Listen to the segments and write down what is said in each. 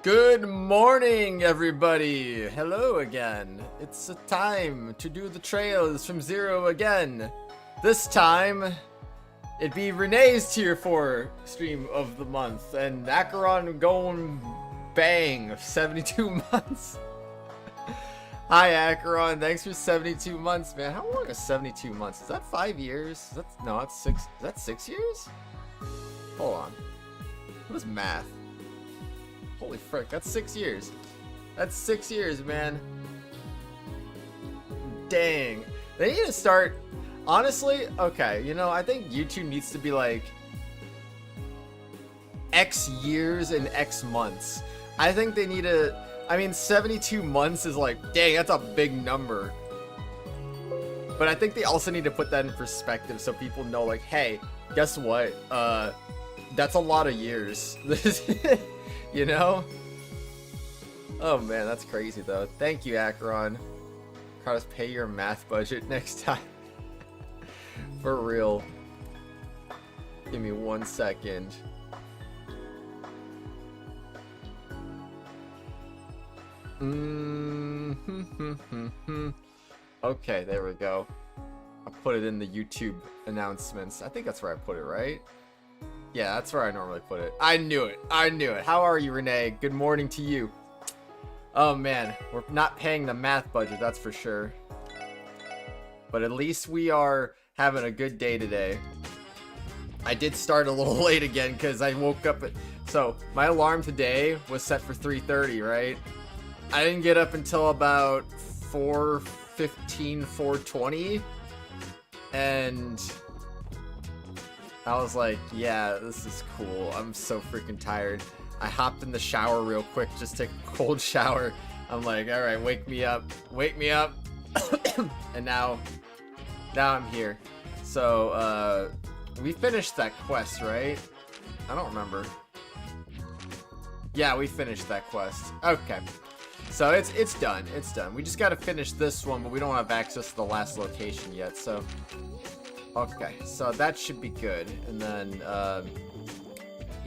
Good morning, everybody! Hello again. It's a time to do the trails from zero again. This time, it'd be Renne's tier 4 stream of the month, and Acheron going bang, 72 months. Hi, Acheron. Thanks for 72 months, man. How long is 72 months? Is that 5 years? No, that's 6. Is that 6 years? Hold on. What is math? Holy frick, that's 6 years. That's 6 years, man. Dang. They need to start, honestly, okay, you know, I think YouTube needs to be like X years and X months. I think they need to, I mean, 72 months is like, dang, that's a big number. But I think they also need to put that in perspective so people know, like, hey, guess what? That's a lot of years. You know? Oh man, that's crazy though. Thank you, Acheron. Kratos, pay your math budget next time. For real. Give me 1 second. Okay, there we go. I'll put it in the YouTube announcements. I think that's where I put it, right? Yeah, that's where I normally put it. I knew it. I knew it. How are you, Renne? Good morning to you. Oh, man. We're not paying the math budget, that's for sure. But at least we are having a good day today. I did start a little late again because I woke up at... So, my alarm today was set for 3:30, right? I didn't get up until about 4:15, 4:20. And... I was like, yeah, this is cool. I'm so freaking tired. I hopped in the shower real quick, just take a cold shower. I'm like, all right, wake me up. Wake me up. And now I'm here. So, we finished that quest, right? I don't remember. Yeah, we finished that quest. Okay. So it's done. It's done. We just got to finish this one, but we don't have access to the last location yet, so... Okay, so that should be good. And then,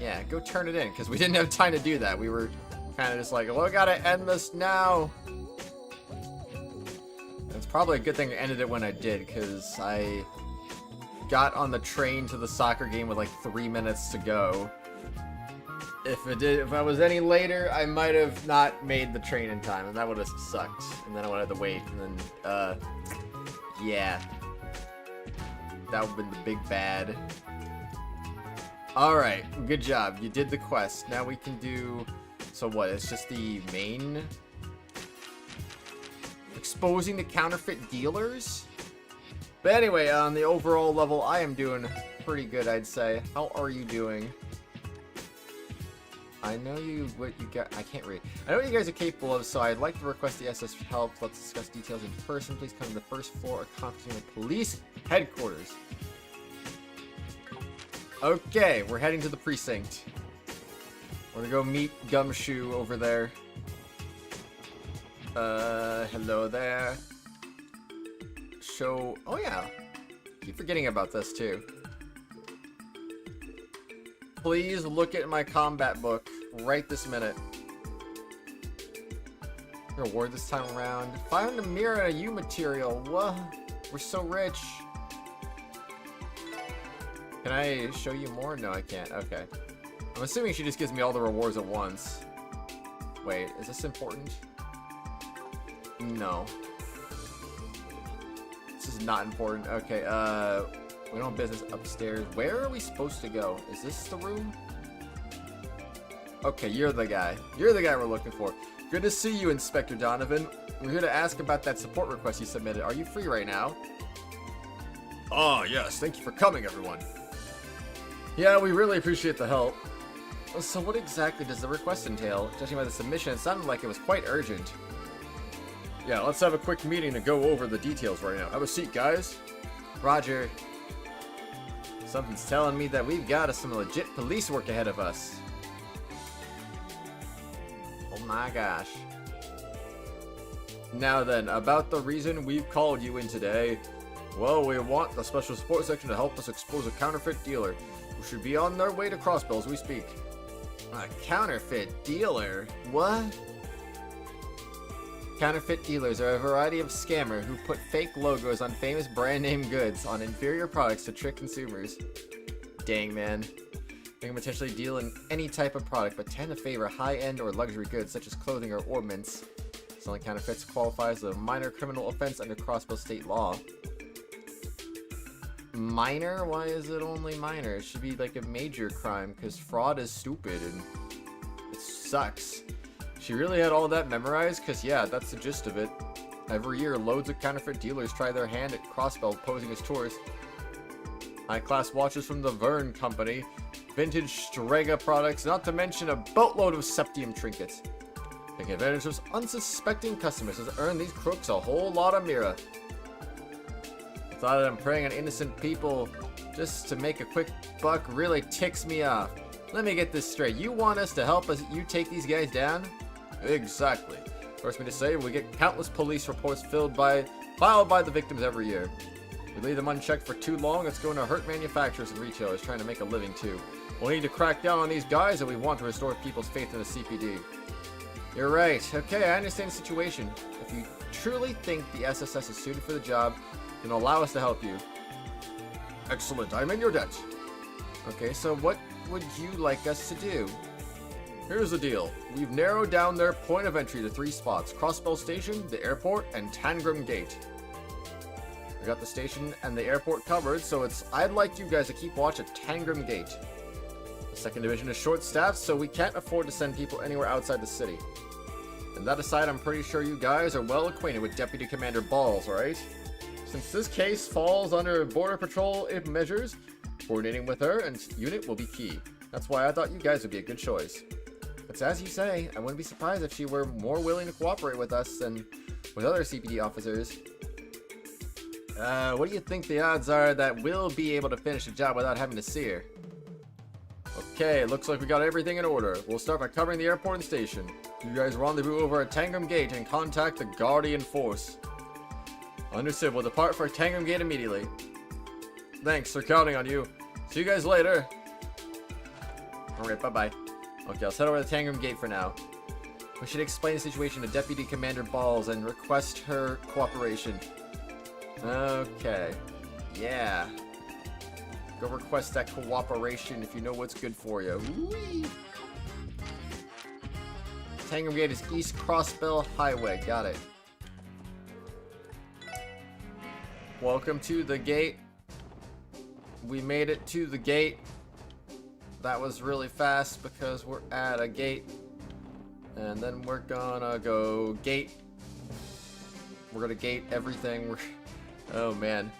yeah, go turn it in, because we didn't have time to do that. We were kind of just like, well, I gotta end this now. It's probably a good thing I ended it when I did, because I got on the train to the soccer game with like 3 minutes to go. If I was any later, I might have not made the train in time, and that would have sucked. And then I would have to wait, and then, yeah. That would have been the big bad. Alright, good job. You did the quest. Now we can do... So what, it's just the main... Exposing the counterfeit dealers? But anyway, on the overall level, I am doing pretty good, I'd say. How are you doing? I know what you got. I can't read. I know what you guys are capable of, so I'd like to request the SS help. Let's discuss details in person. Please come to the first floor of Continental Police Headquarters. Okay, we're heading to the precinct. We're gonna go meet Gumshoe over there. Hello there. Show. Oh yeah. Keep forgetting about this too. Please look at my combat book right this minute. Reward this time around. Find a mirror and a U material. What? We're so rich. Can I show you more? No, I can't. Okay. I'm assuming she just gives me all the rewards at once. Wait, is this important? No. This is not important. Okay, we don't have business upstairs. Where are we supposed to go? Is this the room? Okay, you're the guy. You're the guy we're looking for. Good to see you, Inspector Donovan. We're here to ask about that support request you submitted. Are you free right now? Oh, yes. Thank you for coming, everyone. Yeah, we really appreciate the help. So what exactly does the request entail? Judging by the submission, it sounded like it was quite urgent. Yeah, let's have a quick meeting to go over the details right now. Have a seat, guys. Roger. Something's telling me that we've got some legit police work ahead of us. Oh my gosh. Now then, about the reason we've called you in today. Well, we want the special support section to help us expose a counterfeit dealer who should be on their way to Crossbell as we speak. A counterfeit dealer? What? Counterfeit dealers are a variety of scammer who put fake logos on famous brand name goods on inferior products to trick consumers. Dang, man. They can potentially deal in any type of product, but tend to favor high-end or luxury goods such as clothing or ornaments. Selling counterfeits qualifies as a minor criminal offense under Crossbell state law. Minor? Why is it only minor? It should be like a major crime, because fraud is stupid and it sucks. She really had all of that memorized? Because yeah, that's the gist of it. Every year, loads of counterfeit dealers try their hand at Crossbell posing as tourists. High-class watches from the Verne Company, vintage Strega products, not to mention a boatload of septium trinkets. Taking advantage of unsuspecting customers has earned these crooks a whole lot of mira. The thought that I'm preying on innocent people just to make a quick buck really ticks me off. Let me get this straight. You want us to help you take these guys down? Exactly. Force me to say, we get countless police reports filed by the victims every year. If we leave them unchecked for too long, it's going to hurt manufacturers and retailers trying to make a living too. We'll need to crack down on these guys if we want to restore people's faith in the CPD. You're right. Okay, I understand the situation. If you truly think the SSS is suited for the job, then allow us to help you. Excellent. I'm in your debt. Okay, so what would you like us to do? Here's the deal. We've narrowed down their point of entry to 3 spots. Crossbell Station, the airport, and Tangram Gate. We got the station and the airport covered, so I'd like you guys to keep watch at Tangram Gate. The 2nd Division is short-staffed, so we can't afford to send people anywhere outside the city. And that aside, I'm pretty sure you guys are well acquainted with Deputy Commander Balls, right? Since this case falls under Border Patrol measures, coordinating with her and unit will be key. That's why I thought you guys would be a good choice. But as you say, I wouldn't be surprised if she were more willing to cooperate with us than with other CPD officers. What do you think the odds are that we'll be able to finish the job without having to see her? Okay, looks like we got everything in order. We'll start by covering the airport and station. You guys rendezvous over at Tangram Gate and contact the Guardian Force. Understood, we'll depart for Tangram Gate immediately. Thanks, they're counting on you. See you guys later. Alright, bye-bye. Okay, let's head over to Tangram Gate for now. We should explain the situation to Deputy Commander Balls and request her cooperation. Okay. Yeah. Go request that cooperation if you know what's good for you. Whee! Tangram Gate is East Crossbell Highway. Got it. Welcome to the gate. We made it to the gate. That was really fast because we're at a gate. And then we're gonna go gate. We're gonna gate everything. Oh man.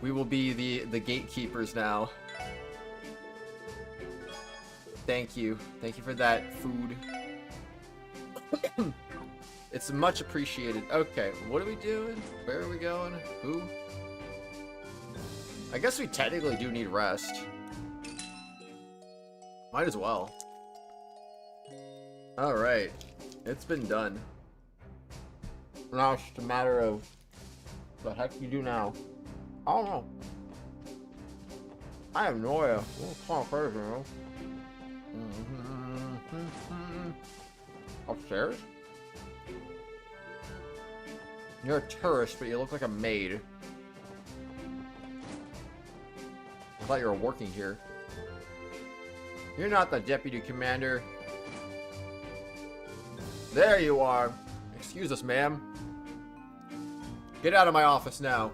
We will be the gatekeepers now. Thank you. Thank you for that food. It's much appreciated. Okay, what are we doing? Where are we going? Who? I guess we technically do need rest. Might as well. Alright. It's been done. Now it's just a matter of what the heck you do now. I don't know. I have no idea. It's kind of crazy, you know? Upstairs? You're a tourist, but you look like a maid. I thought you were working here. You're not the deputy commander. There you are. Excuse us, ma'am. Get out of my office now.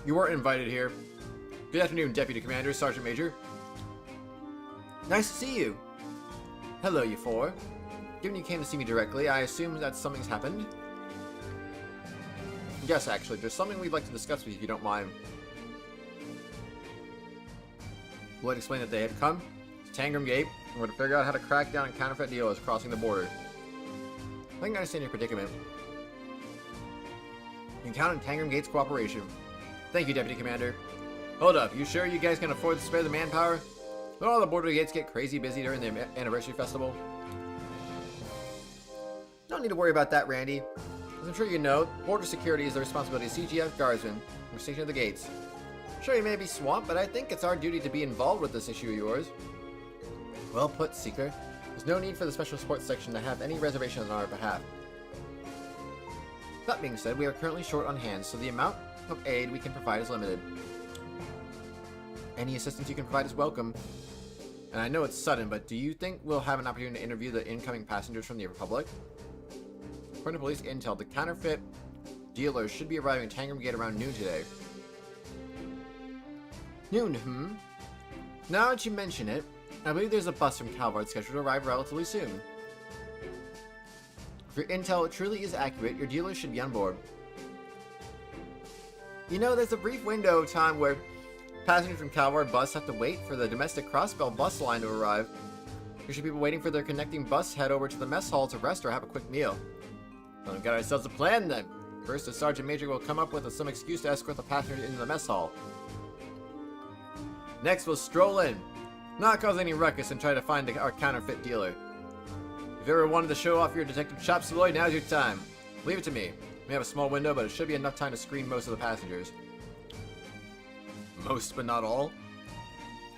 You weren't invited here. Good afternoon, Deputy Commander, Sergeant Major. Nice to see you. Hello, you four. Given you came to see me directly, I assume that something's happened? Yes, actually, there's something we'd like to discuss with you if you don't mind. Lloyd explained that they had come to Tangram Gate and were to figure out how to crack down on counterfeit dealers crossing the border. I can understand your predicament. You can count on Tangram Gate's cooperation. Thank you, Deputy Commander. Hold up, you sure you guys can afford to spare the manpower? Don't all the border gates get crazy busy during the anniversary festival? Don't need to worry about that, Randy. As I'm sure you know, border security is the responsibility of CGF guardsmen. We're stationed at the gates. Sure, you may be swamped, but I think it's our duty to be involved with this issue of yours. Well put, Seeker. There's no need for the special sports section to have any reservation on our behalf. That being said, we are currently short on hands, so the amount of aid we can provide is limited. Any assistance you can provide is welcome. And I know it's sudden, but do you think we'll have an opportunity to interview the incoming passengers from the Republic? According to police intel, the counterfeit dealers should be arriving at Tangram Gate around noon today. Noon, Now that you mention it, I believe there's a bus from Calvard scheduled to arrive relatively soon. If your intel truly is accurate, your dealers should be on board. You know, there's a brief window of time where passengers from Calvard bus have to wait for the domestic Crossbell bus line to arrive. There should be people waiting for their connecting bus head over to the mess hall to rest or have a quick meal. Well, we've got ourselves a plan then. First, the Sergeant Major will come up with some excuse to escort the passengers into the mess hall. Next, we'll stroll in, not cause any ruckus, and try to find our counterfeit dealer. If you ever wanted to show off your detective chops, Lloyd, now's your time. Leave it to me. We have a small window, but it should be enough time to screen most of the passengers. Most, but not all?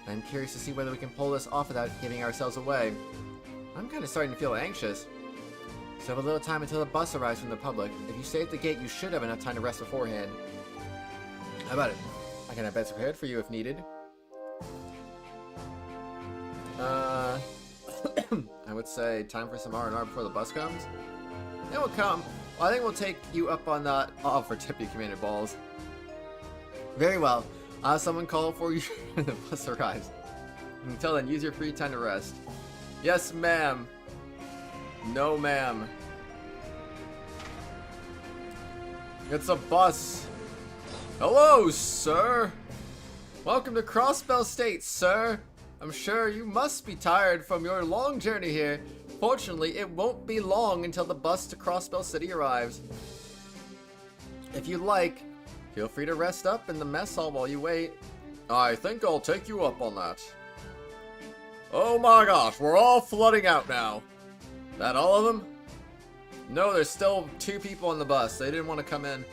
I'm curious to see whether we can pull this off without giving ourselves away. I'm kind of starting to feel anxious. So have a little time until the bus arrives from the public. If you stay at the gate, you should have enough time to rest beforehand. How about it? I can have beds prepared for you if needed. I would say time for some R&R before the bus comes. It will come. Well, I think we'll take you up on that offer, Deputy Commander Balls. Very well. I'll have someone call for you when the bus arrives. Until then, use your free time to rest. Yes, ma'am. No, ma'am. It's a bus. Hello, sir. Welcome to Crossbell State, sir. I'm sure you must be tired from your long journey here. Fortunately, it won't be long until the bus to Crossbell City arrives. If you like, feel free to rest up in the mess hall while you wait. I think I'll take you up on that. Oh my gosh, we're all flooding out now. That all of them? No, there's still 2 people on the bus. They didn't want to come in.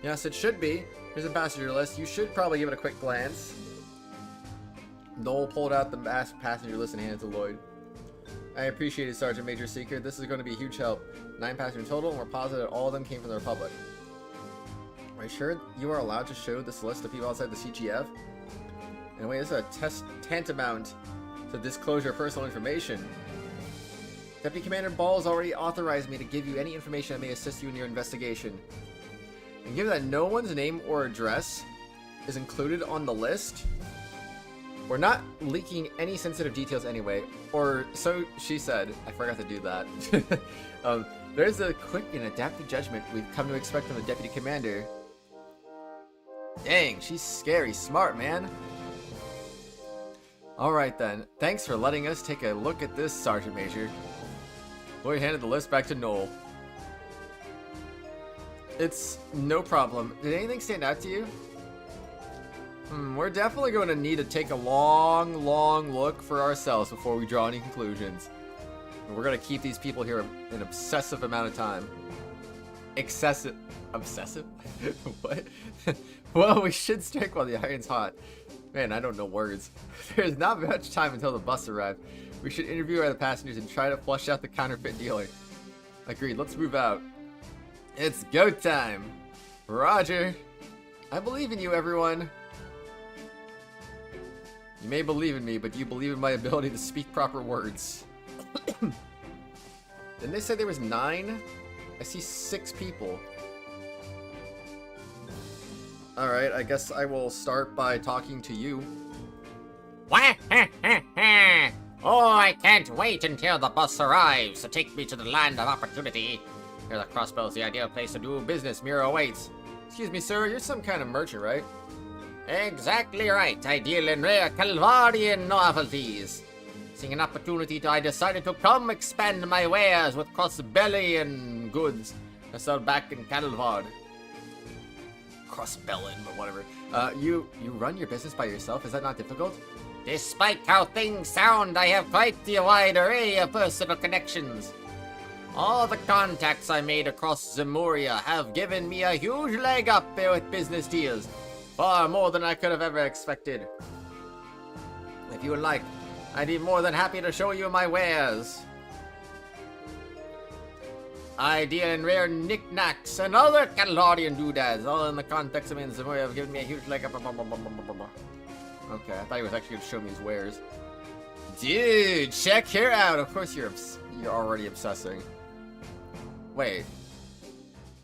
Yes, it should be. Here's a passenger list. You should probably give it a quick glance. Noel pulled out the passenger list and handed it to Lloyd. I appreciate it, Sergeant Major Seeker. This is going to be a huge help. 9 passengers total, and we're positive all of them came from the Republic. Are you sure you are allowed to show this list to people outside the CGF? And wait, this is a test tantamount to disclosure of personal information. Deputy Commander Balls already authorized me to give you any information that may assist you in your investigation. And given that no one's name or address is included on the list, we're not leaking any sensitive details anyway, or so she said. I forgot to do that. There's a quick and adaptive judgment we've come to expect from the Deputy Commander. Dang, she's scary smart, man. Alright then, thanks for letting us take a look at this, Sergeant Major. Lloyd handed the list back to Noel. It's no problem. Did anything stand out to you? We're definitely going to need to take a long look for ourselves before we draw any conclusions. And we're going to keep these people here an obsessive amount of time. Excessive? Obsessive? What? Well, we should strike while the iron's hot. Man, I don't know words. There's not much time until the bus arrives. We should interview our passengers and try to flush out the counterfeit dealer. Agreed, let's move out. It's go time! Roger! I believe in you, everyone. You may believe in me, but do you believe in my ability to speak proper words? Didn't they say there was 9? I see 6 people. Alright, I guess I will start by talking to you. Oh, I can't wait until the bus arrives to take me to the land of opportunity. Here, the Crossbell is the ideal place to do business. Mira awaits. Excuse me, sir, you're some kind of merchant, right? Exactly right. I deal in rare Calvardian novelties. Seeing an opportunity, I decided to come expand my wares with Crossbellian goods I sell back in Calvard. Crossbellin, but whatever. You run your business by yourself? Is that not difficult? Despite how things sound, I have quite a wide array of personal connections. All the contacts I made across Zemuria have given me a huge leg up with business deals. Far more than I could have ever expected. If you would like, I'd be more than happy to show you my wares. I deal in rare knickknacks and other Calorian doodads, all in the context of Inzamori have given me a huge leg up. Okay, I thought he was actually going to show me his wares. Dude, check her out. Of course you're already obsessing. Wait.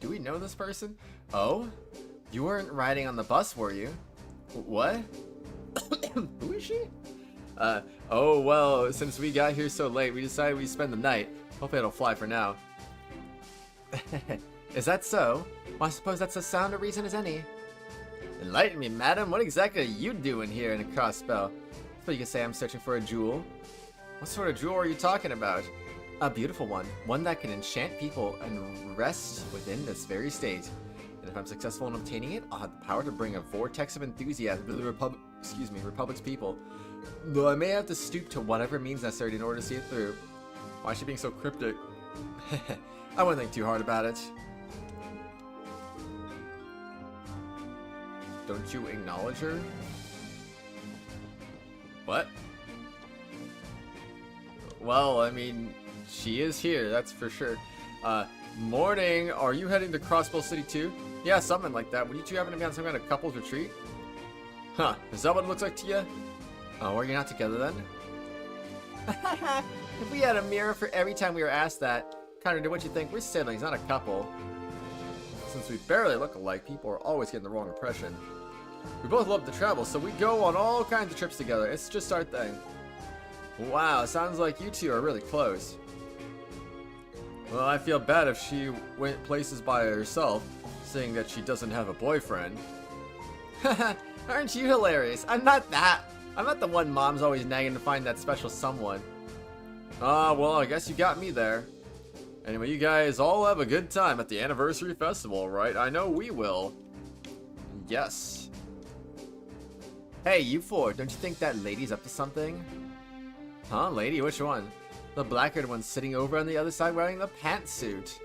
Do we know this person? Oh? You weren't riding on the bus, were you? What? Who is she? Oh, well, since we got here so late, we decided we'd spend the night. Hopefully it'll fly for now. Is that so? Well, I suppose that's as sound a reason as any. Enlighten me, madam. What exactly are you doing here in a Crossbell? So you can say I'm searching for a jewel. What sort of jewel are you talking about? A beautiful one. One that can enchant people and rest within this very state. And if I'm successful in obtaining it, I'll have the power to bring a vortex of enthusiasm to the Republic's people. Though I may have to stoop to whatever means necessary in order to see it through. Why is she being so cryptic? I wouldn't think too hard about it. Don't you acknowledge her? What? Well, I mean, she is here, that's for sure. Morning, are you heading to Crossbell City too? Yeah, something like that. Would you two happen to be on some kind of couples retreat? Huh, is that what it looks like to you? Oh, are you not together then? If we had a mirror for every time we were asked that, Connor, do what you think? We're siblings, not a couple. Since we barely look alike, people are always getting the wrong impression. We both love to travel, so we go on all kinds of trips together. It's just our thing. Wow, sounds like you two are really close. Well, I feel bad if she went places by herself, seeing that she doesn't have a boyfriend. Aren't you hilarious? I'm not the one mom's always nagging to find that special someone. Well, I guess you got me there. Anyway, you guys all have a good time at the anniversary festival, right? I know we will. Yes. Hey, you four, don't you think that lady's up to something? Huh, lady? Which one? The black-haired one sitting over on the other side wearing the pantsuit.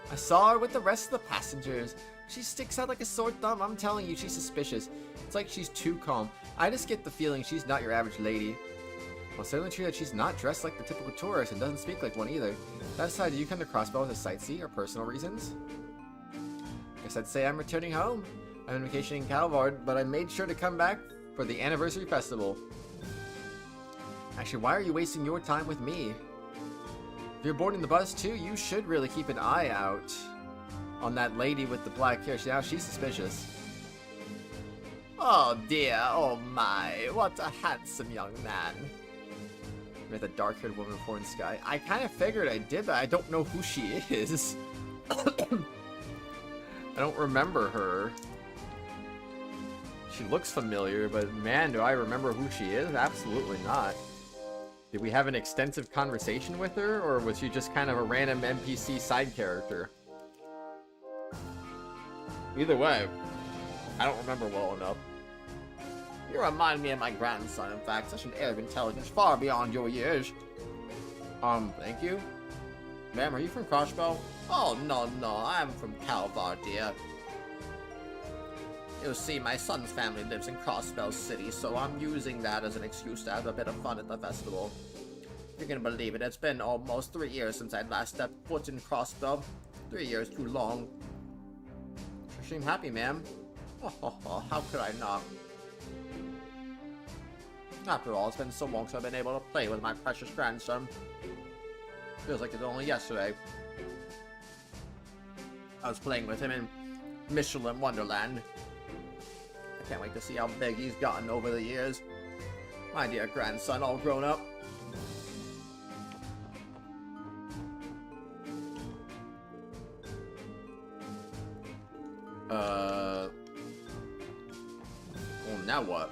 I saw her with the rest of the passengers. She sticks out like a sore thumb. I'm telling you, she's suspicious. It's like she's too calm. I just get the feeling she's not your average lady. Well, it's certainly true that she's not dressed like the typical tourist and doesn't speak like one either. That aside, do you come to Crossbell as a sightsee or personal reasons? Guess I'd say I'm returning home. I'm on vacation in Calvard, but I made sure to come back for the anniversary festival. Actually, why are you wasting your time with me? If you're boarding the bus too, you should really keep an eye out on that lady with the black hair. Now she's suspicious. Oh dear, oh my, what a handsome young man. With a dark-haired woman with horn sky. I kind of figured I did, but I don't know who she is. I don't remember her. She looks familiar, but man, do I remember who she is? Absolutely not. Did we have an extensive conversation with her, or was she just kind of a random NPC side character? Either way, I don't remember well enough. You remind me of my grandson, in fact. Such an air of intelligence far beyond your years. Thank you? Ma'am, are you from Crossbell? Oh, no, I'm from Calvard, dear. You see, my son's family lives in Crossbell City, so I'm using that as an excuse to have a bit of fun at the festival. If you can believe it, it's been almost 3 years since I last stepped foot in Crossbell. 3 years too long. You seem happy, ma'am. Oh, how could I not? After all, it's been so long since I've been able to play with my precious grandson. Feels like it's only yesterday. I was playing with him in Michelin Wonderland. I can't wait to see how big he's gotten over the years. My dear grandson, all grown up. Well, now what?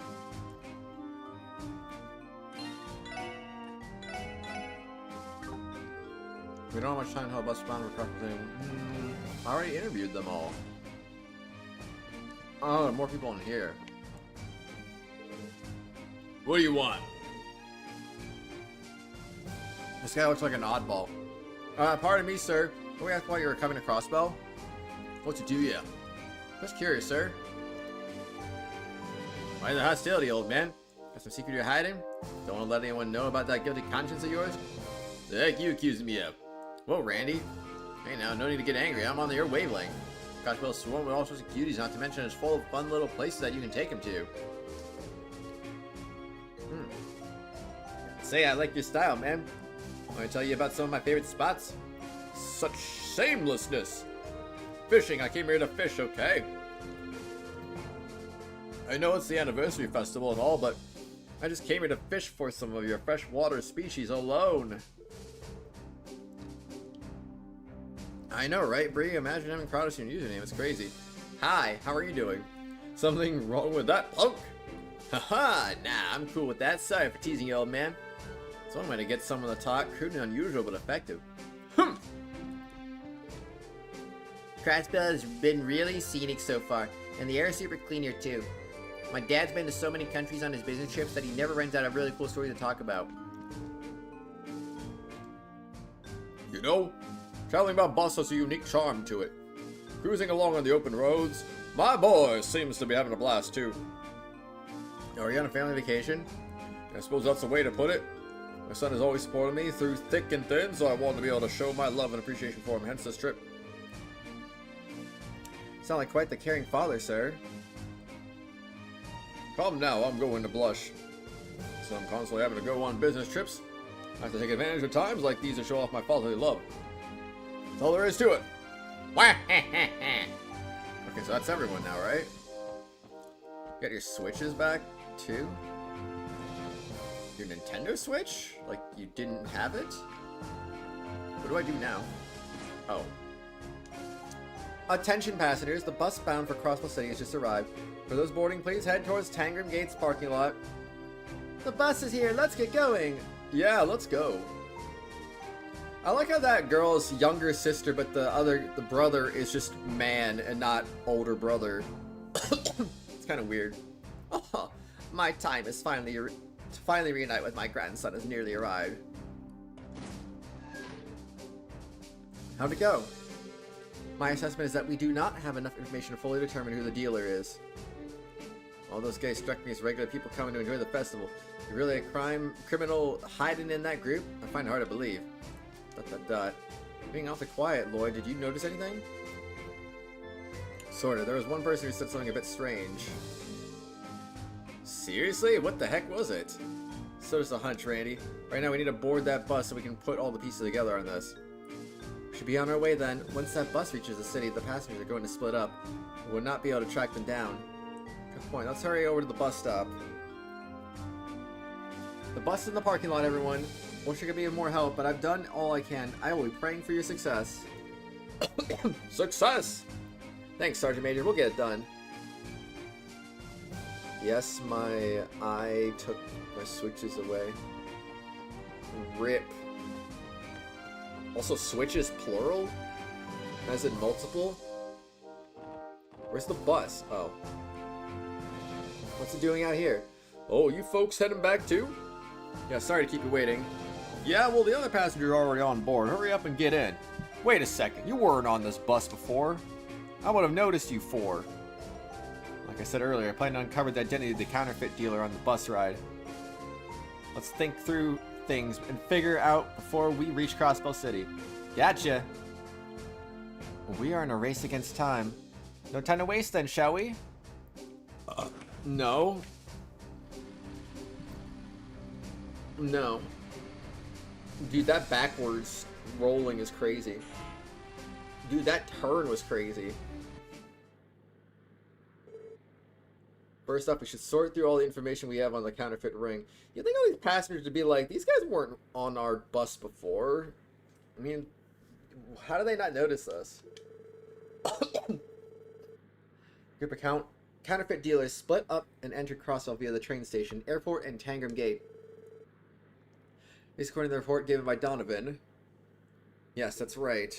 We don't have much time to help us find representing. I already interviewed them all. Oh, there are more people in here. What do you want? This guy looks like an oddball. Pardon me, sir. Can we ask why you were coming to Crossbell? What to do, yeah? Just curious, sir. Why the hostility, old man? Got some secret you're hiding? Don't want to let anyone know about that guilty conscience of yours? The heck you accusing me of? Whoa, Randy. Hey now, no need to get angry. I'm on your wavelength. Crossbell's swarm with all sorts of cuties, not to mention it's full of fun little places that you can take him to. Say, I like your style, man. Want to tell you about some of my favorite spots? Such shamelessness. Fishing, I came here to fish, okay? I know it's the anniversary festival and all, but I just came here to fish for some of your freshwater species alone. I know, right, Bree? Imagine having Kratos in your username. It's crazy. Hi, how are you doing? Something wrong with that, punk? Haha, nah, I'm cool with that. Sorry for teasing you, old man. So I'm gonna get someone to talk. Crude and unusual, but effective. Crossbell has been really scenic so far, and the air is super clean here too. My dad's been to so many countries on his business trips that he never runs out of really cool stories to talk about. You know, traveling by bus has a unique charm to it. Cruising along on the open roads, my boy seems to be having a blast too. Are you on a family vacation? I suppose that's the way to put it. My son has always supported me through thick and thin, so I wanted to be able to show my love and appreciation for him, hence this trip. Sound like quite the caring father, sir. Come now, I'm going to blush. So I'm constantly having to go on business trips. I have to take advantage of times like these to show off my fatherly love. That's all there is to it. Okay, so that's everyone now, right? Got your Switches back, too? Your Nintendo Switch? Like, you didn't have it? What do I do now? Oh. Attention passengers, the bus bound for Crossbell City has just arrived. For those boarding, please head towards Tangram Gates parking lot. The bus is here, let's get going! Yeah, let's go. I like how that girl's younger sister, but the brother is just man and not older brother. It's kind of weird. Oh, my time is to finally reunite with my grandson has nearly arrived. How'd it go? My assessment is that we do not have enough information to fully determine who the dealer is. All those guys struck me as regular people coming to enjoy the festival. You're really a criminal hiding in that group? I find it hard to believe. ... Being awfully quiet, Lloyd, did you notice anything? Sorta. There was one person who said something a bit strange. Seriously? What the heck was it? So does a hunch, Randy. Right now we need to board that bus so we can put all the pieces together on this. We should be on our way then. Once that bus reaches the city, the passengers are going to split up. We will not be able to track them down. Good point. Let's hurry over to the bus stop. The bus is in the parking lot, everyone. Wish I could be of more help, but I've done all I can. I will be praying for your success. Success! Thanks, Sergeant Major. We'll get it done. Yes, my eye took my switches away. RIP. Also, switches plural? As in multiple? Where's the bus? Oh. What's it doing out here? Oh, you folks heading back too? Yeah, sorry to keep you waiting. Yeah, well, the other passengers are already on board. Hurry up and get in. Wait a second, you weren't on this bus before. I would have noticed you for. Like I said earlier, I plan to uncover the identity of the counterfeit dealer on the bus ride. Let's think through things and figure out before we reach Crossbell City. Gotcha. We are in a race against time. No time to waste then, shall we? No. No. Dude, that backwards rolling is crazy. Dude, that turn was crazy. First up, we should sort through all the information we have on the counterfeit ring. You think all these passengers would be like, these guys weren't on our bus before? I mean, how do they not notice us? Group account. Counterfeit dealers split up and entered Crossbell via the train station, airport, and Tangram Gate. This is according to the report given by Donovan. Yes, that's right.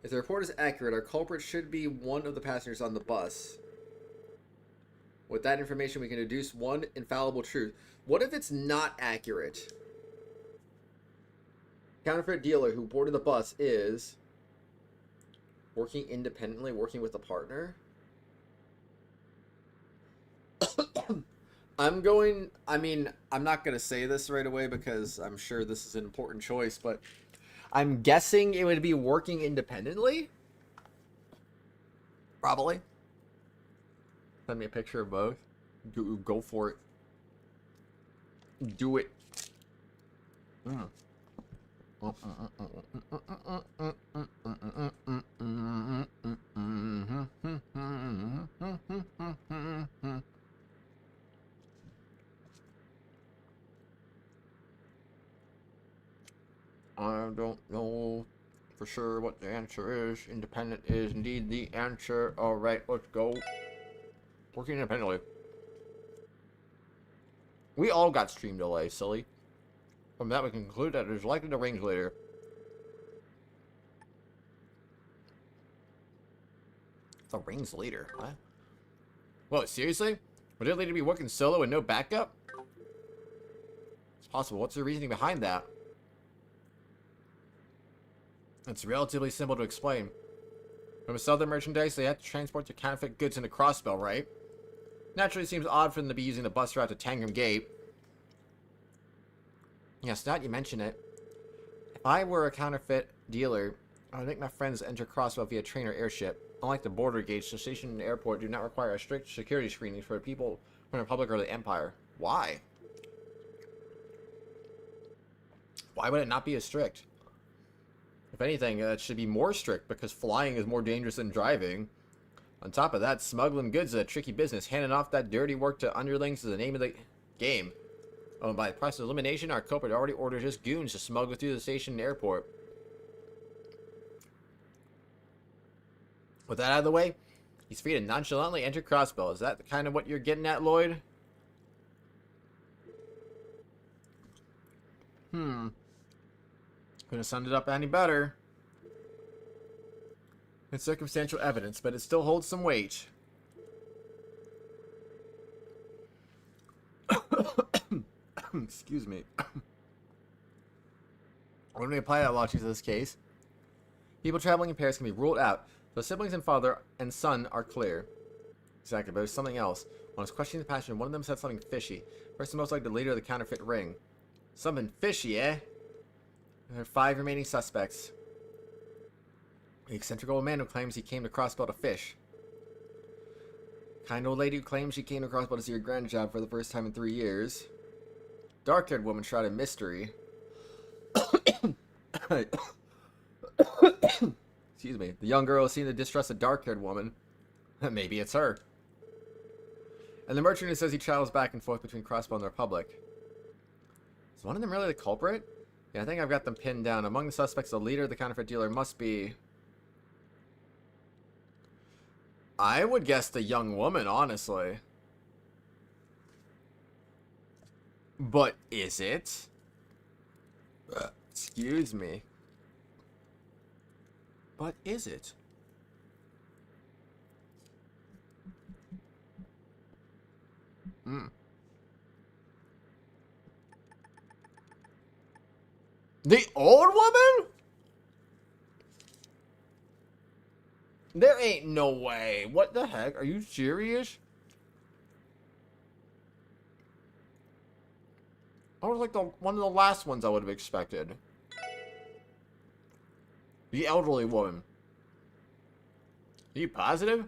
If the report is accurate, our culprit should be one of the passengers on the bus. With that information, we can deduce one infallible truth. What if it's not accurate? Counterfeit dealer who boarded the bus is working independently, working with a partner. I mean, I'm not going to say this right away because I'm sure this is an important choice, but I'm guessing it would be working independently. Probably. Send me a picture of both. Go for it. Do it. Mm. I don't know for sure what the answer is. Independent is indeed the answer. Alright, let's go. Working independently. We all got stream delay, silly. From that we can conclude that it is likely to range later. The rings later, what? Whoa, seriously? Would it later be working solo and no backup? It's possible. What's the reasoning behind that? It's relatively simple to explain. When we sell the merchandise, they have to transport the counterfeit goods into Crossbell, right? Naturally, it seems odd for them to be using the bus route to Tangram Gate. Yes, now that you mention it. If I were a counterfeit dealer, I would make my friends enter Crossbell via train or airship. Unlike the border gates, the station and airport do not require a strict security screening for people from the Republic or the Empire. Why? Why would it not be as strict? If anything, it should be more strict because flying is more dangerous than driving. On top of that, smuggling goods is a tricky business. Handing off that dirty work to underlings is the name of the game. Oh, and by the process of elimination, our culprit already ordered his goons to smuggle through the station and airport. With that out of the way, he's free to nonchalantly enter Crossbell. Is that kind of what you're getting at, Lloyd? Couldn't have summed it up any better. It's circumstantial evidence, but it still holds some weight. Excuse me. When we apply that logic to this case, people traveling in pairs can be ruled out. So siblings and father and son are clear. Exactly, but there's something else. When I was questioning the passion, one of them said something fishy. First and most like the leader of the counterfeit ring. Something fishy, eh? There are 5 remaining suspects. The eccentric old man who claims he came to Crossbell to fish. Kind old lady who claims she came to Crossbell to see her grandchild for the first time in 3 years. Dark-haired woman shrouded in mystery. Excuse me. The young girl seemed to distrust a dark-haired woman. Maybe it's her. And the merchant who says he travels back and forth between Crossbell and the Republic. Is one of them really the culprit? Yeah, I think I've got them pinned down. Among the suspects, the leader of the counterfeit dealer must be... I would guess the young woman, honestly. But is it? Excuse me. But is it? The old woman? There ain't no way. What the heck? Are you serious? I was like one of the last ones I would have expected. The elderly woman. Are you positive?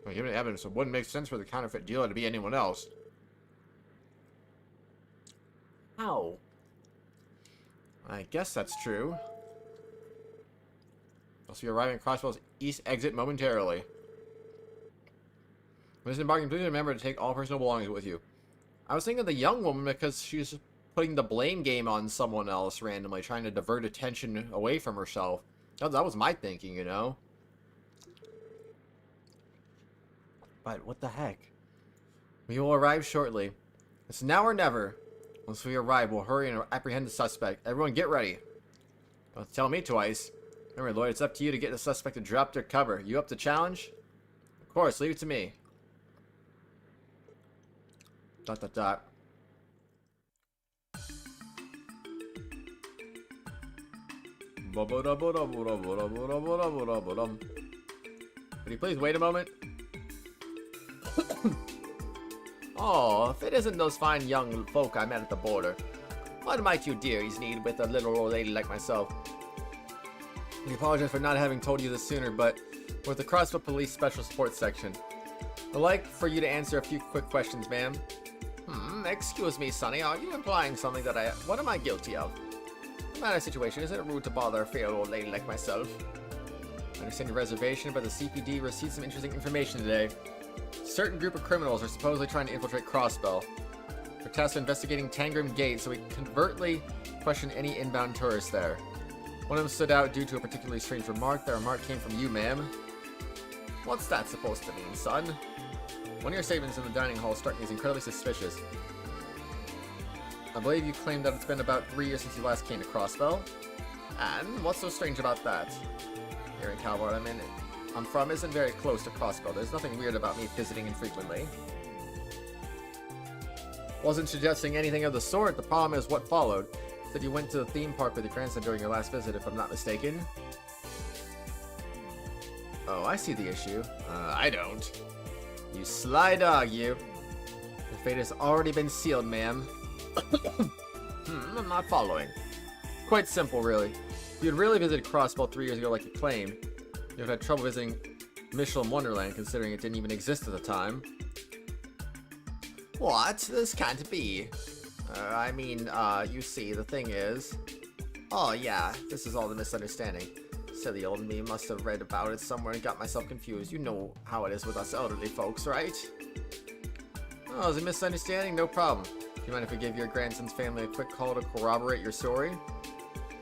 Well, given the evidence, it wouldn't make sense for the counterfeit dealer to be anyone else. How? I guess that's true. I'll see you arriving at Crossbell's east exit momentarily. When disembarking, please remember to take all personal belongings with you. I was thinking of the young woman because she's putting the blame game on someone else randomly, trying to divert attention away from herself. That was my thinking, you know? But what the heck? We will arrive shortly. It's now or never. Once we arrive, we'll hurry and apprehend the suspect. Everyone get ready. Don't tell me twice. Remember, Lloyd, it's up to you to get the suspect to drop their cover. You up to challenge? Of course, leave it to me. ... Did you please wait a moment? Oh, if it isn't those fine young folk I met at the border. What might you dearies need with a little old lady like myself? I apologize for not having told you this sooner, but we're at the Crossbell Police Special Support Section. I'd like for you to answer a few quick questions, ma'am. Excuse me, Sonny, are you implying something that what am I guilty of? No matter the situation, is it rude to bother a frail old lady like myself? I understand your reservation, but the CPD received some interesting information today. A certain group of criminals are supposedly trying to infiltrate Crossbell. We're tasked with investigating Tangram Gate, so we covertly question any inbound tourists there. One of them stood out due to a particularly strange remark. That remark came from you, ma'am. What's that supposed to mean, son? One of your statements in the dining hall struck me as incredibly suspicious. I believe you claimed that it's been about 3 years since you last came to Crossbell. And what's so strange about that? Here in Calvert, I'm from isn't very close to Crossbell. There's nothing weird about me visiting infrequently. Wasn't suggesting anything of the sort. The problem is what followed. Said you went to the theme park with your grandson during your last visit, if I'm not mistaken. Oh, I see the issue. I don't. You sly dog, you. The fate has already been sealed, ma'am. I'm not following. Quite simple, really. If you had really visited Crossbell 3 years ago like you claimed, you would have had trouble visiting Michelin Wonderland, considering it didn't even exist at the time. What? This can't be. You see, the thing is... Oh, yeah, this is all the misunderstanding. Silly old me must have read about it somewhere and got myself confused. You know how it is with us elderly folks, right? Oh, is it a misunderstanding? No problem. Do you mind if we give your grandson's family a quick call to corroborate your story?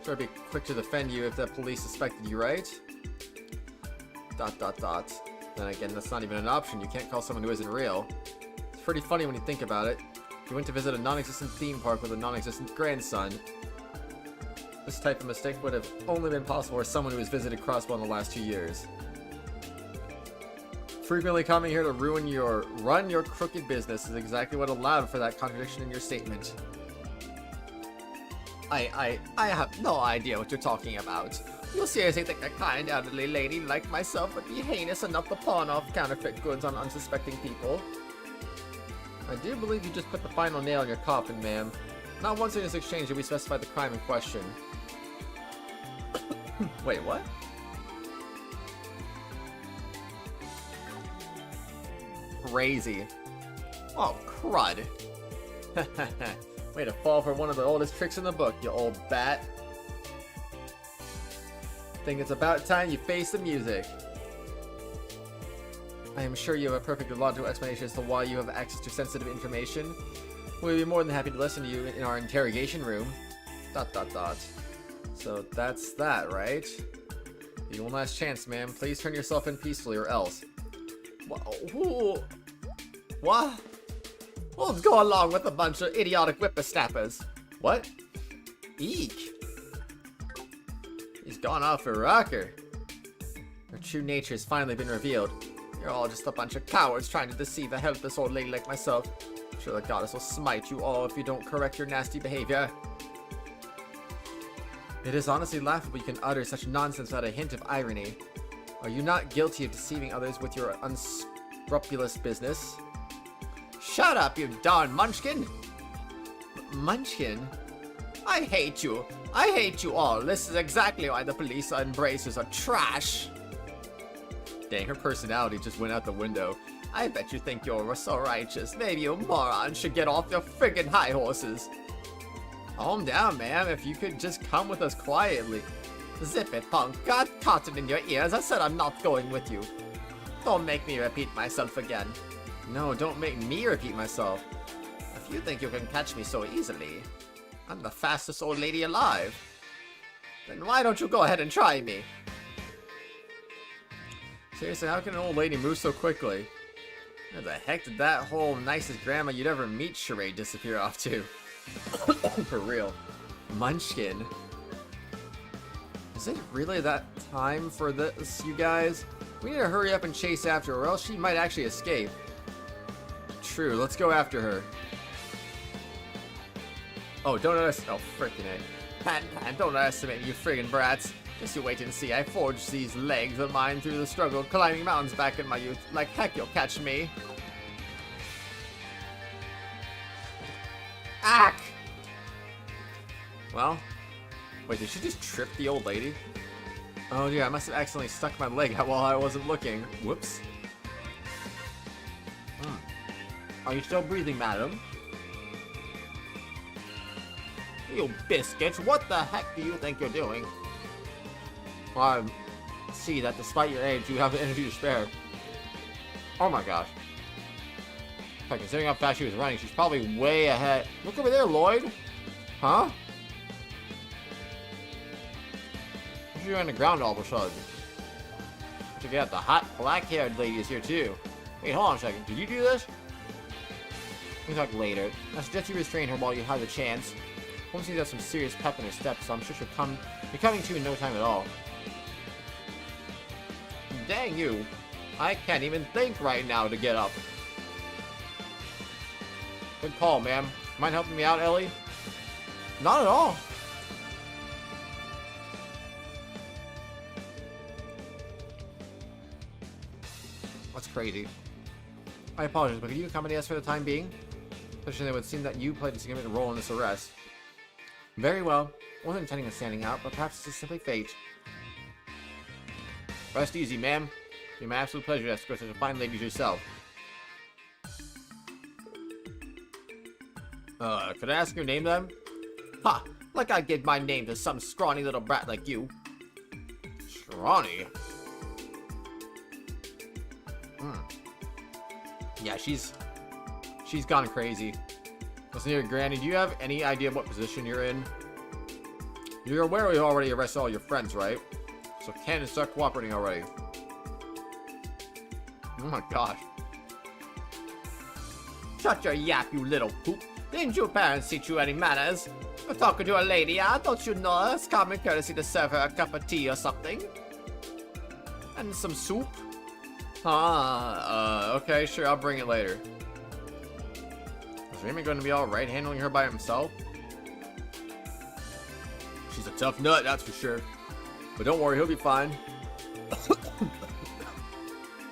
Sure, I'd be quick to defend you if the police suspected you, right? ... Then again, that's not even an option. You can't call someone who isn't real. It's pretty funny when you think about it. You went to visit a non-existent theme park with a non-existent grandson. This type of mistake would have only been possible for someone who has visited Crossbell in the last 2 years. Frequently coming here to run your crooked business is exactly what allowed for that contradiction in your statement. I have no idea what you're talking about. You seriously think a kind elderly lady like myself would be heinous enough to pawn off counterfeit goods on unsuspecting people? I do believe you just put the final nail in your coffin, ma'am. Not once in this exchange did we specify the crime in question. Wait, what? Crazy. Oh, crud. Way to fall for one of the oldest tricks in the book, you old bat. Think it's about time you face the music. I am sure you have a perfectly logical explanation as to why you have access to sensitive information. We'll be more than happy to listen to you in our interrogation room. ... So that's that, right? You one last chance, ma'am. Please turn yourself in peacefully or else. What? We'll go along with a bunch of idiotic whippersnappers. What? Eek. He's gone off a rocker. Your true nature has finally been revealed. You're all just a bunch of cowards trying to deceive a helpless old lady like myself. I'm sure the goddess will smite you all if you don't correct your nasty behavior. It is honestly laughable you can utter such nonsense without a hint of irony. Are you not guilty of deceiving others with your unscrupulous business? Shut up, you darn munchkin! Munchkin? I hate you. I hate you all. This is exactly why the police and bracers are trash. Dang, her personality just went out the window. I bet you think you're so righteous. Maybe you morons should get off your friggin' high horses. Calm down, ma'am. If you could just come with us quietly. Zip it, punk. Got cotton in your ears. I said I'm not going with you. Don't make me repeat myself again. No, don't make me repeat myself. If you think you can catch me so easily, I'm the fastest old lady alive. Then why don't you go ahead and try me? Seriously, how can an old lady move so quickly? Where the heck did that whole nicest grandma you'd ever meet charade disappear off to? For real. Munchkin. Is it really that time for this, you guys? We need to hurry up and chase after her, or else she might actually escape. True, let's go after her. Oh, don't underestimate. Oh, frickin' A. Pan, don't underestimate you friggin' brats. Just you wait and see. I forged these legs of mine through the struggle of climbing mountains back in my youth. Like heck, you'll catch me. Ack! Well, wait, did she just trip the old lady? Oh dear, I must have accidentally stuck my leg out while I wasn't looking. Whoops. Are you still breathing, madam? You biscuits, what the heck do you think you're doing? Well, I see that despite your age, you have the energy to spare. Oh my gosh. But considering how fast she was running, she's probably way ahead. Look over there, Lloyd. Huh? What's she doing on the ground all of a sudden? Check out, the hot black-haired lady is here too. Wait, hold on a second. Did you do this? We can talk later. I suggest you restrain her while you have the chance. Home seems to have some serious pep in her step, so I'm sure she'll come. You're coming to in no time at all. Dang you. I can't even think right now to get up. Good call, ma'am. Mind helping me out, Elie? Not at all. That's crazy. I apologize, but could you accompany us for the time being? Especially it would seem that you played a significant role in this arrest. Very well. I wasn't intending on standing out, but perhaps it's just simply fate. Rest easy, ma'am. It'll be my absolute pleasure to escort such a fine lady as yourself. Could I ask your name then? Ha! Like I'd give my name to some scrawny little brat like you. Scrawny? Yeah, she's gone crazy. Listen here, Granny, do you have any idea what position you're in? You're aware we already arrested all your friends, right? So can you start cooperating already? Oh my gosh. Shut your yap, you little poop. Didn't your parents teach you any manners? You're talking to a lady, don't you know it's common courtesy to serve her a cup of tea or something? And some soup? Okay, sure, I'll bring it later. Is Raymond going to be alright handling her by himself? She's a tough nut, that's for sure. But don't worry, he'll be fine.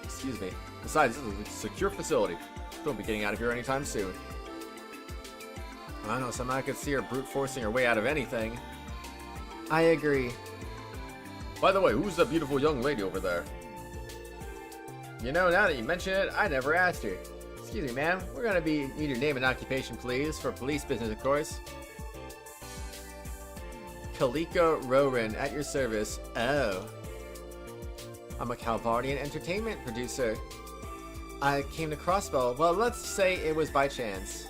Excuse me. Besides, this is a secure facility. Don't be getting out of here anytime soon. I know, somehow I could see her brute forcing her way out of anything. I agree. By the way, who's the beautiful young lady over there? You know, now that you mention it, I never asked her. Excuse me, ma'am. We're gonna need your name and occupation, please, for police business, of course. Kaliko Rorin, at your service. Oh. I'm a Calvardian entertainment producer. I came to Crossbell. Well, let's say it was by chance.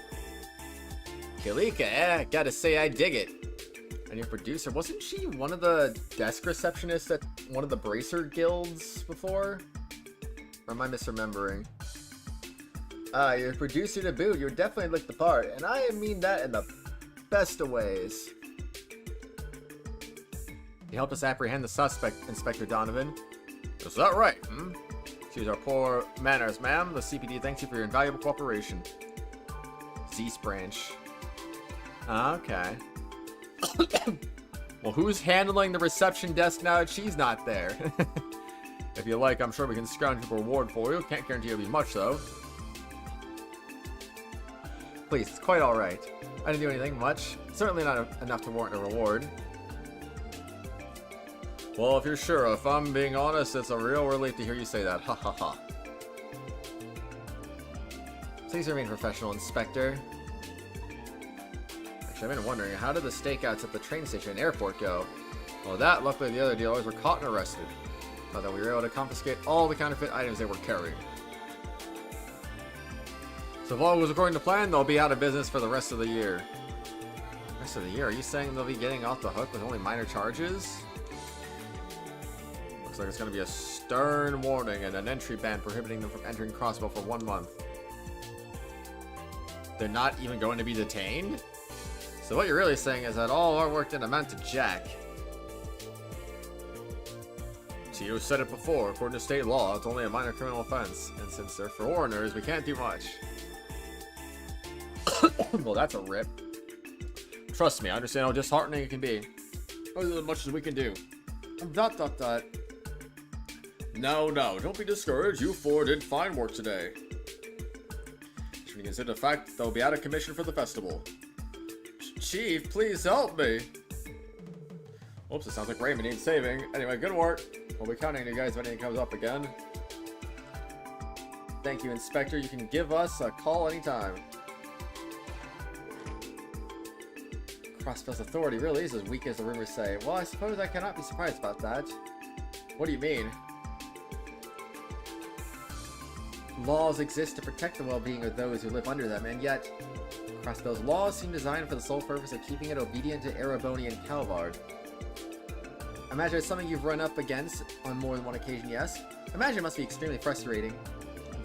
Kalika, gotta say I dig it. And your producer, wasn't she one of the desk receptionists at one of the bracer guilds before? Or am I misremembering? You're a producer to boot. You're definitely like the part, and I mean that in the best of ways. You helped us apprehend the suspect, Inspector Donovan. Is that right? Excuse our poor manners, ma'am. The CPD thanks you for your invaluable cooperation. Zeus branch. Okay. Well, who's handling the reception desk now that she's not there? If you like, I'm sure we can scrounge up a reward for you. Can't guarantee it'll be much, though. Please, it's quite alright. I didn't do anything much. Certainly not enough to warrant a reward. Well, if you're sure, if I'm being honest, it's a real relief to hear you say that. Ha ha ha. Please remain professional, Inspector. Actually, I've been wondering, how did the stakeouts at the train station and airport go? Well, that, luckily, the other dealers were caught and arrested. Thought that we were able to confiscate all the counterfeit items they were carrying. So if all goes according to plan, they'll be out of business for the rest of the year. Rest of the year? Are you saying they'll be getting off the hook with only minor charges? Looks like it's going to be a stern warning and an entry ban prohibiting them from entering Crossbell for 1 month. They're not even going to be detained? So what you're really saying is that all our work didn't amount to jack. Tio said it before, according to state law, it's only a minor criminal offense, and since they're foreigners, we can't do much. Well, that's a rip. Trust me, I understand how disheartening it can be. There's as much as we can do. No, don't be discouraged. You four did fine work today. Should we consider the fact that they'll be out of commission for the festival? Chief, please help me. Oops, it sounds like Raymond needs saving. Anyway, good work. We'll be counting on you guys if anything comes up again. Thank you, Inspector. You can give us a call anytime. Crossbell's authority really is as weak as the rumors say. Well, I suppose I cannot be surprised about that. What do you mean? Laws exist to protect the well-being of those who live under them, and yet Crossbell's laws seem designed for the sole purpose of keeping it obedient to Erebonian Calvard. Imagine it's something you've run up against on more than one occasion, yes? Imagine it must be extremely frustrating. ...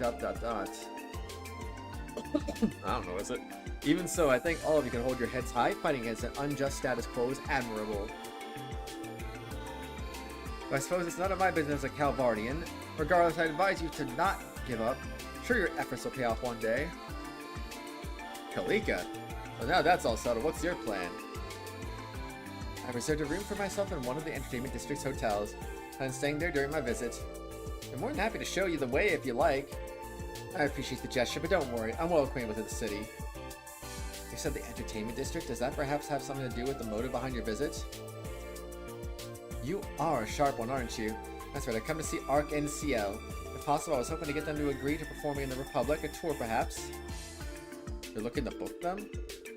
I don't know, is it? Even so, I think all of you can hold your heads high. Fighting against an unjust status quo is admirable. But I suppose it's none of my business as a Calvardian. Regardless, I advise you to not give up. Sure, your efforts will pay off one day. Kalika? Well, now that's all settled. What's your plan? I've reserved a room for myself in one of the entertainment district's hotels. I'm staying there during my visit. I'm more than happy to show you the way if you like. I appreciate the gesture, but don't worry. I'm well acquainted with the city. You said the entertainment district? Does that perhaps have something to do with the motive behind your visit? You are a sharp one, aren't you? That's right, I come to see Arc NCL. If possible, I was hoping to get them to agree to performing in the Republic, a tour perhaps. You're looking to book them?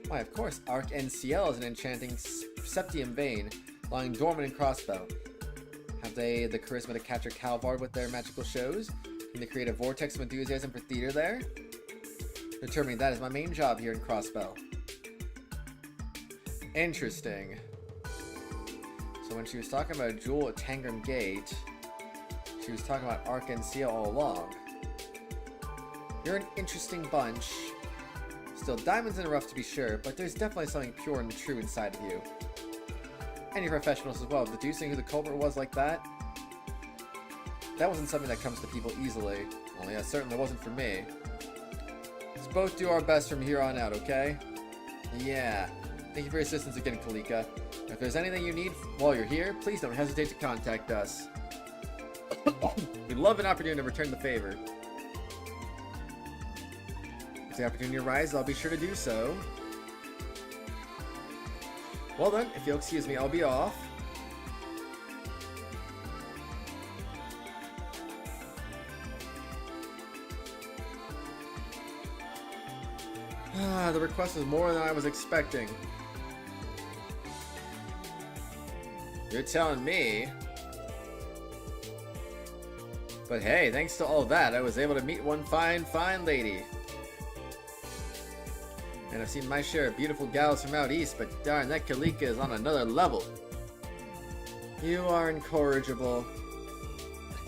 Why, of course, Arc NCL is an enchanting Septium vein, lying dormant in Crossbell. Have they the charisma to capture Calvard with their magical shows? Can they create a vortex of enthusiasm for theater there? Determining that is my main job here in Crossbell. Interesting. So when she was talking about a jewel at Tangram Gate, she was talking about Arc NCL all along. You're an interesting bunch. Still, diamonds in the rough to be sure, but there's definitely something pure and true inside of you. And you're professionals as well. Deducing who the culprit was like that, that wasn't something that comes to people easily. Well, yeah, certainly wasn't for me. Let's both do our best from here on out, okay? Yeah. Thank you for your assistance again, Kalika. If there's anything you need while you're here, please don't hesitate to contact us. We'd love an opportunity to return the favor. If the opportunity arises, I'll be sure to do so. Well then, if you'll excuse me, I'll be off. The request was more than I was expecting. You're telling me. But hey, thanks to all that, I was able to meet one fine lady. And I've seen my share of beautiful gals from out east, but darn, that Kalika is on another level. You are incorrigible.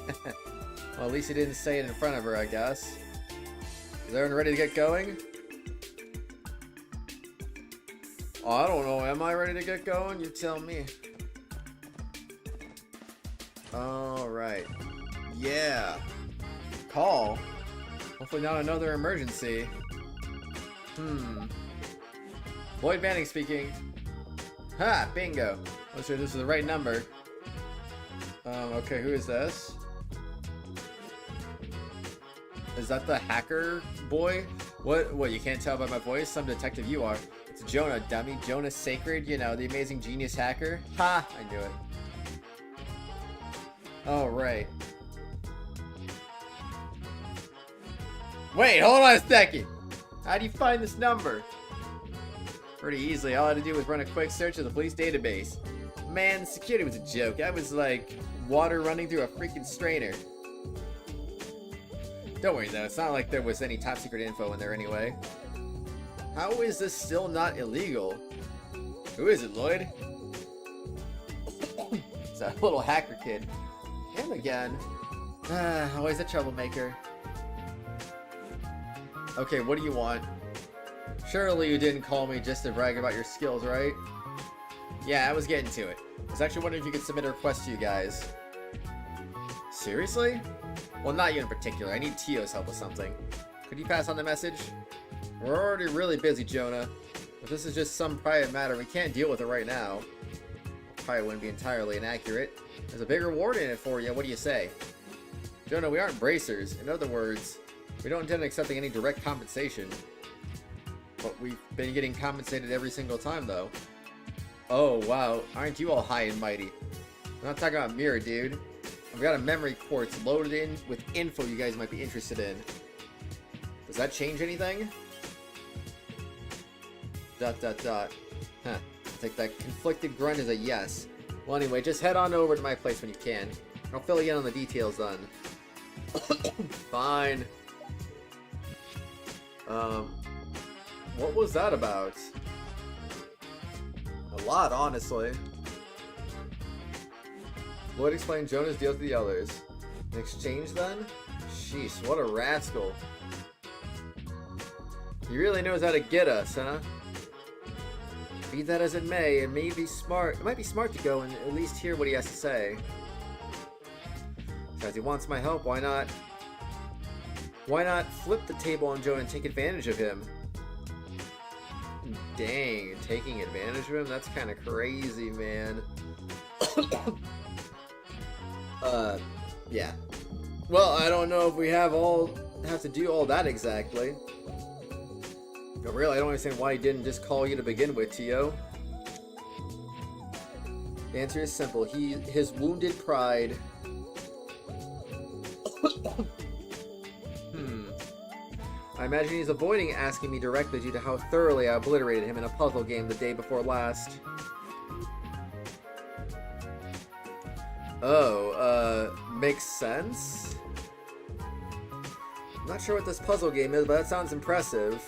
Well, at least you didn't say it in front of her, I guess. Is everyone ready to get going? Oh, I don't know. Am I ready to get going? You tell me. Alright. Yeah. Call? Hopefully not another emergency. Lloyd Bannings speaking. Ha! Bingo. Let's sure this is the right number. Okay, who is this? Is that the hacker boy? What, you can't tell by my voice? Some detective you are. It's Jonah, dummy. Jonah Sacred, you know, the amazing genius hacker. Ha! I knew it. Oh, right. Wait, hold on a second! How do you find this number? Pretty easily. All I had to do was run a quick search of the police database. Man, security was a joke. I was like water running through a freaking strainer. Don't worry though, it's not like there was any top secret info in there anyway. How is this still not illegal? Who is it, Lloyd? It's that little hacker kid. Him again. Always a troublemaker. Okay, what do you want? Surely you didn't call me just to brag about your skills, right? Yeah, I was getting to it. I was actually wondering if you could submit a request to you guys. Seriously? Well, not you in particular. I need Tio's help with something. Could you pass on the message? We're already really busy, Jonah. If this is just some private matter, we can't deal with it right now. Probably wouldn't be entirely inaccurate. There's a big reward in it for you. What do you say? Jonah, we aren't bracers. In other words, we don't intend on accepting any direct compensation. But we've been getting compensated every single time, though. Oh, wow. Aren't you all high and mighty? I'm not talking about Mirror, dude. I've got a memory quartz loaded in with info you guys might be interested in. Does that change anything? ... Huh. I'll take that conflicted grunt as a yes. Well, anyway, just head on over to my place when you can. I'll fill you in on the details then. Fine. What was that about? A lot, honestly. Lloyd explained Jonah's deal to the others. In exchange, then? Sheesh, what a rascal. He really knows how to get us, huh? Be that as it may, it might be smart to go and at least hear what he has to say. Besides, he wants my help, why not? Why not flip the table on Jonah and take advantage of him? Dang, taking advantage of him? That's kind of crazy, man. Yeah. Well, I don't know if we have to do all that exactly. But really, I don't understand why he didn't just call you to begin with, Tio. The answer is simple. His wounded pride. I imagine he's avoiding asking me directly due to how thoroughly I obliterated him in a puzzle game the day before last. Oh, makes sense? I'm not sure what this puzzle game is, but that sounds impressive.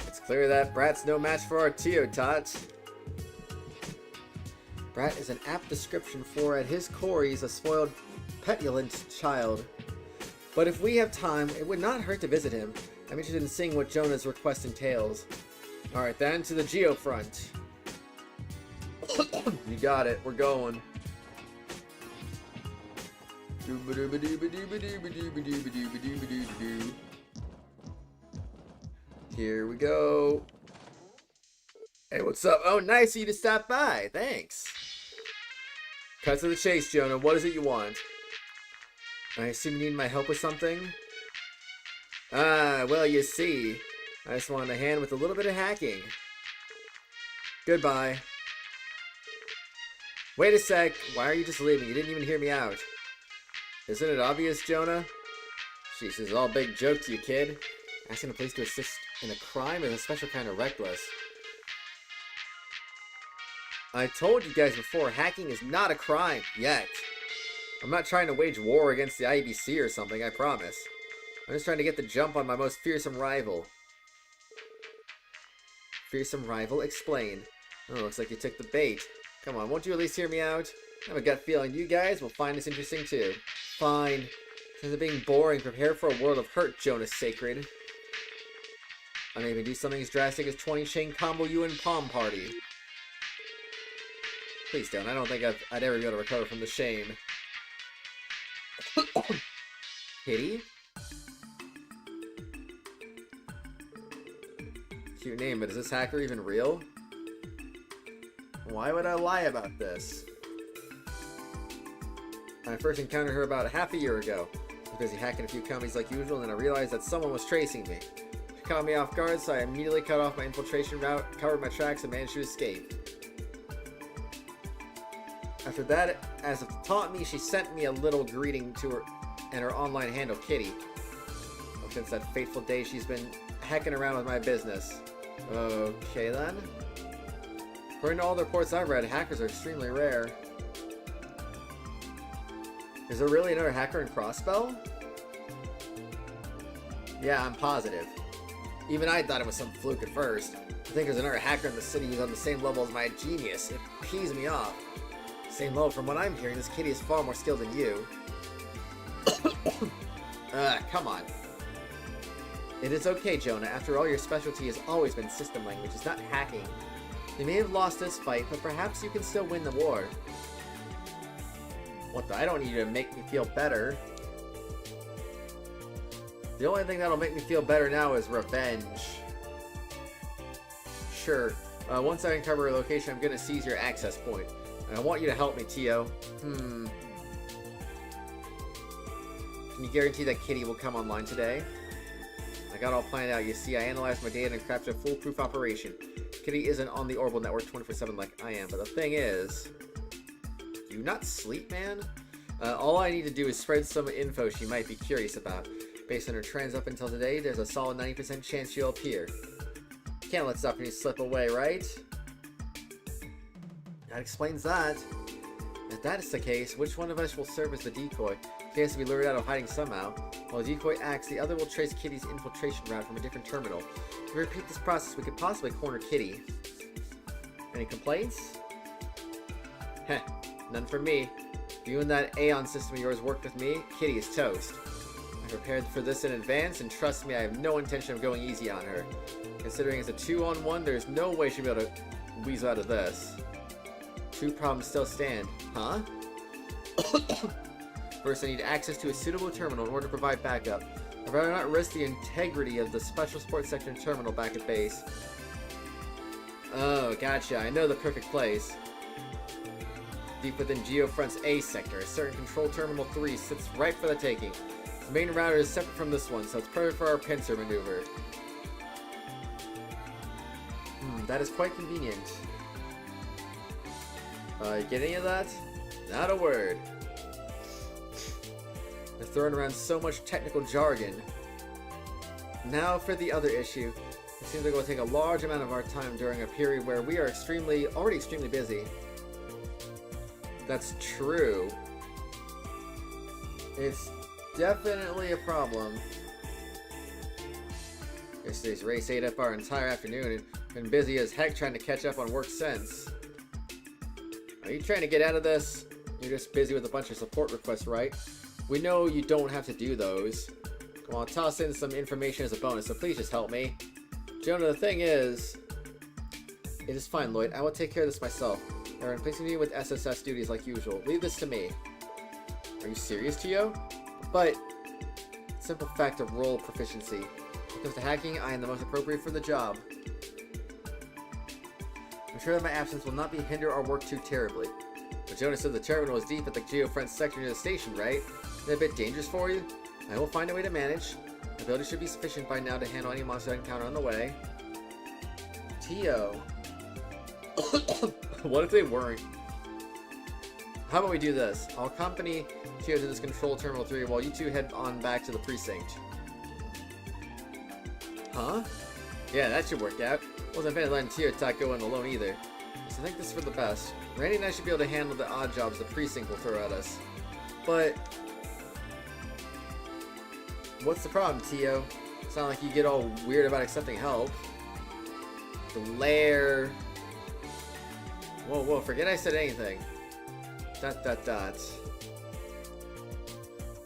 It's clear that Brat's no match for our Tio Tot. Brat is an apt description for, at his core, he's a spoiled, petulant child. But if we have time, it would not hurt to visit him. I'm interested in seeing what Jonah's request entails. Alright then, to the Geofront. You got it, we're going. Here we go. Hey, what's up? Oh, nice of you to stop by. Thanks. Cut to the chase, Jonah. What is it you want? I assume you need my help with something? Ah, well, you see. I just wanted a hand with a little bit of hacking. Goodbye. Wait a sec. Why are you just leaving? You didn't even hear me out. Isn't it obvious, Jonah? Jeez, this is all a big joke to you, kid. Asking a place to assist in a crime is a special kind of reckless. I told you guys before, hacking is not a crime, yet. I'm not trying to wage war against the IBC or something, I promise. I'm just trying to get the jump on my most fearsome rival. Fearsome rival? Explain. Oh, looks like you took the bait. Come on, won't you at least hear me out? I have a gut feeling you guys will find this interesting too. Fine. Instead of being boring, prepare for a world of hurt, Jonas Sacred. I may even do something as drastic as 20 chain combo you and Palm Party. Please don't. I don't think I'd ever be able to recover from the shame. Kitty? Cute name, but is this hacker even real? Why would I lie about this? I first encountered her about half a year ago. I was busy hacking a few companies like usual, and then I realized that someone was tracing me. She caught me off guard, so I immediately cut off my infiltration route, covered my tracks, and managed to escape. After that, as if to taunt me, she sent me a little greeting to her and her online handle, Kitty. Well, since that fateful day, she's been hacking around with my business. Okay then. According to all the reports I've read, hackers are extremely rare. Is there really another hacker in Crossbell? Yeah, I'm positive. Even I thought it was some fluke at first. I think there's another hacker in the city who's on the same level as my genius. It pees me off. Same level, from what I'm hearing, this Kitty is far more skilled than you. Come on. It is okay, Jonah. After all, your specialty has always been system languages, not hacking. You may have lost this fight, but perhaps you can still win the war. What the? I don't need you to make me feel better. The only thing that'll make me feel better now is revenge. Sure. Once I uncover a location, I'm gonna seize your access point. And I want you to help me, Tio. Can you guarantee that Kitty will come online today? I got it all planned out. You see, I analyzed my data and crafted a foolproof operation. Kitty isn't on the orbital network 24/7 like I am, but the thing is... Do you not sleep, man? All I need to do is spread some info she might be curious about. Based on her trends up until today, there's a solid 90% chance she'll appear. Can't let stuff slip away, right? That explains that. If that is the case, which one of us will serve as the decoy? She has to be lured out of hiding somehow. While the decoy acts, the other will trace Kitty's infiltration route from a different terminal. If we repeat this process, we could possibly corner Kitty. Any complaints? Heh, none from me. If you and that Aeon system of yours worked with me, Kitty is toast. I prepared for this in advance, and trust me, I have no intention of going easy on her. Considering it's a 2-on-1, there's no way she'll be able to weasel out of this. Two problems still stand. Huh? First, I need access to a suitable terminal in order to provide backup. I'd rather not risk the integrity of the Special Sports Section terminal back at base. Oh, gotcha. I know the perfect place. Deep within Geofront's A sector, a certain Control Terminal 3 sits right for the taking. The main router is separate from this one, so it's perfect for our pincer maneuver. That is quite convenient. You get any of that? Not a word. They're throwing around so much technical jargon. Now for the other issue. It seems like it will take a large amount of our time during a period where we are already extremely busy. That's true. It's definitely a problem. Yesterday's race ate up our entire afternoon and been busy as heck trying to catch up on work since. Are you trying to get out of this? You're just busy with a bunch of support requests, right? We know you don't have to do those. Well, I'll toss in some information as a bonus, so please just help me. Jonah, the thing is... It is fine, Lloyd. I will take care of this myself. Aaron, placing me with SSS duties like usual. Leave this to me. Are you serious, Tio? But... Simple fact of role proficiency. When it comes to hacking, I am the most appropriate for the job. I'm sure that my absence will not hinder our work too terribly. But Jonah said the terminal is deep at the Geofront sector near the station, right? Is that a bit dangerous for you? I will find a way to manage. My ability should be sufficient by now to handle any monster I encounter on the way. Tio. What if they weren't? How about we do this? I'll accompany Tio to this Control Terminal 3 while you two head on back to the precinct. Huh? Yeah, that should work out. Wasn't planning on letting Tio Talk go in alone either. So I think this is for the best. Randy and I should be able to handle the odd jobs the precinct will throw at us. But... what's the problem, Tio? Sound like you get all weird about accepting help. The lair... Whoa, forget I said anything. ...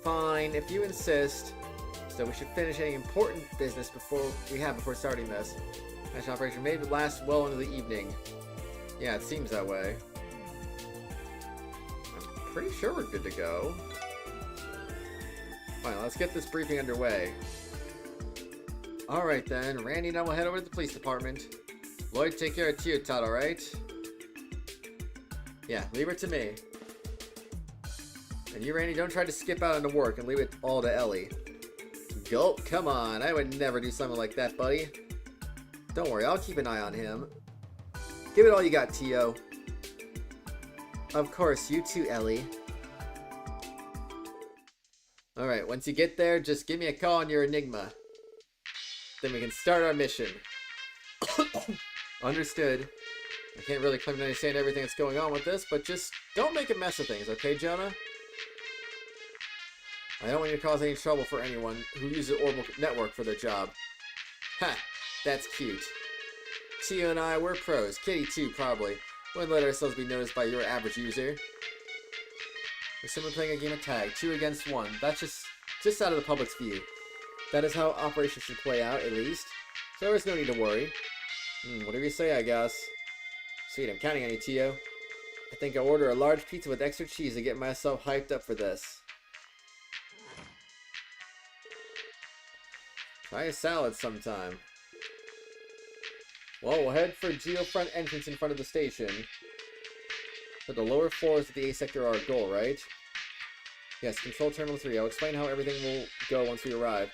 Fine, if you insist. So we should finish any important business before starting this. Mission operation may last well into the evening. Yeah, it seems that way. I'm pretty sure we're good to go. Fine, let's get this briefing underway. Alright then, Randy and I will head over to the police department. Lloyd, take care of Tio Tot, alright? Yeah, leave it to me. And you, Randy, don't try to skip out into work and leave it all to Elie. Gulp, come on, I would never do something like that, buddy. Don't worry, I'll keep an eye on him. Give it all you got, Tio. Of course, you too, Elie. Alright, once you get there, just give me a call on your Enigma. Then we can start our mission. Understood. I can't really claim to understand everything that's going on with this, but just don't make a mess of things, okay, Jonah? I don't want you to cause any trouble for anyone who uses the orbital network for their job. Ha! That's cute. Tio and I, we're pros. Kitty too, probably. Wouldn't let ourselves be noticed by your average user. We're simply playing a game of tag, 2 against 1. That's just out of the public's view. That is how operations should play out, at least. So there's no need to worry. Whatever you say, I guess. Sweet, I'm counting on you, Tio. I think I'll order a large pizza with extra cheese to get myself hyped up for this. Try a salad sometime. Well, we'll head for Geofront entrance in front of the station. But the lower floors of the A sector are our goal, right? Yes, Control Terminal 3. I'll explain how everything will go once we arrive.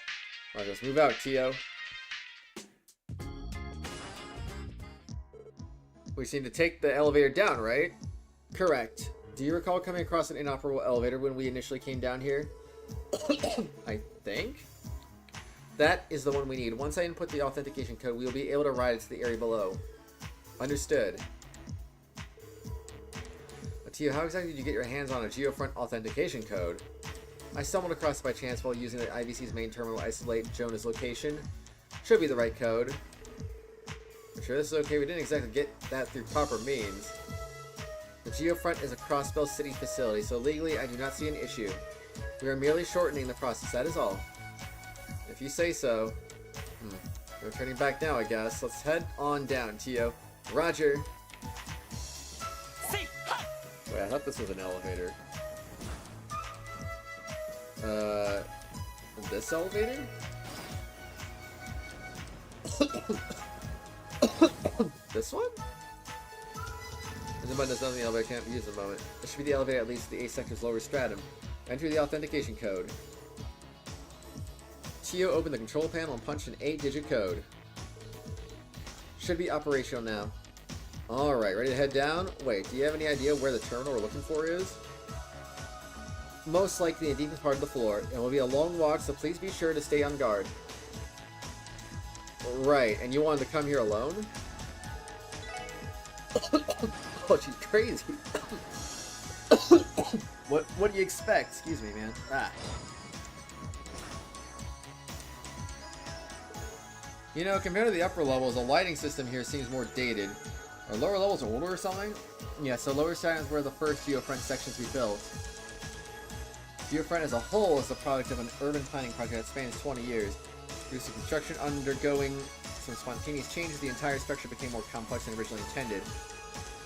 Alright, let's move out, Tio. We just need to take the elevator down, right? Correct. Do you recall coming across an inoperable elevator when we initially came down here? I think. That is the one we need. Once I input the authentication code, we will be able to ride it to the area below. Understood. But Tio, how exactly did you get your hands on a Geofront authentication code? I stumbled across it by chance while using the IVC's main terminal to isolate Jonah's location. Should be the right code. I'm sure this is okay. We didn't exactly get that through proper means. The Geofront is a Crossbell city facility, so legally I do not see an issue. We are merely shortening the process, that is all. If you say so. No turning back now, I guess. Let's head on down, Tio. Roger. Wait, I thought this was an elevator. This elevator? This one? The button does nothing, the elevator can't be used at the moment. This should be the elevator that leads to the 8 sector's lower stratum. Enter the authentication code. Tio opened the control panel and punched an 8-digit code. Should be operational now. Alright, ready to head down? Wait, do you have any idea where the terminal we're looking for is? Most likely in the deepest part of the floor. It will be a long walk, so please be sure to stay on guard. Right, and you wanted to come here alone? Oh, she's crazy. What do you expect? Excuse me, man. You know, compared to the upper levels, the lighting system here seems more dated. Are lower levels older or something? Yeah, so lower stratum is where the first Geofront sections we built. Geofront as a whole is the product of an urban planning project that spans 20 years. Due to construction undergoing some spontaneous changes, the entire structure became more complex than originally intended.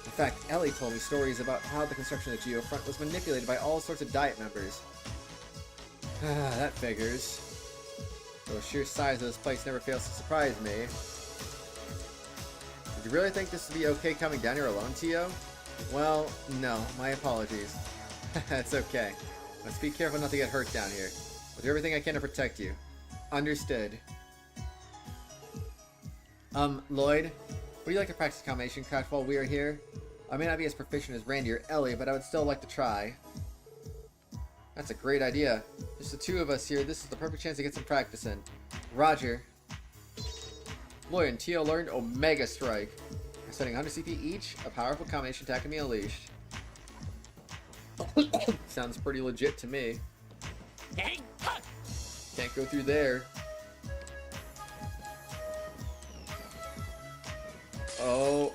In fact, Elie told me stories about how the construction of the Geofront was manipulated by all sorts of Diet members. That figures. Though the sheer size of this place never fails to surprise me. Did you really think this would be okay coming down here alone, Tio? Well, no. My apologies. It's okay. Let's be careful not to get hurt down here. I'll do everything I can to protect you. Understood. Lloyd, would you like to practice combination craft while we are here? I may not be as proficient as Randy or Elie, but I would still like to try. That's a great idea. Just the two of us here, this is the perfect chance to get some practice in. Roger. Lloyd and Tio learned Omega Strike. By setting 100 CP each, a powerful combination attack can be unleashed. Sounds pretty legit to me. Can't go through there. Oh.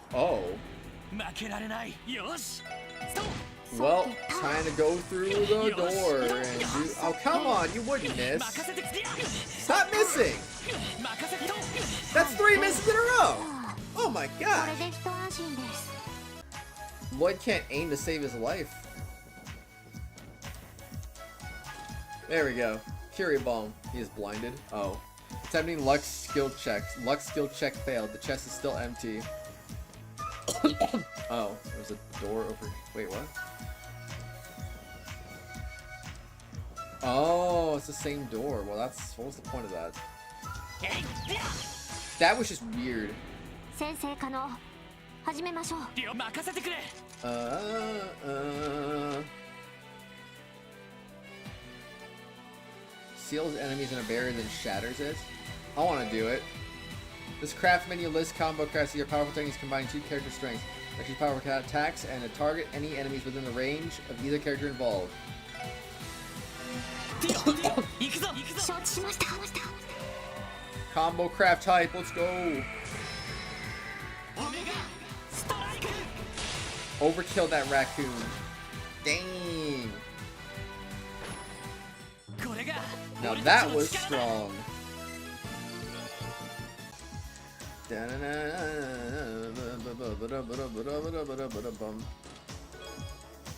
Well, time to go through the door and do... Oh, come on, you wouldn't miss. Stop missing! That's 3 misses in a row! Oh my gosh! Lloyd can't aim to save his life. There we go. Curie Bomb. He is blinded. Oh. Attempting Lux skill check. Lux skill check failed. The chest is still empty. Oh, there's a door over... Wait, what? Oh, it's the same door. Well, that's... What was the point of that? That was just weird. Seals enemies in a barrier, then shatters it. I want to do it. This craft menu lists combo crafts. Your powerful techniques combining 2 character strengths. Actually, powerful attacks and target any enemies within the range of either character involved. Combo craft type. Let's go. Overkill that raccoon. Dang. Now that was strong.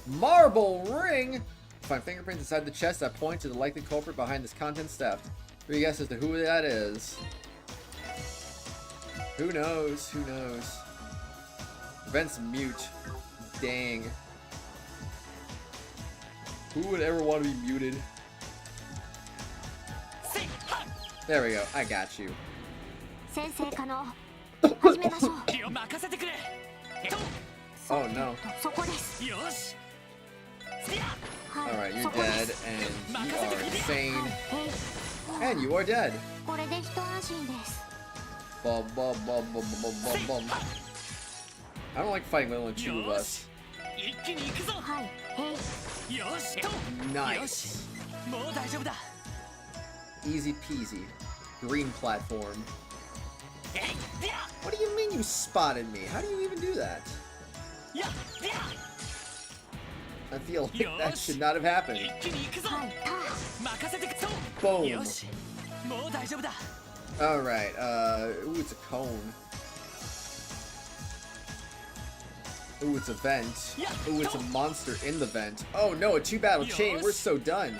Marble ring! Find fingerprints inside the chest that point to the likely culprit behind this contents theft. 3 guesses as to who that is. Who knows? Who knows? Vent's mute. Dang. Who would ever want to be muted? There we go. I got you. Oh no. Alright, you're dead, and you are insane. And you are dead. Bum, bum, bum, bum, bum, bum, bum. I don't like fighting with only 2 of us. Nice. Easy peasy. Green platform. What do you mean you spotted me? How do you even do that? I feel like that should not have happened. Boom. Alright, ooh, it's a cone. Ooh, it's a vent. Ooh, it's a monster in the vent. Oh no, a 2-battle chain. We're so done.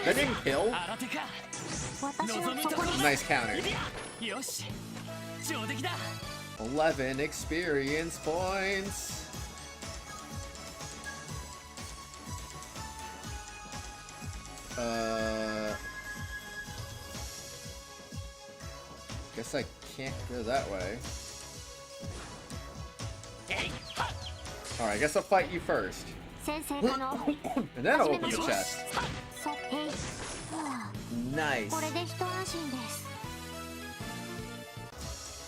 That didn't kill. Nice counter. 11 experience points. Guess I can't go that way. Alright, I guess I'll fight you first. And then I'll open the chest. Nice.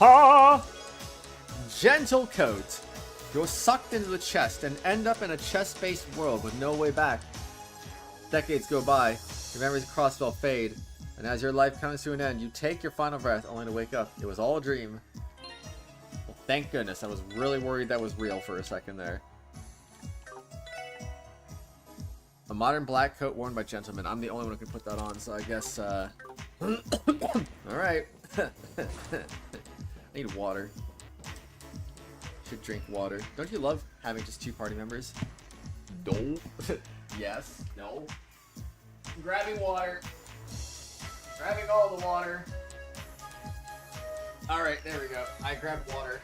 Ha! Gentle coat. You're sucked into the chest and end up in a chest-based world with no way back. Decades go by, your memories of Crossbell fade, and as your life comes to an end, you take your final breath only to wake up. It was all a dream. Well, thank goodness. I was really worried that was real for a second there. A modern black coat worn by gentlemen. I'm the only one who can put that on, so I guess, Alright. I need water. Should drink water. Don't you love having just 2 party members? No. Yes. No. I'm grabbing water. Grabbing all the water. Alright, there we go. I grabbed water.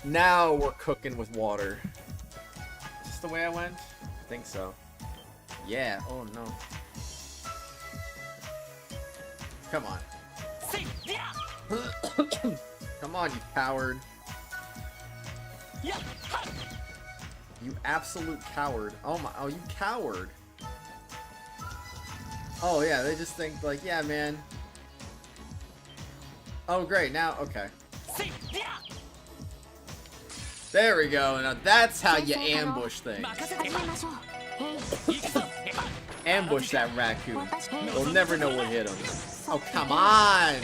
Now we're cooking with water. Is this the way I went? I think so. Yeah. Oh no. Come on. Come on, you coward. You absolute coward. Oh my, oh, you coward. Oh yeah, they just think like, yeah, man. Oh great, now, okay. There we go, now that's how you ambush things. Ambush that raccoon. We'll never know what hit him. Oh, come on!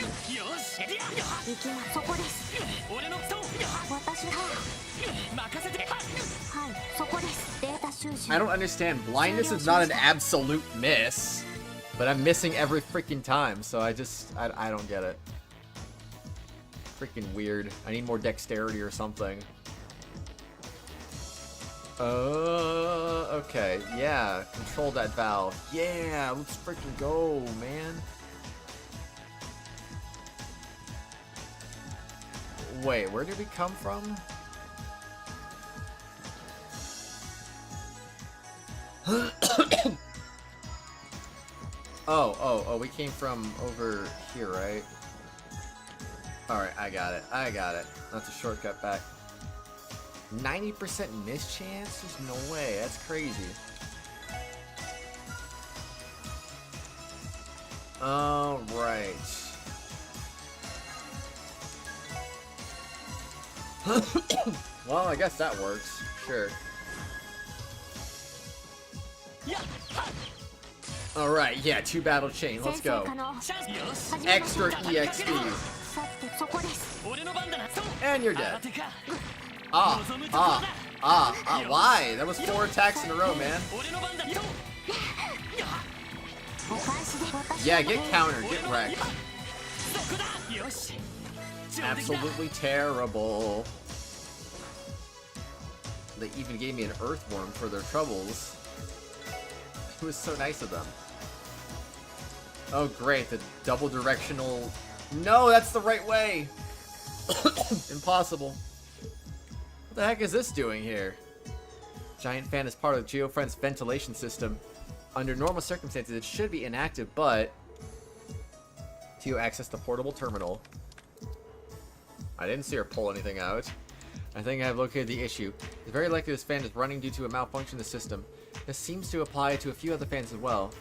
I don't understand. Blindness is not an absolute miss, but I'm missing every freaking time, so I don't get it. Freaking weird. I need more dexterity or something. Okay, yeah, control that valve. Yeah, let's freaking go, man. Wait, where did we come from? Oh, we came from over here, right? Alright, I got it. That's a shortcut back. 90% miss chance? There's no way. That's crazy. Alright. Well, I guess that works. Sure. Alright, yeah, 2-battle chain. Let's go. Extra EXP. And you're dead. Why? That was 4 attacks in a row, man. Yeah, get countered, get wrecked. Absolutely terrible. They even gave me an earthworm for their troubles. It was so nice of them. Oh great, the double directional... No, that's the right way! Impossible. What the heck is this doing here? Giant fan is part of GeoFriend's ventilation system. Under normal circumstances, it should be inactive, but... Tio access the portable terminal. I didn't see her pull anything out. I think I have located the issue. It's very likely this fan is running due to a malfunction in the system. This seems to apply to a few other fans as well.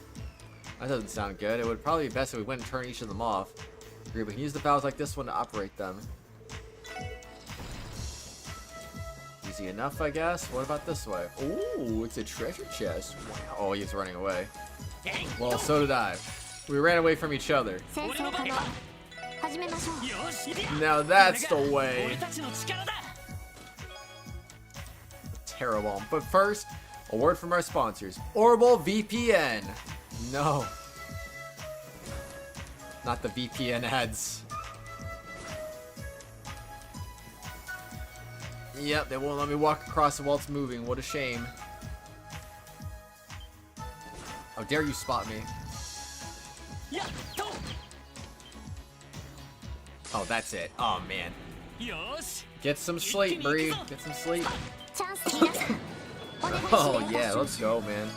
That doesn't sound good. It would probably be best if we went and turned each of them off. Agree, we can use the valves like this one to operate them. Easy enough, I guess. What about this way? Ooh, it's a treasure chest. Wow. Oh, he's running away. Well, so did I. We ran away from each other. Now that's the way. Terra Bomb. But first, a word from our sponsors. Orbital VPN. No. Not the VPN ads. Yep, they won't let me walk across it while it's moving. What a shame. How dare you spot me? Oh, that's it. Oh, man. Get some sleep, Bree. Get some sleep. Oh, yeah. Let's go, man.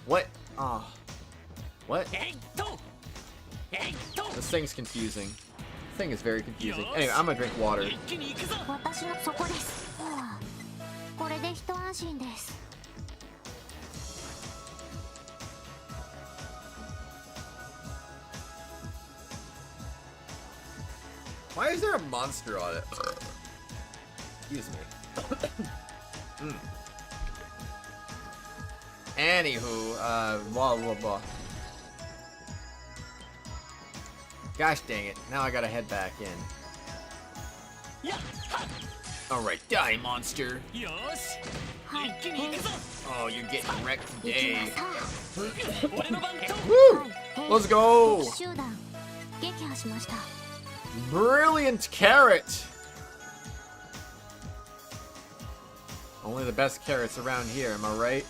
What? Oh. What? This thing's confusing. This thing is very confusing. Anyway, I'm gonna drink water. Why is there a monster on it? Excuse me. Anywho, blah blah blah. Gosh dang it, now I gotta head back in. Alright, die, monster. Oh, you're getting wrecked today. Woo! Let's go! Brilliant carrot! Only the best carrots around here, am I right?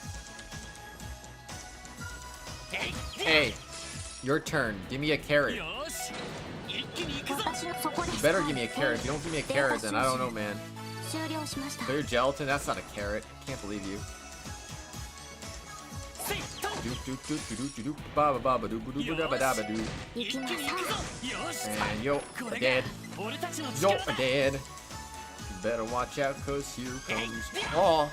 Hey, your turn. Give me a carrot. You better give me a carrot. If you don't give me a carrot, then I don't know, man. Clear gelatin? That's not a carrot. I can't believe you. And yo, dead. Yo, dead. Better watch out, cause here comes. Oh.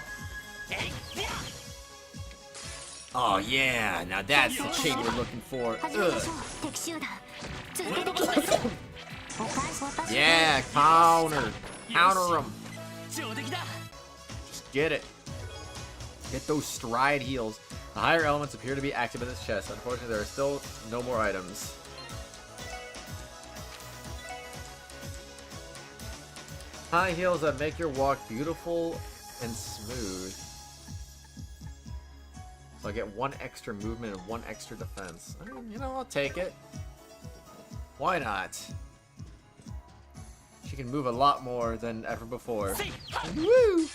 Oh yeah, now that's the chick we're looking for. Yeah, counter them. Just get it. Get those stride heals. The higher elements appear to be active in this chest. Unfortunately, there are still no more items. High heels that make your walk beautiful and smooth. So I get 1 extra movement and 1 extra defense. I mean, you know, I'll take it. Why not? She can move a lot more than ever before. Woo!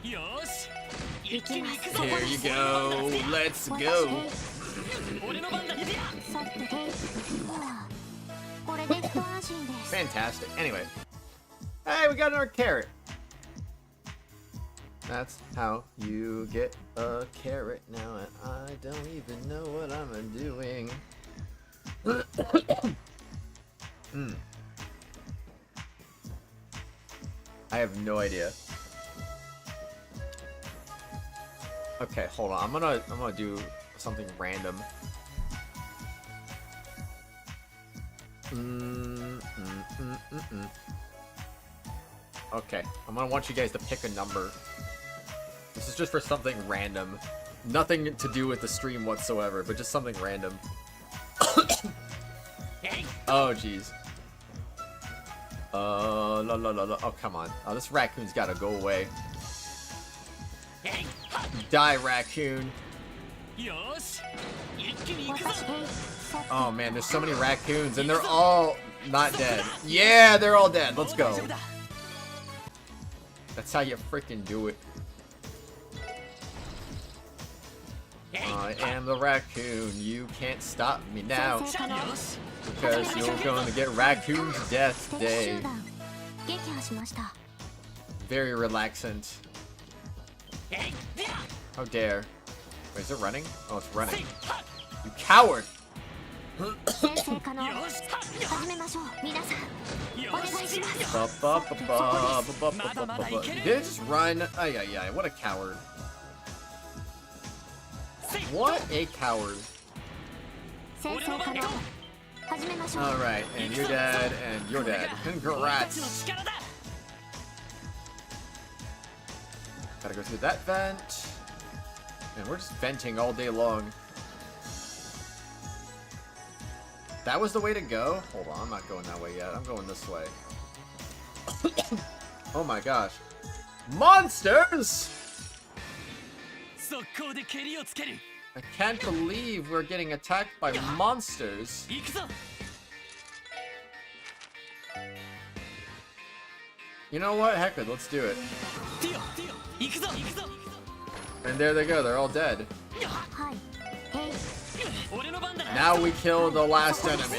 Here you go. Let's go. Fantastic. Anyway. Hey, we got another carrot. That's how you get a carrot now, and I don't even know what I'm doing. I have no idea. Okay, hold on. I'm gonna do something random. Okay, I'm gonna want you guys to pick a number. This is just for something random. Nothing to do with the stream whatsoever, but just something random. Oh, jeez. Oh, come on. Oh, this raccoon's gotta go away. Die, raccoon. Oh, man, there's so many raccoons, and they're all not dead. Yeah, they're all dead. Let's go. That's how you freaking do it. I am the raccoon. You can't stop me now. Because you're going to get raccoon to death today. Very relaxant. How dare. Wait, is it running? Oh, it's running. You coward! Did it just run? Oh, yeah. What a coward. What a coward. Alright, and you're dead, and you're dead. Congrats. Gotta go through that vent. And we're just venting all day long. That was the way to go? Hold on, I'm not going that way yet. I'm going this way. Oh my gosh. Monsters! I can't believe we're getting attacked by monsters. You know what? Heck with it, let's do it. And there they go, they're all dead. Now we kill the last enemy.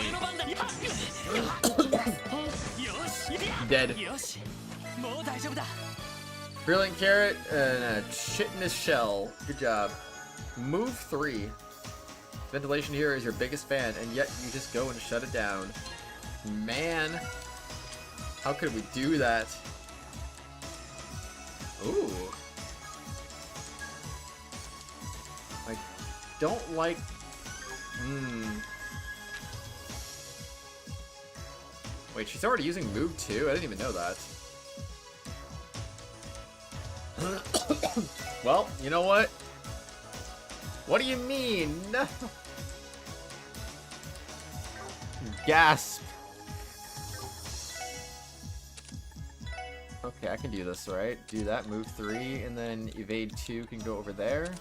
Dead. Brilliant carrot and a chitinous shell. Good job. Move 3. Ventilation here is your biggest fan, and yet you just go and shut it down. Man. How could we do that? Ooh. I don't like... Wait, she's already using move 2? I didn't even know that. Well, you know what? What do you mean? Gasp. Okay, I can do this, right? Do that, move 3, and then evade 2 can go over there.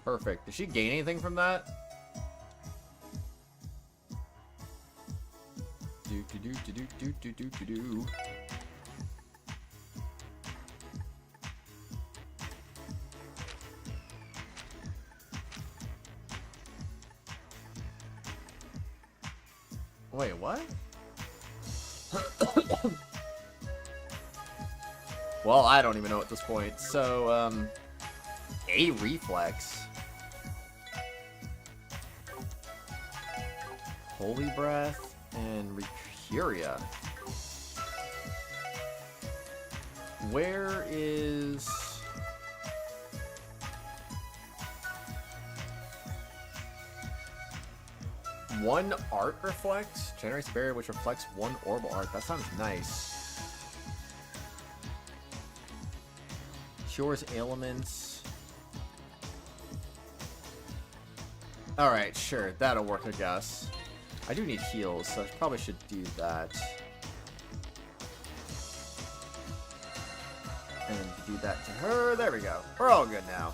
Perfect. Did she gain anything from that? Do. Wait, what? Well, I don't even know at this point. So, a reflex. Holy Breath and Recuria. Where is... One art reflect? Generates a barrier which reflects one orbital art. That sounds nice. Cures ailments. Alright, sure. That'll work, I guess. I do need heals, so I probably should do that. And do that to her. There we go. We're all good now.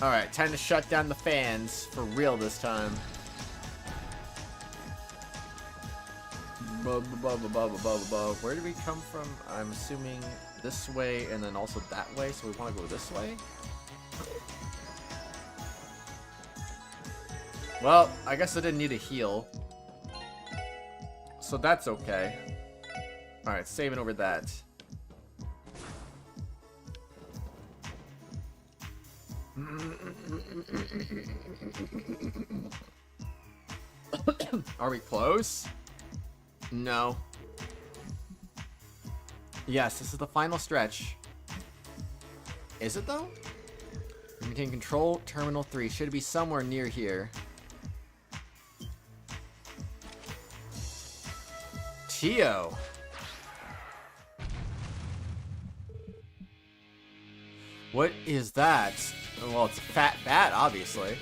Alright, time to shut down the fans for real this time. Where did we come from? I'm assuming this way and then also that way, so we want to go this way? Well, I guess I didn't need a heal. So that's okay. Alright, saving over that. Are we close? No. Yes, this is the final stretch. Is it though? Maintain control, Terminal 3. Should be somewhere near here. Tio. What is that? Well, it's a fat bat, obviously.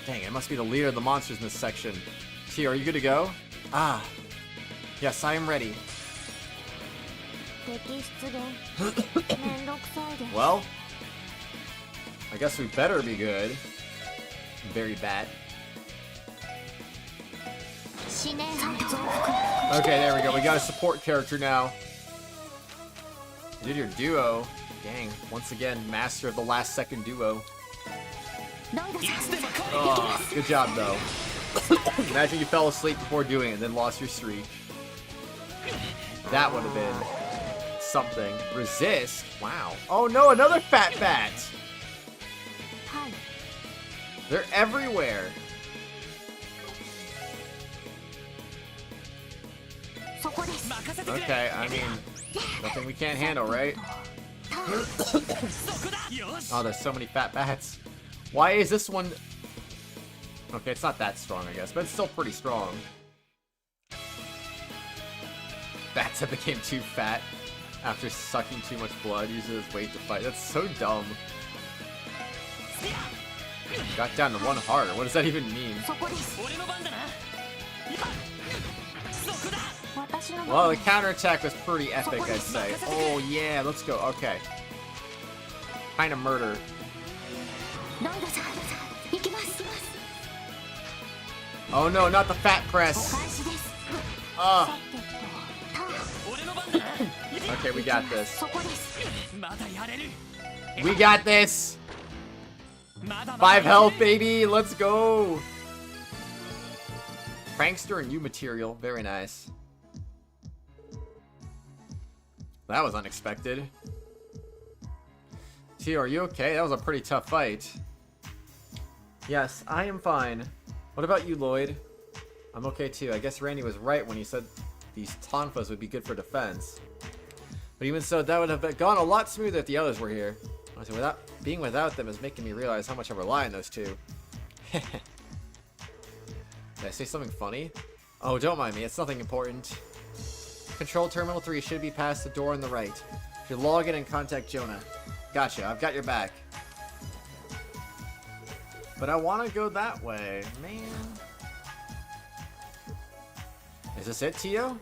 Dang, it must be the leader of the monsters in this section. Tio, are you good to go? Ah. Yes, I am ready. Well, I guess we better be good. Very bad. Okay, there we go. We got a support character now. You did your duo. Dang, once again, master of the last second duo. Oh, good job, though. Imagine you fell asleep before doing it and then lost your streak. That would have been something. Resist? Wow. Oh no, another fat bat! They're everywhere. Okay, I mean, nothing we can't handle, right? Oh, there's so many fat bats. Why is this one... Okay, it's not that strong, I guess, but it's still pretty strong. Bats that became too fat after sucking too much blood, uses his weight to fight. That's so dumb. Got down to 1 heart. What does that even mean? Well, the counterattack was pretty epic, I'd say. Oh, yeah, let's go. Okay. Kind of murder. Oh, no, not the fat press. Okay, we got this. We got this. 5 health, baby. Let's go. Prankster and U material. Very nice. That was unexpected. Tio, are you okay? That was a pretty tough fight. Yes, I am fine. What about you, Lloyd? I'm okay too. I guess Randy was right when he said these tonfas would be good for defense. But even so, that would have gone a lot smoother if the others were here. Honestly, being without them is making me realize how much I rely on those two. Did I say something funny? Oh, don't mind me. It's nothing important. Control Terminal 3 should be past the door on the right. If you log in and contact Jonah. Gotcha. I've got your back. But I want to go that way. Man. Is this it, Tio?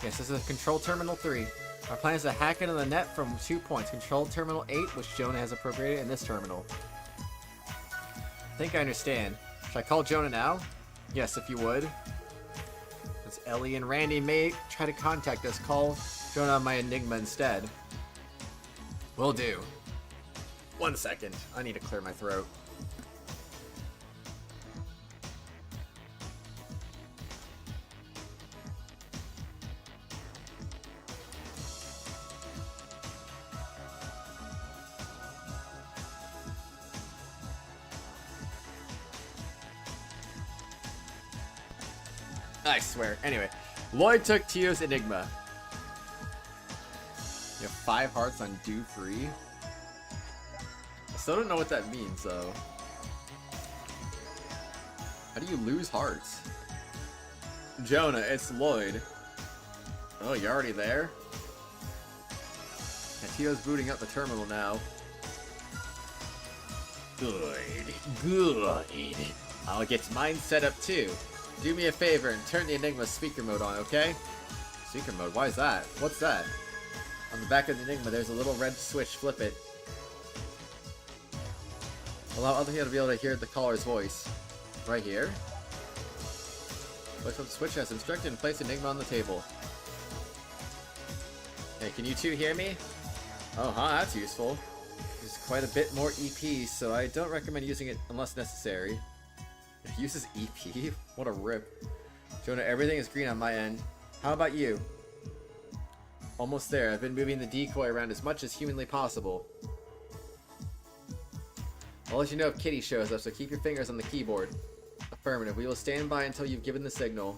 Yes, this is Control Terminal 3. Our plan is to hack into the net from 2 points. Control Terminal 8, which Jonah has appropriated, and this terminal. I think I understand. Should I call Jonah now? Yes, if you would. Since Elie and Randy may try to contact us, call Jonah on my Enigma instead. Will do. 1 second. I need to clear my throat. I swear. Anyway, Lloyd took Tio's Enigma. You have 5 hearts on due free. I still don't know what that means, though. How do you lose hearts? Jonah, it's Lloyd. Oh, you're already there? Yeah, Tio's booting up the terminal now. Good. Good. I'll get mine set up, too. Do me a favor and turn the Enigma speaker mode on, okay? Speaker mode? Why is that? What's that? On the back of the Enigma, there's a little red switch. Flip it. Allow other people to be able to hear the caller's voice. Right here. Push up the switch as instructed and place the Enigma on the table. Hey, can you two hear me? Oh, huh, that's useful. There's quite a bit more EP, so I don't recommend using it unless necessary. It uses EP? What a rip. Jonah, everything is green on my end. How about you? Almost there. I've been moving the decoy around as much as humanly possible. I'll let you know if Kitty shows up, so keep your fingers on the keyboard. Affirmative. We will stand by until you've given the signal.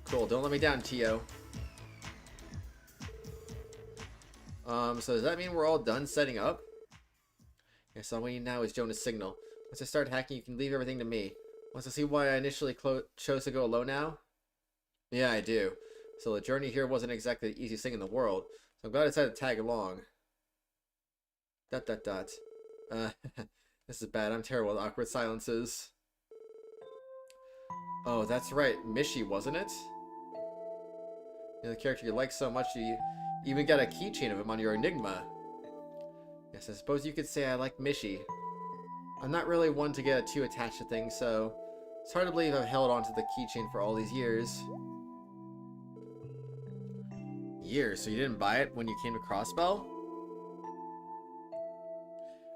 Cool. Don't let me down, Tio. So does that mean we're all done setting up? Yes, all we need now is Jonah's signal. Once I start hacking, you can leave everything to me. Want to see why I initially chose to go alone now? Yeah, I do. So the journey here wasn't exactly the easiest thing in the world, so I'm glad I decided to tag along. ... This is bad. I'm terrible with awkward silences. Oh, that's right. Mishi, wasn't it? You're the character you like so much you even got a keychain of him on your Enigma. Yes, I suppose you could say I like Mishi. I'm not really one to get too attached to things, so it's hard to believe I've held on to the keychain for all these years. Years? So you didn't buy it when you came to Crossbell?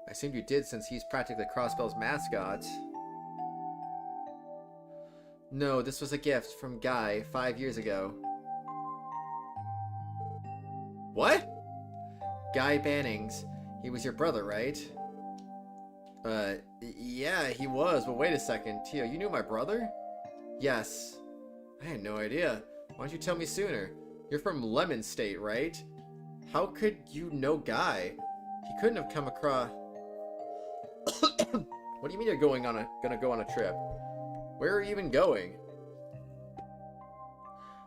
I assumed you did since he's practically Crossbell's mascot. No, this was a gift from Guy 5 years ago. What? Guy Bannings. He was your brother, right? Yeah, he was, but wait a second. Tio, you knew my brother? Yes. I had no idea. Why don't you tell me sooner? You're from Lemon State, right? How could you know Guy? He couldn't have come across... What do you mean you're gonna go on a trip? Where are you even going?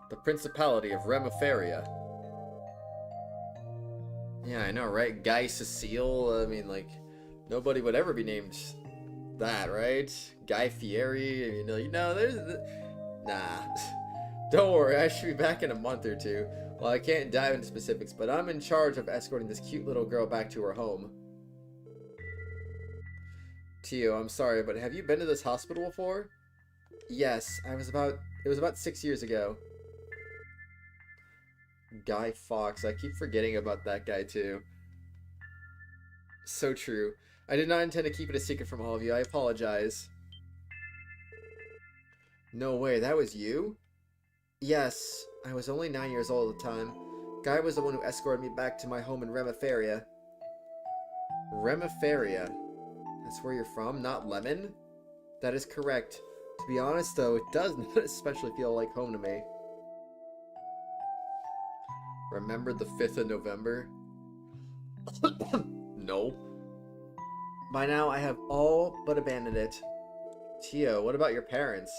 The Principality of Remiferia. Yeah, I know, right? Guy Cecile, I mean, like, nobody would ever be named that, right? Guy Fieri, there's... Nah. Don't worry, I should be back in a month or two. Well, I can't dive into specifics, but I'm in charge of escorting this cute little girl back to her home. Tio, I'm sorry, but have you been to this hospital before? Yes, it was about 6 years ago. Guy Fawkes, I keep forgetting about that guy too. So true. I did not intend to keep it a secret from all of you, I apologize. No way, that was you? Yes, I was only 9 years old at the time. Guy was the one who escorted me back to my home in Remiferia. Remiferia? That's where you're from, not Lemon? That is correct. To be honest though, it does not especially feel like home to me. Remember the 5th of November? No. By now, I have all but abandoned it. Tio, what about your parents?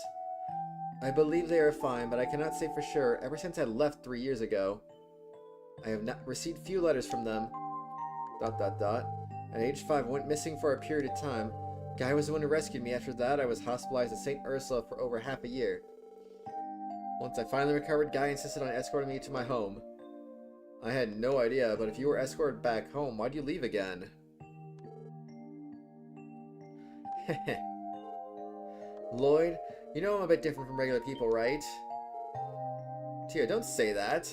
I believe they are fine, but I cannot say for sure ever since I left 3 years ago. I have not received few letters from them. ... At age 5, I went missing for a period of time. Guy was the one who rescued me. After that, I was hospitalized at St. Ursula for over half a year. Once I finally recovered, Guy insisted on escorting me to my home. I had no idea, but if you were escorted back home, why'd you leave again? Lloyd, you know I'm a bit different from regular people, right? Tio, don't say that.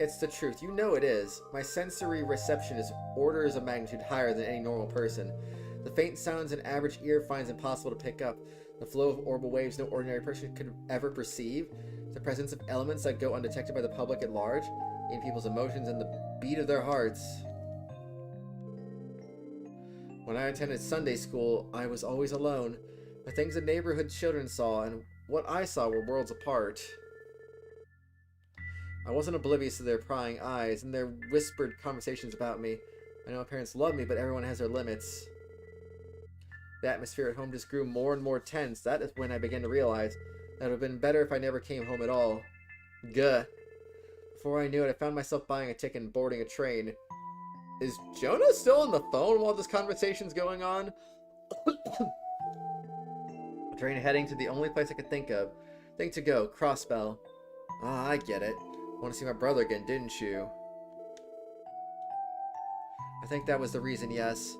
It's the truth. You know it is. My sensory reception is orders of magnitude higher than any normal person. The faint sounds an average ear finds impossible to pick up. The flow of orbital waves no ordinary person could ever perceive. The presence of elements that go undetected by the public at large. In people's emotions and the beat of their hearts. When I attended Sunday school, I was always alone. The things the neighborhood children saw and what I saw were worlds apart. I wasn't oblivious to their prying eyes and their whispered conversations about me. I know my parents love me, but everyone has their limits. The atmosphere at home just grew more and more tense. That is when I began to realize that it would have been better if I never came home at all. Gah. Before I knew it, I found myself buying a ticket and boarding a train. Is Jonah still on the phone while this conversation's going on? A train heading to the only place I could think to go, Crossbell. Ah, I get it. Want to see my brother again, didn't you? I think that was the reason, yes.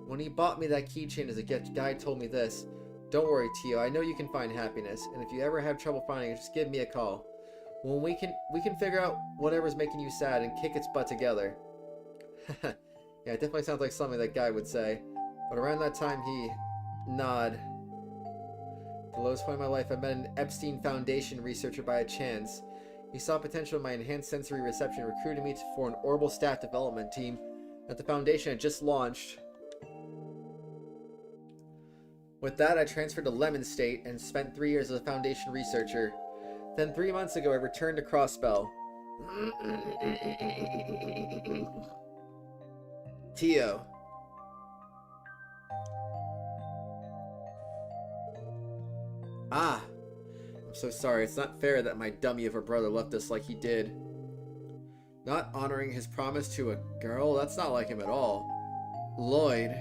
When he bought me that keychain as a gift, Guy told me this. Don't worry, Tio, I know you can find happiness, and if you ever have trouble finding it, just give me a call. When we can figure out whatever's making you sad and kick its butt together. Yeah, it definitely sounds like something that Guy would say. But around that time, he... nod. The lowest point of my life, I met an Epstein Foundation researcher by a chance. He saw potential in my enhanced sensory reception and recruited me for an orbital staff development team that the Foundation had just launched. With that, I transferred to Lemon State and spent 3 years as a Foundation researcher. Then 3 months ago, I returned to Crossbell. Tio. Ah. I'm so sorry. It's not fair that my dummy of a brother left us like he did. Not honoring his promise to a girl? That's not like him at all. Lloyd.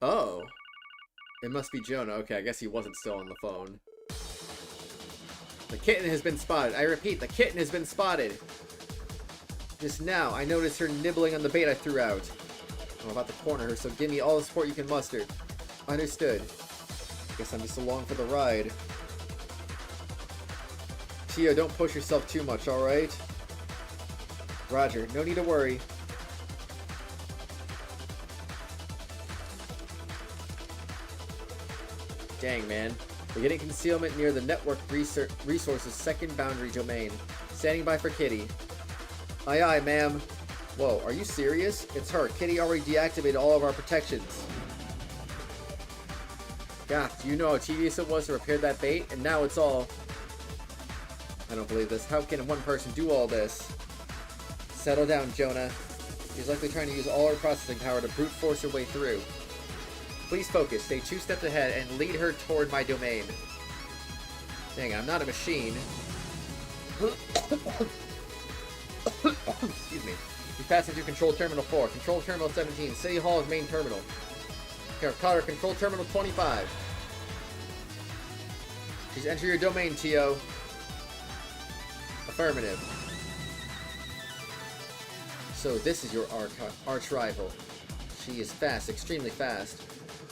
Oh. It must be Jonah. Okay, I guess he wasn't still on the phone. The kitten has been spotted. I repeat, the kitten has been spotted. Just now, I noticed her nibbling on the bait I threw out. I'm about to corner her, so give me all the support you can muster. Understood. Guess I'm just along for the ride. Tio, don't push yourself too much, alright? Roger, no need to worry. Dang, man. We're getting concealment near the network resources second boundary domain. Standing by for Kitty. Aye aye, ma'am. Whoa, are you serious? It's her. Kitty already deactivated all of our protections. God, do you know how tedious it was to repair that bait? And now it's all... I don't believe this. How can one person do all this? Settle down, Jonah. She's likely trying to use all her processing power to brute force her way through. Please focus, stay 2 steps ahead, and lead her toward my domain. Dang, I'm not a machine. Excuse me. We passing through Control Terminal 4, Control Terminal 17, City Hall's main terminal. Here, I've caught her, Control Terminal 25. She's entered your domain, Tio. Affirmative. So this is your arch rival. She is fast, extremely fast.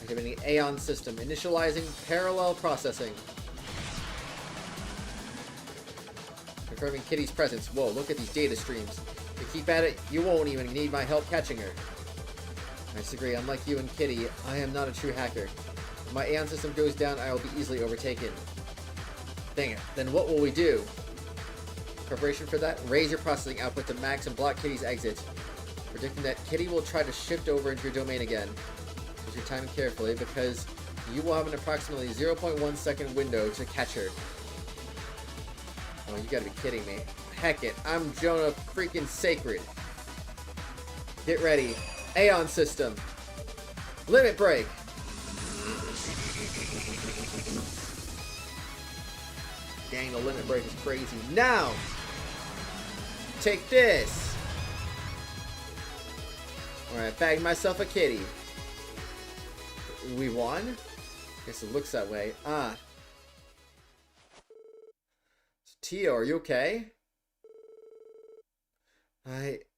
Activating Aeon system, initializing parallel processing. Confirming Kitty's presence. Whoa, look at these data streams. If you keep at it, you won't even need my help catching her. I disagree. Unlike you and Kitty, I am not a true hacker. If my Aeon system goes down, I will be easily overtaken. Dang it. Then what will we do? Preparation for that? Raise your processing output to max and block Kitty's exit. Predicting that Kitty will try to shift over into your domain again. Use your time carefully because you will have an approximately 0.1 second window to catch her. Oh, you gotta be kidding me. Heck it, I'm Jonah freaking Sacred. Get ready. Aeon system. Limit break. Dang, the limit break is crazy. Now! Take this! Alright, bagged myself a kitty. We won? Guess it looks that way. Ah. Tio, are you okay?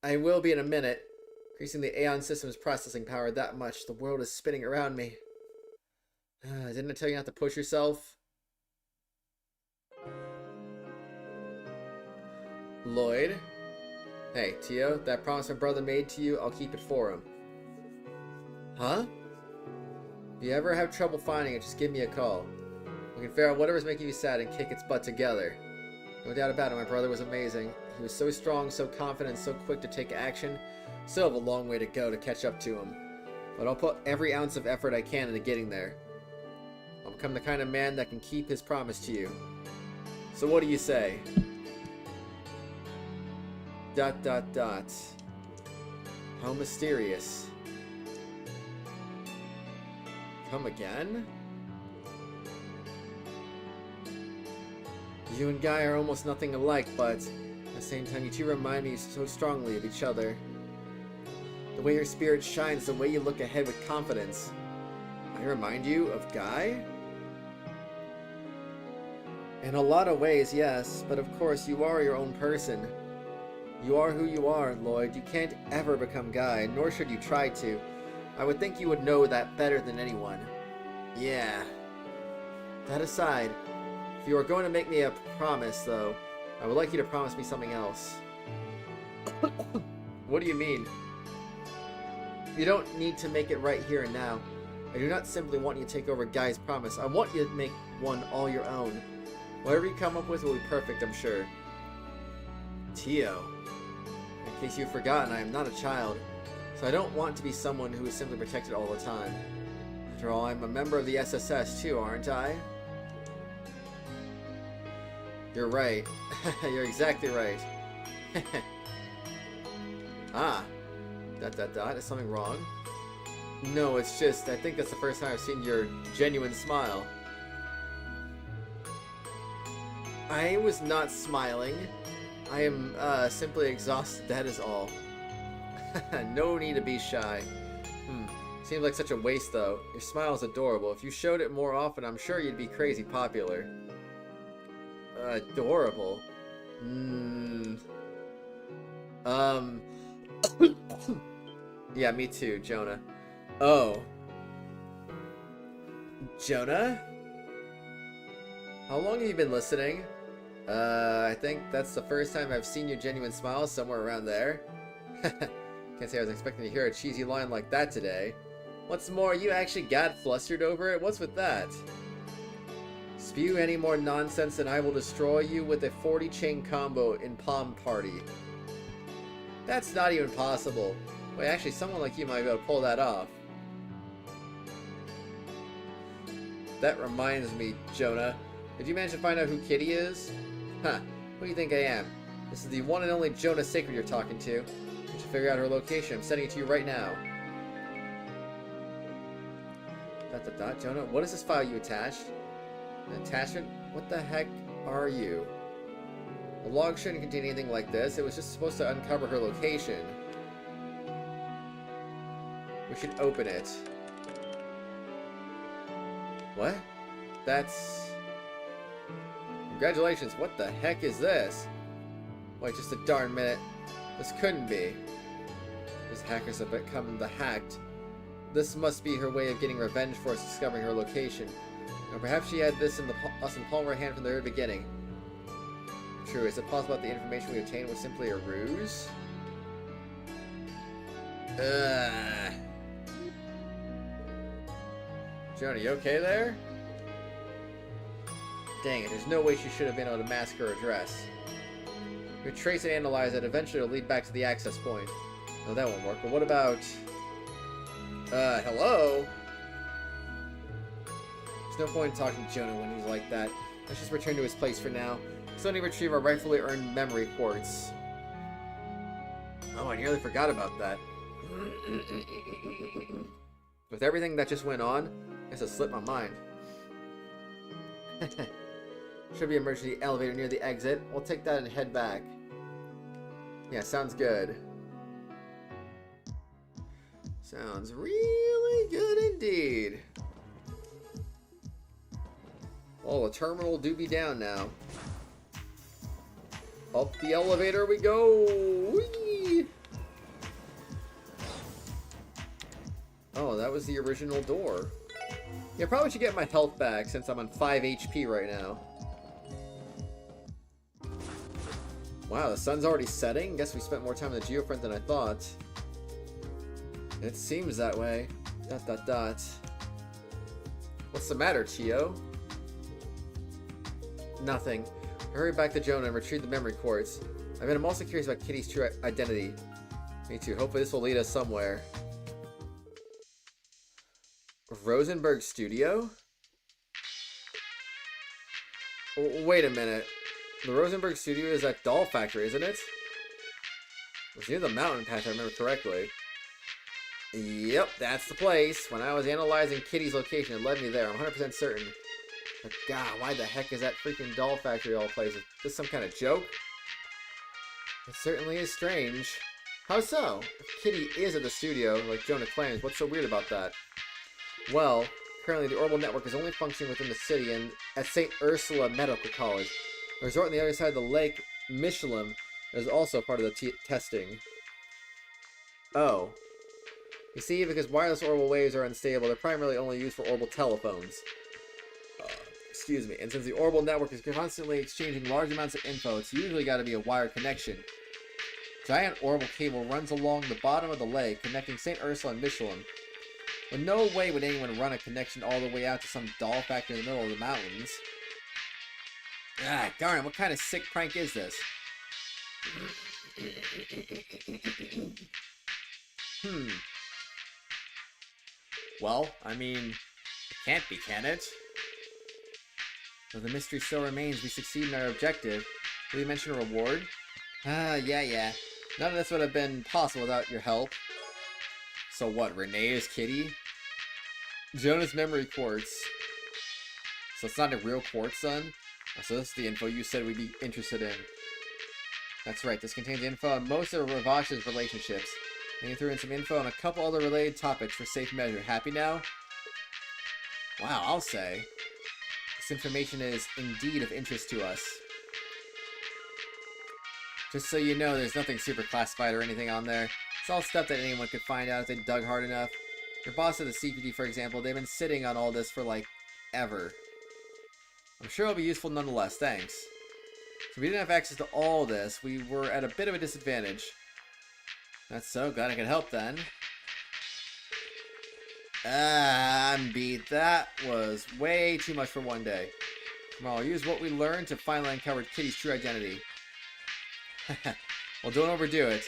I will be in a minute. Increasing the Aeon system's processing power that much, the world is spinning around me. Didn't I tell you not to push yourself? Lloyd? Hey, Tio, that promise my brother made to you, I'll keep it for him. Huh? If you ever have trouble finding it, just give me a call. We can figure out whatever's making you sad and kick its butt together. No doubt about it, my brother was amazing. He was so strong, so confident, so quick to take action. Still have a long way to go to catch up to him. But I'll put every ounce of effort I can into getting there. I'll become the kind of man that can keep his promise to you. So what do you say? ... How mysterious. Come again? You and Guy are almost nothing alike, but at the same time you two remind me so strongly of each other. The way your spirit shines, the way you look ahead with confidence. I remind you of Guy? In a lot of ways, yes, but of course you are your own person. You are who you are, Lloyd. You can't ever become Guy, nor should you try to. I would think you would know that better than anyone. Yeah. That aside, if you are going to make me a promise, though, I would like you to promise me something else. What do you mean? You don't need to make it right here and now. I do not simply want you to take over Guy's promise. I want you to make one all your own. Whatever you come up with will be perfect, I'm sure. Tio. In case you've forgotten, I am not a child, so I don't want to be someone who is simply protected all the time. After all, I'm a member of the SSS too, aren't I? You're right. You're exactly right. Ah. ... Is something wrong? No, it's just, I think that's the first time I've seen your genuine smile. I was not smiling. I am, simply exhausted, that is all. No need to be shy. Seems like such a waste, though. Your smile is adorable. If you showed it more often, I'm sure you'd be crazy popular. Adorable? Yeah, me too, Jonah. Oh. Jonah? How long have you been listening? I think that's the first time I've seen your genuine smile, somewhere around there. Can't say I was expecting to hear a cheesy line like that today. What's more, you actually got flustered over it? What's with that? Spew any more nonsense and I will destroy you with a 40-chain combo in Palm Party. That's not even possible. Wait, actually, someone like you might be able to pull that off. That reminds me, Jonah. Did you manage to find out who Kitty is? Huh. Who do you think I am? This is the one and only Jonah Sacred you're talking to. You should figure out her location. I'm sending it to you right now. Jonah, what is this file you attached? An attachment? What the heck are you? The log shouldn't contain anything like this. It was just supposed to uncover her location. We should open it. What? That's... Congratulations, what the heck is this? Wait, just a darn minute. This couldn't be. These hackers have become the hacked. This must be her way of getting revenge for us discovering her location. Or perhaps she had this in us in palm of her hand from the very beginning. True, is it possible that the information we obtained was simply a ruse? Jonah, you okay there? Dang it, there's no way she should have been able to mask her address. We trace and analyze it, eventually it'll lead back to the access point. No, that won't work, but what about... hello? There's no point in talking to Jonah when he's like that. Let's just return to his place for now. Still need to retrieve our rightfully earned memory quartz. Oh, I nearly forgot about that. With everything that just went on, I guess it slipped my mind. Should be an emergency elevator near the exit. We'll take that and head back. Yeah, sounds good. Sounds really good indeed. Oh, the terminal do be down now. Up the elevator we go! Whee! Oh, that was the original door. Yeah, probably should get my health back since I'm on 5 HP right now. Wow, the sun's already setting? Guess we spent more time on the geofront than I thought. It seems that way. ... What's the matter, Tio? Nothing. Hurry back to Jonah and retrieve the memory quartz. I'm also curious about Kitty's true identity. Me too. Hopefully this will lead us somewhere. Rosenberg Studio? Wait a minute. The Rosenberg Studio is that doll factory, isn't it? It was near the mountain path, if I remember correctly. Yep, that's the place. When I was analyzing Kitty's location, it led me there. I'm 100% certain. But God, why the heck is that freaking doll factory all places? Is this some kind of joke? It certainly is strange. How so? If Kitty is at the studio, like Jonah claims, what's so weird about that? Well, currently the orbital network is only functioning within the city and at St. Ursula Medical College. A resort on the other side of the lake, Michelin, is also part of the testing. Oh. You see, because wireless orbital waves are unstable, they're primarily only used for orbital telephones. Excuse me. And since the orbital network is constantly exchanging large amounts of info, it's usually got to be a wired connection. Giant orbital cable runs along the bottom of the lake, connecting St. Ursula and Michelin. But no way would anyone run a connection all the way out to some doll factory in the middle of the mountains. Ah, darn, what kind of sick prank is this? Well, I mean, it can't be, can it? Though the mystery still remains, we succeed in our objective. Will you mention a reward? Yeah. None of this would have been possible without your help. So what, Renne is Kitty? Jonah's memory quartz. So it's not a real quartz, son? So this is the info you said we'd be interested in. That's right, this contains info on most of Ravash's relationships. And you threw in some info on a couple other related topics for safe measure. Happy now? Wow, I'll say. This information is indeed of interest to us. Just so you know, there's nothing super classified or anything on there. It's all stuff that anyone could find out if they dug hard enough. Your boss at the CPD, for example, they've been sitting on all this for, like, ever. I'm sure it'll be useful nonetheless, thanks. So we didn't have access to all this. We were at a bit of a disadvantage. That's so, glad I could help then. I'm beat. That was way too much for one day. Well, I'll use what we learned to finally uncover Kitty's true identity. Well, don't overdo it.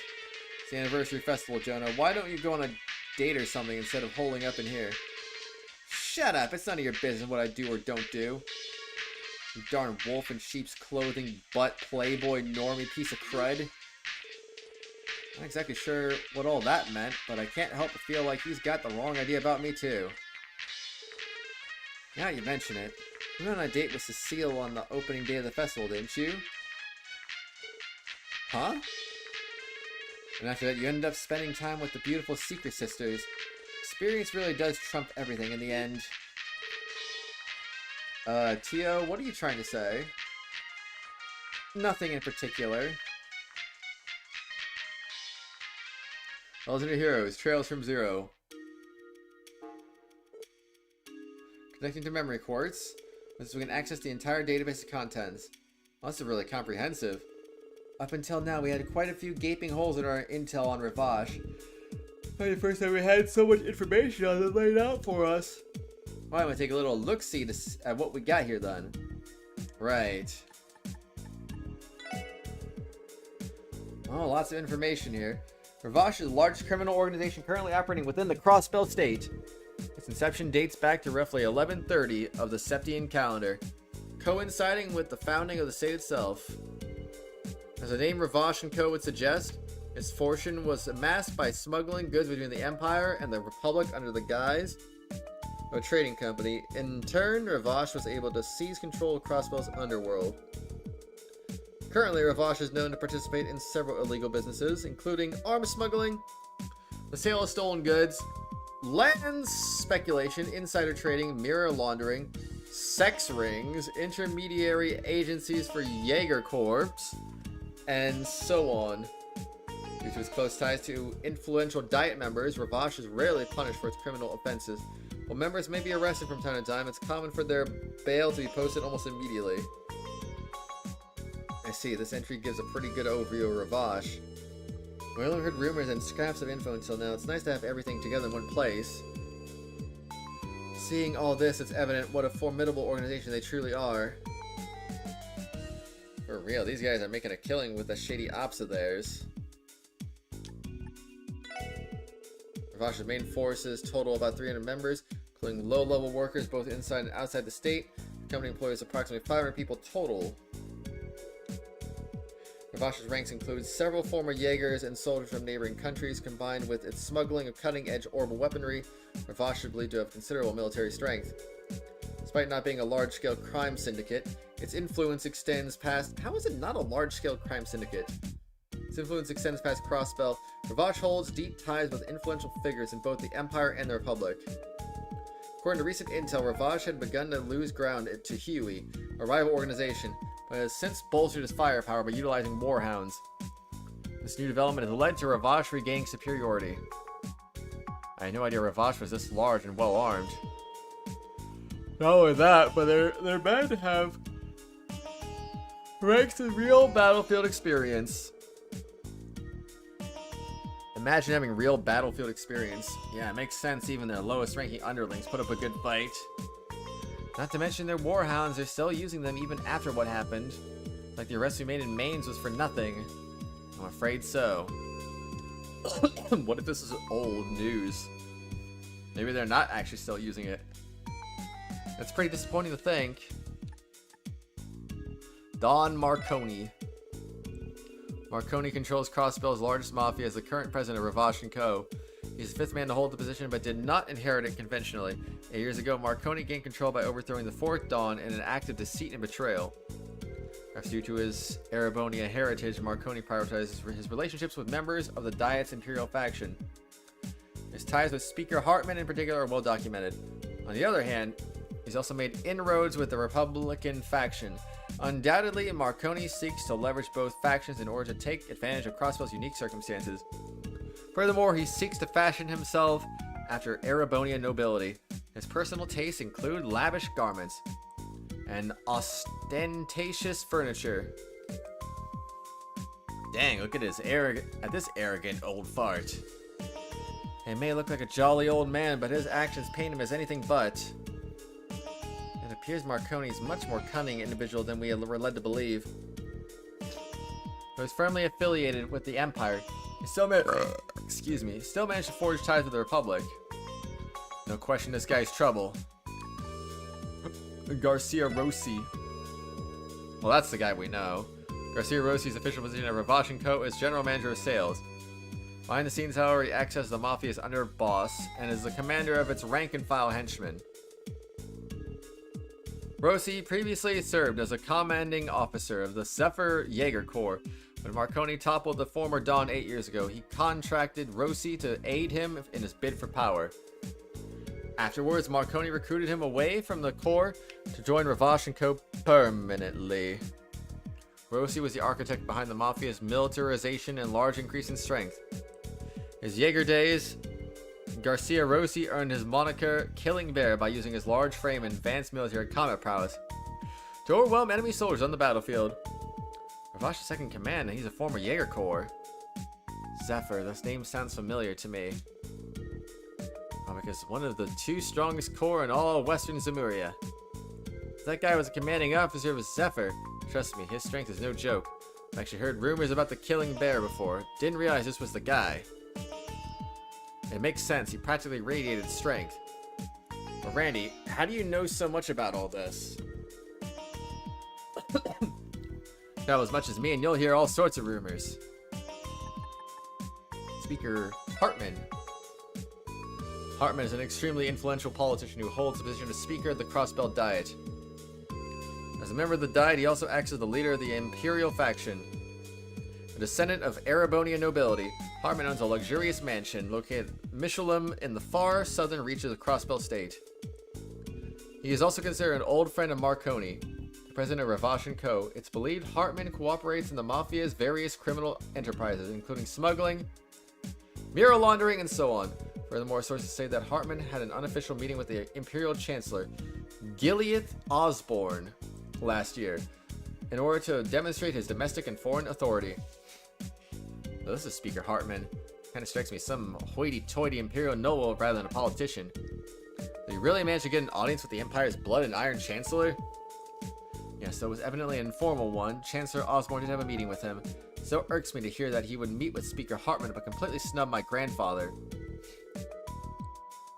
It's the anniversary festival, Jonah. Why don't you go on a date or something instead of holding up in here? Shut up. It's none of your business what I do or don't do. You darn wolf in sheep's clothing, butt, playboy, normie piece of crud. Not exactly sure what all that meant, but I can't help but feel like he's got the wrong idea about me, too. Now you mention it. You went on a date with Cecile on the opening day of the festival, didn't you? Huh? And after that, you ended up spending time with the beautiful Secret Sisters. Experience really does trump everything in the end. Tio, what are you trying to say? Nothing in particular. Legendary Heroes, Trails from Zero. Connecting to memory quartz. This we can access the entire database of contents. Well, this is really comprehensive. Up until now, we had quite a few gaping holes in our intel on Ravash. Probably the first time we had so much information on it laid out for us. Well, I'm gonna take a little look-see at what we got here then. Right. Oh, lots of information here. Ravash is the largest criminal organization currently operating within the Crossbell state. Its inception dates back to roughly 1130 of the Septian calendar, coinciding with the founding of the state itself. As the name Ravash & Co. would suggest, its fortune was amassed by smuggling goods between the Empire and the Republic under the guise of a trading company. In turn, Ravash was able to seize control of Crossbell's underworld. Currently, Ravash is known to participate in several illegal businesses, including arms smuggling, the sale of stolen goods, land speculation, insider trading, mirror laundering, sex rings, intermediary agencies for Jaeger Corps, and so on. Due to its close ties to influential Diet members, Ravash is rarely punished for its criminal offenses. While members may be arrested from time to time, it's common for their bail to be posted almost immediately. I see, this entry gives a pretty good overview of Ravash. We only heard rumors and scraps of info until now. It's nice to have everything together in one place. Seeing all this, it's evident what a formidable organization they truly are. For real, these guys are making a killing with the shady ops of theirs. Ravash's main forces total about 300 members, including low-level workers both inside and outside the state. The company employs approximately 500 people total. Ravash's ranks include several former Jaegers and soldiers from neighboring countries. Combined with its smuggling of cutting-edge orbital weaponry, Ravash is believed to have considerable military strength. Despite not being a large-scale crime syndicate, its influence extends past... How is it not a large-scale crime syndicate? Its influence extends past Crossbell. Ravash holds deep ties with influential figures in both the Empire and the Republic. According to recent intel, Ravash had begun to lose ground to Huey, a rival organization, but has since bolstered its firepower by utilizing warhounds. This new development has led to Ravash regaining superiority. I had no idea Ravash was this large and well armed. Not only that, but their men have ranks in real battlefield experience. Imagine having real battlefield experience. Yeah, it makes sense even their lowest ranking underlings put up a good fight. Not to mention their warhounds are still using them even after what happened. Like the arrest we made in Mainz was for nothing. I'm afraid so. What if this is old news? Maybe they're not actually still using it. That's pretty disappointing to think. Don Marconi. Marconi controls Crossbell's largest mafia as the current president of Ravash & Co. He's the fifth man to hold the position, but did not inherit it conventionally. 8 years ago, Marconi gained control by overthrowing the fourth Dawn in an act of deceit and betrayal. Perhaps due to his Erebonia heritage, Marconi prioritizes his relationships with members of the Diet's Imperial faction. His ties with Speaker Hartman in particular are well documented. On the other hand, he's also made inroads with the Republican faction. Undoubtedly, Marconi seeks to leverage both factions in order to take advantage of Crossbell's unique circumstances. Furthermore, he seeks to fashion himself after Erebonia nobility. His personal tastes include lavish garments and ostentatious furniture. Dang, look at this arrogant old fart. He may look like a jolly old man, but his actions paint him as anything but. It appears Marconi is much more cunning individual than we were led to believe. Though he's firmly affiliated with the Empire, he Excuse me. Still managed to forge ties with the Republic. No question this guy's trouble. Garcia Rossi. Well, that's the guy we know. Garcia Rossi's official position at Ravache & Co. is General Manager of Sales. Behind the scenes, however, he acts as the Mafia's underboss and is the commander of its rank-and-file henchmen. Rossi previously served as a commanding officer of the Zephyr Jaeger Corps. When Marconi toppled the former Dawn 8 years ago, he contracted Rossi to aid him in his bid for power. Afterwards, Marconi recruited him away from the Corps to join Ravache & Co. permanently. Rossi was the architect behind the Mafia's militarization and large increase in strength. His Jaeger days, Garcia Rossi earned his moniker Killing Bear by using his large frame and advanced military combat prowess to overwhelm enemy soldiers on the battlefield. Ravache's second command, and he's a former Jaeger Corps. Zephyr, this name sounds familiar to me. Because one of the 2 strongest corps in all Western Zemuria. That guy was a commanding officer of Zephyr. Trust me, his strength is no joke. I've actually heard rumors about the Killing Bear before. Didn't realize this was the guy. It makes sense, he practically radiated strength. But Randy, how do you know so much about all this? Know as much as me and you'll hear all sorts of rumors. Speaker Hartman. Hartman is an extremely influential politician who holds the position of Speaker of the Crossbell Diet. As a member of the Diet, he also acts as the leader of the Imperial faction. A descendant of Arabonia nobility, Hartman owns a luxurious mansion located at Michelum in the far southern reaches of Crossbell State. He is also considered an old friend of Marconi, the president of Ravache & Co. It's believed Hartman cooperates in the Mafia's various criminal enterprises, including smuggling, mirror laundering, and so on. Furthermore, sources say that Hartman had an unofficial meeting with the Imperial Chancellor, Gileath Osborne, last year, in order to demonstrate his domestic and foreign authority. So this is Speaker Hartman. Kind of strikes me some hoity-toity Imperial noble rather than a politician. Did he really manage to get an audience with the Empire's blood and iron Chancellor? Yes, so it was evidently an informal one. Chancellor Osborne did have a meeting with him. So irks me to hear that he would meet with Speaker Hartman but completely snub my grandfather.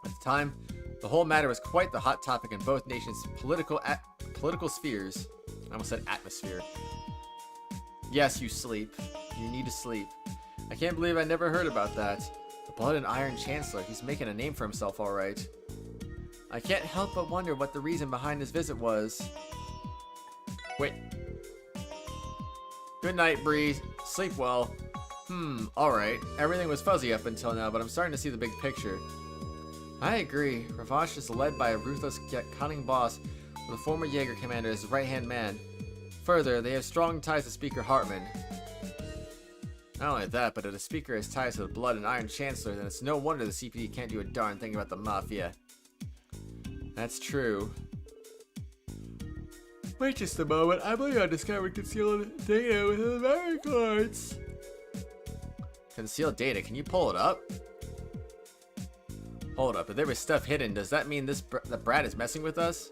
At the time, the whole matter was quite the hot topic in both nations' political spheres. I almost said atmosphere. Yes, you sleep. You need to sleep. I can't believe I never heard about that. The Blood and Iron Chancellor. He's making a name for himself, alright. I can't help but wonder what the reason behind his visit was. Wait. Good night, Bree. Sleep well. Alright. Everything was fuzzy up until now, but I'm starting to see the big picture. I agree. Ravache is led by a ruthless yet cunning boss with a former Jaeger commander as his right-hand man. Further, they have strong ties to Speaker Hartman. Not only that, but if the Speaker has ties to the Blood and Iron Chancellor, then it's no wonder the CPD can't do a darn thing about the Mafia. That's true. Wait just a moment. I believe I discovered concealed data within the memory cards. Concealed data? Can you pull it up? Hold up. If there was stuff hidden, does that mean the brat is messing with us?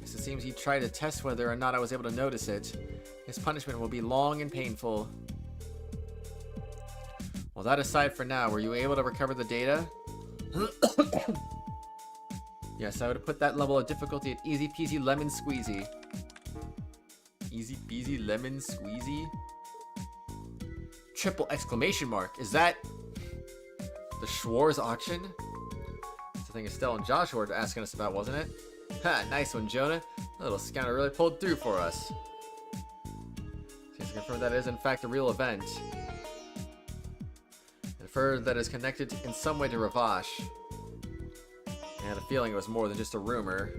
Guess it seems he tried to test whether or not I was able to notice it. His punishment will be long and painful. Well, that aside for now, were you able to recover the data? Yes, I would have put that level of difficulty at easy peasy lemon squeezy. Easy peasy lemon squeezy? Triple exclamation mark. Is that the Schwarze Auction? That's the thing Estelle and Joshua were asking us about, wasn't it? Ha, nice one, Jonah. That little scoundrel really pulled through for us. Seems to confirm that it is in fact a real event. And further that is connected in some way to Ravache. I had a feeling it was more than just a rumor.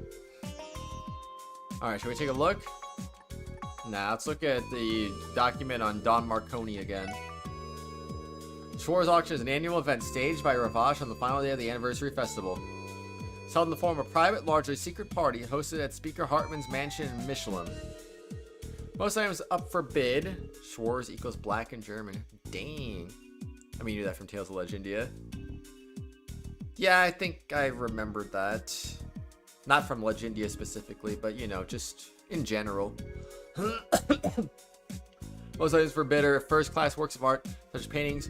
Alright, shall we take a look? Nah, let's look at the document on Don Marconi again. Schwarze Auction is an annual event staged by Ravache on the final day of the anniversary festival. It's held in the form of a private, largely secret party hosted at Speaker Hartman's mansion in Michelin. Most items up for bid. Schwarze equals black in German. Dang. I mean, you knew that from Tales of Legendia. Yeah, I think I remembered that. Not from Legendia specifically, but you know, just in general. Most items for bidder, first-class works of art, such as paintings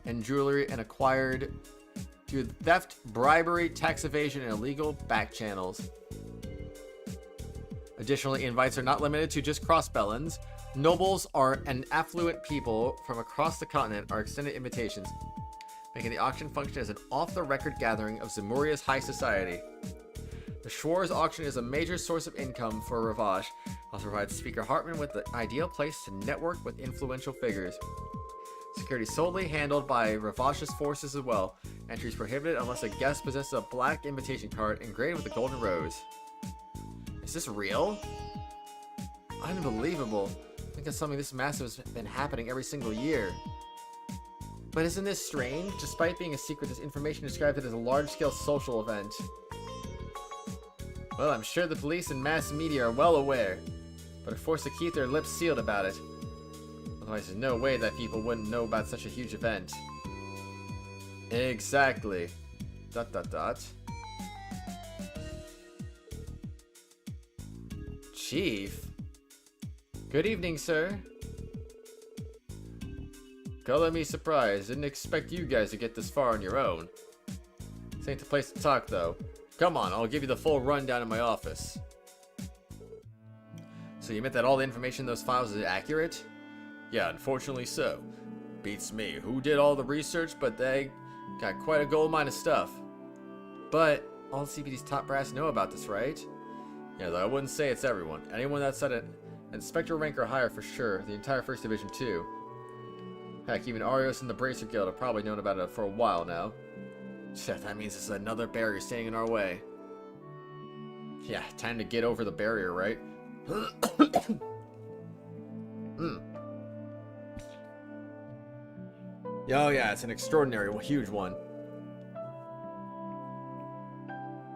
and jewelry, and acquired through theft, bribery, tax evasion, and illegal back channels. Additionally, invites are not limited to just Crossbellans. Nobles and affluent people from across the continent are extended invitations, making the auction function as an off-the-record gathering of Zemuria's high society. The Schwarze Auction is a major source of income for Ravache. Also provides Speaker Hartman with the ideal place to network with influential figures. Security solely handled by Ravache's forces as well. Entry is prohibited unless a guest possesses a black invitation card engraved with a golden rose. Is this real? Unbelievable. I think it's something this massive has been happening every single year. But isn't this strange? Despite being a secret, this information describes it as a large-scale social event. Well, I'm sure the police and mass media are well aware, but are forced to keep their lips sealed about it. Otherwise, there's no way that people wouldn't know about such a huge event. Exactly. ... Chief? Good evening, sir. Color me surprised. Didn't expect you guys to get this far on your own. This ain't the place to talk, though. Come on, I'll give you the full rundown in my office. So you admit that all the information in those files is accurate? Yeah, unfortunately so. Beats me. Who did all the research, but they got quite a gold mine of stuff. But all the CPD's top brass know about this, right? Yeah, though I wouldn't say it's everyone. Anyone that's at an inspector rank or higher for sure. The entire 1st Division too. Heck, even Arios and the Bracer Guild have probably known about it for a while now. Shit, that means this is another barrier standing in our way. Yeah, time to get over the barrier, right? Oh yeah, it's an extraordinary, huge one.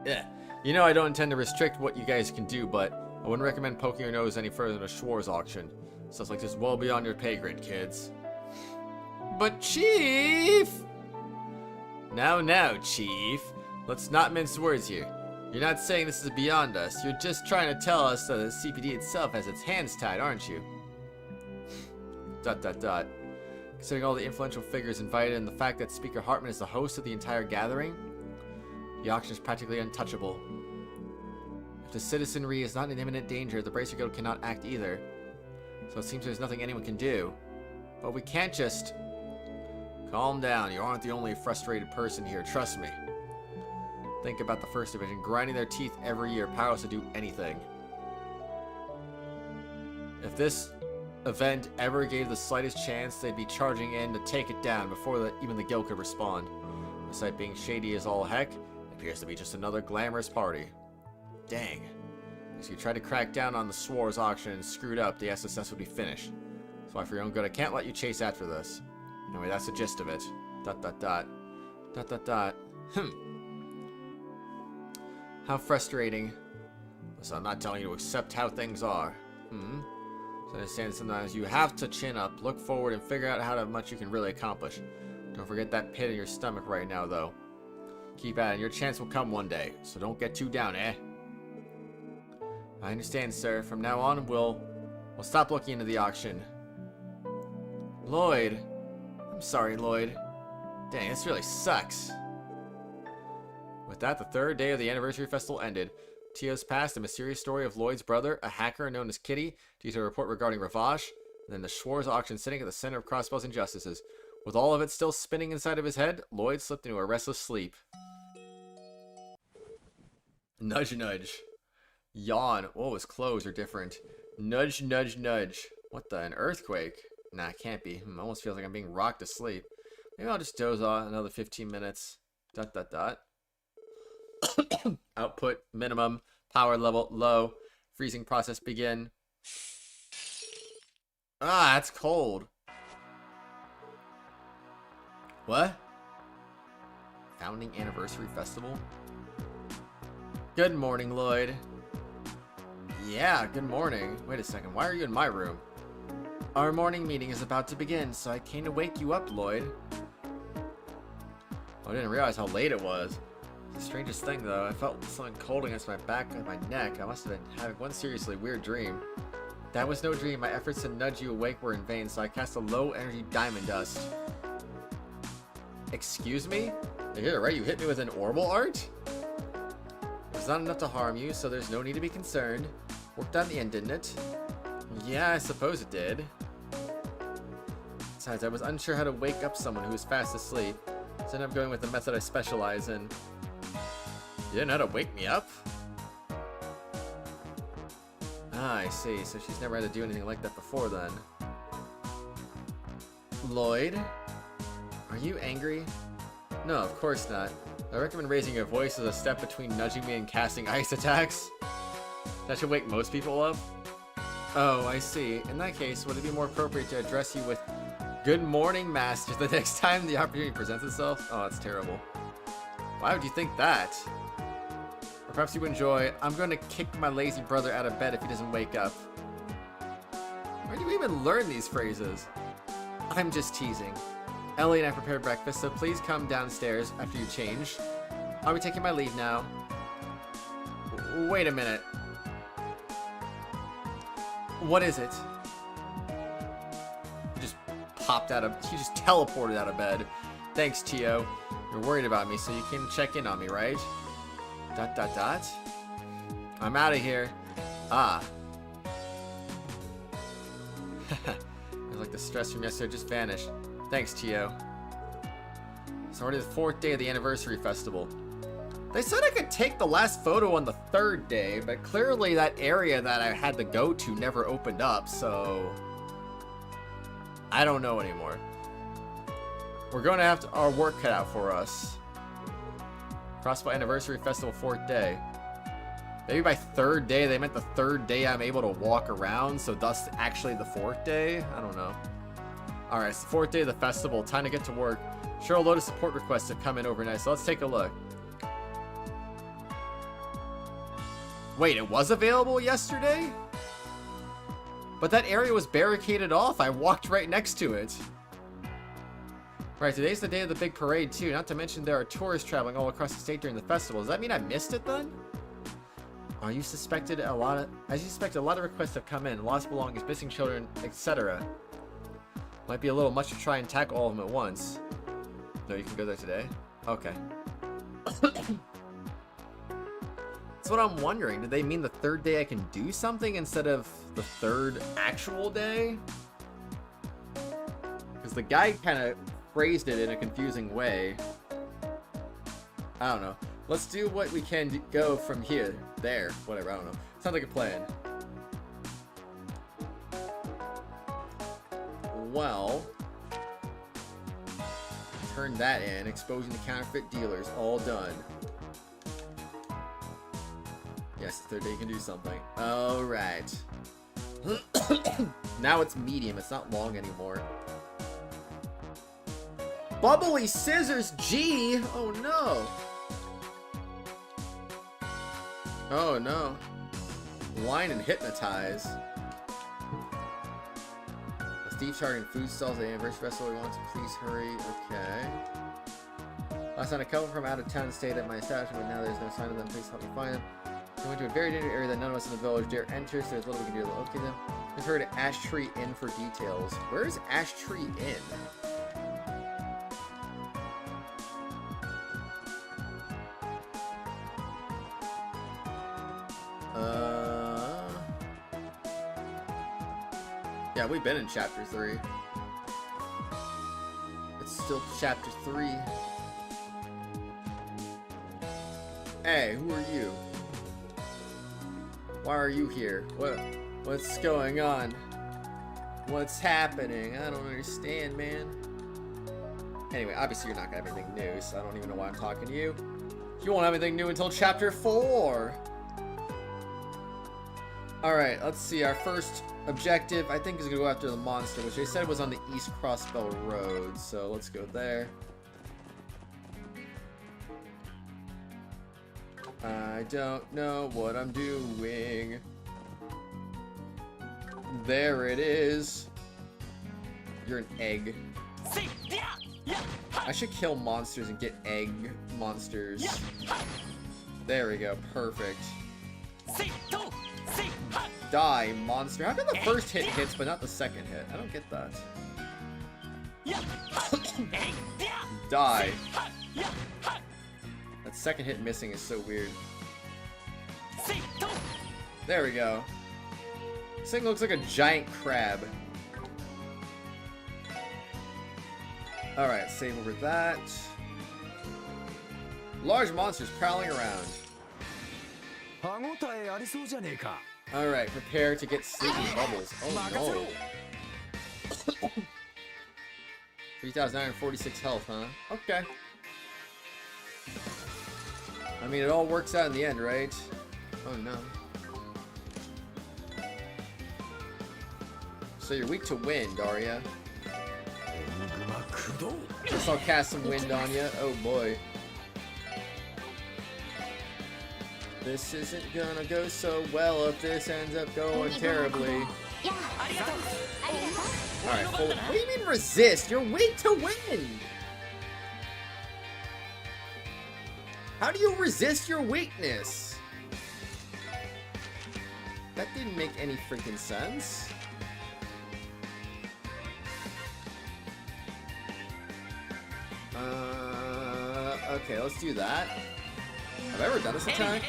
Yeah, you know I don't intend to restrict what you guys can do, but I wouldn't recommend poking your nose any further than a Schwarze Auction. Stuff like this is well beyond your pay grade, kids. But Chief! Now, Chief. Let's not mince words here. You're not saying this is beyond us. You're just trying to tell us that the CPD itself has its hands tied, aren't you? ... Considering all the influential figures invited and the fact that Speaker Hartman is the host of the entire gathering, the auction is practically untouchable. If the citizenry is not in imminent danger, the Bracer Guild cannot act either. So it seems there's nothing anyone can do. But we can't just... Calm down, you aren't the only frustrated person here, trust me. Think about the 1st Division, grinding their teeth every year, powerless to do anything. If this event ever gave the slightest chance, they'd be charging in to take it down before even the guild could respond. The site being shady as all heck, it appears to be just another glamorous party. Dang. If you tried to crack down on the Schwarze Auction and screwed up, the SSS would be finished. That's why for your own good, I can't let you chase after this. Anyway, that's the gist of it. ... How frustrating. Listen, I'm not telling you to accept how things are. So I understand sometimes you have to chin up, look forward, and figure out how much you can really accomplish. Don't forget that pit in your stomach right now, though. Keep at it, and your chance will come one day. So don't get too down, eh? I understand, sir. From now on, we'll stop looking into the auction. Lloyd. I'm sorry, Lloyd. Dang, this really sucks. With that, the 3rd day of the anniversary festival ended. Tio's past, the mysterious story of Lloyd's brother, a hacker known as Kitty, due to a report regarding Ravache, and then the Schwarze Auction sitting at the center of Crossbell's injustices. With all of it still spinning inside of his head, Lloyd slipped into a restless sleep. Nudge, nudge. Yawn. Oh, his clothes are different. Nudge, nudge, nudge. What the? An earthquake? Nah, it can't be. Almost feels like I'm being rocked to sleep. Maybe I'll just doze off another 15 minutes. ... Output minimum. Power level low. Freezing process begin. Ah, that's cold. What? Founding anniversary festival? Good morning, Lloyd. Yeah, good morning. Wait a second, why are you in my room? Our morning meeting is about to begin, so I came to wake you up, Lloyd. I didn't realize how late it was. It's the strangest thing, though. I felt something cold against my back and my neck. I must have been having one seriously weird dream. That was no dream. My efforts to nudge you awake were in vain, so I cast a low-energy diamond dust. Excuse me? You're right, you hit me with an orbital art? It's not enough to harm you, so there's no need to be concerned. Worked out in the end, didn't it? Yeah, I suppose it did. Besides, I was unsure how to wake up someone who was fast asleep, so I ended up going with the method I specialize in. You didn't know how to wake me up? Ah, I see. So she's never had to do anything like that before then. Lloyd? Are you angry? No, of course not. I recommend raising your voice as a step between nudging me and casting ice attacks. That should wake most people up. Oh, I see. In that case, would it be more appropriate to address you with "Good morning, Master" the next time the opportunity presents itself? Oh, that's terrible. Why would you think that? Or perhaps you enjoy, "I'm going to kick my lazy brother out of bed if he doesn't wake up." Where do you even learn these phrases? I'm just teasing. Elie and I prepared breakfast, so please come downstairs after you change. I'll be taking my leave now. Wait a minute. What is it? He just teleported out of bed. Thanks, Tio. You're worried about me, so you can check in on me, right? ... I'm out of here. Ah. It was like the stress from yesterday just vanished. Thanks, Tio. It's already the 4th day of the anniversary festival. They said I could take the last photo on the 3rd day, but clearly that area that I had to go to never opened up, so I don't know anymore. We're going to have our work cut out for us. Crossbell Anniversary Festival 4th day. Maybe by 3rd day they meant the 3rd day I'm able to walk around, so thus actually the 4th day? I don't know. Alright, it's the 4th day of the festival. Time to get to work. Sure, a load of support requests have come in overnight, so let's take a look. Wait, it was available yesterday? But that area was barricaded off. I walked right next to it. Right, today's the day of the big parade too. Not to mention there are tourists traveling all across the state during the festival. Does that mean I missed it then? As you suspected, a lot of requests have come in. Lost belongings, missing children, etc. Might be a little much to try and tackle all of them at once. No, you can go there today? Okay. That's what I'm wondering. Did they mean the 3rd day I can do something instead of the 3rd actual day? Because the guy kind of phrased it in a confusing way. I don't know. Let's do what we can go from here. There. Whatever. I don't know. Sounds like a plan. Well, turn that in. Exposing the counterfeit dealers. All done. Yes, the 3rd day you can do something. Alright. Now it's medium. It's not long anymore. Bubbly Scissors G! Oh no! Oh no. Wine and Hypnotize. A thief targeting food stalls at the anniversary festival. We want to please hurry. Okay. Last night a couple from out of town stayed at my establishment, but now there's no sign of them. Please help me find them. We went to a very dangerous area that none of us in the village dare enter, so there's little we can do to locate them. Just heard Ash Tree Inn for details. Where is Ash Tree Inn? Yeah, we've been in chapter 3. It's still chapter 3. Hey, who are you? Why are you here? What's going on? What's happening? I don't understand, man. Anyway, obviously you're not gonna have anything new, so I don't even know why I'm talking to you. You won't have anything new until chapter 4. Alright, let's see. Our first objective, I think, is going to go after the monster, which they said was on the East Crossbell Road. So let's go there. I don't know what I'm doing. There it is. You're an egg. I should kill monsters and get egg monsters. There we go. Perfect. Die, monster. How come the first hit hits, but not the second hit? I don't get that. Die. That second hit missing is so weird. There we go. This thing looks like a giant crab. Alright, save over that. Large monsters prowling around. Alright, prepare to get sleeping bubbles. Oh no. 3,946 health, huh? Okay. I mean, it all works out in the end, right? Oh no. So you're weak to wind, are ya? Guess I'll cast some wind on you. Oh boy. This isn't gonna go so well if this ends up going terribly. Alright, well, what do you mean resist? You're weak to wind! How do you resist your weakness? That didn't make any freaking sense. Okay, let's do that. Have I ever done this attack?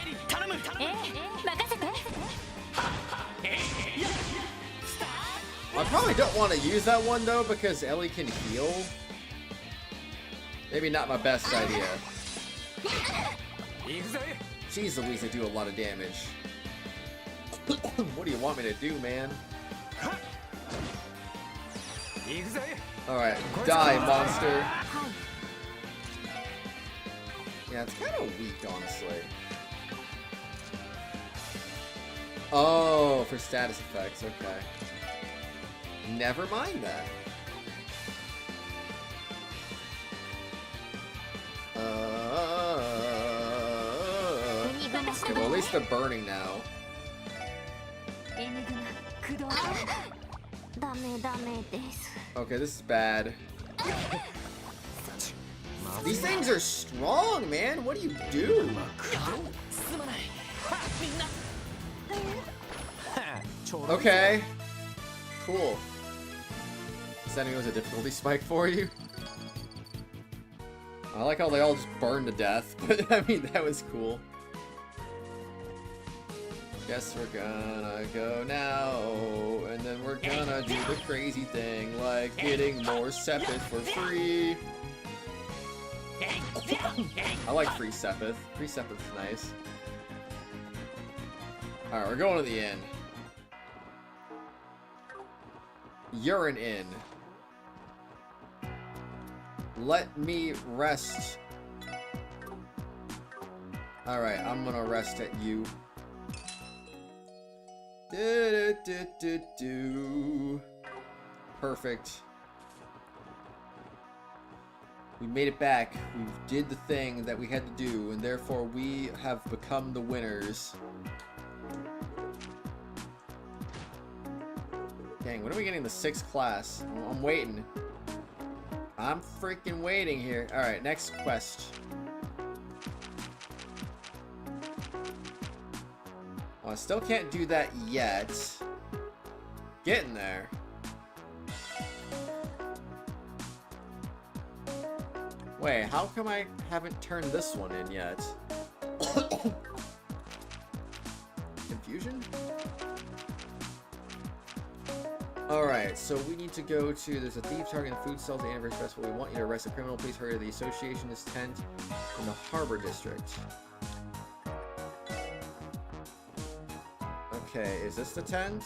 I probably don't want to use that one though because Elie can heal. Maybe not my best idea. Jeez Louise, they do a lot of damage. What do you want me to do, man? Alright, die, monster. Yeah, it's kind of weak, honestly. Oh, for status effects, okay. Never mind that. Okay, well, at least they're burning now. Okay, this is bad. These things are strong, man. What do you do? Okay. Cool. Is that a difficulty spike for you? I like how they all just burn to death, but I mean, that was cool. Guess we're gonna go now, and then we're gonna do the crazy thing, like getting more Sepith for free. I like free Sepith. Free Sepith is nice. Alright, we're going to the inn. You're an inn. Let me rest. Alright, I'm gonna rest at you. Perfect. We made it back. We did the thing that we had to do, and therefore we have become the winners. Dang, when are we getting the 6th class? I'm waiting. I'm freaking waiting here. Alright, next quest. Oh, I still can't do that yet. Getting there. Wait, how come I haven't turned this one in yet? Confusion? Alright, so we need to go to, there's a thief targeting food stalls at the Anniversary Festival. We want you to arrest a criminal. Please hurry to the Associationist tent in the Harbor District. Okay, is this the tent?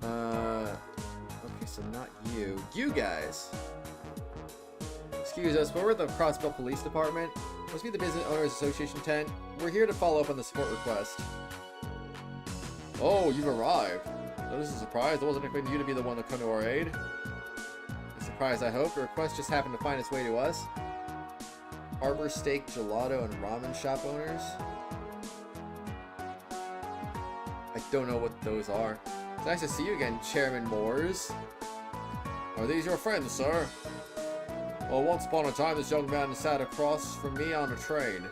Okay, so not you. You guys! Excuse us, but we're at the Crossbell Police Department. Must be the Business Owners Association tent. We're here to follow up on the support request. Oh, you've arrived. So this is a surprise. I wasn't expecting you to be the one to come to our aid. A surprise, I hope. The request just happened to find its way to us. Harbor Steak, Gelato, and Ramen Shop owners. I don't know what those are. It's nice to see you again, Chairman Moores. Are these your friends, sir? Well, once upon a time, this young man sat across from me on a train.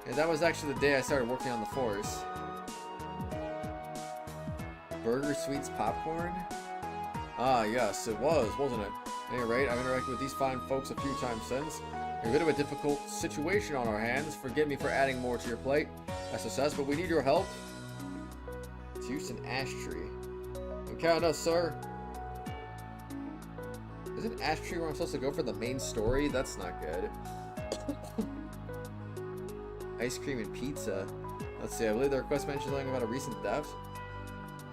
And that was actually the day I started working on the force. Burger, sweets, popcorn? Ah, yes, it was, wasn't it? At any rate, I've interacted with these fine folks a few times since. A bit of a difficult situation on our hands. Forgive me for adding more to your plate, SSS, but we need your help. It's used an ash tree. You count us, sir. Isn't ash tree where I'm supposed to go for the main story? That's not good. Ice cream and pizza. Let's see, I believe the request mentioned something about a recent theft.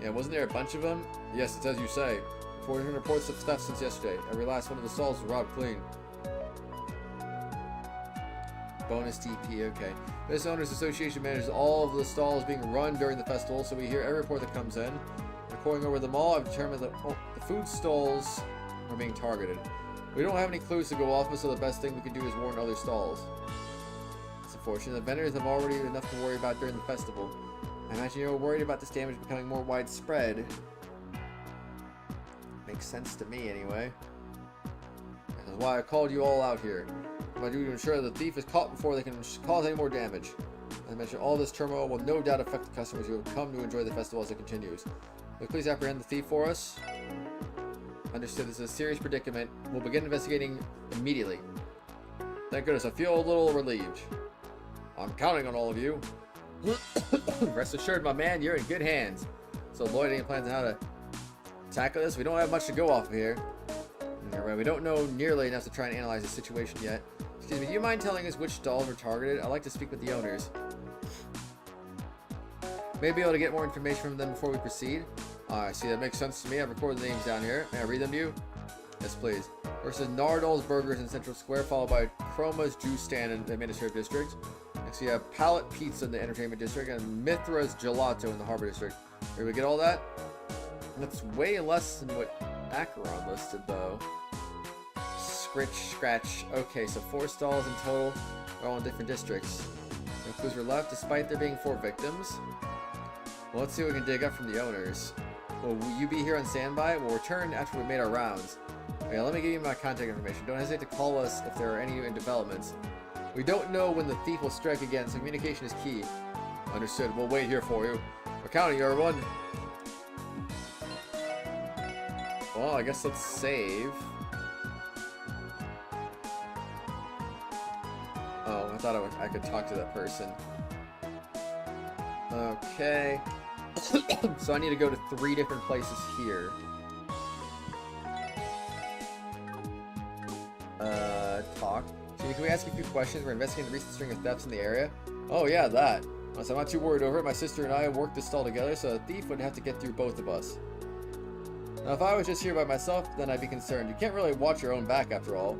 Yeah, wasn't there a bunch of them? Yes, it's as you say. 400 reports of theft since yesterday. Every last one of the stalls was robbed clean. Bonus DP, okay. This Owners Association manages all of the stalls being run during the festival, so we hear every report that comes in. Going over them all, I've determined that the food stalls are being targeted. We don't have any clues to go off of, so the best thing we can do is warn other stalls. It's unfortunate. The vendors have already enough to worry about during the festival. I imagine you're worried about this damage becoming more widespread. Makes sense to me, anyway. That's why I called you all out here. My duty to ensure that the thief is caught before they can cause any more damage. As I mentioned, all this turmoil will no doubt affect the customers who have come to enjoy the festival as it continues. So please apprehend the thief for us. Understood, this is a serious predicament. We'll begin investigating immediately. Thank goodness, I feel a little relieved. I'm counting on all of you. Rest assured, my man, you're in good hands. So Lloyd, any plans on how to tackle this? We don't have much to go off of here. Right, we don't know nearly enough to try and analyze the situation yet. Excuse me, do you mind telling us which stalls were targeted? I'd like to speak with the owners. Maybe able to get more information from them before we proceed. I see, that makes sense to me. I've recorded the names down here. May I read them to you? Yes, please. First is Nardol's Burgers in Central Square, followed by Chroma's Juice Stand in the Administrative District. Next you have Palette Pizza in the Entertainment District, and Mithra's Gelato in the Harbor District. Did we get all that? That's way less than what Acheron listed, though. Scratch. Okay, so 4 stalls in total. They're all in different districts. No clues were left, despite there being 4 victims. Well, let's see what we can dig up from the owners. Will you be here on standby? We'll return after we've made our rounds. Okay, let me give you my contact information. Don't hesitate to call us if there are any new developments. We don't know when the thief will strike again, so communication is key. Understood. We'll wait here for you. We're counting you, everyone. Well, I guess let's save. Oh, I thought I could talk to that person. Okay. So I need to go to 3 different places here. Talk. So can we ask you a few questions? We're investigating the recent string of thefts in the area. Oh yeah, that. Once I'm not too worried over it, my sister and I worked this stall together, so the thief would have to get through both of us. Now if I was just here by myself, then I'd be concerned. You can't really watch your own back after all.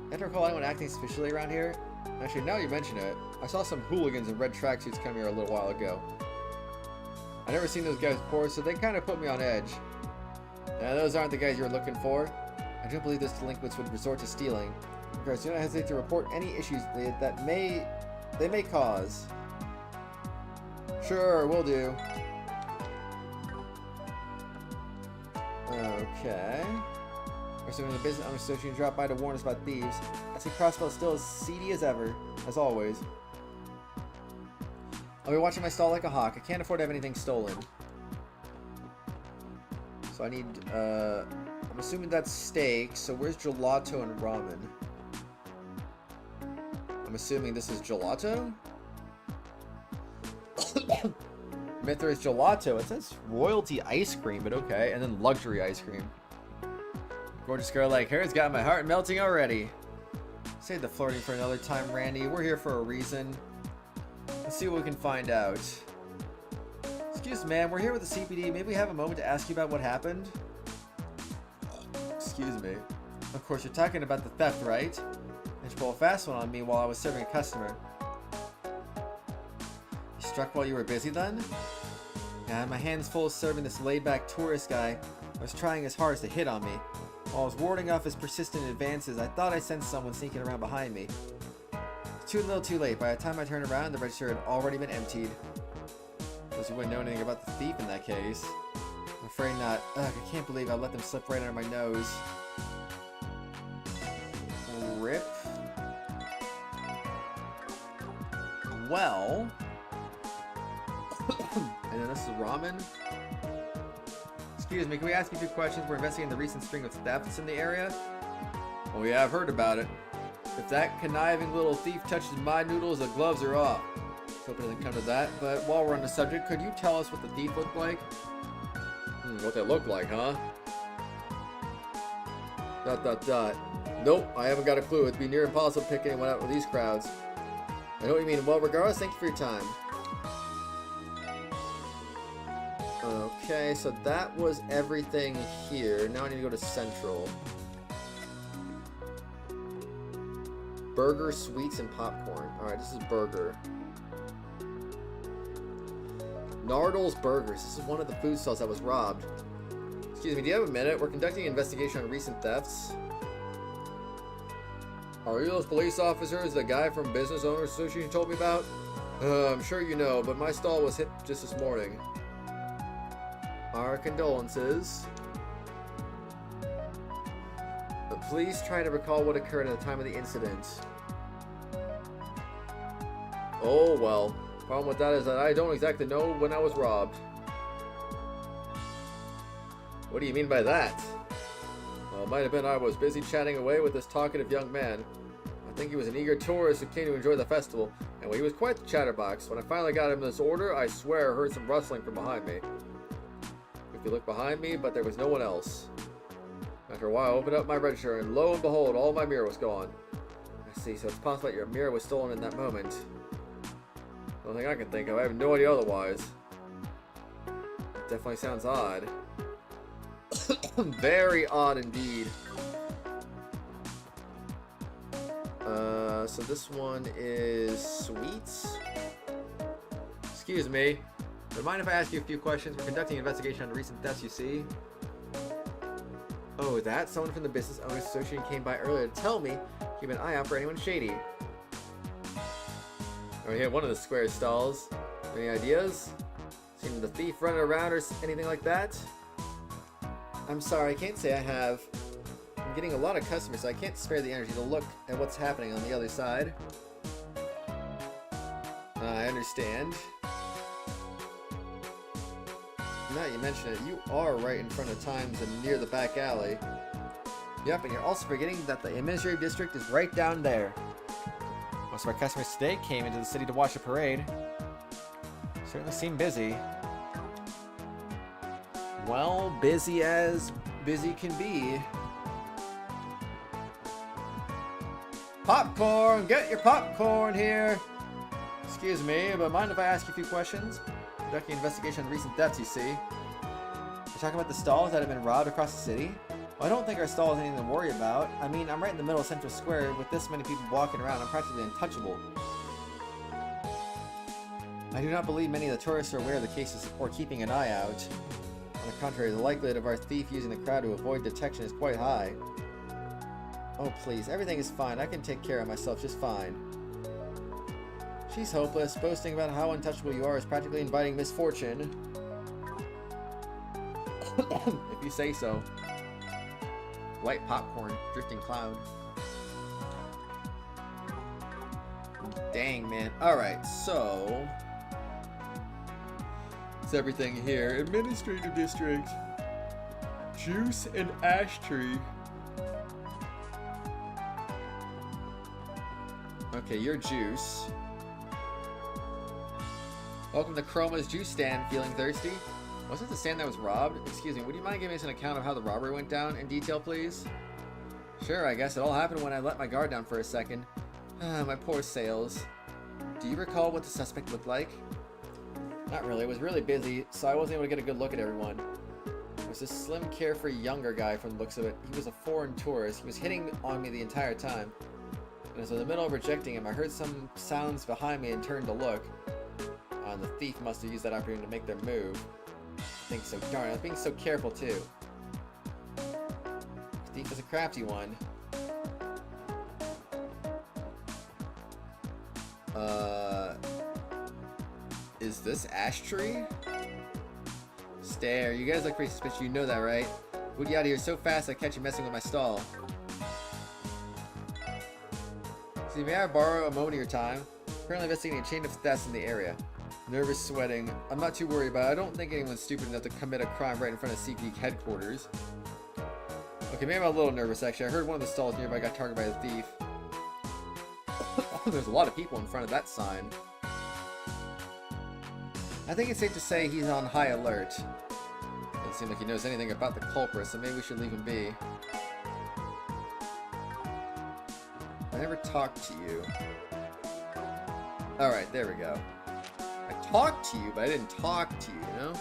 I don't recall anyone acting suspiciously around here. Actually, now you mention it, I saw some hooligans in red tracksuits come here a little while ago. I never seen those guys before, so they kind of put me on edge. Now, those aren't the guys you're looking for. I don't believe those delinquents would resort to stealing. Of course, do not hesitate to report any issues that they may cause. Sure, will do. Okay. Assuming the business owner association dropped by to warn us about thieves. I see Crossbell still as seedy as ever, as always. I'll be watching my stall like a hawk. I can't afford to have anything stolen. So I need, I'm assuming that's steak. So where's gelato and ramen? I'm assuming this is gelato? Mithra's Gelato. It says royalty ice cream, but okay. And then luxury ice cream. Gorgeous girl like her's got my heart melting already. Save the flirting for another time, Randy. We're here for a reason. Let's see what we can find out. Excuse me, ma'am. We're here with the CPD. Maybe we have a moment to ask you about what happened? Excuse me. Of course, you're talking about the theft, right? And you pulled a fast one on me while I was serving a customer. You struck while you were busy then? Yeah, I had my hands full serving this laid-back tourist guy. I was trying his hardest to hit on me. While I was warding off his persistent advances, I thought I sensed someone sneaking around behind me. Too little too late. By the time I turned around, the register had already been emptied. Suppose you wouldn't know anything about the thief in that case. I'm afraid not. Ugh, I can't believe I let them slip right under my nose. Rip. Well. And then this is ramen. Excuse me, can we ask you a few questions? We're investigating the recent string of thefts in the area. Oh yeah, I've heard about it. If that conniving little thief touches my noodles, the gloves are off. Hope it doesn't come to that. But while we're on the subject, could you tell us what the thief looked like? What they look like, huh? ... Nope, I haven't got a clue. It'd be near impossible to pick anyone out with these crowds. I know what you mean. Well, regardless, thank you for your time. Okay, so that was everything here. Now I need to go to Central. Burger, sweets, and popcorn. Alright, this is burger. Nardol's Burgers. This is one of the food stalls that was robbed. Excuse me, do you have a minute? We're conducting an investigation on recent thefts. Are you those police officers the guy from Business Owners Association told me about? I'm sure you know, but my stall was hit just this morning. Our condolences. But please try to recall what occurred at the time of the incident. Oh well. Problem with that is that I don't exactly know when I was robbed. What do you mean by that? Well, it might have been I was busy chatting away with this talkative young man. I think he was an eager tourist who came to enjoy the festival, and he was quite the chatterbox. When I finally got him this order, I swear I heard some rustling from behind me. If you look behind me, but there was no one else. After a while, I opened up my register, and lo and behold, all my mirror was gone. I see, so it's possible that your mirror was stolen in that moment. The only thing I can think of, I have no idea otherwise. It definitely sounds odd. Very odd indeed. So this one is sweets. Excuse me. Would you mind if I ask you a few questions? We're conducting an investigation on the recent thefts, you see. Oh, that? Someone from the Business Owners Association came by earlier to tell me keep an eye out for anyone shady. Oh, here, one of the square stalls. Any ideas? Seen the thief running around or anything like that? I'm sorry, I can't say I have. I'm getting a lot of customers, so I can't spare the energy to look at what's happening on the other side. I understand. Now that you mention it, you are right in front of Times and near the back alley. Yep, and you're also forgetting that the administrative district is right down there. Most of our customers today came into the city to watch the parade. Certainly seem busy. Well, busy as busy can be. Popcorn! Get your popcorn here! Excuse me, but mind if I ask you a few questions? Conducting an investigation on recent thefts, you see. You're talking about the stalls that have been robbed across the city? Well, I don't think our stall is anything to worry about. I mean, I'm right in the middle of Central Square. With this many people walking around, I'm practically untouchable. I do not believe many of the tourists are aware of the cases or keeping an eye out. On the contrary, the likelihood of our thief using the crowd to avoid detection is quite high. Oh please, everything is fine. I can take care of myself just fine. She's hopeless. Boasting about how untouchable you are is practically inviting misfortune. If you say so. White popcorn, drifting cloud. Dang, man. Alright, so... it's everything here. Administrative district. Juice and ash tree. Okay, you're Juice. Welcome to Chroma's Juice Stand. Feeling thirsty? Wasn't the stand that was robbed? Excuse me, would you mind giving us an account of how the robbery went down in detail, please? Sure, I guess it all happened when I let my guard down for a second. My poor sales. Do you recall what the suspect looked like? Not really, it was really busy, so I wasn't able to get a good look at everyone. It was this slim, carefree, younger guy from the looks of it. He was a foreign tourist. He was hitting on me the entire time. And as I was in the middle of rejecting him, I heard some sounds behind me and turned to look. The thief must have used that opportunity to make their move. I think so. Darn, I was being so careful too. The thief is a crafty one. Is this ash tree? Stare, you guys look pretty suspicious, you know that, right? Would you out of here so fast I catch you messing with my stall. See, may I borrow a moment of your time? Currently investigating a chain of thefts in the area. Nervous sweating. I'm not too worried about it. I don't think anyone's stupid enough to commit a crime right in front of SeatGeek headquarters. Okay, maybe I'm a little nervous actually. I heard one of the stalls nearby got targeted by a thief. There's a lot of people in front of that sign. I think it's safe to say he's on high alert. Doesn't seem like he knows anything about the culprit, so maybe we should leave him be. I never talked to you. Alright, there we go. I talked to you, but I didn't talk to you, you know?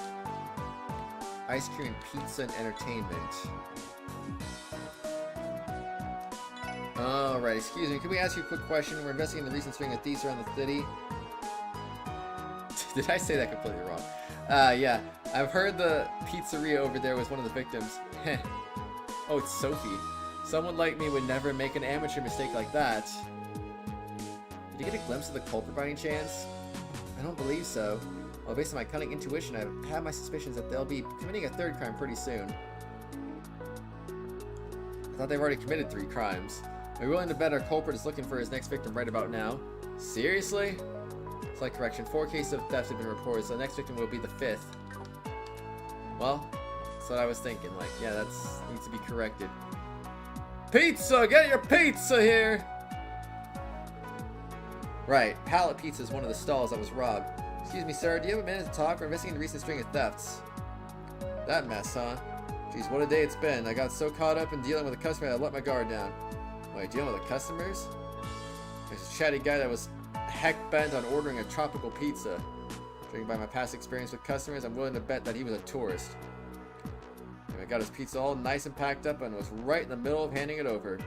Ice cream, pizza, and entertainment. Alright, excuse me. Can we ask you a quick question? We're investigating the recent string of thieves around the city. Did I say that completely wrong? Yeah. I've heard the pizzeria over there was one of the victims. Oh, it's Sophie. Someone like me would never make an amateur mistake like that. Did you get a glimpse of the culprit by any chance? I don't believe so. Well, based on my cunning intuition, I have my suspicions that they'll be committing a third crime pretty soon. I thought they've already committed 3 crimes. Are you willing to bet our culprit is looking for his next victim right about now? Seriously? Slight correction. 4 cases of theft have been reported, so the next victim will be the 5th. Well, that's what I was thinking. Like, yeah, that needs to be corrected. Pizza! Get your pizza here! Right. Pallet Pizza is one of the stalls that was robbed. Excuse me, sir. Do you have a minute to talk? We're investigating the recent string of thefts. That mess, huh? Geez, what a day it's been. I got so caught up in dealing with a customer that I let my guard down. Wait, dealing with the customers? There's a chatty guy that was heck bent on ordering a tropical pizza. Judging by my past experience with customers, I'm willing to bet that he was a tourist. I got his pizza all nice and packed up and was right in the middle of handing it over.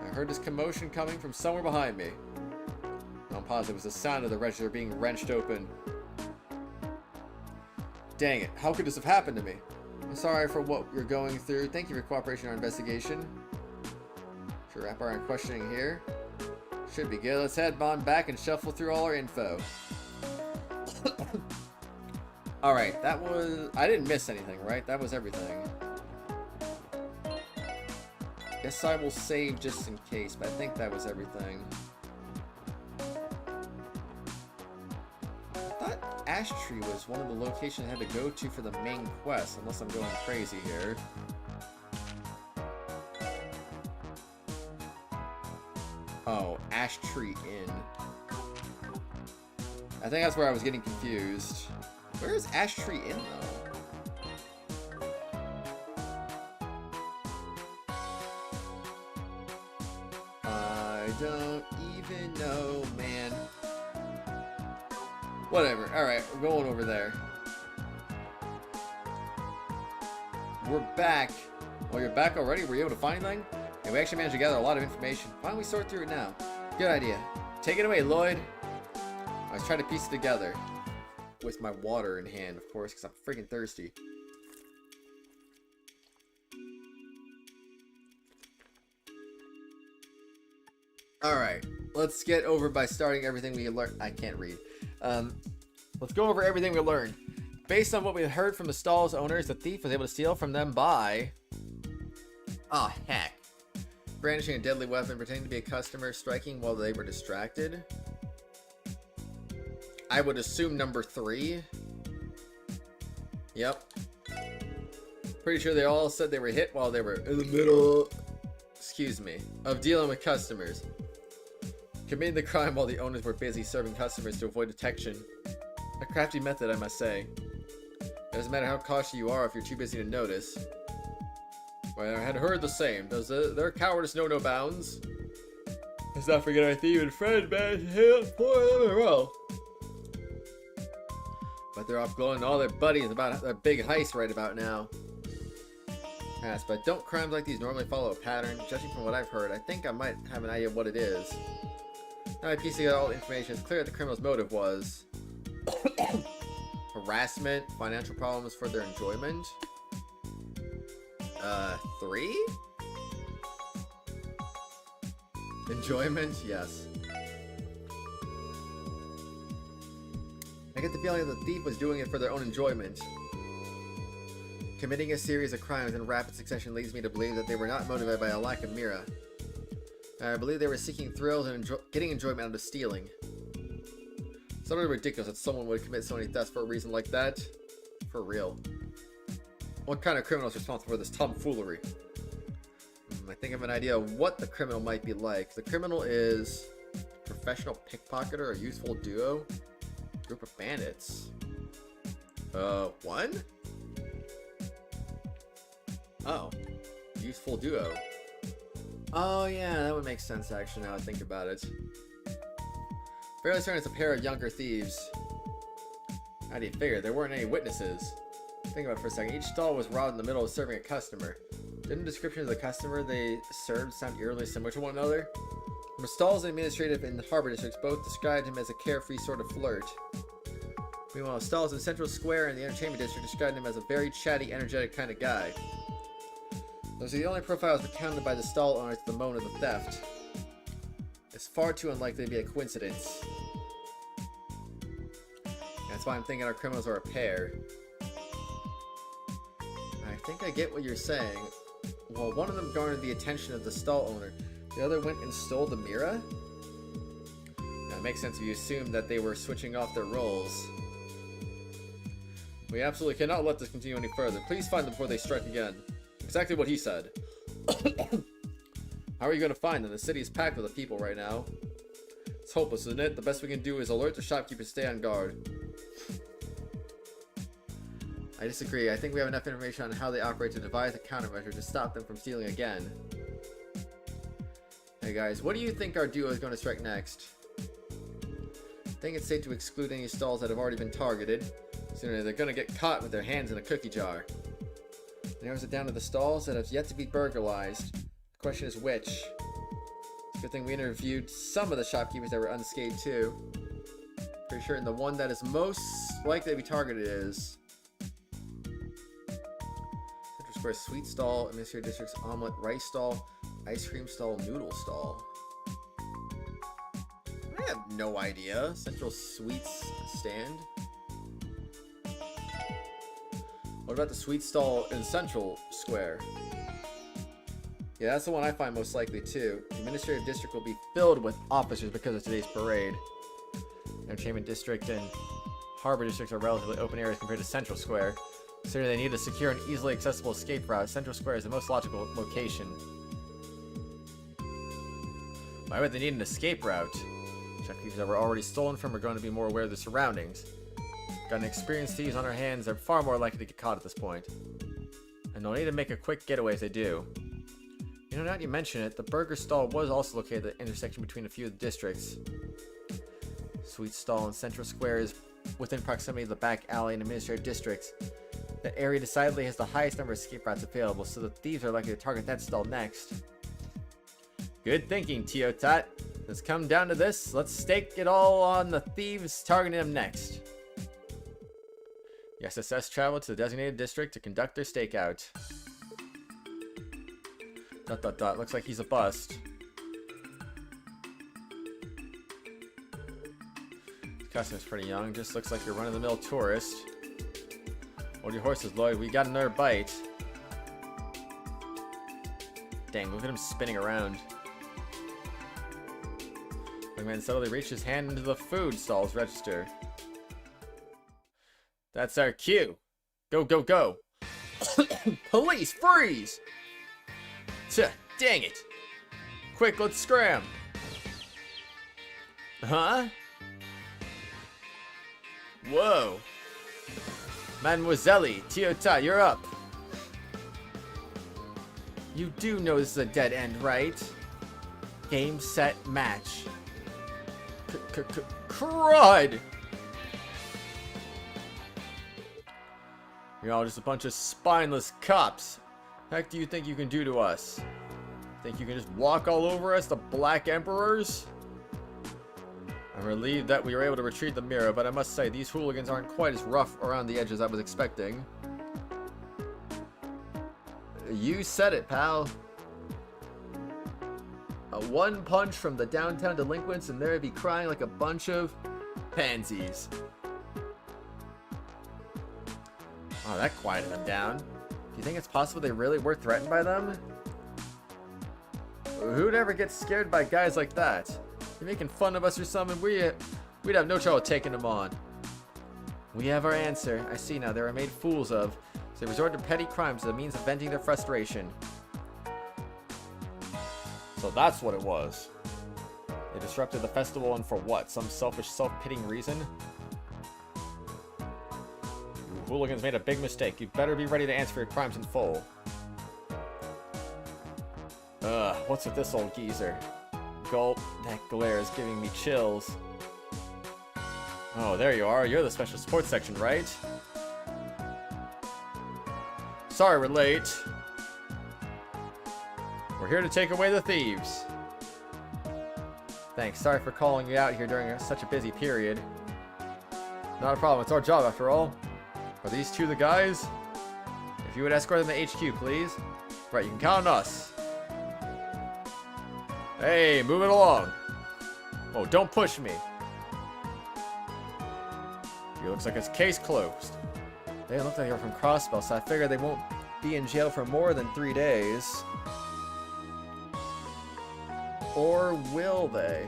I heard this commotion coming from somewhere behind me. I'm positive it was the sound of the register being wrenched open. Dang it, how could this have happened to me? I'm sorry for what you're going through. Thank you for cooperation in our investigation. Should wrap our questioning here. Should be good. Let's head on back and shuffle through all our info. Alright, that was... I didn't miss anything, right? That was everything. Guess I will save just in case, but I think that was everything. I thought Ash Tree was one of the locations I had to go to for the main quest, unless I'm going crazy here. Oh, Ash Tree Inn. I think that's where I was getting confused. Where is Ash Tree Inn, though? I don't even know, man. Whatever. Alright, we're going over there. We're back. Oh, you're back already? Were you able to find anything? Yeah, we actually managed to gather a lot of information. Why don't we sort through it now? Good idea. Take it away, Lloyd. I was trying to piece it together. With my water in hand, of course, because I'm freaking thirsty. Alright, let's get over by starting everything we learned. I can't read. Let's go over everything we learned. Based on what we heard from the stall's owners, the thief was able to steal from them by... Oh, heck. Brandishing a deadly weapon, pretending to be a customer, striking while they were distracted. I would assume number 3. Yep. Pretty sure they all said they were hit while they were in the middle, excuse me, of dealing with customers. Committing the crime while the owners were busy serving customers to avoid detection. A crafty method, I must say. It doesn't matter how cautious you are if you're too busy to notice. Well, I had heard the same. Does their cowardice know no bounds? Let's not forget our thieving friend, man. Hell, 4 of them in a row. But they're off glowing all their buddies about their big heist right about now. Yes, but don't crimes like these normally follow a pattern? Judging from what I've heard, I think I might have an idea of what it is. Now I piece together all the information, it's clear that the criminal's motive was... harassment, financial problems for their enjoyment. 3? Enjoyment? Yes. I get the feeling that the thief was doing it for their own enjoyment. Committing a series of crimes in rapid succession leads me to believe that they were not motivated by a lack of mira. I believe they were seeking thrills and getting enjoyment out of stealing. It's utterly ridiculous that someone would commit so many thefts for a reason like that. For real. What kind of criminal is responsible for this tomfoolery? I think I have an idea of what the criminal might be like. The criminal is a professional pickpocketer, a youthful duo, group of bandits. One? Oh. Youthful duo. Oh yeah, that would make sense actually now I think about it. Fairly certain it's a pair of younger thieves. How do you figure? There weren't any witnesses. Think about it for a second. Each stall was robbed in the middle of serving a customer. Didn't the description of the customer they served sound eerily similar to one another? From stalls in administrative and harbor districts both described him as a carefree sort of flirt. Meanwhile, stalls in Central Square and the entertainment district described him as a very chatty, energetic kind of guy. Those are the only profiles recounted by the stall owner at the moment of the theft. It's far too unlikely to be a coincidence. That's why I'm thinking our criminals are a pair. I think I get what you're saying. Well, one of them garnered the attention of the stall owner. The other went and stole the mirror? Now, it makes sense if you assume that they were switching off their roles. We absolutely cannot let this continue any further. Please find them before they strike again. Exactly what he said. How are you going to find them? The city is packed with the people right now. It's hopeless, isn't it? The best we can do is alert the shopkeepers to stay on guard. I disagree. I think we have enough information on how they operate to devise a countermeasure to stop them from stealing again. Hey guys, what do you think our duo is going to strike next? I think it's safe to exclude any stalls that have already been targeted. Sooner they're going to get caught with their hands in a cookie jar. Narrows it down to the stalls that have yet to be burglarized. The question is which. It's a good thing we interviewed some of the shopkeepers that were unscathed too. Pretty sure the one that is most likely to be targeted is Central Square Sweet Stall, Administrative District's Omelet Rice Stall, Ice Cream Stall, Noodle Stall. I have no idea. Central Sweets Stand. What about the Sweet Stall in Central Square? Yeah, that's the one I find most likely too. The Administrative District will be filled with officers because of today's parade. Entertainment District and Harbor District are relatively open areas compared to Central Square. Considering they need a secure and easily accessible escape route, Central Square is the most logical location. Why would they need an escape route? Shopkeepers that were already stolen from are going to be more aware of their surroundings. Got an experienced thieves on their hands, they're far more likely to get caught at this point. And they'll need to make a quick getaway if they do. You know, now that you mention it, the burger stall was also located at the intersection between a few of the districts. Sweet Stall in Central Square is within proximity of the back alley and administrative districts. That area decidedly has the highest number of escape routes available, so the thieves are likely to target that stall next. Good thinking, Tio Tot. Let's come down to this. Let's stake it all on the thieves targeting them next. The SSS traveled to the designated district to conduct their stakeout. ... Looks like he's a bust. The customer's pretty young. Just looks like you're run-of-the-mill tourist. Hold your horses, Lloyd. We got another bite. Dang, look at him spinning around. The man suddenly reached his hand into the food stall's register. That's our cue. Go, go, go. Police, freeze! Dang it. Quick, let's scram. Huh? Whoa. Mademoiselle, Tio Ta, you're up. You do know this is a dead end, right? Game, set, match. Crud! You're all just a bunch of spineless cops. Heck do you think you can do to us? Think you can just walk all over us, the Black Emperors? I'm relieved that we were able to retrieve the mirror, but I must say, these hooligans aren't quite as rough around the edges as I was expecting. You said it, pal. A one punch from the downtown delinquents and they'd be crying like a bunch of pansies. Oh, that quieted them down. Do you think it's possible they really were threatened by them? Who'd ever get scared by guys like that? You're making fun of us or something? We we'd have no trouble taking them on. We have our answer. I see now. They were made fools of. So they resort to petty crimes as a means of venting their frustration. So that's what it was. They disrupted the festival, and for what? Some selfish, self-pitying reason? You hooligans made a big mistake. You'd better be ready to answer for your crimes in full. What's with this old geezer? Gulp. That glare is giving me chills. Oh, there you are. You're the special support section, right? Sorry we're late. We're here to take away the thieves. Thanks. Sorry for calling you out here during such a busy period. Not a problem. It's our job, after all. Are these two the guys? If you would escort them to HQ, please. Right, you can count on us. Hey, move it along. Oh, don't push me. It looks like it's case closed. They look like they're from Crossbell, so I figure they won't be in jail for more than 3 days. Or will they?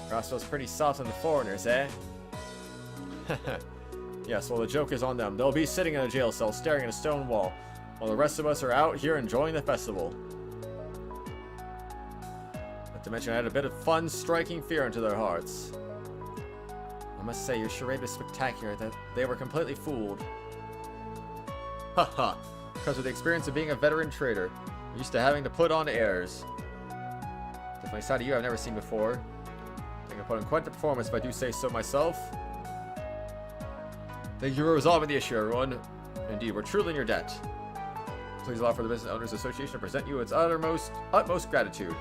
Crossbell's pretty soft on the foreigners, eh? Yes, well, the joke is on them. They'll be sitting in a jail cell staring at a stone wall, while the rest of us are out here enjoying the festival. Not to mention I had a bit of fun striking fear into their hearts. I must say, your charade was spectacular, that they were completely fooled. Haha, because of the experience of being a veteran trader, I'm used to having to put on airs. Definitely a side of you I've never seen before. I think I put on quite the performance if I do say so myself. Thank you for resolving the issue, everyone. Indeed, we're truly in your debt. Please allow for the Business Owners Association to present you its utmost gratitude.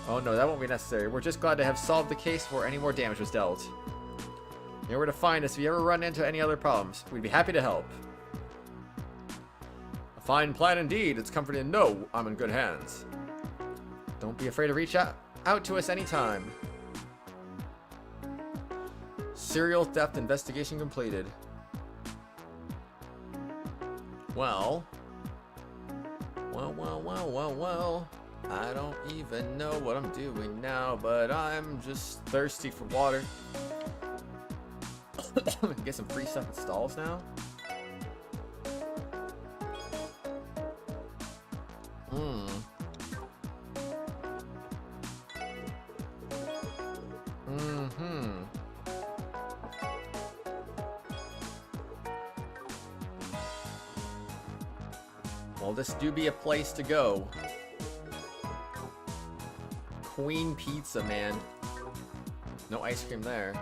Oh no, that won't be necessary. We're just glad to have solved the case before any more damage was dealt. You know where to find us if you ever run into any other problems. We'd be happy to help. A fine plan indeed. It's comforting to know I'm in good hands. Don't be afraid to reach out to us anytime. Serial theft investigation completed. Well. I don't even know what I'm doing now, but I'm just thirsty for water. Get some free stuff at stalls now. Well, this do be a place to go. Queen Pizza, man. No ice cream there.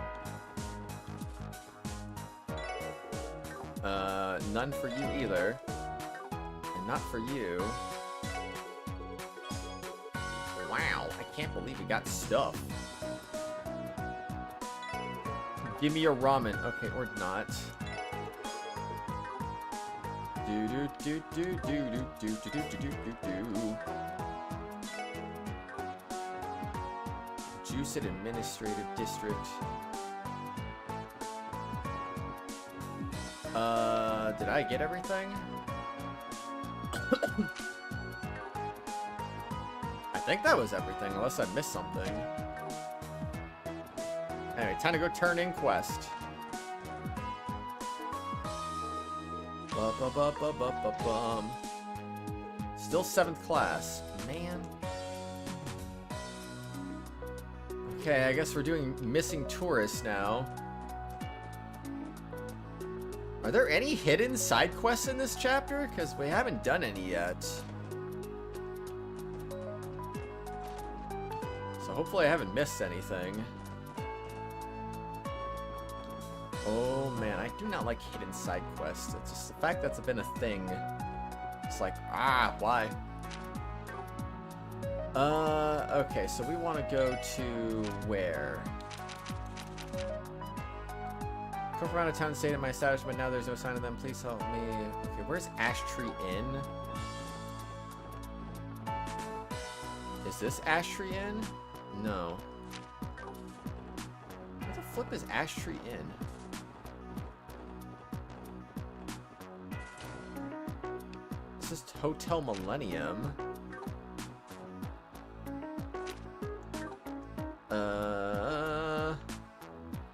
None for you either. And not for you. Wow, I can't believe we got stuff. Give me your ramen. Okay, or not. Juice at Administrative District. Did I get everything? I think that was everything, unless I missed something. Anyway, time to go turn in quest. Still 7th class. Man. Okay, I guess we're doing missing tourists now. Are there any hidden side quests in this chapter? Because we haven't done any yet. So hopefully I haven't missed anything. Oh man, I do not like hidden side quests. It's just the fact that's been a thing. It's like, why? Okay, so we want to go to where? Come around a town stayed at my establishment. Now there's no sign of them. Please help me. Okay, where's Ash Tree Inn? Is this Ash Tree Inn? No. Where the flip is Ash Tree Inn? This is Hotel Millennium.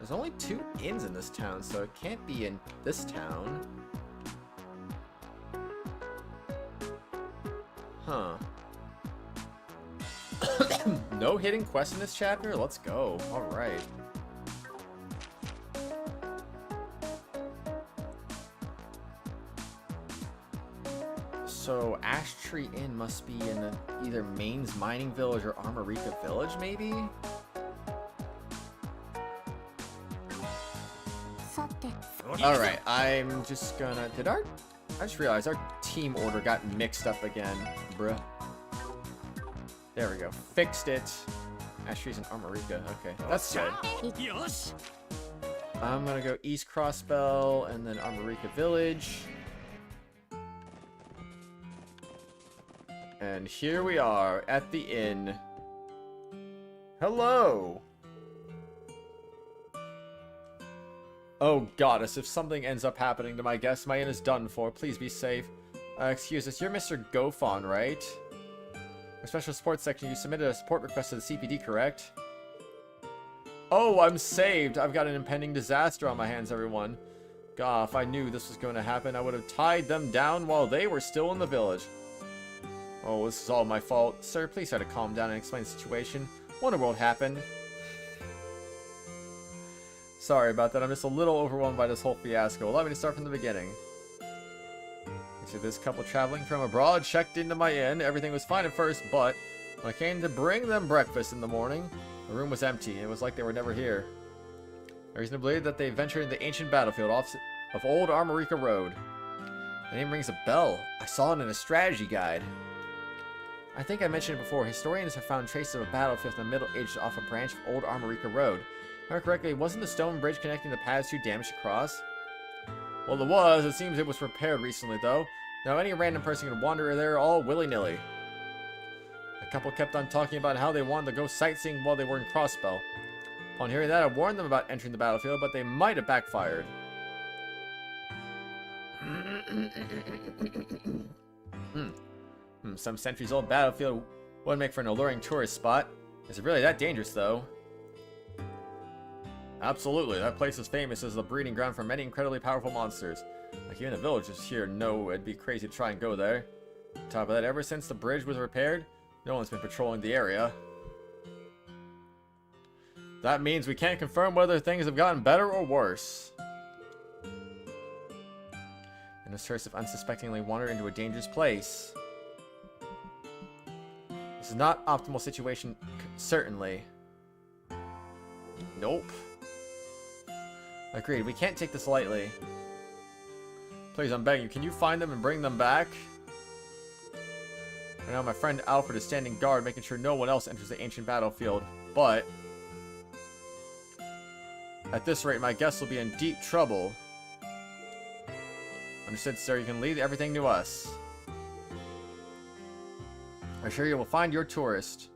There's only 2 inns in this town, so it can't be in this town. Huh. No hidden quest in this chapter? Let's go. Alright. So, Ash Tree Inn must be in either Maine's Mining Village or Armorica Village, maybe? Alright, I'm just gonna... I just realized our team order got mixed up again, bruh. There we go. Fixed it. Ash Tree's in Armorica. Okay, that's good. I'm gonna go East Crossbell and then Armorica Village. And here we are at the inn. Hello! Oh goddess, if something ends up happening to my guest, my inn is done for. Please be safe. Excuse us, you're Mr. Gofon, right? Our special support section, you submitted a support request to the CPD, correct? Oh, I'm saved! I've got an impending disaster on my hands, everyone. God, if I knew this was going to happen, I would have tied them down while they were still in the village. Oh, this is all my fault. Sir, please try to calm down and explain the situation. What in the world happened? Sorry about that. I'm just a little overwhelmed by this whole fiasco. Allow me to start from the beginning. So this couple traveling from abroad checked into my inn. Everything was fine at first, but when I came to bring them breakfast in the morning, the room was empty. It was like they were never here. I reason to believe that they ventured into the ancient battlefield off of Old Armorica Road. The name rings a bell. I saw it in a strategy guide. I think I mentioned it before. Historians have found traces of a battlefield in the Middle Ages off a branch of Old Armorica Road. If I remember correctly, wasn't the stone bridge connecting the paths too damaged to cross? Well, it was. It seems it was repaired recently, though. Now, any random person can wander there all willy-nilly. The couple kept on talking about how they wanted to go sightseeing while they were in Crossbell. Upon hearing that, I warned them about entering the battlefield, but they might have backfired. Some centuries-old battlefield wouldn't make for an alluring tourist spot. Is it really that dangerous, though? Absolutely. That place is famous as the breeding ground for many incredibly powerful monsters. Like even the villagers here know it'd be crazy to try and go there. On top of that, ever since the bridge was repaired, no one's been patrolling the area. That means we can't confirm whether things have gotten better or worse. And this tourists have unsuspectingly wandered into a dangerous place. This is not optimal situation, certainly. Nope. Agreed, we can't take this lightly. Please, I'm begging you, can you find them and bring them back? Right now, my friend Alfred is standing guard, making sure no one else enters the ancient battlefield. But at this rate, my guests will be in deep trouble. Understood, sir. You can leave everything to us. I'm sure you will find your tourist.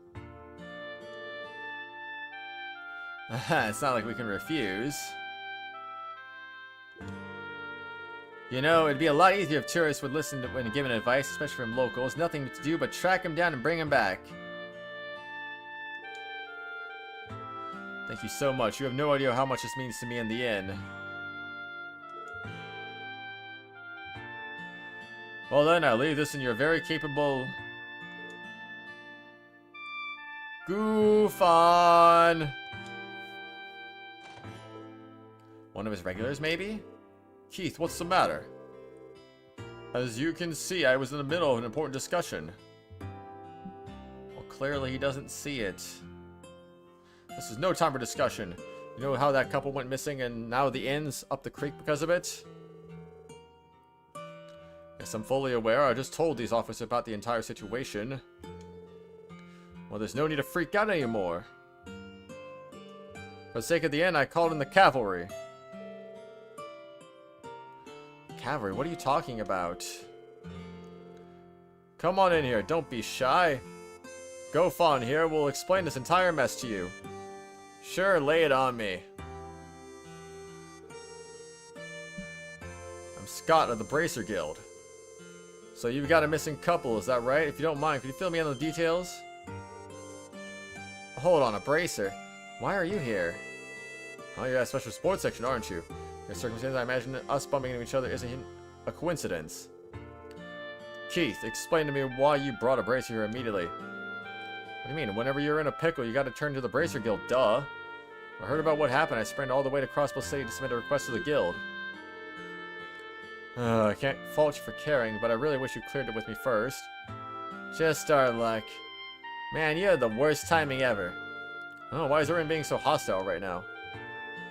It's not like we can refuse. You know, it'd be a lot easier if tourists would listen to when given advice, especially from locals. Nothing to do but track him down and bring him back. Thank you so much. You have no idea how much this means to me in the inn. Well then, I leave this in your very capable... Goofon! One of his regulars, maybe? Keith, what's the matter? As you can see, I was in the middle of an important discussion. Well, clearly he doesn't see it. This is no time for discussion. You know how that couple went missing and now the inn's up the creek because of it? Yes, I'm fully aware. I just told these officers about the entire situation. Well, there's no need to freak out anymore. For the sake of the inn, I called in the cavalry. Cavalry? What are you talking about? Come on in here. Don't be shy. Gofon here will explain this entire mess to you. Sure, lay it on me. I'm Scott of the Bracer Guild. So you've got a missing couple, is that right? If you don't mind, could you fill me in on the details? Hold on, a bracer? Why are you here? Oh, you're at special sports section, aren't you? In circumstances, I imagine us bumping into each other isn't a coincidence. Keith, explain to me why you brought a bracer here immediately. What do you mean? Whenever you're in a pickle, you gotta turn to the Bracer Guild, duh. I heard about what happened. I sprinted all the way to Crossbell City to submit a request to the guild. I can't fault you for caring, but I really wish you cleared it with me first. Just our luck. Man, you had the worst timing ever. Oh, why is everyone being so hostile right now?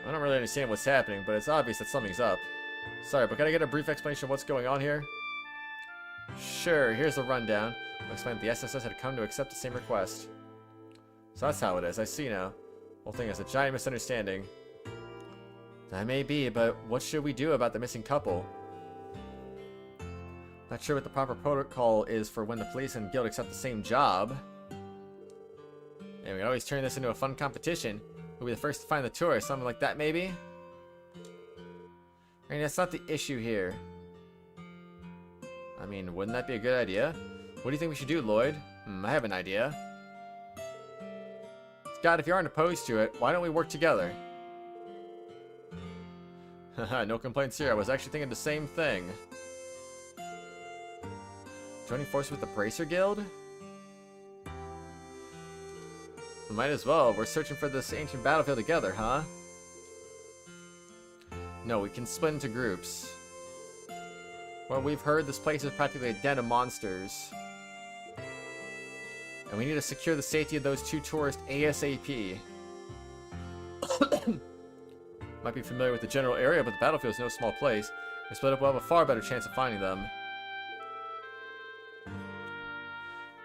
I don't really understand what's happening, but it's obvious that something's up. Sorry, but can I get a brief explanation of what's going on here? Sure, here's the rundown. I'll explain that the SSS had come to accept the same request. So that's how it is, I see now. The whole thing is a giant misunderstanding. That may be, but what should we do about the missing couple? Not sure what the proper protocol is for when the police and guild accept the same job. And we can always turn this into a fun competition. We'll be the first to find the tour, something like that maybe? I mean, that's not the issue here. I mean, wouldn't that be a good idea? What do you think we should do, Lloyd? I have an idea. Scott, if you aren't opposed to it, why don't we work together? Haha, no complaints here. I was actually thinking the same thing. Joining forces with the Bracer Guild? We might as well. We're searching for this ancient battlefield together, huh? No, we can split into groups. Well, we've heard this place is practically a den of monsters. And we need to secure the safety of those two tourists ASAP. Might be familiar with the general area, but the battlefield is no small place. If we split up, we'll have a far better chance of finding them.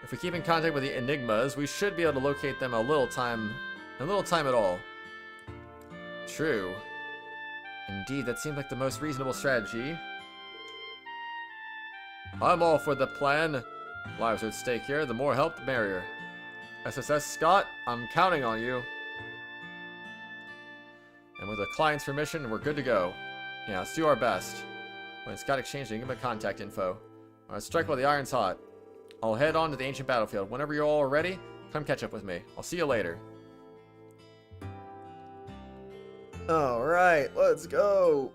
If we keep in contact with the Enigmas, we should be able to locate them in a little time at all. True. Indeed, that seems like the most reasonable strategy. I'm all for the plan. Lives are at stake here. The more help, the merrier. SSS Scott, I'm counting on you. And with the client's permission, we're good to go. Yeah, let's do our best. When Scott exchanged Enigma contact info. Alright, strike while the iron's hot. I'll head on to the ancient battlefield. Whenever you're all ready, come catch up with me. I'll see you later. Alright, let's go.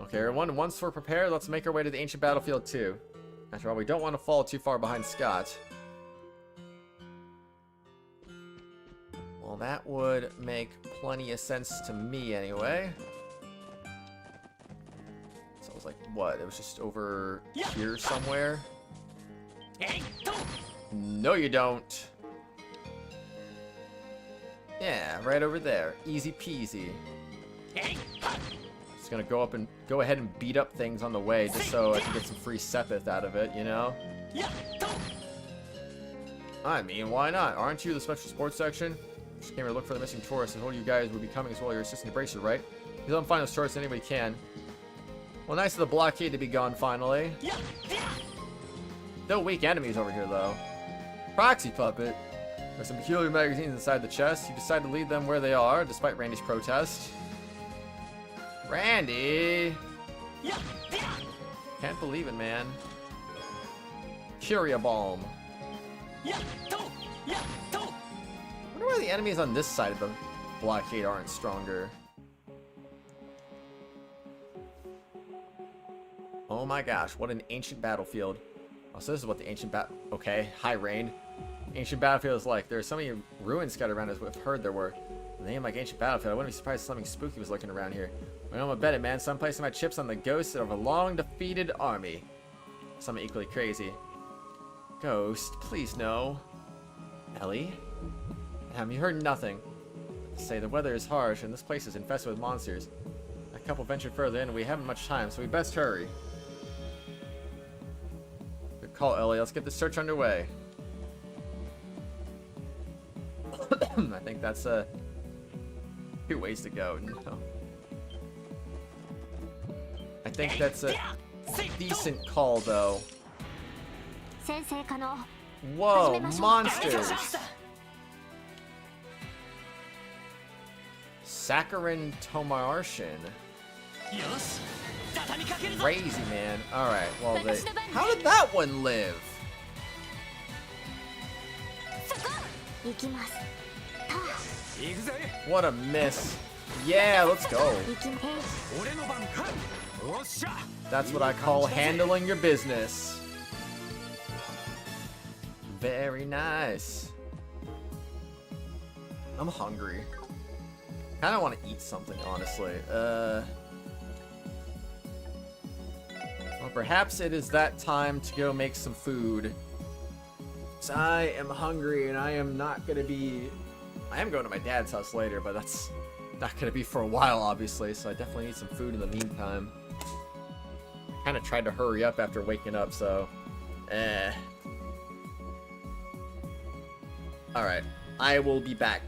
Okay, everyone, once we're prepared, let's make our way to the ancient battlefield too. After all, we don't want to fall too far behind Scott. Well, that would make plenty of sense to me anyway. So it was like, what? It was just over here somewhere? No, you don't. Yeah, right over there. Easy peasy. Just gonna go ahead and beat up things on the way just so I can get some free Sepith out of it, you know? I mean, why not? Aren't you the special sports section? Just came here to look for the missing tourists and told you guys would be coming as well. You're assisting the Bracer, right? You let them find those tourists anybody can. Well, nice of the blockade to be gone finally. No weak enemies over here, though. Proxy puppet. There's some peculiar magazines inside the chest. You decide to leave them where they are, despite Randy's protest. Randy! Can't believe it, man. Curia Balm. I wonder why the enemies on this side of the blockade aren't stronger. Oh my gosh, what an ancient battlefield. Oh, so this is what the ancient okay, hi Rain. Ancient battlefield is like. There's so many ruins scattered around as we've heard there were. The name like ancient battlefield, I wouldn't be surprised if something spooky was lurking around here. But I'm gonna bet it, man. Some placing my chips on the ghosts of a long defeated army. Something equally crazy. Ghost, please no. Ellie? You heard nothing. Say the weather is harsh and this place is infested with monsters. A couple ventured further in and we haven't much time, so we best hurry. Good call, Ellie. Let's get the search underway. I think that's 2 ways to go. No. I think that's a decent call, though. Whoa, monsters! Saccharin Tomarshin. Crazy, man. Alright, well, how did that one live? What a miss. Yeah, let's go. That's what I call handling your business. Very nice. I'm hungry. Kinda want to eat something, honestly. Well, perhaps it is that time to go make some food. 'Cause I am hungry and I am not gonna be... I am going to my dad's house later, but that's not gonna be for a while, obviously, so I definitely need some food in the meantime. I kinda tried to hurry up after waking up, so... Alright, I will be back.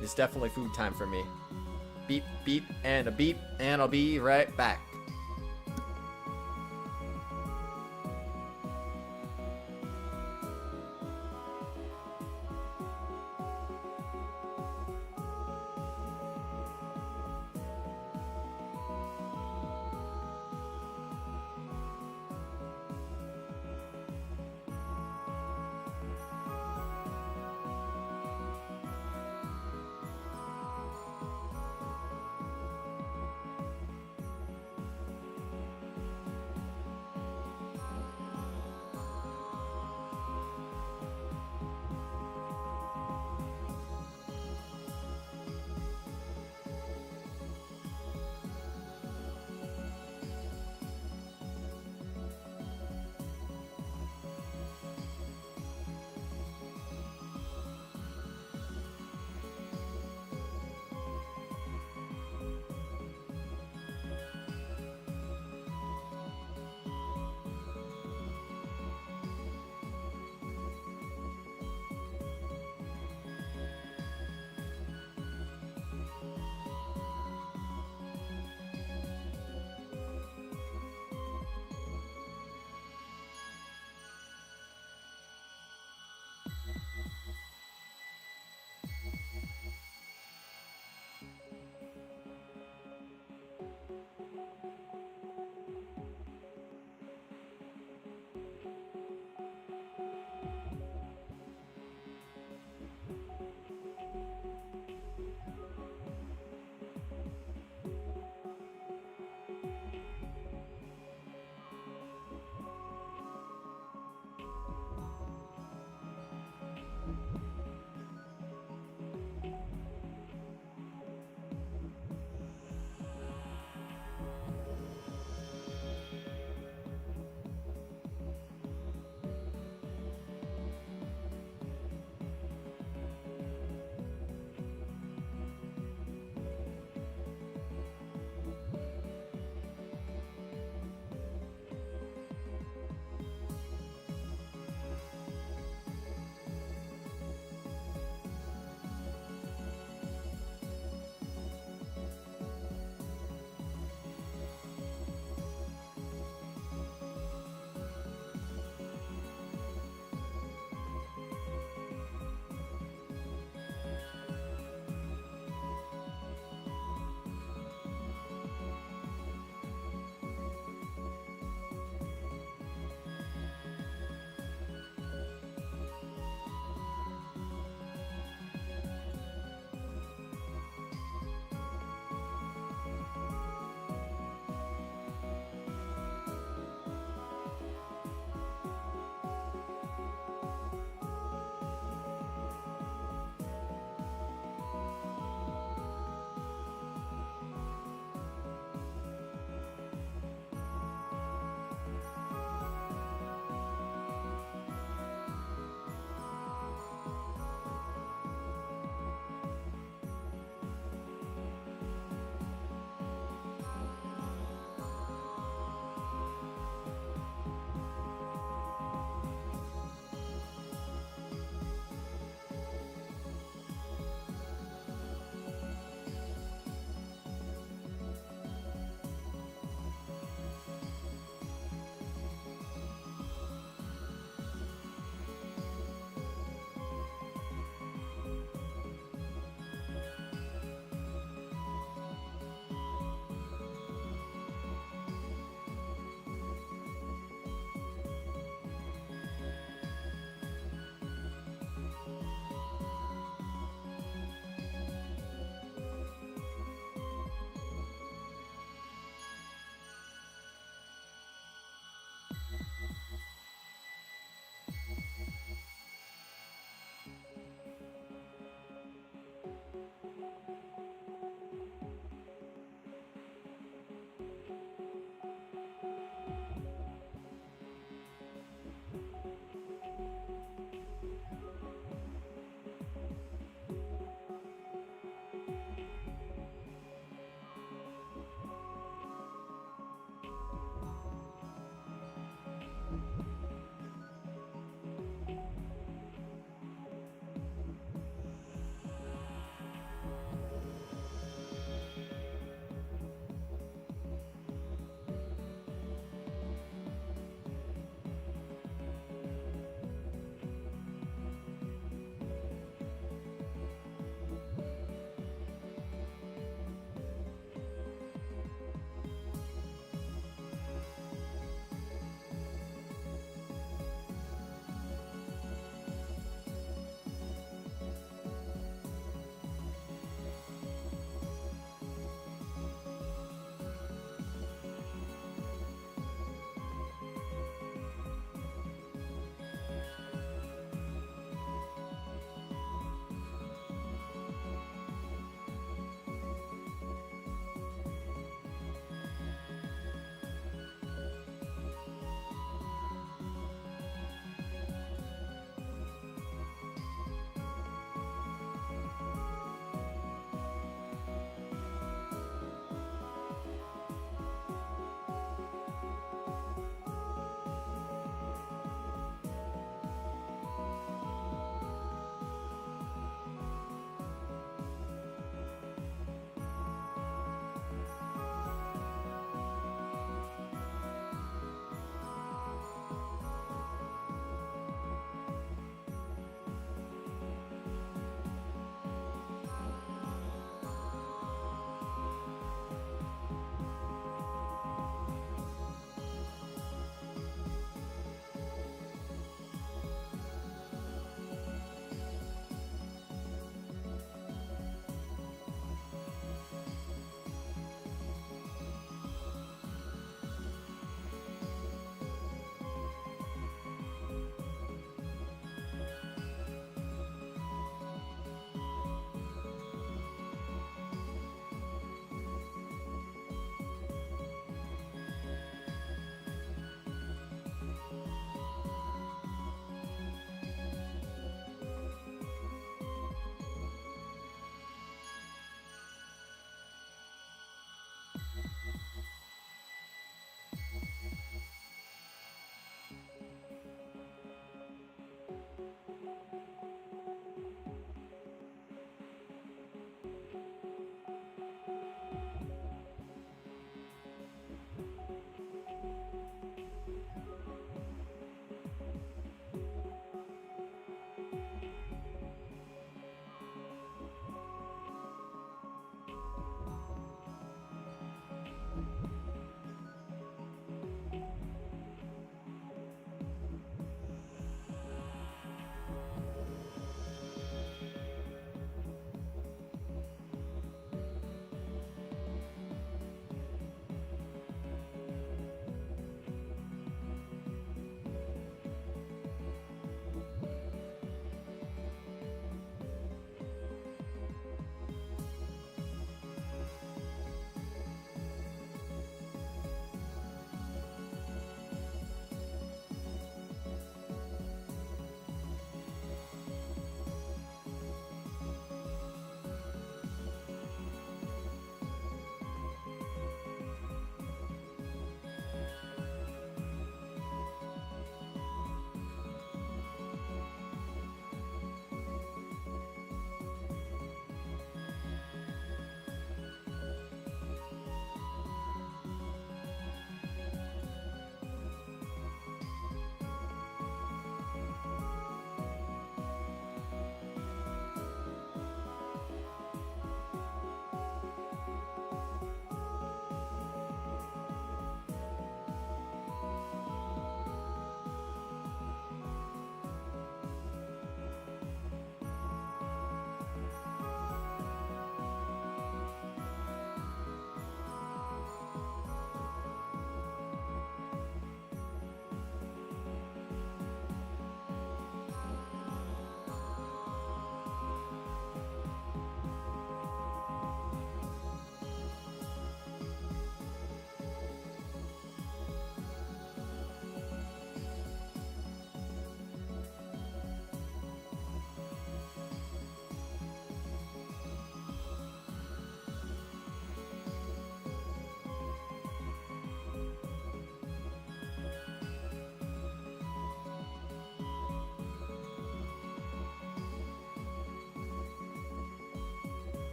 It's definitely food time for me. Beep, beep, and a beep, and I'll be right back.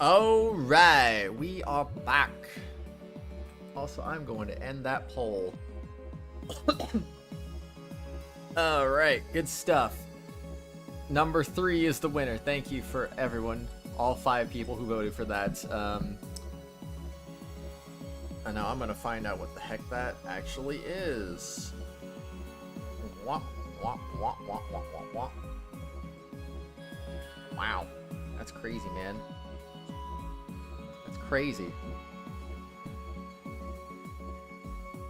Alright, we are back. Also, I'm going to end that poll. Alright, good stuff. Number 3 is the winner. Thank you for everyone, all 5 people who voted for that. I know, I'm going to find out what the heck that actually is. Wah, wah, wah, wah, wah, wah, wah. Wow, that's crazy, man. That's crazy.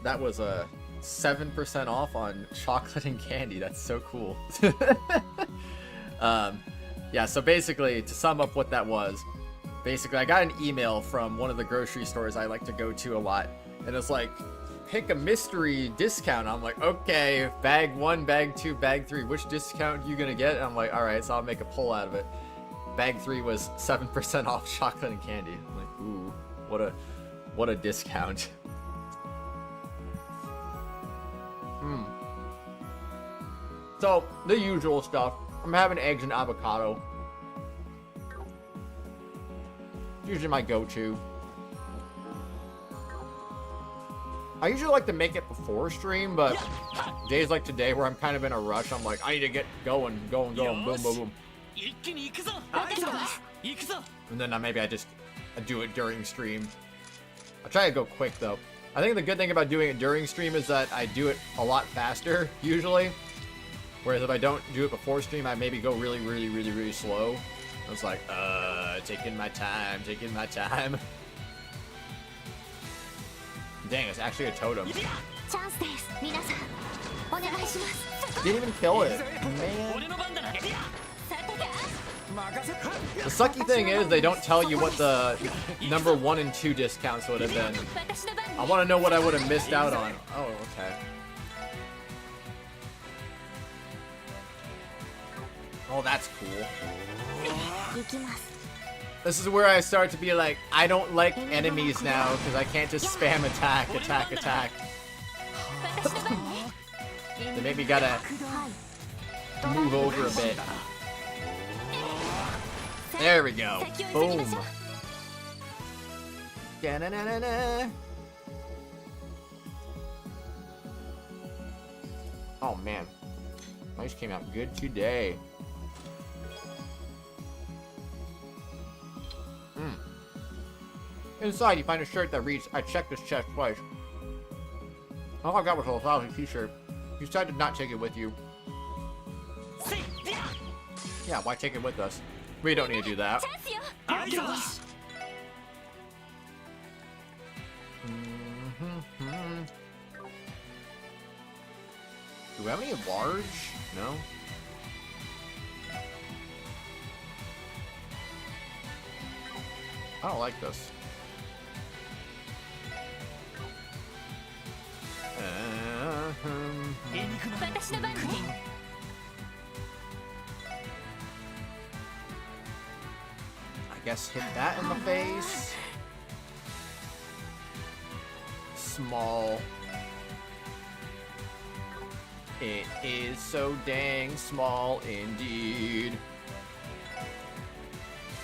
That was a 7% off on chocolate and candy. That's so cool. Yeah, so basically, to sum up what that was, basically I got an email from one of the grocery stores I like to go to a lot, and it's like, pick a mystery discount. I'm like, okay, bag 1, bag 2, bag 3, which discount you gonna get? And I'm like, alright, so I'll make a poll out of it. Bag 3 was 7% off chocolate and candy. I'm like, ooh, what a discount. So, the usual stuff. I'm having eggs and avocado. Usually my go-to. I usually like to make it before stream, but days like today where I'm kind of in a rush, I'm like, I need to get going, boom, boom, boom. And then maybe I do it during stream. I try to go quick though. I think the good thing about doing it during stream is that I do it a lot faster, usually. Whereas if I don't do it before stream, I maybe go really slow. I was like, taking my time. Dang, it's actually a totem. Didn't even kill it. Man. The sucky thing is they don't tell you what the number 1 and 2 discounts would have been. I want to know what I would have missed out on. Oh, okay. Oh, that's cool. This is where I start to be like, I don't like enemies now because I can't just spam attack. They maybe gotta move over a bit. There we go. Boom. Da-na-na-na-na. Oh man, ice came out good today. Inside, you find a shirt that reads, I checked this chest twice. All I got was a lousy t-shirt. You decided not to take it with you. Yeah, why take it with us? We don't need to do that. Do we have any large? No? I don't like this. I guess hit that in the face. Small. It is so dang small indeed.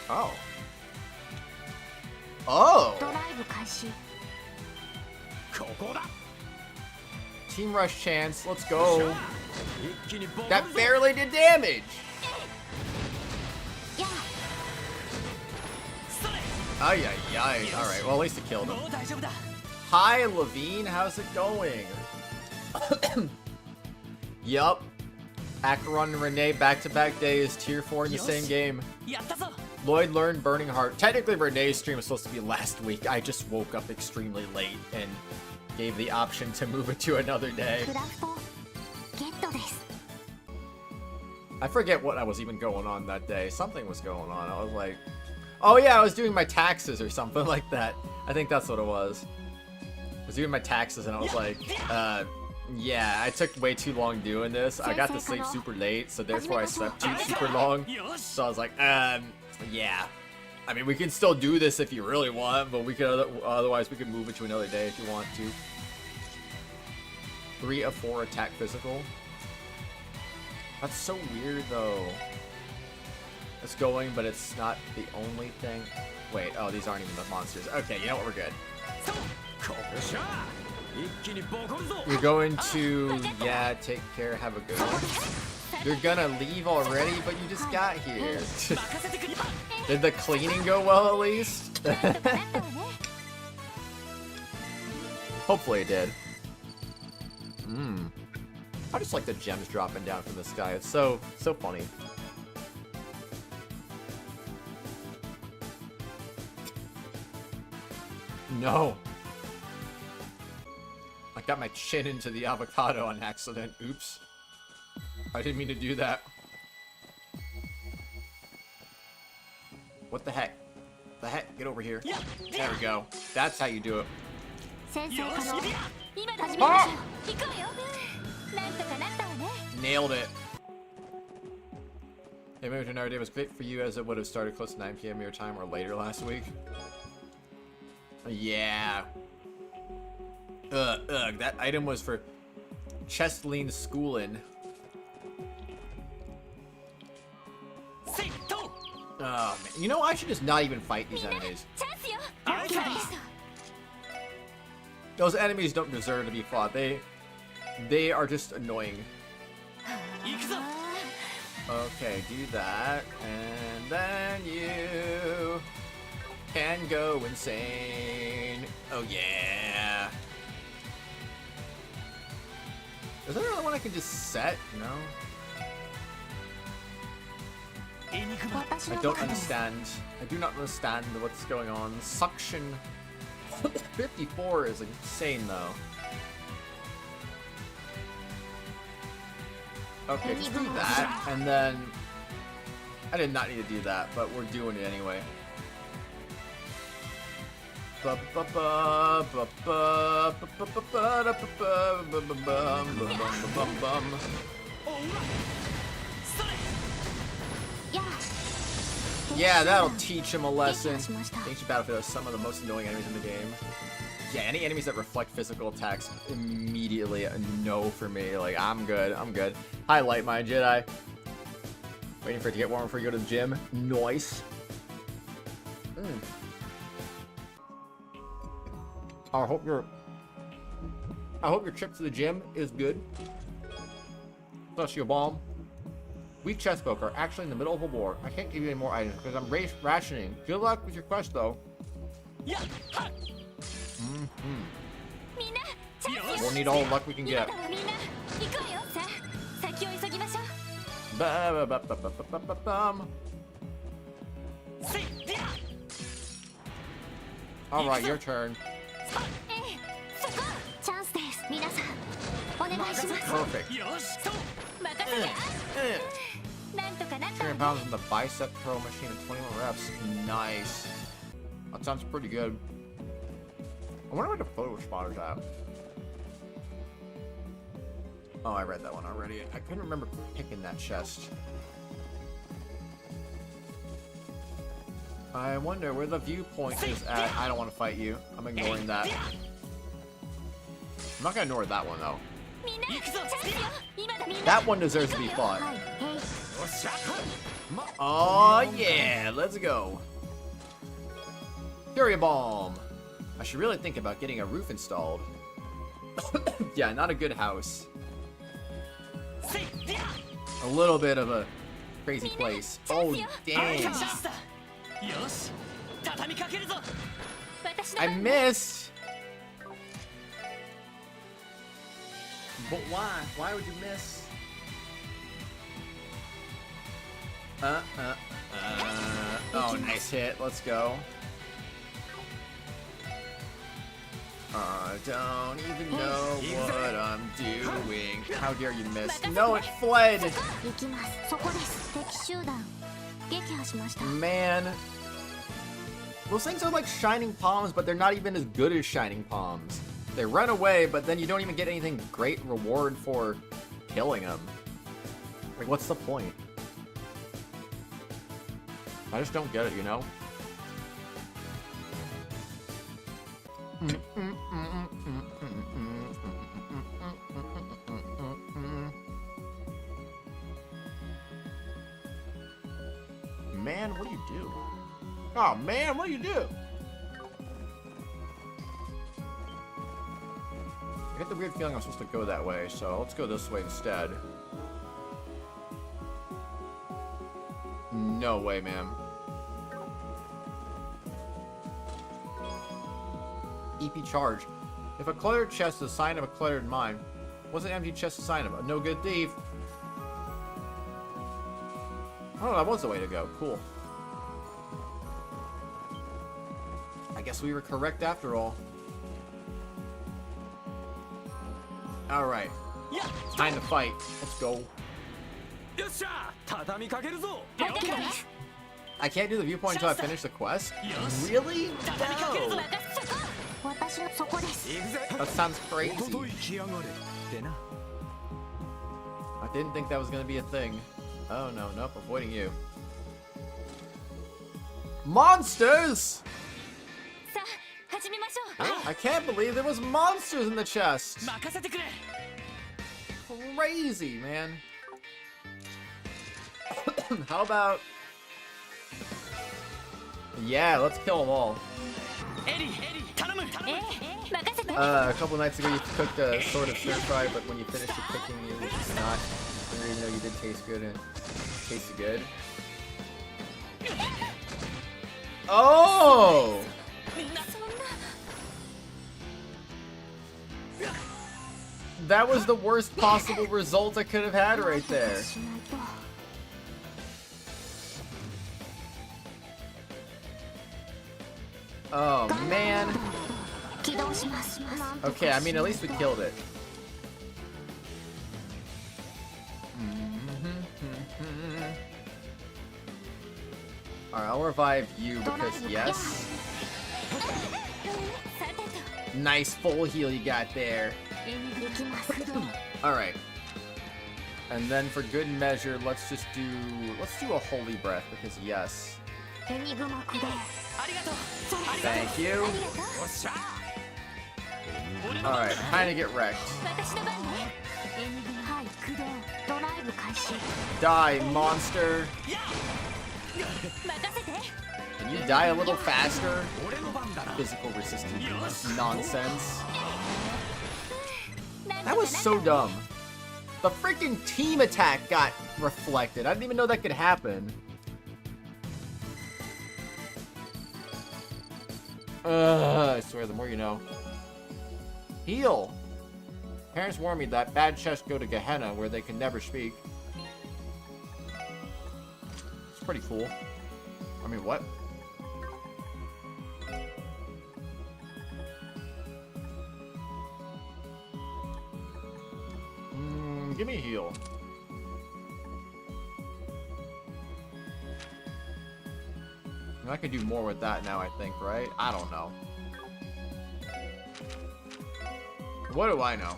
Oh. Oh! Team rush chance, let's go. That barely did damage! Ay, ay, ay. Alright, well, at least it killed him. Hi, Levine, how's it going? Yup. Acheron and Renne back-to-back days, tier 4 in the same game. Lloyd learned Burning Heart. Technically, Renne's stream was supposed to be last week. I just woke up extremely late and gave the option to move it to another day. I forget what I was even going on that day. Something was going on. I was like, oh yeah, I was doing my taxes or something like that. I think that's what it was. I was doing my taxes and I was like, yeah, I took way too long doing this. I got to sleep super late, so therefore I slept super long. So I was like, yeah. I mean, we can still do this if you really want, but we could otherwise we could move it to another day if you want to. 3 of 4 attack physical. That's so weird though. that's going, but it's not the only thing. Wait, oh, these aren't even the monsters. Okay, you know what, we're good. You're going to, yeah, take care, have a good one. You're gonna leave already, but you just got here. Did the cleaning go well at least? Hopefully it did. I just like the gems dropping down from the sky. It's so funny. No. I got my chin into the avocado on accident. Oops. I didn't mean to do that. What the heck? The heck? Get over here. There we go. That's how you do it. Ah! Nailed it. Hey, moving to another day was great for you as it would have started close to 9 p.m. your time or later last week. Yeah. Ugh. That item was for Chestleen Schoolin. Oh, man. You know, I should just not even fight these enemies. Those enemies don't deserve to be fought. They are just annoying. Okay, do that. And then you can go insane. Oh, yeah. Is there another one I can just set? No? I don't understand. I do not understand what's going on. Suction 54 is insane, though. Okay, just do that, and then... I did not need to do that, but we're doing it anyway. Yeah, that'll teach him a lesson. Ancient Battlefield is some of the most annoying enemies in the game. Yeah, any enemies that reflect physical attacks, immediately a no for me. Like, I'm good. Hi, Light My Jedi. Waiting for it to get warm before you go to the gym. Nice. I hope your trip to the gym is good. Plus your bomb. Weak chest folk are actually in the middle of a war. I can't give you any more items because I'm rationing. Good luck with your quest, though. We'll need all the luck we can get. Alright, your turn. Perfect. 300 pounds in the bicep curl machine and 21 reps. Nice. That sounds pretty good. I wonder where the photo spotter's at. Oh, I read that one already. I couldn't remember picking that chest. I wonder where the viewpoint is at. I don't want to fight you. I'm ignoring that. I'm not gonna ignore that one though. That one deserves to be fought. Oh yeah, let's go. Fury Bomb. I should really think about getting a roof installed. Yeah, not a good house. A little bit of a crazy place. Oh dang. I missed. But why? Why would you miss? Oh, nice hit. Let's go. I don't even know what I'm doing. How dare you miss? No, it fled! Man. Those things are like Shining Palms, but they're not even as good as Shining Palms. They run away, but then you don't even get anything great reward for killing them. Like, what's the point? I just don't get it, you know? man, what do you do? Oh, man, what do you do? I get the weird feeling I'm supposed to go that way, so let's go this way instead. No way, man. EP charge. If a cluttered chest is a sign of a cluttered mind, what's an empty chest a sign of? A no good thief. Oh, that was the way to go. Cool. I guess we were correct after all. Alright. Time to fight. Let's go. I can't do the viewpoint until I finish the quest? Really? No! That sounds crazy. I didn't think that was gonna be a thing. Oh no, nope, avoiding you. Monsters! I can't believe there was monsters in the chest! Crazy, man. How about... Yeah, let's kill them all. A couple nights ago you cooked a sort of stir fry, but when you finished the cooking you did not. Even though you did taste good and it tasted good. Oh! That was the worst possible result I could have had right there. Oh, man. Okay, I mean, at least we killed it. Alright, I'll revive you because yes. Nice full heal you got there. Alright. And then for good measure, let's do a holy breath because yes. Thank you. Alright, kinda get wrecked. Die, monster! Can you die a little faster? Physical resistance nonsense. That was so dumb. The freaking team attack got reflected. I didn't even know that could happen. I swear, the more you know. Heal! Parents warned me that bad chests go to Gehenna, where they can never speak. It's pretty cool. I mean, what? Give me a heal. I can do more with that now, I think, right? I don't know. What do I know?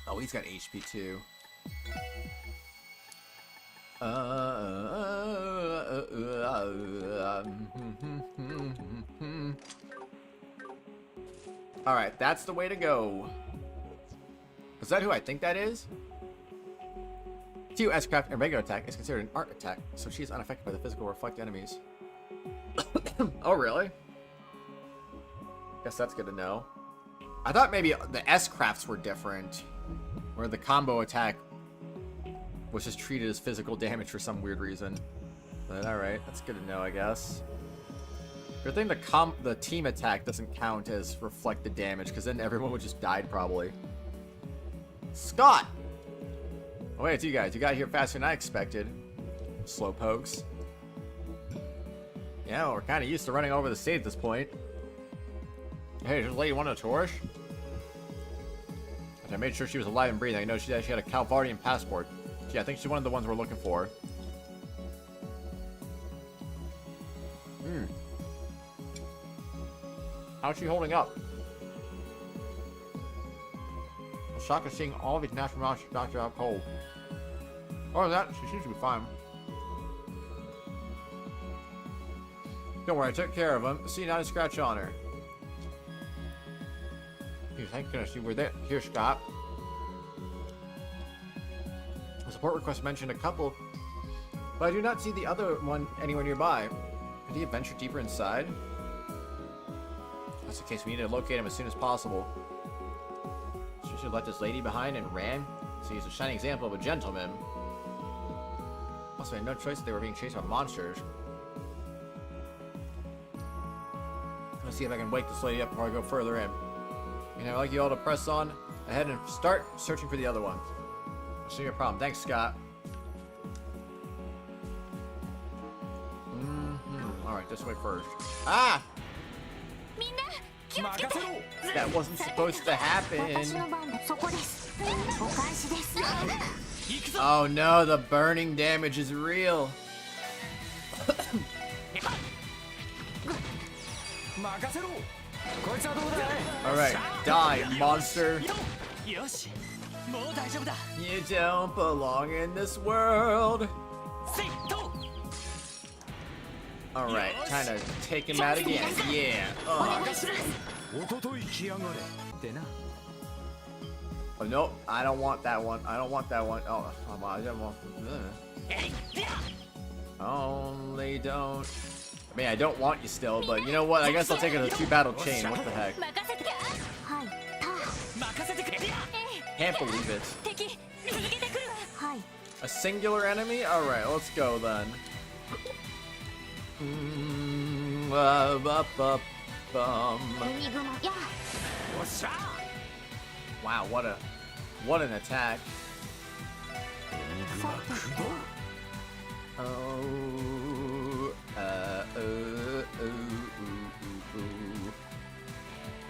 Oh, he's got HP too. Alright, that's the way to go. Is that who I think that is? Tio S-Craft and regular attack is considered an art attack, so she is unaffected by the physical reflect enemies. Oh, really? Guess that's good to know. I thought maybe the S-Crafts were different, where the combo attack was just treated as physical damage for some weird reason. But alright, that's good to know, I guess. Good thing the team attack doesn't count as reflected damage, because then everyone would just die probably. Scott! Oh wait, it's you guys. You got here faster than I expected. Slowpokes. Yeah, we're kind of used to running over the state at this point. Hey, does this lady want a tourish? I made sure she was alive and breathing. I know she actually had a Calvardian passport. Gee, I think she's one of the ones we're looking for. How's she holding up? I'm shocked at seeing all of these natural monsters knocked out cold. Other than that, she seems to be fine. Don't worry, I took care of him. See, not a scratch on her. Thank goodness you were there. Here, Scott. A support request mentioned a couple, but I do not see the other one anywhere nearby. Could he have ventured deeper inside? If that's the case, we need to locate him as soon as possible. She should have left this lady behind and ran. So he's a shining example of a gentleman. Also, I had no choice. They were being chased by monsters. Let's see if I can wake this lady up before I go further in. And I'd like you all to press on ahead and start searching for the other one. I'll see your problem. Thanks, Scott. Alright, this way first. Ah! That wasn't supposed to happen. Oh no, the burning damage is real. Alright, die, monster. You don't belong in this world. Alright, time to take him out again. Yeah. Oh, nope. I don't want that one. I don't want that one. Oh, I don't want... Only don't... I mean, I don't want you still, but you know what? I guess I'll take it as a 2-battle chain. What the heck? Can't believe it. A singular enemy? Alright, let's go then. Wow, what an attack. I'm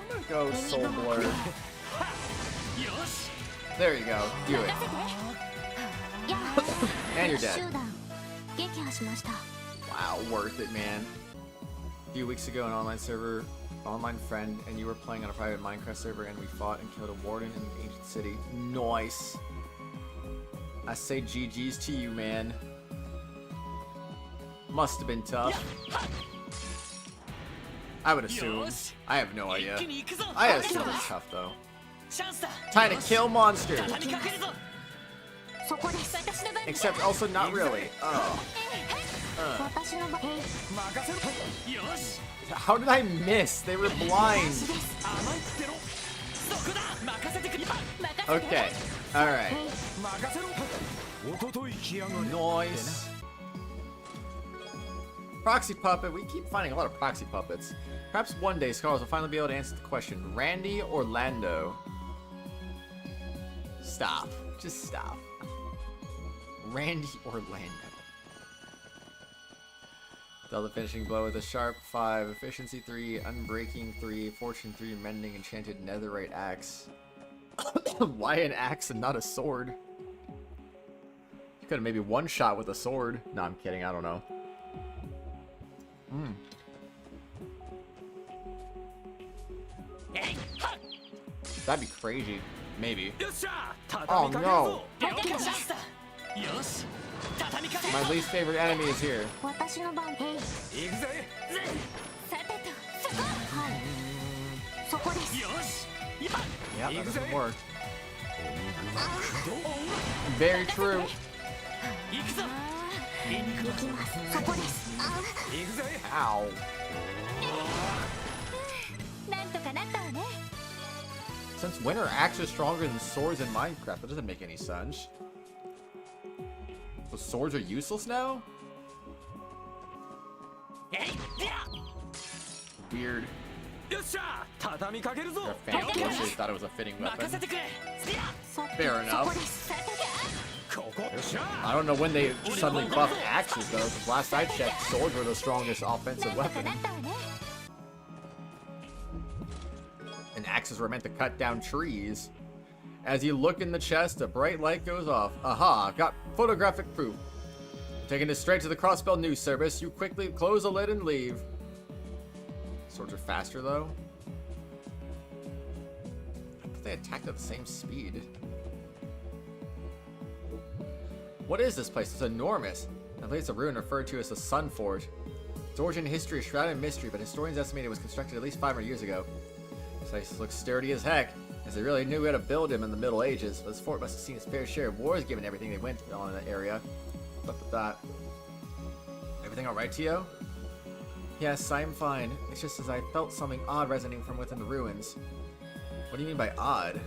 gonna go Soul Blur. There you go, do it. And you're dead. Wow, worth it, man. A few weeks ago, an online friend, and you were playing on a private Minecraft server, and we fought and killed a warden in an ancient city. Nice. I say GG's to you, man. Must have been tough. I would assume. I have no idea. I assume it's tough, though. Time to kill monsters. Except also not really. Oh. How did I miss? They were blind. Okay. Alright. Nice. Proxy puppet. We keep finding a lot of proxy puppets. Perhaps one day Scholars will finally be able to answer the question. Randy or Lando? Stop. Just stop. Randy or Lando? Dealt the finishing blow with a sharp 5, efficiency 3, unbreaking 3, fortune 3, mending, enchanted netherite axe. Why an axe and not a sword? You could have maybe one shot with a sword. No, I'm kidding. I don't know. That'd be crazy. Maybe. Oh no! My least favorite enemy is here. Yeah, that doesn't work. Very true. Ow. Since when are axes stronger than swords in Minecraft? That doesn't make any sense. So swords are useless now? Weird. Your fan forces thought it was a fitting weapon. Fair enough. I don't know when they suddenly buffed axes though, because last I checked, swords were the strongest offensive weapon. And axes were meant to cut down trees. As you look in the chest, a bright light goes off. Aha, got photographic proof. Taking this straight to the Crossbell news service, you quickly close the lid and leave. Swords are faster though. I thought they attacked at the same speed. What is this place? It's enormous. I believe it's a ruin referred to as the Sun Fort. Its origin and history is shrouded in mystery, but historians estimate it was constructed at least 500 years ago. This place looks sturdy as heck. As they really knew how to build him in the Middle Ages, this fort must have seen its fair share of wars given everything they went on in that area. Look at that. Everything alright, Tio? Yes, I'm fine. It's just as I felt something odd resonating from within the ruins. What do you mean by odd?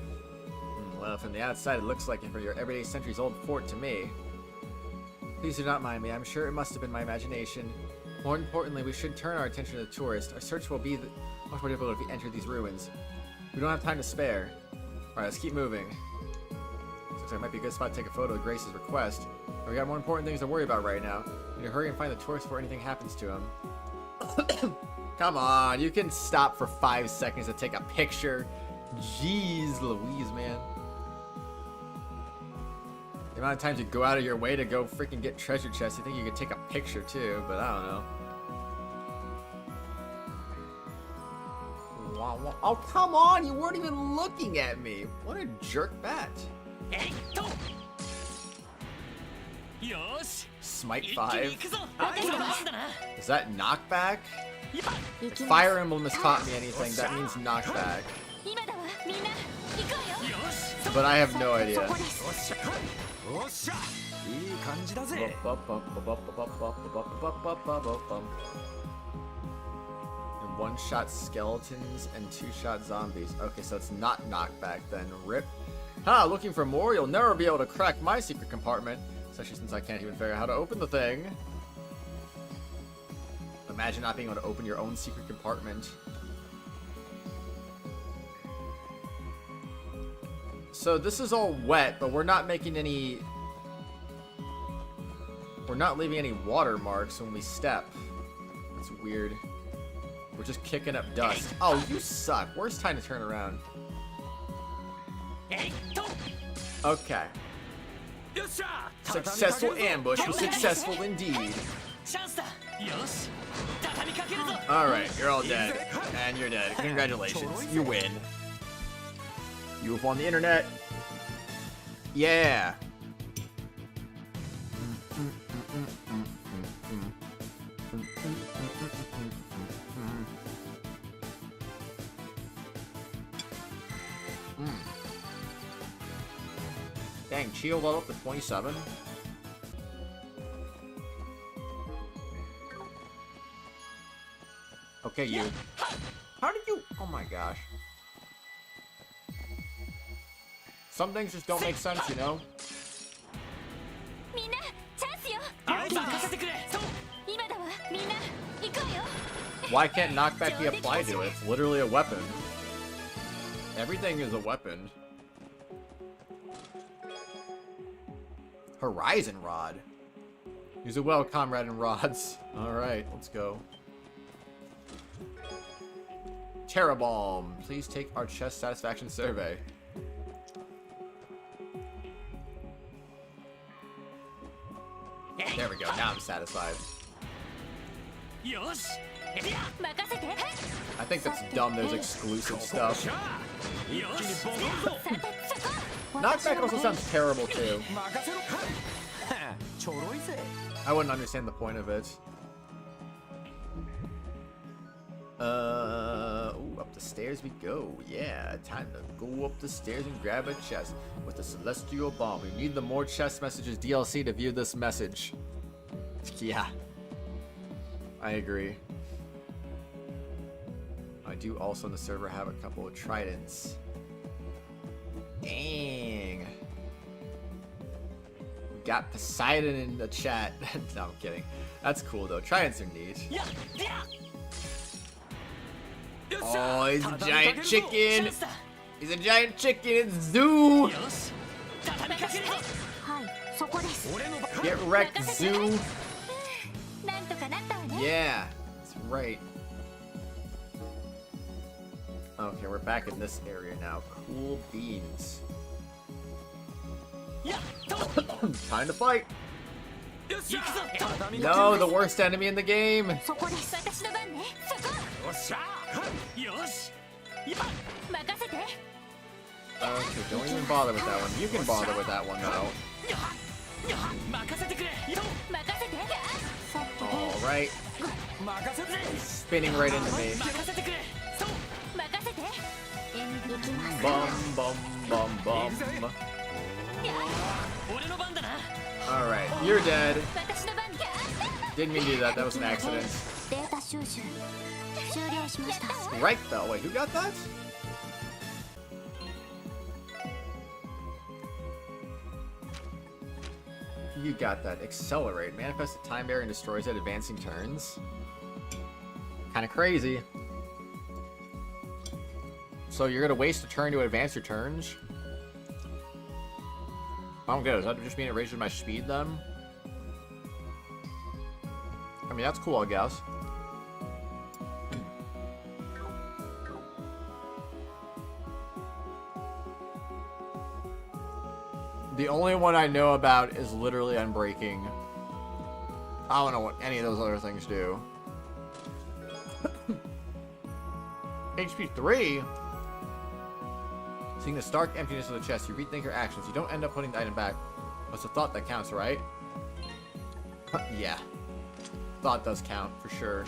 Well, from the outside it looks like for your everyday centuries-old fort to me. Please do not mind me, I'm sure it must have been my imagination. More importantly, we should turn our attention to the tourist. Our search will be much more difficult if we enter these ruins. We don't have time to spare. Alright, let's keep moving. Looks like it might be a good spot to take a photo of Grace's request. But we got more important things to worry about right now. We need to hurry and find the tourist before anything happens to him. Come on, you can stop for 5 seconds to take a picture. Jeez Louise, man. The amount of times you go out of your way to go freaking get treasure chests, you think you could take a picture too, but I don't know. Oh, come on, you weren't even looking at me. What a jerk bat. Smite 5. Is that knockback? If Fire Emblem has taught me anything, that means knockback. But I have no idea. And one-shot skeletons and two-shot zombies. Okay, so it's not knockback then. Rip. Ha! Looking for more? You'll never be able to crack my secret compartment. Especially since I can't even figure out how to open the thing. Imagine not being able to open your own secret compartment. So this is all wet, but we're not making any... We're not leaving any watermarks when we step. That's weird. We're just kicking up dust. Oh, you suck. Worst time to turn around. Okay. Successful ambush was successful indeed. Alright, you're all dead. And you're dead. Congratulations. You win. You have won the internet. Yeah. Dang, Chio level up to 27. Okay, you. How did you? Oh my gosh. Some things just don't make sense, you know? Why can't knockback be applied to it? It's literally a weapon. Everything is a weapon. Horizon Rod. Use it well, comrade and rods. Alright, let's go. Terra Bomb. Please take our chest satisfaction survey. There we go, now I'm satisfied. I think that's dumb, there's exclusive stuff. Knockback also sounds terrible too. I wouldn't understand the point of it. Ooh, up the stairs we go. Yeah, time to go up the stairs and grab a chest with the Celestial Bomb. We need the More Chest Messages DLC to view this message. Yeah. I agree. I do also on the server have a couple of tridents. Dang. We got Poseidon in the chat. No, I'm kidding. That's cool though. Tridents are neat. Oh, he's a giant chicken. He's a giant chicken. It's Zoo. Get wrecked, Zoo. Yeah, that's right. Okay, we're back in this area now. Cool beans. Time to fight. No, the worst enemy in the game. Okay, don't even bother with that one. You can bother with that one though. Alright. Spinning right into me. Bum, bum, bum, bum. Alright, you're dead. Didn't mean to do that, that was an accident. Strike Bell. Wait, who got that? You got that. Accelerate. Manifest a time barrier and destroys it, advancing turns. Kinda crazy. So you're gonna waste a turn to advance your turns? I don't get it. Does that just mean it raises my speed then? I mean, that's cool, I guess. The only one I know about is literally Unbreaking. I don't know what any of those other things do. HP 3? Seeing the stark emptiness of the chest, you rethink your actions. You don't end up putting the item back. It's the thought that counts, right? Yeah. Thought does count, for sure.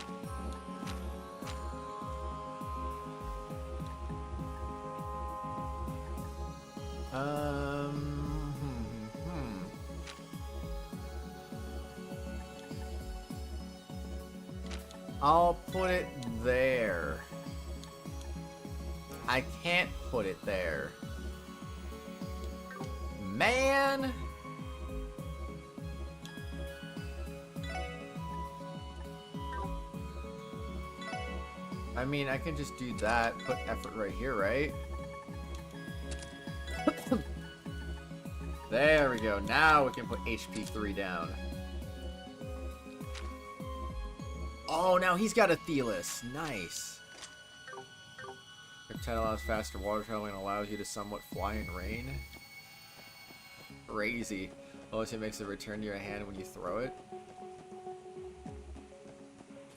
I'll put it there. I can't put it there. Man! I mean, I can just do that, put effort right here, right? There we go. Now we can put HP 3 down. Oh, now he's got a Thelis. Nice. Reptile allows faster water travel and allows you to somewhat fly in rain. Crazy. Also, it makes it return to your hand when you throw it.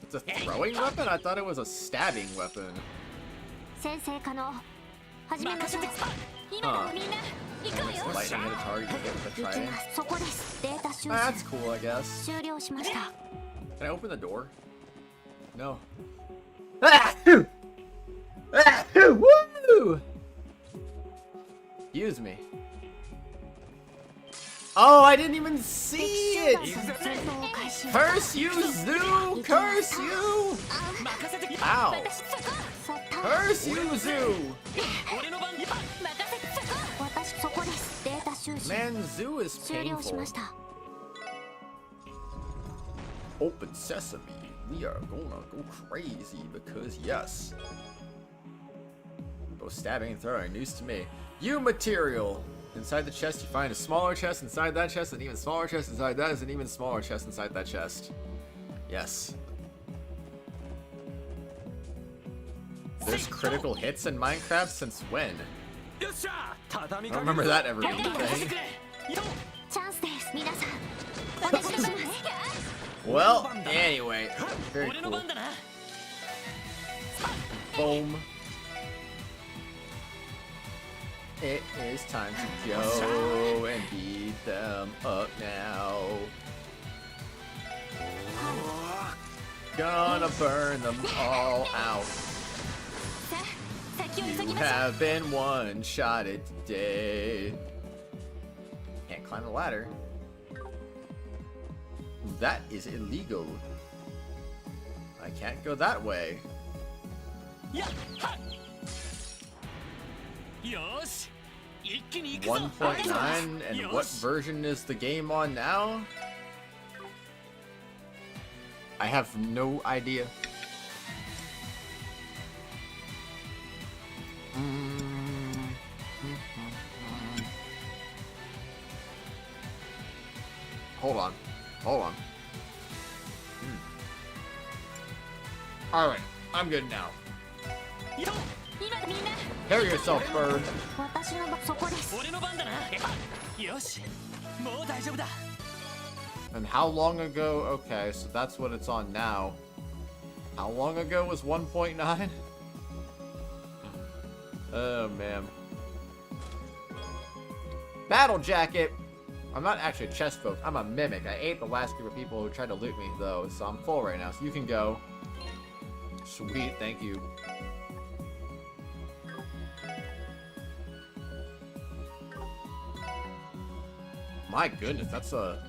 It's a throwing weapon? I thought it was a stabbing weapon. Huh. Lightning hit a target, you get with a trident. That's cool, I guess. Can I open the door? No. Woo! Excuse me. Oh, I didn't even see it! Curse you, Zoo! Curse you! Ow! Curse you, Zoo! Man, Zoo is painful. Open sesame. We are gonna go crazy because yes. Both stabbing and throwing, news to me. You material! Inside the chest you find a smaller chest inside that chest, an even smaller chest inside that is an even smaller chest inside that chest. Yes. There's critical hits in Minecraft since when? I don't remember that ever being a thing. Well, anyway, very cool. Boom. It is time to go and beat them up now. Gonna burn them all out. You have been one-shotted today. Can't climb the ladder. That is illegal. I can't go that way. 1.9, and what version is the game on now? I have no idea. Hold on. Hold on. Alright, I'm good now. Carry yourself, bird. And how long ago? Okay, so that's what it's on now. How long ago was 1.9? Oh, man. Battle jacket! I'm not actually a chest folk. I'm a mimic. I ate the last group of people who tried to loot me, though, so I'm full right now. So you can go. Sweet, thank you. My goodness, that's a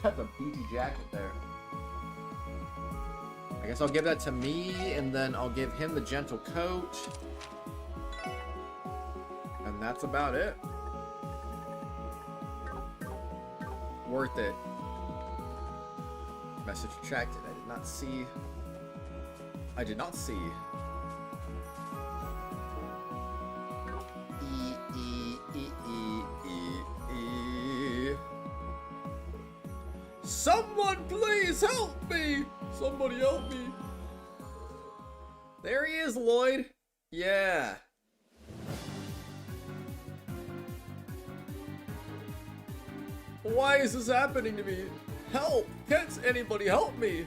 that's a beefy jacket there. I guess I'll give that to me, and then I'll give him the gentle coat. And that's about it. Worth it. Message retracted. I did not see. I did not see. Someone please help me! Somebody help me! There he is, Lloyd. Yeah. Why is this happening to me? Help! Can't anybody help me?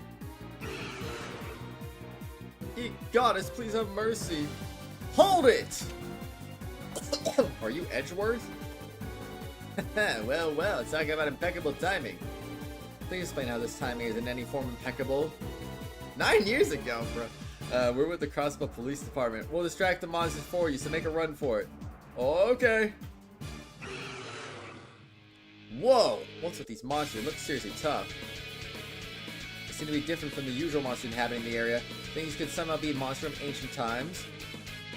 Goddess, please have mercy. Hold it! Are you Edgeworth? well, talk about impeccable timing. Please explain how this timing is in any form impeccable. 9 years ago, bro. We're with the Crossbell Police Department. We'll distract the monsters for you, so make a run for it. Okay. Whoa! What's with these monsters? They look seriously tough. They seem to be different from the usual monsters inhabiting the area. Things could somehow be a monster from ancient times.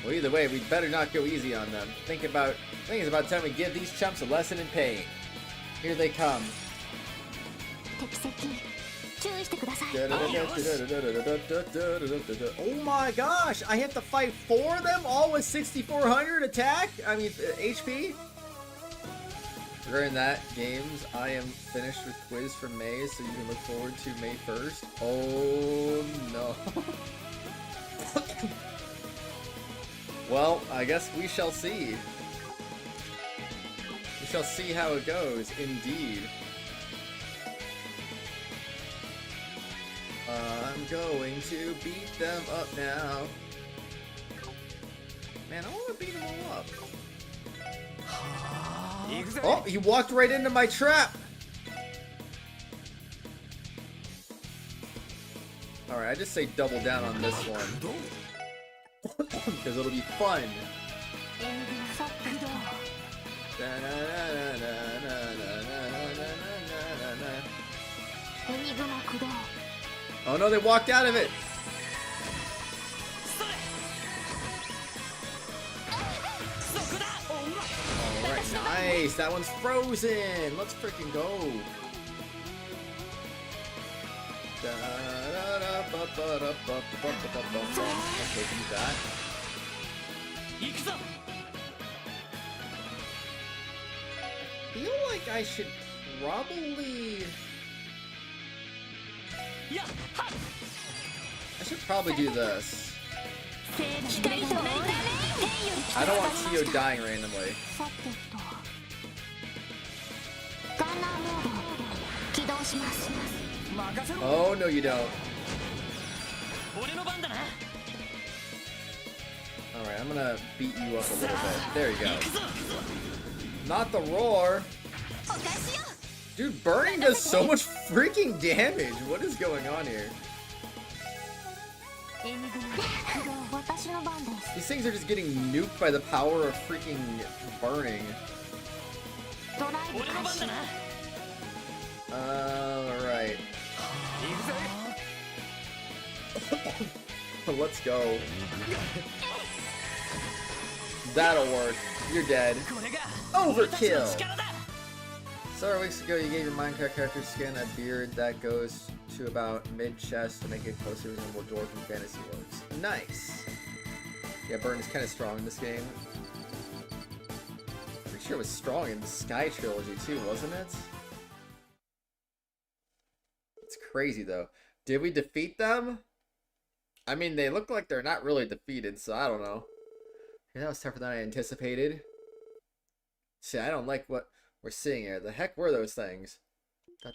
Well, either way, we'd better not go easy on them. I think it's about time we give these chumps a lesson in pain. Here they come. Oh my gosh! I have to fight 4 of them, all with 6,400 attack? I mean, HP? During that, games, I am finished with quiz for May, so you can look forward to May 1st. Oh no. Well, I guess we shall see. We shall see how it goes, indeed. I'm going to beat them up now. Man, I want to beat them all up. Oh, he walked right into my trap! Alright, I just say double down on this one. Because it'll be fun. Oh no, they walked out of it! Alright, nice! That one's frozen! Let's freaking go! Okay, do that. I feel like I should probably... I should probably do this. I don't want Tio dying randomly. Oh, no you don't. Alright, I'm gonna beat you up a little bit. There you go. Not the roar! Dude, burning does so much freaking damage! What is going on here? These things are just getting nuked by the power of freaking burning. Alright. Let's go. That'll work. You're dead. Overkill! Several weeks ago, you gave your Minecraft character skin a beard that goes to about mid-chest to make it closer resemble dwarf in fantasy worlds. Nice! Yeah, burn is kind of strong in this game. Pretty sure it was strong in the Sky Trilogy too, wasn't it? It's crazy though. Did we defeat them? I mean, they look like they're not really defeated, so I don't know. Yeah, that was tougher than I anticipated. See, I don't like what we're seeing here. The heck were those things? ... You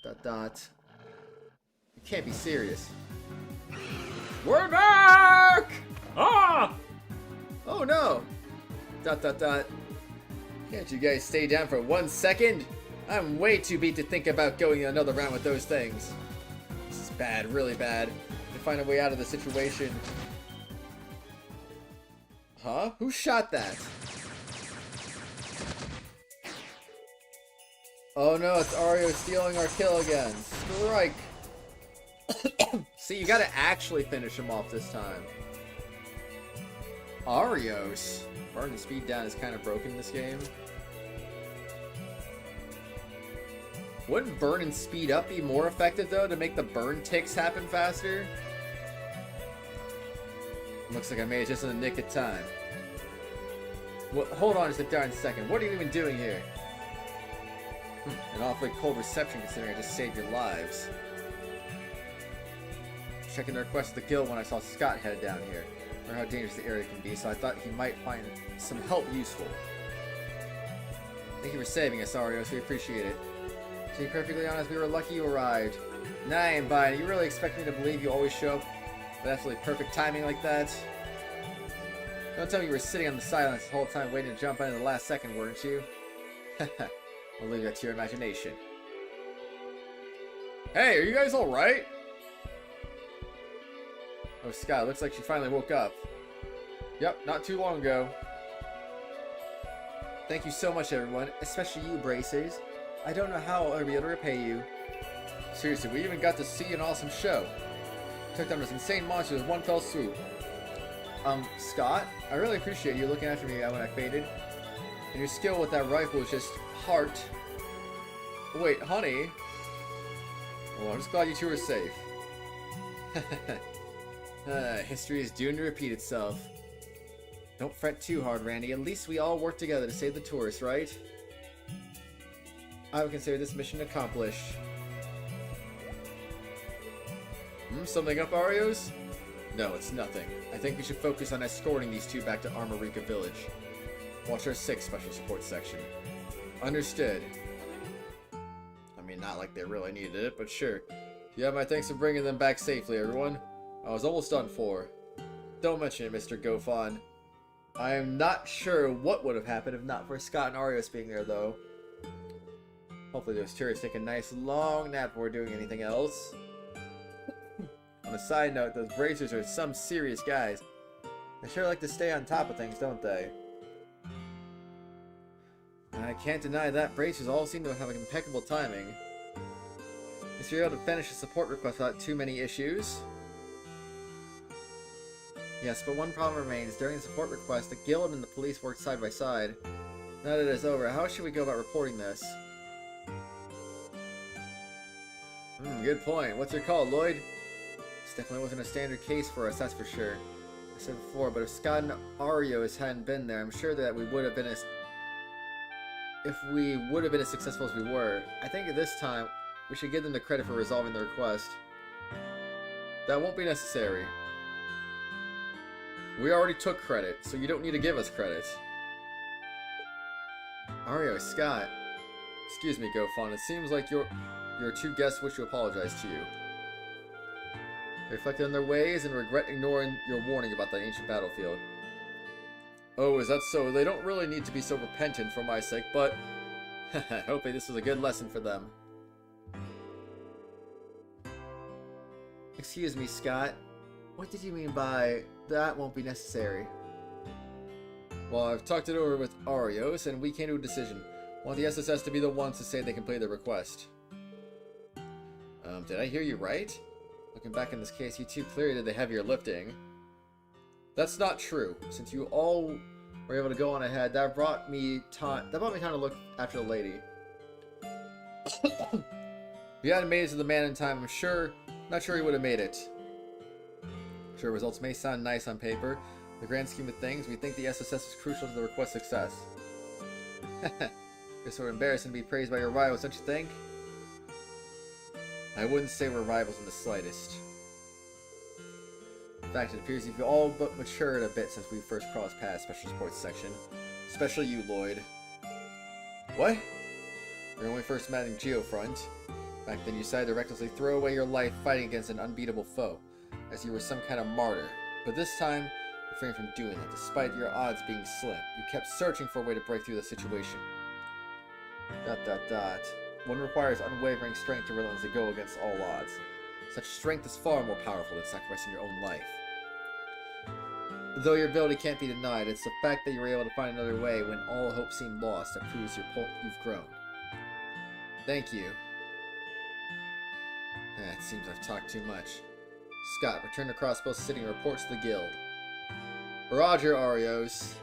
can't be serious. We're back! Ah! Oh no! ... Can't you guys stay down for 1 second? I'm way too beat to think about going another round with those things. This is bad, really bad. To find a way out of the situation. Huh? Who shot that? Oh no, it's Ario stealing our kill again. Strike! See, you gotta actually finish him off this time. Arios. Burn speed down is kind of broken in this game. Wouldn't burn and speed up be more effective though to make the burn ticks happen faster? Looks like I made it just in the nick of time. Well, hold on just a darn second. What are you even doing here? An awfully cold reception considering I just saved your lives. Checking the request of the guild when I saw Scott headed down here. Or how dangerous the area can be, so I thought he might find some help useful. Thank you for saving us, Arios. We appreciate it. To be perfectly honest, we were lucky you arrived. Nah, I ain't buying it. You really expect me to believe you always show up with absolutely perfect timing like that? Don't tell me you were sitting on the sidelines the whole time waiting to jump in at the last second, weren't you? I'll leave that to your imagination. Hey, are you guys alright? Oh, Scott, looks like she finally woke up. Yep, not too long ago. Thank you so much, everyone, especially you, Bracers. I don't know how I'll ever be able to repay you. Seriously, we even got to see an awesome show. Took down those insane monsters with one fell swoop. Scott, I really appreciate you looking after me when I faded. And your skill with that rifle is just heart. Wait, honey? Well, I'm just glad you two are safe. History is doomed to repeat itself. Don't fret too hard, Randy. At least we all work together to save the tourists, right? I would consider this mission accomplished. Something up, Arios? No, it's nothing. I think we should focus on escorting these two back to Armorica Village. Watch our 6 special support section. Understood. I mean, not like they really needed it, but sure. You have my thanks for bringing them back safely, everyone. I was almost done for. Don't mention it, Mr. Gofon. I am not sure what would have happened if not for Scott and Arios being there, though. Hopefully those tourists take a nice long nap before doing anything else. On a side note, those Bracers are some serious guys. They sure like to stay on top of things, don't they? I can't deny that. Bracers all seem to have impeccable timing. If you're able to finish a support request without too many issues. Yes, but one problem remains. During the support request, the guild and the police worked side by side. Now that it is over, how should we go about reporting this? Good point. What's your call, Lloyd? This definitely wasn't a standard case for us, that's for sure. I said before, but if Scott and Arios hadn't been there, I'm sure that we would have been as successful as we were. I think at this time, we should give them the credit for resolving the request. That won't be necessary. We already took credit, so you don't need to give us credit. Ario, Scott. Excuse me, Gofon. It seems like your two guests wish to apologize to you. They reflected on their ways and regret ignoring your warning about the ancient battlefield. Oh, is that so? They don't really need to be so repentant for my sake, but hopefully this is a good lesson for them. Excuse me, Scott. What did you mean by that won't be necessary? Well, I've talked it over with Arios, and we came to a decision. I want the SSS to be the ones to say they can play their request. Did I hear you right? Looking back in this case, you two clearly did the heavier lifting. That's not true. Since you all were able to go on ahead, that brought me time to look after the lady. If you hadn't made it to the man in time, not sure he would have made it. Sure, results may sound nice on paper. In the grand scheme of things, we think the SSS is crucial to the request success. It's sort of embarrassing to be praised by your rivals, don't you think? I wouldn't say we're rivals in the slightest. In fact, it appears you've all but matured a bit since we first crossed past Special Sports section. Especially you, Lloyd. What? We only first met in Geofront. Back then you decided to recklessly throw away your life fighting against an unbeatable foe, as you were some kind of martyr. But this time, you refrained from doing that, despite your odds being slim. You kept searching for a way to break through the situation. ... One requires unwavering strength to relentlessly go against all odds. Such strength is far more powerful than sacrificing your own life. Though your ability can't be denied, it's the fact that you were able to find another way when all hope seemed lost that proves you've grown. Thank you. It seems I've talked too much. Scott, return to Crossbell City and report to the guild. Roger, Arios.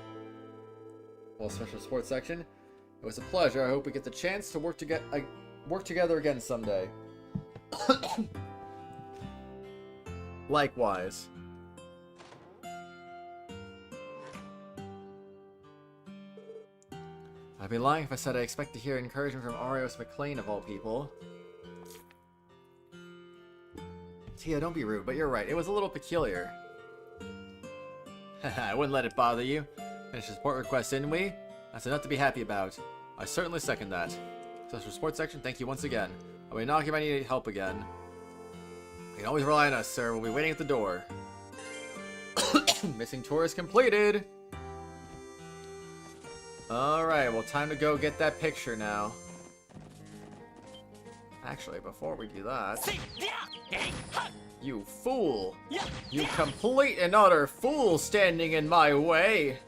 Well, special sports section. It was a pleasure. I hope we get the chance to work together again someday. Likewise. I'd be lying if I said I expect to hear encouragement from Arios McLean of all people. Tio, don't be rude, but you're right. It was a little peculiar. I wouldn't let it bother you. Finished the support request, didn't we? That's enough to be happy about. I certainly second that. Special sports section, thank you once again. I'll be knocking if I need help again. You can always rely on us, sir. We'll be waiting at the door. Missing tour is completed. Alright, well, time to go get that picture now. Actually, before we do that... You fool! You complete and utter fool standing in my way!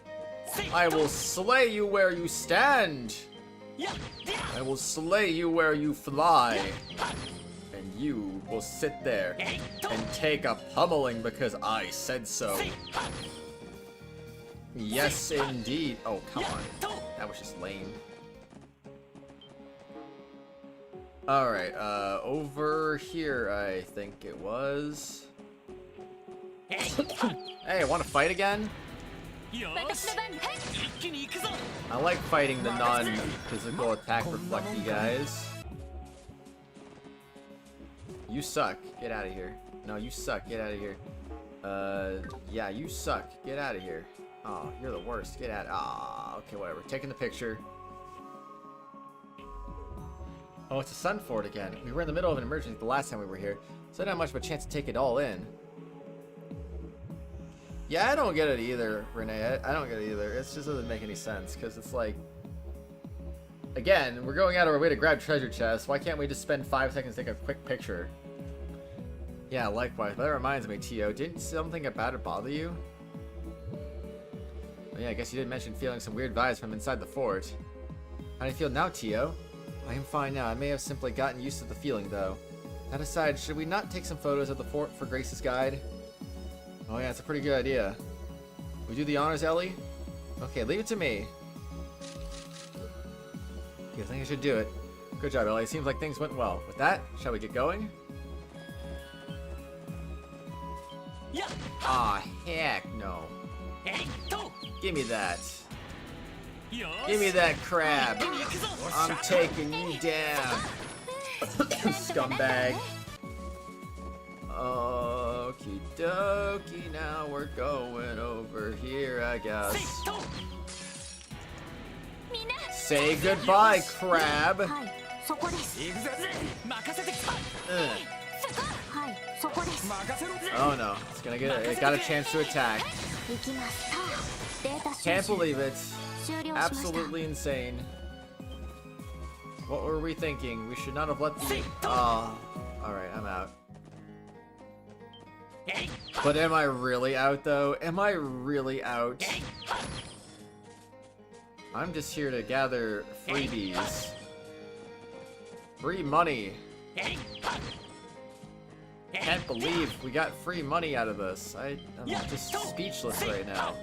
I will slay you where you stand! I will slay you where you fly! And you will sit there and take a pummeling because I said so. Yes, indeed. Oh, come on. That was just lame. Alright, over here, I think it was. Hey, want to fight again? I like fighting the non-physical attack reflecty guys. You suck. Get out of here. No, you suck. Get out of here. Yeah, you suck. Get out of here. Oh, you're the worst. Get out. Ah, okay, whatever. Taking the picture. Oh, it's a sun fort again. We were in the middle of an emergency the last time we were here, so I didn't have much of a chance to take it all in. Yeah, I don't get it either, Renne. I don't get it either. It just doesn't make any sense, because it's like... Again, we're going out of our way to grab treasure chests. Why can't we just spend 5 seconds to take a quick picture? Yeah, likewise. But that reminds me, Tio, didn't something about it bother you? Oh, yeah, I guess you did mention feeling some weird vibes from inside the fort. How do you feel now, Tio? I am fine now. I may have simply gotten used to the feeling, though. That aside, should we not take some photos of the fort for Grace's guide? Oh yeah, it's a pretty good idea. We do the honors, Elie? Okay, leave it to me. Okay, I think I should do it. Good job, Elie. Seems like things went well. With that, shall we get going? Aw, heck no. Give me that. Give me that crab. I'm taking you down. Scumbag. Okie dokie, now we're going over here, I guess. Say goodbye, crab. Oh no, it's gonna get it got a chance to attack. Can't believe it. Absolutely insane. What were we thinking? We should not have let the... Oh. Alright, I'm out. But am I really out, though? Am I really out? I'm just here to gather freebies. Free money. Can't believe we got free money out of this. I'm just speechless right now.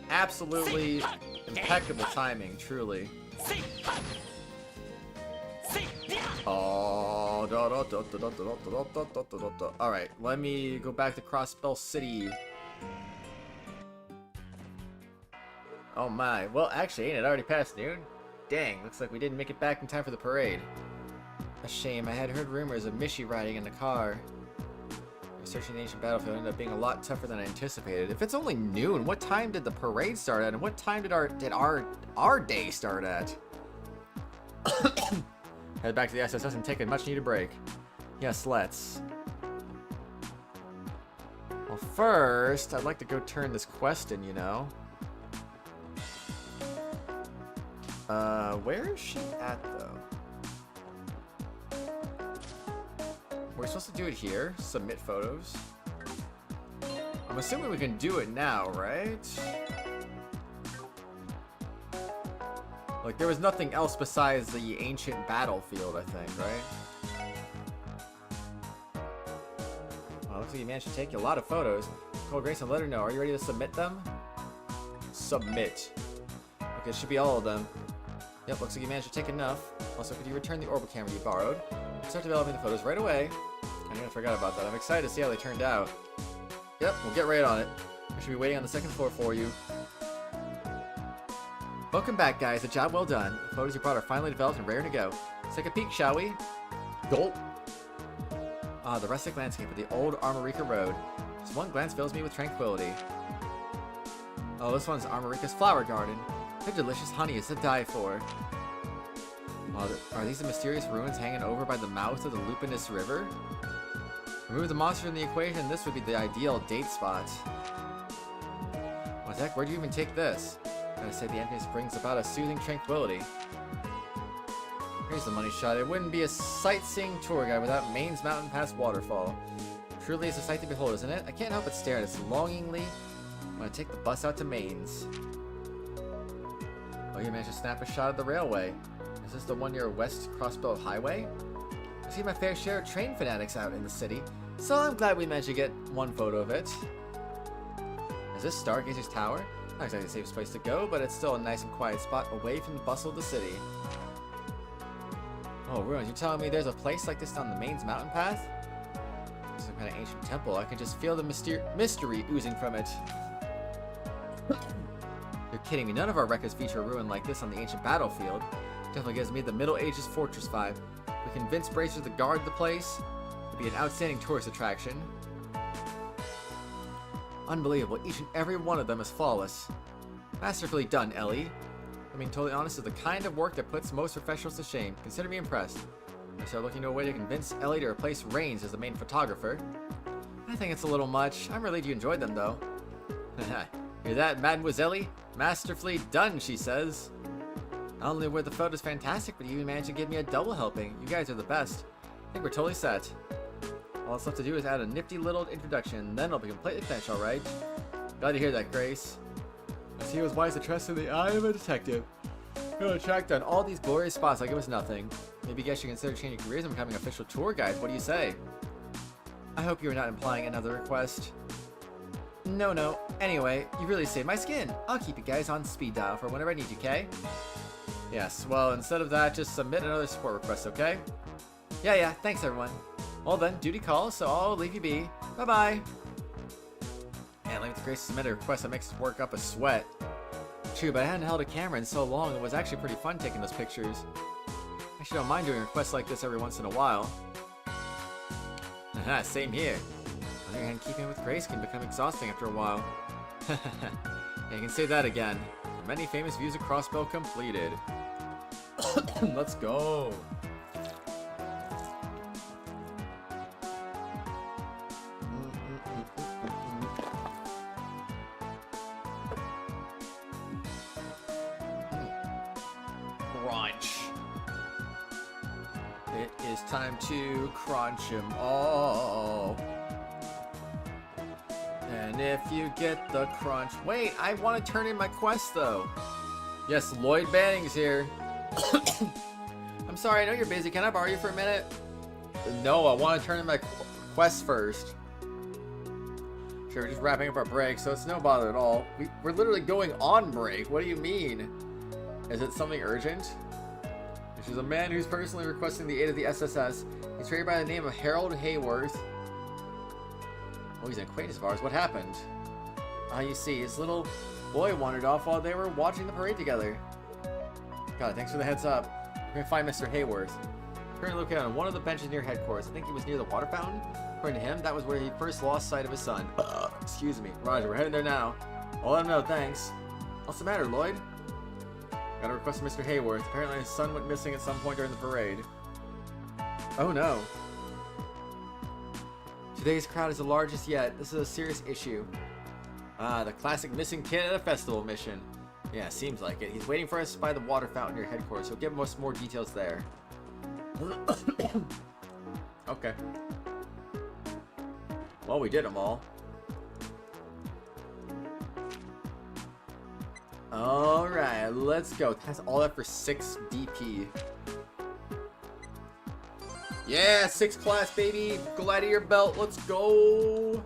Absolutely impeccable timing, truly. Oh, alright, let me go back to Crossbell City. Oh my, well actually, ain't it already past noon? Dang, looks like we didn't make it back in time for the parade. A shame, I had heard rumors of Mishi riding in the car. Researching the ancient battlefield ended up being a lot tougher than I anticipated. If it's only noon, what time did the parade start at, and what time did our day start at? Head back to the SSS and take a much-needed break. Yes, let's. Well, first, I'd like to go turn this quest in, you know. Where is she at, though? We're supposed to do it here. Submit photos. I'm assuming we can do it now, right? Like, there was nothing else besides the ancient battlefield, I think, right? Well, looks like you managed to take a lot of photos. Call Grace and let her know. Are you ready to submit them? Submit. Okay, it should be all of them. Yep, looks like you managed to take enough. Also, could you return the orbital camera you borrowed? Start developing the photos right away. I think I forgot about that. I'm excited to see how they turned out. Yep, we'll get right on it. I should be waiting on the second floor for you. Welcome back, guys. A job well done. The photos you brought are finally developed and raring to go. Let's take a peek, shall we? Gulp. Ah, the rustic landscape of the old Armorica Road. Just one glance fills me with tranquility. Oh, this one's Armorica's flower garden. Their delicious honey is to die for. Are these the mysterious ruins hanging over by the mouth of the Lupinous River? Remove the monster from the equation, this would be the ideal date spot. What the heck, where'd you even take this? Gotta say the emptiness brings about a soothing tranquility. Here's the money shot. It wouldn't be a sightseeing tour guide without Maine's Mountain Pass Waterfall. Truly is a sight to behold, isn't it? I can't help but stare at it longingly when I take the bus out to Maine's. Oh, you managed to snap a shot of the railway. Is this the one near West Crossbell Highway? I see my fair share of train fanatics out in the city, so I'm glad we managed to get one photo of it. Is this Stargazer's Tower? Not exactly the safest place to go, but it's still a nice and quiet spot away from the bustle of the city. Oh, ruins, you're telling me there's a place like this on the Maine's mountain path? Some kind of ancient temple. I can just feel the mystery oozing from it. You're kidding me. None of our records feature a ruin like this on the ancient battlefield. Definitely gives me the Middle Ages fortress vibe. We convince bracers to guard the place. It'd be an outstanding tourist attraction. Unbelievable. Each and every one of them is flawless. Masterfully done, Elie. I mean, totally honest, is the kind of work that puts most professionals to shame. Consider me impressed. I start looking to a way to convince Elie to replace Raines as the main photographer. I think it's a little much. I'm relieved you enjoyed them, though. Hear that, Mademoiselle? Masterfully done, she says. Not only were the photos fantastic, but you even managed to give me a double helping. You guys are the best. I think we're totally set. All that's left to do is add a nifty little introduction, then it'll be completely finished, alright? Glad to hear that, Grace. I see it was wise to trust in the eye of a detective. Gonna track down all these glorious spots like it was nothing. Maybe you guys should consider changing careers and becoming official tour guides. What do you say? I hope you are not implying another request. No. Anyway, you really saved my skin. I'll keep you guys on speed dial for whenever I need you, okay? Yes, well, instead of that, just submit another support request, okay? Yeah, thanks everyone. Well then, duty calls, so I'll leave you be. Bye-bye. Man, look at the Grace submit a request that makes us work up a sweat. True, but I hadn't held a camera in so long, it was actually pretty fun taking those pictures. Actually, don't mind doing requests like this every once in a while. Haha, same here. On the other hand, keeping with Grace can become exhausting after a while. Yeah, you can say that again. Many famous views of Crossbell completed. Let's go. Crunch. It is time to crunch them all. And if you get the crunch... Wait, I want to turn in my quest, though. Yes, Lloyd Bannings here. I'm sorry, I know you're busy. Can I borrow you for a minute? No, I want to turn in my quest first. Sure, we're just wrapping up our break, so it's no bother at all. We're literally going on break. What do you mean? Is it something urgent? There's a man who's personally requesting the aid of the SSS. He's traded by the name of Harold Hayworth. Oh, he's an acquaintance of ours. What happened? You see, his little boy wandered off while they were watching the parade together. Got it. Thanks for the heads up. We're gonna find Mr. Hayworth. Currently located on one of the benches near headquarters. I think he was near the water fountain. According to him, that was where he first lost sight of his son. Excuse me. Roger, we're heading there now. I'll let him know, thanks. What's the matter, Lloyd? Got a request from Mr. Hayworth. Apparently his son went missing at some point during the parade. Oh no. Today's crowd is the largest yet. This is a serious issue. The classic missing kid at a festival mission. Yeah, seems like it. He's waiting for us by the water fountain near headquarters. He'll give us more details there. Okay. Well, we did them all. Alright, let's go. That's all that for 6 DP. Yeah, 6 class, baby. Gladiator belt, let's go.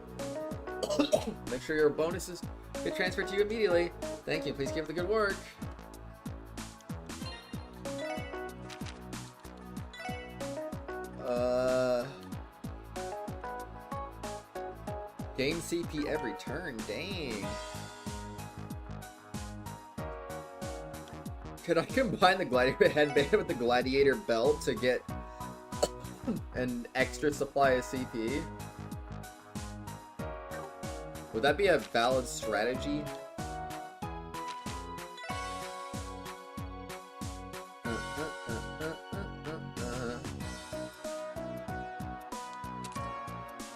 Make sure your bonuses get transferred to you immediately. Thank you, please keep up the good work. Gain CP every turn, dang. Could I combine the gladiator headband with the gladiator belt to get an extra supply of CP? Would that be a valid strategy?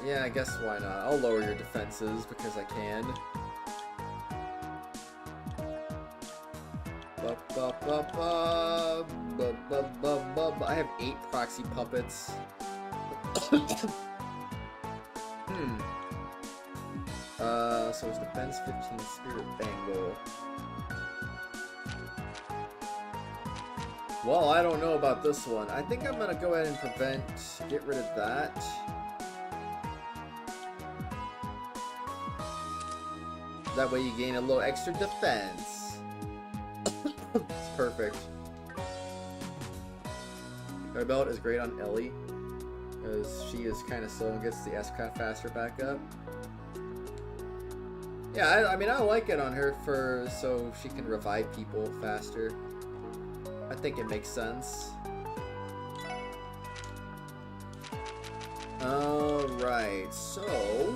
Yeah, I guess why not? I'll lower your defenses because I can. I have 8 proxy puppets. So it's defense 15, spirit bangle. Well, I don't know about this one. I think I'm gonna go ahead and get rid of that. That way you gain a little extra defense. It's perfect. Our belt is great on Elie, because she is kind of slow and gets the S-craft faster back up. Yeah, I mean, I like it on her so she can revive people faster. I think it makes sense. Alright, so...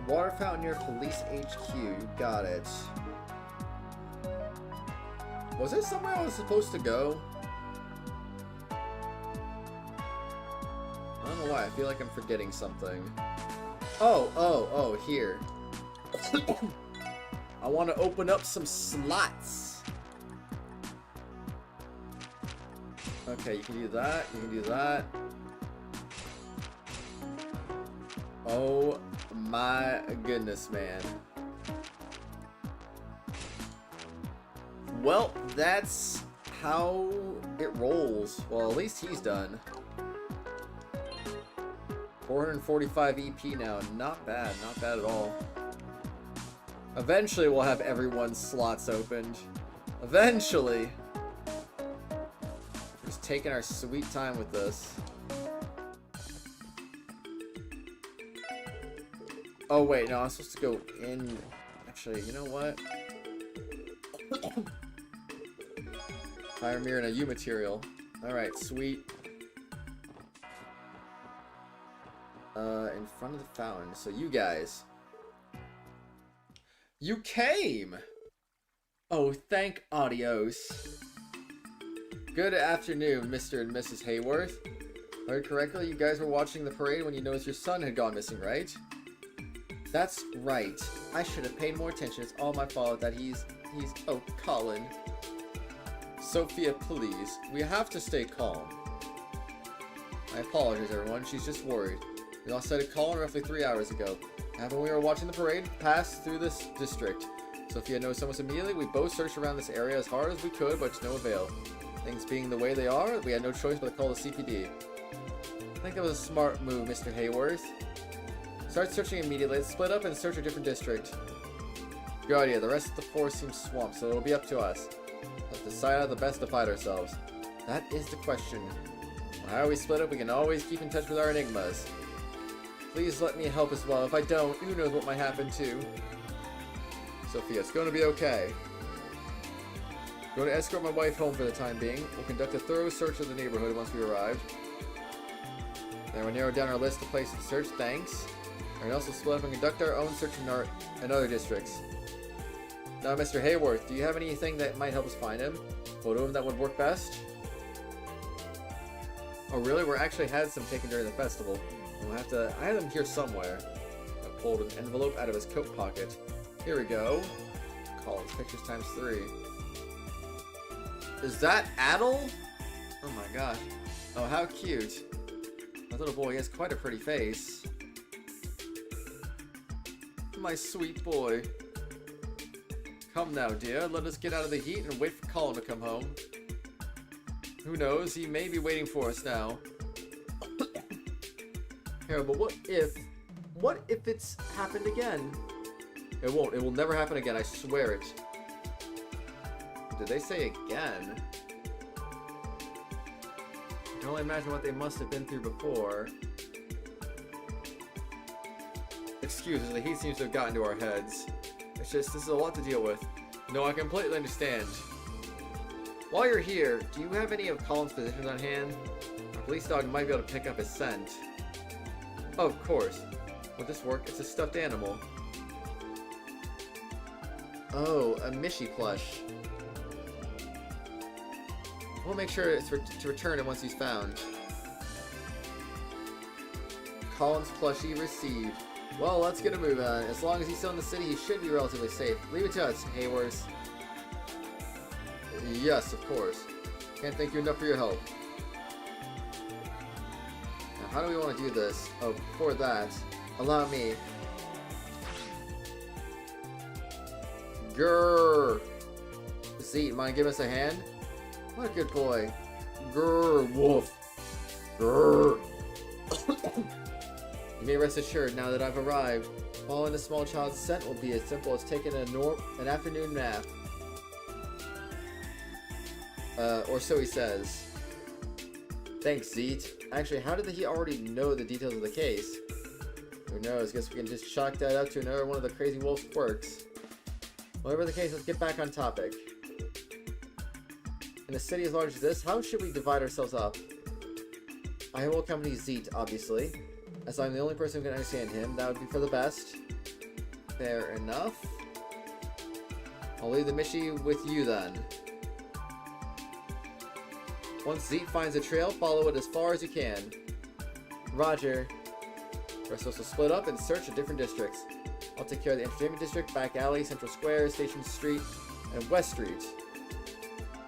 Water fountain near police HQ. You got it. Was there somewhere I was supposed to go? I don't know why. I feel like I'm forgetting something. Oh, here. I want to open up some slots. Okay, you can do that. You can do that. Oh my goodness, man. Well, that's how it rolls. Well, at least he's done. 445 EP now. Not bad. Not bad at all. Eventually, we'll have everyone's slots opened. Eventually. Just taking our sweet time with this. Oh wait, no, I'm supposed to go in. Actually, you know what? Fire mirror and a U material. Alright, sweet. In front of the fountain. So you guys. You came! Oh, thank adios. Good afternoon, Mr. and Mrs. Hayworth. If I heard correctly, you guys were watching the parade when you noticed your son had gone missing, right? That's right. I should have paid more attention. It's all my fault that he's... Oh, Colin. Sophia, please. We have to stay calm. I apologize, everyone. She's just worried. We lost sight of Colin roughly 3 hours ago. When we were watching the parade pass through this district. Sophia knows someone immediately. We both searched around this area as hard as we could, but to no avail. Things being the way they are, we had no choice but to call the CPD. I think that was a smart move, Mr. Hayworth. Start searching immediately. Let's split up and search a different district. Good idea. The rest of the force seems swamped, so it'll be up to us. Let's decide how the best to fight ourselves. That is the question. How we split up, we can always keep in touch with our enigmas. Please let me help as well. If I don't, who knows what might happen too. Sophia, it's going to be okay. I'm going to escort my wife home for the time being. We'll conduct a thorough search of the neighborhood once we arrive. Then we'll narrow down our list of places to search. Thanks. We can also split up and conduct our own search in other districts. Now, Mr. Hayworth, do you have anything that might help us find him? Photo of him that would work best? Oh, really? We actually had some taken during the festival. We'll have to... I had them here somewhere. I pulled an envelope out of his coat pocket. Here we go. Collins pictures times 3. Is that Adel? Oh my gosh. Oh, how cute. My little boy has quite a pretty face. My sweet boy. Come now, dear. Let us get out of the heat and wait for Colin to come home. Who knows? He may be waiting for us now. Here, but what if it's happened again? It won't. It will never happen again. I swear it. Did they say again? I can only imagine what they must have been through before. Excuse us, the heat seems to have gotten to our heads. It's just, this is a lot to deal with. No, I completely understand. While you're here, do you have any of Colin's positions on hand? Our police dog might be able to pick up his scent. Oh, of course. Would this work? It's a stuffed animal. Oh, a Mishy plush. We'll make sure it's to return it once he's found. Colin's plushie received. Well, let's get a move on. As long as he's still in the city, he should be relatively safe. Leave it to us, Hayworth. Yes, of course. Can't thank you enough for your help. Now, how do we want to do this? Oh, before that, allow me. Grrr! Z, mind giving us a hand? What a good boy. Grrr, wolf. Grrr. You may rest assured now that I've arrived. Following the small child's scent will be as simple as taking an afternoon nap. Or so he says. Thanks, Zeet. Actually, how did he already know the details of the case? Who knows? Guess we can just chalk that up to another one of the crazy wolf's quirks. Whatever the case, let's get back on topic. In a city as large as this, how should we divide ourselves up? I will accompany Zeet, obviously. As I'm the only person who can understand him, that would be for the best. Fair enough. I'll leave the Mishy with you then. Once Zeet finds a trail, follow it as far as you can. Roger. The rest of us will split up and search the different districts. I'll take care of the Entertainment District, Back Alley, Central Square, Station Street, and West Street.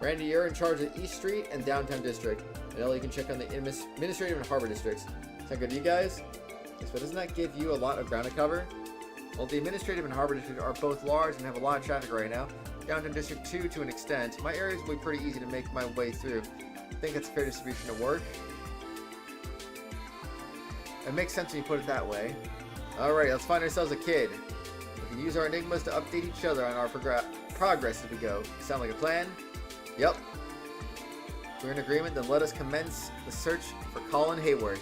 Randy, you're in charge of East Street and Downtown District. And Ellie can check on the Administrative and Harbor Districts. Sound good to you guys? Yes, but doesn't that give you a lot of ground to cover? Well, the Administrative and Harbor Districts are both large and have a lot of traffic right now. Downtown District 2 to an extent. My areas will be pretty easy to make my way through. I think that's a fair distribution of work. It makes sense when you put it that way. Alright, let's find ourselves a kid. We can use our enigmas to update each other on our progress as we go. Sound like a plan? Yep. If we're in agreement, then let us commence the search for Colin Hayworth.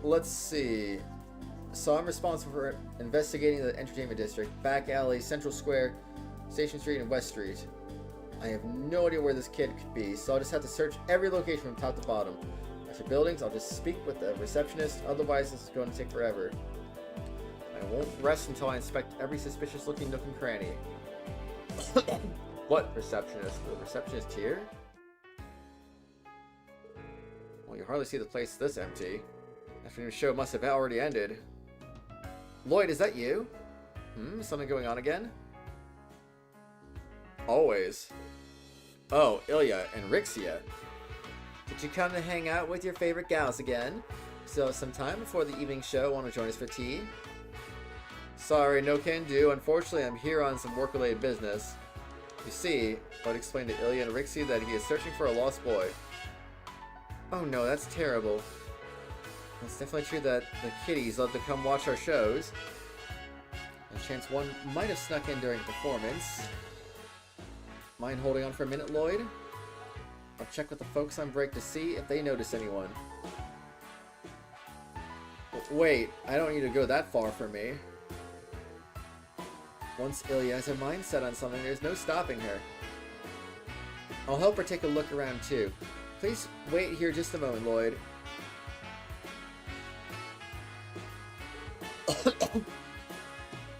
Let's see. So I'm responsible for investigating the Entertainment District, Back Alley, Central Square, Station Street, and West Street. I have no idea where this kid could be, so I'll just have to search every location from top to bottom. As for buildings, I'll just speak with the receptionist, otherwise this is going to take forever. I won't rest until I inspect every suspicious looking nook and cranny. What receptionist? The receptionist here? Well, you hardly see the place this empty. Afternoon show must have already ended. Lloyd, is that you? Something going on again? Always. Oh, Ilya and Rixia. Did you come to hang out with your favorite gals again? So sometime before the evening show, want to join us for tea? Sorry, no can do. Unfortunately, I'm here on some work-related business. You see, Lloyd explained to Ilya and Rixia that he is searching for a lost boy. Oh no, that's terrible. It's definitely true that the kiddies love to come watch our shows. A chance one might have snuck in during the performance. Mind holding on for a minute, Lloyd? I'll check with the folks on break to see if they notice anyone. Wait, I don't need to go that far for me. Once Ilya has her mind set on something, there's no stopping her. I'll help her take a look around too. Please wait here just a moment, Lloyd.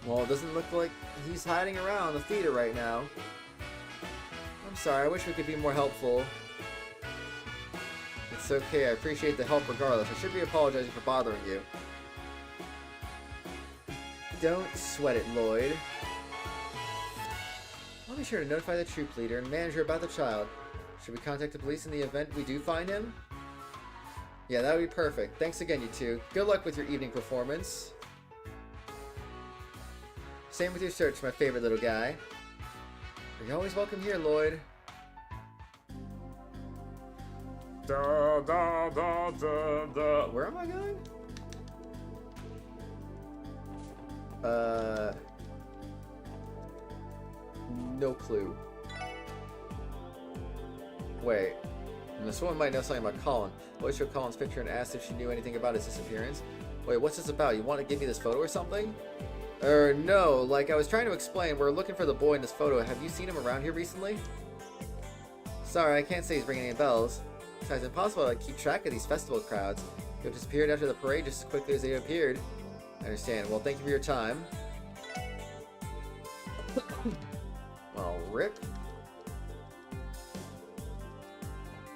Well, it doesn't look like he's hiding around the theater right now. I'm sorry, I wish we could be more helpful. It's okay, I appreciate the help regardless. I should be apologizing for bothering you. Don't sweat it, Lloyd. I'll be sure to notify the troop leader and manager about the child. Should we contact the police in the event we do find him? Yeah, that would be perfect. Thanks again, you two. Good luck with your evening performance. Same with your search, my favorite little guy. You're always welcome here, Lloyd. Da, da, da, da, da. Where am I going? No clue. Wait. This woman might know something about Colin. Lloyd showed Colin's picture and asked if she knew anything about his disappearance. Wait, what's this about? You want to give me this photo or something? No, like I was trying to explain, we're looking for the boy in this photo. Have you seen him around here recently? Sorry, I can't say he's ringing any bells. It's impossible to keep track of these festival crowds. You have disappeared after the parade just as quickly as they appeared. I understand. Well, thank you for your time. Well, rip.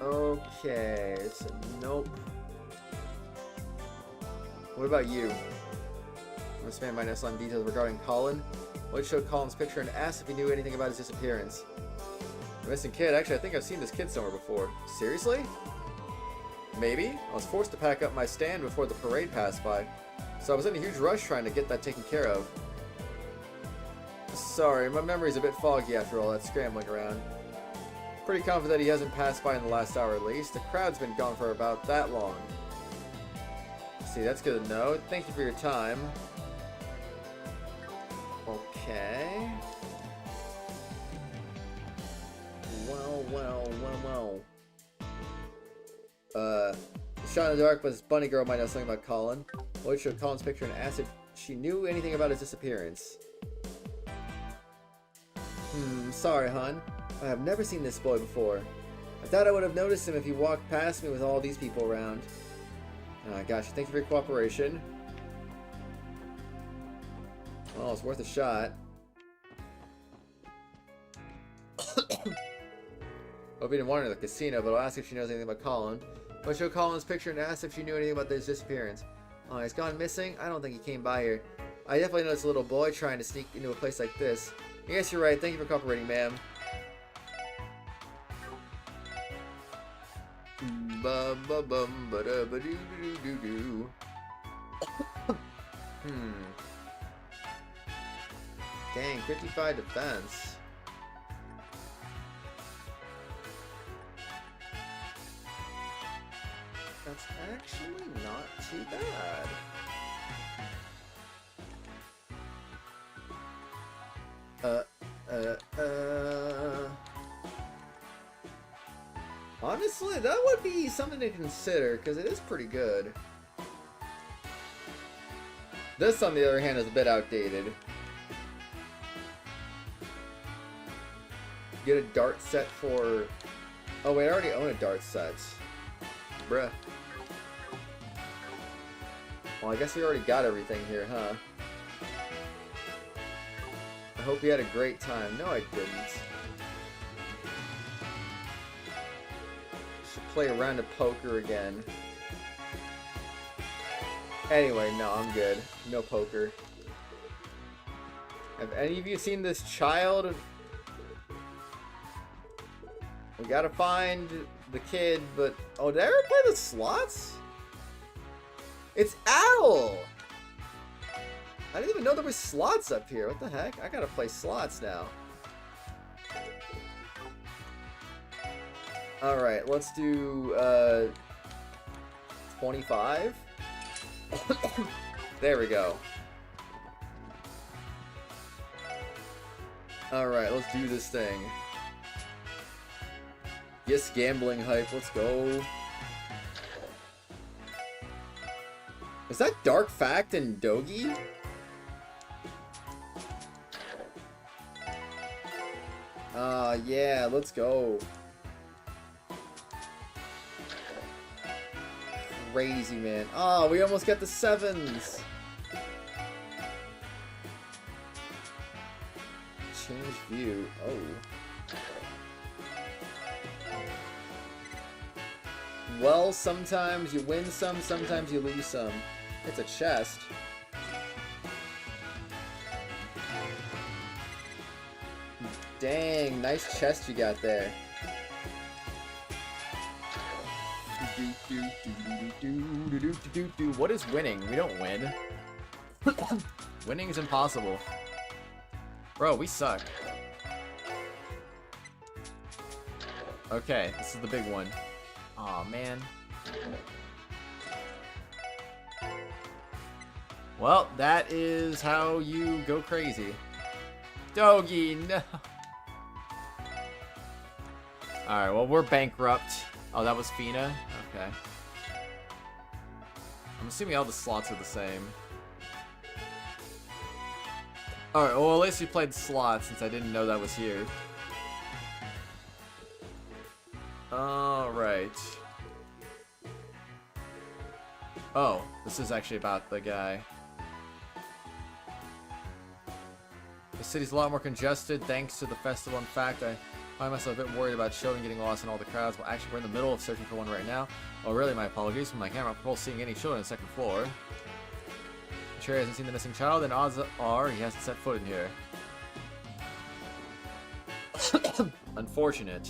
Okay, it's a nope. What about you? This man might know some details regarding Colin. Lloyd showed Colin's picture and asked if he knew anything about his disappearance. The missing kid? Actually, I think I've seen this kid somewhere before. Seriously? Maybe? I was forced to pack up my stand before the parade passed by, so I was in a huge rush trying to get that taken care of. Sorry, my memory's a bit foggy after all that scrambling around. Pretty confident that he hasn't passed by in the last hour at least. The crowd's been gone for about that long. See, that's good to know. Thank you for your time. Okay. Well. Shot in the dark, but this bunny girl might know something about Colin. Lloyd showed Colin's picture and asked if she knew anything about his disappearance. Sorry, hon. I have never seen this boy before. I thought I would have noticed him if he walked past me with all these people around. Gosh, thank you for your cooperation. Well, it's worth a shot. Hope you didn't want her in the casino, but I'll ask if she knows anything about Colin. I'll show Colin's picture and ask if she knew anything about his disappearance. Oh, he's gone missing? I don't think he came by here. I definitely noticed a little boy trying to sneak into a place like this. I guess you're right. Thank you for cooperating, ma'am. Dang, 55 defense. That's actually not too bad. Honestly, that would be something to consider, because it is pretty good. This, on the other hand, is a bit outdated. Get a dart set for... Oh wait, I already own a dart set. Bruh. Well, I guess we already got everything here, huh? I hope you had a great time. No, I didn't. Should play a round of poker again. Anyway, no, I'm good. No poker. Have any of you seen this child? We gotta find the kid, but... Oh, did I ever play the slots? It's Owl! I didn't even know there was slots up here. What the heck? I gotta play slots now. Alright, let's do, 25? There we go. Alright, let's do this thing. Yes, gambling hype, let's go. Is that Dark Fact and Dogi? Yeah, let's go. Crazy, man. Oh, we almost got the 7s. Change view. Oh. Well, sometimes you win some, sometimes you lose some. It's a chest. Dang, nice chest you got there. What is winning? We don't win. Winning is impossible. Bro, we suck. Okay, this is the big one. Aw, man. Well, that is how you go crazy. Doggy, no. Alright, well, we're bankrupt. Oh, that was Fina? Okay. I'm assuming all the slots are the same. Alright, well, at least we played slots since I didn't know that was here. Alright. Oh, this is actually about the guy. The city's a lot more congested thanks to the festival. In fact, I find myself a bit worried about children getting lost in all the crowds. Well, actually, we're in the middle of searching for one right now. Oh, really? My apologies. From my camera, I'm seeing any children on the second floor. Cherry hasn't seen the missing child, and odds are he hasn't set foot in here. Unfortunate.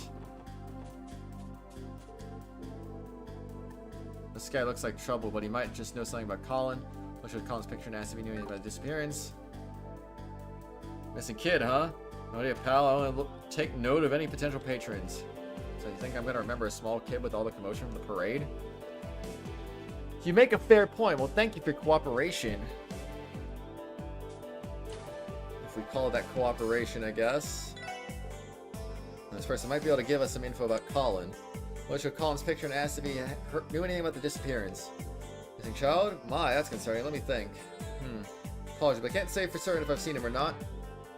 This guy looks like trouble, but he might just know something about Colin. What should Colin's picture and ask if he knew anything about the disappearance? Missing kid, huh? No idea, pal. I only take note of any potential patrons. So you think I'm gonna remember a small kid with all the commotion from the parade? You make a fair point. Well, thank you for your cooperation. If we call that cooperation, I guess. This person might be able to give us some info about Colin. What should Colin's picture and ask if he knew anything about the disappearance? Missing child? My, that's concerning. Let me think. Apologies, but I can't say for certain if I've seen him or not.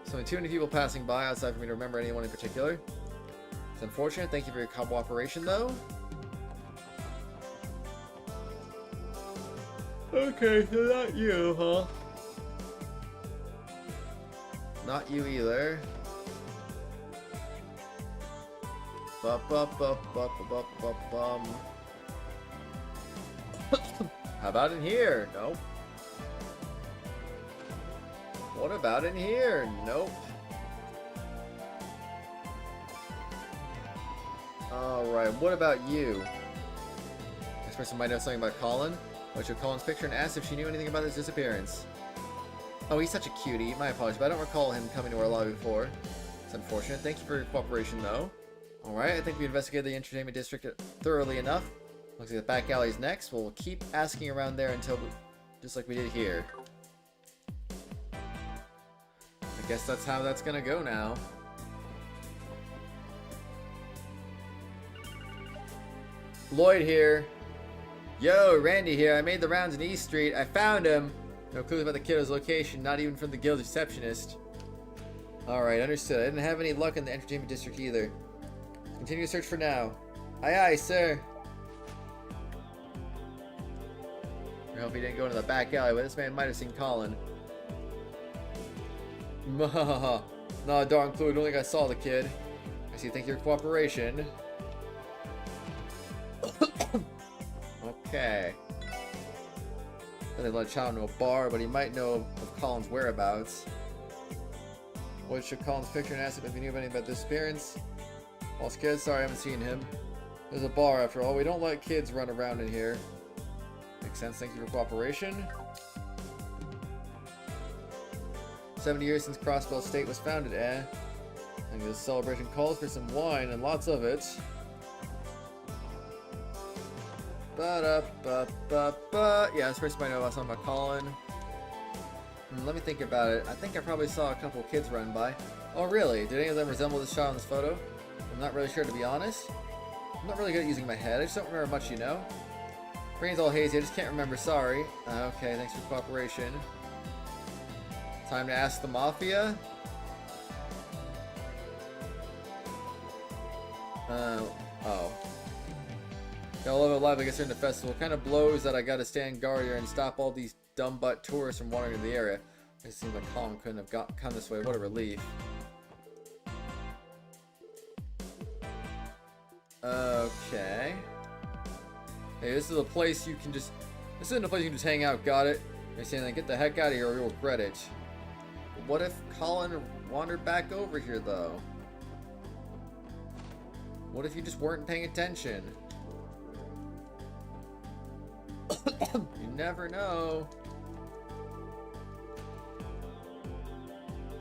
There's only too many people passing by outside for me to remember anyone in particular. It's unfortunate. Thank you for your cooperation, though. Okay, so not you, huh? Not you either. How about in here? Nope. What about in here? Nope. Alright, what about you? This person might know something about Colin. What should Colin's picture and ask if she knew anything about his disappearance. Oh, he's such a cutie. My apologies, but I don't recall him coming to our lobby before. It's unfortunate. Thank you for your cooperation, though. Alright, I think we investigated the entertainment district thoroughly enough. Looks like the back alley's next. We'll keep asking around there until just like we did here. I guess that's how that's gonna go now. Lloyd here. Yo, Randy here. I made the rounds in East Street. I found him. No clues about the kiddo's location, not even from the guild receptionist. Alright, understood. I didn't have any luck in the entertainment district either. Continue to search for now. Aye aye, sir. I hope he didn't go into the back alley, but this man might have seen Colin. Nah, darn clue. I don't think I saw the kid. I see. Thank you for your cooperation. Okay. They let a child into a bar, but he might know of Colin's whereabouts. What should Colin's picture and ask him if he knew anything about the disappearance? Lost kid? Sorry, I haven't seen him. There's a bar after all. We don't let kids run around in here. Makes sense. Thank you for cooperation. 70 years since Crossbell State was founded, eh? I think this celebration calls for some wine and lots of it. Yeah, this person might know about something about Colin. Let me think about it. I think I probably saw a couple kids run by. Oh, really? Did any of them resemble this child in this photo? I'm not really sure, to be honest. I'm not really good at using my head. I just don't remember much, you know? Brain's all hazy. I just can't remember. Sorry. Okay, thanks for cooperation. Time to ask the Mafia? Oh. Gotta love it live, I guess, during the festival. Kind of blows that I gotta stand guard here and stop all these dumb butt tourists from wandering into the area. It seems like Colin couldn't have come this way. What a relief. Okay. Hey, this is a place you can just... This isn't a place you can just hang out, got it? You're saying, like, get the heck out of here or you'll regret it. But what if Colin wandered back over here, though? What if you just weren't paying attention? You never know.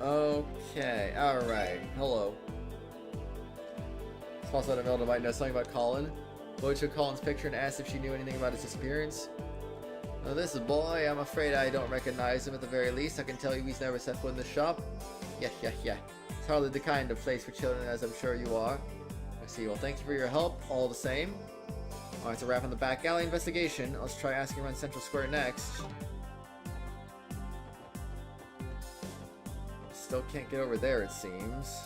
Okay, alright. Hello. Also, Melda might know something about Colin. Lloyd showed Colin's picture and asked if she knew anything about his disappearance. Now this boy, I'm afraid I don't recognize him at the very least. I can tell you he's never set foot in the shop. Yeah. It's hardly the kind of place for children, as I'm sure you are. I see. Well, thank you for your help, all the same. Alright, so wrap on the back alley investigation. Let's try asking around Central Square next. Still can't get over there, it seems.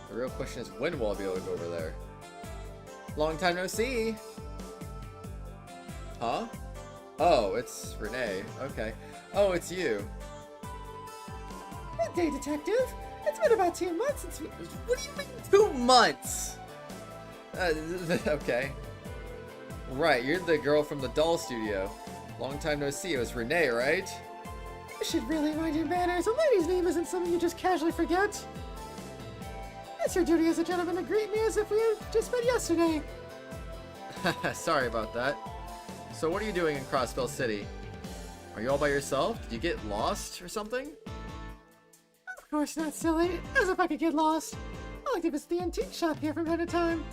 The real question is, when will I be able to go over there? Long time no see! Huh? Oh, it's Renne. Okay. Oh, it's you. Good day, Detective. It's been about 2 months since we... What do you mean 2 months? Okay. Right, you're the girl from the doll studio. Long time no see. It was Renne, right? You should really mind your manners. A lady's name isn't something you just casually forget. It's your duty as a gentleman to greet me as if we had just met yesterday. Sorry about that. So what are you doing in Crossbell City? Are you all by yourself? Did you get lost or something? Of course not, silly. As if I could get lost. I like to visit the antique shop here from time to time.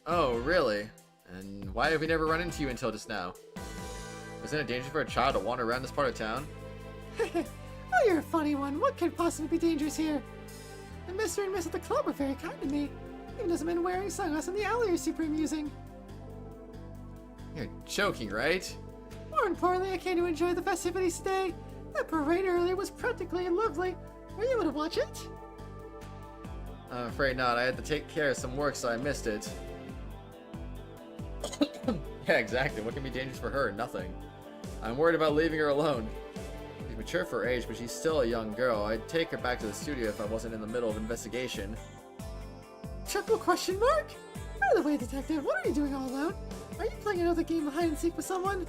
Oh, really? And why have we never run into you until just now? Isn't it dangerous for a child to wander around this part of town? Oh, you're a funny one. What could possibly be dangerous here? The Mr. and Miss at the club were very kind to me. Even as a man wearing sunglasses in the alley are super amusing. You're joking, right? More importantly, I came to enjoy the festivities today. That parade earlier was practically lovely. Were you able to watch it? I'm afraid not. I had to take care of some work, so I missed it. Yeah, exactly. What can be dangerous for her? Nothing. I'm worried about leaving her alone. She's mature for her age, but she's still a young girl. I'd take her back to the studio if I wasn't in the middle of investigation. Chuckle question mark? By the way, Detective, what are you doing all alone? Are you playing another game of hide and seek with someone?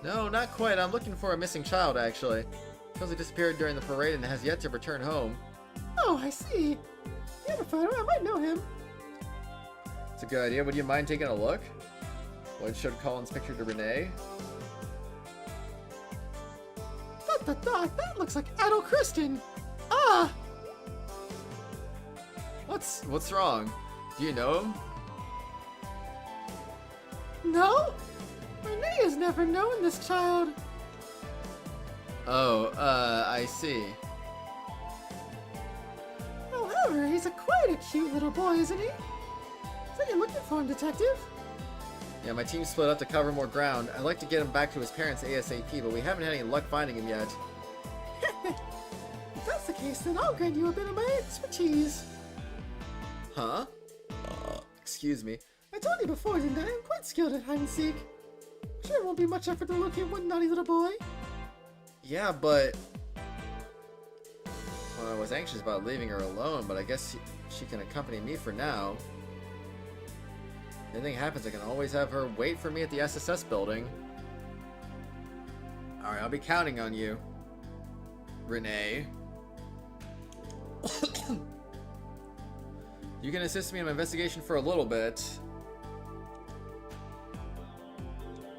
No, not quite. I'm looking for a missing child, actually. Supposedly disappeared during the parade and has yet to return home. Oh, I see. You have a photo? I might know him. It's a good idea. Would you mind taking a look? Lloyd showed Colin's picture to Renne. That looks like Adol Kristen. Ah! What's wrong? Do you know him? No? Renne has never known this child. Oh, I see. However, he's quite a cute little boy, isn't he? So you're looking for him, Detective? Yeah, my team split up to cover more ground. I'd like to get him back to his parents ASAP, but we haven't had any luck finding him yet. If that's the case, then I'll grant you a bit of my expertise. Huh? Excuse me. I told you before, didn't I? I'm quite skilled at hide and seek. Sure won't be much effort to locate one naughty little boy. Yeah, but... Well, I was anxious about leaving her alone, but I guess she can accompany me for now. If anything happens, I can always have her wait for me at the SSS building. Alright, I'll be counting on you, Renne. You can assist me in my investigation for a little bit.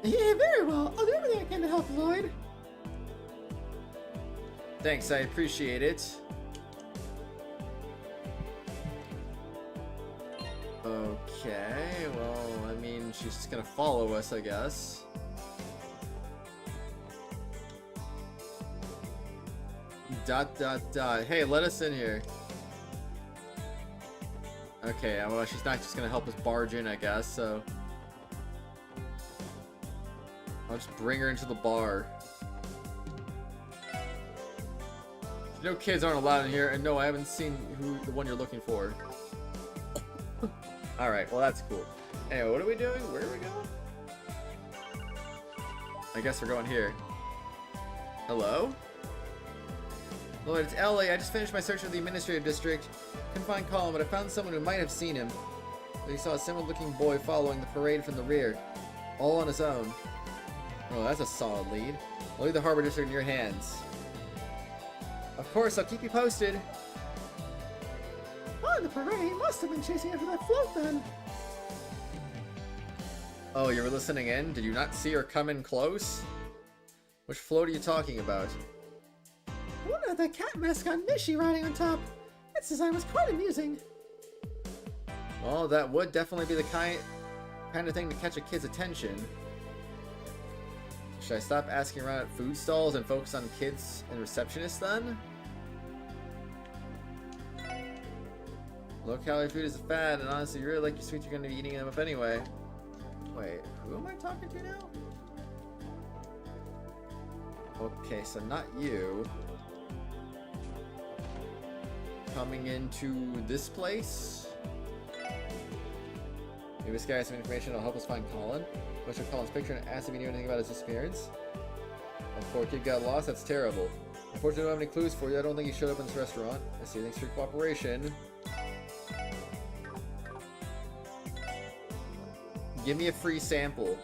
Yeah, very well. I'll do everything I can to help, Lloyd. Thanks, I appreciate it. Okay, well, I mean, she's just gonna follow us, I guess. Dot, dot, dot. Hey, let us in here. Okay, well, she's not just gonna help us barge in, I guess, so... I'll just bring her into the bar. No kids aren't allowed in here, and no, I haven't seen the one you're looking for. Alright, well that's cool. Anyway, what are we doing? Where are we going? I guess we're going here. Hello? Lloyd, it's Elie. I just finished my search of the administrative district. Couldn't find Colin, but I found someone who might have seen him. He saw a similar looking boy following the parade from the rear. All on his own. Oh, that's a solid lead. I'll leave the harbor district in your hands. Of course, I'll keep you posted. Oh, the parade must have been chasing after that float then. Oh, you were listening in? Did you not see her come in close? Which float are you talking about? One of the cat mascot Nishi riding on top. Its design was quite amusing. Well, that would definitely be the kind of thing to catch a kid's attention. Should I stop asking around at food stalls and focus on kids and receptionists then? Low-calorie food is a fad, and honestly, you really like your sweets, you're going to be eating them up anyway. Wait, who am I talking to now? Okay, so not you. Coming into this place? Maybe this guy has some information that'll help us find Colin. Let's show Colin's picture and ask if he knew anything about his disappearance. Oh, poor kid got lost? That's terrible. Unfortunately, I don't have any clues for you. I don't think he showed up in this restaurant. I see. Thanks for your cooperation. Give me a free sample.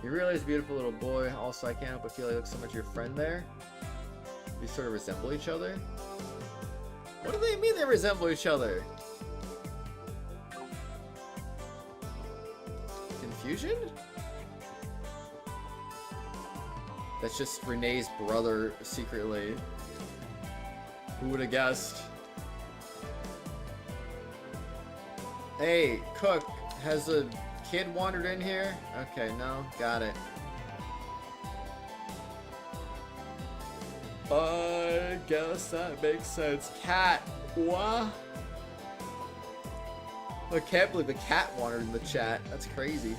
He really is a beautiful little boy. Also, I can't help but feel like he looks so much your friend there. You sort of resemble each other. What do they mean they resemble each other? Confusion? That's just Renee's brother secretly. Who would have guessed? Hey, Cook, has a kid wandered in here? Okay, no, got it. I guess that makes sense. Cat, what? I can't believe the cat wandered in the chat. That's crazy.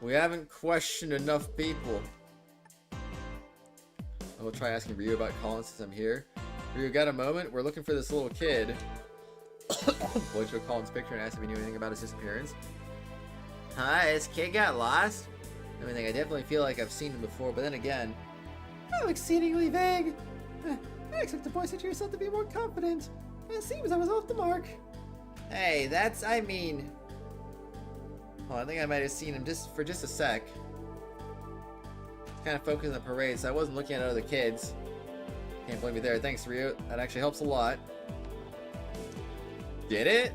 We haven't questioned enough people. I will try asking Ryu about Colin since I'm here. Ryu, got a moment? We're looking for this little kid. Lloyd showed Colin's picture and asked if he knew anything about his disappearance. Hi, this kid got lost? I mean, I definitely feel like I've seen him before, but then again... How exceedingly vague. I expect the voice to yourself to be more confident. It seems I was off the mark. Hey, that's, I mean... Oh, I think I might have seen him for just a sec. Kind of focused on the parade, so I wasn't looking at other kids. Can't blame me there. Thanks, Ryu. That actually helps a lot. Did it?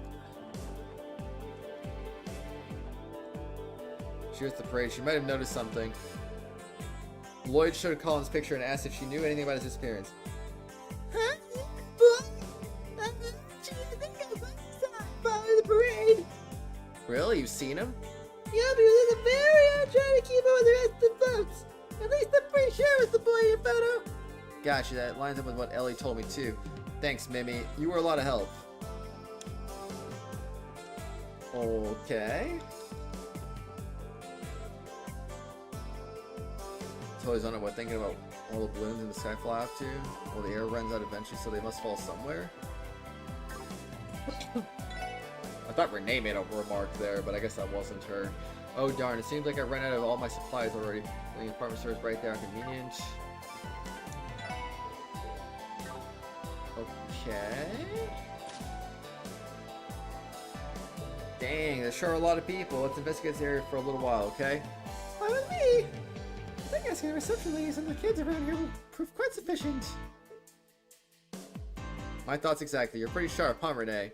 She was at the parade. She might have noticed something. Lloyd showed Colin's picture and asked if she knew anything about his disappearance. Huh? Follow the parade. Really? You've seen him? Yeah, because it's very hard trying to keep up with the rest of the folks. At least I'm pretty sure it was the boy in your photo. Gotcha, that lines up with what Ellie told me too. Thanks, Mimi. You were a lot of help. Okay. Totally don't know what thinking about all the balloons in the sky fly off to. Well, the air runs out eventually, so they must fall somewhere. I thought Renne made a remark there, but I guess that wasn't her. Oh darn, it seems like I ran out of all my supplies already. The department store is right there, convenient. Okay. Dang, there's sure a lot of people. Let's investigate this area for a little while, okay? Why with me? I think asking the reception ladies and the kids around here will prove quite sufficient. My thoughts exactly. You're pretty sharp, huh, Renne?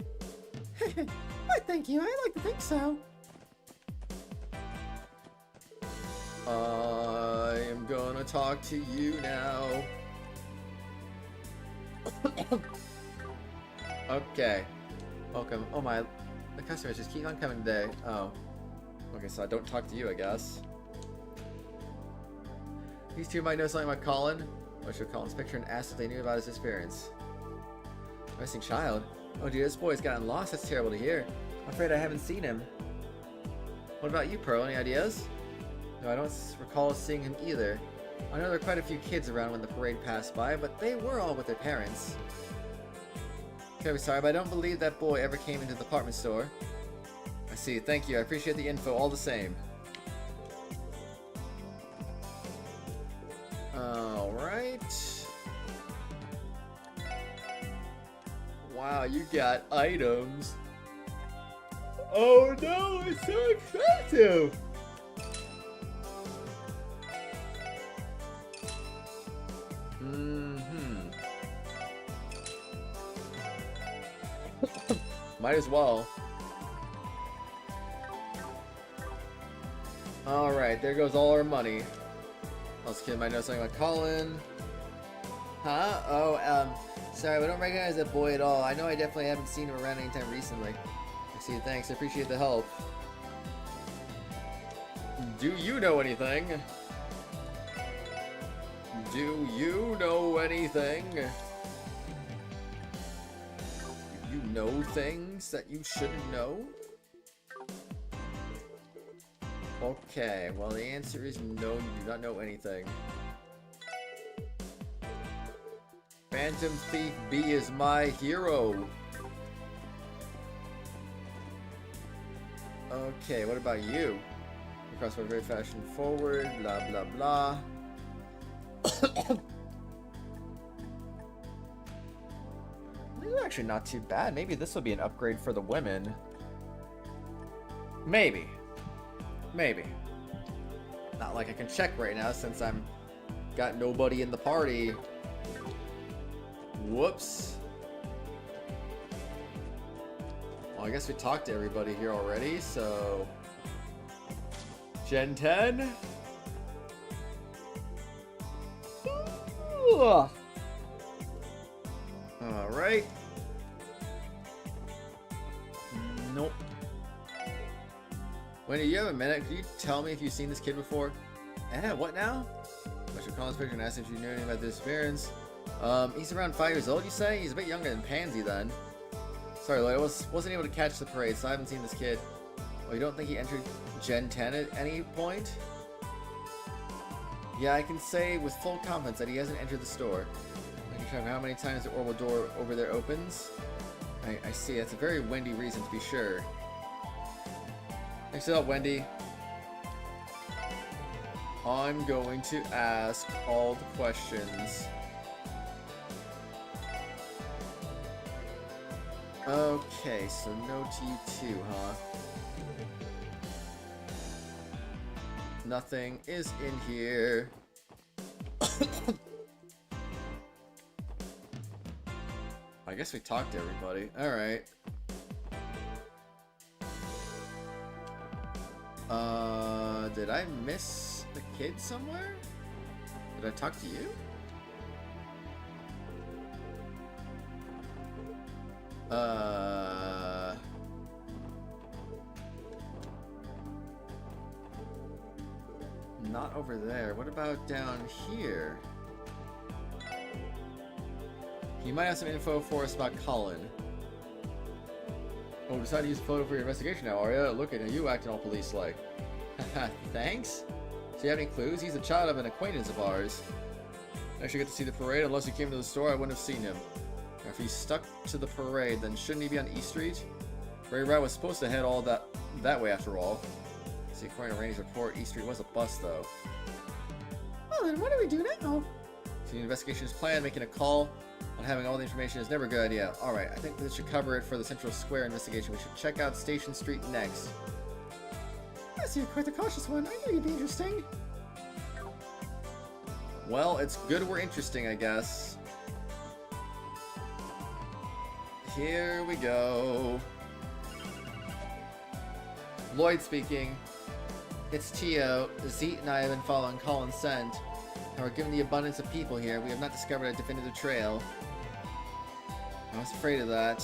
Why, thank you. I like to think so. I am gonna talk to you now. Okay. Welcome. Oh my, the customers just keep on coming today. Oh. Okay, so I don't talk to you, I guess. These two might know something about Colin. I showed Colin's picture and asked if they knew about his disappearance. Missing child? Oh dude, this boy's gotten lost. That's terrible to hear. I'm afraid I haven't seen him. What about you, Pearl? Any ideas? No, I don't recall seeing him either. I know there were quite a few kids around when the parade passed by, but they were all with their parents. Okay, I'm sorry, but I don't believe that boy ever came into the department store. I see, thank you. I appreciate the info all the same. Alright. Wow, you got items. Oh no, it's so expensive! Might as well. Alright, there goes all our money. This kid might know something about Colin. Huh? Oh, sorry, we don't recognize that boy at all. I know I definitely haven't seen him around anytime recently. I see, thanks. I appreciate the help. Do you know anything? Do you know anything? Do you know things that you shouldn't know? Okay, well the answer is no, you do not know anything. Phantom Thief B is my hero. Okay, what about you? Crossbell very fashion forward, blah blah blah. This is actually not too bad. Maybe this will be an upgrade for the women. Maybe. Maybe. Not like I can check right now since I'm got nobody in the party. Whoops. Well, I guess we talked to everybody here already, so... Gen 10? Alright. Nope. Wendy, you have a minute? Can you tell me if you've seen this kid before? What now? I should call his picture and ask if you knew anything about this disappearance. He's around 5 years old, you say? He's a bit younger than Pansy then. Sorry, Lloyd, I wasn't able to catch the parade, so I haven't seen this kid. Oh, you don't think he entered Gen 10 at any point? Yeah, I can say with full confidence that he hasn't entered the store. I can check how many times the orbital door over there opens. I see, that's a very Wendy reason to be sure. Thanks a lot, Wendy. I'm going to ask all the questions. Okay, so no T2, huh? Nothing is in here. I guess we talked to everybody. Alright. Did I miss the kid somewhere? Did I talk to you? Not over there. What about down here? You might have some info for us about Colin. Oh, decided to use the photo for your investigation now, are ya? Look at you acting all police-like. Haha, thanks? So you have any clues? He's a child of an acquaintance of ours. I actually get to see the parade. Unless he came to the store, I wouldn't have seen him. If he's stuck to the parade, then shouldn't he be on East Street? Parade route was supposed to head all that way after all. See, according to Rainey's report, East Street was a bust, though. Well, then what do we do now? See, the investigation is planned. Making a call on having all the information is never a good idea. Alright, I think this should cover it for the Central Square investigation. We should check out Station Street next. I see you're quite the cautious one. I knew you'd be interesting. Well, it's good we're interesting, I guess. Here we go. Lloyd speaking. It's Tio. Zeke and I have been following Colin's scent. However, given the abundance of people here, we have not discovered a definitive trail. I was afraid of that.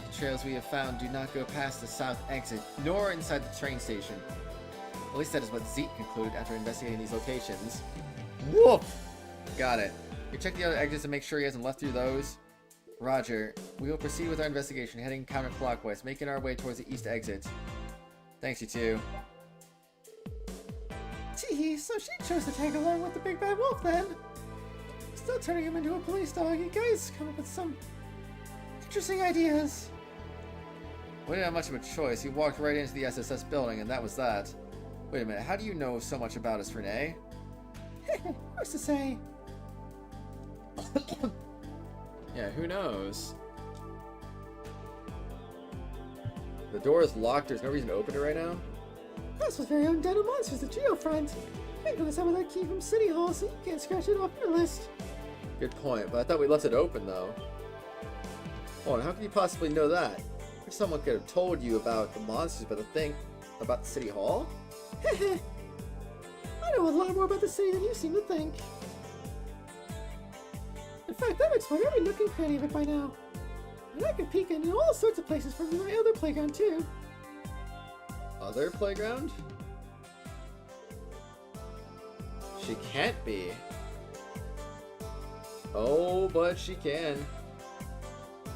The trails we have found do not go past the south exit, nor inside the train station. At least that is what Zeke concluded after investigating these locations. Whoop! Got it. You check the other exits to make sure he hasn't left through those. Roger. We will proceed with our investigation, heading counterclockwise, making our way towards the east exit. Thanks, you two. Tee, so she chose to tag along with the big bad wolf then. Still turning him into a police dog. You guys come up with some interesting ideas. We didn't have much of a choice. He walked right into the SSS building, and that was that. Wait a minute, how do you know so much about us, Renne? Who's to say? Yeah, who knows? The door is locked. There's no reason to open it right now. Crossbell's very own Den of Monsters, the Geofront. I'm gonna some of that key from City Hall, so you can't scratch it off your list. Good point, but I thought we left it open, though. Hold on, how can you possibly know that? If someone could have told you about the monsters, but the thing about the city hall? Heh. I know a lot more about the city than you seem to think. In fact, I've explored every nook and cranny of it by now. And I could peek in all sorts of places from my other playground, too. Other playground? She can't be. Oh, but she can.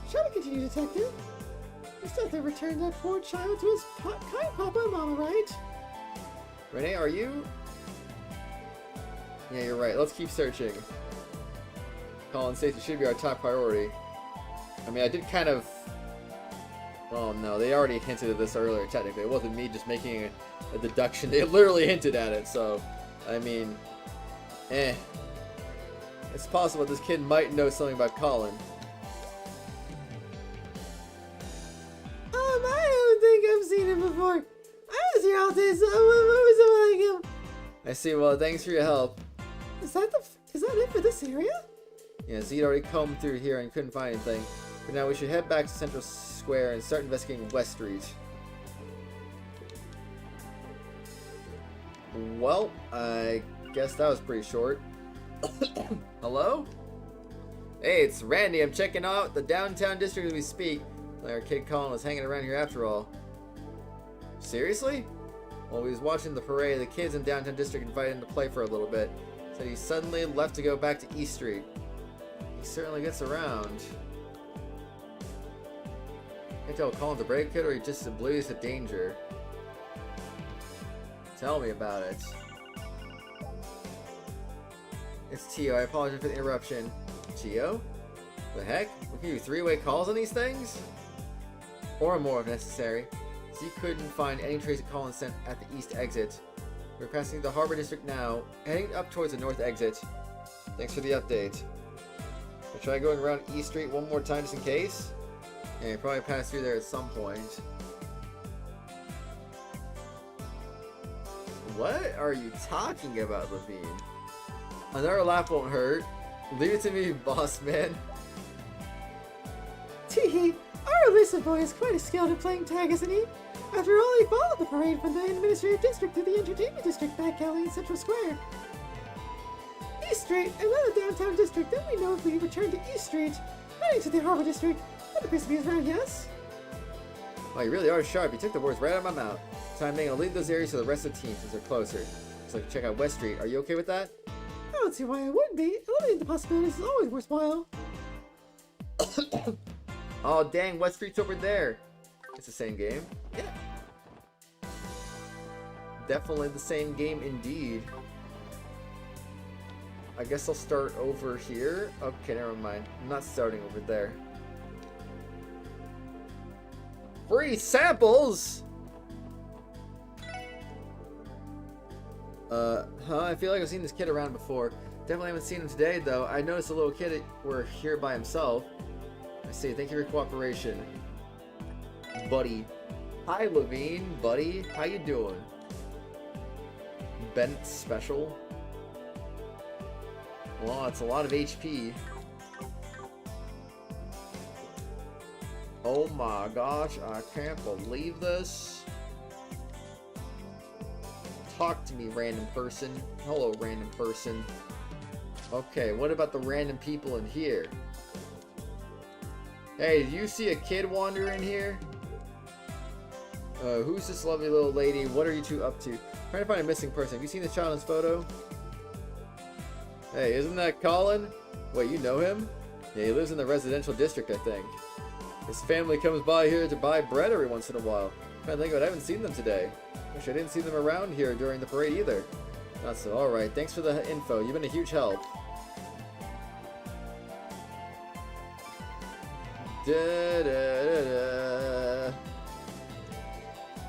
Shall we continue, Detective? We still have to return that poor child to his kind papa and mama, right? Renne, are you? Yeah, you're right. Let's keep searching. Colin's safety should be our top priority. I mean, I did kind of... Oh no, they already hinted at this earlier, technically. It wasn't me just making a deduction. They literally hinted at it, so... I mean... It's possible this kid might know something about Colin. I don't think I've seen him before. I was here all day, so what was it like him? I see, well, thanks for your help. Is that it for this area? Yeah, Zeke already combed through here and couldn't find anything. But now we should head back to Central Square and start investigating West Street. Well, I guess that was pretty short. Hello? Hey, it's Randy. I'm checking out the downtown district as we speak. Our kid Colin was hanging around here after all. Seriously? While he was watching the parade, the kids in downtown district invited him to play for a little bit. Said he suddenly left to go back to East Street. He certainly gets around. Can't tell if Colin's a brave kid or he just oblivious to danger. Tell me about it. It's Tio. I apologize for the interruption. Tio? The heck? We can do three-way calls on these things? Or more if necessary. Zeke couldn't find any trace of Colin sent at the east exit. We're passing the Harbor District now, heading up towards the north exit. Thanks for the update. I'll try going around East Street one more time just in case. Yeah, you probably pass through there at some point. What are you talking about, Levine? Another laugh won't hurt. Leave it to me, boss man. Teehee, our elusive boy is quite skilled at playing tag, isn't he? After all, he followed the parade from the administrative district to the entertainment district back alley in Central Square. East Street, and then the downtown district. Then we know if we return to East Street, heading to the Harbor District. That appears to be his route, yes? Well, you really are sharp. You took the words right out of my mouth. So I'm going to leave those areas to the rest of the team since they're closer. So check out West Street. Are you okay with that? I don't see why I wouldn't be. Eliminating the possibilities is always worthwhile. Oh, dang. West Street's over there. It's the same game. Yeah. Definitely the same game indeed. I guess I'll start over here. Okay, never mind. I'm not starting over there. Free samples? I feel like I've seen this kid around before. Definitely haven't seen him today, though. I noticed a little kid were here by himself. I see. Thank you for your cooperation. Buddy. Hi, Levine. Buddy. How you doing? Bent special. Well, it's a lot of HP. Oh my gosh, I can't believe this. Talk to me, random person. Hello, random person. Okay, what about the random people in here? Hey, do you see a kid wander in here? Who's this lovely little lady? What are you two up to? Trying to find a missing person. Have you seen this child in this photo? Hey, isn't that Colin? Wait, you know him? Yeah, he lives in the residential district, I think. His family comes by here to buy bread every once in a while. I think I haven't seen them today. Wish I didn't see them around here during the parade either. Not so. Alright, thanks for the info. You've been a huge help. Da-da-da-da.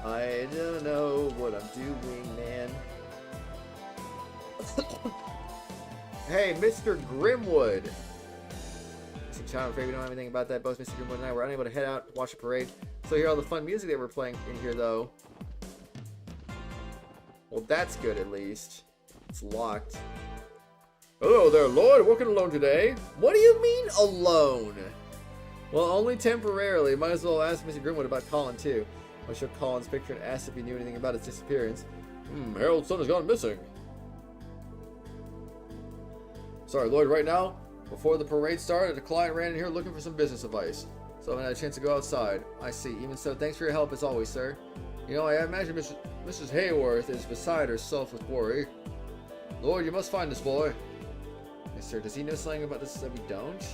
I don't know what I'm doing, man. Hey, Mr. Grimwood. I'm afraid we don't have anything about that. Both Mr. Grimwood and I were unable to head out to watch the parade. So hear all the fun music they were playing in here, though. Well, that's good, at least. It's locked. Hello there, Lloyd. Working alone today? What do you mean, alone? Well, only temporarily. Might as well ask Mr. Grimwood about Colin, too. I showed Colin's picture and asked if he knew anything about his disappearance. Harold's son has gone missing. Sorry, Lloyd, right now, before the parade started, a client ran in here looking for some business advice. So I haven't had a chance to go outside. I see. Even so, thanks for your help as always, sir. You know, I imagine Mrs. Hayworth is beside herself with worry. Lloyd, you must find this boy. Yes, sir. Does he know something about this that we don't?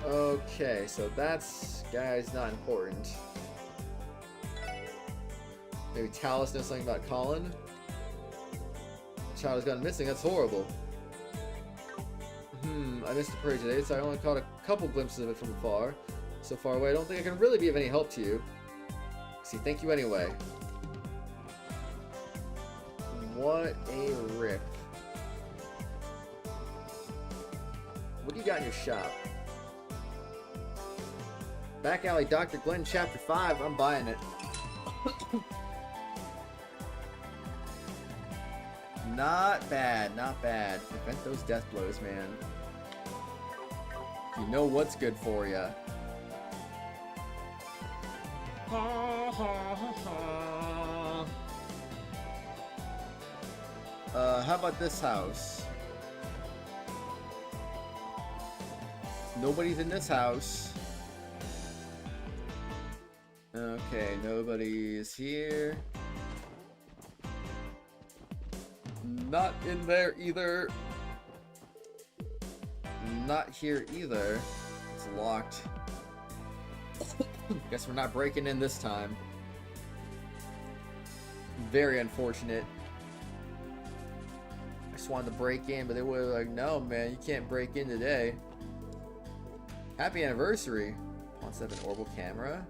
Okay, so that's guy's not important. Maybe Talus knows something about Colin. The child has gone missing. That's horrible. I missed the parade today, so I only caught a couple glimpses of it from afar. So far away, I don't think I can really be of any help to you. See, thank you anyway. What a rip. What do you got in your shop? Back Alley Dr. Glenn Chapter 5. I'm buying it. Not bad, not bad. Prevent those death blows, man. You know what's good for you. How about this house? Nobody's in this house. Okay, nobody's here. Not in there either. Not here either. It's locked. Guess we're not breaking in this time. Very unfortunate. I just wanted to break in, but they were like, no, man, you can't break in today. Happy anniversary. Wants to have an orbital camera.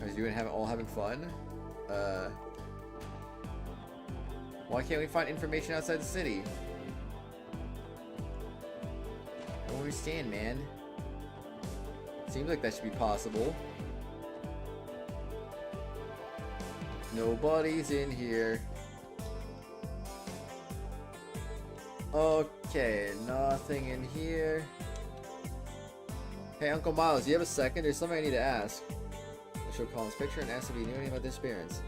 Are you all having fun? Why can't we find information outside the city? I don't understand, man. Seems like that should be possible. Nobody's in here. Okay, nothing in here. Hey, Uncle Miles, do you have a second? There's something I need to ask. I showed Colin's picture and asked if he knew anything about this disappearance.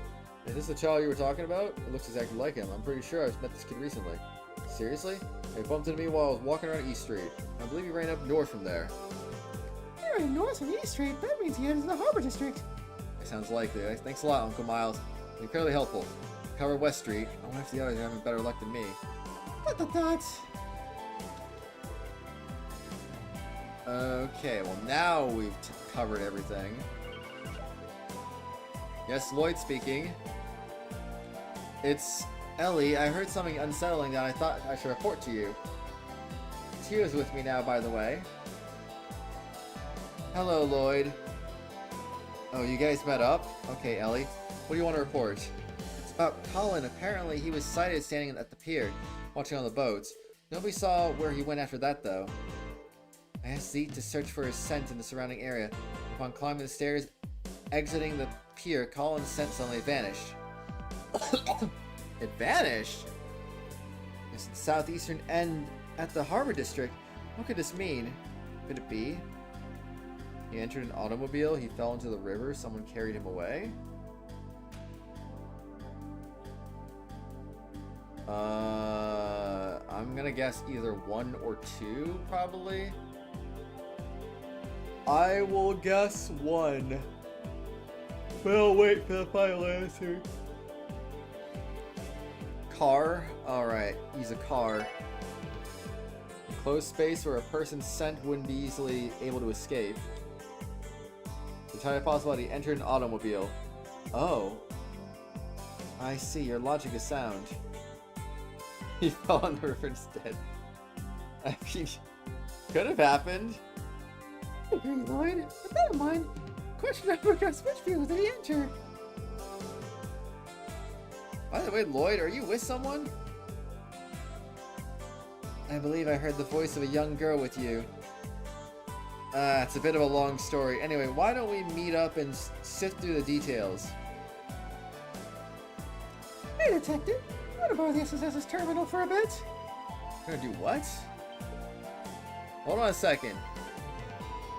Is this the child you were talking about? It looks exactly like him. I'm pretty sure I've met this kid recently. Seriously? He bumped into me while I was walking around East Street. I believe he ran up north from there. He ran north from East Street? That means he headed to the Harbor District. That sounds likely. Thanks a lot, Uncle Miles. You're incredibly helpful. Cover West Street. I wonder if the others are having better luck than me. That's... Okay, well now we've covered everything. Yes, Lloyd speaking. It's Ellie. I heard something unsettling that I thought I should report to you. Tio's with me now, by the way. Hello, Lloyd. Oh, you guys met up? Okay, Ellie. What do you want to report? It's about Colin. Apparently, he was sighted standing at the pier, watching on the boats. Nobody saw where he went after that, though. I asked Zeke to search for his scent in the surrounding area. Upon climbing the stairs, exiting the pier, Colin's scent suddenly vanished. It vanished? It's the southeastern end at the Harbor District. What could this mean? Could it be? He entered an automobile, he fell into the river, someone carried him away? I'm gonna guess either 1 or 2, probably. I will guess 1. But I'll wait for the final answer. Car? Alright, use a car. Enclosed space where a person's scent wouldn't be easily able to escape. The entire possibility, entered an automobile. Oh. I see, your logic is sound. He fell on the river instead. I mean, could have happened. I agree, Lloyd. With that in mind, question number which field did he enter? By the way, Lloyd, are you with someone? I believe I heard the voice of a young girl with you. It's a bit of a long story. Anyway, why don't we meet up and sift through the details? Hey, Detective. I want to borrow the SSS's terminal for a bit. Gonna do what? Hold on a second.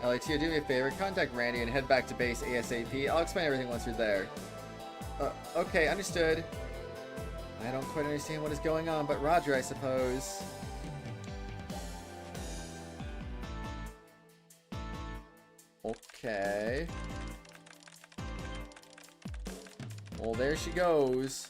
Elie, Tio, do me a favor. Contact Randy and head back to base ASAP. I'll explain everything once you're there. Okay, understood. I don't quite understand what is going on, but Roger, I suppose. Okay. Well, there she goes.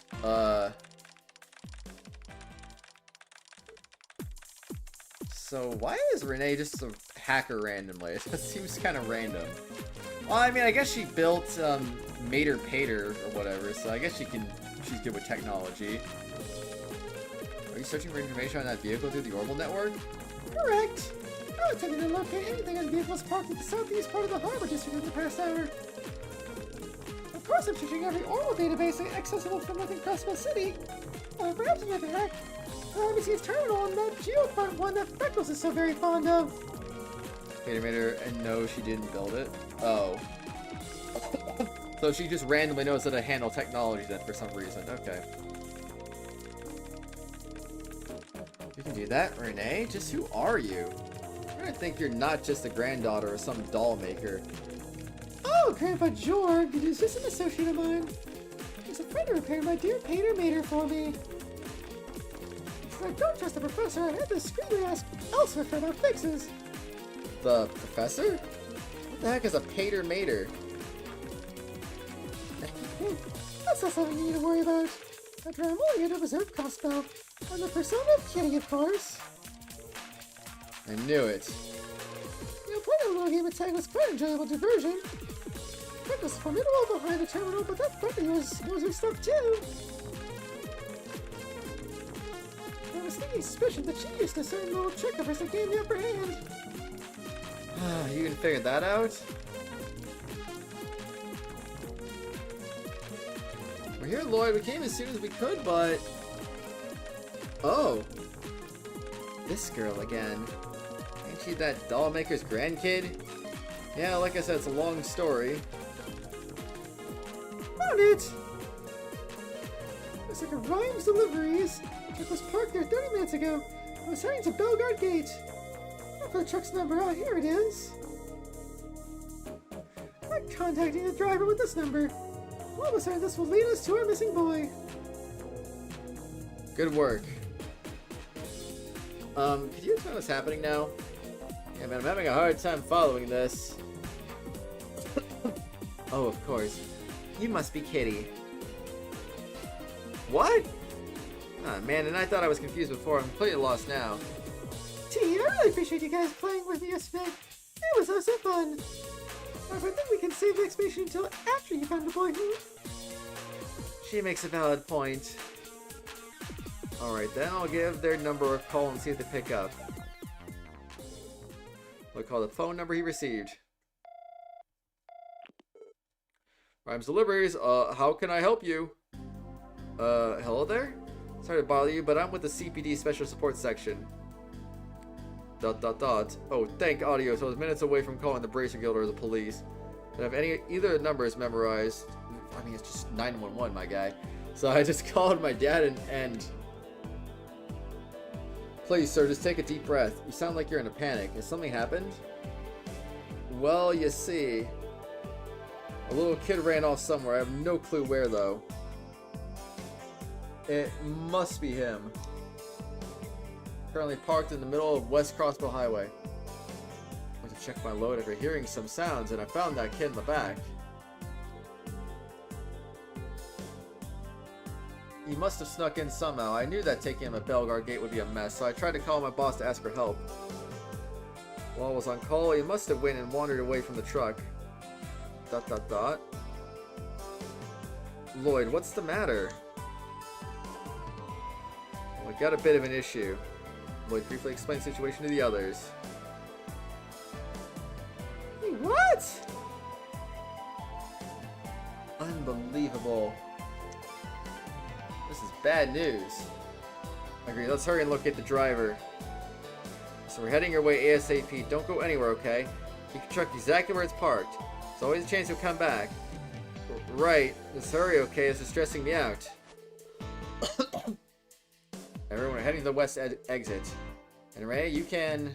So why is Renne just a hacker randomly? It seems kind of random. Well, I mean, I guess she built Mater Pater or whatever, so I guess she's good with technology. Are you searching for information on that vehicle through the Orbital network? Correct. I was attempting to locate anything on vehicles parked at the southeast part of the harbor district in the past hour. Of course, I'm searching every Orbital database accessible from within Crossbell City. Perhaps I might be hacked. RBC's terminal and that geopart one that Freckles is so very fond of. Mater, and no, she didn't build it. Oh. So she just randomly knows how to handle technology then for some reason. Okay. You can do that, Renne? Just who are you? I think you're not just a granddaughter of some doll maker. Oh, Grandpa George, it is just an associate of mine. He's a friend to repair my dear Pater Mater for me. Since I don't trust the professor, I had to discreetly ask elsewhere for their fixes. The professor? What the heck is a Pater Mater? That's not something you need to worry about. After I'm only here to preserve Crossbell. I'm the persona of Kitty, of course. I knew it. You know, playing a little game of tag was quite an enjoyable diversion. That was formidable behind the terminal, but that friend of yours knows her stuff too. I was thinking suspicion that she used a certain little trick of hers that gained the upper hand. You even figured that out? We're here, Lloyd. We came as soon as we could, but... Oh. This girl again. Ain't she that doll maker's grandkid? Yeah, like I said, it's a long story. Found it! Looks like a Rhymes Deliveries. Truck was parked there 30 minutes ago. I was heading to Bellegarde Gate. Look for the truck's number. Oh, here it is. I'm contacting the driver with this number. All of a sudden, this will lead us to our missing boy. Good work. Could you explain what's happening now? Yeah, man, I'm having a hard time following this. Oh, of course. You must be Kitty. What? Ah, man, and I thought I was confused before. I'm completely lost now. T, I really appreciate you guys playing with me yesterday. It was so fun. However, I think we can save the explanation until after you found the boy who... She makes a valid point. Alright, then I'll give their number a call and see if they pick up. We'll call the phone number he received. Rhymes Deliveries, how can I help you? Hello there? Sorry to bother you, but I'm with the CPD Special Support Section. ... Oh, thank audio, so I was minutes away from calling the Bracer Guild or the police. But if either numbers memorized, I mean, it's just 911, my guy. So I just called my dad and... Please, sir, just take a deep breath. You sound like you're in a panic. Has something happened? Well, you see... A little kid ran off somewhere. I have no clue where, though. It must be him. Currently parked in the middle of West Crossbell Highway. Went to check my load after hearing some sounds, and I found that kid in the back. He must have snuck in somehow. I knew that taking him at Bellegarde Gate would be a mess, so I tried to call my boss to ask for help. While I was on call, he must have went and wandered away from the truck. ... Lloyd, what's the matter? Well, I got a bit of an issue. Lloyd briefly explained the situation to the others. Hey, what? Unbelievable. This is bad news. I agree, let's hurry and locate the driver. So we're heading your way ASAP. Don't go anywhere, okay? Keep your truck exactly where it's parked. There's always a chance you'll come back. Right, let's hurry, okay? This is stressing me out. Everyone, we're heading to the west exit. And Renne, you can...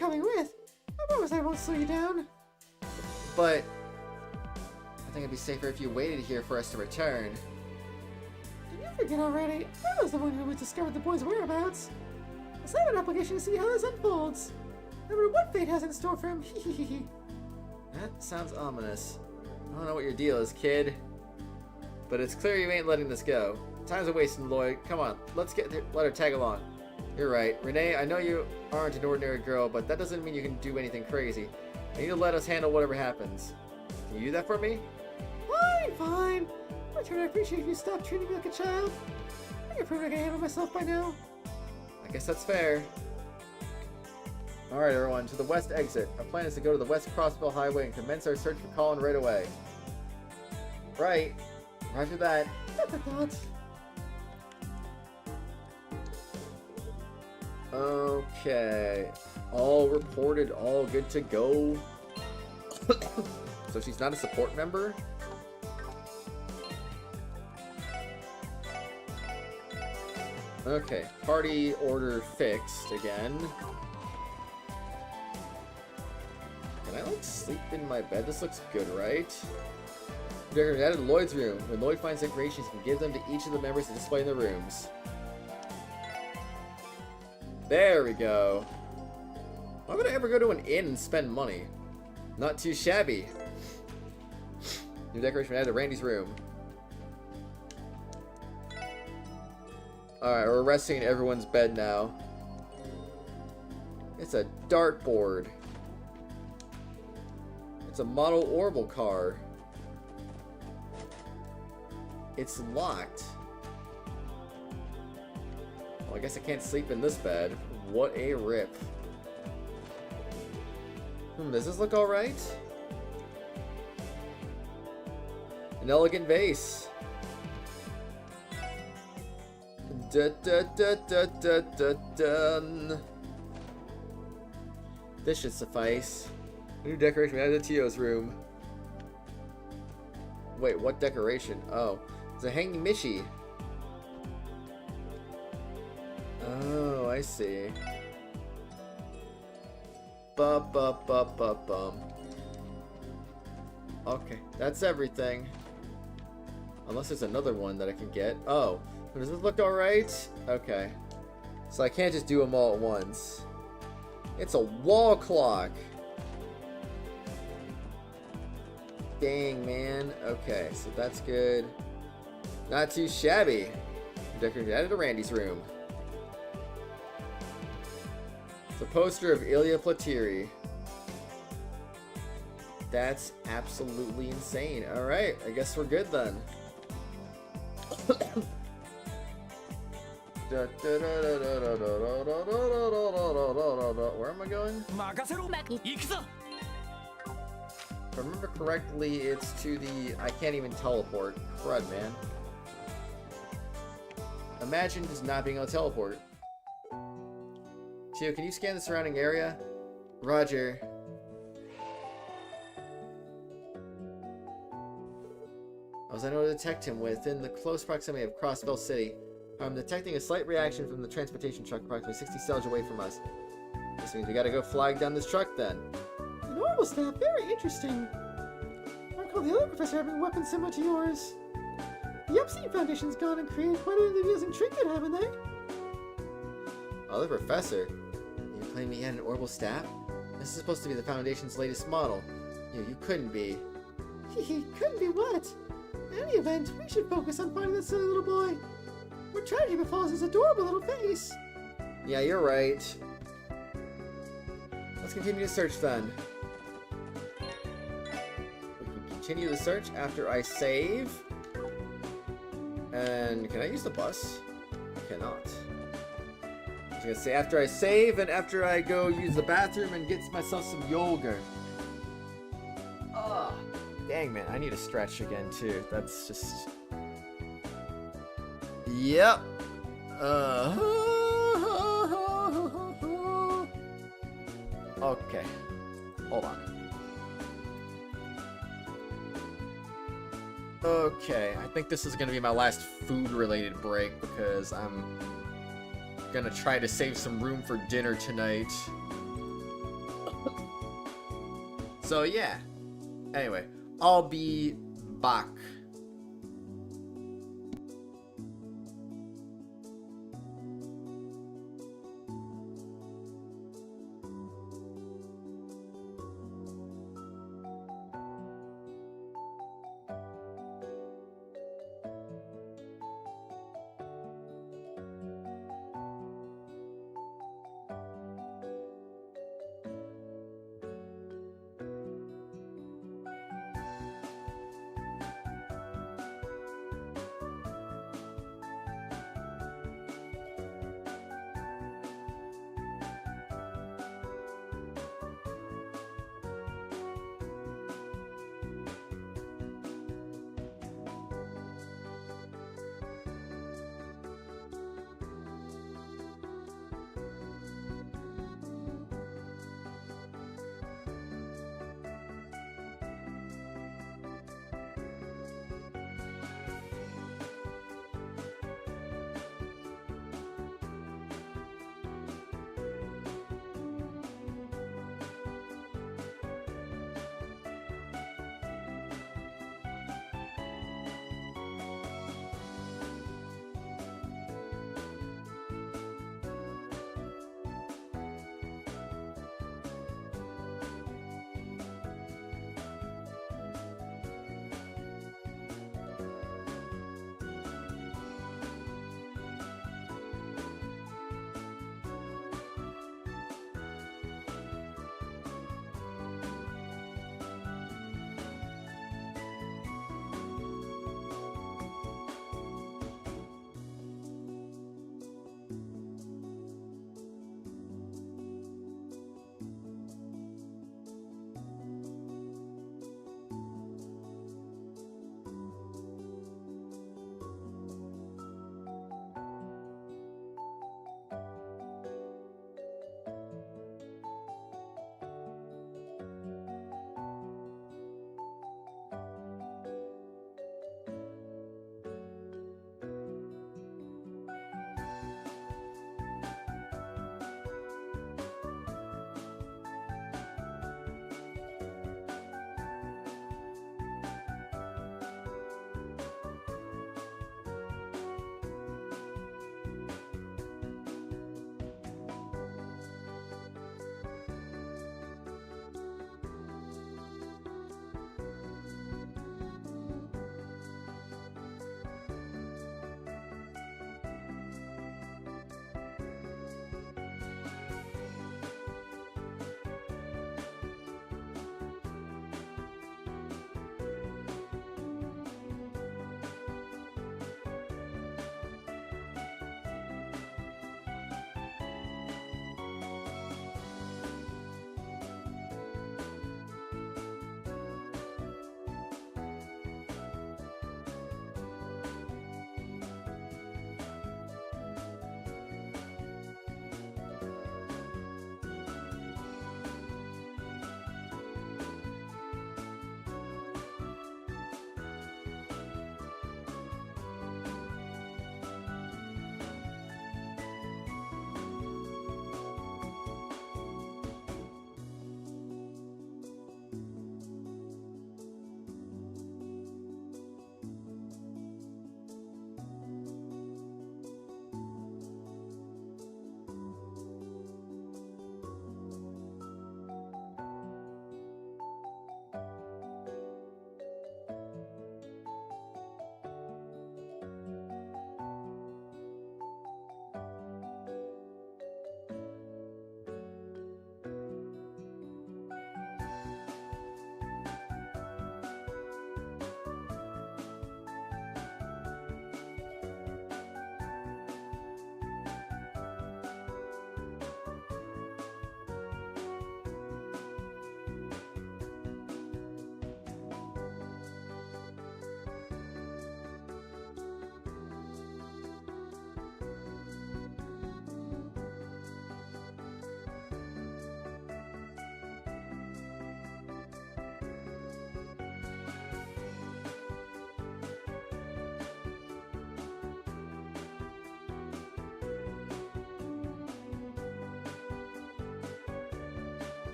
coming with. I promise I won't slow you down. But I think it'd be safer if you waited here for us to return. Did you forget already? I was the one who discovered the boy's whereabouts. Let's have an obligation to see how this unfolds. No matter what fate has in store for him. That sounds ominous. I don't know what your deal is, kid. But it's clear you ain't letting this go. Time's a wasting, Lloyd. Come on, let her tag along. You're right. Renne, I know you aren't an ordinary girl, but that doesn't mean you can do anything crazy. I need to let us handle whatever happens. Can you do that for me? Fine. I appreciate if you stop treating me like a child. I can prove I can handle myself by now. I guess that's fair. Alright everyone, to the west exit. Our plan is to go to the West Crossbell Highway and commence our search for Colin right away. Right. Roger that. What the thoughts? Okay. All reported, all good to go. So she's not a support member? Okay, party order fixed again. Can I, like, sleep in my bed? This looks good, right? They're added Lloyd's room. When Lloyd finds decorations, he can give them to each of the members to display in the rooms. There we go. Why would I ever go to an inn and spend money? Not too shabby. New decoration added to Randy's room. Alright, we're resting in everyone's bed now. It's a dartboard. It's a model orbital car. It's locked. Well, I guess I can't sleep in this bed. What a rip. Does this look alright? An elegant vase. Dun. This should suffice. New decoration added to Tio's room. Wait, what decoration? Oh, it's a hanging Mishi. Oh, I see. Bum. Okay, that's everything. Unless there's another one that I can get. Oh, does this look alright? Okay. So I can't just do them all at once. It's a wall clock. Dang, man. Okay, so that's good. Not too shabby. Decorated added to Randy's room. It's a poster of Elie Plato. That's absolutely insane. Alright, I guess we're good then. Where am I going? If I remember correctly, it's to the... I can't even teleport. Crud, man. Imagine just not being able to teleport. Tio, can you scan the surrounding area? Roger. I was unable to detect him within the close proximity of Crossbell City. I'm detecting a slight reaction from the transportation truck approximately 60 cells away from us. This means we gotta go flag down this truck then. The normal staff, very interesting. I recall the other professor having weapons similar to yours. The Epstein Foundation's gone and created quite an amusing trinket, haven't they? Oh, the professor. You claim he had an orbital staff? This is supposed to be the Foundation's latest model. You couldn't be. Couldn't be what? In any event, we should focus on finding that silly little boy. What tragedy befalls his adorable little face? Yeah, you're right. Let's continue the search then. We can continue the search after I save. And can I use the bus? I cannot. I was gonna say after I save and after I go use the bathroom and get myself some yoga. Ah, dang man, I need to stretch again too. That's just. Yep. Okay. Hold on. Okay, I think this is gonna be my last food-related break because I'm gonna try to save some room for dinner tonight. So yeah. Anyway, I'll be back.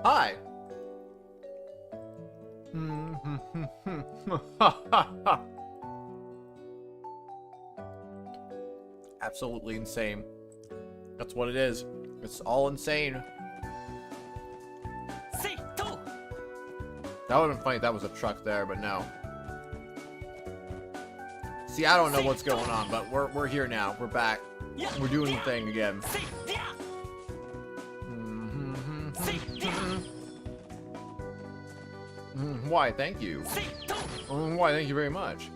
Hi. Absolutely insane. That's what it is. It's all insane. That would have been funny if that was a truck there, but no. See, I don't know what's going on, but we're here now. We're back. We're doing the thing again. Why, thank you. Why, thank you very much.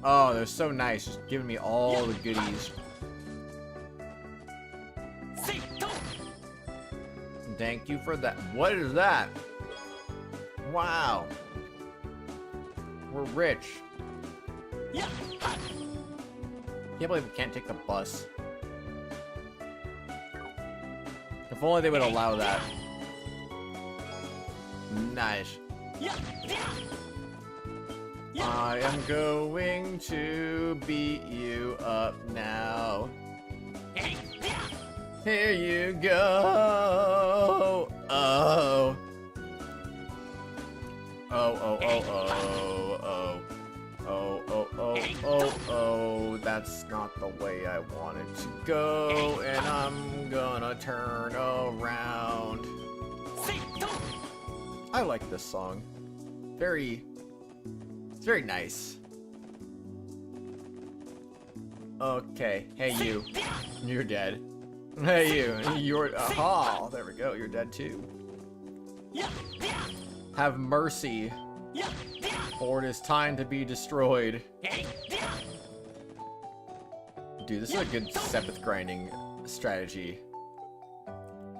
Oh, they're so nice. Just giving me all the goodies. Thank you for that. What is that? Wow. We're rich. Can't believe we can't take the bus. If only they would allow that. Nice. I am going to beat you up now. Here you go. Oh. Oh, oh, oh, oh, oh. Oh, oh, oh, oh, oh. That's not the way I wanted to go. And I'm gonna turn around. I like this song. It's very nice. Okay. Hey, you. You're dead. Hey, you're, aha, there we go, you're dead too. Have mercy, or it is time to be destroyed. Dude, this is a good Sepith grinding strategy.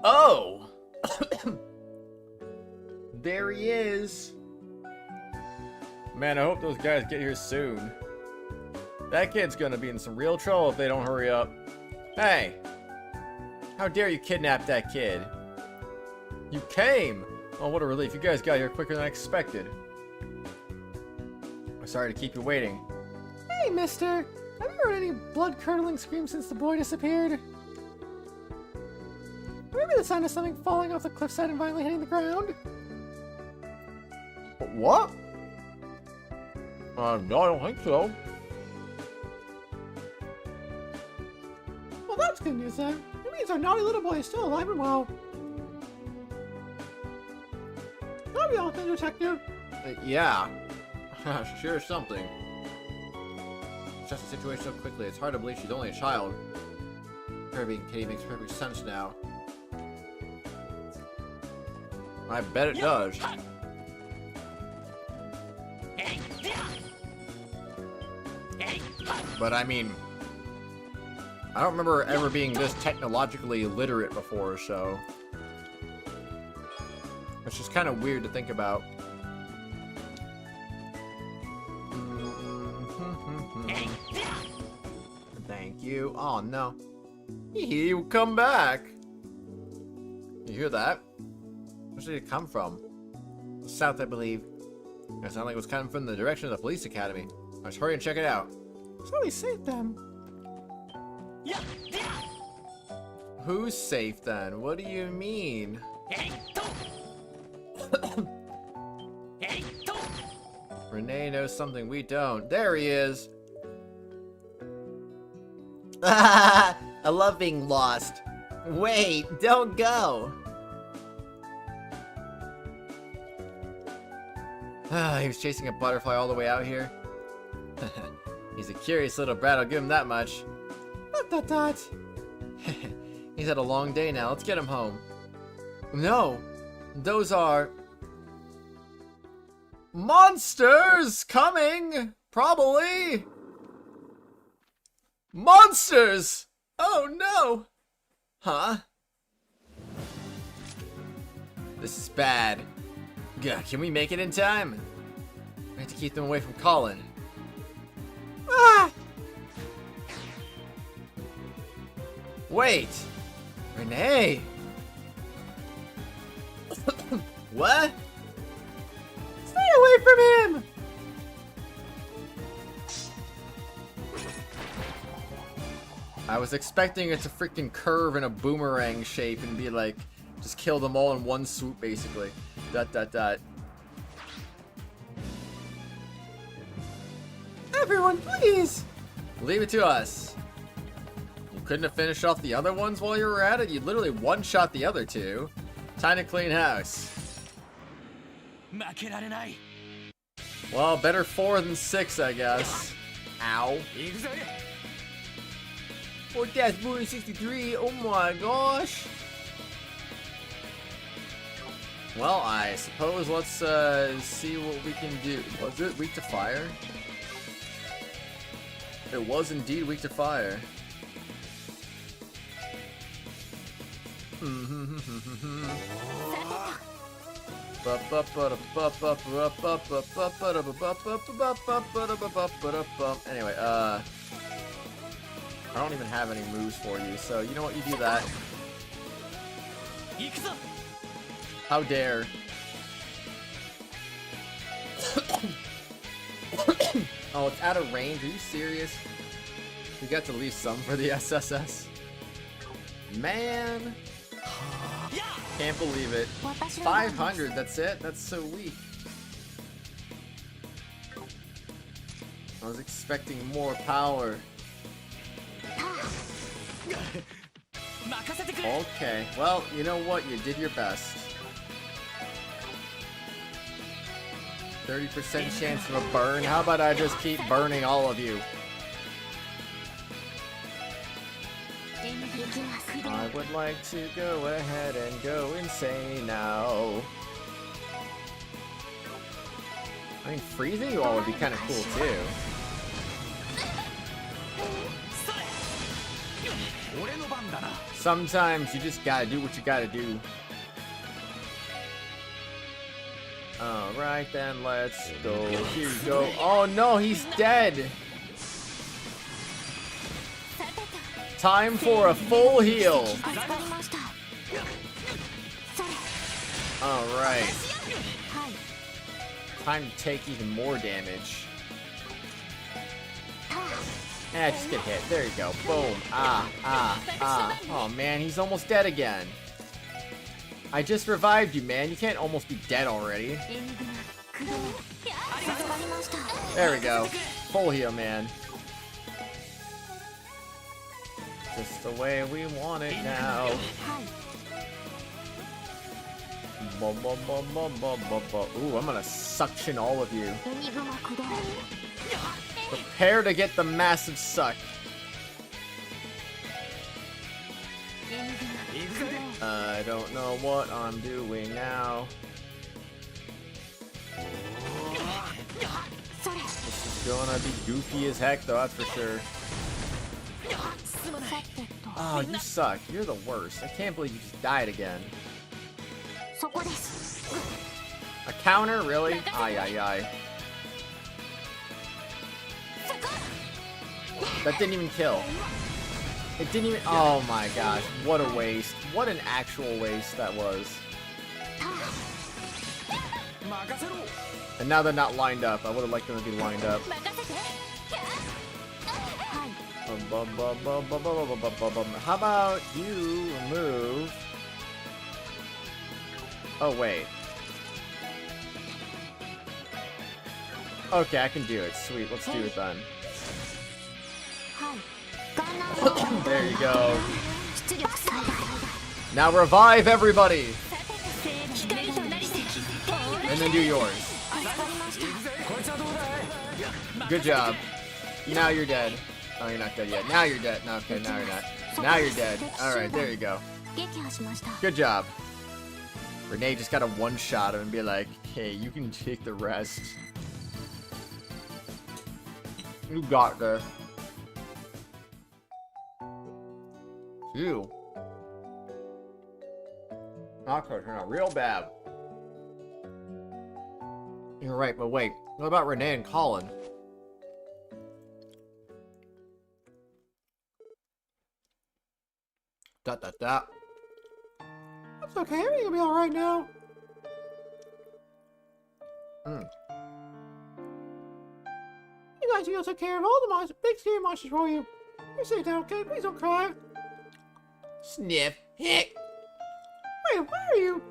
Oh! There he is! Man, I hope those guys get here soon. That kid's gonna be in some real trouble if they don't hurry up. Hey! How dare you kidnap that kid? You came! Oh, what a relief. You guys got here quicker than I expected. I'm sorry to keep you waiting. Hey, mister. Have you heard any blood-curdling screams since the boy disappeared? Maybe the sound of something falling off the cliffside and violently hitting the ground? What? No, I don't think so. Well, that's good news then. It means our naughty little boy is still alive and well. That'll be all, Detective. Yeah. Sure, something. Just the situation so quickly, it's hard to believe she's only a child. Her being Kitty makes perfect sense now. I bet it does. But I mean, I don't remember ever being this technologically illiterate before, so it's just kind of weird to think about. Thank you. Oh no. You come back. You hear that? Where did it come from? South, I believe. It sounded like it was coming from the direction of the police academy. Let's hurry and check it out. So we saved them. Who's safe then? What do you mean? Renne knows something we don't. There he is. I love being lost. Wait, don't go. He was chasing a butterfly all the way out here. He's a curious little brat, I'll give him that much. Dot. He's had a long day now. Let's get him home. No, those are monsters coming. Probably monsters. Oh no. Huh? This is bad. God, can we make it in time? We have to keep them away from Colin. Ah! Wait! Renne! What? Stay away from him! I was expecting it to freaking curve in a boomerang shape and be like, Just kill them all in one swoop, basically. Dot, dot, dot. Everyone, please! Leave it to us. You couldn't have finished off the other ones while you were at it? You literally one-shot the other two. Time to clean house. Well, better 4 than 6, I guess. Ow. Oh, that's moving 63. Oh my gosh. Well, I suppose let's see what we can do. Was it weak to fire? It was indeed weak to fire. Anyway, I don't even have any moves for you, so you know what, you do that. How dare. Oh, it's out of range, are you serious? We got to leave some for the SSS. Man! Can't believe it. 500, that's it? That's so weak. I was expecting more power. Okay, well, you know what? You did your best. 30% chance of a burn? How about I just keep burning all of you? I would like to go ahead and go insane now. I mean, freezing you all would be kind of cool too. Sometimes you just gotta do what you gotta do. Alright then, let's go. Here you go. Oh no, he's dead! Time for a full heal. Alright. Time to take even more damage. Just get hit. There you go. Boom. Oh man, he's almost dead again. I just revived you, man. You can't almost be dead already. There we go. Full heal, man. Just the way we want it now. Ooh, I'm gonna suction all of you. Prepare to get the massive suck. I don't know what I'm doing now. This is gonna be goofy as heck, though, that's for sure. Oh, you suck. You're the worst. I can't believe you just died again. A counter? Really? Ay, ay, ay. That didn't even kill. It didn't even... Oh my gosh. What a waste. What an actual waste that was. And now they're not lined up. I would have liked them to be lined up. How about you move... Oh, wait. Okay, I can do it. Sweet, let's do it then. There you go. Now revive everybody! And then do yours. Good job. Now you're dead. Oh, you're not dead yet. Now you're dead. No, okay, now you're not. Now you're dead. Alright, there you go. Good job. Renne just gotta one-shot him and be like, hey, you can take the rest. You got this. Ew. Not gonna turn out real bad. You're right, but wait. What about Renne and Colin? Dot. That's okay, everything will be alright now. You guys will take care of all the monsters, big scary monsters for you. You're safe now, okay? Please don't cry. Sniff. Heck. Hey, why are you?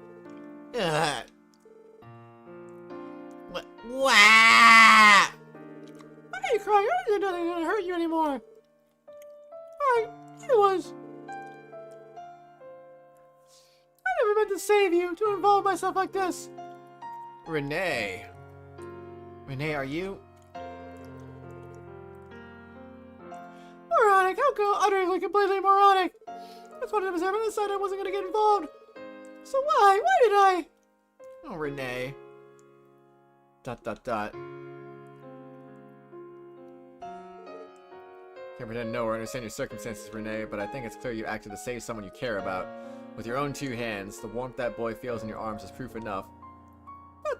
What? Why are you crying? I didn't know they were gonna hurt you anymore. Alright, it was. I never meant to save you, to involve myself like this. Renne. Renne, are you? Moronic, how go utterly completely moronic? That's what it was. I decided I wasn't gonna get involved. So why? Why did I? Oh, Renne. ... Can't pretend to know or understand your circumstances, Renne, but I think it's clear you acted to save someone you care about. With your own 2 hands, the warmth that boy feels in your arms is proof enough. ...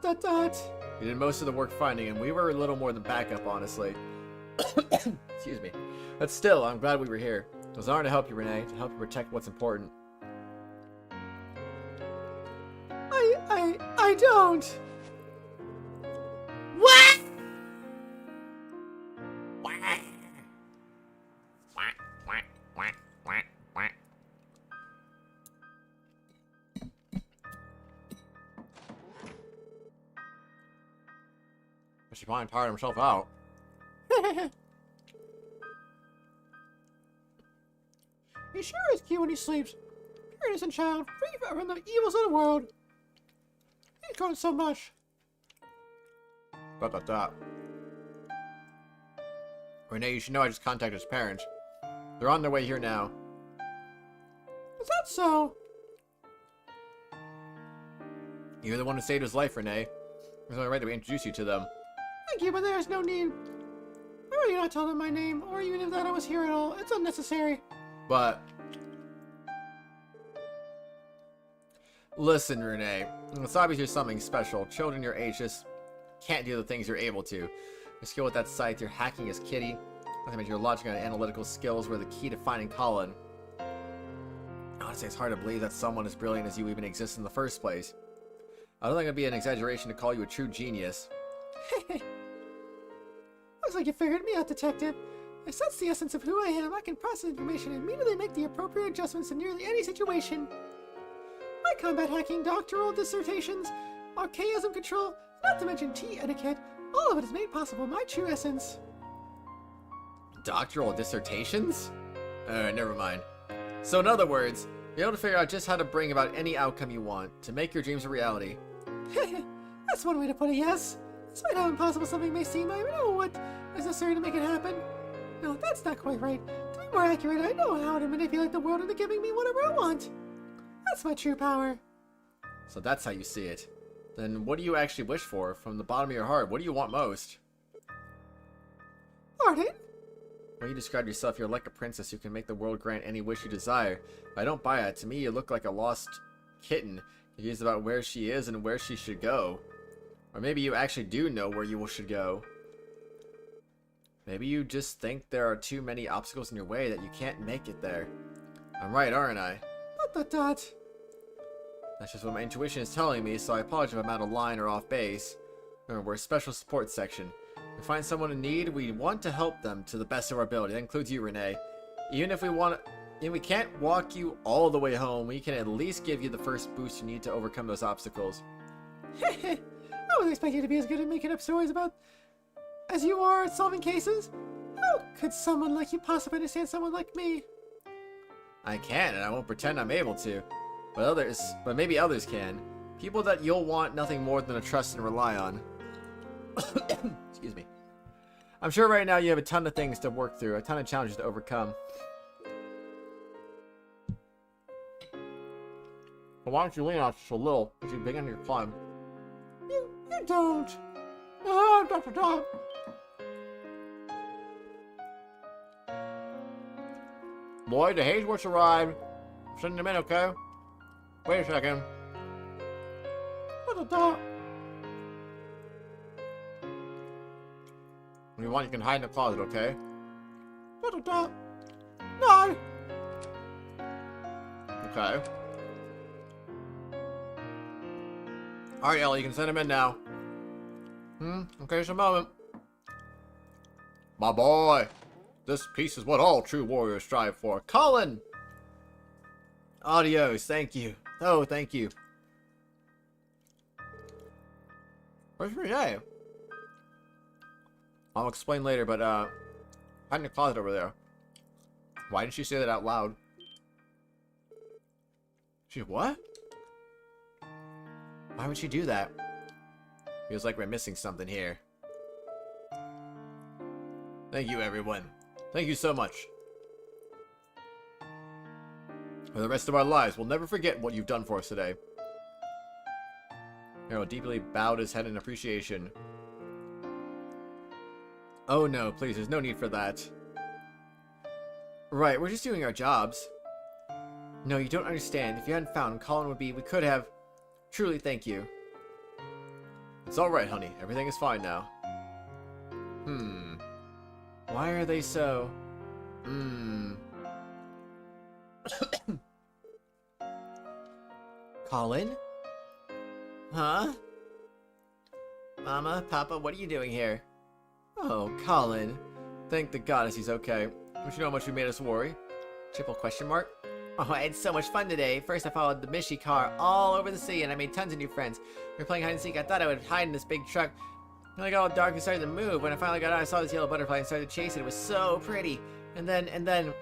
You did most of the work finding him. We were a little more than backup, honestly. Excuse me. But still, I'm glad we were here. It was an honor to help you, Renne, to help you protect what's important. I don't. What? She probably tired himself out. He sure is cute when he sleeps. Pure innocent child, free from the evils of the world. He's grown so much. ... Renne, you should know I just contacted his parents. They're on their way here now. Is that so? You're the one who saved his life, Renne. There's only right that we introduce you to them. Thank you, but there's no need. I really not tell them my name, or even if that I was here at all. It's unnecessary. But... Listen, Renne. It's obviously something special. Children your age just can't do the things you're able to. Your skill with that scythe, your hacking as Kitty, not to mention your logic and analytical skills were the key to finding Colin. Honestly, it's hard to believe that someone as brilliant as you even exists in the first place. I don't think it'd be an exaggeration to call you a true genius. Looks like you figured me out, Detective. If that's the essence of who I am, I can process information and immediately make the appropriate adjustments in nearly any situation. My combat hacking, doctoral dissertations, archaism control, not to mention tea etiquette, all of it is made possible by my true essence. Doctoral dissertations? Never mind. So in other words, you're able to figure out just how to bring about any outcome you want, to make your dreams a reality. That's one way to put it, yes. Despite how impossible something may seem, I know what is necessary to make it happen. No, that's not quite right. To be more accurate, I know how to manipulate the world into giving me whatever I want. That's my true power. So that's how you see it. Then what do you actually wish for? From the bottom of your heart, what do you want most? Pardon? When you describe yourself, you're like a princess who can make the world grant any wish you desire. I don't buy it. To me, you look like a lost kitten, confused about where she is and where she should go. Or maybe you actually do know where you should go. Maybe you just think there are too many obstacles in your way that you can't make it there. I'm right, aren't I? That's just what my intuition is telling me, so I apologize if I'm out of line or off base. Remember, we're a special support section. If we find someone in need, we want to help them to the best of our ability. That includes you, Renne. Even if we can't walk you all the way home, we can at least give you the first boost you need to overcome those obstacles. I wasn't expecting you to be as good at making up stories about as you are at solving cases. How could someone like you possibly understand someone like me? I can, and I won't pretend I'm able to. But maybe others can. People that you'll want nothing more than to trust and rely on. Excuse me. I'm sure right now you have a ton of things to work through, a ton of challenges to overcome. But why don't you lean out just a little as you begin your climb? You don't. Dr. Lloyd, the Hazeworths arrived. I'm sending them in, okay? Wait a second. When you want, you can hide in the closet, okay? No. Okay. Alright, Ellie, you can send him in now. Okay, just a moment. My boy! This peace is what all true warriors strive for. Colin! Adios, thank you. Oh, thank you. Where's Renne? I'll explain later, but, hide in the closet over there. Why didn't she say that out loud? She, what? Why would she do that? Feels like we're missing something here. Thank you, everyone. Thank you so much. For the rest of our lives, we'll never forget what you've done for us today. Harold deeply bowed his head in appreciation. Oh no, please, there's no need for that. Right, we're just doing our jobs. No, you don't understand. If you hadn't found Colin would be, we could have... Truly, thank you. It's alright, honey. Everything is fine now. Why are they so... Colin? Huh? Mama, Papa, what are you doing here? Oh, Colin. Thank the goddess he's okay. Don't you know how much you made us worry? Triple question mark? Oh, I had so much fun today. First, I followed the Mishi car all over the city, and I made tons of new friends. We were playing hide and seek. I thought I would hide in this big truck. When I got all dark and started to move, when I finally got out, I saw this yellow butterfly and started to chase it. It was so pretty. And then...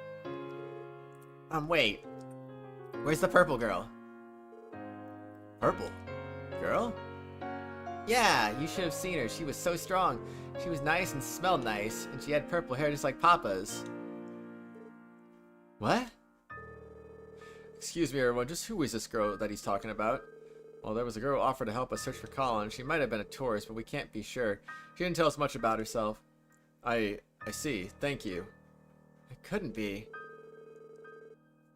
wait. Where's the purple girl? Purple? Girl? Yeah, you should have seen her. She was so strong. She was nice and smelled nice, and she had purple hair just like Papa's. What? Excuse me, everyone. Just who is this girl that he's talking about? Well, there was a girl who offered to help us search for Colin. She might have been a tourist, but we can't be sure. She didn't tell us much about herself. I see. Thank you. It couldn't be.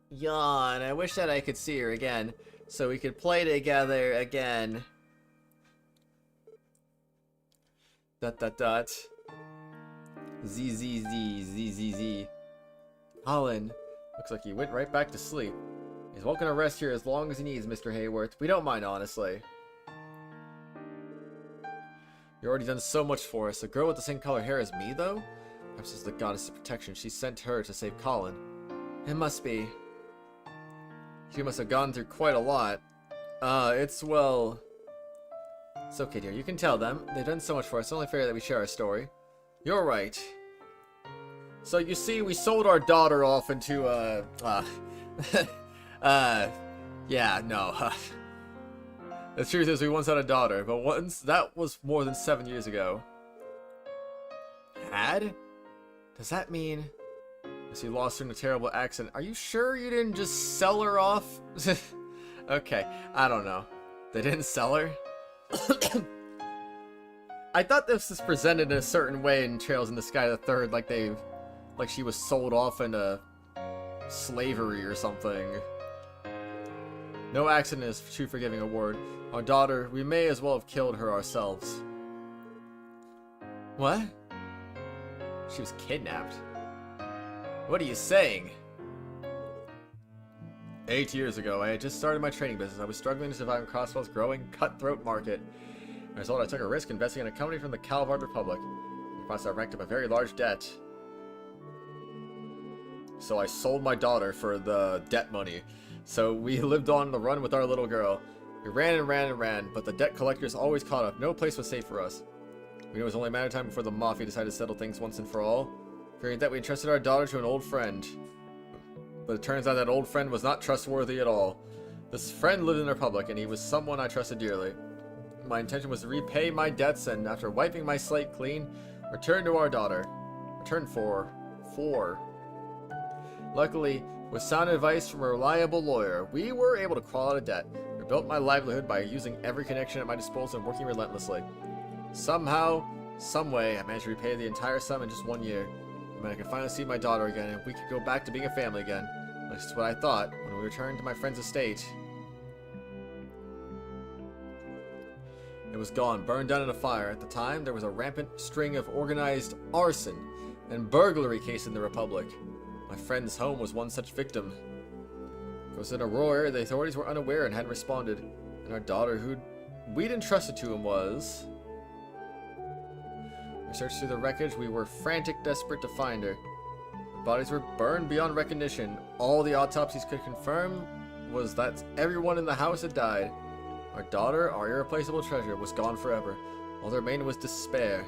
Yawn. I wish that I could see her again, so we could play together again. ... Z. Colin. Looks like he went right back to sleep. He's welcome to rest here as long as he needs, Mr. Hayworth. We don't mind, honestly. You've already done so much for us. A girl with the same color hair as me, though? Perhaps it's the goddess of protection. She sent her to save Colin. It must be. She must have gone through quite a lot. Well... It's okay, dear. You can tell them. They've done so much for us. It's only fair that we share our story. You're right. So, you see, we sold our daughter off into, yeah, no. The truth is, we once had a daughter, but that was more than 7 years ago. Had? Does that mean... She lost her in a terrible accident. Are you sure you didn't just sell her off? Okay, I don't know. They didn't sell her? I thought this was presented in a certain way in Trails in the Sky the Third, like she was sold off into slavery or something. No accident is too forgiving a word. Our daughter, we may as well have killed her ourselves. What? She was kidnapped. What are you saying? 8 years ago, I had just started my trading business. I was struggling to survive in Crossbell's growing cutthroat market. As a result, I took a risk investing in a company from the Calvard Republic. In the process, I racked up a very large debt. So I sold my daughter for the debt money. So we lived on the run with our little girl. We ran and ran and ran, but the debt collectors always caught up. No place was safe for us. We knew it was only a matter of time before the Mafia decided to settle things once and for all. Fearing that, we entrusted our daughter to an old friend. But it turns out that old friend was not trustworthy at all. This friend lived in the Republic, and he was someone I trusted dearly. My intention was to repay my debts, and after wiping my slate clean, return to our daughter. Return for... Luckily, with sound advice from a reliable lawyer, we were able to crawl out of debt. I built my livelihood by using every connection at my disposal and working relentlessly. Somehow, someway, I managed to repay the entire sum in just 1 year. I could finally see my daughter again, and we could go back to being a family again. That's what I thought when we returned to my friend's estate. It was gone, burned down in a fire. At the time, there was a rampant string of organized arson and burglary cases in the Republic. My friend's home was one such victim. It was in a rural area. The authorities were unaware and hadn't responded. And our daughter, who we'd entrusted to him, was... We searched through the wreckage. We were frantic, desperate to find her. The bodies were burned beyond recognition. All the autopsies could confirm was that everyone in the house had died. Our daughter, our irreplaceable treasure, was gone forever. All that remained was despair.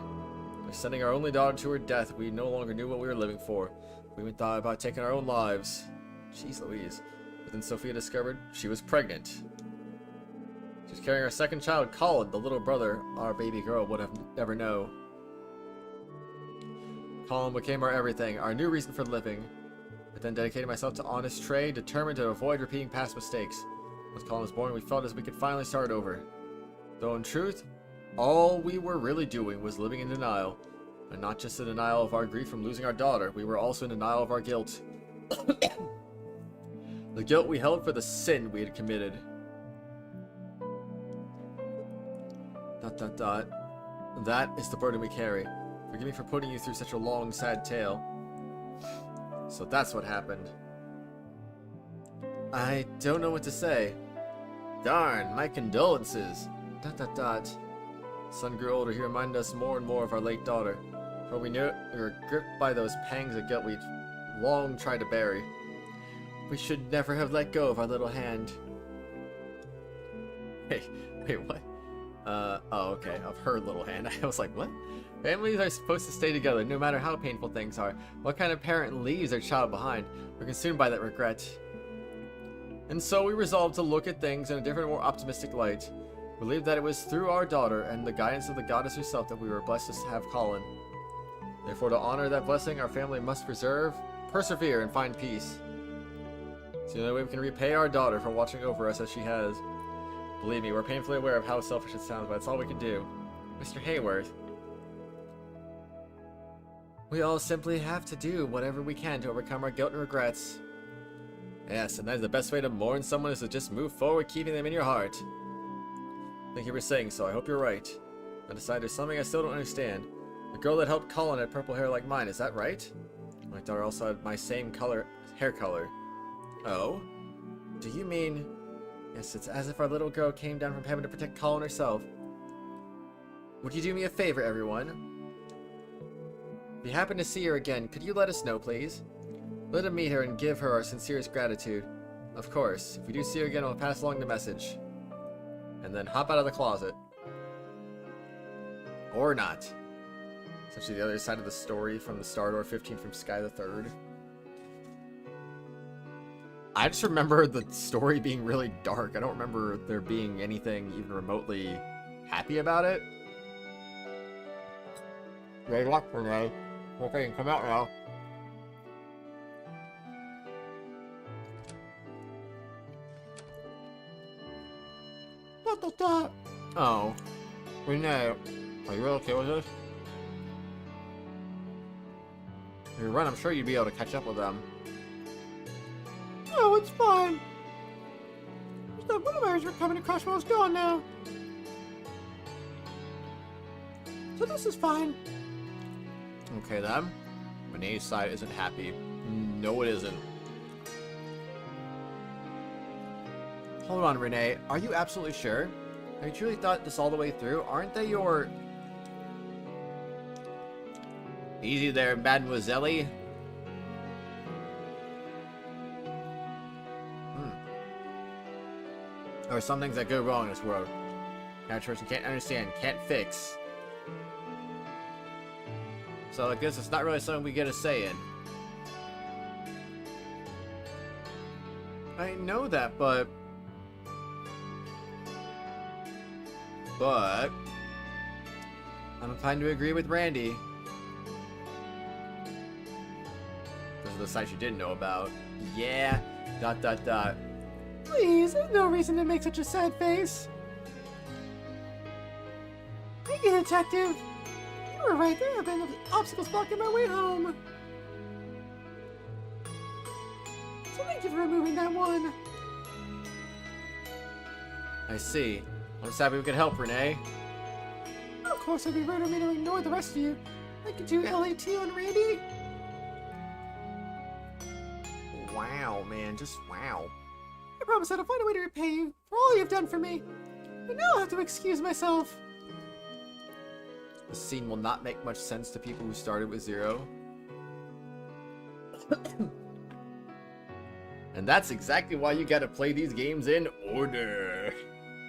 By sending our only daughter to her death, we no longer knew what we were living for. We even thought about taking our own lives. Jeez Louise. But then Sophia discovered she was pregnant. She was carrying our second child, Colin, the little brother our baby girl would have never known. Colin became our everything, our new reason for living. I then dedicated myself to honest trade, determined to avoid repeating past mistakes. Once Colin was born, we felt as we could finally start over. Though in truth, all we were really doing was living in denial. And not just in denial of our grief from losing our daughter, we were also in denial of our guilt. The guilt we held for the sin we had committed. ... That is the burden we carry. Forgive me for putting you through such a long, sad tale. So that's what happened. I don't know what to say. Darn, my condolences. ... Son grew older, he reminded us more and more of our late daughter. Before we knew it, we were gripped by those pangs of guilt we'd long tried to bury. We should never have let go of our little hand. Wait, what? Oh, okay, of her little hand. I was like, what? Families are supposed to stay together, no matter how painful things are. What kind of parent leaves their child behind? We're consumed by that regret. And so we resolved to look at things in a different, more optimistic light. We believed that it was through our daughter and the guidance of the goddess herself that we were blessed to have Colin. Therefore, to honor that blessing, our family must persevere, and find peace. It's the only way we can repay our daughter for watching over us as she has. Believe me, we're painfully aware of how selfish it sounds, but it's all we can do. Mr. Hayworth. We all simply have to do whatever we can to overcome our guilt and regrets. Yes, and that is the best way to mourn someone is to just move forward, keeping them in your heart. Thank you for saying so. I hope you're right. I decided there's something I still don't understand. The girl that helped Colin had purple hair like mine, is that right? My daughter also had my same hair color. Oh? Do you mean... Yes, it's as if our little girl came down from heaven to protect Colin herself. Would you do me a favor, everyone? If you happen to see her again, could you let us know, please? Let us meet her and give her our sincerest gratitude. Of course, if we do see her again, we'll pass along the message. And then hop out of the closet. Or not. Essentially the other side of the story from the Star Door 15 from Sky the Third. I just remember the story being really dark. I don't remember there being anything even remotely happy about it. Great luck, Renne. Okay, you can come out now. Oh. Renne, are you really okay with this? If you run, I'm sure you'd be able to catch up with them. Oh, it's fine. Just that one of ours were coming to Crossbell's gone now. So this is fine. Okay then. Renne's side isn't happy. No, it isn't. Hold on, Renne. Are you absolutely sure? Have you truly thought this all the way through? Aren't they your... Easy there, mademoiselle. There are some things that go wrong in this world. Average person can't understand, can't fix. So I guess it's not really something we get a say in. I know that, but... I'm inclined to agree with Randy. Those are the sites you didn't know about. Yeah, ... Please, there's no reason to make such a sad face. Thank you, Detective. You were right, there have been obstacles blocking my way home. So thank you for removing that one. I see. I'm just happy we could help, Renne. Of course, it'd be rude of me to ignore the rest of you. Like you do, Elie, Tio, and Randy. Wow, man, just wow. I promise that I'll find a way to repay you for all you've done for me. But now I'll have to excuse myself. This scene will not make much sense to people who started with 0. And that's exactly why you gotta play these games in order.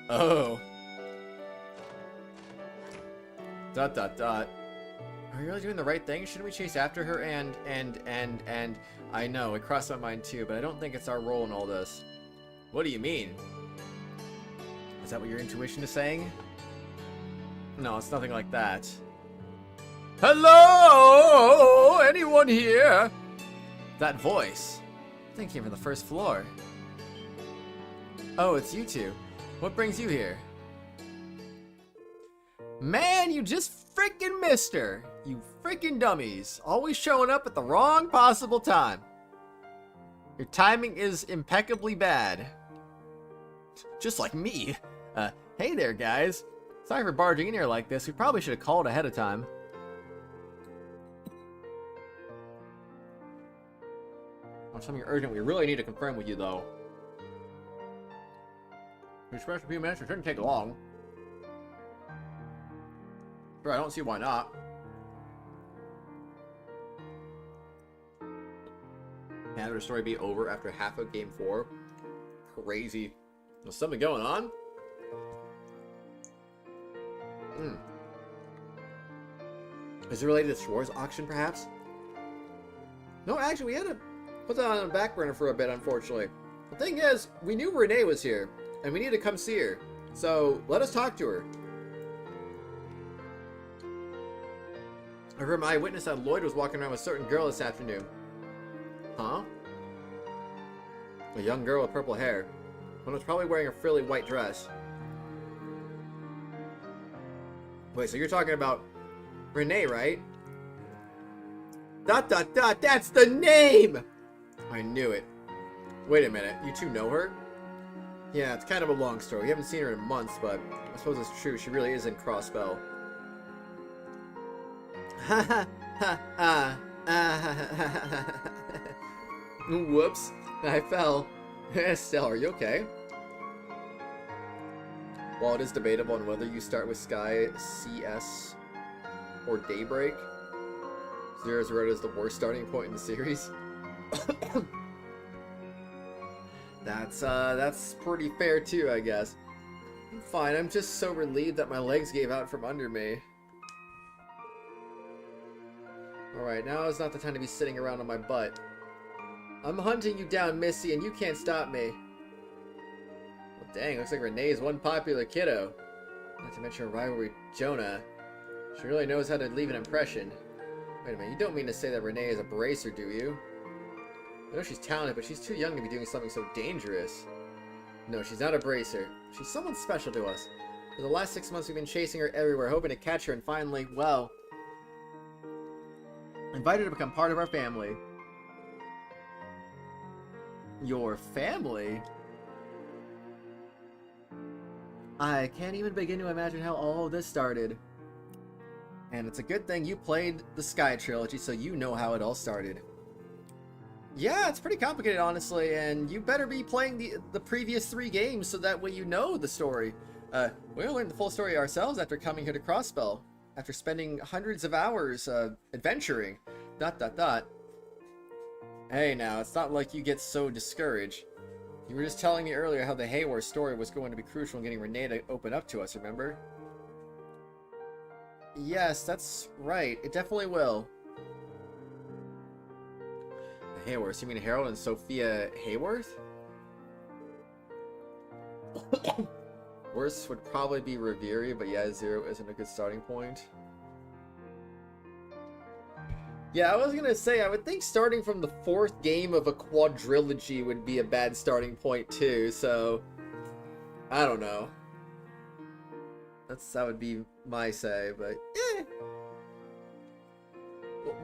Oh. ... Are we really doing the right thing? Shouldn't we chase after her and... I know, it crossed my mind too, but I don't think it's our role in all this. What do you mean? Is that what your intuition is saying? No, it's nothing like that. Hello? Anyone here? That voice. I think it came from the first floor. Oh, it's you two. What brings you here? Man, you just freaking missed her. You freaking dummies. Always showing up at the wrong possible time. Your timing is impeccably bad. Just like me. Hey there, guys. Sorry for barging in here like this. We probably should have called ahead of time. On something urgent we really need to confirm with you, though. Just a few minutes. It shouldn't take long. Sure, I don't see why not. Can the story be over after half of Game 4? Crazy. There's something going on? Is it related to Schwarze Auction, perhaps? No, actually, we had to put that on the back burner for a bit, unfortunately. The thing is, we knew Renne was here, and we needed to come see her. So, let us talk to her. I heard my eyewitness that Lloyd was walking around with a certain girl this afternoon. Huh? A young girl with purple hair. One was probably wearing a frilly white dress. Wait, so you're talking about Renne, right? ... That's the name! I knew it. Wait a minute, you two know her? Yeah, it's kind of a long story. We haven't seen her in months, but I suppose it's true. She really is in Crossbell. Whoops, I fell. Estelle, are you okay? While it is debatable on whether you start with Sky, CS, or Daybreak, 0-0 is the worst starting point in the series. That's pretty fair too, I guess. I'm fine, I'm just so relieved that my legs gave out from under me. Alright, now is not the time to be sitting around on my butt. I'm hunting you down, Missy, and you can't stop me. Well, dang, looks like Renne is one popular kiddo. Not to mention her rivalry, Jonah. She really knows how to leave an impression. Wait a minute, you don't mean to say that Renne is a bracer, do you? I know she's talented, but she's too young to be doing something so dangerous. No, she's not a bracer. She's someone special to us. For the last 6 months, we've been chasing her everywhere, hoping to catch her, and finally, well, invited her to become part of our family. Your family? I can't even begin to imagine how all of this started. And it's a good thing you played the Sky Trilogy, so you know how it all started. Yeah, it's pretty complicated, honestly, and you better be playing the previous 3 games so that way you know the story. We'll learn the full story ourselves after coming here to Crossbell, after spending hundreds of hours adventuring. ... Hey now, it's not like you get so discouraged. You were just telling me earlier how the Hayward story was going to be crucial in getting Renne to open up to us, remember? Yes, that's right. It definitely will. The Hayworths? You mean Harold and Sophia Hayworth? Worst would probably be Reveri, but yeah, 0 isn't a good starting point. Yeah, I was gonna say, I would think starting from the 4th game of a quadrilogy would be a bad starting point too, so I don't know. That would be my say, but eh.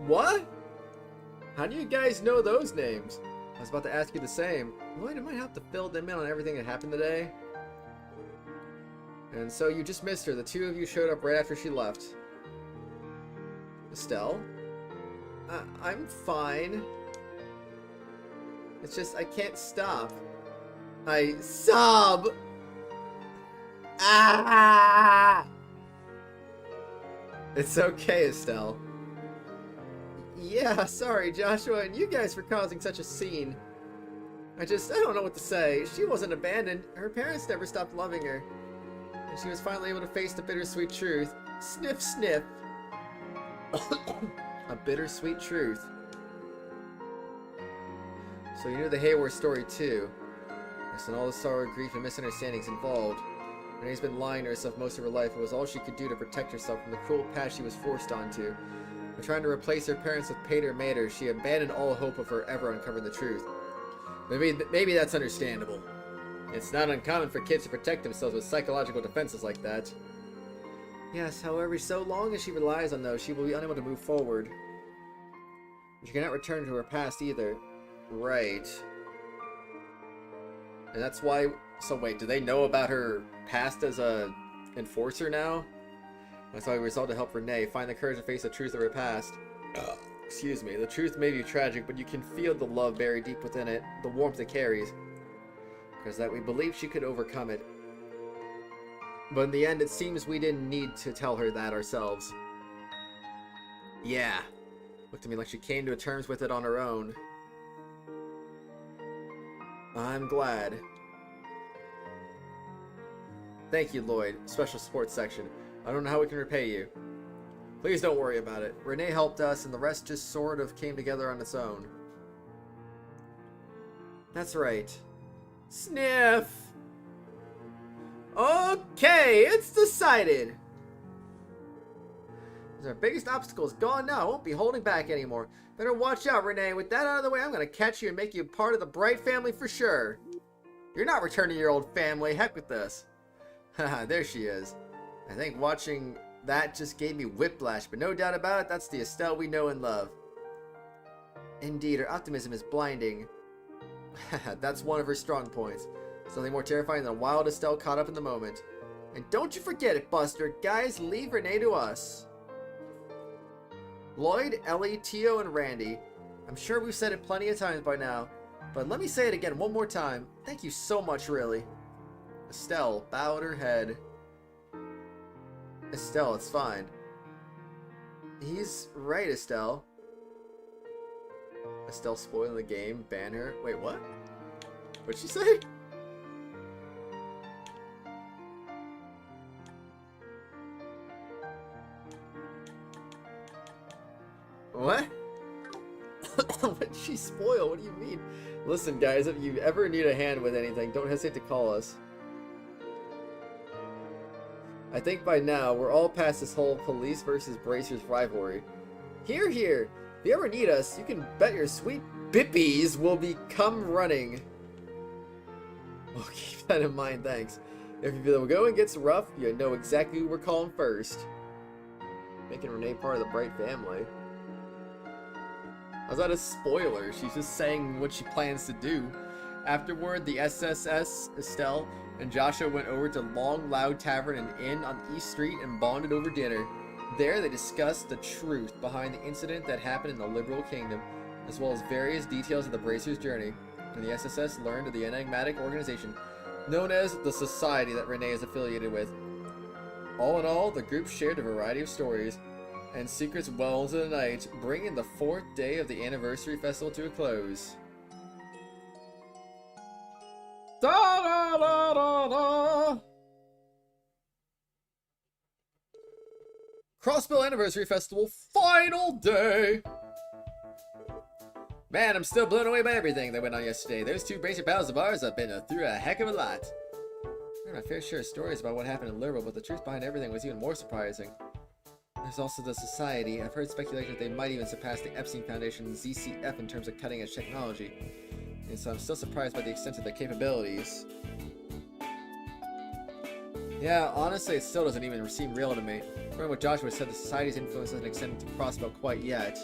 What? How do you guys know those names? I was about to ask you the same. Lloyd, I might have to fill them in on everything that happened today. And so you just missed her. The 2 of you showed up right after she left. Estelle? I'm fine. It's just I can't stop. I sob! Ah! It's okay, Estelle. Yeah, sorry, Joshua, and you guys for causing such a scene. I don't know what to say. She wasn't abandoned. Her parents never stopped loving her. And she was finally able to face the bittersweet truth. Sniff, sniff. A bittersweet truth. So you knew the Hayward story too. Yes, and all the sorrow, grief, and misunderstandings involved. Renee's been lying to herself most of her life. It was all she could do to protect herself from the cruel path she was forced onto. By trying to replace her parents with Pater Mater, she abandoned all hope of her ever uncovering the truth. Maybe that's understandable. It's not uncommon for kids to protect themselves with psychological defenses like that. Yes, however, so long as she relies on those, she will be unable to move forward. She cannot return to her past either. Right. And that's why... So wait, do they know about her past as a enforcer now? That's why we resolved to help Renne find the courage to face the truth of her past. Excuse me. The truth may be tragic, but you can feel the love buried deep within it, the warmth it carries. Because that we believe she could overcome it. But in the end, it seems we didn't need to tell her that ourselves. Yeah. Looked to me like she came to terms with it on her own. I'm glad. Thank you, Lloyd. Special Sports Section. I don't know how we can repay you. Please don't worry about it. Renne helped us, and the rest just sort of came together on its own. That's right. Sniff! Okay, it's decided! Our biggest obstacle is gone now. I won't be holding back anymore. Better watch out, Renne. With that out of the way, I'm going to catch you and make you part of the Bright family for sure. You're not returning to your old family. Heck with this. Haha, there she is. I think watching that just gave me whiplash, but no doubt about it, that's the Estelle we know and love. Indeed, her optimism is blinding. That's one of her strong points. Something more terrifying than a wild Estelle caught up in the moment. And don't you forget it, Buster. Guys, leave Renne to us. Lloyd, Elie, Tio, and Randy. I'm sure we've said it plenty of times by now, but let me say it again one more time. Thank you so much, really. Estelle bowed her head. Estelle, it's fine. He's right, Estelle. Estelle spoiling the game, ban her. Wait, what? What'd she say? What? What did she spoil? What do you mean? Listen, guys, if you ever need a hand with anything, don't hesitate to call us. I think by now, we're all past this whole police versus bracers rivalry. Hear, hear! If you ever need us, you can bet your sweet bippies will be come running. Well, keep that in mind, thanks. If the going gets rough, you know exactly who we're calling first. Making Renne part of the Bright family. How's that a spoiler? She's just saying what she plans to do. Afterward, the SSS, Estelle, and Joshua went over to Long Loud Tavern and Inn on East Street and bonded over dinner. There, they discussed the truth behind the incident that happened in the Liberal Kingdom, as well as various details of the Bracers' journey. And the SSS learned of the enigmatic organization known as the Society that Renne is affiliated with. All in all, the group shared a variety of stories and secrets well into the night, bringing the 4th day of the anniversary festival to a close. Da da da da da! Crossbell Anniversary Festival final day! Man, I'm still blown away by everything that went on yesterday. Those 2 bracer pals of ours have been through a heck of a lot. I heard my fair share of stories about what happened in Liberal, but the truth behind everything was even more surprising. There's also the Society. I've heard speculation that they might even surpass the Epstein Foundation ZCF in terms of cutting-edge technology. And so I'm still surprised by the extent of their capabilities. Yeah, honestly, it still doesn't even seem real to me. Remember what Joshua said, the Society's influence doesn't extend to Crossbell quite yet.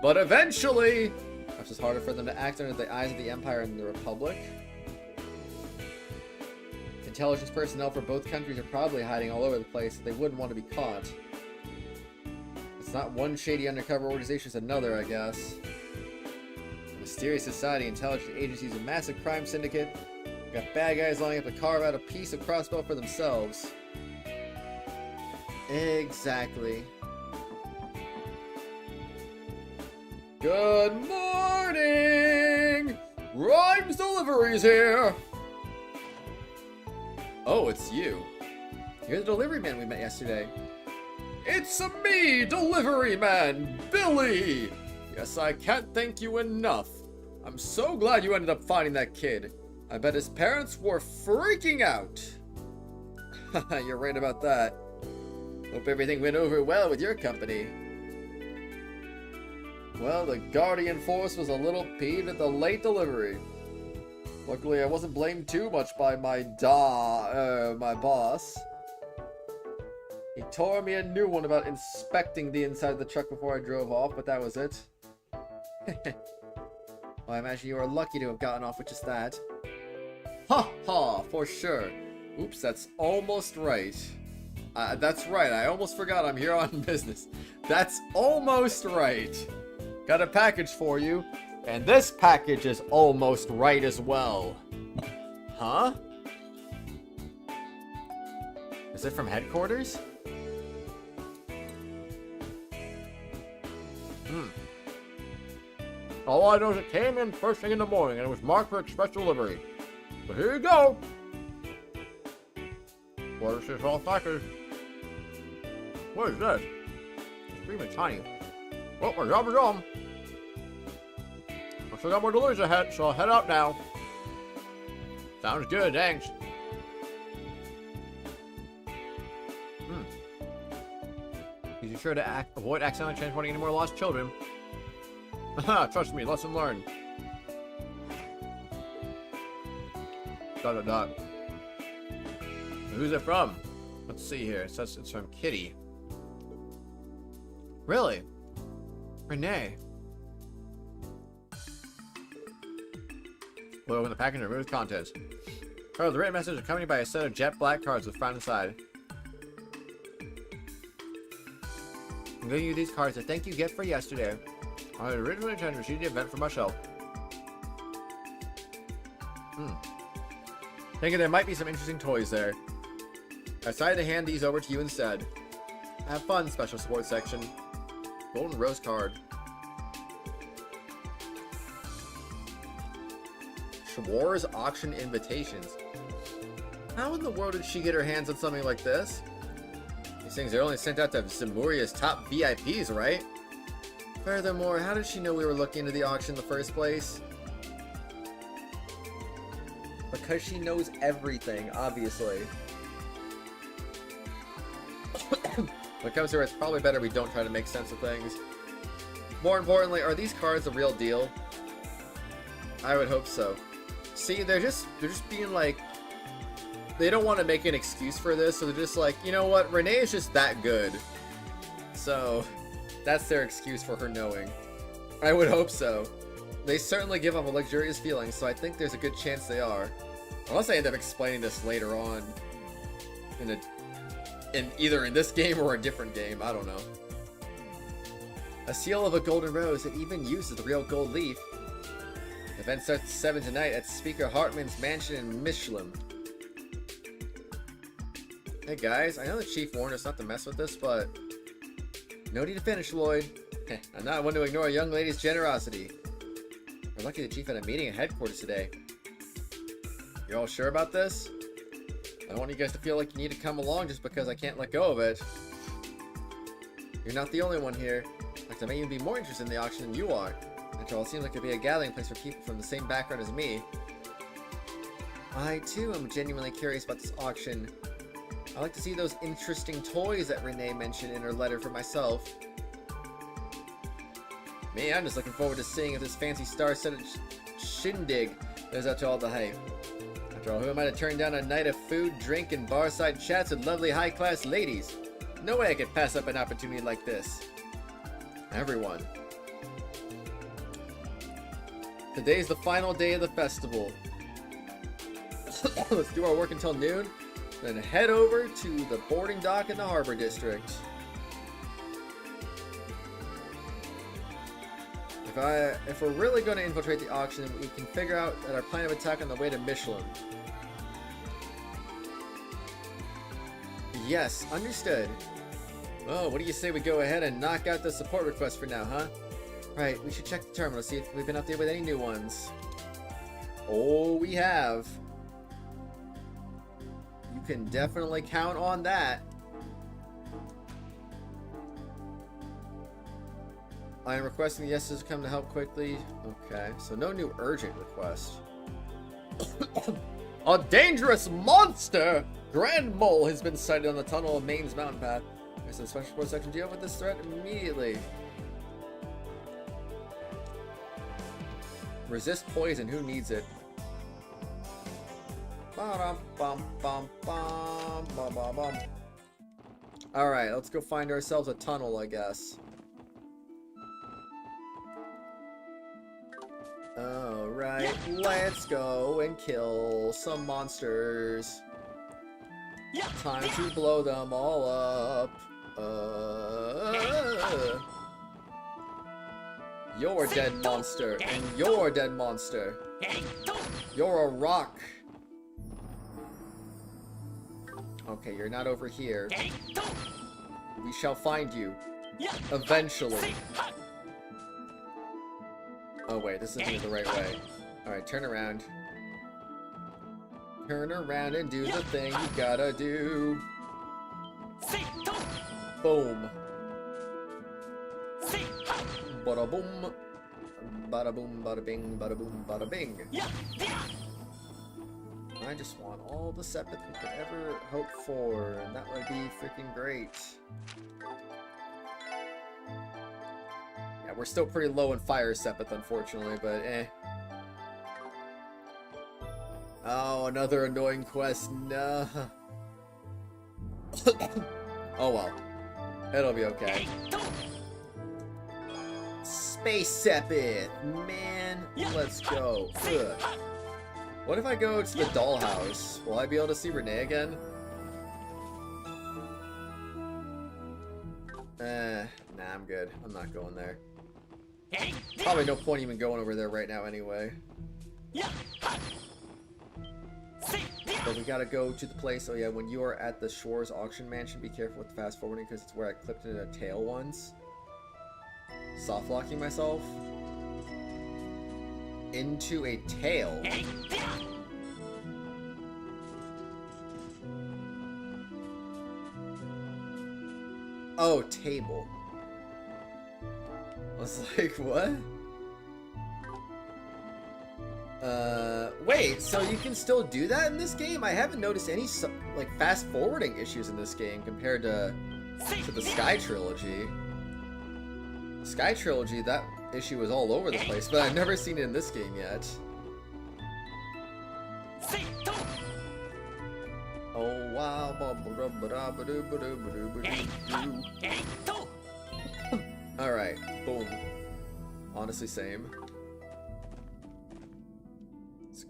But eventually! It's just harder for them to act under the eyes of the Empire and the Republic. Intelligence personnel for both countries are probably hiding all over the place, so they wouldn't want to be caught. It's not one shady undercover organization, it's another, I guess. A mysterious society, intelligence agencies, a massive crime syndicate. We've got bad guys lining up to carve out a piece of Crossbell for themselves. Exactly. Good morning! morning! Rhymes Deliveries here! Oh, it's you. You're the delivery man we met yesterday. It's me, delivery man, Billy! Yes, I can't thank you enough. I'm so glad you ended up finding that kid. I bet his parents were freaking out. You're right about that. Hope everything went over well with your company. Well, the Guardian Force was a little peeved at the late delivery. Luckily, I wasn't blamed too much by my boss. He tore me a new one about inspecting the inside of the truck before I drove off, but that was it. Well, I imagine you were lucky to have gotten off with just that. Ha ha, for sure. Oops, that's almost right. That's right, I almost forgot I'm here on business. That's almost right. Got a package for you, and this package is almost right as well. Huh? Is it from headquarters? All I know is it came in first thing in the morning and it was marked for express delivery. So here you go. What is this all package? What is this? It's extremely tiny. Well, we're done. I still got more deliveries ahead, so I'll head out now. Sounds good, thanks. Be sure to avoid accidentally transporting any more lost children. Trust me, lesson learned. ... Who's it from? Let's see here. It says it's from Kitty. Really? Renne. We'll open the package and remove its contents. The written message is accompanied by a set of jet black cards with frown inside. I'm giving you these cards as a thank you gift for yesterday. I had originally intended to receive the event for myself. Thinking there might be some interesting toys there. I decided to hand these over to you instead. Have fun, Special Support Section. Golden Rose card. Schwarze Auction invitations. How in the world did she get her hands on something like this? These things are only sent out to Zamuria's top VIPs, right? Furthermore, how did she know we were looking into the auction in the first place? Because she knows everything, obviously. When it comes to her, it's probably better we don't try to make sense of things. More importantly, are these cards the real deal? I would hope so. See, they're just being like, they don't want to make an excuse for this, so they're just like, you know what, Renne is just that good. So, that's their excuse for her knowing. I would hope so. They certainly give off a luxurious feeling, so I think there's a good chance they are. Unless I end up explaining this later on. Either in this game or a different game, I don't know. A seal of a golden rose that even uses the real gold leaf. The event starts at 7 tonight at Speaker Hartman's mansion in Michelin. Hey guys, I know the chief warned us not to mess with this, but no need to finish, Lloyd. I'm not one to ignore a young lady's generosity. We're lucky the chief had a meeting at headquarters today. You're all sure about this? I don't want you guys to feel like you need to come along just because I can't let go of it. You're not the only one here. In fact, I may even be more interested in the auction than you are. After all, it seems like it'd be a gathering place for people from the same background as me. I, too, am genuinely curious about this auction. I like to see those interesting toys that Renne mentioned in her letter for myself. Me, I'm just looking forward to seeing if this fancy star-studded shindig lives up to all the hype. After all, who am I to turn down a night of food, drink, and bar-side chats with lovely high-class ladies? No way I could pass up an opportunity like this. Everyone. Today's the final day of the festival. Let's do our work until noon, then head over to the boarding dock in the Harbor District. If we're really going to infiltrate the auction, we can figure out that our plan of attack on the way to Michelin. Yes, understood. Well, what do you say we go ahead and knock out the support request for now, huh? Right, we should check the terminal, see if we've been updated with any new ones. Oh, we have. You can definitely count on that. I am requesting the yeses to come to help quickly. Okay, so no new urgent request. A dangerous monster! Grand Mole has been sighted on the tunnel of Maine's mountain path. I said special support section deal with this threat immediately. Resist poison, who needs it? Alright, let's go find ourselves a tunnel, I guess. Alright, let's go and kill some monsters. Time to blow them all up. You're a dead monster, and you're a dead monster. You're a rock. Okay, you're not over here. We shall find you. Eventually. Oh wait, this isn't the right way. Alright, turn around. Turn around and do the thing you gotta do. Boom. Bada boom. Bada boom, bada bing, bada boom, bada bing. I just want all the Sepith we could ever hope for, and that would be freaking great. Yeah, we're still pretty low in fire Sepith, unfortunately, but eh. Oh, another annoying quest. No. Oh well. It'll be okay. Space Sepith! Man, let's go. Ugh. What if I go to the dollhouse? Will I be able to see Renne again? Nah, I'm good. I'm not going there. Probably no point even going over there right now anyway. But we gotta go to the place. Oh yeah, when you are at the Schwarze Auction mansion, be careful with the fast forwarding because it's where I clipped in a tail once. Soft locking myself into a tail. Oh, table. I was like, what? Wait, so you can still do that in this game? I haven't noticed any, like, fast forwarding issues in this game compared to the Sky Trilogy. Sky Trilogy, that issue was all over the place, but I've never seen it in this game yet. Oh wow. Alright, boom. Honestly, same.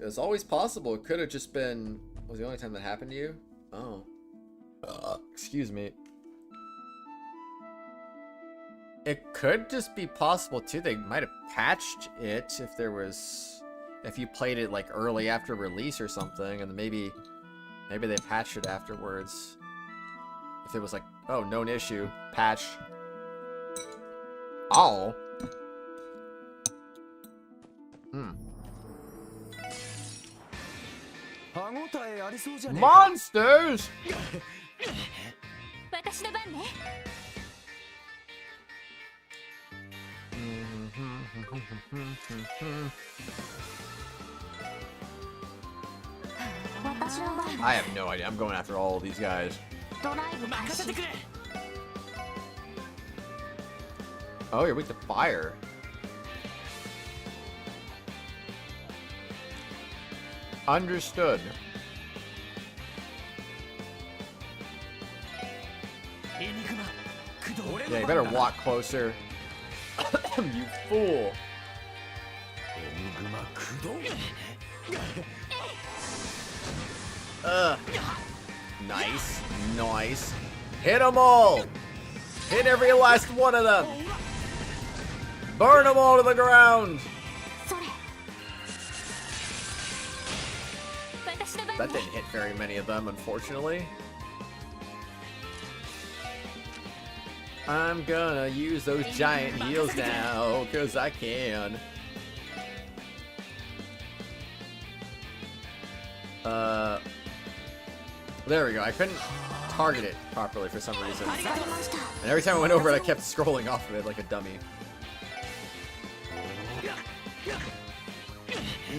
It's always possible. It could have just been... Was the only time that happened to you? Oh. Excuse me. It could just be possible too. They might have patched it if there was... If you played it like early after release or something, and maybe they patched it afterwards. If it was like, oh, known issue, patch. Oh. Monsters! I have no idea. I'm going after all of these guys. Oh, you're weak to fire. Understood. Yeah, you better walk closer. You fool. Nice. Nice. Hit them all. Hit every last one of them. Burn them all to the ground. That didn't hit very many of them, unfortunately. I'm gonna use those giant heels now, cause I can. There we go. I couldn't target it properly for some reason. And every time I went over it, I kept scrolling off of it like a dummy.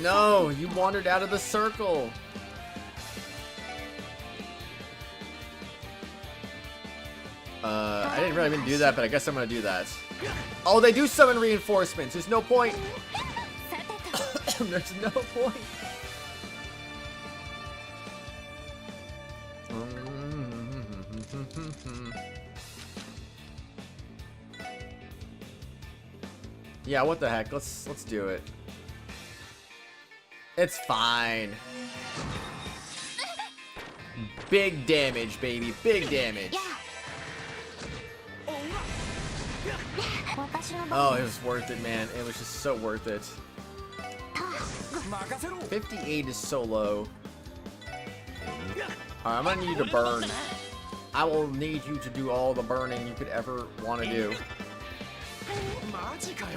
No, you wandered out of the circle. I didn't really even do that, but I guess I'm gonna do that. Oh, they do summon reinforcements. There's no point. There's no point. Yeah, what the heck? Let's do it. It's fine. Big damage, baby. Big damage. Oh, it was worth it, man. It was just so worth it. 58 is so low. Alright, I'm gonna need you to burn. I will need you to do all the burning you could ever want to do.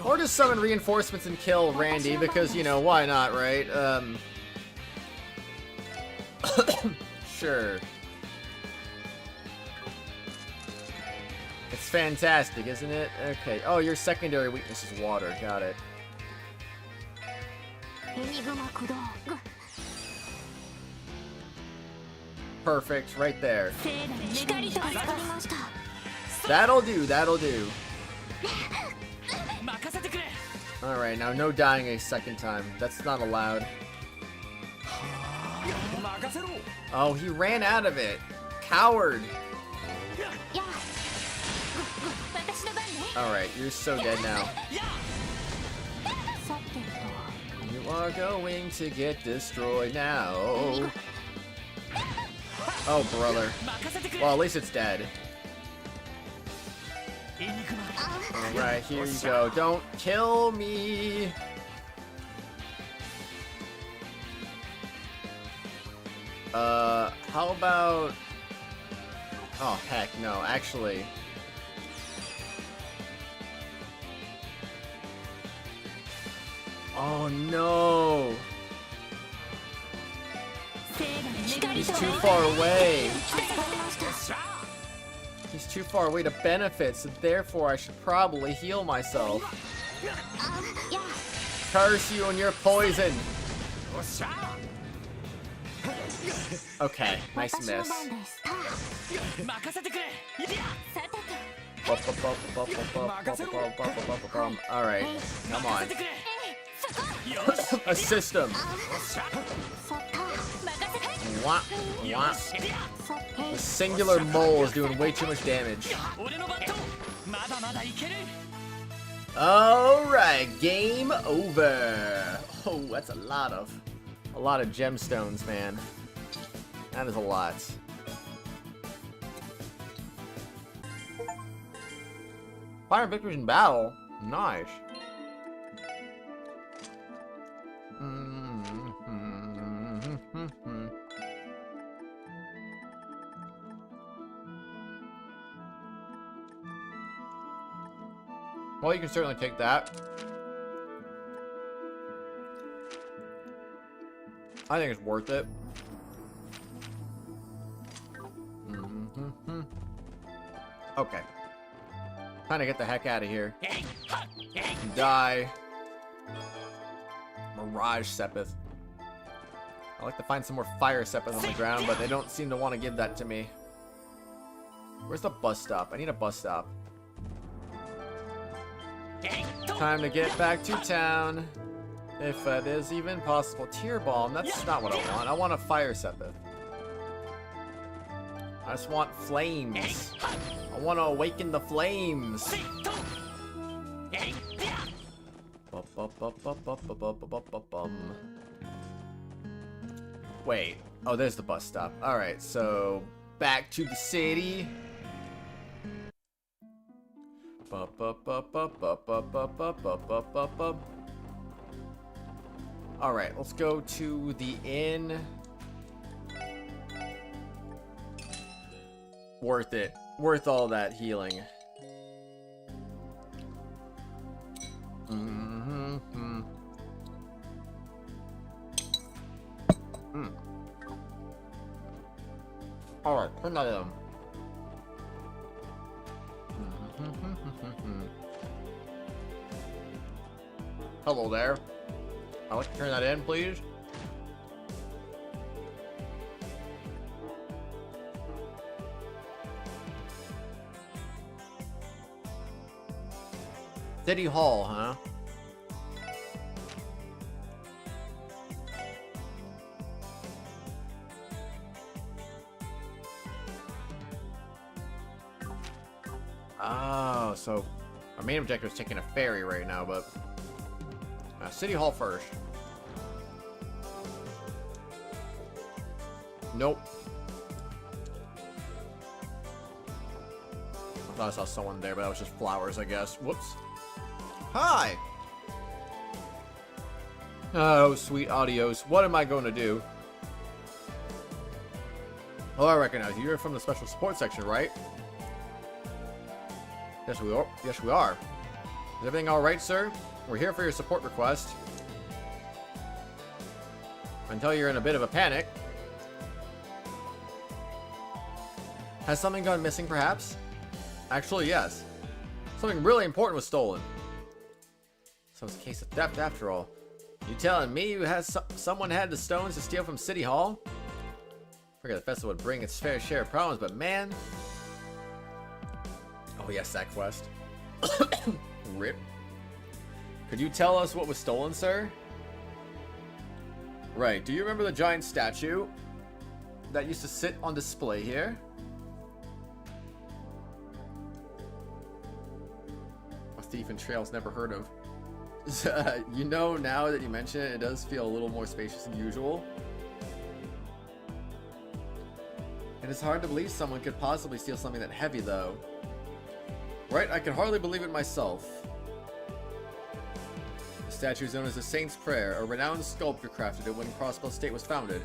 Or just summon reinforcements and kill Randy, because, you know, why not, right? Sure. It's fantastic, isn't it? Okay. Oh, your secondary weakness is water. Got it. Perfect. Right there. That'll do. That'll do. Alright, now no dying a second time. That's not allowed. Oh, he ran out of it. Coward. Alright, you're so dead now. You are going to get destroyed now. Oh, brother. Well, at least it's dead. Alright, here you go. Don't kill me. How about... Oh, heck, no, actually... Oh, no! He's too far away! He's too far away to benefit, so therefore I should probably heal myself. Curse you and your poison! Okay, nice miss. Alright, come on. A system. Wah, wah. The singular mole is doing way too much damage. Alright, game over. Oh, that's a lot of gemstones, man. That is a lot. Fire victories in battle. Nice. Well, you can certainly take that. I think it's worth it. Okay. Time to get the heck out of here. Die. Mirage Sepith. I'd like to find some more fire Sepith on the ground, but they don't seem to want to give that to me. Where's the bus stop? I need a bus stop. Time to get back to town. If that is even possible. Tear Balm, that's not what I want. I want a fire Sepith. I just want flames. I want to awaken the flames. Wait. Oh, there's the bus stop. Alright, so back to the city. Alright, let's go to the inn. Worth it. Worth all that healing. Turn that in. Hello there. I'd like to turn that in, please. City Hall, huh? Oh, so our main objective is taking a ferry right now, but City Hall first. Nope. I thought I saw someone there, but that was just flowers, I guess. Whoops. Hi! Oh, sweet audios. What am I going to do? Oh, I recognize you. You're from the special support section, right? Yes, we are. Yes, we are. Is everything all right, sir? We're here for your support request. Until you're in a bit of a panic. Has something gone missing, perhaps? Actually, yes. Something really important was stolen. So it's a case of theft, after all. You telling me you had someone had the stones to steal from City Hall? Figured the festival would bring its fair share of problems, but man... Oh yes, that quest. Rip. Could you tell us what was stolen, sir? Right, do you remember the giant statue that used to sit on display here? A thief in trails never heard of. You know, now that you mention it, it does feel a little more spacious than usual. It is hard to believe someone could possibly steal something that heavy, though. Right, I can hardly believe it myself. The statue is known as the Saint's Prayer. A renowned sculptor crafted it when Crossbell State was founded.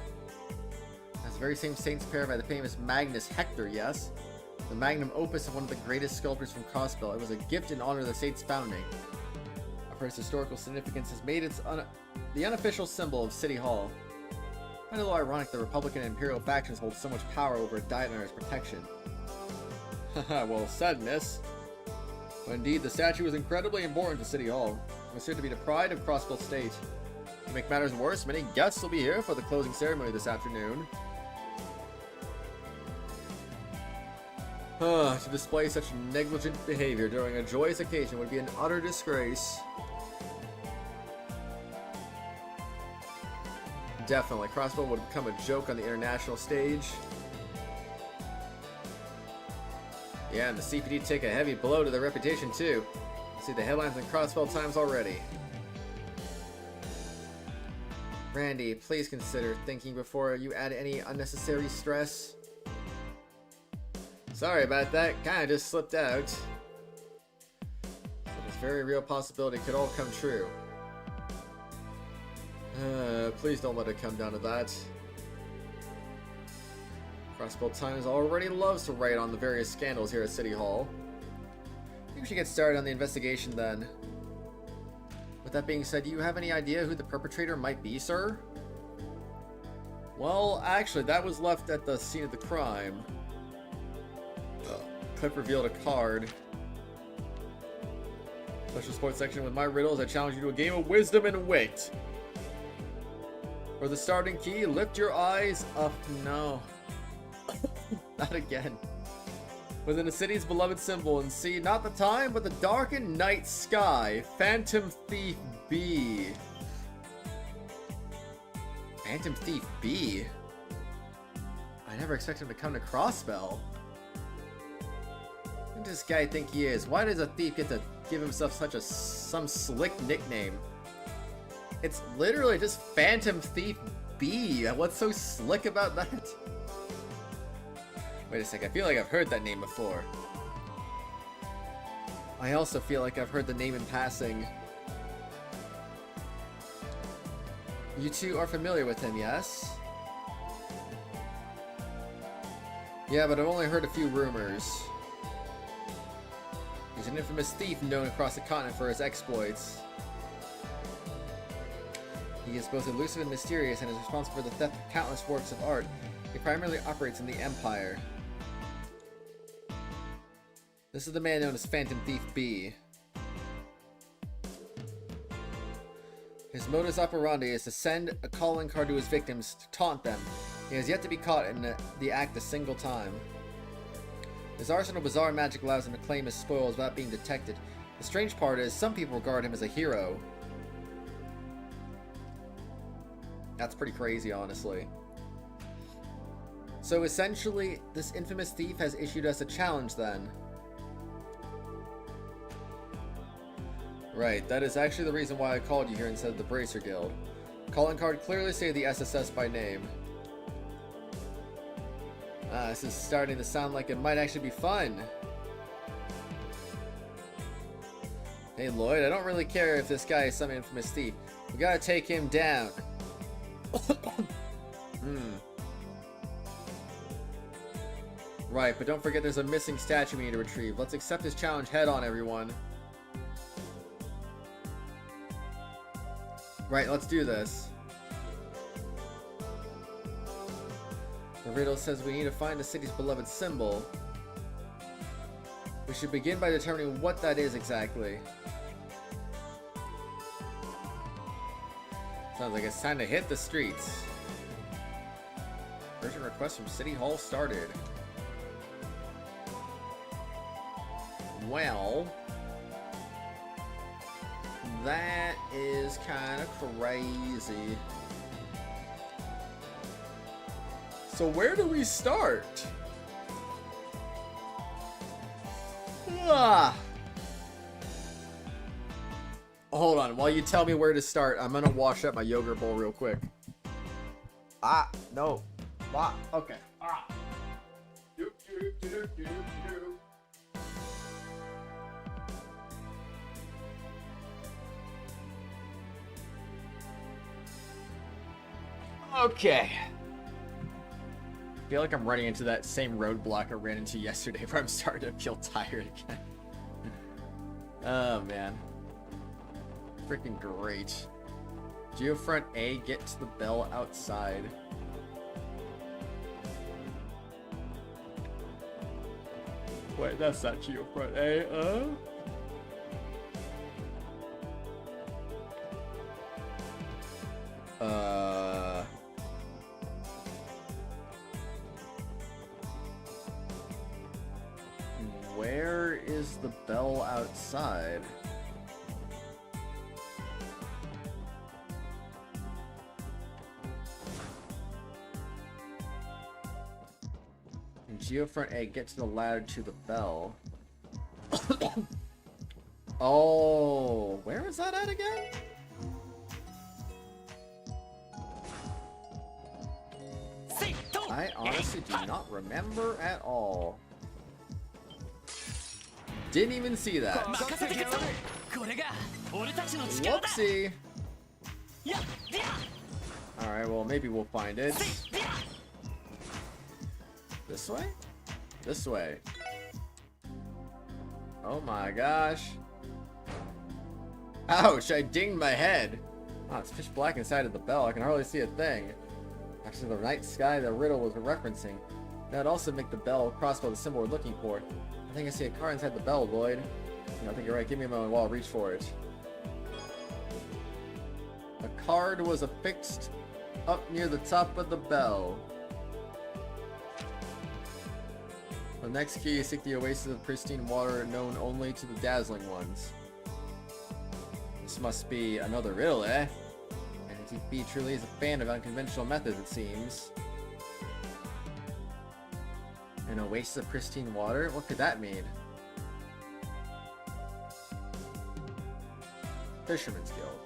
That's the very same Saint's Prayer by the famous Magnus Hector, yes? The magnum opus of one of the greatest sculptors from Crossbell. It was a gift in honor of the Saint's founding. For its historical significance, has made it the unofficial symbol of City Hall. Quite a little ironic the Republican and Imperial factions hold so much power over a diet under its protection. Haha, well said, miss. But indeed, the statue was incredibly important to City Hall. Considered to be the pride of Crossbell State. To make matters worse, many guests will be here for the closing ceremony this afternoon. To display such negligent behavior during a joyous occasion would be an utter disgrace. Definitely, Crossbell would become a joke on the international stage. Yeah, and the CPD take a heavy blow to their reputation too. See the headlines in Crossbell Times already. Randy, please consider thinking before you add any unnecessary stress. Sorry about that, kinda just slipped out. So this very real possibility could all come true. Please don't let it come down to that. Crossbell Times already loves to write on the various scandals here at City Hall. I think we should get started on the investigation then. With that being said, do you have any idea who the perpetrator might be, sir? Well, actually, that was left at the scene of the crime. Clip revealed a card. Special sports section with my riddles. I challenge you to a game of wisdom and wit. For the starting key, lift your eyes up. No. Not again. Within the city's beloved symbol and see not the time, but the darkened night sky. Phantom Thief B. Phantom Thief B? I never expected him to come to Crossbell. Who does this guy think he is? Why does a thief get to give himself some slick nickname? It's literally just Phantom Thief B. What's so slick about that? Wait a sec, I feel like I've heard that name before. I also feel like I've heard the name in passing. You two are familiar with him, yes? Yeah, but I've only heard a few rumors. He's an infamous thief known across the continent for his exploits. He is both elusive and mysterious and is responsible for the theft of countless works of art. He primarily operates in the Empire. This is the man known as Phantom Thief B. His modus operandi is to send a calling card to his victims to taunt them. He has yet to be caught in the act a single time. His arsenal of bizarre magic allows him to claim his spoils without being detected. The strange part is, some people regard him as a hero. That's pretty crazy, honestly. So essentially, this infamous thief has issued us a challenge then. Right, that is actually the reason why I called you here instead of the Bracer Guild. Calling card clearly say the SSS by name. This is starting to sound like it might actually be fun. Hey Lloyd, I don't really care if this guy is some infamous thief. We gotta take him down. Right, but don't forget there's a missing statue we need to retrieve. Let's accept this challenge head on, everyone. Right, let's do this. The riddle says we need to find the city's beloved symbol. We should begin by determining what that is exactly. Sounds like it's time to hit the streets. Urgent request from City Hall started. Well, that is kind of crazy. So where do we start? Hold on, while you tell me where to start, I'm gonna wash up my yogurt bowl real quick. No. Okay. Okay. I feel like I'm running into that same roadblock I ran into yesterday where I'm starting to feel tired again. Oh man. Freaking great. Geofront A, get to the bell outside. Wait, that's not Geofront A, Where is the bell outside? In Geofront A, get to the ladder to the bell. Oh, where is that at again? I honestly do not remember at all. Didn't even see that. Whoopsie. Alright, well, maybe we'll find it. This way? This way. Oh my gosh. Ouch, I dinged my head. Oh, it's pitch black inside of the bell. I can hardly see a thing. Actually, the night sky the riddle was referencing. That would also make the bell crossbow the symbol we're looking for. I think I see a car inside the bell, Lloyd. I think you're right. Give me a moment while I reach for it. A card was affixed up near the top of the bell. The next key is seek the oasis of pristine water known only to the dazzling ones. This must be another riddle, eh? And B truly is a fan of unconventional methods, it seems. An oasis of pristine water? What could that mean? Fisherman's Guild.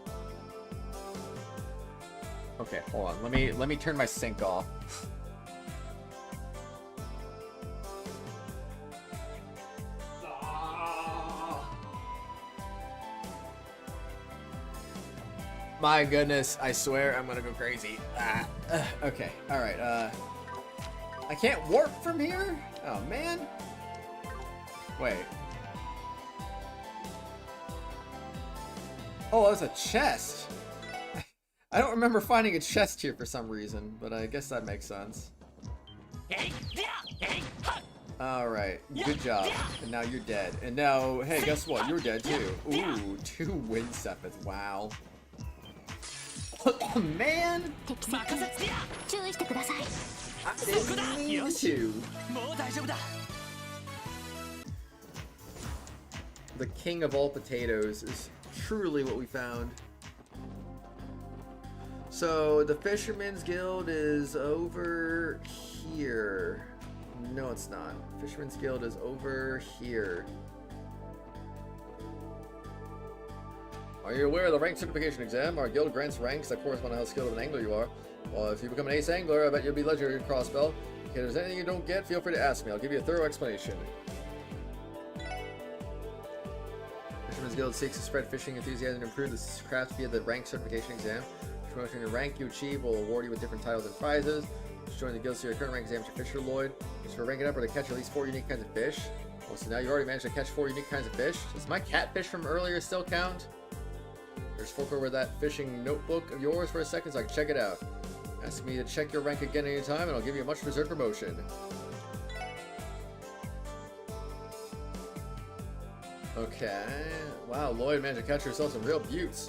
Okay, hold on. Let me turn my sink off. My goodness, I swear I'm gonna go crazy. Okay, alright, I can't warp from here? Oh, man. Wait. Oh, there's a chest. I don't remember finding a chest here for some reason, but I guess that makes sense. Alright, good job. And now you're dead. And now, hey, guess what? You're dead too. Ooh, 2 wind seppets. Wow. Man! I didn't mean to. The king of all potatoes is truly what we found. So, the Fisherman's Guild is over here. No, it's not. Fisherman's Guild is over here. Are you aware of the rank certification exam? Our guild grants ranks that correspond to how skilled of an angler you are. Well, if you become an ace angler, I bet you'll be legendary in Crossbell. If there's anything you don't get, feel free to ask me. I'll give you a thorough explanation. Fisherman's Guild seeks to spread fishing enthusiasm and improve this craft via the rank certification exam. Promotion in rank you achieve will award you with different titles and prizes. Just join the guild so your current rank exams your fisher, Lloyd. Just for ranking up or to catch at least 4 unique kinds of fish. Well, so now you've already managed to catch 4 unique kinds of fish. Does my catfish from earlier still count? There's fork over that fishing notebook of yours for a second so I can check it out. Ask me to check your rank again anytime and I'll give you a much deserved promotion. Okay. Wow, Lloyd managed to catch yourself some real beauts.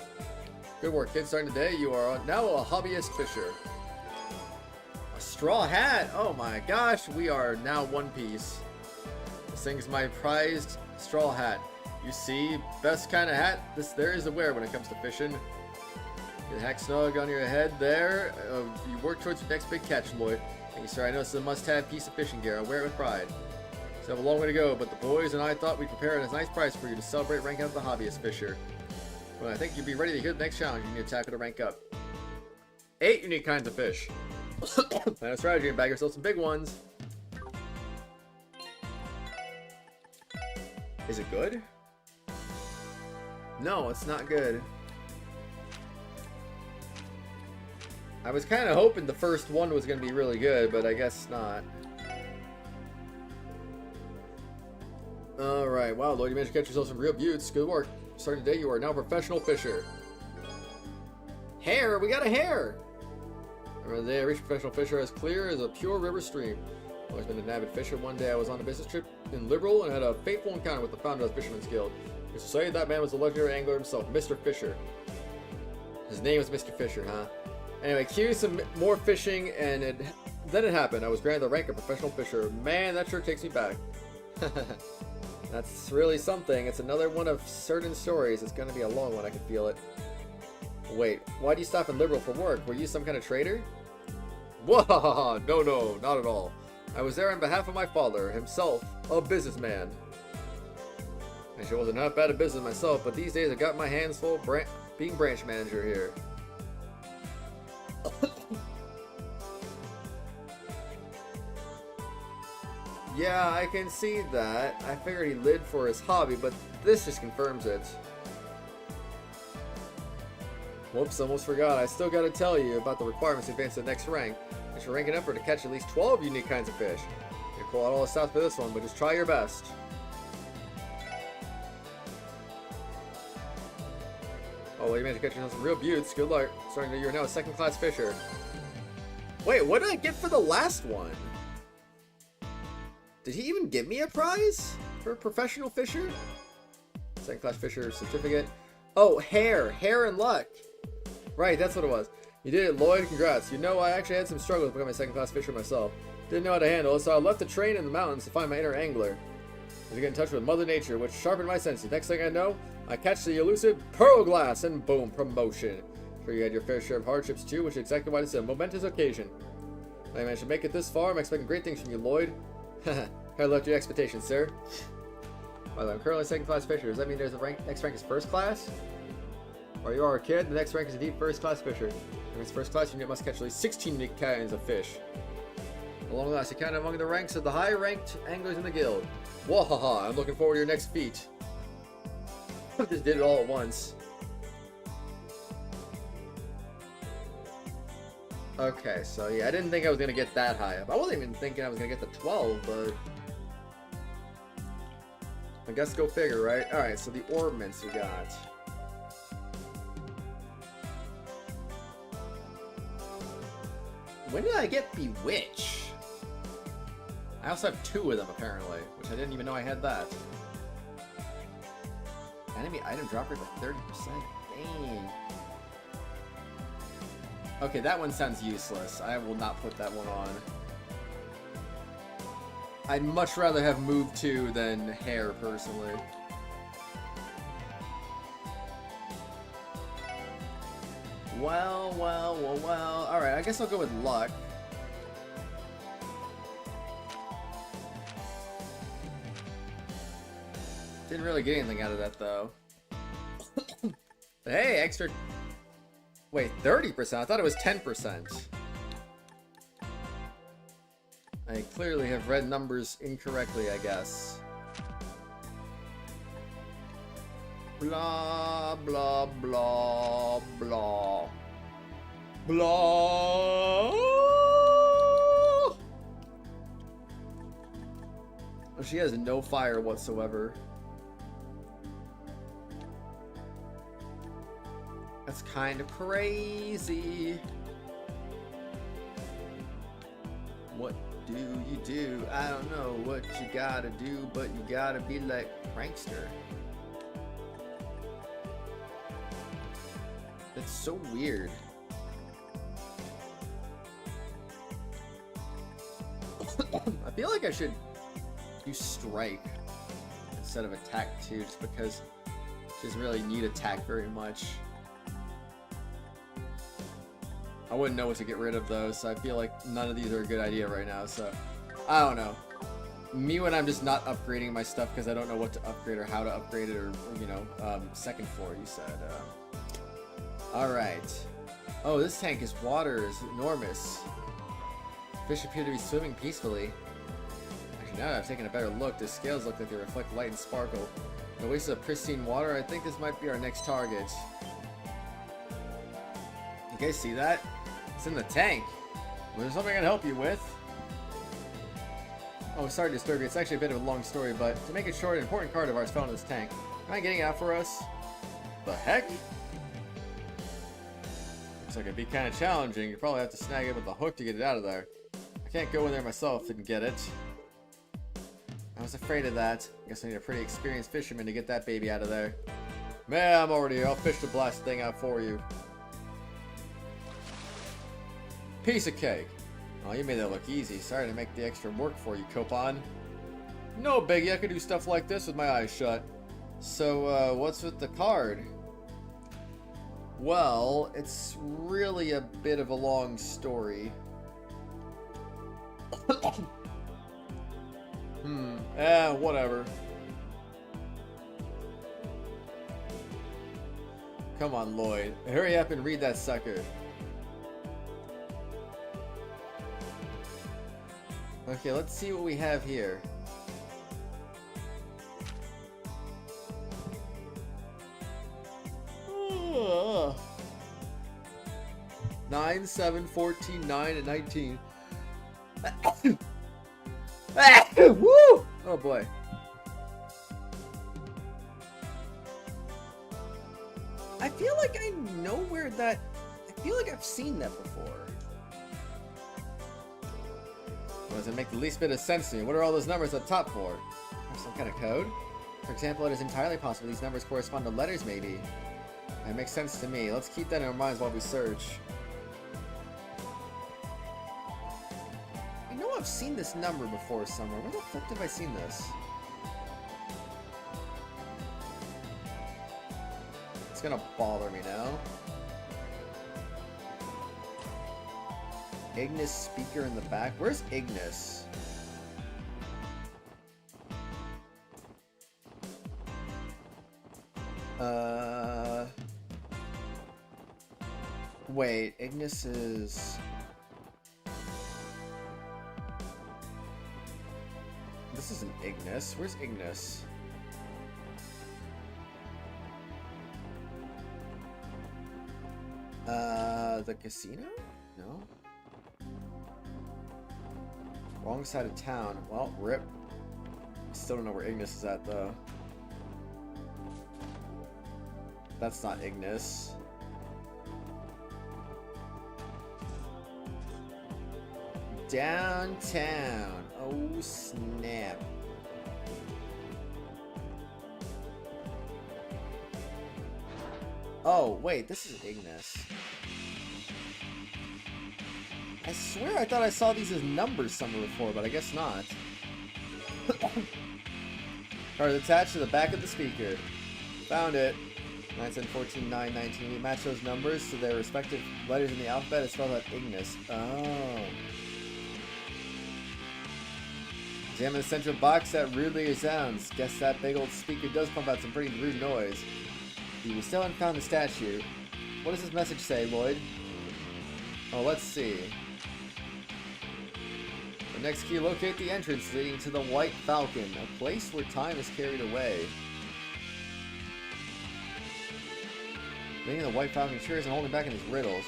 Good work, kids. Starting today, you are now a hobbyist fisher. A straw hat? Oh my gosh, we are now one piece. This thing's my prized straw hat. You see, best kind of hat there is to wear when it comes to fishing. Get the hack snug on your head there. You work towards your next big catch, Lloyd. Thank you, sir. I know this is a must-have piece of fishing gear. I'll wear it with pride. So I have a long way to go, but the boys and I thought we'd prepare a nice prize for you to celebrate ranking up the hobbyist fisher. Well, I think you'll be ready to hear the next challenge. You need to tackle to rank up. 8 unique kinds of fish. Plan a strategy and bag yourself some big ones. Is it good? No, it's not good. I was kind of hoping the first one was going to be really good, but I guess not. Alright, wow, Lloyd, you managed to catch yourself some real beauts. Good work. Starting today, you are now a professional fisher. Hair? We got a hair! Remember the day I reached professional fisher as clear as a pure river stream. I've always been an avid fisher. One day I was on a business trip in Liberal and had a fateful encounter with the founder of the Fisherman's Guild. Used to say that man was the legendary angler himself, Mr. Fisher. His name was Mr. Fisher, huh? Anyway, cue some more fishing, and then it happened. I was granted the rank of professional fisher. Man, that sure takes me back. That's really something. It's another one of certain stories. It's going to be a long one, I can feel it. Wait, why do you stop in Liberal for work? Were you some kind of trader? Whoa, no, not at all. I was there on behalf of my father, himself, a businessman. I sure wasn't half bad at business myself, but these days I got my hands full being branch manager here. Yeah, I can see that. I figured he lived for his hobby, but this just confirms it. Whoops, almost forgot. I still gotta tell you about the requirements to advance to the next rank. It's your ranking effort to catch at least 12 unique kinds of fish. You'll pull out all the stops for this one, but just try your best. Oh, well, you managed to catch yourself some real beauts. Good luck. Starting to, you're now a second-class fisher. Wait, what did I get for the last one? Did he even give me a prize for a professional fisher? Second-class fisher certificate. Oh, hair and luck. Right, that's what it was. You did it, Lloyd. Congrats. You know, I actually had some struggles becoming a second-class fisher myself. Didn't know how to handle it, so I left to train in the mountains to find my inner angler. To get in touch with Mother Nature, which sharpened my senses. Next thing I know, I catch the elusive pearl glass, and boom, promotion. Sure, you had your fair share of hardships too, which is exactly why it's a momentous occasion. I managed to make it this far. I'm expecting great things from you, Lloyd. Haha, I left your expectations, sir. By the way, I'm currently second-class fisher. Does that mean there's a rank? Next rank is first class? Or you are a kid, the next rank is indeed first-class fisher. If it's first class, you must catch at least 16 unique kinds of fish. Along last, you count among the ranks of the high-ranked anglers in the guild. Wahaha, I'm looking forward to your next feat. I just did it all at once. Okay, so yeah, I didn't think I was gonna get that high up. I wasn't even thinking I was gonna get to 12, but I guess go figure, right? Alright, so the ornaments we got. When did I get Bewitch? I also have 2 of them, apparently, which I didn't even know I had that. Enemy item drop rate by 30%. Dang. Okay, that one sounds useless. I will not put that one on. I'd much rather have Move 2 than Hair, personally. Well. Alright, I guess I'll go with Luck. Didn't really get anything out of that, though. Hey, extra... Wait, 30%? I thought it was 10%. I clearly have read numbers incorrectly, I guess. Blah, blah, blah, blah. Blah. She has no fire whatsoever. That's kind of crazy. What do you do? I don't know what you gotta do, but you gotta be like Prankster. That's so weird. I feel like I should use Strike instead of Attack too, just because she doesn't really need Attack very much. I wouldn't know what to get rid of those, so I feel like none of these are a good idea right now, so I don't know. Me when I'm just not upgrading my stuff because I don't know what to upgrade or how to upgrade it, or you know, second floor you said. Alright. Oh, this tank is water, is enormous. Fish appear to be swimming peacefully. Actually, now that I've taken a better look, the scales look like they reflect light and sparkle. In the waste of pristine water, I think this might be our next target. You guys see that? It's in the tank. Well, there's something I can help you with. Oh, sorry to disturb you. It's actually a bit of a long story, but to make it short, an important card of ours fell in this tank. Mind getting it out for us? The heck? Looks like it'd be kind of challenging. You'd probably have to snag it with a hook to get it out of there. I can't go in there myself and get it. I was afraid of that. I guess I need a pretty experienced fisherman to get that baby out of there. Man, I'm already here. I'll fish the blast thing out for you. Piece of cake. Oh, you made that look easy. Sorry to make the extra work for you, Coupon. No biggie. I could do stuff like this with my eyes shut. So, what's with the card? Well, it's really a bit of a long story. Whatever. Come on, Lloyd. Hurry up and read that sucker. Okay, let's see what we have here. Ugh. 9, 7, 14, 9, and 19. Woo! Oh boy. I feel like I know where that... I feel like I've seen that before. Well, does it make the least bit of sense to me? What are all those numbers up top for? Some kind of code? For example, it is entirely possible these numbers correspond to letters, maybe. That makes sense to me. Let's keep that in our minds while we search. I know I've seen this number before somewhere. Where the fuck have I seen this? It's gonna bother me now. Ignis speaker in the back. Where's Ignis? Wait, Ignis is... This isn't Ignis. Where's Ignis? The casino? No? Wrong side of town. Well, rip. Still don't know where Ignis is at, though. That's not Ignis. Downtown. Oh, snap. Oh, wait, this is Ignis. I swear I thought I saw these as numbers somewhere before, but I guess not. Cards attached to the back of the speaker. Found it. 9, 10, 14, 9, 19. We match those numbers to their respective letters in the alphabet. It's spelled out Ignis. Oh. Examine the central box that rudely sounds. Guess that big old speaker does pump out some pretty rude noise. We still haven't found the statue. What does this message say, Lloyd? Oh, let's see. The next key, locate the entrance leading to the White Falcon, a place where time is carried away. Leading the White Falcon curious and holding back in these riddles.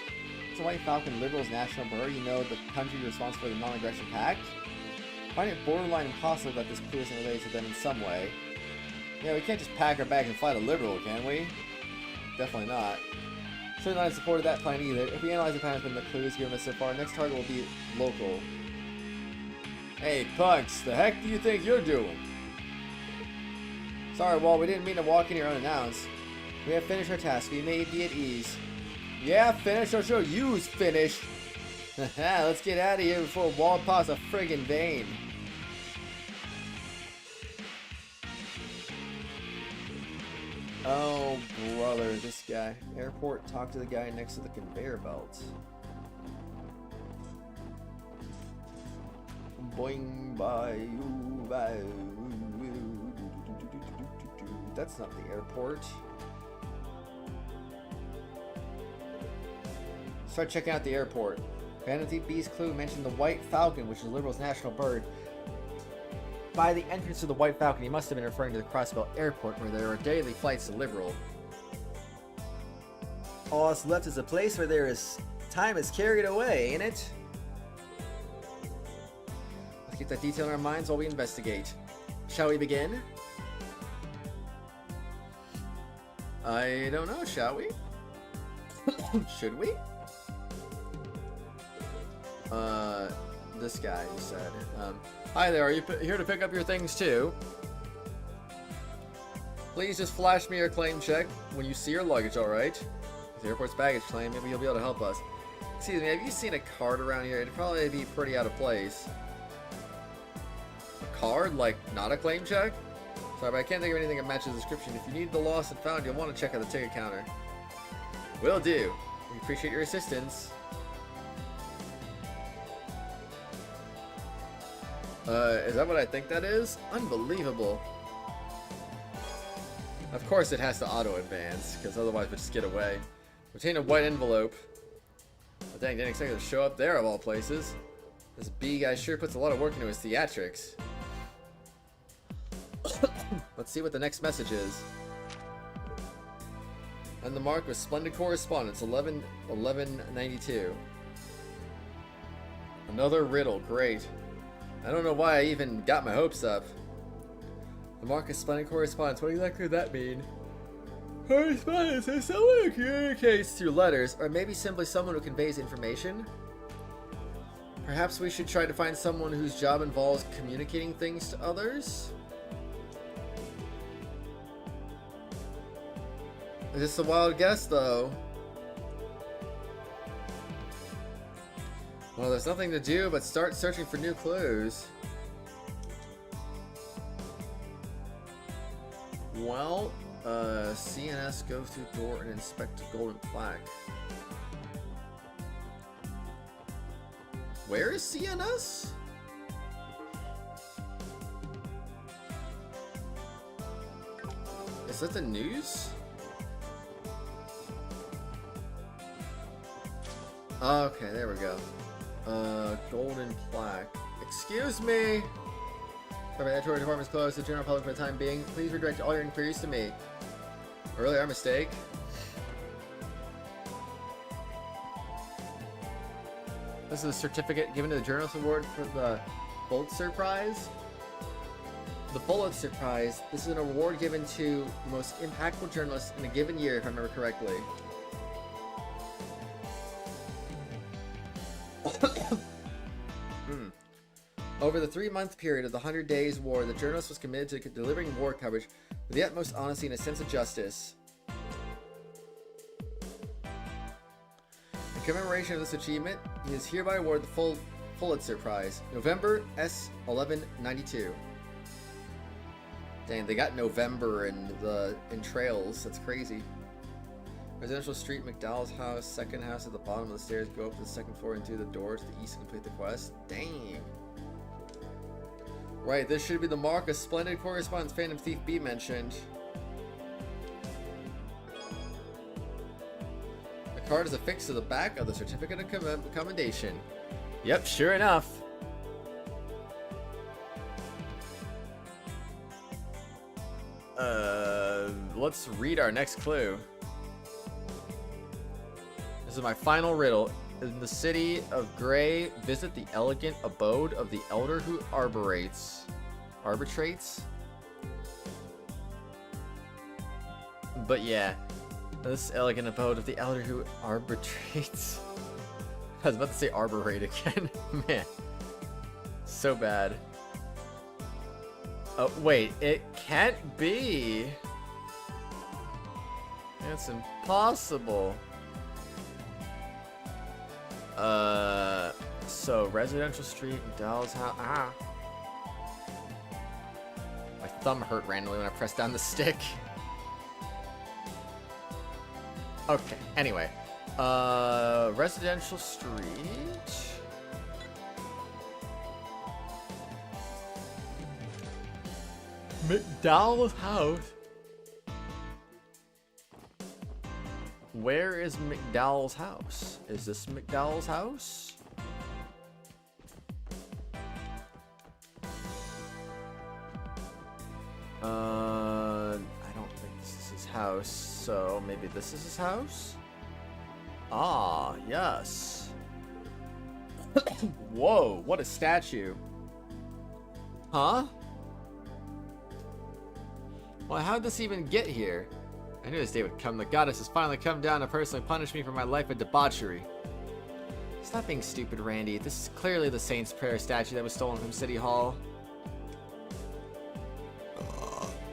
Is the White Falcon Liberals national bird? You know, the country responsible for the non-aggression pact? Find it borderline impossible that this clue isn't related to them in some way. Yeah, we can't just pack our bags and fly to Liberal, can we? Definitely not. Certainly not in support of that plan either. If we analyze the patterns in the clues given us so far, next target will be local. Hey, punks, the heck do you think you're doing? Sorry, Walt, we didn't mean to walk in here unannounced. We have finished our task. We may be at ease. Yeah, finish. I'll show you's finished. Let's get out of here before Walt pops a friggin' vein. Oh, brother, this guy. Airport, talk to the guy next to the conveyor belt. Boing, bye, bye. That's not the airport. Start checking out the airport. Vanity B's clue mentioned the White Falcon, which is Liberal's national bird. By the entrance to the White Falcon, he must have been referring to the Crossbell Airport, where there are daily flights to Liberal. All that's left is a place where time is carried away, ain't it? Let's keep that detail in our minds while we investigate. Shall we begin? I don't know, shall we? Should we? This guy, you said. Hi there, are you here to pick up your things too? Please just flash me your claim check when you see your luggage, alright? The airport's baggage claim, maybe you'll be able to help us. Excuse me, have you seen a card around here? It'd probably be pretty out of place. A card? Like, not a claim check? Sorry, but I can't think of anything that matches the description. If you need the lost and found, you'll want to check out the ticket counter. Will do. We appreciate your assistance. Is that what I think that is? Unbelievable. Of course it has to auto-advance, because otherwise we'll just get away. Retain a white envelope. Oh, dang, didn't expect it to show up there of all places. This B guy sure puts a lot of work into his theatrics. Let's see what the next message is. And the mark was Splendid Correspondence, 11/11/92. Another riddle, great. I don't know why I even got my hopes up. The mark is Splendid Correspondence, what exactly could that mean? Correspondence is someone who communicates through letters, or maybe simply someone who conveys information? Perhaps we should try to find someone whose job involves communicating things to others? Is this a wild guess, though? Well, there's nothing to do but start searching for new clues. Well, CNS goes through the door and inspect a golden plaque. Where is CNS? Is that the news? Okay, there we go. Golden plaque. Excuse me! Sorry, the editorial department is closed to the general public for the time being. Please redirect all your inquiries to me. Really, our mistake? This is a certificate given to the Journalist Award for the Pulitzer Prize. The Pulitzer Prize. This is an award given to the most impactful journalist in a given year, if I remember correctly. Over Over the 3-month period of the 100 Days War, the journalist was committed to delivering war coverage with the utmost honesty and a sense of justice. In commemoration of this achievement, he is hereby awarded the Pulitzer Prize, November S. 1192. Dang, they got November in trails. That's crazy. Residential Street, MacDowell's house, second house at the bottom of the stairs. Go up to the second floor and through the door to the east to complete the quest. Dang. Right, this should be the mark of splendid correspondence Phantom Thief B mentioned. The card is affixed to the back of the certificate of commendation. Yep, sure enough. Let's read our next clue. This is my final riddle. In the city of Gray, visit the elegant abode of the elder who arbitrates. But yeah, this elegant abode of the elder who arbitrates. I was about to say arborate again. Man, so bad. Oh wait, it can't be. That's impossible. So residential street, McDowell's house. Ah. My thumb hurt randomly when I pressed down the stick. Okay, anyway. Residential street. McDowell's house. Where is McDowell's house? Is this McDowell's house? I don't think this is his house, so maybe this is his house? Ah, yes. Whoa, what a statue. Huh? Well, how'd this even get here? I knew this day would come. The goddess has finally come down to personally punish me for my life of debauchery. Stop being stupid, Randy. This is clearly the Saint's Prayer statue that was stolen from City Hall.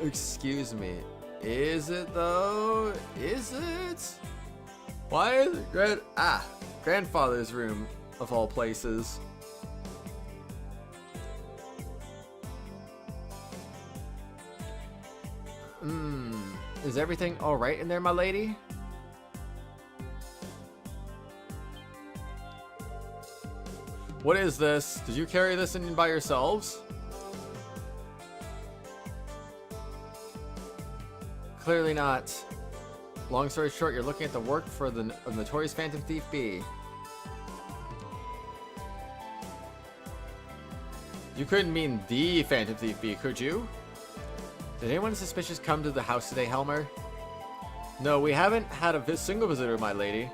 Excuse me. Is it though? Is it? Why is it grandfather's room of all places? Is everything alright in there, my lady? What is this? Did you carry this in by yourselves? Clearly not. Long story short, you're looking at the work for the notorious Phantom Thief B. You couldn't mean the Phantom Thief B, could you? Did anyone suspicious come to the house today, Helmer? No, we haven't had a single visitor, my lady.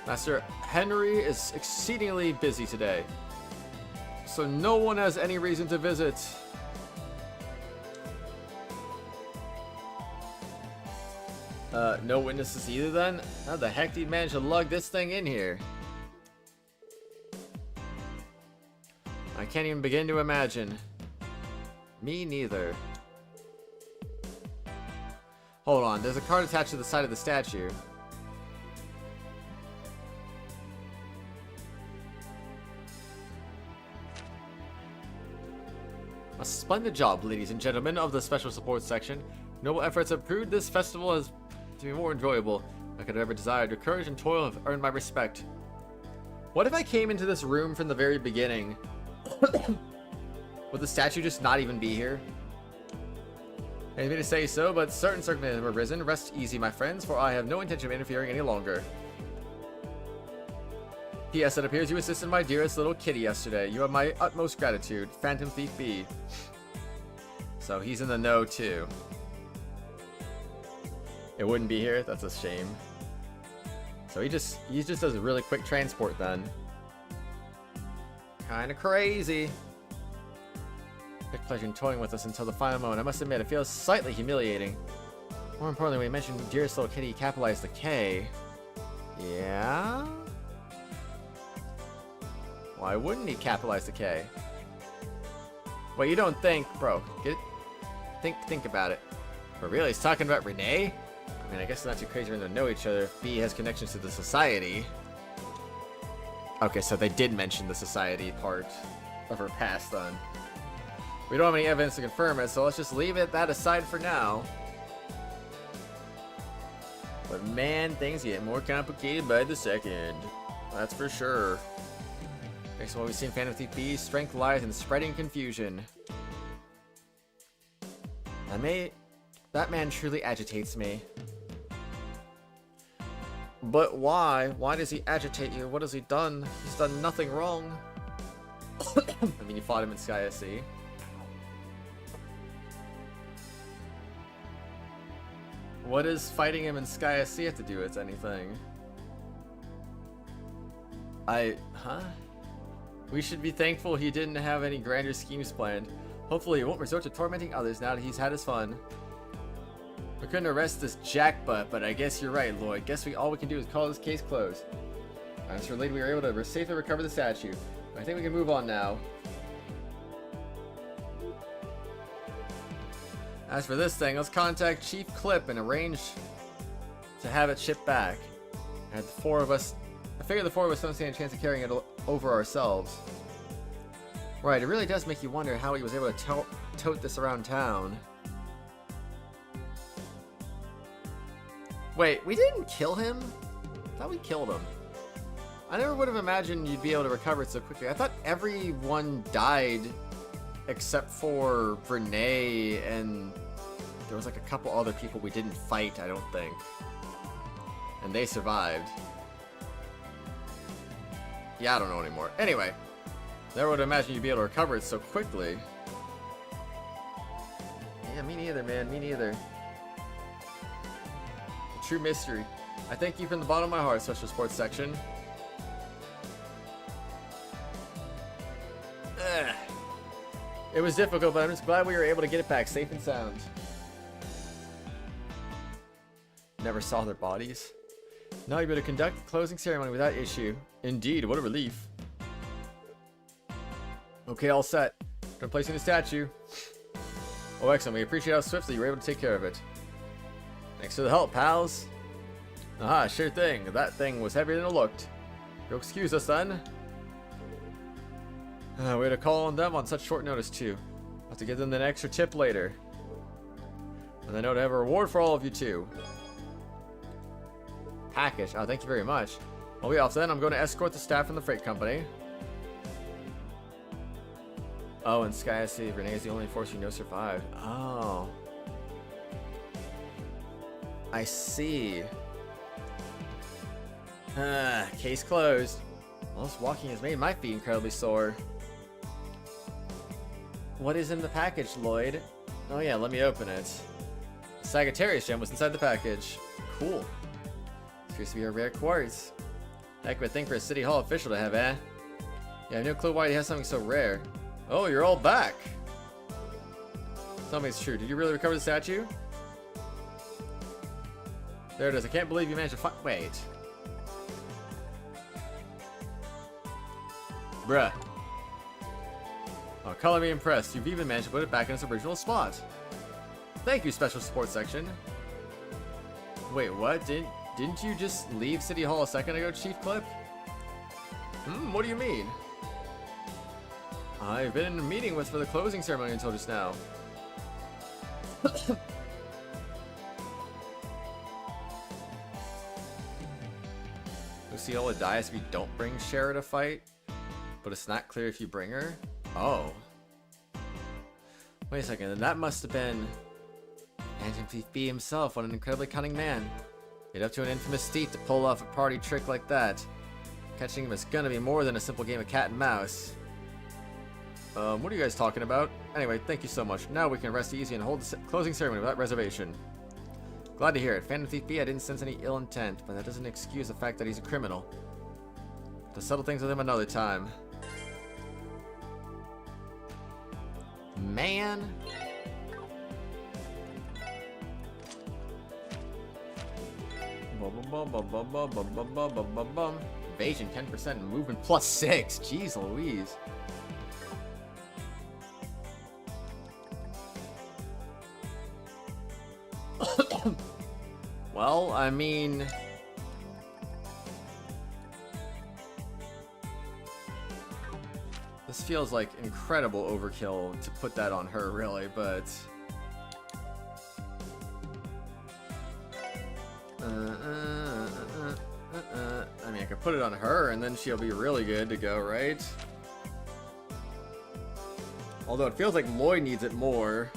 Master Henry is exceedingly busy today, so no one has any reason to visit. No witnesses either then? How the heck did you manage to lug this thing in here? I can't even begin to imagine. Me neither. Hold on, there's a card attached to the side of the statue. A splendid job, ladies and gentlemen of the Special Support Section. Noble efforts have proved this festival as to be more enjoyable than I could have ever desired. Your courage and toil have earned my respect. What if I came into this room from the very beginning? Would the statue just not even be here? I hate to say so, but certain circumstances have arisen. Rest easy, my friends, for I have no intention of interfering any longer. P.S. It appears you assisted my dearest little kitty yesterday. You have my utmost gratitude. Phantom Thief B. So he's in the know, too. It wouldn't be here? That's a shame. So he just does a really quick transport then. Kinda crazy. Big pleasure in toying with us until the final moment. I must admit, it feels slightly humiliating. More importantly, when you mentioned dearest little kitty, capitalized the K. Yeah? Why wouldn't he capitalize the K? Wait, you don't think, bro? Get it? Think about it. But really, he's talking about Renne? I mean, I guess it's not too crazy for them to know each other if B has connections to the society. Okay, so they did mention the society part of her past then. We don't have any evidence to confirm it, so let's just leave that aside for now. But man, things get more complicated by the second. That's for sure. Based on what we've seen, Phantom Thief B's strength lies in spreading confusion. That man truly agitates me. But why? Why does he agitate you? What has he done? He's done nothing wrong. I mean, you fought him in Sky SC. What does fighting him in Sky SC have to do with anything? Huh? We should be thankful he didn't have any grander schemes planned. Hopefully he won't resort to tormenting others now that he's had his fun. We couldn't arrest this jackbutt, but I guess you're right, Lloyd. Guess all we can do is call this case closed. As for Lloyd, we were able to safely recover the statue. I think we can move on now. As for this thing, let's contact Chief Clip and arrange to have it shipped back. And the four of us, I figure the four of us don't stand a chance of carrying it over ourselves. Right, it really does make you wonder how he was able to tote this around town. Wait, we didn't kill him? I thought we killed him. I never would have imagined you'd be able to recover it so quickly. I thought everyone died except for Renne, and there was like a couple other people we didn't fight, I don't think. And they survived. Yeah, I don't know anymore. Anyway, never would have imagined you'd be able to recover it so quickly. Yeah, me neither, man. Me neither. A true mystery. I thank you from the bottom of my heart, Special Sports Section. Ugh. It was difficult, but I'm just glad we were able to get it back safe and sound. Never saw their bodies. Now you're able to conduct the closing ceremony without issue. Indeed, what a relief. Okay, all set. Done placing the statue. Oh, excellent. We appreciate how swiftly you were able to take care of it. Thanks for the help, pals. Aha, sure thing. That thing was heavier than it looked. You'll excuse us then. We had to call on them on such short notice too. I'll have to give them an extra tip later. And I know to have a reward for all of you too. Package. Oh, thank you very much. I'll be off then. I'm going to escort the staff from the freight company. Oh, and Sky SC, Renne is the only force you know survived. Oh. I see. Case closed. Well, this walking has made my feet incredibly sore. What is in the package, Lloyd? Oh yeah, let me open it. Sagittarius gem was inside the package. Cool. Appears to be a rare quartz. Heck of a thing for a City Hall official to have, eh? Yeah, I have no clue why he has something so rare. Oh, you're all back. Tell me it's true. Did you really recover the statue? There it is. I can't believe you managed to find. Wait. Bruh. Oh, color me impressed. You've even managed to put it back in its original spot. Thank you, Special Support Section. Wait, what? Didn't you just leave City Hall a second ago, Chief Clip? What do you mean? I've been in a meeting for the closing ceremony until just now. Luciola dies if you don't bring Shara to fight, but it's not clear if you bring her? Oh. Wait a second, that must have been Phantom Thief B himself. What an incredibly cunning man. He'd up to an infamous feat to pull off a party trick like that. Catching him is gonna be more than a simple game of cat and mouse. What are you guys talking about? Anyway, thank you so much. Now we can rest easy and hold the closing ceremony without reservation. Glad to hear it. Phantom Thief B, I didn't sense any ill intent, but that doesn't excuse the fact that he's a criminal. To settle things with him another time. Man. Evasion 10%, movement +6. Jeez Louise. Well, I mean... This feels like incredible overkill to put that on her, really, but... I mean, I could put it on her, and then she'll be really good to go, right? Although it feels like Lloyd needs it more.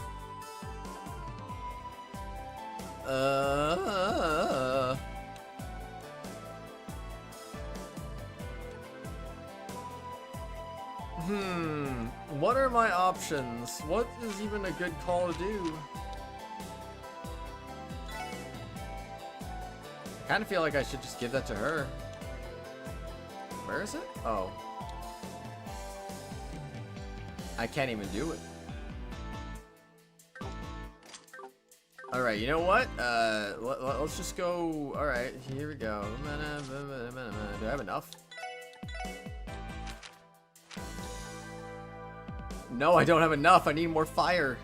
What are my options? What is even a good call to do? I kind of feel like I should just give that to her. Where is it? Oh. I can't even do it. Alright, you know what? Let's just go... Alright, here we go. Do I have enough? No, I don't have enough. I need more fire.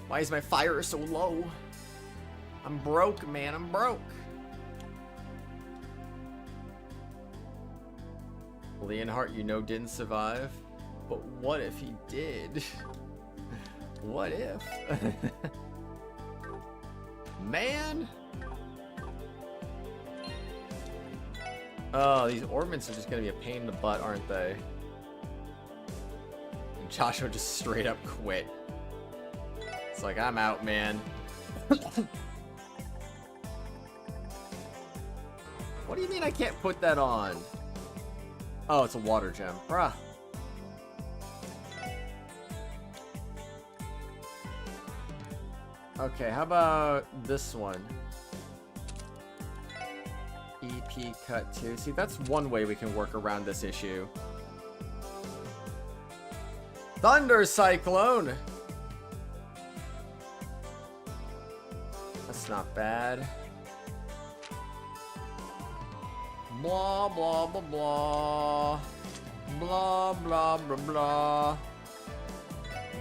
Why is my fire so low? I'm broke, man. I'm broke. Leonhardt, you know, didn't survive. But what if he did? What if? Man! Oh, these ornaments are just gonna be a pain in the butt, aren't they? And Joshua just straight up quit. It's like, I'm out, man. What do you mean I can't put that on? Oh, it's a water gem. Bruh. Okay, how about this one? EP cut 2. See, that's one way we can work around this issue. Thunder Cyclone! That's not bad. Blah, blah, blah, blah. Blah, blah, blah, blah.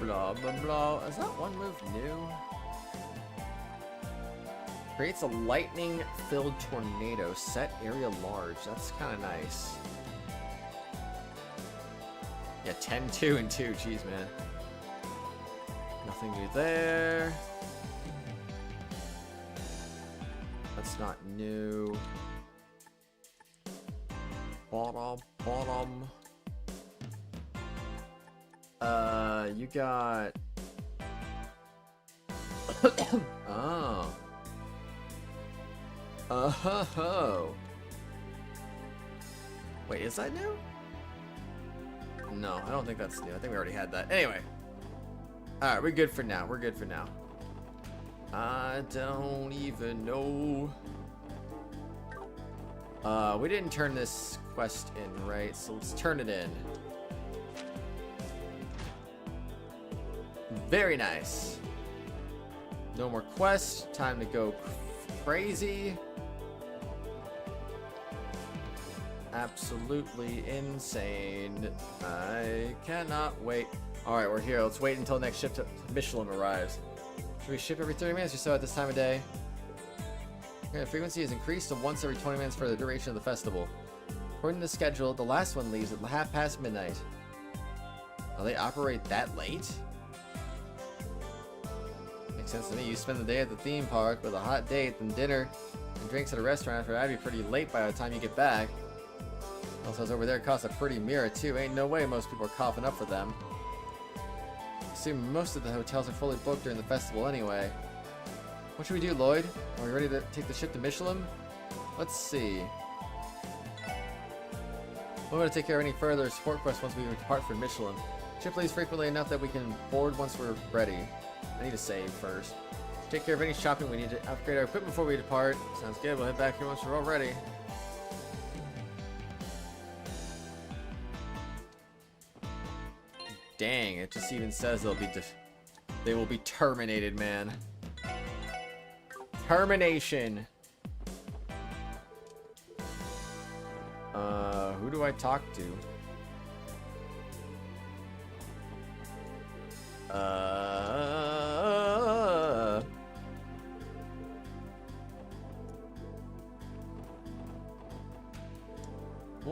Blah, blah, blah. Is that one move new? Creates a lightning-filled tornado. Set area large. That's kind of nice. Yeah, 10, 2, and 2. Jeez, man. Nothing new there. That's not new. Bottom, bottom. You got... Oh. Oh. Wait, is that new? No, I don't think that's new. I think we already had that. Anyway. Alright, we're good for now. We're good for now. I don't even know. We didn't turn this quest in, right? So let's turn it in. Very nice. No more quests. Time to go crazy. Absolutely insane. I cannot wait. Alright, we're here. Let's wait until next ship to Michelin arrives. Should we ship every 30 minutes or so at this time of day? Okay, the frequency is increased to once every 20 minutes for the duration of the festival. According to the schedule, the last one leaves at midnight. Oh, they operate that late? Makes sense to me. You spend the day at the theme park with a hot date, then dinner and drinks at a restaurant after that'd be pretty late by the time you get back. Also, it's over there costs a pretty mirror too. Ain't no way most people are coughing up for them. Assume most of the hotels are fully booked during the festival anyway. What should we do, Lloyd? Are we ready to take the ship to Michelin? Let's see. We're going to take care of any further support quests once we depart from Michelin. Ship leaves frequently enough that we can board once we're ready. I need to save first. Take care of any shopping we need to upgrade our equipment before we depart. Sounds good. We'll head back here once we're all ready. Dang, it just even says they will be terminated, man. Termination. Who do I talk to?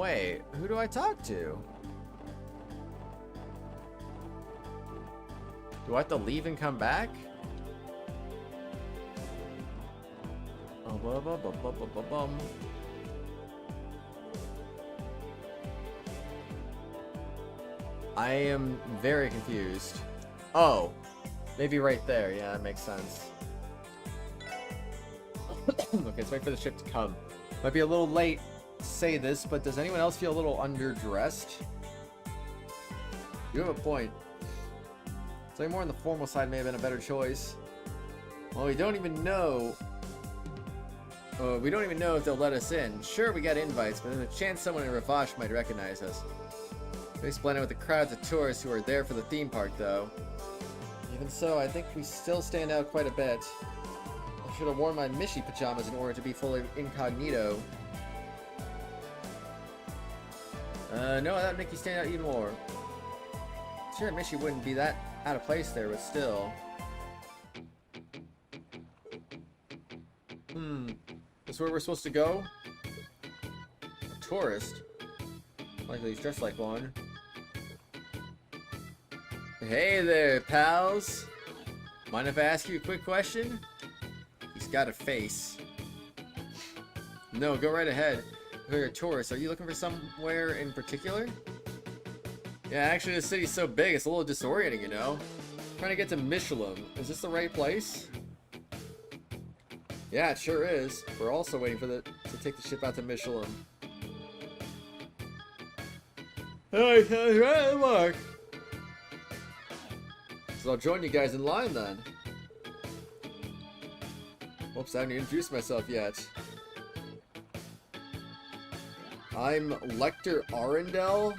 wait, who do I talk to? Do I have to leave and come back? I am very confused. Oh, maybe right there. Yeah, that makes sense. Okay, let's wait for the ship to come. Might be a little late to say this, but does anyone else feel a little underdressed? You have a point. Something more on the formal side may have been a better choice. Well, we don't even know if they'll let us in. Sure, we got invites, but there's a chance someone in Ravash might recognize us. We blend in with the crowds of tourists who are there for the theme park, though. Even so, I think we still stand out quite a bit. I should have worn my Mishi pajamas in order to be fully incognito. No, that would make you stand out even more. Sure, Mishi wouldn't be that out of place there, but still. This is where we're supposed to go? A tourist? Likely he's dressed like one. Hey there, pals. Mind if I ask you a quick question? He's got a face. No, go right ahead. If you're a tourist, are you looking for somewhere in particular? Yeah, actually the city's so big, it's a little disorienting, you know? Trying to get to Michelin. Is this the right place? Yeah, it sure is. We're also waiting for to take the ship out to Michelin. Hey, right, Mark. So I'll join you guys in line then. Oops, I haven't introduced myself yet. I'm Lecter Arundel.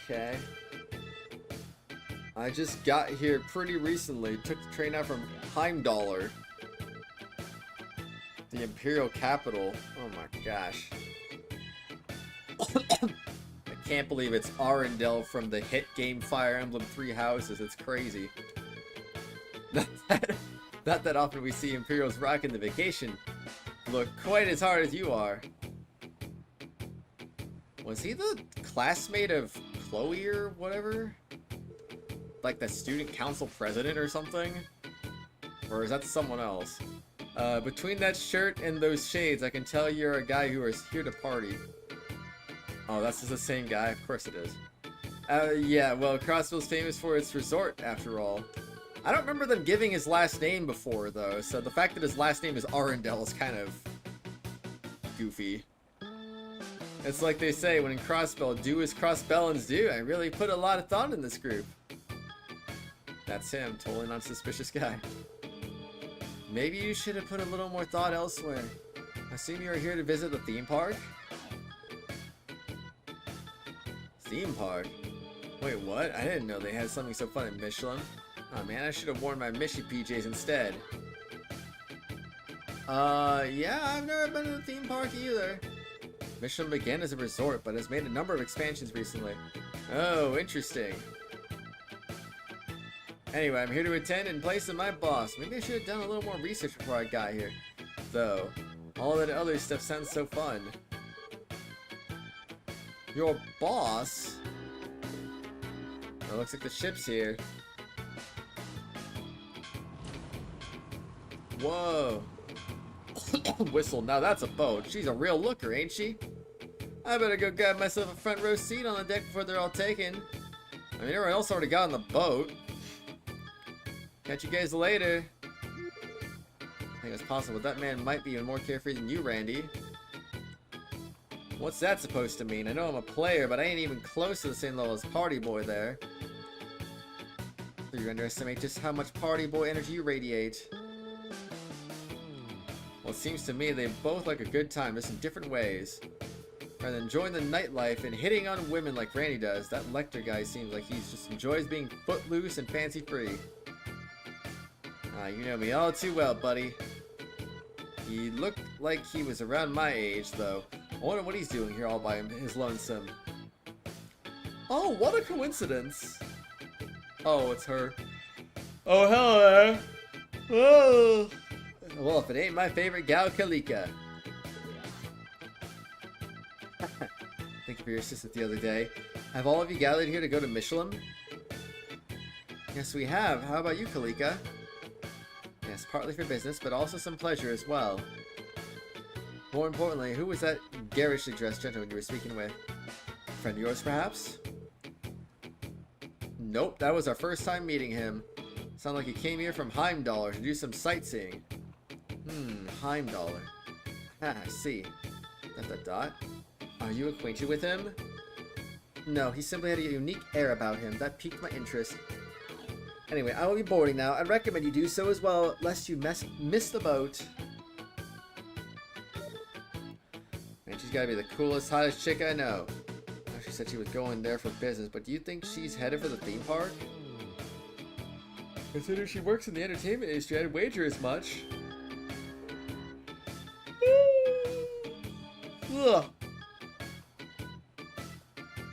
Okay. I just got here pretty recently. Took the train out from Heimdallr, the Imperial capital. Oh my gosh. I can't believe it's Arundel from the hit game Fire Emblem Three Houses. It's crazy. Not that often we see Imperials rocking the vacation look quite as hard as you are. Was he the classmate of Chloe or whatever? Like the student council president or something? Or is that someone else? Between that shirt and those shades, I can tell you're a guy who is here to party. Oh, that's just the same guy? Of course it is. Yeah, well, Crossbell's famous for its resort, after all. I don't remember them giving his last name before, though, so the fact that his last name is Arundel is kind of goofy. It's like they say when in Crossbell, do as Crossbellans do. I really put a lot of thought in this group. That's him, totally an unsuspicious guy. Maybe you should have put a little more thought elsewhere. I assume you are here to visit the theme park? Theme park? Wait, what? I didn't know they had something so fun in Michelin. Oh man, I should have worn my Mishi PJs instead. Yeah, I've never been to the theme park either. Michelin began as a resort, but has made a number of expansions recently. Oh, interesting. Anyway, I'm here to attend in place of my boss. Maybe I should have done a little more research before I got here. Though, all that other stuff sounds so fun. Your boss? Oh, looks like the ship's here. Whoa. Whistle, now that's a boat. She's a real looker, ain't she? I better go grab myself a front row seat on the deck before they're all taken. I mean, everyone else already got on the boat. Catch you guys later. I think it's possible that man might be even more carefree than you, Randy. What's that supposed to mean? I know I'm a player, but I ain't even close to the same level as Party Boy there. You underestimate just how much Party Boy energy you radiate. Well, it seems to me they both like a good time, just in different ways. Rather than enjoying the nightlife and hitting on women like Randy does, that Lecter guy seems like he just enjoys being footloose and fancy-free. You know me all too well, buddy. He looked like he was around my age, though. I wonder what he's doing here all by his lonesome. Oh, what a coincidence. Oh, it's her. Oh, hello there. Oh. Well, if it ain't my favorite gal, Kalika. Thank you for your assistance the other day. Have all of you gathered here to go to Michelin? Yes, we have. How about you, Kalika? Yes, partly for business, but also some pleasure as well. More importantly, who was that garishly dressed gentleman you were speaking with? A friend of yours, perhaps? Nope, that was our first time meeting him. Sounded like he came here from Heimdall to do some sightseeing. Heimdall. Ah, I see. ... Are you acquainted with him? No, he simply had a unique air about him that piqued my interest. Anyway, I will be boarding now. I'd recommend you do so as well, lest you miss the boat. Man, she's gotta be the coolest, hottest chick I know. She said she was going there for business, but do you think she's headed for the theme park? Consider she works in the entertainment industry, I'd wager as much. Ugh.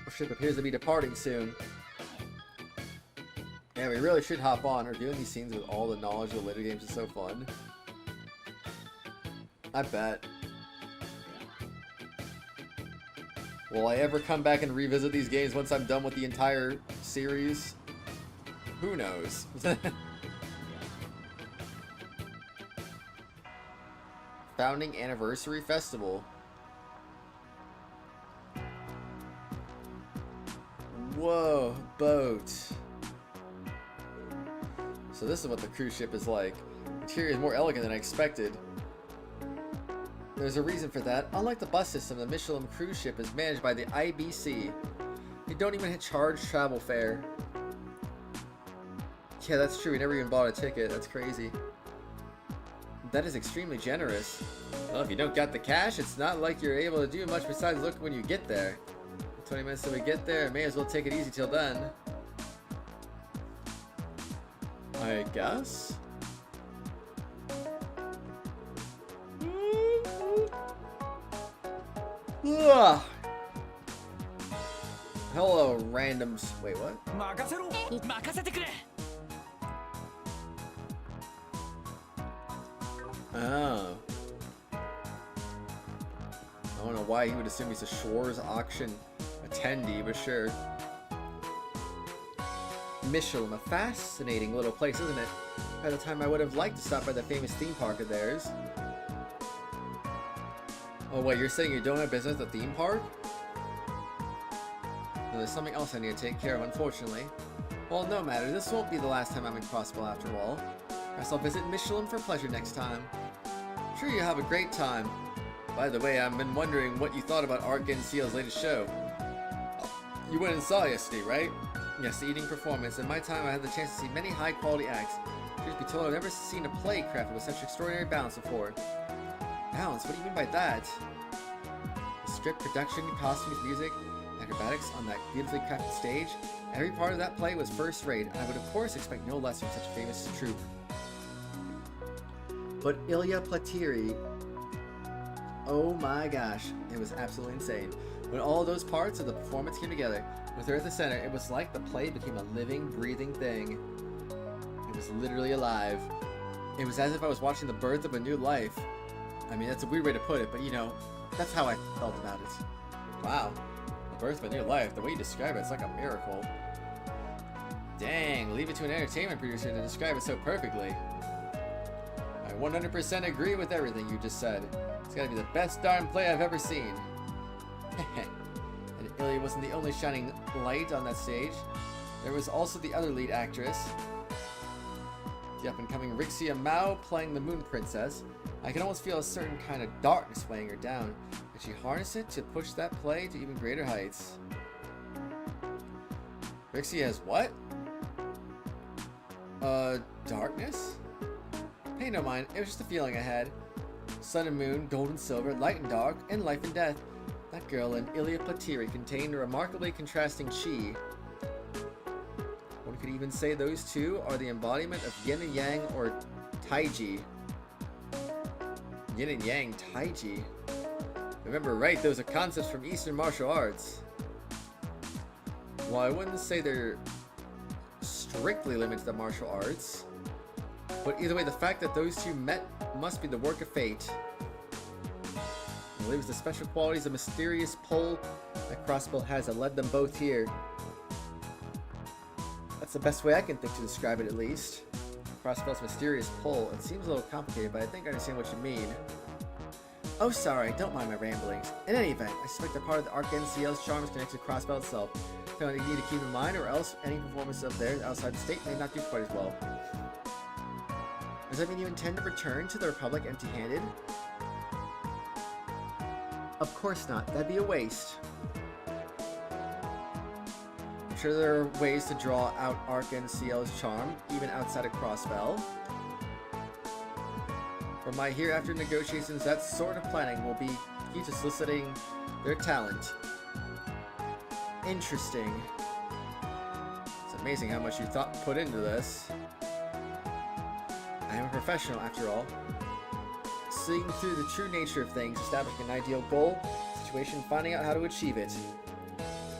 Our ship appears to be departing soon. Yeah, we really should hop on. Reviewing these scenes with all the knowledge of the later games is so fun. I bet. Will I ever come back and revisit these games once I'm done with the entire series? Who knows? Founding Anniversary Festival. Whoa, boat. So this is what the cruise ship is like. Interior is more elegant than I expected. There's a reason for that. Unlike the bus system, the Michelin cruise ship is managed by the IBC. You don't even charge travel fare. Yeah, that's true. We never even bought a ticket. That's crazy. That is extremely generous. Well, if you don't got the cash, it's not like you're able to do much besides look when you get there. 20 minutes till we get there. May as well take it easy till then. I guess? Ugh. Hello, randoms. Wait, what? Oh. I don't know why he would assume he's a Schwarze Auction attendee, but sure. Michelin, a fascinating little place, isn't it? By the time I would have liked to stop by the famous theme park of theirs. Oh wait, you're saying you don't have business at the theme park? No, there's something else I need to take care of, unfortunately. Well, no matter, this won't be the last time I'm in Crossbell after all. Guess I'll visit Michelin for pleasure next time. Sure, you have a great time. By the way, I've been wondering what you thought about Art Seal's latest show. You went and saw yesterday, right? Yes, the eating performance. In my time, I had the chance to see many high-quality acts. Truth be told, I've never seen a play crafted with such extraordinary balance before. Balance? What do you mean by that? The script, production, costumes, music, acrobatics on that beautifully crafted stage. Every part of that play was first-rate, and I would of course expect no less from such a famous troupe. But Elie Platiri, oh my gosh, it was absolutely insane. When all those parts of the performance came together, with her at the center, it was like the play became a living, breathing thing. It was literally alive. It was as if I was watching the birth of a new life. I mean, that's a weird way to put it, but you know, that's how I felt about it. Wow, the birth of a new life, the way you describe it, it's like a miracle. Dang, leave it to an entertainment producer to describe it so perfectly. I 100% agree with everything you just said. It's gotta be the best darn play I've ever seen. And Elie wasn't the only shining light on that stage. There was also the other lead actress, the up-and-coming Rixia Mao playing the Moon Princess. I can almost feel a certain kind of darkness weighing her down, and she harnessed it to push that play to even greater heights. Rixia has what? Darkness? Pay no mind, it was just a feeling I had. Sun and moon, gold and silver, light and dark, and life and death. That girl in Elie Platiri contained a remarkably contrasting chi. One could even say those two are the embodiment of yin and yang, or taiji. Yin and yang taiji. Remember right, those are concepts from Eastern martial arts. Well, I wouldn't say they're strictly limited to martial arts, but either way, the fact that those two met must be the work of fate. I believe it's the special qualities of mysterious pull that Crossbell has that led them both here. That's the best way I can think to describe it, at least. Crossbell's mysterious pull. It seems a little complicated, but I think I understand what you mean. Oh, sorry, don't mind my ramblings. In any event, I suspect that part of the Arc NCL's charm is connected to Crossbell itself. Something you need to keep in mind, or else any performance of theirs outside the state may not do quite as well. Does that mean you intend to return to the Republic empty-handed? Of course not. That'd be a waste. I'm sure there are ways to draw out Arc NCL's charm, even outside of Crossbell. For my hereafter negotiations, that sort of planning will be key to soliciting their talent. Interesting. It's amazing how much you put into this. I am a professional, after all. Seeing through the true nature of things, establishing an ideal goal, situation, finding out how to achieve it.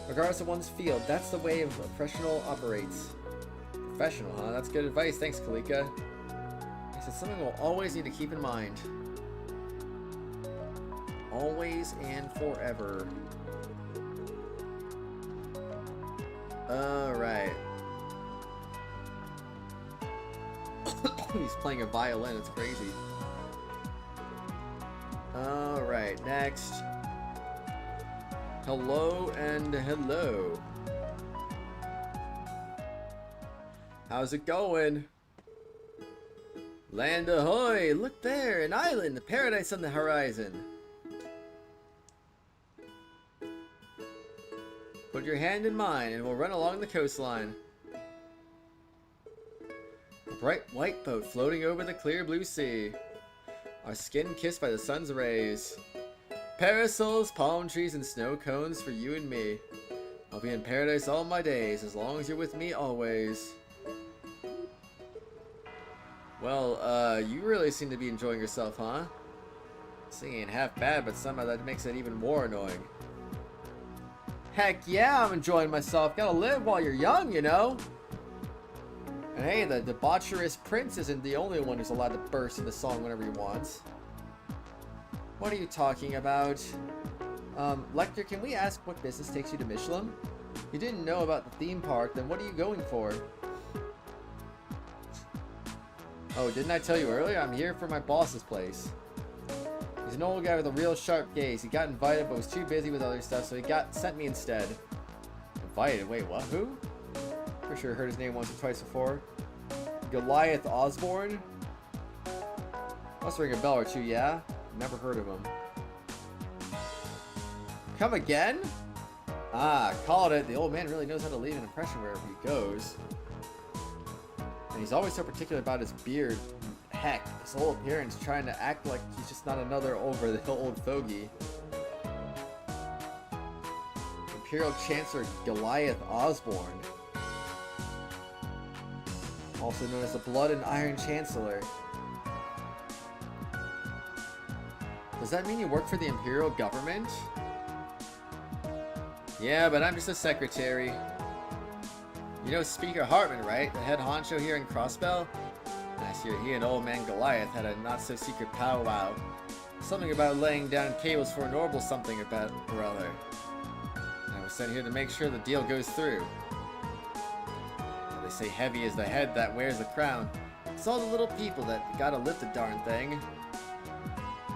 Regardless of one's field, that's the way a professional operates. Professional, huh? That's good advice. Thanks, Kalika. It's something we'll always need to keep in mind. Always and forever. Alright. He's playing a violin, it's crazy. Alright, next. Hello and hello. How's it going? Land ahoy! Look there, an island, a paradise on the horizon. Put your hand in mine and we'll run along the coastline. A bright white boat floating over the clear blue sea. Our skin kissed by the sun's rays. Parasols, palm trees, and snow cones for you and me. I'll be in paradise all my days, as long as you're with me always. Well, you really seem to be enjoying yourself, huh? Singing ain't half bad, but somehow that makes it even more annoying. Heck yeah, I'm enjoying myself. Gotta live while you're young, you know? And hey, the debaucherous prince isn't the only one who's allowed to burst into song whenever he wants. What are you talking about? Lecter, can we ask what business takes you to Michelin? You didn't know about the theme park, then what are you going for? Oh, didn't I tell you earlier? I'm here for my boss's place. He's an old guy with a real sharp gaze. He got invited but was too busy with other stuff, so he sent me instead. Invited? Wait, what? Who? Pretty sure I heard his name once or twice before. Goliath Osborne? Must ring a bell or two, yeah? Never heard of him. Come again? Ah, called it. The old man really knows how to leave an impression wherever he goes. And he's always so particular about his beard. Heck, his whole appearance, trying to act like he's just not another over-the-hill old fogey. Imperial Chancellor Goliath Osborne. Also known as the Blood and Iron Chancellor. Does that mean you work for the Imperial government? Yeah, but I'm just a secretary. You know Speaker Hartman, right? The head honcho here in Crossbell? Last year, he and old man Goliath had a not-so-secret powwow. Something about laying down cables for an orbital something about or other. I was sent here to make sure the deal goes through. They say heavy is the head that wears the crown. It's all the little people that gotta lift the darn thing.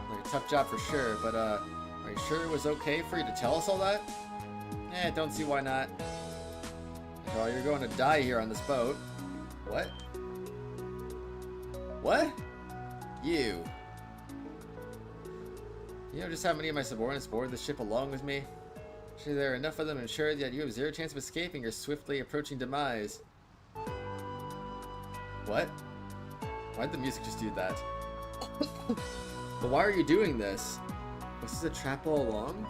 Like a tough job for sure, but are you sure it was okay for you to tell us all that? Eh, don't see why not. After all, you're going to die here on this boat. What? What? You. You know just how many of my subordinates board the ship along with me? Sure, there are enough of them to ensure that you have zero chance of escaping your swiftly approaching demise. What? Why'd the music just do that? But why are you doing this? Was this a trap all along?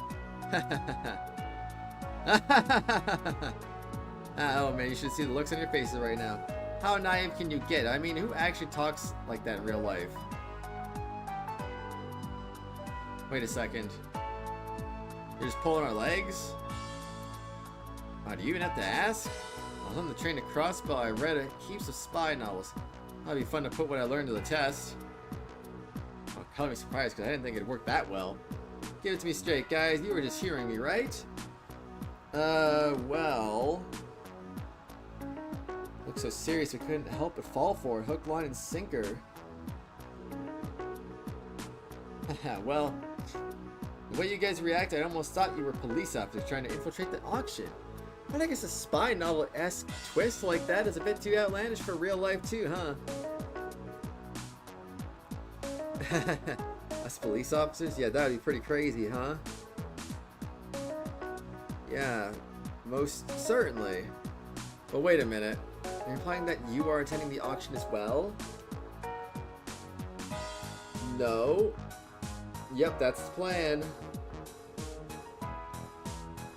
Oh man, you should see the looks on your faces right now. How naive can you get? I mean, who actually talks like that in real life? Wait a second. You're just pulling our legs? Oh, do you even have to ask? I was on the train to Crossbell. I read heaps of spy novels. That'd be fun to put what I learned to the test. Oh, color me surprised because I didn't think it'd work that well. Give it to me straight, guys. You were just hearing me, right? Well... Looks so serious we couldn't help but fall for it. Hook, line, and sinker. Well, the way you guys reacted, I almost thought you were police officers trying to infiltrate the auction. But I guess a spy novel-esque twist like that is a bit too outlandish for real life too, huh? Us police officers? Yeah, that would be pretty crazy, huh? Yeah, most certainly. But wait a minute. You're implying that you are attending the auction as well? No. Yep, that's the plan.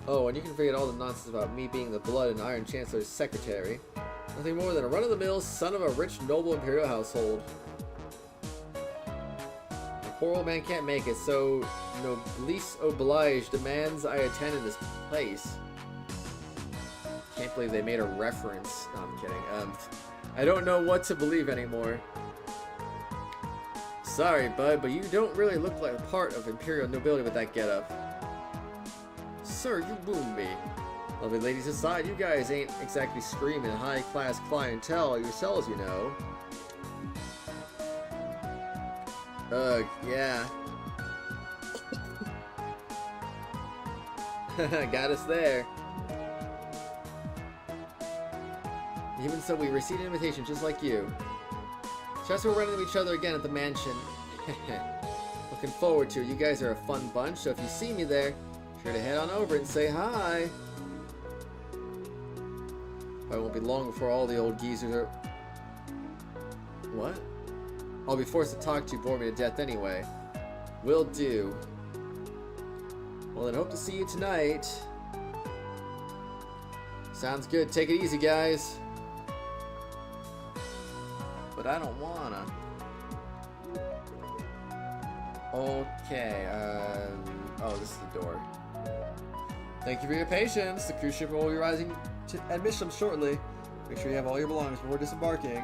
Oh, and you can forget all the nonsense about me being the Blood and Iron Chancellor's secretary. Nothing more than a run-of-the-mill son of a rich, noble imperial household. The poor old man can't make it, so noblesse oblige demands I attend in this place. Can't believe they made a reference. No, I'm kidding. I don't know what to believe anymore. Sorry, bud, but you don't really look like a part of imperial nobility with that getup. Sir, you wound me. Lovely ladies aside, you guys ain't exactly screaming high-class clientele yourselves, you know. Ugh, yeah. Got us there. Even so, we received an invitation just like you. Just we're running into each other again at the mansion. Looking forward to it. You guys are a fun bunch, so if you see me there, sure to head on over and say hi. I won't be long before all the old geezers are... What? I'll be forced to talk to you, bore me to death anyway. Will do. Well, then hope to see you tonight. Sounds good. Take it easy, guys. But I don't wanna. Okay, oh, this is the door. Thank you for your patience. The cruise ship will be rising to admission shortly. Make sure you have all your belongings before disembarking.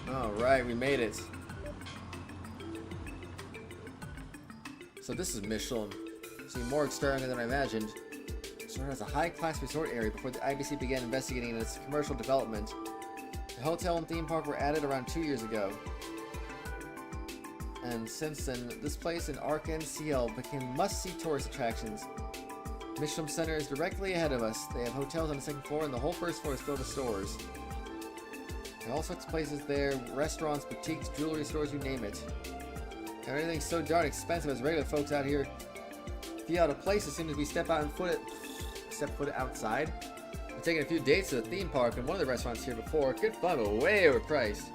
Alright, we made it. So this is Michelin. Seemed more extravagant than I imagined. It has a high-class resort area before the IBC began investigating its commercial development. The hotel and theme park were added around 2 years ago. And since then, this place in Arca and CL became must-see tourist attractions. Michelin Center is directly ahead of us. They have hotels on the second floor, and the whole first floor is filled with stores. There are all sorts of places there, restaurants, boutiques, jewelry stores, you name it. Everything's so darn expensive as regular folks out here feel out of place as soon as we step foot outside. I've taken a few dates to the theme park and one of the restaurants here before. Good fun, but way overpriced.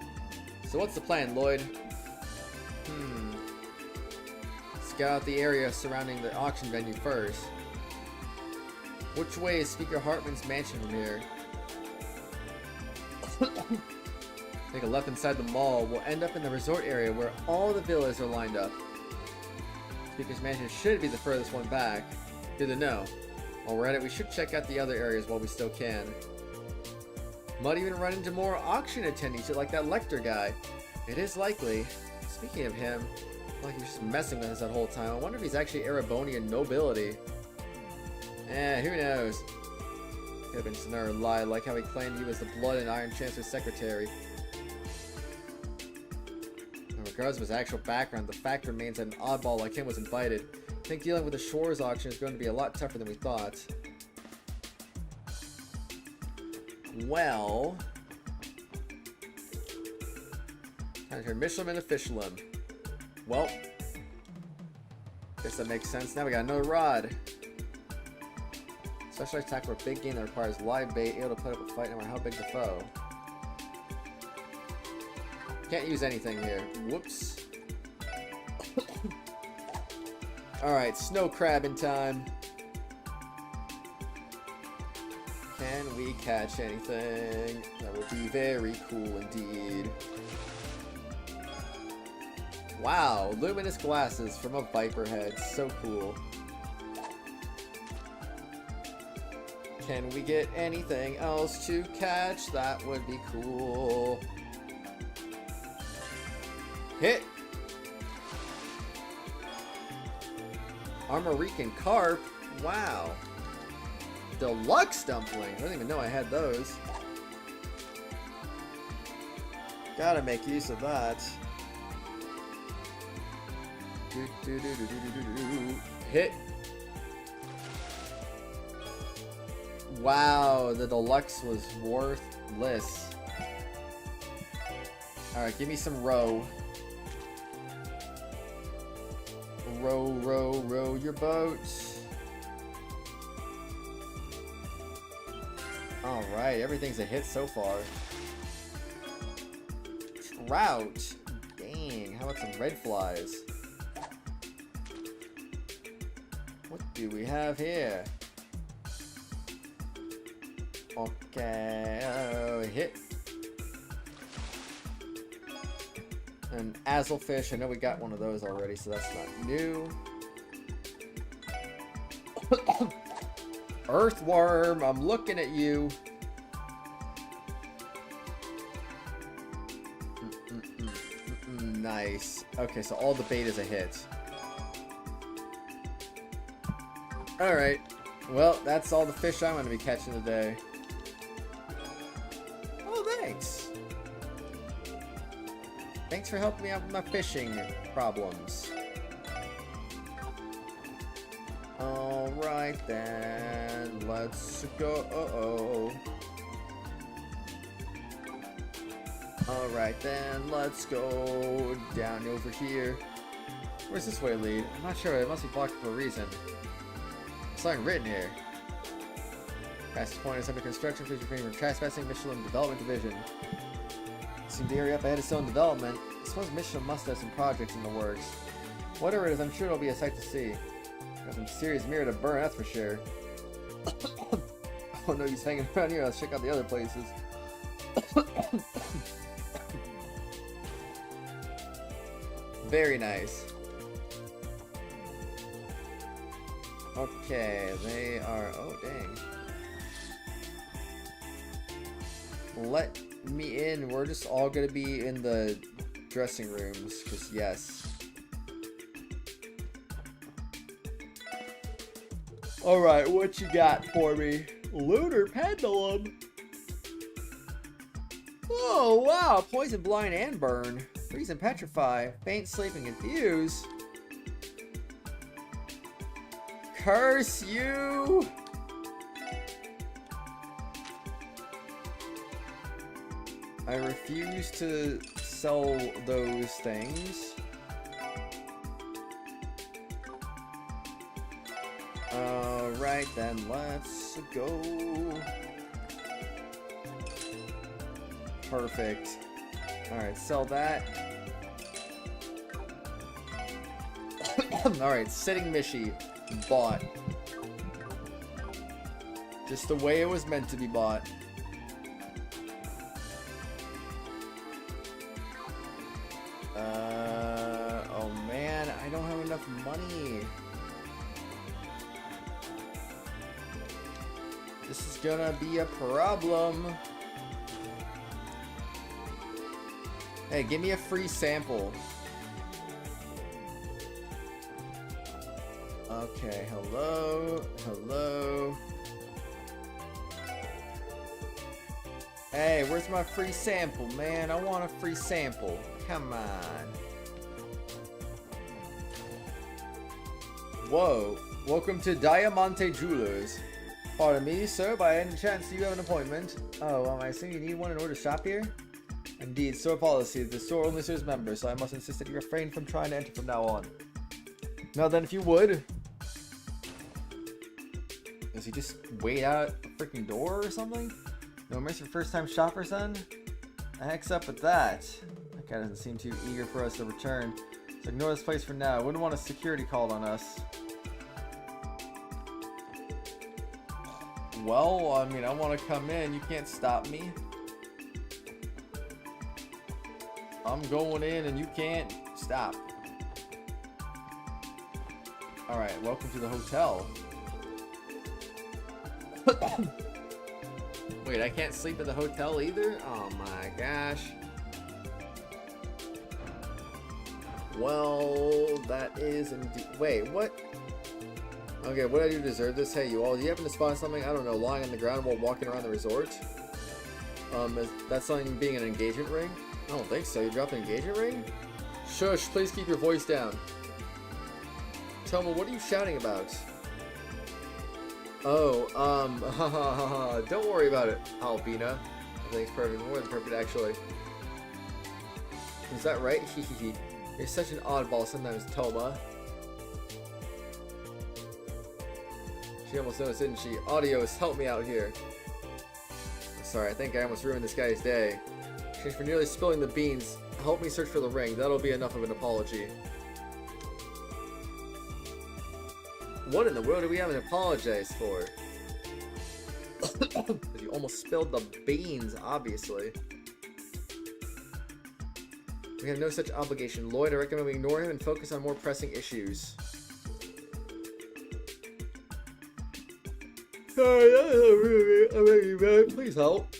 So what's the plan, Lloyd? Scout out the area surrounding the auction venue first. Which way is Speaker Hartman's mansion from here? Take a left inside the mall. We'll end up in the resort area where all the villas are lined up. Speaker's mansion should be the furthest one back. Good to know. While we're at it, we should check out the other areas while we still can. Might even run into more auction attendees like that Lecter guy. It is likely. Speaking of him, like he was just messing with us that whole time. I wonder if he's actually Erebonian nobility. Who knows? Could have been just another lie, like how he claimed he was the Blood and Iron Chancellor's secretary. Regardless of his actual background, the fact remains that an oddball like him was invited. I think dealing with the Schwarze Auction is going to be a lot tougher than we thought. Well... time to turn Michelin into Fishlem. Well... guess that makes sense. Now we got another rod. Specialized attack for a big game that requires live bait, able to put up a fight no matter how big the foe. Can't use anything here. Whoops. Alright, snow crabbing time. Can we catch anything? That would be very cool indeed. Wow, luminous glasses from a viper head. So cool. Can we get anything else to catch? That would be cool. Hit. Armorican carp. Wow. Deluxe dumplings. I didn't even know I had those. Gotta make use of that. Hit. Wow, the deluxe was worthless. Alright, give me some row. Row, row, row your boat. Alright, everything's a hit so far. Trout. Dang, how about some red flies? What do we have here? Okay, hit. An azlefish. I know we got one of those already, so that's not new. Earthworm, I'm looking at you. Nice. Okay, so all the bait is a hit. Alright. Well, that's all the fish I'm going to be catching today. Oh, thanks. Thanks for helping me out with my fishing problems. Alright then, let's go. Alright then, let's go down over here. Where's this way lead? I'm not sure, it must be blocked for a reason. There's something written here. Fastest point is under construction, please refrain from trespassing, Michelin Development Division. Seems the area up ahead is still in development. I suppose Michelin must have some projects in the works. Whatever it is, I'm sure it'll be a sight to see. Got some serious mirror to burn, that's for sure. Oh no, he's hanging around here. Let's check out the other places. Very nice. Okay, they are... Oh, dang. Let me in. We're just all gonna be in the dressing rooms, because yes. Alright, what you got for me? Lunar pendulum. Oh, wow. Poison, blind, and burn. Freeze and petrify. Faint, sleep, and confuse. Curse you! I refuse to sell those things. Alright then, let's go. Perfect. Alright, sell that. Alright, sitting Mishy. Bought. Just the way it was meant to be bought. Oh man, I don't have enough money. This is gonna be a problem. Hey, give me a free sample. Okay, hello, hello. Hey, where's my free sample, man? I want a free sample. Come on. Whoa, welcome to Diamante Jewelers. Pardon me, sir, by any chance do you have an appointment? Oh, I assume you need one in order to shop here? Indeed, store policy. The store only serves members, so I must insist that you refrain from trying to enter from now on. Now then, if you would. Does he just wait out a freaking door or something? No mercy for first-time shoppers, then? The heck's up with that? That guy doesn't seem too eager for us to return. So ignore this place for now. Wouldn't want a security call on us. Well, I mean, I want to come in. You can't stop me. I'm going in and you can't stop. Alright, welcome to the hotel. Wait, I can't sleep at the hotel either? Oh my gosh. Well, that is indeed. Wait, what? Okay, what did I do to deserve this? Hey, you all, do you happen to spot something? I don't know, lying on the ground while walking around the resort? Is that something being an engagement ring? I don't think so. You dropped an engagement ring? Shush, please keep your voice down. Toma, what are you shouting about? Oh, don't worry about it, Albina. I think it's perfect, more than perfect, actually. Is that right? Hehehe. You're such an oddball sometimes, Toma. She almost noticed, didn't she? Audios, help me out here. Sorry, I think I almost ruined this guy's day. Thanks for nearly spilling the beans. Help me search for the ring. That'll be enough of an apology. What in the world do we have an apologize for? You almost spilled the beans, obviously. We have no such obligation. Lloyd, I recommend we ignore him and focus on more pressing issues. Sorry, that's really bad. Please help.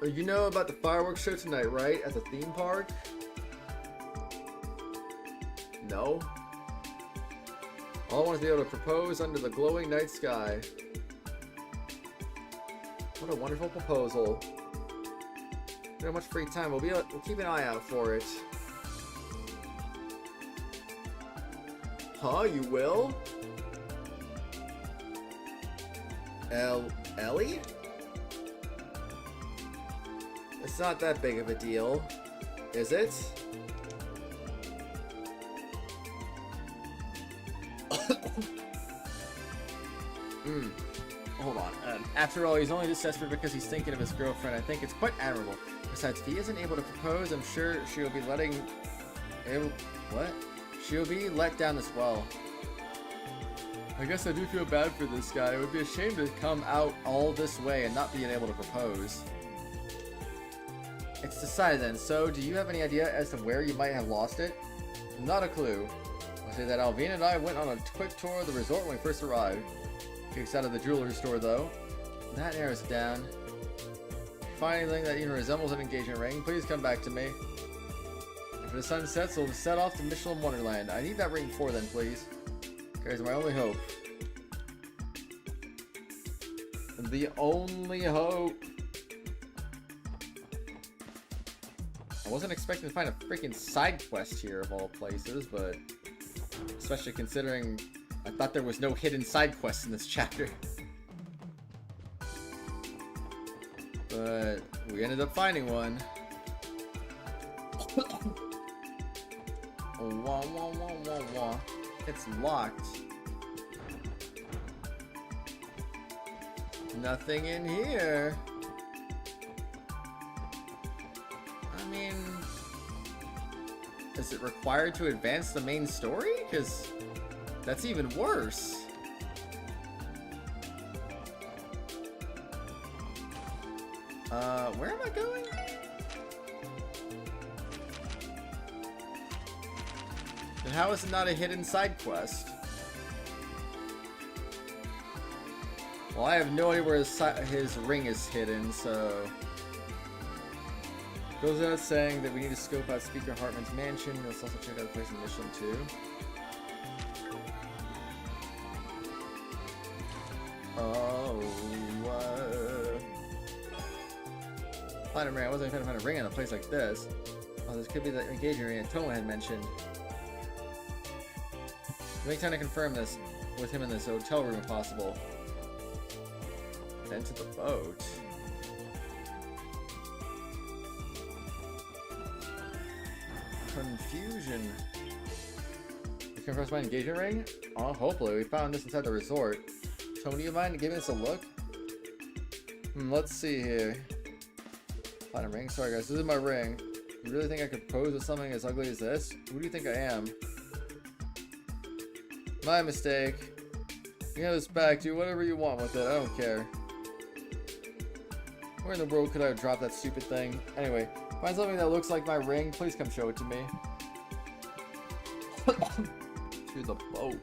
You know about the fireworks show tonight, right? At the theme park? No. All I want is to be able to propose under the glowing night sky. What a wonderful proposal. We don't have much free time. We'll keep an eye out for it. Huh? You will? Elie? It's not that big of a deal, is it? Hold on. After all, he's only this desperate because he's thinking of his girlfriend. I think it's quite admirable. Besides, if he isn't able to propose, I'm sure she'll be She'll be let down as well. I guess I do feel bad for this guy. It would be a shame to come out all this way and not being able to propose. It's decided then. So, do you have any idea as to where you might have lost it? Not a clue. I'll say that Alvina and I went on a quick tour of the resort when we first arrived. Kicks out of the jewelry store, though. That narrows it down. Find anything that even resembles an engagement ring, please come back to me. After the sun sets, we'll set off to Michelin Wonderland. I need that ring before then, please. There's my only hope. The only hope. I wasn't expecting to find a freaking side quest here of all places, but especially considering I thought there was no hidden side quests in this chapter. But we ended up finding one. Wah, wah, wah, wah, wah. It's locked. Nothing in here. I mean, is it required to advance the main story? Because that's even worse. Where am I going? And how is it not a hidden side quest? Well, I have no idea where his ring is hidden, so... Goes without saying that we need to scope out Speaker Hartman's mansion. Let's also check out the place in Michelin, too. Platinum ring. I wasn't trying to find a ring in a place like this. Oh, this could be the engagement ring that Toma had mentioned. Make time to confirm this with him in this hotel room if possible. Then to the boat. Confusion. You confirm my engagement ring? Oh, hopefully. We found this inside the resort. Toma, do you mind giving us a look? Let's see here. Platinum ring. Sorry guys, this is my ring. You really think I could pose with something as ugly as this? Who do you think I am? My mistake. You have this back. Do whatever you want with it. I don't care. Where in the world could I have dropped that stupid thing? Anyway, find something that looks like my ring. Please come show it to me. To the boat.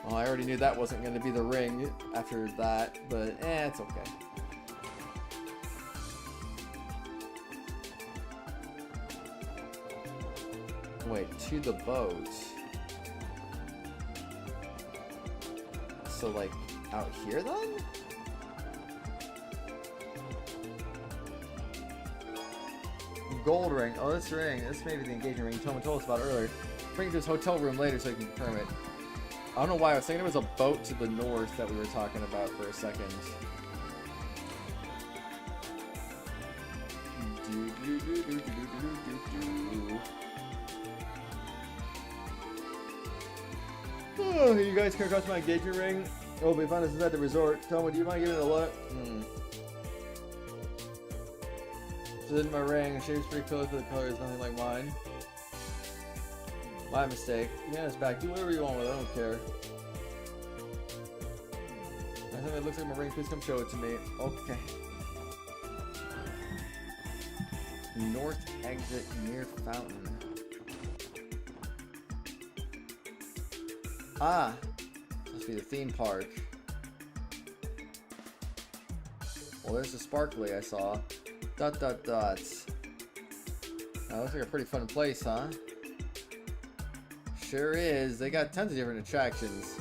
Well, I already knew that wasn't going to be the ring after that, but it's okay. Wait, to the boat. So, like, out here then? Gold ring. Oh, this ring. This may be the engagement ring Toma told us about earlier. Bring it to his hotel room later so he can confirm it. I don't know why. I was thinking there was a boat to the north that we were talking about for a second. Oh, you guys care across my engagement ring? Oh, we found this at the resort. Toma, do you mind giving it a look? So this is my ring. The shape's pretty close, but the color is nothing like mine. My mistake. Yeah, it's back. Do whatever you want with it. I don't care. I think it looks like my ring. Please come show it to me. Okay. North exit near fountain. Ah, must be the theme park. Well, there's the sparkly I saw. ... That looks like a pretty fun place, huh? Sure is. They got tons of different attractions.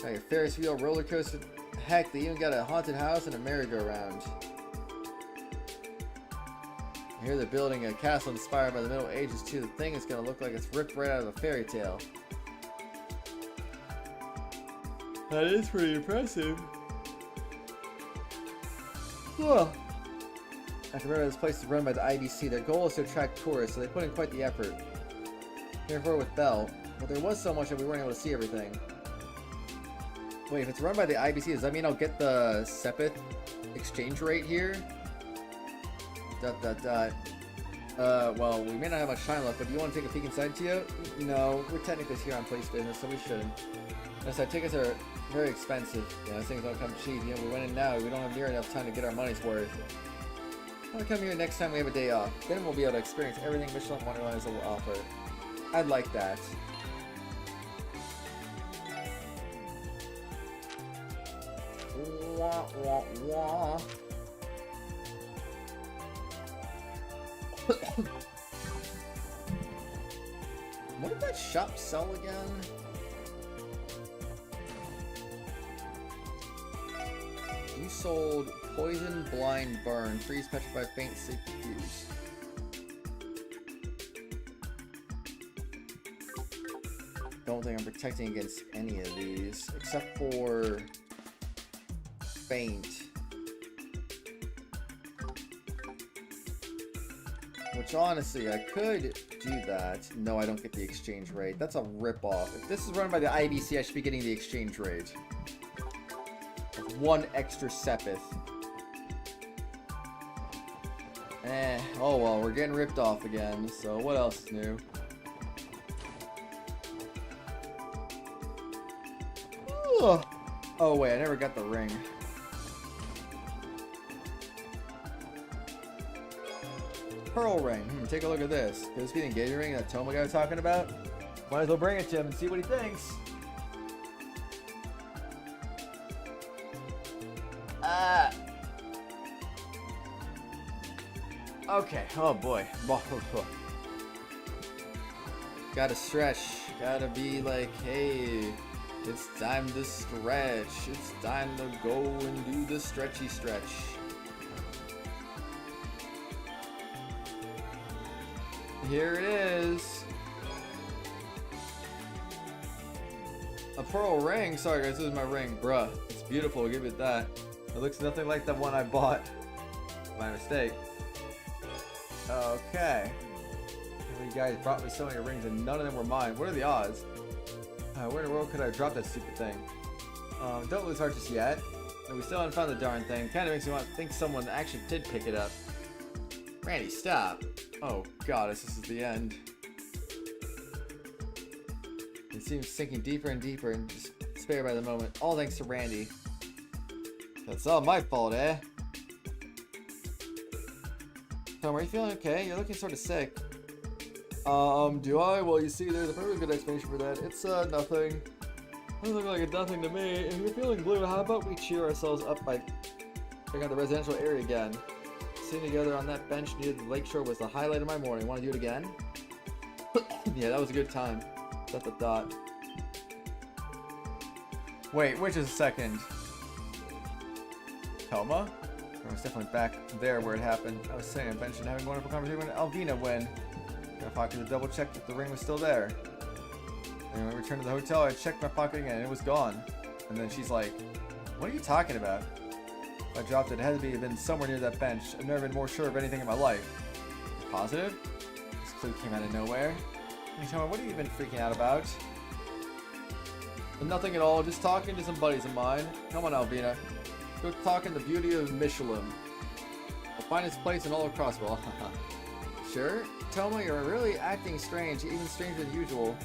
Got your Ferris wheel, roller coaster. Heck, they even got a haunted house and a merry-go-round. I hear they're building a castle inspired by the Middle Ages too. The thing is gonna look like it's ripped right out of a fairy tale. That is pretty impressive. Well, I can remember this place is run by the IBC. Their goal is to attract tourists, so they put in quite the effort. Therefore with Belle, but there was so much that we weren't able to see everything. Wait, if it's run by the IBC, does that mean I'll get the Sepith exchange rate here? ... Well, we may not have much time left, but do you want to take a peek inside, Tio? No, we're technically here on place business, so we shouldn't. Yes, our tickets are very expensive. Yeah, those things don't come cheap. You know, we went in now, we don't have near enough time to get our money's worth. I'll come here next time we have a day off. Then we'll be able to experience everything Michelin Wonderland has to offer. I'd like that. Wah, wah, wah. What did that shop sell again? You sold poison, blind, burn, freeze, petrify, faint, sleep, confuse. Don't think I'm protecting against any of these, except for faint. Which honestly, I could do that. No, I don't get the exchange rate. That's a ripoff. If this is run by the IBC, I should be getting the exchange rate. One extra Sepith. Oh well, we're getting ripped off again, so what else is new? Ugh. Oh wait, I never got the ring. Pearl ring. Take a look at this. Could this be the engagement ring that Toma guy was talking about? Might as well bring it to him and see what he thinks. Okay. Oh boy. Gotta stretch. Gotta be like, hey, it's time to stretch. It's time to go and do the stretchy stretch. Here it is. A pearl ring. Sorry guys, this is my ring. Bruh. It's beautiful, I'll give it that. It looks nothing like the one I bought. My mistake. Okay. You guys brought me so many rings and none of them were mine. What are the odds? Where in the world could I drop that stupid thing? Don't lose heart just yet. No, we still haven't found the darn thing. Kinda makes me want to think someone actually did pick it up. Randy, stop. Oh god, this is the end. It seems sinking deeper and deeper and despair by the moment. All thanks to Randy. That's all my fault, eh? Tom, are you feeling okay? You're looking sort of sick. Do I? Well, you see, there's a very good explanation for that. It's, nothing. Doesn't look like a nothing to me. If you're feeling blue, how about we cheer ourselves up by checking out the residential area again? Sitting together on that bench near the lakeshore was the highlight of my morning. Want to do it again? Yeah, that was a good time. Dot. Wait, which is a second? Coma? I was definitely back there where it happened. I was saying, I mentioned having a wonderful conversation with Alvina when my pocket to double check that the ring was still there. And when we returned to the hotel, I checked my pocket again and it was gone. And then she's like, what are you talking about? If I dropped it, it had to have been somewhere near that bench. I've never been more sure of anything in my life. Positive? This clue came out of nowhere. Hey, Toma, what have you been freaking out about? Nothing at all, just talking to some buddies of mine. Come on, Alvina. Go talk in the beauty of Michelin. The finest place in all of Crossbell. Sure? Toma, you're really acting strange, even stranger than usual.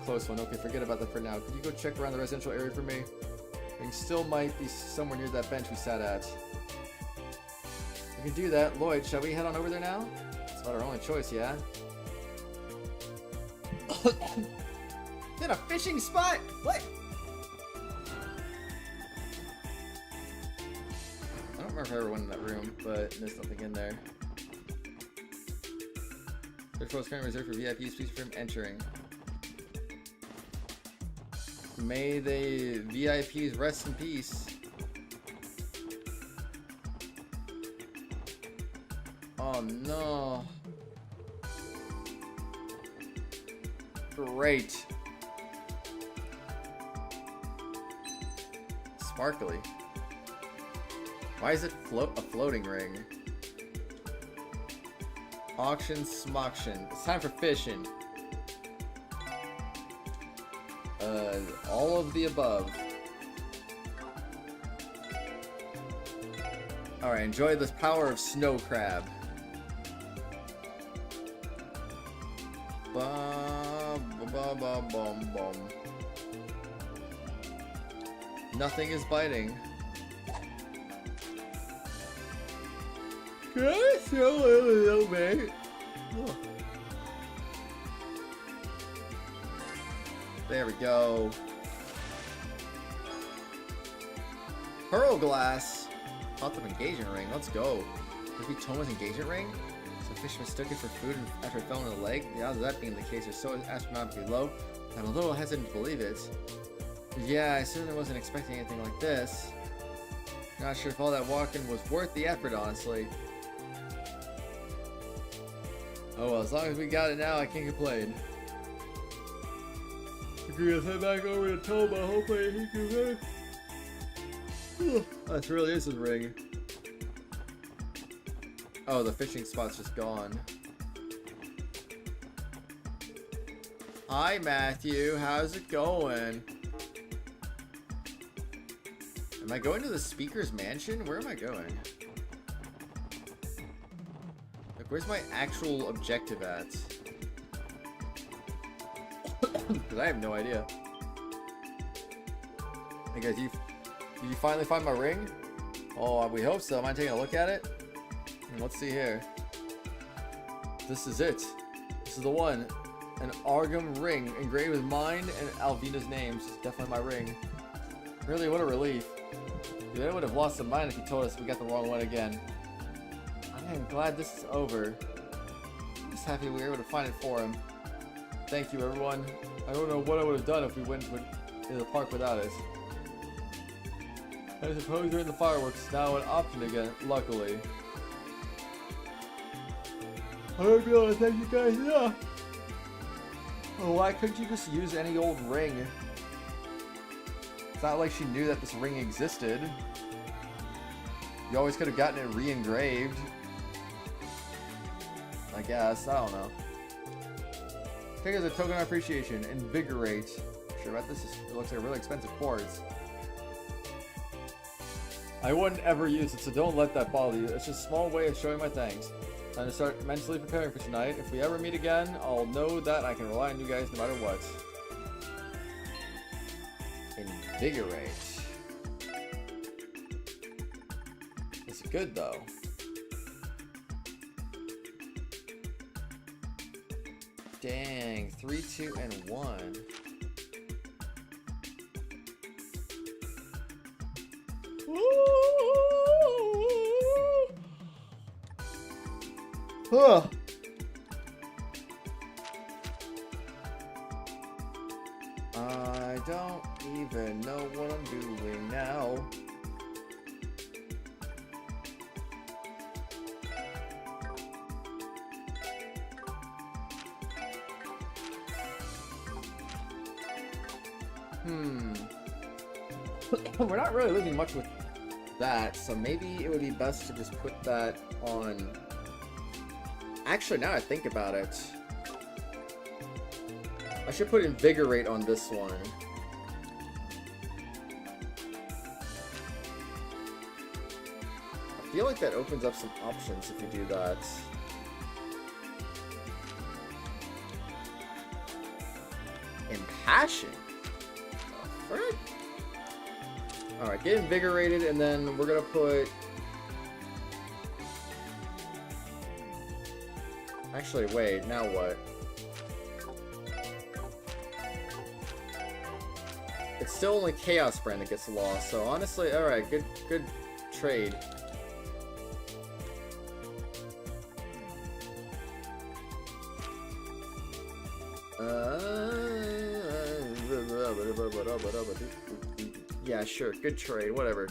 Close one. Okay, forget about that for now. Could you go check around the residential area for me? We still might be somewhere near that bench we sat at. We can do that. Lloyd, shall we head on over there now? It's about our only choice, yeah? Is that a fishing spot? What? I don't remember if I ever went in that room, but there's nothing in there. Search floor is currently reserved for VIPs. Please from entering. May the VIPs rest in peace. Oh no. Great. Sparkly. Why is it a floating ring? Auction, smoction. It's time for fishing. All of the above. Alright, enjoy the power of snow crab. Bum. Nothing is biting. Can I throw a little bit? Oh. There we go. Pearl glass. Thought of engagement ring. Let's go. Could it be Toma's engagement ring? So fish mistook it for food after it fell in the lake. The odds of that being the case are so astronomically low. I'm a little hesitant to believe it. Yeah, I certainly wasn't expecting anything like this. Not sure if all that walking was worth the effort, honestly. Oh well, as long as we got it now, I can't complain. Agree, let's head back over to Toma. Hopefully he can. That really is his ring. Oh, the fishing spot's just gone. Hi, Matthew. How's it going? Am I going to the speaker's mansion? Where am I going? Like, where's my actual objective at? Because I have no idea. Hey guys, did you finally find my ring? Oh, we hope so. Am I taking a look at it? Let's see here. This is it. This is the one. An Argam ring engraved with mine and Alvina's names. It's definitely my ring. Really, what a relief. Dude, I would have lost some mind if he told us we got the wrong one again. I am glad this is over. I'm just happy we were able to find it for him. Thank you, everyone. I don't know what I would have done if we went to the park without us. I suppose during the fireworks, now an option again, luckily. I don't know, thank you guys enough. Oh, why couldn't you just use any old ring? It's not like she knew that this ring existed. You always could have gotten it re-engraved. I guess, I don't know. Take it as a token of appreciation. Invigorate. Sure about this? It looks like a really expensive quartz. I wouldn't ever use it, so don't let that bother you. It's just a small way of showing my thanks. Time to start mentally preparing for tonight. If we ever meet again, I'll know that I can rely on you guys no matter what. Invigorate. It's good though. Dang, 3, 2, and 1. I don't even know what I'm doing now. We're not really losing much with that, so maybe it would be best to just put that on... Actually, now I think about it, I should put Invigorate on this one. I feel like that opens up some options if you do that. Impassion? The frick? Alright, get Invigorated, and then we're gonna put... Actually, wait, now what? It's still only Chaos Brand that gets lost, so honestly, alright, good trade. Yeah, sure, good trade, whatever.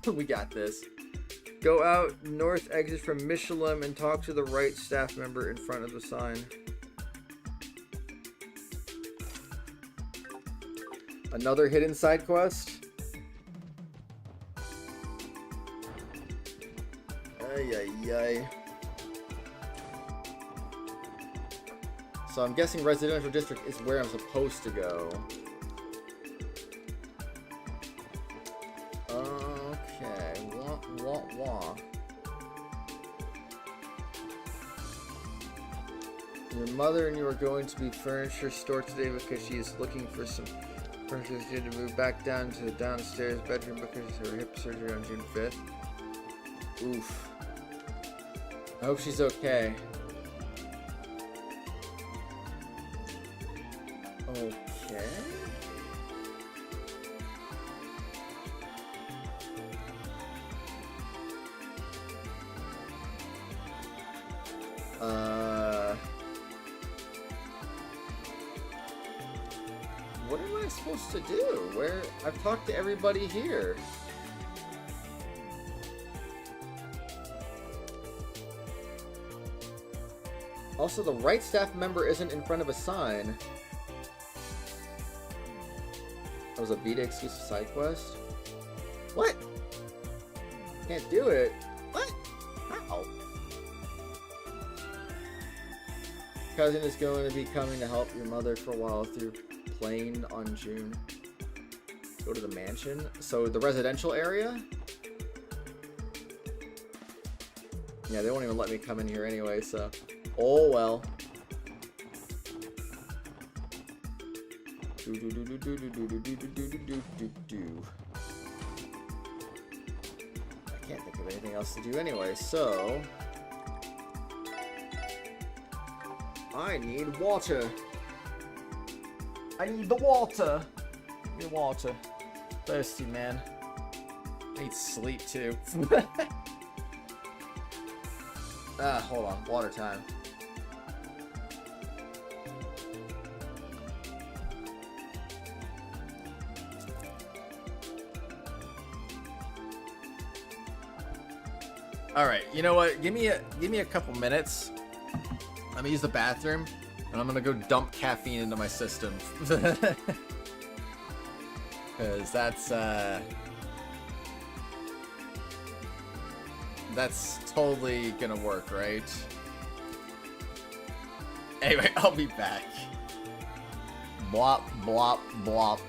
We got this. Go out north, exit from Michelin, and talk to the right staff member in front of the sign. Another hidden side quest? Ay, ay, ay. So I'm guessing residential district is where I'm supposed to go. Okay, wah. Your mother and you are going to the furniture store today because she is looking for some furniture. She had to move back down to the downstairs bedroom because of her hip surgery on June 5th. Oof. I hope she's okay. Okay. What am I supposed to do? I've talked to everybody here. Also, the right staff member isn't in front of a sign. That was a beta exclusive side quest? What? Can't do it. What? How? Cousin is going to be coming to help your mother for a while through plane on June. Go to the mansion. So the residential area? Yeah, they won't even let me come in here anyway, so... Oh well. I can't think of anything else to do anyway, so... I need water. I need the water. Give me water. Thirsty, man. I need sleep, too. Hold on. Water time. All right, you know what? Give me a couple minutes. I'm gonna use the bathroom, and I'm gonna go dump caffeine into my system, because that's totally gonna work, right? Anyway, I'll be back. Blop, blop, blop.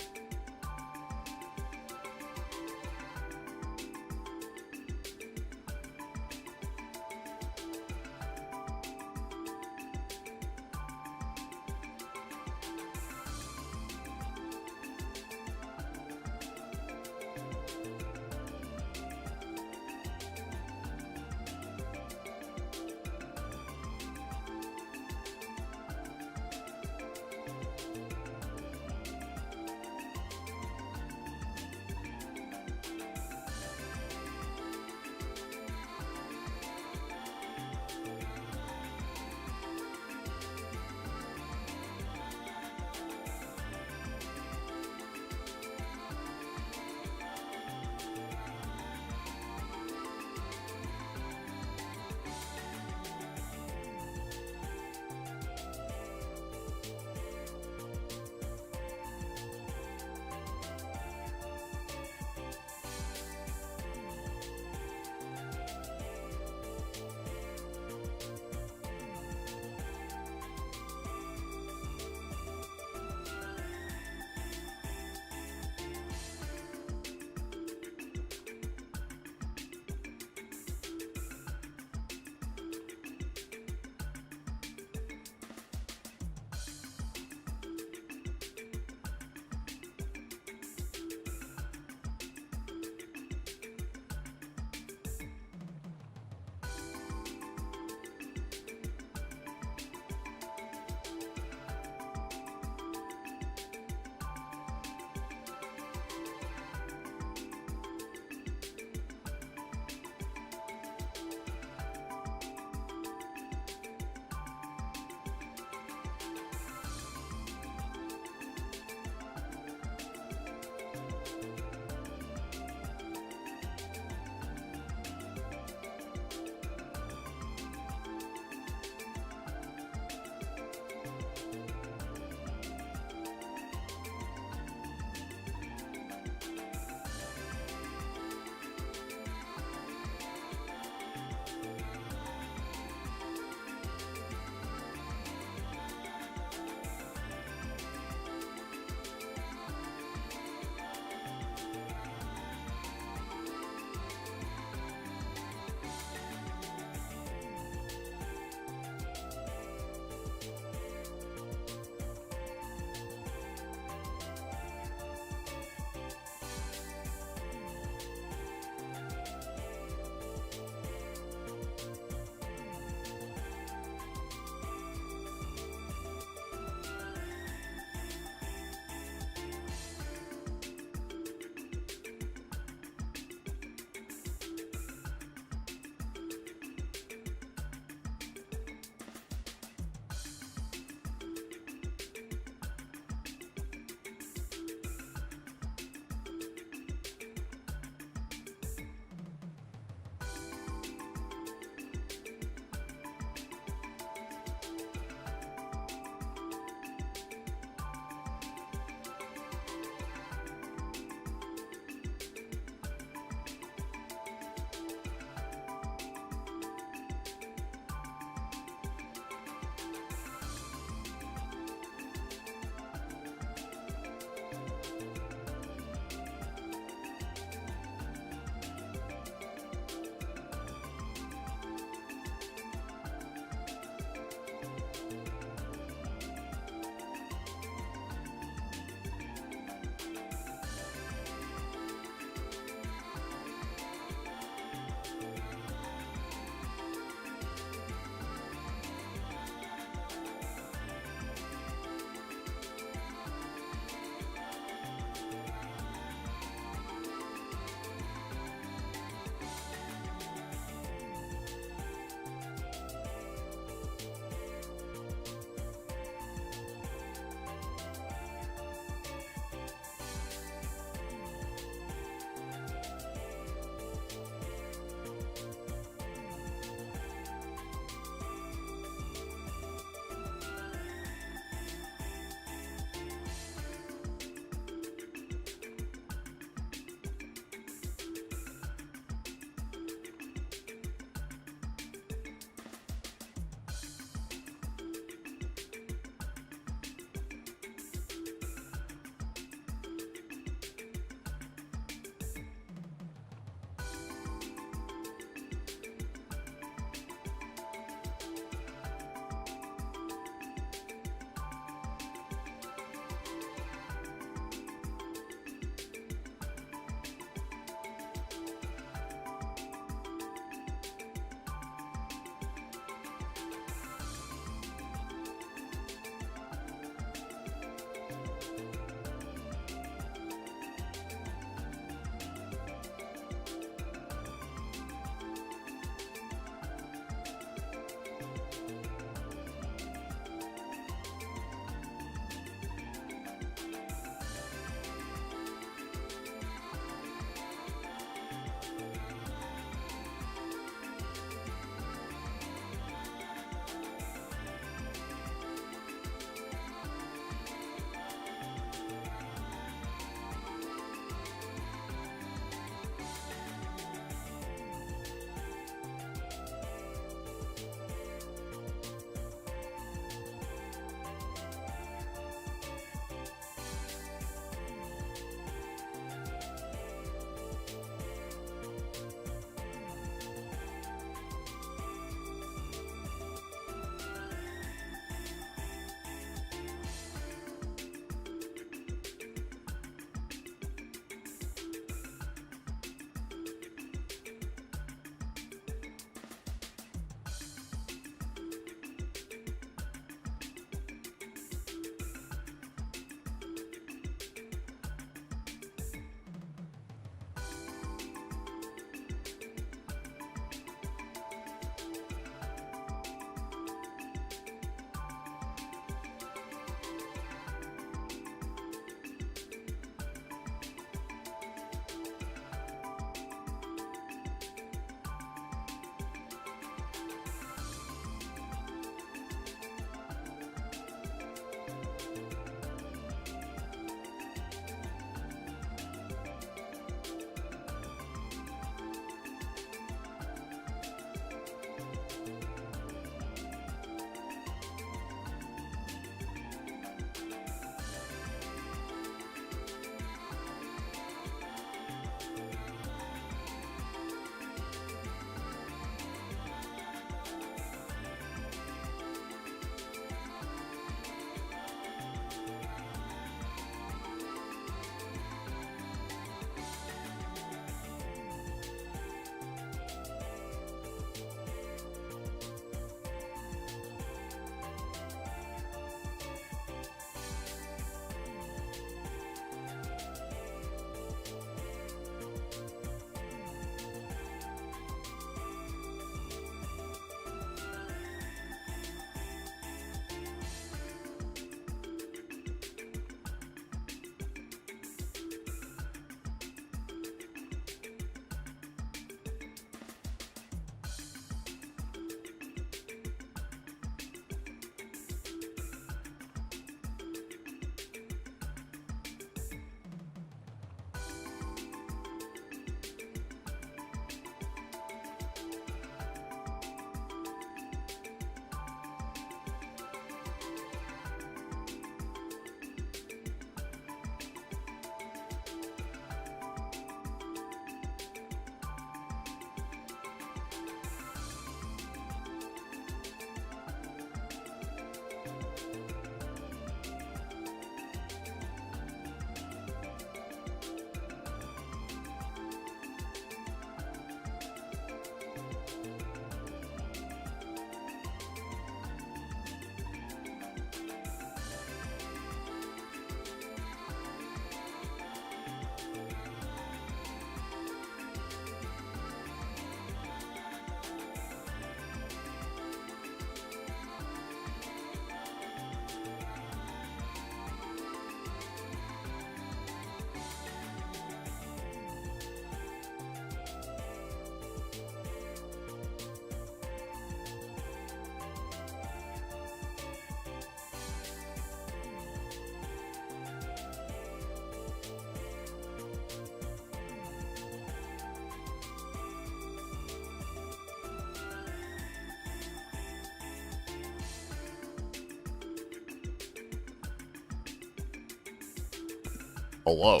Hello.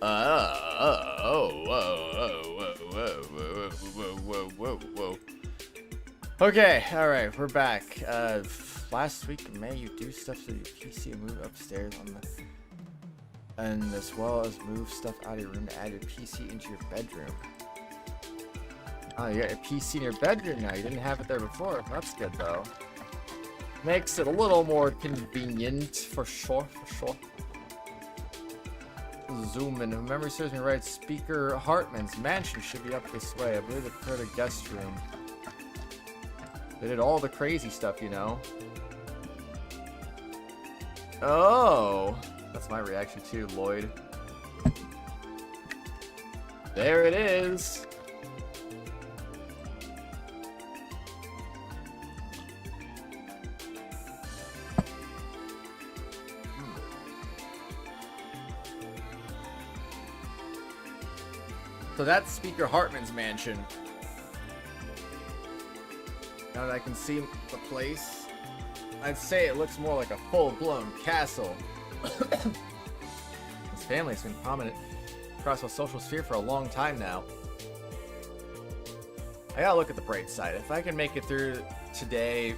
Whoa. Okay, alright, we're back. Last week in May, you do stuff to your PC and move upstairs on the... And as well as move stuff out of your room to add your PC into your bedroom. Oh, you got your PC in your bedroom now. You didn't have it there before. That's good, though. Makes it a little more convenient, for sure, Zoom in. If memory serves me right, Speaker Hartman's mansion should be up this way. I believe they prepared a guest room. They did all the crazy stuff, you know. Oh! That's my reaction too, Lloyd. There it is! So that's Speaker Hartman's mansion. Now that I can see the place, I'd say it looks more like a full-blown castle. His family has been prominent across the social sphere for a long time now. I gotta look at the bright side. If I can make it through today,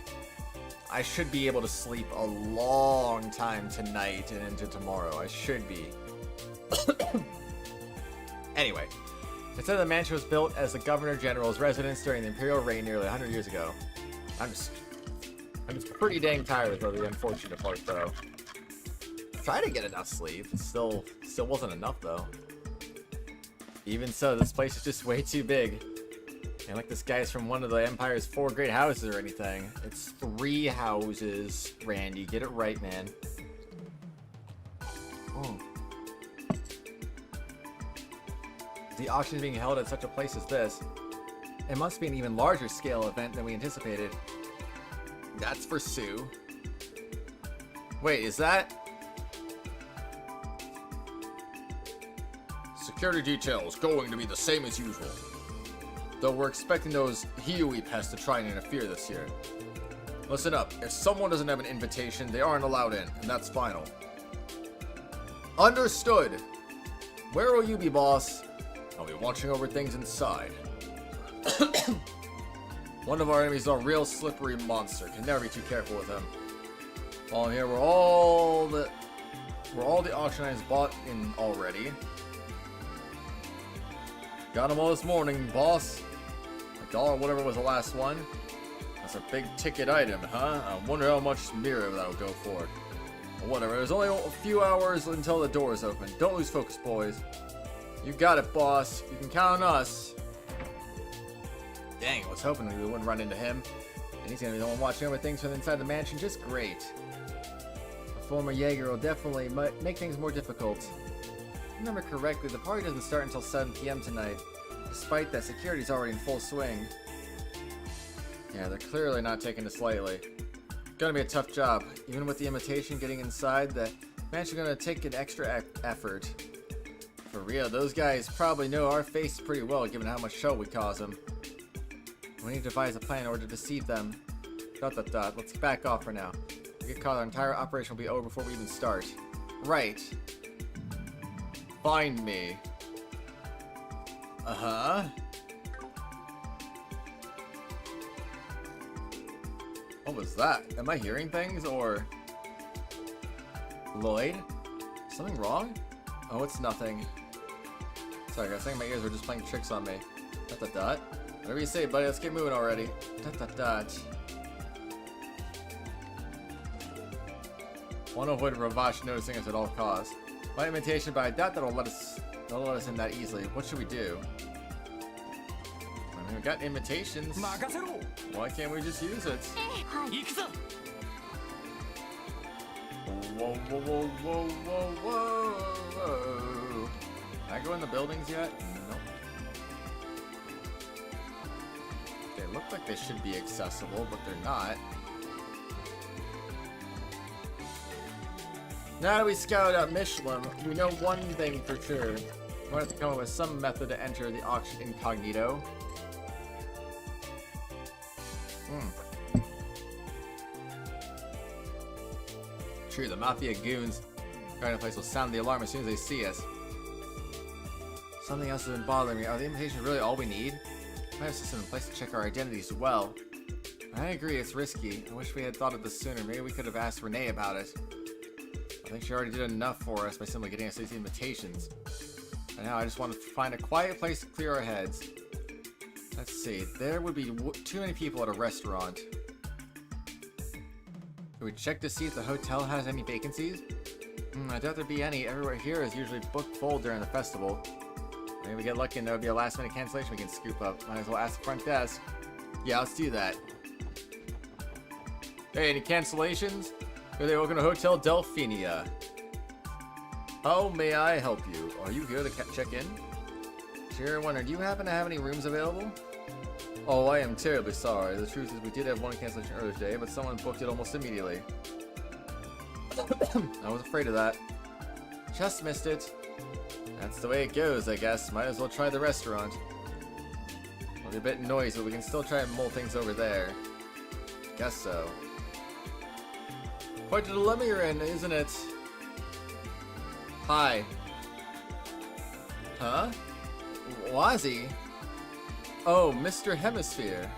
I should be able to sleep a long time tonight and into tomorrow. I should be. Anyway. It said the mansion was built as the Governor General's residence during the Imperial reign nearly 100 years ago. I'm just pretty dang tired is the unfortunate part, though. Tried to get enough sleep. It still wasn't enough, though. Even so, this place is just way too big. And like this guy's from one of the Empire's 4 great houses or anything. It's 3 houses, Randy. Get it right, man. Oh. The auction is being held at such a place as this. It must be an even larger scale event than we anticipated. That's for Sue. Wait, is that? Security details going to be the same as usual. Though we're expecting those Hiui pests to try and interfere this year. Listen up, if someone doesn't have an invitation, they aren't allowed in, and that's final. Understood! Where will you be, boss? I'll be watching over things inside. One of our enemies is a real slippery monster. Can never be too careful with him. While here, we're all the auction items bought in already. Got them all this morning, boss. $1, whatever was the last one. That's a big ticket item, huh? I wonder how much mirror that'll go for. Well, whatever. There's only a few hours until the doors open. Don't lose focus, boys. You got it, boss. You can count on us. Dang, I was hoping we wouldn't run into him. And he's gonna be the one watching over things from inside the mansion. Just great. A former Jaeger will definitely make things more difficult. If I remember correctly, the party doesn't start until 7 p.m. tonight. Despite that, security's already in full swing. Yeah, they're clearly not taking this lightly. Gonna be a tough job. Even with the invitation getting inside, the mansion's gonna take an extra effort. For real, those guys probably know our face pretty well, given how much trouble we cause them. We need to devise a plan in order to deceive them. ... Let's back off for now. If we get caught, our entire operation will be over before we even start. Right. Find me. Uh-huh. What was that? Am I hearing things, or... Lloyd? Something wrong? Oh, it's nothing. Sorry, I was thinking my ears were just playing tricks on me. ... Whatever you say, buddy, let's get moving already. ... Want to avoid Ravash noticing us at all costs. My invitation, but I doubt that'll let us in that easily. What should we do? I mean, we got invitations. Why can't we just use it? Whoa, whoa, whoa, whoa, whoa, whoa. Can I go in the buildings yet? Nope. They look like they should be accessible, but they're not. Now that we scouted out Michelin, we know one thing for sure. We're going to have to come up with some method to enter the auction incognito. True, the Mafia goons Guard in place will sound the alarm as soon as they see us. Something else has been bothering me. Are the invitations really all we need? I have a system in place to check our identities well. I agree, it's risky. I wish we had thought of this sooner. Maybe we could have asked Renne about it. I think she already did enough for us by simply getting us these invitations. And now I just want to find a quiet place to clear our heads. Let's see. There would be too many people at a restaurant. Can we check to see if the hotel has any vacancies? I doubt there'd be any. Everywhere here is usually booked full during the festival. Maybe we get lucky and there'll be a last minute cancellation we can scoop up. Might as well ask the front desk. Yeah, let's do that. Hey, any cancellations? Are they welcome to Hotel Delphinia? How may I help you? Are you here to check in? Sure, wonder, do you happen to have any rooms available? Oh, I am terribly sorry. The truth is we did have one cancellation earlier today, but someone booked it almost immediately. I was afraid of that. Just missed it. That's the way it goes, I guess. Might as well try the restaurant. It'll be a bit noisy, but we can still try and mull things over there. Guess so. Quite a dilemma you're in, isn't it? Hi. Huh? Wazzy? Oh, Mr. Hemisphere.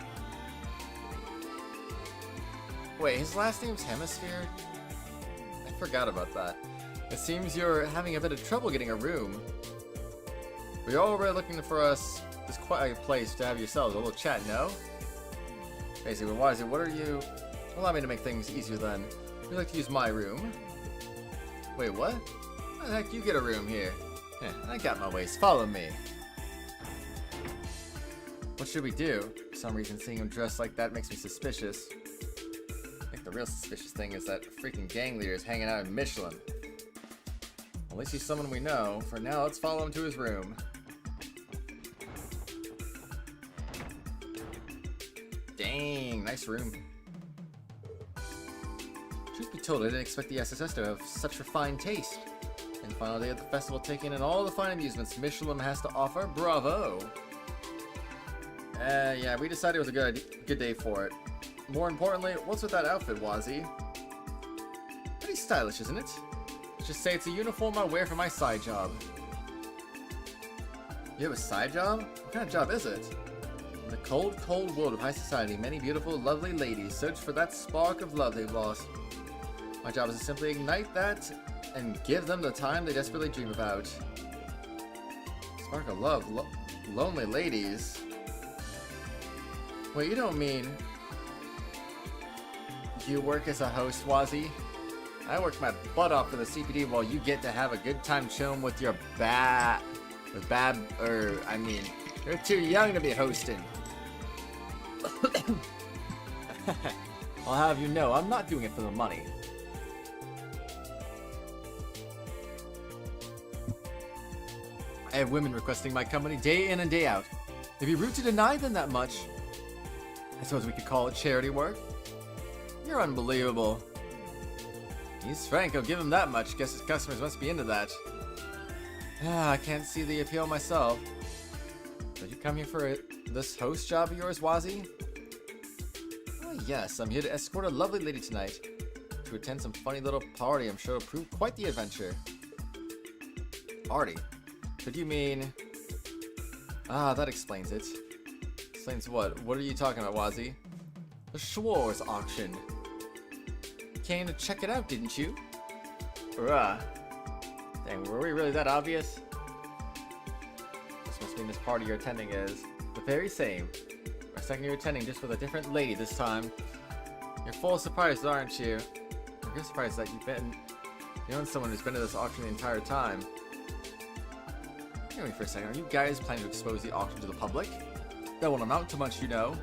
Wait, his last name's Hemisphere? I forgot about that. It seems you're having a bit of trouble getting a room. We're already looking for this quiet place to have yourselves a little chat, no? Basically, Wazzy, what are you... Allow me to make things easier then. We'd like to use my room. Wait, what? How the heck you get a room here? Yeah, I got my ways. Follow me. What should we do? For some reason, seeing him dressed like that makes me suspicious. I think the real suspicious thing is that freaking gang leader is hanging out in Michelin. At least he's someone we know. For now, let's follow him to his room. Dang, nice room. Truth be told, I didn't expect the SSS to have such refined taste. And the final day of the festival, taking in all the fine amusements Michelin has to offer. Bravo! Yeah, we decided it was a good day for it. More importantly, what's with that outfit, Wazzy? Pretty stylish, isn't it? Let's just say it's a uniform I wear for my side job. You have a side job? What kind of job is it? In the cold, cold world of high society, many beautiful, lovely ladies search for that spark of love they've lost. My job is to simply ignite that and give them the time they desperately dream about. Spark of love, lonely ladies. Wait, you don't mean you work as a host, Wazzy? I work my butt off for the CPD while you get to have a good time chilling with your I mean, you're too young to be hosting. I'll have you know, I'm not doing it for the money. I have women requesting my company day in and day out. It'd be rude to deny them that much. I suppose we could call it charity work. You're unbelievable. He's frank, I'll give him that much. Guess his customers must be into that. I can't see the appeal myself. Did you come here for this host job of yours, Wazzy? Oh yes, I'm here to escort a lovely lady tonight. To attend some funny little party I'm sure will prove quite the adventure. Party? Could you mean... that explains it. Explains what? What are you talking about, Wazzy? The Schwarze Auction. Came to check it out, didn't you? Bruh. Dang, were we really that obvious? This must mean this party you're attending is the very same. For a second you're attending just with a different lady this time. You're full of surprises, aren't you? You're surprised that you know someone who's been to this auction the entire time. Hear me for a second, are you guys planning to expose the auction to the public? That won't amount to much, you know.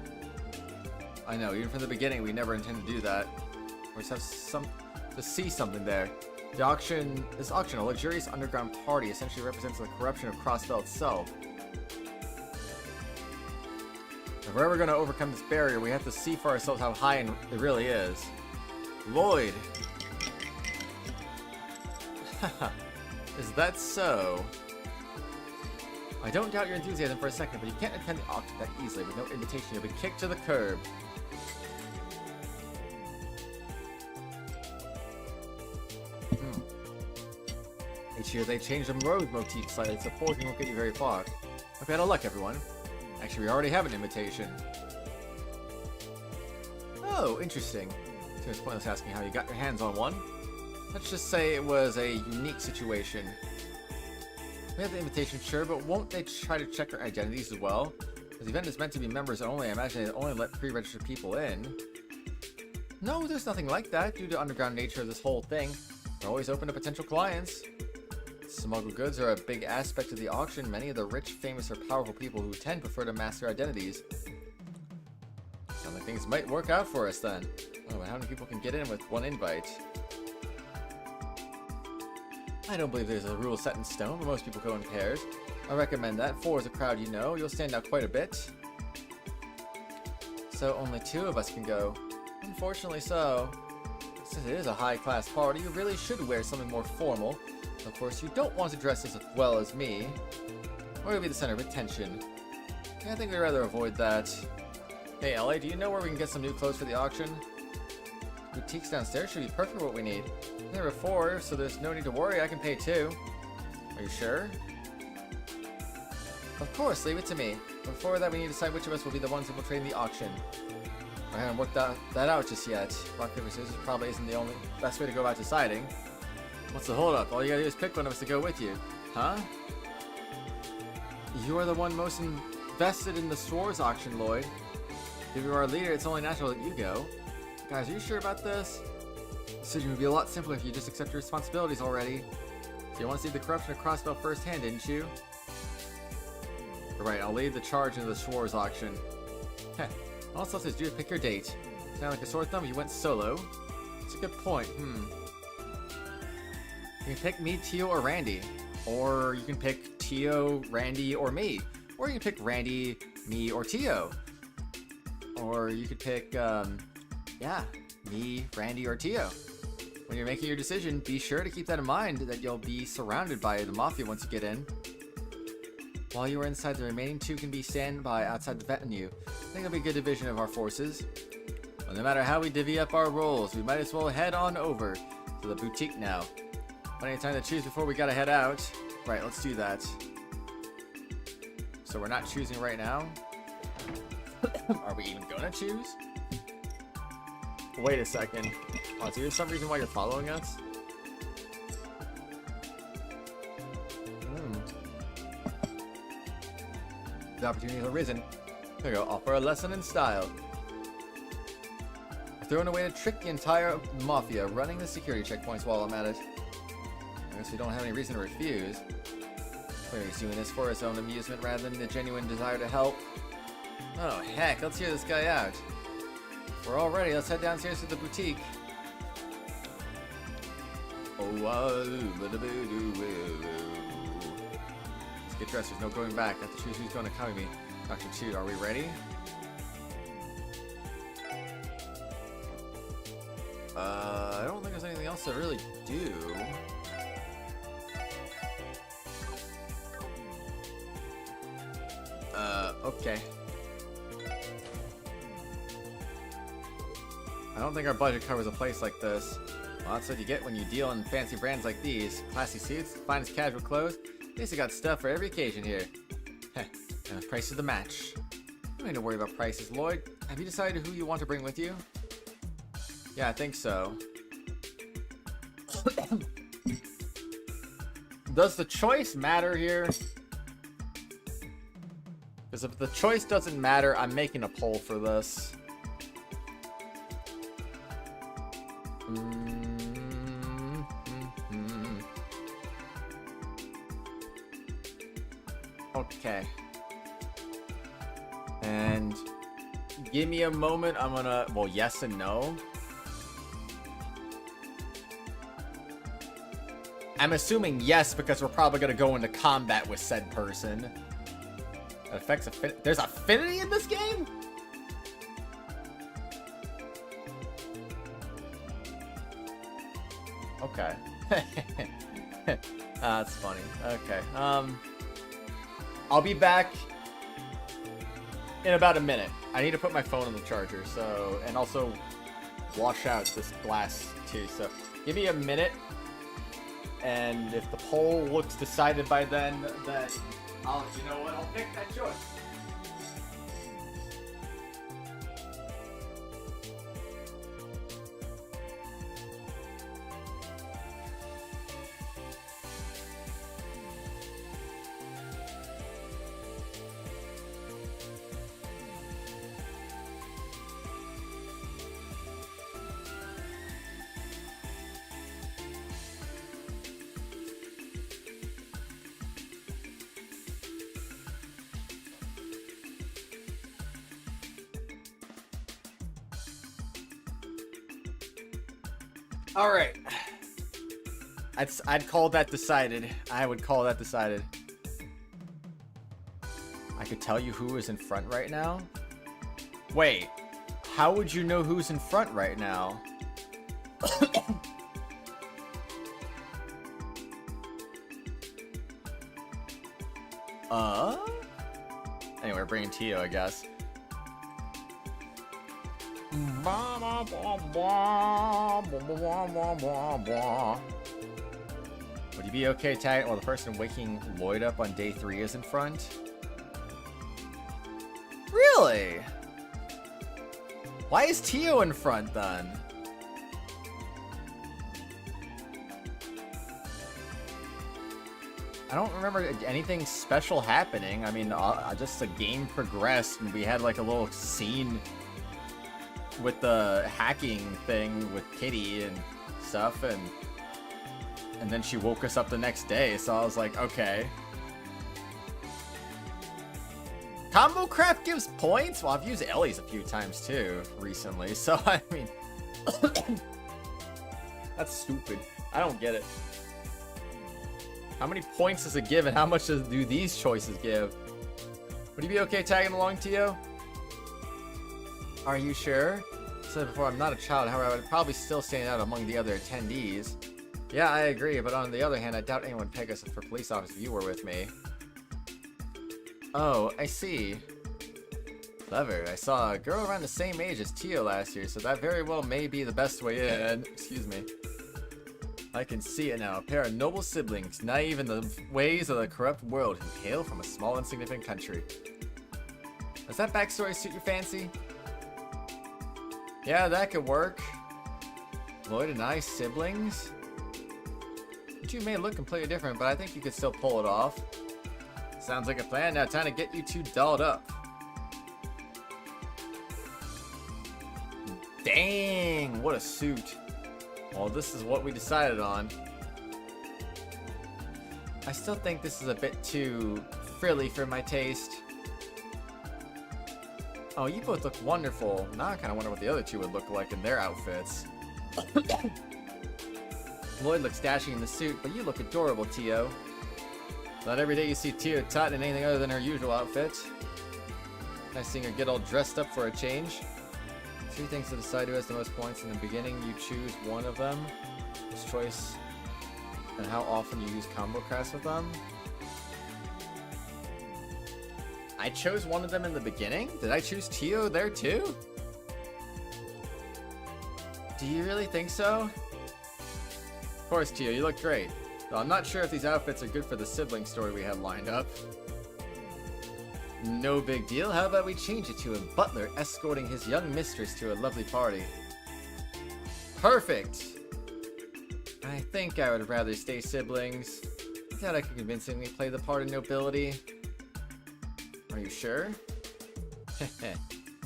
I know, even from the beginning we never intended to do that. We just have to see something there. This auction, a luxurious underground party, essentially represents the corruption of Crossbell itself. If we're ever going to overcome this barrier, we have to see for ourselves how high it really is. Lloyd! Is that so? I don't doubt your enthusiasm for a second, but you can't attend the auction that easily. With no invitation, you'll be kicked to the curb. Each year they change the road motif slightly, so forging won't get you very far. Okay, out of luck, everyone. Actually, we already have an invitation. Oh, interesting. Seems pointless asking how you got your hands on one. Let's just say it was a unique situation. We have the invitation, sure, but won't they try to check our identities as well? This event is meant to be members only. I imagine they only let pre-registered people in. No, there's nothing like that. Due to the underground nature of this whole thing, we're always open to potential clients. Smuggled goods are a big aspect of the auction. Many of the rich, famous, or powerful people who attend prefer to mask their identities. Sounds like things might work out for us then. Oh, but how many people can get in with one invite? I don't believe there's a rule set in stone, but most people go in pairs. I recommend that. 4 is a crowd you know. You'll stand out quite a bit. So only 2 of us can go. Unfortunately so. Since it is a high-class party, you really should wear something more formal. Of course, you don't want to dress as well as me, or you'll be the center of attention. Yeah, I think we'd rather avoid that. Hey, Elie, do you know where we can get some new clothes for the auction? Boutiques downstairs should be perfect for what we need. There were 4, so there's no need to worry. I can pay 2. Are you sure? Of course, leave it to me. Before that, we need to decide which of us will be the ones infiltrating the auction. I haven't worked that out just yet. Rock, paper, scissors probably isn't the only best way to go about deciding. What's the holdup? All you gotta do is pick one of us to go with you. Huh? You are the one most invested in the Schwarze Auction, Lloyd. If you're our leader, it's only natural that you go. Guys, are you sure about this? The decision would be a lot simpler if you just accept your responsibilities already. So you want to see the corruption of Crossbell firsthand, didn't you? Right, I'll lead the charge into the Schwarze Auction. Heh, all else is due to pick your date. Sound like a sore thumb, you went solo. That's a good point, You can pick me, Tio, or Randy. Or you can pick Tio, Randy, or me. Or you can pick Randy, me, or Tio. Or you could pick, me, Randy, or Tio. When you're making your decision, be sure to keep that in mind, that you'll be surrounded by the Mafia once you get in. While you are inside, the remaining 2 can be standby outside the venue. I think it'll be a good division of our forces. Well, no matter how we divvy up our roles, we might as well head on over to the boutique now. Plenty of time to choose before we gotta head out. Right, let's do that. So we're not choosing right now. Are we even gonna choose? Wait a second. Oh, is there some reason why you're following us? The opportunity has arisen. Here we go. Offer a lesson in style. Throwing away to trick the entire Mafia, running the security checkpoints while I'm at it. I guess we don't have any reason to refuse. Clearly he's doing this for his own amusement rather than the genuine desire to help. Oh, heck, let's hear this guy out. If we're all ready, let's head downstairs to the boutique. Let's get dressed, there's no going back. I have to choose who's going to come with me. Dr. Toot, are we ready? I don't think there's anything else to really do. Okay. I don't think our budget covers a place like this. Well, that's what you get when you deal in fancy brands like these. Classy suits, finest casual clothes. At least I got stuff for every occasion here. Heh, and the price of the match. You don't need to worry about prices, Lloyd. Have you decided who you want to bring with you? Yeah, I think so. Does the choice matter here? Because if the choice doesn't matter, I'm making a poll for this. Okay. And give me a moment. I'm gonna, well, yes and no. I'm assuming yes because we're probably gonna go into combat with said person. That affects affinity. There's affinity in this game? Okay. That's funny. Okay. I'll be back in about a minute. I need to put my phone on the charger, so, and also wash out this glass too. So give me a minute. and if the poll looks decided by then I'll, you know what, I'll pick that choice. All right. I'd call that decided. I would call that decided. I could tell you who is in front right now. Wait, how would you know who's in front right now? Anyway, we're bringing Tio, I guess. Would you be okay tagging while the person waking Lloyd up on day 3 is in front? Really? Why is Tio in front then? I don't remember anything special happening. I mean, just the game progressed and we had like a little scene with the hacking thing with Kitty and stuff, and then she woke us up the next day, so I was like, okay. Combo craft gives points? Well, I've used Ellie's a few times too recently, so I mean that's stupid. I don't get it. How many points does it give and how much do these choices give? Would you be okay tagging along, Tio? Are you sure? I said before, I'm not a child, however, I would probably still stand out among the other attendees. Yeah, I agree, but on the other hand, I doubt anyone would peg us for police officer if you were with me. Oh, I see. Clever. I saw a girl around the same age as Tio last year, so that very well may be the best way in. Excuse me. I can see it now. A pair of noble siblings, naive in the ways of the corrupt world, who hail from a small, insignificant country. Does that backstory suit your fancy? Yeah, that could work. Lloyd and I, siblings? You two may look completely different, but I think you could still pull it off. Sounds like a plan. Now time to get you two dolled up. Dang, what a suit. Well, this is what we decided on. I still think this is a bit too frilly for my taste. Oh, you both look wonderful. Now I kind of wonder what the other two would look like in their outfits. Lloyd looks dashing in the suit, but you look adorable, Tio. Not every day you see Tio Tot in anything other than her usual outfit. Nice seeing her get all dressed up for a change. 3 things to decide who has the most points. In the beginning, you choose one of them. This choice and how often you use combo crafts with them. I chose one of them in the beginning? Did I choose Tio there too? Do you really think so? Of course, Tio, you look great. Though I'm not sure if these outfits are good for the sibling story we had lined up. No big deal. How about we change it to a butler escorting his young mistress to a lovely party? Perfect! I think I would rather stay siblings. I thought I could convincingly play the part of nobility. Are you sure? I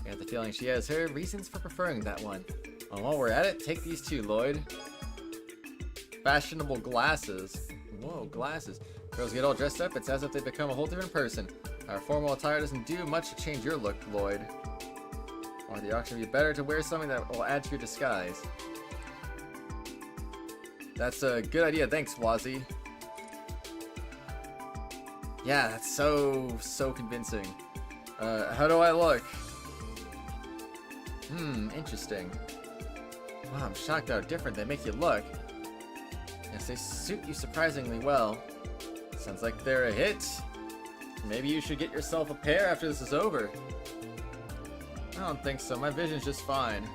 got the feeling she has her reasons for preferring that one. Oh, while we're at it, take these two, Lloyd. Fashionable glasses. Whoa, glasses. Girls get all dressed up, it's as if they become a whole different person. Our formal attire doesn't do much to change your look, Lloyd. Or the auction would be better to wear something that will add to your disguise. That's a good idea, thanks, Wazzy. Yeah, that's so convincing. How do I look? Interesting. Wow, I'm shocked how different they make you look. Yes, they suit you surprisingly well. Sounds like they're a hit. Maybe you should get yourself a pair after this is over. I don't think so. My vision's just fine.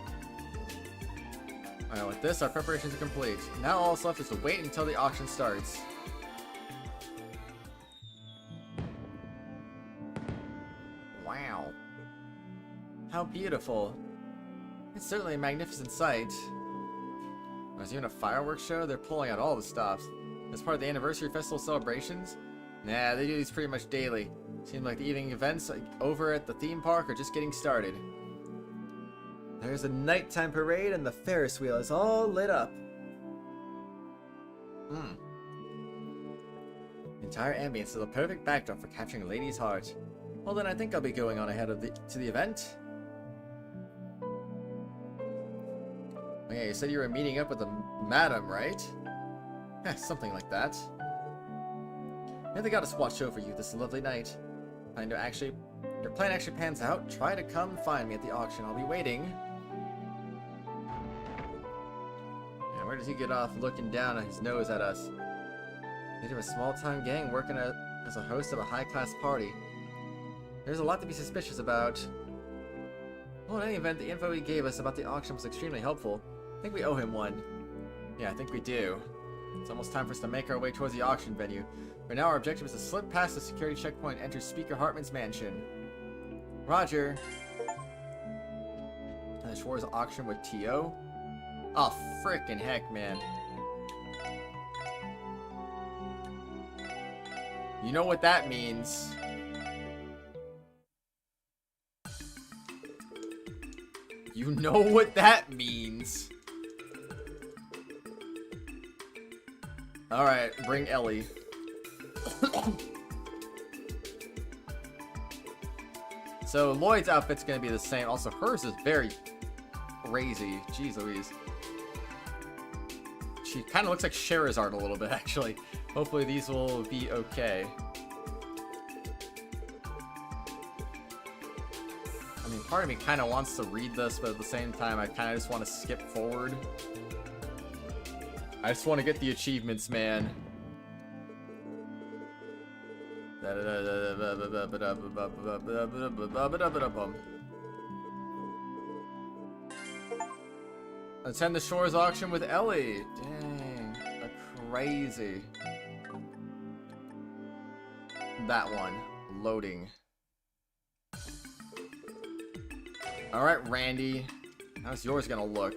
Alright, with this, our preparations are complete. Now all that's left is to wait until the auction starts. Wow. How beautiful. It's certainly a magnificent sight. There's even a fireworks show. They're pulling out all the stops. As part of the anniversary festival celebrations? Nah, they do these pretty much daily. Seems like the evening events over at the theme park are just getting started. There's a nighttime parade and the Ferris wheel is all lit up. The entire ambience is the perfect backdrop for capturing a lady's heart. Well then, I think I'll be going on ahead of to the event. Oh yeah, you said you were meeting up with a madam, right? Yeah, something like that. May the goddess watch over you this lovely night. Your plan actually pans out, try to come find me at the auction. I'll be waiting. And where does he get off looking down at his nose at us? Leader of a small-time gang working as a host of a high-class party. There's a lot to be suspicious about. Well, in any event, the info he gave us about the auction was extremely helpful. I think we owe him one. Yeah, I think we do. It's almost time for us to make our way towards the auction venue. Right now, our objective is to slip past the security checkpoint and enter Speaker Hartman's mansion. Roger. The Schwarze Auction with Tio? Oh, frickin' heck, man. You know what that means. You know what that means. Alright, bring Elie. So Lloyd's outfit's gonna be the same. Also, hers is very crazy. Jeez Louise. She kind of looks like Sherazard a little bit, actually. Hopefully these will be okay. I mean, part of me kind of wants to read this, but at the same time, I kind of just want to skip forward. I just want to get the achievements, man. Attend the Schwarze Auction with Elie. Dang, crazy. That one. Loading. Alright, Randy. How's yours gonna look?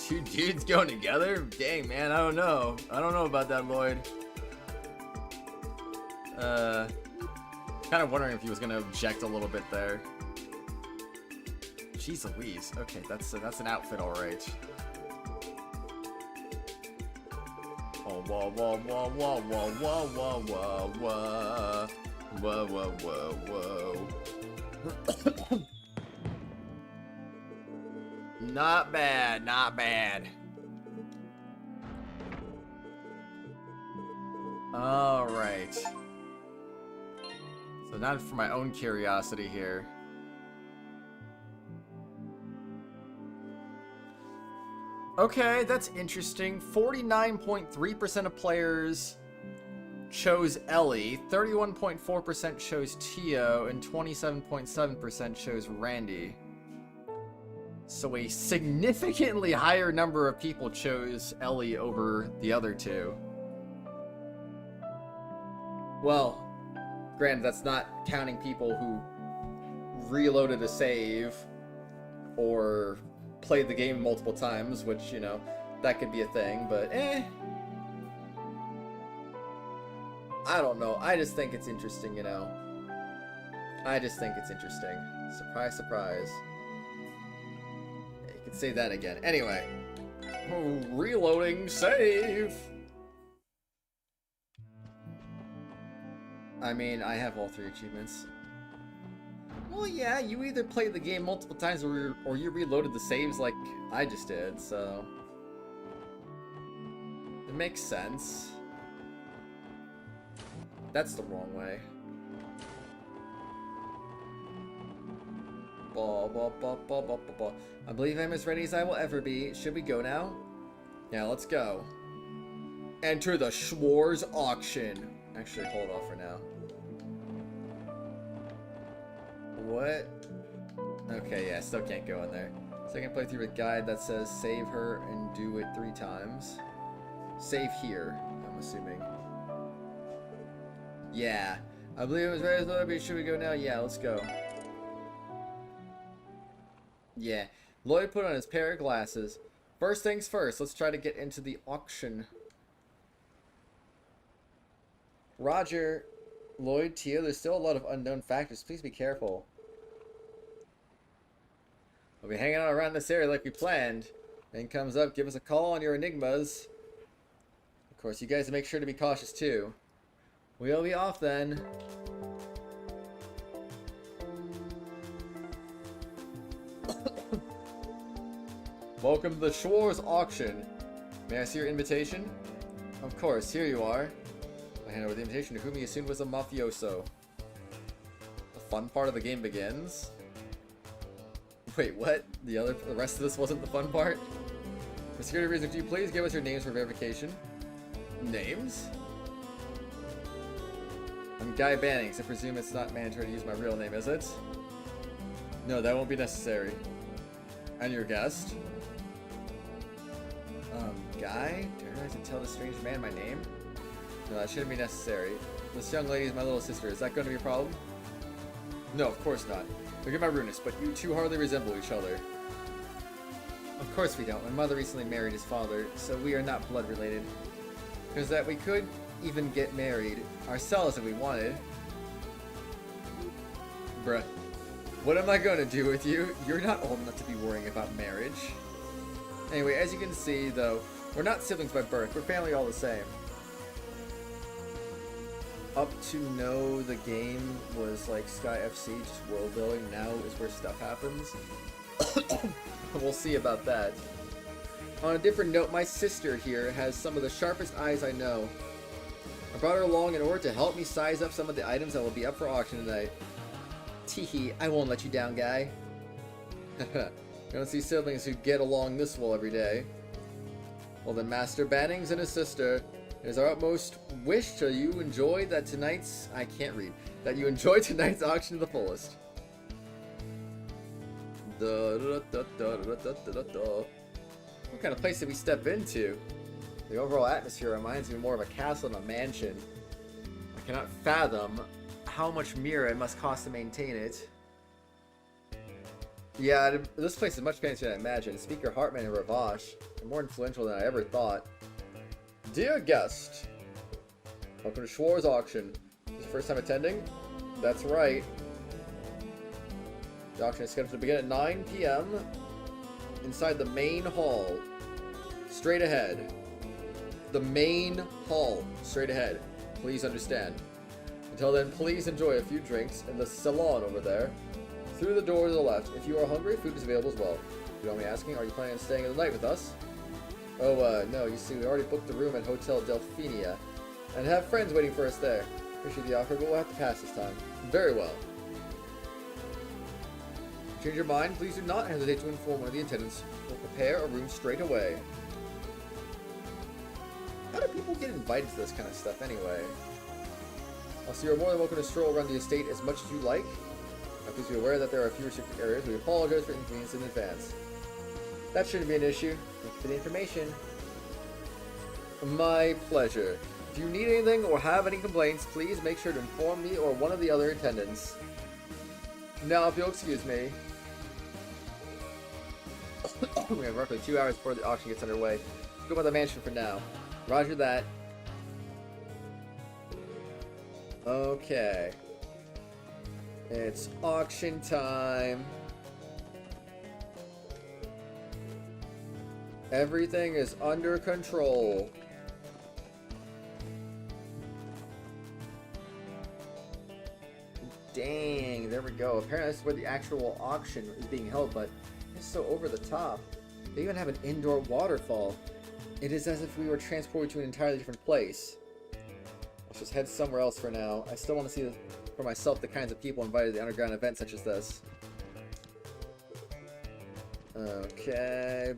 Two dudes going together? Dang, man, I don't know. I don't know about that, Lloyd. Kind of wondering if he was gonna object a little bit there. Jeez Louise. Okay, that's an outfit, all right. Oh, whoa, whoa, whoa, whoa, whoa, whoa, whoa, whoa, whoa, whoa, whoa, whoa. Not bad, not bad. Alright. So now for my own curiosity here. Okay, that's interesting. 49.3% of players chose Elie, 31.4% chose Tio, and 27.7% chose Randy. So a significantly higher number of people chose Elie over the other two. Well, granted, that's not counting people who reloaded a save or played the game multiple times, which, you know, that could be a thing, but I don't know. I just think it's interesting, you know. I just think it's interesting. Surprise, surprise. You can say that again. Anyway. Oh, reloading save. I mean, I have all 3 achievements. Well, yeah, you either played the game multiple times or you reloaded the saves like I just did, so it makes sense. That's the wrong way. I believe I'm as ready as I will ever be. Should we go now? Yeah, let's go. Enter the Schwarze Auction. Actually, hold off for now. What? Okay, yeah, still can't go in there. Second playthrough with guide that says save her and do it 3 times. Save here, I'm assuming. Yeah. I believe it was very low, but should we go now? Yeah, let's go. Yeah. Lloyd put on his pair of glasses. First things first, let's try to get into the auction. Roger, Lloyd, Tio, there's still a lot of unknown factors. Please be careful. We'll be hanging out around this area like we planned. Anything comes up, give us a call on your enigmas. Of course, you guys make sure to be cautious too. We'll be off then. Welcome to the Schwarze Auction. May I see your invitation? Of course, here you are. I hand over the invitation to whom he assumed was a mafioso. The fun part of the game begins. Wait, what? The rest of this wasn't the fun part? For security reasons, could you please give us your names for verification? Names? I'm Guy Bannings. I presume it's not mandatory to use my real name, is it? No, that won't be necessary. And your guest? Guy? Do I realize to tell this strange man my name? No, that shouldn't be necessary. This young lady is my little sister. Is that going to be a problem? No, of course not. Forgive my rudeness, but you two hardly resemble each other. Of course we don't. My mother recently married his father, so we are not blood related. Because that we could even get married ourselves if we wanted. Bruh. What am I going to do with you? You're not old enough to be worrying about marriage. Anyway, as you can see, though, we're not siblings by birth. We're family all the same. Up to know the game was like Sky FC, just world building. Now is where stuff happens. We'll see about that. On a different note, my sister here has some of the sharpest eyes I know. I brought her along in order to help me size up some of the items that will be up for auction tonight. Teehee, I won't let you down, guy. You don't see siblings who get along this well every day. Well then, Master Bannings and his sister, it is our utmost wish to you enjoy that tonight's... I can't read. That you enjoy tonight's auction to the fullest. What kind of place did we step into? The overall atmosphere reminds me more of a castle than a mansion. I cannot fathom how much mirror it must cost to maintain it. Yeah, this place is much fancier than I imagined. Speaker Hartman and Ravash are more influential than I ever thought. Dear guest, welcome to Schwarze Auction. Is this your first time attending? That's right. The auction is scheduled to begin at 9 p.m. inside the main hall. Straight ahead. The main hall. Straight ahead. Please understand. Until then, please enjoy a few drinks in the salon over there. Through the door to the left. If you are hungry, food is available as well. If you don't mind me asking, are you planning on staying the night with us? Oh, no, you see, we already booked a room at Hotel Delphinia, and have friends waiting for us there. Appreciate the offer, but we'll have to pass this time. Very well. Change your mind, please do not hesitate to inform one of the attendants. We'll prepare a room straight away. How do people get invited to this kind of stuff anyway? Also, you're more than welcome to stroll around the estate as much as you like. Now, please be aware that there are a few restricted areas. We apologize for inconvenience in advance. That shouldn't be an issue. Thank you for the information. My pleasure. If you need anything or have any complaints, please make sure to inform me or one of the other attendants. Now, if you'll excuse me. We have roughly 2 hours before the auction gets underway. Let's go by the mansion for now. Roger that. Okay. It's auction time. Everything is under control. Dang, there we go. Apparently this is where the actual auction is being held, but it's so over the top. They even have an indoor waterfall. It is as if we were transported to an entirely different place. Let's just head somewhere else for now. I still want to see for myself the kinds of people invited to the underground event such as this. Okay,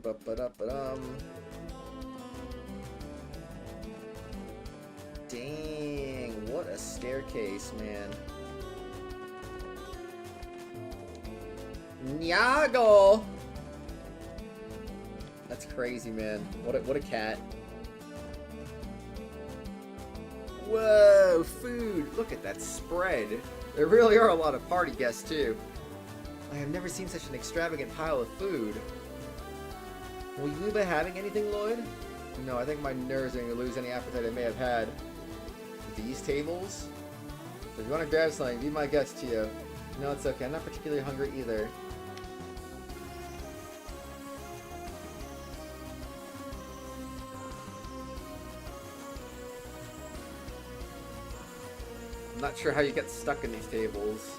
Dang, what a staircase, man. Nyago! That's crazy, man. What a cat. Whoa, food! Look at that spread. There really are a lot of party guests, too. I have never seen such an extravagant pile of food. Will you be having anything, Lloyd? No, I think my nerves are going to lose any appetite I may have had. These tables? If you want to grab something, be my guest, Tio. No, it's okay. I'm not particularly hungry either. I'm not sure how you get stuck in these tables.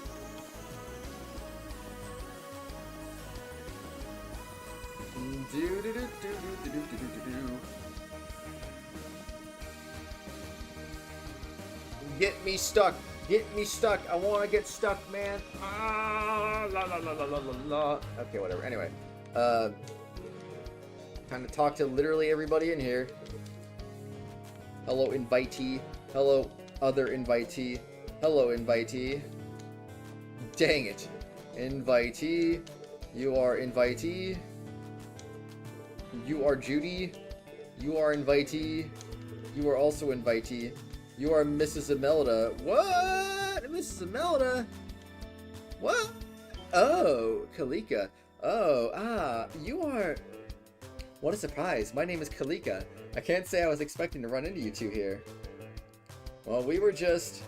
Get me stuck. Get me stuck. I want to get stuck, man. Ah, la la la la la la la. Okay, whatever. Anyway, time to talk to literally everybody in here. Hello, invitee. Hello, other invitee. Hello, invitee. Dang it. Invitee. You are invitee. You are Judy. You are invitee. You are also invitee. You are Mrs. Imelda. What? Mrs. Imelda? What? Oh, Kalika. Oh, you are... What a surprise. My name is Kalika. I can't say I was expecting to run into you two here. Well, we were just...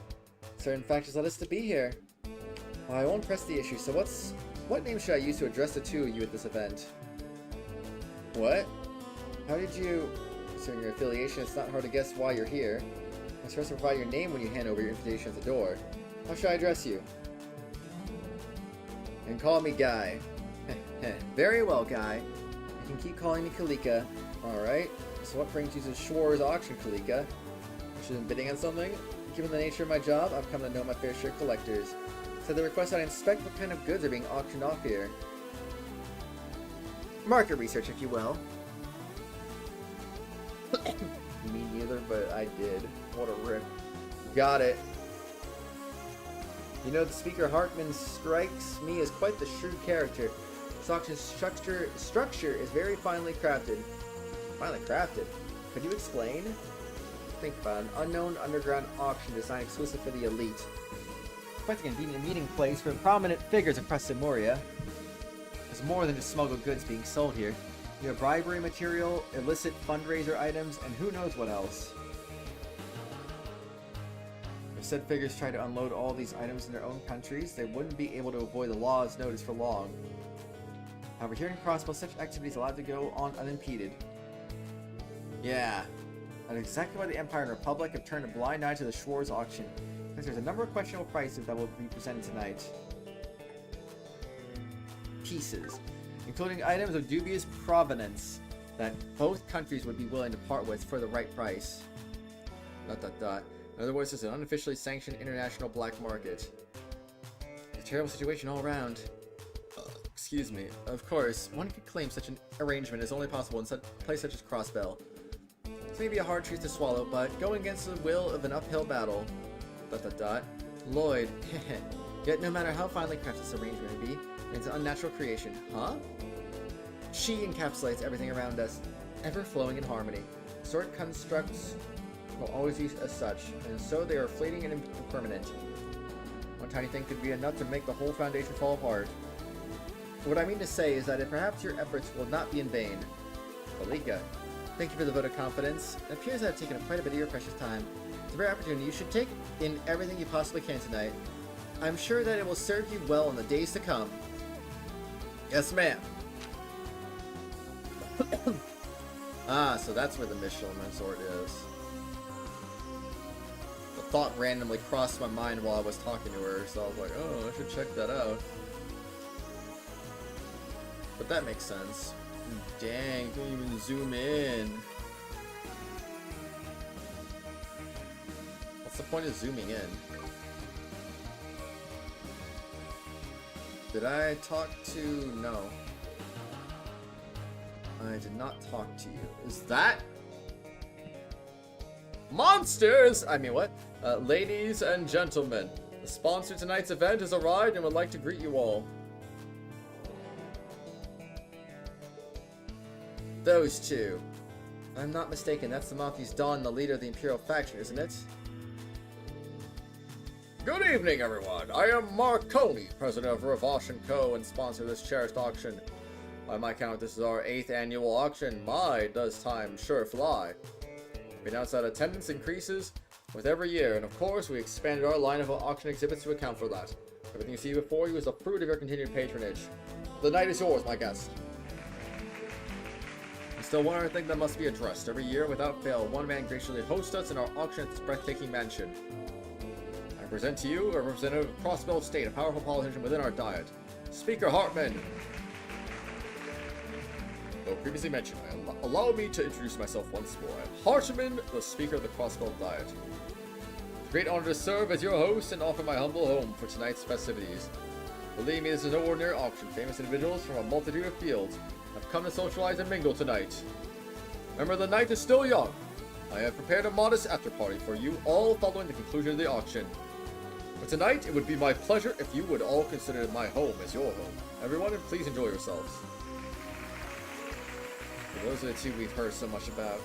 Certain factors led us to be here. Well, I won't press the issue, so what name should I use to address the two of you at this event? What? How did you... Considering your affiliation, it's not hard to guess why you're here. I'm supposed to provide your name when you hand over your invitation at the door. How should I address you? And call me Guy. Very well, Guy. You can keep calling me Kalika. Alright. So what brings you to Schwarze Auction, Kalika? Should have been bidding on something? Given the nature of my job, I've come to know my fair share of collectors. So they request I inspect what kind of goods are being auctioned off here. Market research, if you will. Me neither, but I did. What a rip. Got it. You know, the Speaker Hartman strikes me as quite the shrewd character. This auction structure is very finely crafted. Finely crafted? Could you explain? Think about an unknown underground auction designed exclusive for the elite. Quite a convenient meeting place for prominent figures across Samoria. There's more than just smuggled goods being sold here. You have bribery material, illicit fundraiser items, and who knows what else. If said figures try to unload all these items in their own countries, they wouldn't be able to avoid the law's notice for long. However, here in Crossbell, such activities are allowed to go on unimpeded. Yeah. That's exactly why the Empire and Republic have turned a blind eye to the Schwarze Auction, because there's a number of questionable prices that will be presented tonight. Pieces, including items of dubious provenance that both countries would be willing to part with for the right price. ... In other words, it's an unofficially sanctioned international black market. It's a terrible situation all around. Excuse me. Of course, one could claim such an arrangement is only possible in a place such as Crossbell. This may be a hard truth to swallow, but going against the will of an uphill battle... ... Lloyd, yet no matter how finely crafted this arrangement may be, it's an unnatural creation, huh? She encapsulates everything around us, ever flowing in harmony. Sword constructs will always be as such, and so they are fleeting and impermanent. One tiny thing could be enough to make the whole foundation fall apart. What I mean to say is that perhaps your efforts will not be in vain. Kalika, thank you for the vote of confidence. It appears that I've taken quite a bit of your precious time. It's a rare opportunity. You should take in everything you possibly can tonight. I'm sure that it will serve you well in the days to come. Yes, ma'am. Ah, so that's where the Michelin Resort is. The thought randomly crossed my mind while I was talking to her, so I was like, oh, I should check that out. But that makes sense. Dang, can't even zoom in. What's the point of zooming in? Did I talk to... No. I did not talk to you. Is that... Monsters! I mean, what? Ladies and gentlemen, the sponsor of tonight's event has arrived and would like to greet you all. Those two. If I'm not mistaken, that's the Mafia's Dawn, the leader of the Imperial faction, isn't it? Good evening, everyone. I am Marconi, president of Ravash & Co. and sponsor of this cherished auction. By my count, this is our 8th annual auction. My, does time sure fly. We announce that attendance increases with every year, and of course, we expanded our line of auction exhibits to account for that. Everything you see before you is the fruit of your continued patronage. The night is yours, my guest. Still one other thing that must be addressed. Every year, without fail, one man graciously hosts us in our auction at this breathtaking mansion. I present to you a representative of Crossbell State, a powerful politician within our diet, Speaker Hartman. Though previously mentioned, allow me to introduce myself once more. I'm Hartman, the Speaker of the Crossbell Diet. It's a great honor to serve as your host and offer my humble home for tonight's festivities. Believe me, this is no ordinary auction. Famous individuals from a multitude of fields have come to socialize and mingle tonight. Remember, the night is still young. I have prepared a modest after-party for you all following the conclusion of the auction. For tonight, it would be my pleasure if you would all consider my home as your home. Everyone, please enjoy yourselves. So those are the two we've heard so much about.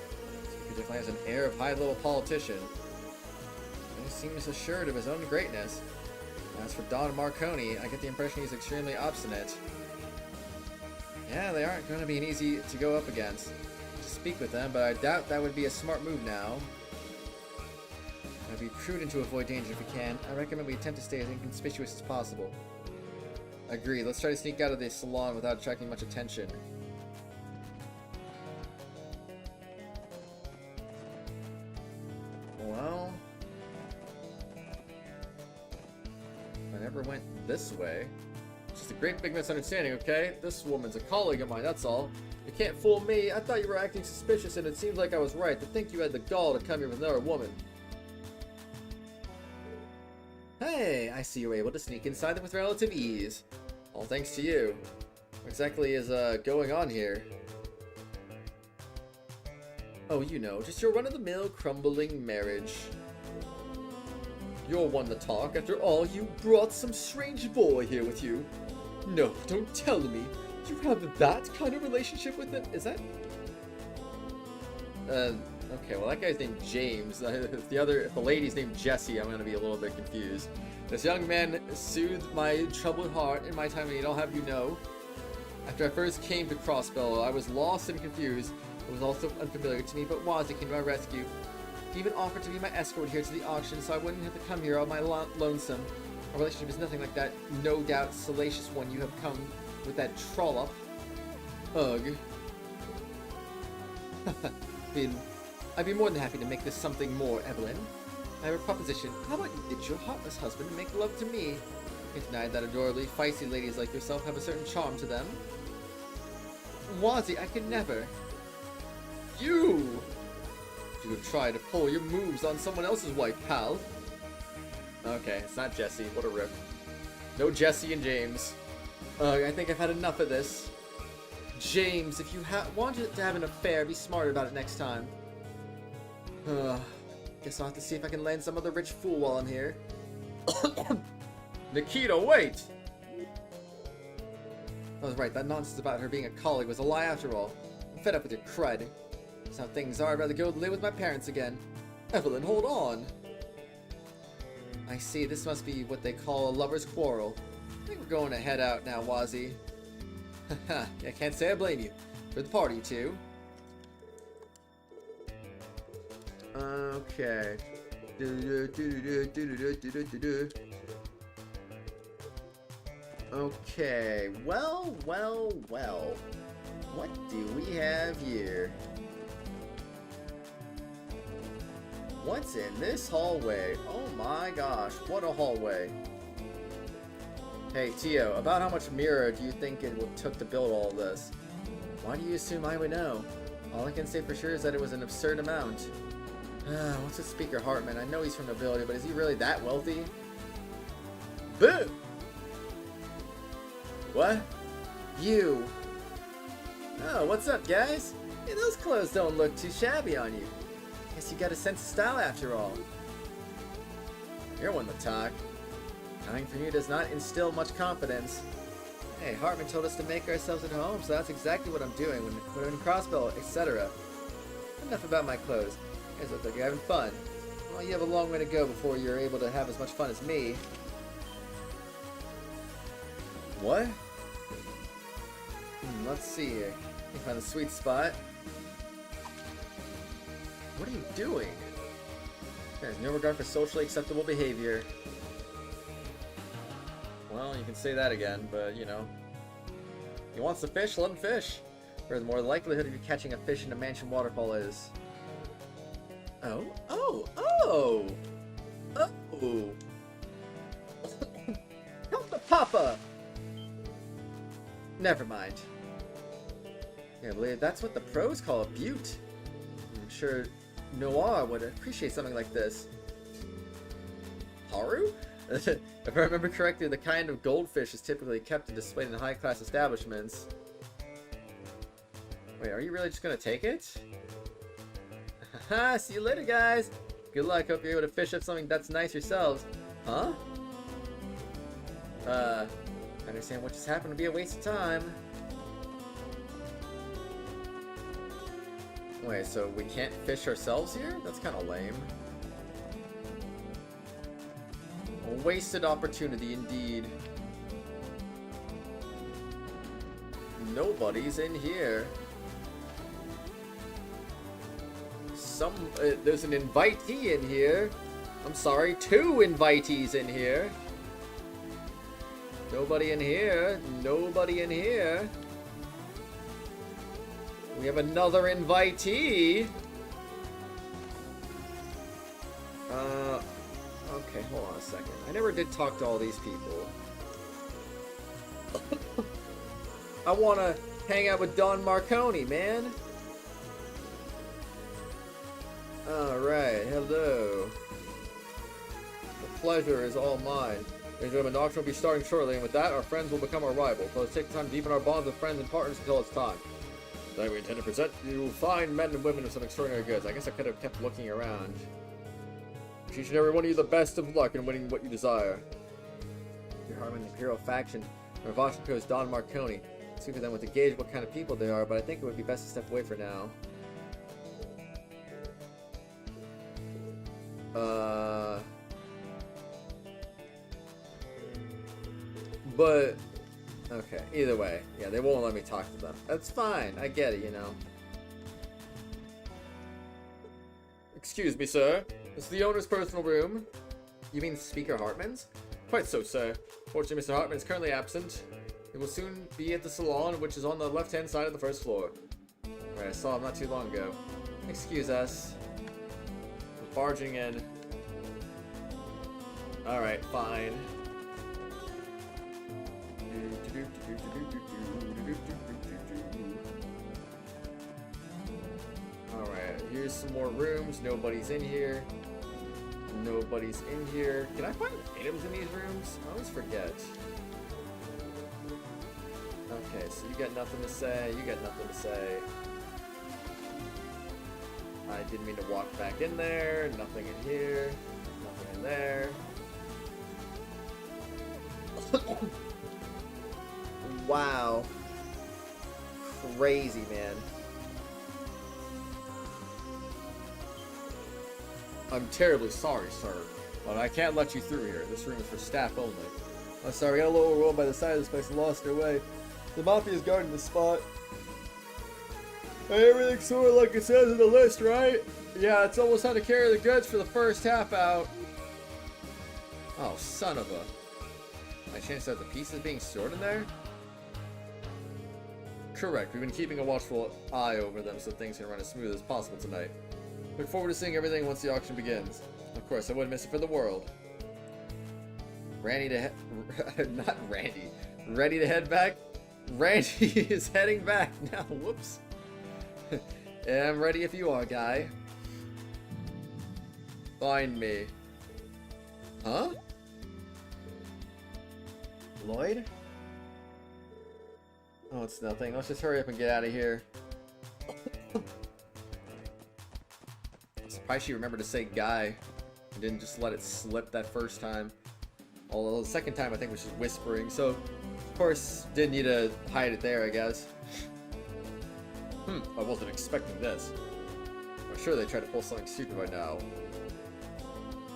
He definitely has an air of high-level politician. He seems assured of his own greatness. As for Don Marconi, I get the impression he's extremely obstinate. Yeah, they aren't going to be an easy to go up against. To speak with them, but I doubt that would be a smart move now. I'd be prudent to avoid danger if we can. I recommend we attempt to stay as inconspicuous as possible. Agreed. Let's try to sneak out of the salon without attracting much attention. Well, I never went this way. It's just a great big misunderstanding, okay? This woman's a colleague of mine, that's all. You can't fool me. I thought you were acting suspicious, and it seems like I was right. To think you had the gall to come here with another woman. Hey, I see you were able to sneak inside them with relative ease. All thanks to you. What exactly is going on here? Oh, you know, just your run-of-the-mill crumbling marriage. You're one to talk. After all, you brought some strange boy here with you. No, don't tell me. You have that kind of relationship with him? Is that... okay, well that guy's named James. If the lady's named Jessie, I'm gonna be a little bit confused. This young man soothed my troubled heart in my time of need, I'll have you know. After I first came to Crossbell, I was lost and confused. It was also unfamiliar to me, but Wazzy came to my rescue. He even offered to be my escort here to the auction, so I wouldn't have to come here all my lonesome. Our relationship is nothing like that, no doubt, salacious one you have come with that trollop. Ugh. I'd be more than happy to make this something more, Evelyn. I have a proposition. How about you ditch your heartless husband and make love to me? Can't deny that adorably feisty ladies like yourself have a certain charm to them. Wazzy, I could never. You would try to pull your moves on someone else's wife, pal. Okay, it's not Jessie. What a rip. No Jessie and James. I think I've had enough of this. James, if you wanted to have an affair, be smarter about it next time. Guess I'll have to see if I can land some other rich fool while I'm here. Nikita, wait! I was right, that nonsense about her being a colleague was a lie after all. I'm fed up with your crud. That's how things are. I'd rather go live with my parents again. Evelyn, hold on. I see, this must be what they call a lover's quarrel. I think we're going to head out now, Wazzy. Haha, I can't say I blame you. For the party, too. Okay. Okay, well. What do we have here? What's in this hallway? Oh my gosh, what a hallway. Hey, Tio, about how much mirror do you think it took to build all this? Why do you assume I would know? All I can say for sure is that it was an absurd amount. What's with Speaker Hartman? I know he's from nobility, but is he really that wealthy? Boo! What? You! Oh, what's up, guys? Hey, those clothes don't look too shabby on you. Guess you got a sense of style after all. You're one to talk. Coming from you does not instill much confidence. Hey, Hartman told us to make ourselves at home, so that's exactly what I'm doing when I'm in Crossbell, etc. Enough about my clothes. You guys look like you're having fun. Well, you have a long way to go before you're able to have as much fun as me. What? Let's see here. You find a sweet spot. What are you doing? There's no regard for socially acceptable behavior. Well, you can say that again, but you know. He wants to fish, let him fish. Furthermore, the likelihood of you catching a fish in a mansion waterfall is... Oh. Help the papa! Never mind. Yeah, I believe that's what the pros call a beaut. I'm sure Noir would appreciate something like this. Haru? If I remember correctly, the kind of goldfish is typically kept and displayed in high-class establishments. Wait, are you really just gonna take it? Haha, see you later, guys! Good luck, hope you're able to fish up something that's nice yourselves. Huh? I understand what just happened to be a waste of time. Wait, so we can't fish ourselves here? That's kind of lame. A wasted opportunity indeed. Nobody's in here. There's an invitee in here. I'm sorry, 2 invitees in here. Nobody in here. Nobody in here. We have another invitee. Okay, hold on a second. I never did talk to all these people. I want to hang out with Don Marconi, man. Alright, hello. The pleasure is all mine. Ladies and gentlemen, the auction will be starting shortly, and with that, our friends will become our rivals. So let's take the time to deepen our bonds with friends and partners until it's time. Today we intend to present you fine men and women of some extraordinary goods. I guess I could have kept looking around. Wish each and every one of you the best of luck in winning what you desire. Your Hartman Imperial faction, and Vashiko's Don Marconi. See for them with to gauge what kind of people they are, but I think it would be best to step away for now. But, okay, either way. Yeah, they won't let me talk to them. That's fine, I get it, you know. Excuse me, sir. This is the owner's personal room. You mean Speaker Hartman's? Quite so, sir. Fortunately, Mr. Hartman is currently absent. He will soon be at the salon, which is on the left-hand side of the first floor. Alright, I saw him not too long ago. Excuse us. We're barging in. Alright, fine. Alright, here's some more rooms. Nobody's in here. Nobody's in here. Can I find items in these rooms? I always forget. Okay, so you got nothing to say. You got nothing to say. I didn't mean to walk back in there. Nothing in here. Nothing in there. Wow. Crazy, man. I'm terribly sorry, sir, but I can't let you through here. This room is for staff only. I'm sorry, we got a little overwhelmed by the size of this place and lost our way. The Mafia's guarding the spot. Hey, everything's sort of like it says in the list, right? Yeah, it's almost how to carry the goods for the first half out. Oh, son of a... My chance that the pieces being stored in there? Correct, we've been keeping a watchful eye over them so things can run as smooth as possible tonight. Look forward to seeing everything once the auction begins. Of course, I wouldn't miss it for the world. Randy to not Randy. Ready to head back? Randy is heading back now. Whoops. Yeah, I'm ready if you are, guy. Find me. Huh? Lloyd? Oh, it's nothing. Let's just hurry up and get out of here. I'm surprised she remembered to say guy and didn't just let it slip that first time. Although the second time I think was just whispering. So course, didn't need to hide it there, I guess. I wasn't expecting this. I'm sure they tried to pull something stupid by now.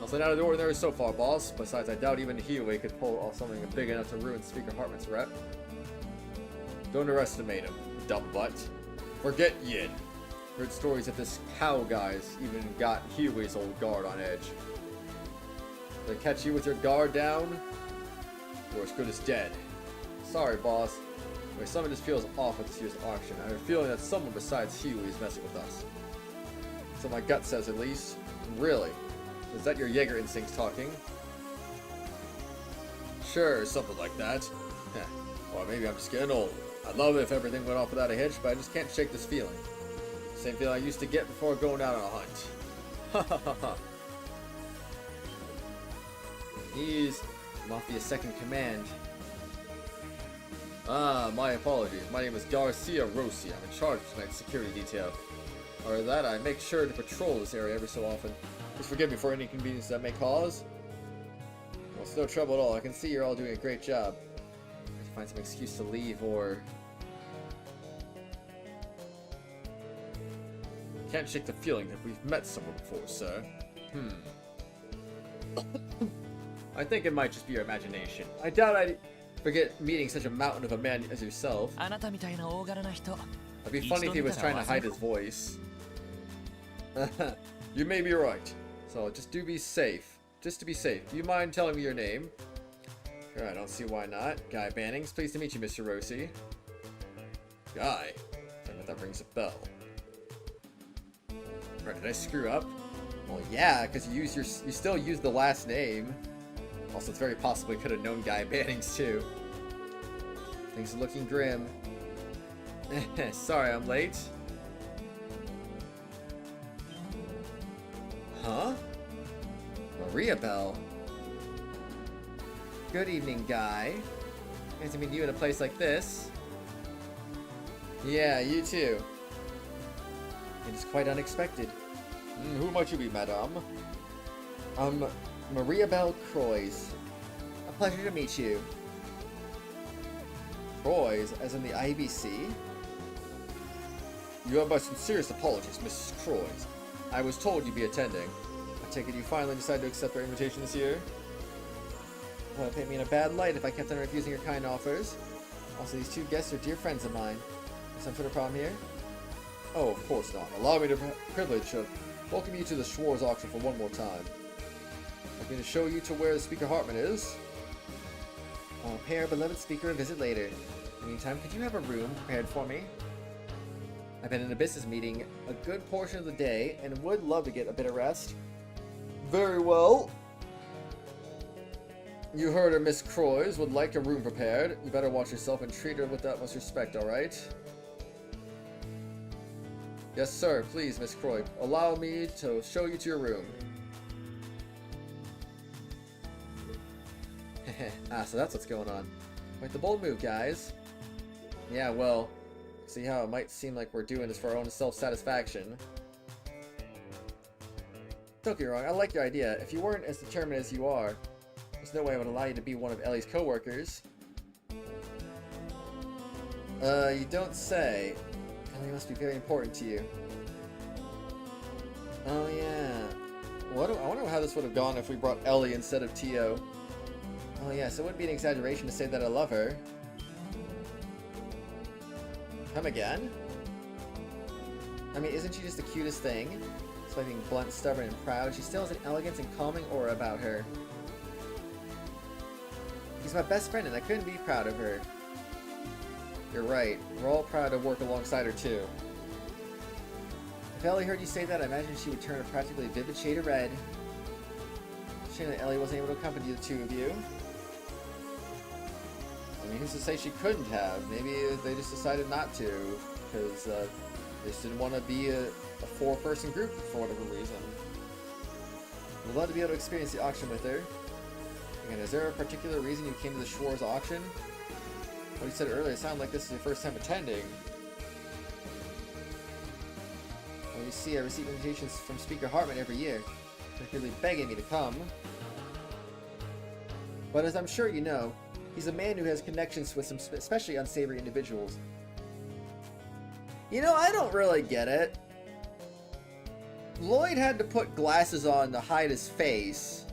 Nothing out of the ordinary so far, boss. Besides, I doubt even Hiyue could pull off something big enough to ruin Speaker Hartman's rep. Don't underestimate him, dumb butt. Forget Yin. Heard stories that this cow guy's even got Hiyue's old guard on edge. They catch you with your guard down, you're as good as dead. Sorry, boss. But something just feels off at this year's auction. I have a feeling that someone besides Hiyue is messing with us. So my gut says, at least. Really? Is that your Jaeger instincts talking? Sure, something like that. Or maybe I'm just getting old. I'd love it if everything went off without a hitch, but I just can't shake this feeling. Same feeling I used to get before going out on a hunt. Ha ha ha ha. He's Mafia Second Command. Ah, my apologies. My name is Garcia Rossi. I'm in charge of tonight's security detail. Or that, I make sure to patrol this area every so often. Please forgive me for any inconvenience that may cause. Well, it's no trouble at all. I can see you're all doing a great job. I have to find some excuse to leave, or... Can't shake the feeling that we've met someone before, sir. I think it might just be your imagination. I doubt I'd forget meeting such a mountain of a man as yourself. It'd be funny if he was trying to hide his voice. You may be right. So just do be safe. Just to be safe. Do you mind telling me your name? Sure, I don't see why not. Guy Bannings. Pleased to meet you, Mr. Rossi. Guy. I bet that rings a bell. Right, did I screw up? Well, yeah, because you still use the last name. Also, it's very possible we could have known Guy Bannings too. Things are looking grim. Sorry, I'm late. Huh? Maria Bell. Good evening, Guy. Nice to meet you in a place like this. Yeah, you too. It is quite unexpected. Who might you be, madame? Maria Bell Croix. A pleasure to meet you. Croix, as in the IBC? You have my sincerest apologies, Mrs. Croix. I was told you'd be attending. I take it you finally decided to accept our invitation this year? Well, it paint me in a bad light if I kept on refusing your kind offers. Also, these two guests are dear friends of mine. Some sort of problem here? Oh, of course not. Allow me the privilege of welcoming you to the Schwarze Auction for one more time. I'm going to show you to where the Speaker Hartman is. I'll pay our beloved speaker a visit later. In the meantime, could you have a room prepared for me? I've been in a business meeting a good portion of the day and would love to get a bit of rest. Very well. You heard her, Miss Croix would like a room prepared. You better watch yourself and treat her with the utmost respect, alright? Yes, sir. Please, Miss Croix. Allow me to show you to your room. So that's what's going on. Quite the bold move, guys. Yeah, well, see how it might seem like we're doing this for our own self-satisfaction. Don't get me wrong, I like your idea. If you weren't as determined as you are, there's no way I would allow you to be one of Ellie's co-workers. You don't say. Ellie must be very important to you. Oh yeah. I wonder how this would have gone if we brought Ellie instead of Tio. Oh yeah, so it wouldn't be an exaggeration to say that I love her. Come again? I mean, isn't she just the cutest thing? Despite being blunt, stubborn, and proud, she still has an elegance and calming aura about her. She's my best friend and I couldn't be proud of her. You're right. We're all proud to work alongside her too. If Ellie heard you say that, I imagine she would turn a practically vivid shade of red. Shame that Ellie wasn't able to accompany the two of you. I mean, who's to say she couldn't have? Maybe they just decided not to, because they just didn't want to be a four-person group for whatever reason. We'd love to be able to experience the auction with her. Again, is there a particular reason you came to the Schwarze Auction? What you said earlier, it sounded like this is your first time attending. Well, you see, I receive invitations from Speaker Hartman every year. They're really begging me to come. But as I'm sure you know, He's a man who has connections with some especially unsavory individuals. You know, I don't really get it. Lloyd had to put glasses on to hide his face.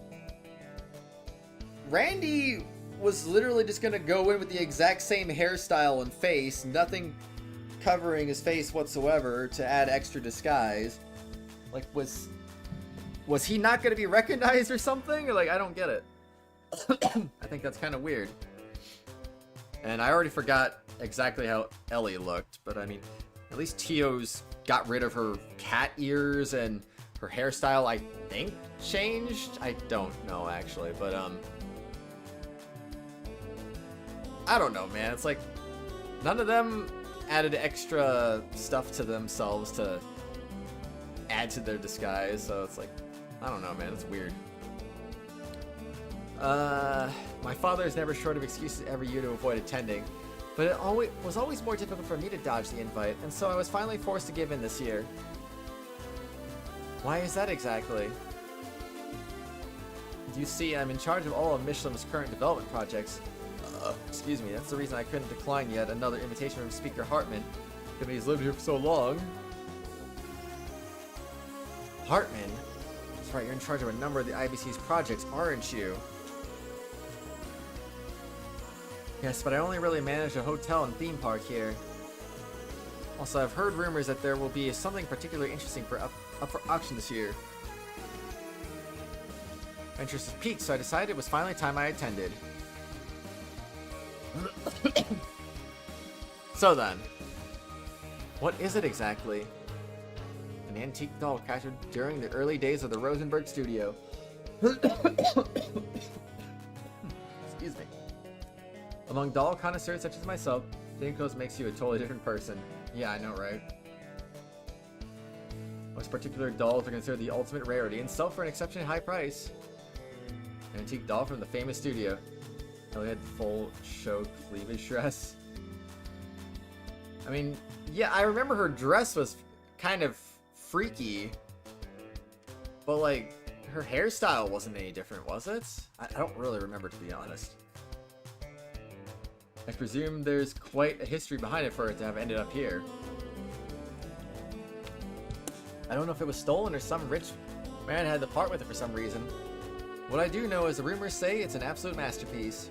Randy was literally just gonna go in with the exact same hairstyle and face, nothing covering his face whatsoever to add extra disguise. Like, was he not gonna be recognized or something? Like, I don't get it. I think that's kind of weird. And I already forgot exactly how Elie looked, but I mean, at least Tio's got rid of her cat ears and her hairstyle, I think, changed? I don't know, actually, but, I don't know, man. It's like, none of them added extra stuff to themselves to add to their disguise, so it's like, I don't know, man. It's weird. My father is never short of excuses every year to avoid attending, but it was always more difficult for me to dodge the invite, and so I was finally forced to give in this year. Why is that exactly? You see, I'm in charge of all of Michelin's current development projects. Excuse me, that's the reason I couldn't decline yet another invitation from Speaker Hartman, given he's lived here for so long. Hartman? That's right, you're in charge of a number of the IBC's projects, aren't you? Yes, but I only really manage a hotel and theme park here. Also, I've heard rumors that there will be something particularly interesting up for auction this year. My interest has piqued, so I decided it was finally time I attended. So then, what is it exactly? An antique doll captured during the early days of the Rosenberg studio. Excuse me. Among doll connoisseurs such as myself, Dinko's makes you a totally different person. Yeah, I know, right? Most particular dolls are considered the ultimate rarity and sell for an exceptionally high price. An antique doll from the famous studio. Elie had full show cleavage dress. I mean, yeah, I remember her dress was kind of freaky, but like, her hairstyle wasn't any different, was it? I don't really remember, to be honest. I presume there's quite a history behind it for it to have ended up here. I don't know if it was stolen or some rich man had to part with it for some reason. What I do know is the rumors say it's an absolute masterpiece.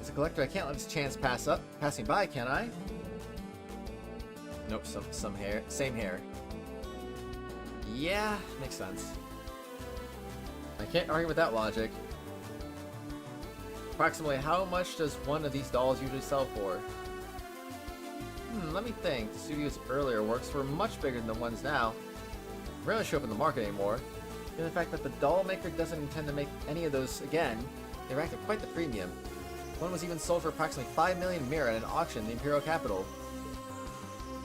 As a collector, I can't let this chance pass me by, can I? Nope, same hair. Yeah, makes sense. I can't argue with that logic. Approximately how much does one of these dolls usually sell for? Let me think. The studio's earlier works were much bigger than the ones now. They rarely show up in the market anymore. Given the fact that the doll maker doesn't intend to make any of those again, they racked up quite the premium. One was even sold for approximately 5 million mira at an auction in the Imperial capital.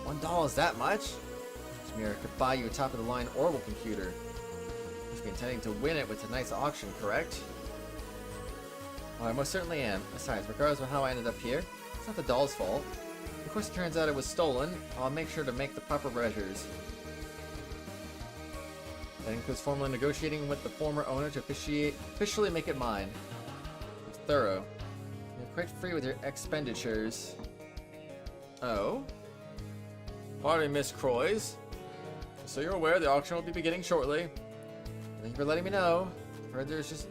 One doll is that much? This mira could buy you a top-of-the-line Orbital computer. You must be intending to win it with tonight's auction, correct? Well, I most certainly am. Besides, regardless of how I ended up here, it's not the doll's fault. Of course, it turns out it was stolen. I'll make sure to make the proper measures. That includes formally negotiating with the former owner to officially make it mine. It's thorough. You're quite free with your expenditures. Oh? Pardon me, Miss Croix. So you're aware the auction will be beginning shortly. Thank you for letting me know. I've heard there's just...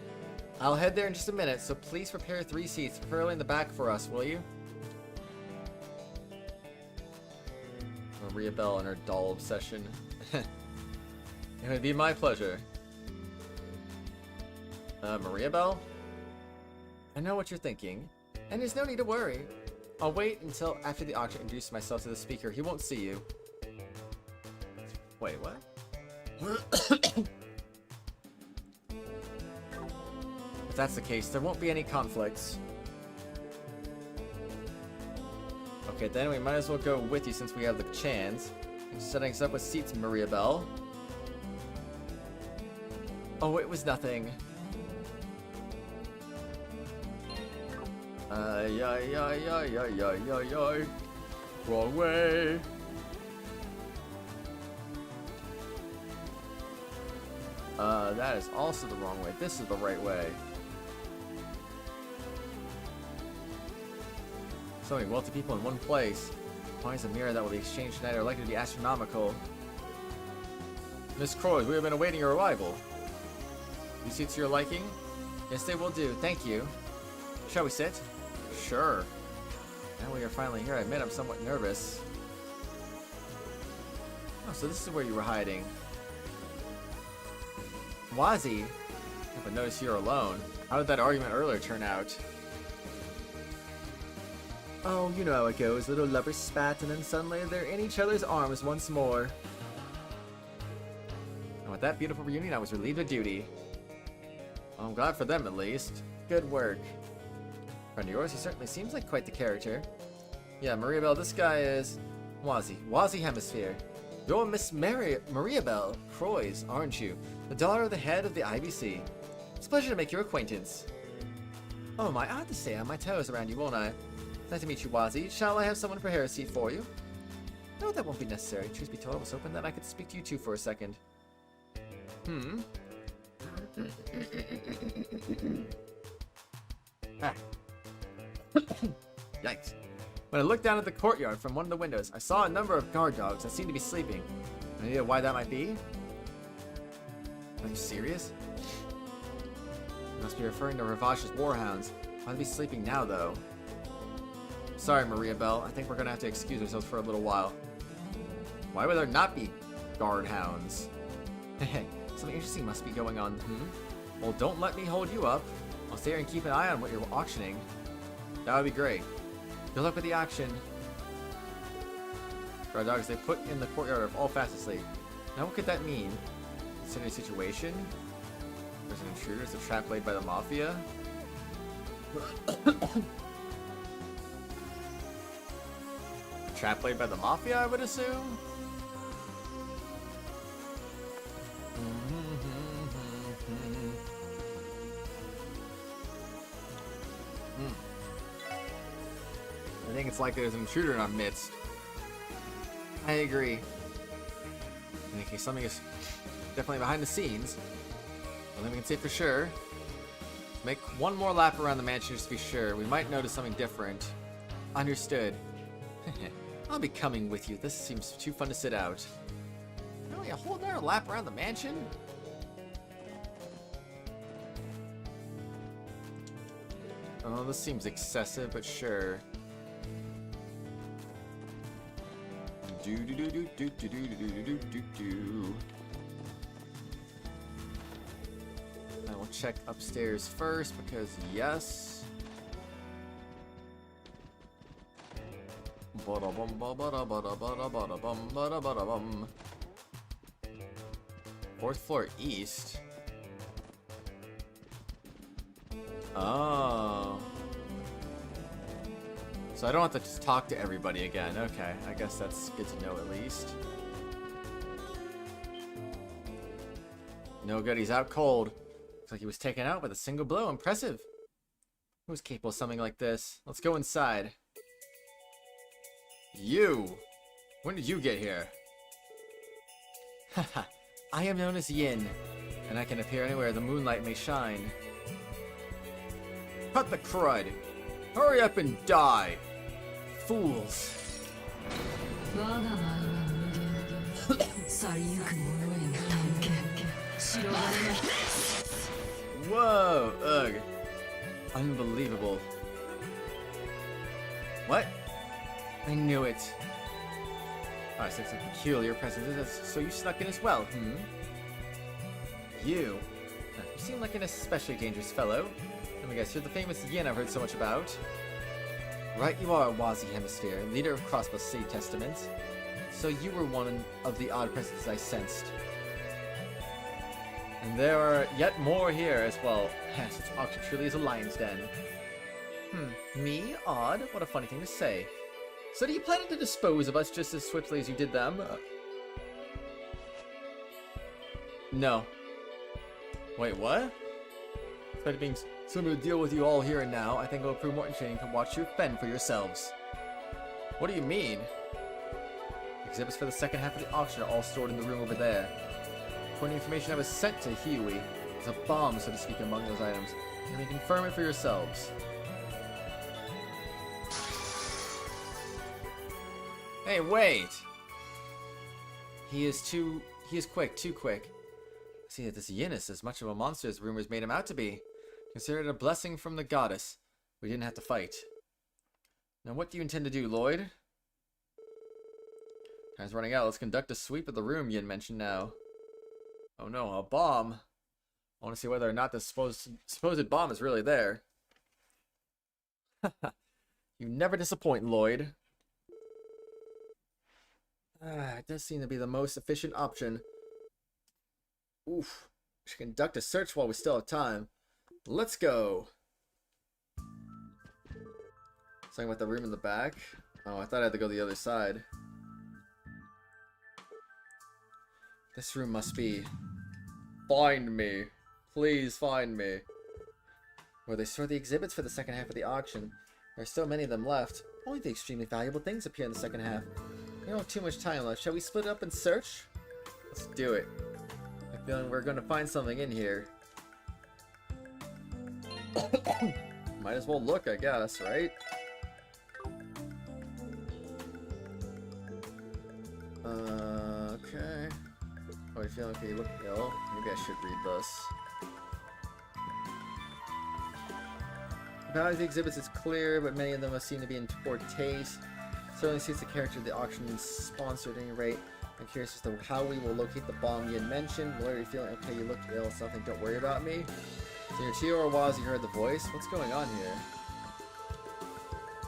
I'll head there in just a minute, so please prepare 3 seats, preferably in the back for us, will you? Maria Bell and her doll obsession. It would be my pleasure. Maria Bell? I know what you're thinking, and there's no need to worry. I'll wait until after the auction to introduce myself to the speaker. He won't see you. Wait, what? If that's the case, there won't be any conflicts. Okay, then we might as well go with you since we have the chance. Setting us up with seats, Maria Bell. Oh, it was nothing. Wrong way. That is also the wrong way. This is the right way. So many wealthy people in one place. Finds a mirror that will be exchanged tonight are likely to be astronomical. Miss Croy, we have been awaiting your arrival. These seats to your liking? Yes, they will do. Thank you. Shall we sit? Sure. Now we are finally here. I admit I'm somewhat nervous. Oh, so this is where you were hiding. Wazi. Yeah, but notice you're alone. How did that argument earlier turn out? Oh, you know how it goes. Little lovers spat, and then suddenly they're in each other's arms once more. And with that beautiful reunion, I was relieved of duty. Well, I'm glad for them, at least. Good work. Friend of yours, he certainly seems like quite the character. Yeah, Mariabelle, this guy is... Wazi Hemisphere. You're Miss Mariabelle Croix, aren't you? The daughter of the head of the IBC. It's a pleasure to make your acquaintance. Oh my, I have to stay on my toes around you, won't I? Nice to meet you, Wazi. Shall I have someone prepare a seat for you? No, that won't be necessary. Truth be told, I was hoping that I could speak to you two for a second. Ah. Yikes. When I looked down at the courtyard from one of the windows, I saw a number of guard dogs that seemed to be sleeping. Any idea why that might be? Are you serious? You must be referring to Ravash's warhounds. Why'd they be sleeping now, though? Sorry, Mariabelle. I think we're gonna have to excuse ourselves for a little while. Why would there not be guard hounds? Hey, something interesting must be going on. Well, don't let me hold you up. I'll stay here and keep an eye on what you're auctioning. That would be great. Good luck with the auction. Guard dogs they put in the courtyard are all fast asleep. Now what could that mean? Consider a situation? There's an intruder, it's a trap laid by the Mafia. Trap laid by the Mafia, I would assume? I think it's like there's an intruder in our midst. I agree. In any case, something is definitely behind the scenes. Only we can say for sure. Make one more lap around the mansion just to be sure. We might notice something different. Understood. I'll be coming with you. This seems too fun to sit out. Really, a whole nother lap around the mansion? Oh, this seems excessive, but sure. Do do do do do do do do do do do. I will check upstairs first because yes. Fourth floor east. Oh. So I don't have to just talk to everybody again. Okay, I guess that's good to know at least. No good, he's out cold. Looks like he was taken out with a single blow. Impressive. Who's capable of something like this? Let's go inside. You! When did you get here? Haha, I am known as Yin, and I can appear anywhere the moonlight may shine. Cut the crud! Hurry up and die! Fools! Whoa! Ugh. Unbelievable. What? I knew it. Oh, I sense a peculiar presence. So you snuck in as well, You? You seem like an especially dangerous fellow. Let me guess, you're the famous Yin I've heard so much about. Right you are, Wazi Hemisphere, leader of Crossbell City Testament. So you were one of the odd presences I sensed. And there are yet more here as well. Yes, this auction truly is a lion's den. Me? Odd? What a funny thing to say. So do you plan to dispose of us just as swiftly as you did them? No. Wait, what? Despite it being similar to deal with you all here and now, I think it will prove more interesting to watch you fend for yourselves. What do you mean? Exhibits for the second half of the auction are all stored in the room over there. For the information I was sent to Huey, there's a bomb, so to speak, among those items. You may confirm it for yourselves. Hey, wait! He is quick, too quick. See that this Yin is as much of a monster as rumors made him out to be. Consider it a blessing from the goddess. We didn't have to fight. Now what do you intend to do, Lloyd? Time's running out. Let's conduct a sweep of the room Yin mentioned now. Oh no, a bomb. I want to see whether or not the supposed bomb is really there. You never disappoint, Lloyd. It does seem to be the most efficient option. Oof. We should conduct a search while we still have time. Let's go. Something about the room in the back. Oh, I thought I had to go the other side. This room must be... Find me. Please find me. Where they store the exhibits for the second half of the auction. There are so many of them left. Only the extremely valuable things appear in the second half. We don't have too much time left. Shall we split up and search? Let's do it. I have a feeling we're going to find something in here. Might as well look, I guess, right? Okay. Oh, you feeling okay? You look ill. Maybe I should read this. The value of the exhibits is clear, but many of them seem to be in poor taste. Certainly suits the character of the auction sponsor at any rate. I'm curious as to how we will locate the bomb you had mentioned. Lloyd, are you feeling okay? You look ill. Something. Don't worry about me. So your Tio or Waz, you heard the voice. What's going on here?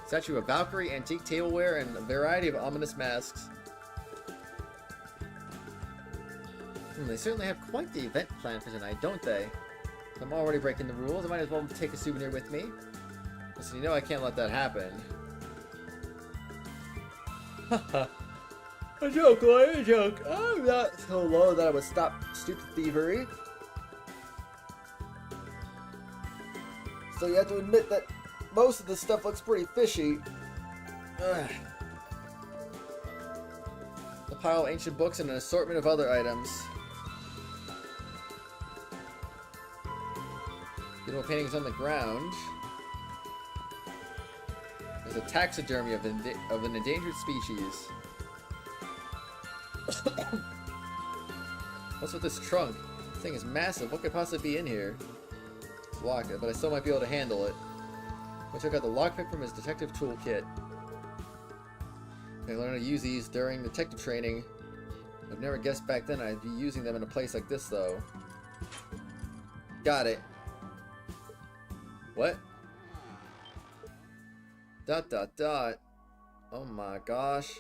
Statue of Valkyrie, antique tableware, and a variety of ominous masks. They certainly have quite the event planned for tonight, don't they? I'm already breaking the rules. I might as well take a souvenir with me. Listen, you know I can't let that happen. A joke, Lloyd, a joke. I'm not so low that I would stop stupid thievery. So you have to admit that most of this stuff looks pretty fishy. Ugh. A pile of ancient books and an assortment of other items. Beautiful paintings on the ground. There's a taxidermy of an endangered species. What's with this trunk? This thing is massive. What could possibly be in here? It's locked, but I still might be able to handle it. I took out the lockpick from his detective toolkit. I learned to use these during detective training. I've never guessed back then I'd be using them in a place like this, though. Got it. What? Dot dot dot. Oh my gosh.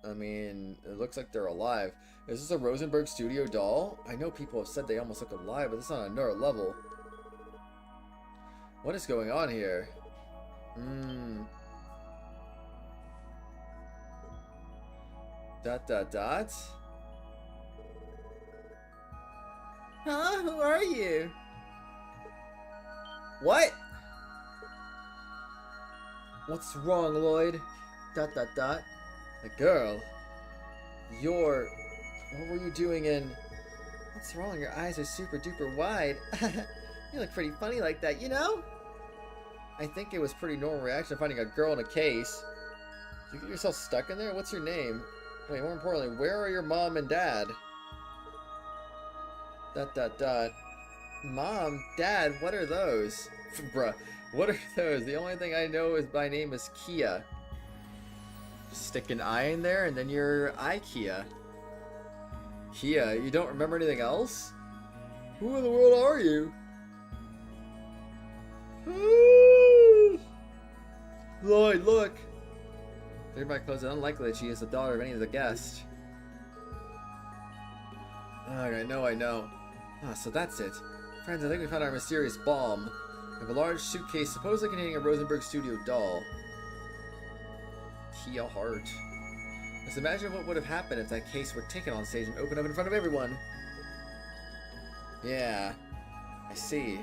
I mean, it looks like they're alive. Is this a Rosenberg Studio doll? I know people have said they almost look alive, but it's on another level. What is going on here? Dot dot dot. Huh? Who are you? What? What's wrong, Lloyd? Dot dot dot. The girl. What were you doing in... What's wrong? Your eyes are super duper wide. You look pretty funny like that, you know? I think it was pretty normal reaction finding a girl in a case. Did you get yourself stuck in there? What's your name? Wait, more importantly, where are your mom and dad? Dot dot dot. Mom, Dad, what are those? Bruh, what are those? The only thing I know is my name is Kia. Stick an I in there and then you're IKEA. Kia, you don't remember anything else? Who in the world are you? Lloyd, look! Thereby close it unlikely that she is the daughter of any of the guests. I know. Ah, so that's it. Friends, I think we found our mysterious bomb. We have a large suitcase supposedly containing a Rosenberg Studio doll. Kia heart. Just imagine what would have happened if that case were taken on stage and opened up in front of everyone. Yeah, I see.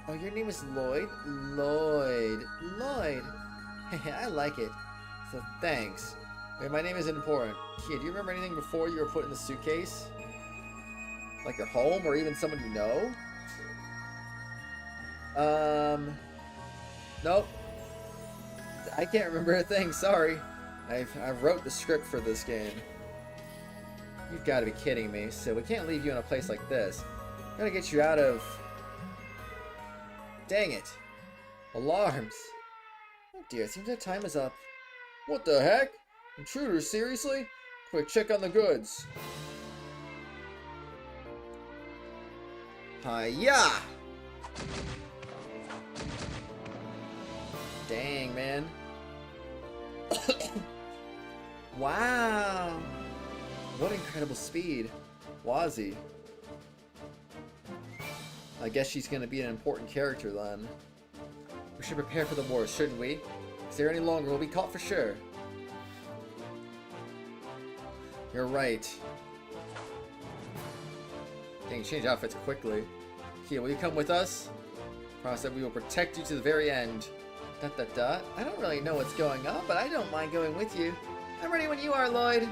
Oh, your name is Lloyd? Lloyd. I like it. So thanks. Wait, my name isn't important. Kia, do you remember anything before you were put in the suitcase? Like your home or even someone you know? Nope. I can't remember a thing, sorry. I wrote the script for this game. You've got to be kidding me. So we can't leave you in a place like this. Gotta get you out of... Dang it. Alarms. Oh dear, it seems our time is up. What the heck? Intruders, seriously? Quick, check on the goods. Hiya! Dang, man. Wow! What incredible speed. Wazzy. I guess she's gonna be an important character then. We should prepare for the war, shouldn't we? If they're any longer, we'll be caught for sure. You're right. Dang, change outfits quickly. Kia, will you come with us? Promise that we will protect you to the very end. ... I don't really know what's going on, but I don't mind going with you. I'm ready when you are, Lloyd.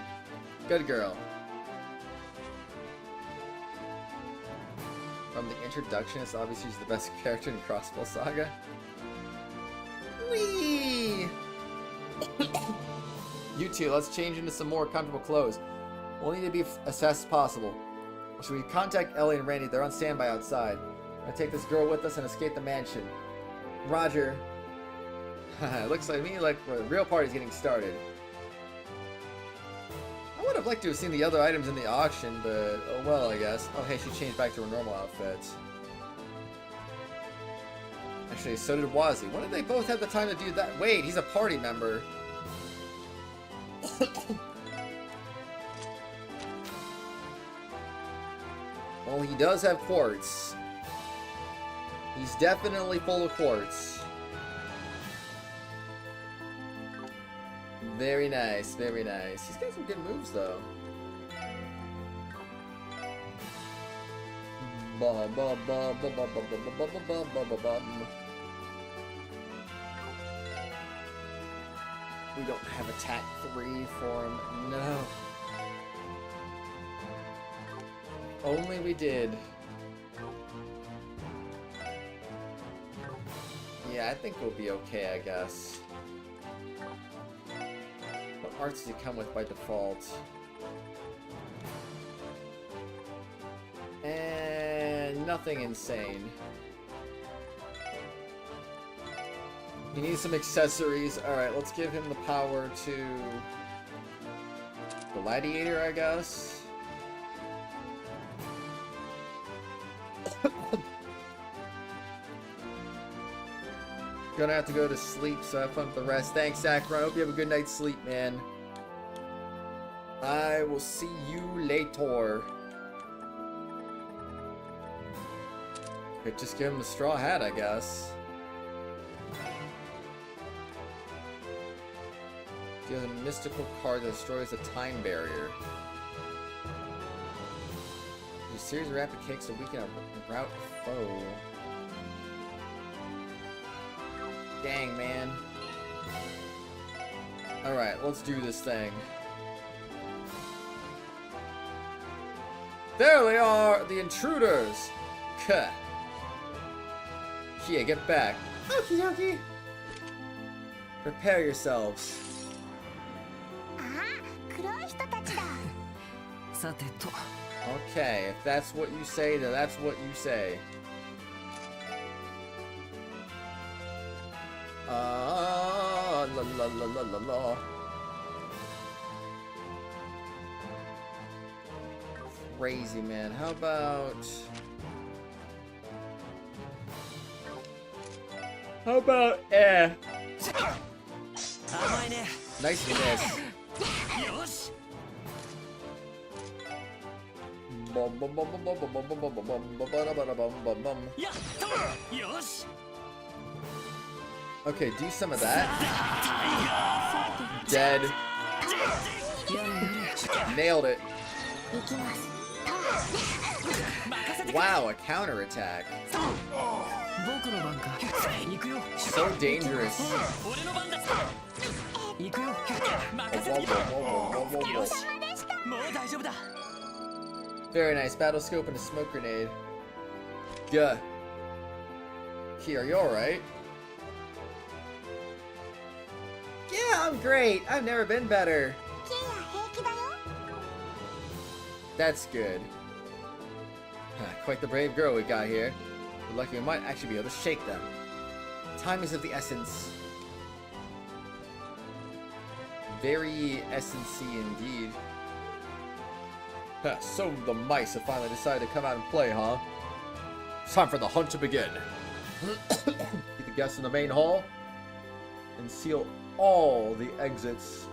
Good girl. From the introduction, it's obvious she's the best character in Crossbell Saga. Whee! You two, let's change into some more comfortable clothes. We'll need to be as fast as possible. Should we contact Elie and Randy? They're on standby outside. I'll take this girl with us and escape the mansion. Roger. Looks like me like the real party's getting started. I would have liked to have seen the other items in the auction, but oh well, I guess. Oh hey, she changed back to her normal outfit. Actually, so did Wazzy. When did they both have the time to do that? Wait, he's a party member. Well, he does have quartz. He's definitely full of quartz. Very nice, very nice. He's got some good moves, though. We don't have attack 3 for him. No. Only we did. Yeah, I think we'll be okay, I guess. What arts does he come with by default? And nothing insane. He needs some accessories. Alright, let's give him the power to... Gladiator, I guess? Gonna have to go to sleep, so have fun with the rest. Thanks, Akron. Hope you have a good night's sleep, man. I will see you later. Okay, just give him the straw hat, I guess. He has a mystical card that destroys a time barrier. Use a series of rapid kicks to weaken a rout foe. Dang, man. Alright, let's do this thing. There they are, the intruders! Kuh. Kia, get back. Okie dokie. Prepare yourselves. Okay, if that's what you say, then that's what you say. La la la la la la. Crazy, man. How about... Nice miss. Okay, do some of that. Dead. Nailed it. Wow, a counterattack. So dangerous. Very nice. Battle scope and a smoke grenade. Gah. Key, are you alright? I'm great. I've never been better. That's good. Quite the brave girl we got here. We're lucky we might actually be able to shake them. Time is of the essence. Very essence-y indeed. So the mice have finally decided to come out and play, huh? It's time for the hunt to begin. Keep the guests in the main hall and seal all the exits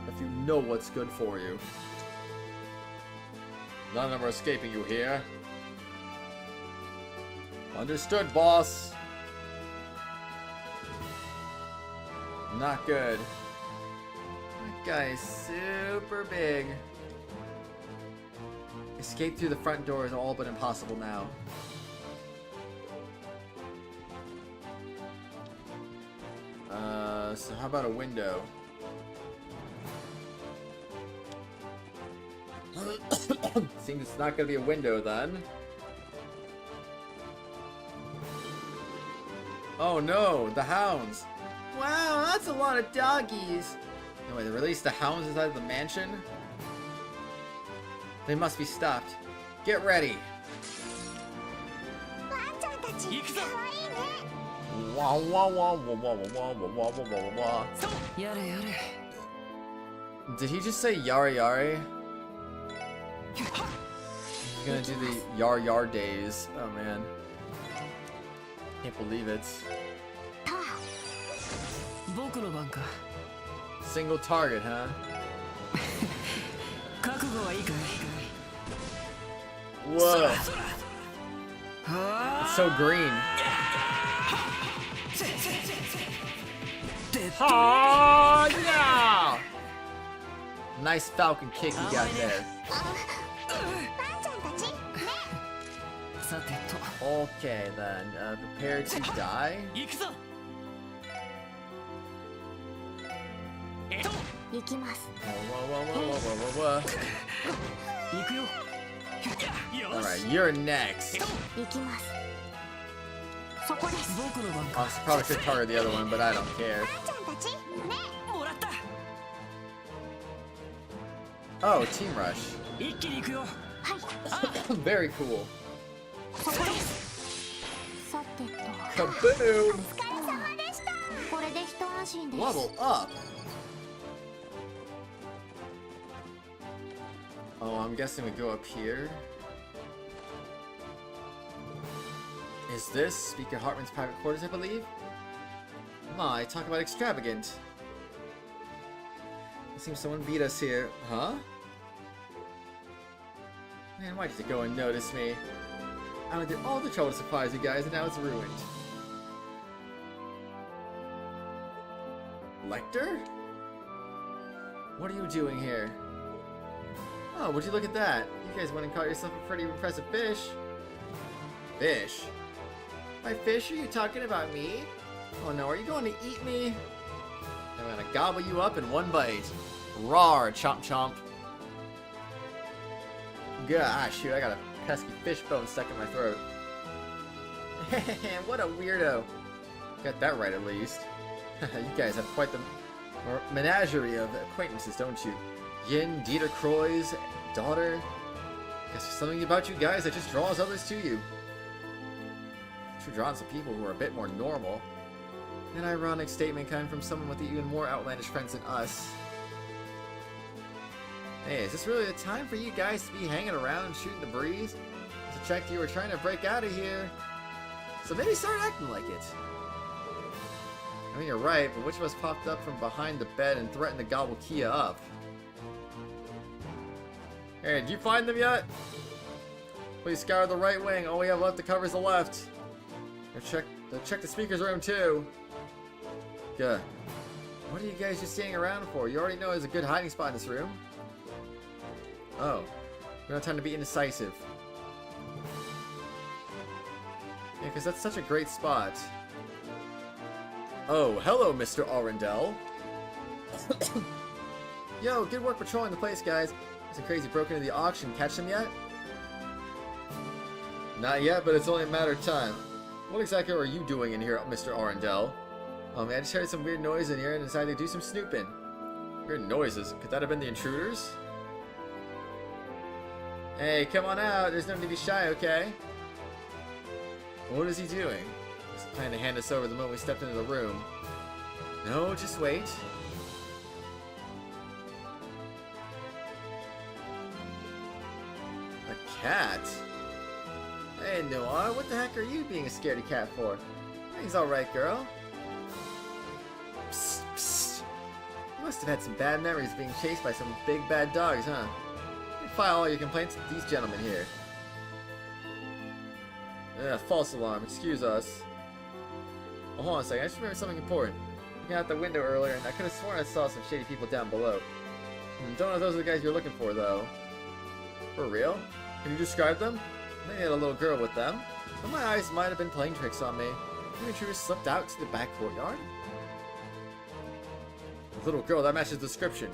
if you know what's good for you. None of them are escaping you here. Understood, boss. Not good. That guy is super big. Escape through the front door is all but impossible now. So how about a window? Seems it's not gonna be a window then. Oh no, the hounds! Wow, that's a lot of doggies! No, wait, they released the hounds inside the mansion? They must be stopped. Get ready! Wah, wah, wah, wah, wah, wah, wah, wah, wah, wah. Did he just say yare yare? He's gonna do the yar yar days. Oh man. Can't believe it. Single target, huh? Whoa. It's so green. Oh, yeah! Nice falcon kick you got there. Okay then, prepare to die? Whoa. Alright, you're next. I probably should target the other one, but I don't care. Oh, Team Rush. Very cool. Kaboom! Level up! Oh, I'm guessing we go up here. Is this Speaker Hartman's private quarters, I believe? My, talk about extravagant. It seems someone beat us here. Huh? Man, why did you go and notice me? I went through all the trouble to surprise you guys, and now it's ruined. Lecter? What are you doing here? Oh, would you look at that? You guys went and caught yourself a pretty impressive fish. Fish? By fish, are you talking about me? Oh no, are you going to eat me? I'm gonna gobble you up in one bite. Rawr, chomp chomp. Gosh, shoot, I got a pesky fish bone stuck in my throat. What a weirdo. Got that right at least. You guys have quite the menagerie of acquaintances, don't you? Yin, Dieter Croy's daughter. Guess there's something about you guys that just draws others to you. You're drawn to people who are a bit more normal. An ironic statement coming from someone with even more outlandish friends than us. Hey, is this really the time for you guys to be hanging around and shooting the breeze? To check you were trying to break out of here. So maybe start acting like it. I mean, you're right, but which of us popped up from behind the bed and threatened to gobble Kia up? Hey, did you find them yet? Please scour the right wing. All we have left to cover is the left. Check the speaker's room too. Good. What are you guys just standing around for? You already know there's a good hiding spot in this room. Oh. We don't have time to be indecisive. Yeah, because that's such a great spot. Oh, hello, Mr. Arundel. Yo, good work patrolling the place, guys. Some crazy broke into the auction. Catch them yet? Not yet, but it's only a matter of time. What exactly are you doing in here, Mr. Arundel? Oh man, I just heard some weird noise in here and decided to do some snooping. Weird noises? Could that have been the intruders? Hey, come on out. There's no need to be shy, okay? What is he doing? He's planning to hand us over the moment we stepped into the room. No, just wait. A cat? Hey, Noir, what the heck are you being a scaredy cat for? He's alright, girl. Psst, psst. You must have had some bad memories being chased by some big bad dogs, huh? File all your complaints with these gentlemen here. False alarm. Excuse us. Oh, hold on a second. I just remembered something important. Looking out the window earlier, and I could have sworn I saw some shady people down below. Don't know if those are the guys you're looking for, though. For real? Can you describe them? They had a little girl with them. But my eyes might have been playing tricks on me. The intruders slipped out to the back courtyard. A little girl, that matches the description.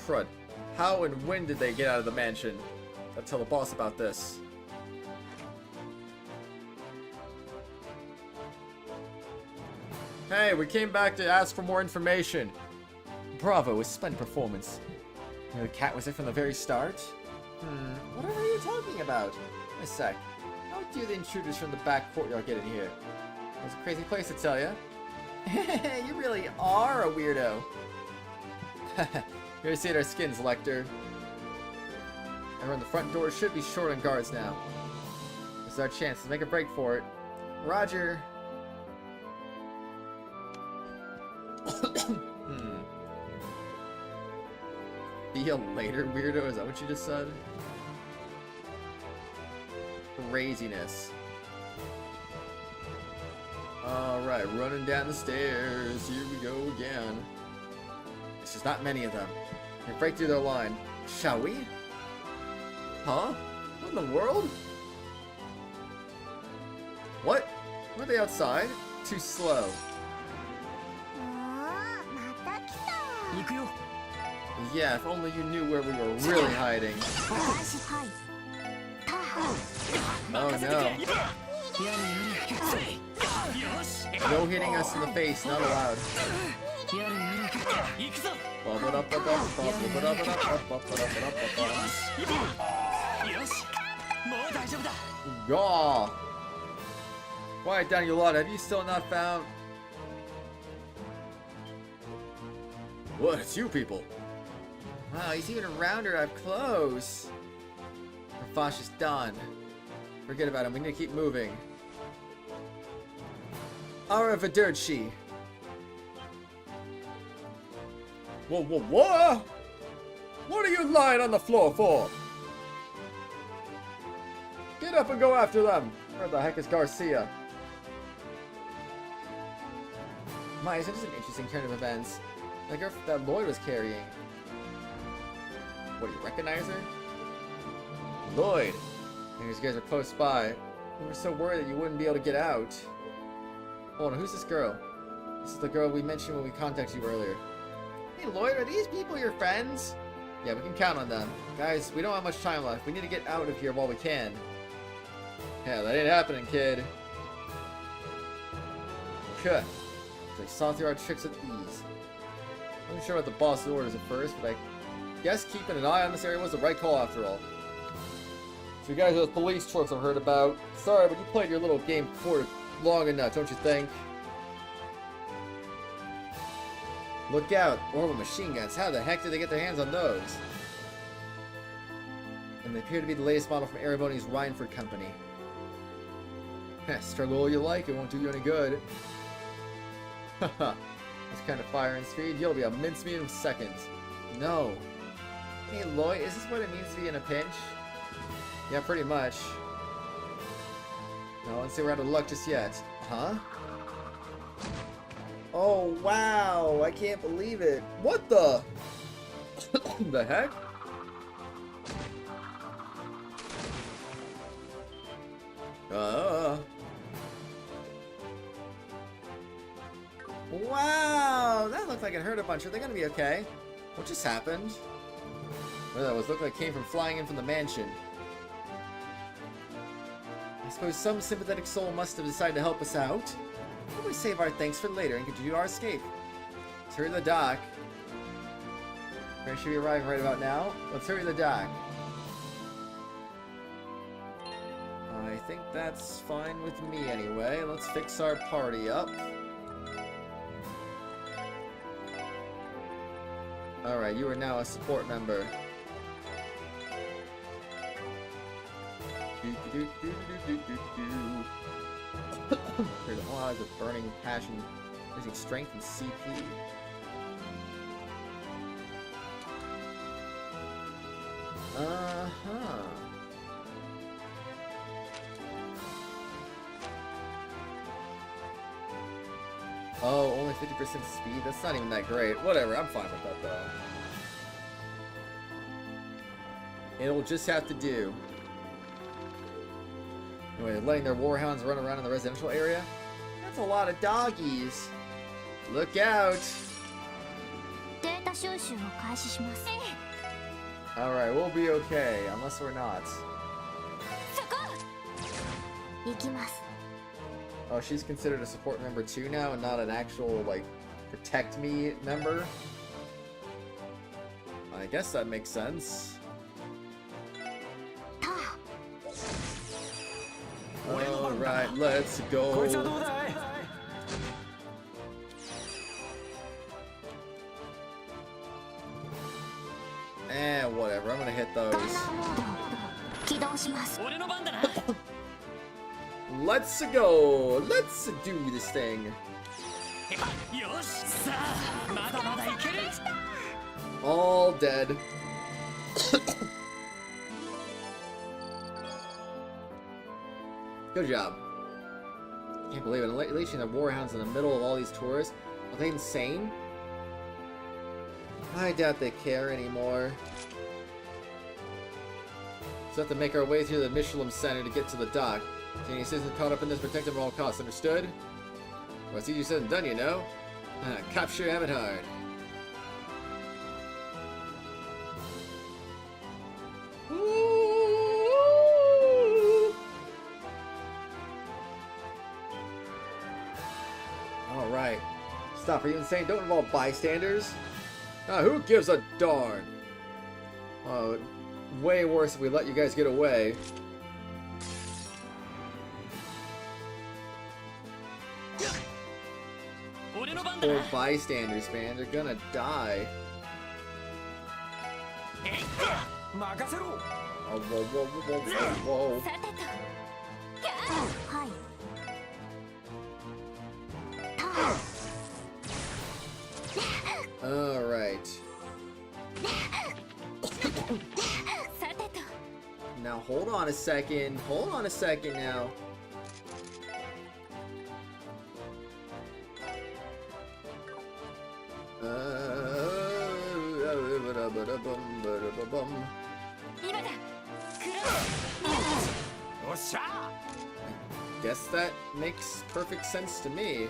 Crud. How and when did they get out of the mansion? Gotta tell the boss about this. Hey, we came back to ask for more information. Bravo, a splendid performance. You know, the cat was there from the very start? Whatever are you talking about? A sec. How do the intruders from the back courtyard get in here? It was a crazy place to tell ya. You really are a weirdo. Here to see our skins, Lecter. Everyone, the front door should be short on guards now. This is our chance to make a break for it. Roger. See you later, weirdo. Is that what you just said? Craziness. Alright, running down the stairs. Here we go again. There's just not many of them. We break through their line. Shall we? Huh? What in the world? What? Were they outside? Too slow. Yeah, if only you knew where we were really hiding. Oh no. No hitting us in the face, not allowed. Yaw! Quiet down, you lot. Have you still not found... What? It's you people. Wow, he's even around her up close. Rafash is done. Forget about him. We need to keep moving. Ara Vidurchi. Whoa, whoa, whoa! What are you lying on the floor for? Get up and go after them. Where the heck is Garcia? My, isn't this an interesting turn of events? The girl that Lloyd was carrying. What, do you recognize her? Lloyd! And these guys are close by. We were so worried that you wouldn't be able to get out. Hold on, who's this girl? This is the girl we mentioned when we contacted you earlier. Hey Lloyd, are these people your friends? Yeah, we can count on them. Guys, we don't have much time left. We need to get out of here while we can. Yeah, that ain't happening, kid. Cut. They saw through our tricks with ease. I wasn't sure about the boss's orders at first, but I guess keeping an eye on this area was the right call after all. So you guys are the police tropes I've heard about. Sorry, but you played your little game for long enough, don't you think? Look out! Orbital machine guns. How the heck did they get their hands on those? And they appear to be the latest model from Ereboni's Rhineford Company. Struggle all you like, it won't do you any good. Haha. This kind of fire and speed, you'll be a mincemeat in seconds. No. Hey Lloyd, is this what it means to be in a pinch? Yeah, pretty much. No, let's say we're out of luck just yet. Huh? Oh, wow! I can't believe it. What the? The heck? Wow! That looked like it hurt a bunch. Are they gonna be okay? What just happened? Well, that was looked like it came from flying in from the mansion. I suppose some sympathetic soul must have decided to help us out. How do we save our thanks for later and continue our escape? Let's hurry to the dock. Should we arrive right about now? Let's hurry to the dock. I think that's fine with me anyway. Let's fix our party up. Alright, you are now a support member. There's a lot of burning passion, using strength and CP. Oh, only 50% speed? That's not even that great. Whatever, I'm fine with that though. It'll just have to do. Anyway, letting their warhounds run around in the residential area? That's a lot of doggies. Look out! Alright, we'll be okay, unless we're not. Oh, she's considered a support member too now, and not an actual, like, protect me member? I guess that makes sense. Alright, let's go. Whatever, I'm gonna hit those. Let's go! Let's do this thing. All dead. Good job. Can't believe it. Unleashing the warhounds in the middle of all these tourists. Are they insane? I doubt they care anymore. So we have to make our way through the Michelin Center to get to the dock. Any citizen caught up in this, protect them at all costs. Understood? Well, it's easier said than done, you know. Cops sure have it hard. Alright. Stop, are you insane? Don't involve bystanders. Who gives a darn? Oh, way worse if we let you guys get away. Poor bystanders, man. They're gonna die. Oh, whoa, whoa, whoa, whoa, whoa. Alright. Now hold on a second. Hold on a second now. I guess that makes perfect sense to me.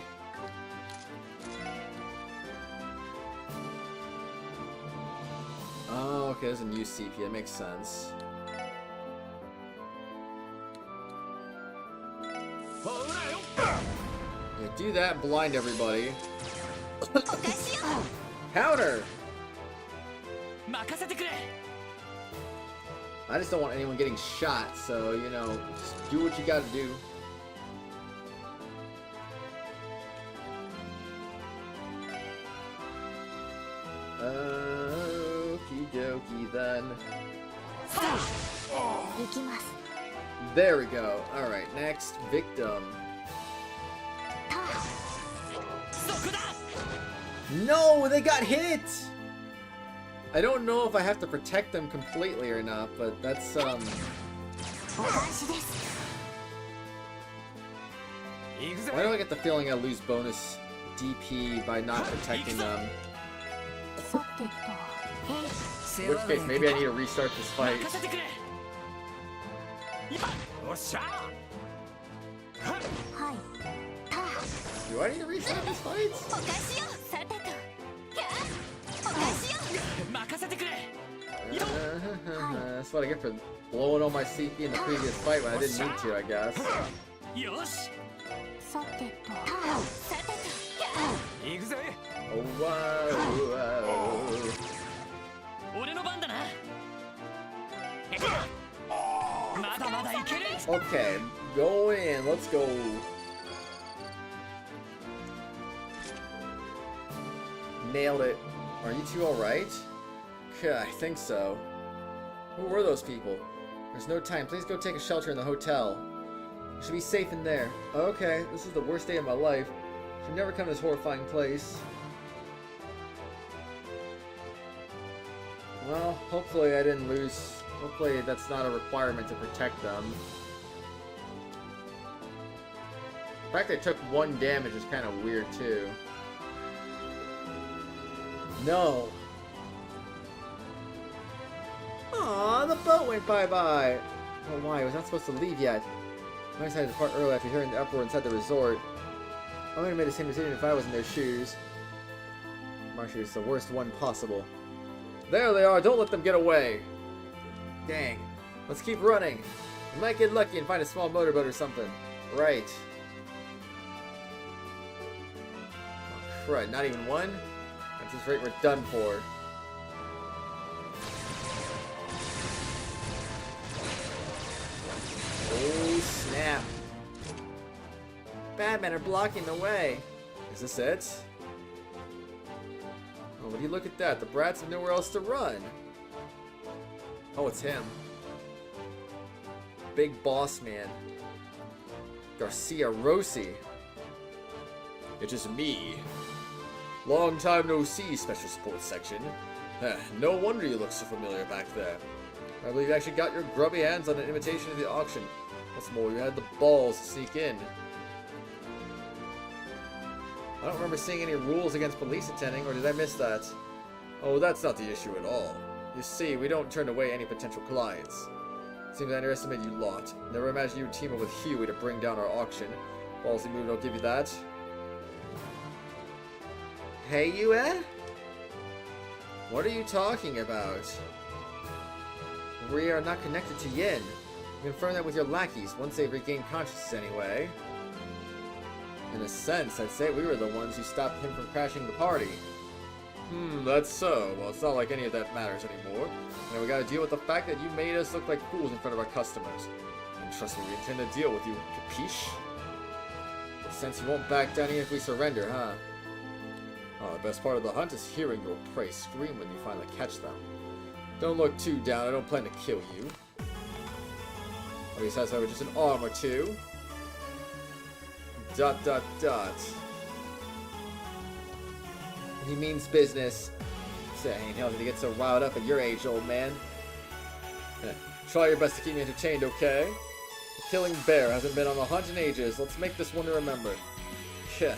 Oh, okay, there's a new CP. That makes sense. Yeah, do that, blind everybody. Counter! I just don't want anyone getting shot, so, you know, just do what you gotta do. Okie dokie then. There we go. Alright, next victim. No, they got hit! I don't know if I have to protect them completely or not, but that's, Why do I get the feeling I lose bonus DP by not protecting them? In which case, maybe I need to restart this fight. Do I need to restart this fight? That's what I get for blowing all my CP in the previous fight when I didn't need to, I guess. Oh, whoa. 俺の番だな。まだまだいける。 Okay, go in. Let's go. Nailed it. Are you two alright? I think so. Who were those people? There's no time. Please go take a shelter in the hotel. You should be safe in there. Okay, this is the worst day of my life. Should never come to this horrifying place. Well, hopefully I didn't lose. Hopefully that's not a requirement to protect them. The fact they took 1 damage is kind of weird too. No. Aw, the boat went bye-bye. Oh, why? I was not supposed to leave yet. I decided to depart early after hearing the uproar inside the resort. I would have made the same decision if I was in their shoes. Marsha is the worst one possible. There they are! Don't let them get away! Dang. Let's keep running. We might get lucky and find a small motorboat or something. Right. Oh, crud. Not even one? At this rate, we're done for. Oh, snap. Bad men are blocking the way. Is this it? Oh, would you look at that? The brats have nowhere else to run. Oh, it's him. Big boss man. Garcia Rossi. It is me. Long time no see, Special Sports Section. No wonder you look so familiar back there. I believe you actually got your grubby hands on an invitation to the auction. What's more, you had the balls to sneak in. I don't remember seeing any rules against police attending, or did I miss that? Oh, that's not the issue at all. You see, we don't turn away any potential clients. Seems I underestimate you lot. Never imagined you would team up with Huey to bring down our auction. Ballsy move, don't give you that. Hey, you, eh? What are you talking about? We are not connected to Yin. Confirm that with your lackeys, once they've regained consciousness anyway. In a sense, I'd say we were the ones who stopped him from crashing the party. That's so. Well, it's not like any of that matters anymore. And we gotta deal with the fact that you made us look like fools in front of our customers. And trust me, we intend to deal with you, capiche? Since you won't back down even if we surrender, huh? Oh, the best part of the hunt is hearing your prey scream when you finally catch them. Don't look too down, I don't plan to kill you. Or besides, I was just an arm or two. ... He means business. Say, ain't healthy to get so riled up at your age, old man. Try your best to keep me entertained, okay? The killing bear hasn't been on the hunt in ages. Let's make this one to remember. Here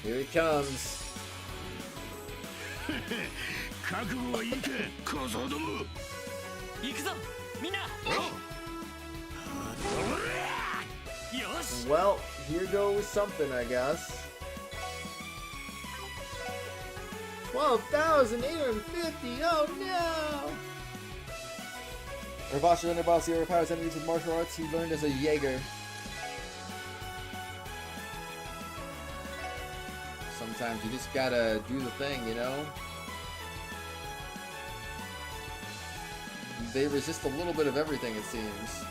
he comes. Well, here goes something, I guess. 12,850! Oh no! Ravashi Underbossy overpowers enemies with martial arts he learned as a Jaeger. Sometimes you just gotta do the thing, you know? They resist a little bit of everything, it seems.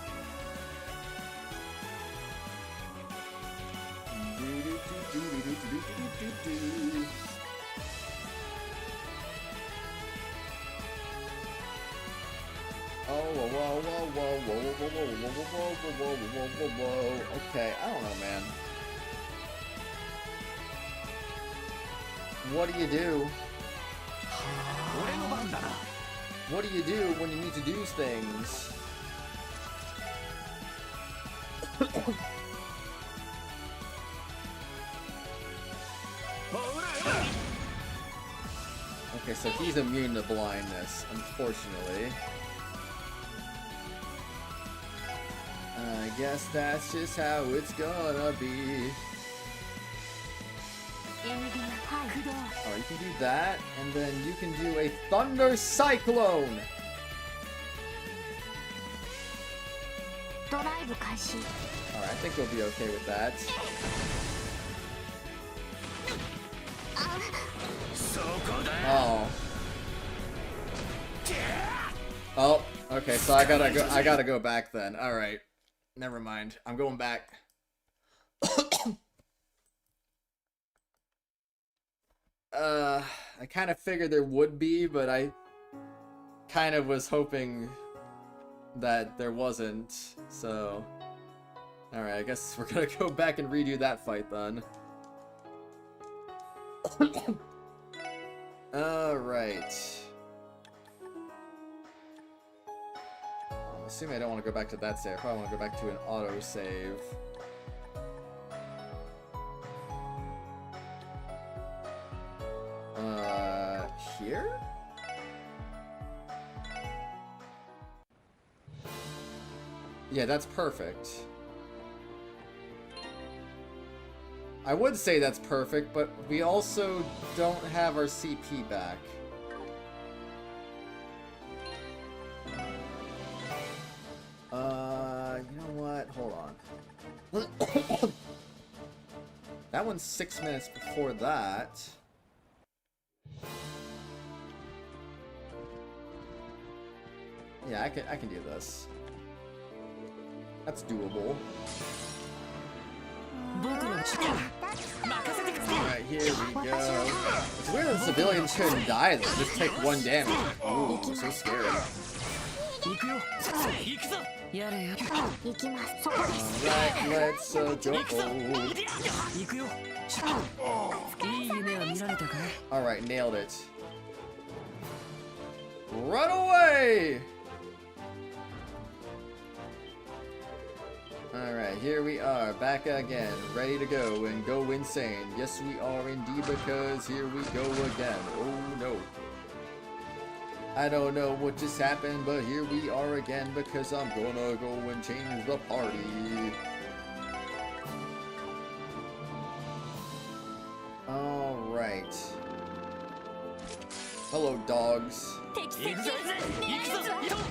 Whoa. Okay, I don't know, man. What do you do? What do you do when you need to do things? Okay, so he's immune to blindness, unfortunately. I guess that's just how it's gonna be. Oh, you can do that, and then you can do a Thunder Cyclone! Alright, I think we'll be okay with that. Oh. Oh, okay, so I gotta go back then. Alright. Never mind. I'm going back. I kind of figured there would be, but I kind of was hoping that there wasn't, so... Alright, I guess we're gonna go back and redo that fight then. Alright. I'm assuming I don't want to go back to that save. I probably want to go back to an auto-save. Here? Yeah, that's perfect. I would say that's perfect, but we also don't have our CP back. You know what? Hold on. That one's 6 minutes before that. Yeah, I can do this. That's doable. Alright, here we go. It's weird that civilians shouldn't die though. Just take 1 damage. Ooh, so scary. Alright, let's go. Alright, nailed it. Run away! Alright, here we are, back again, ready to go and go insane. Yes, we are indeed, because here we go again. Oh no. I don't know what just happened, but here we are again, because I'm gonna go and change the party. Alright. Hello, dogs.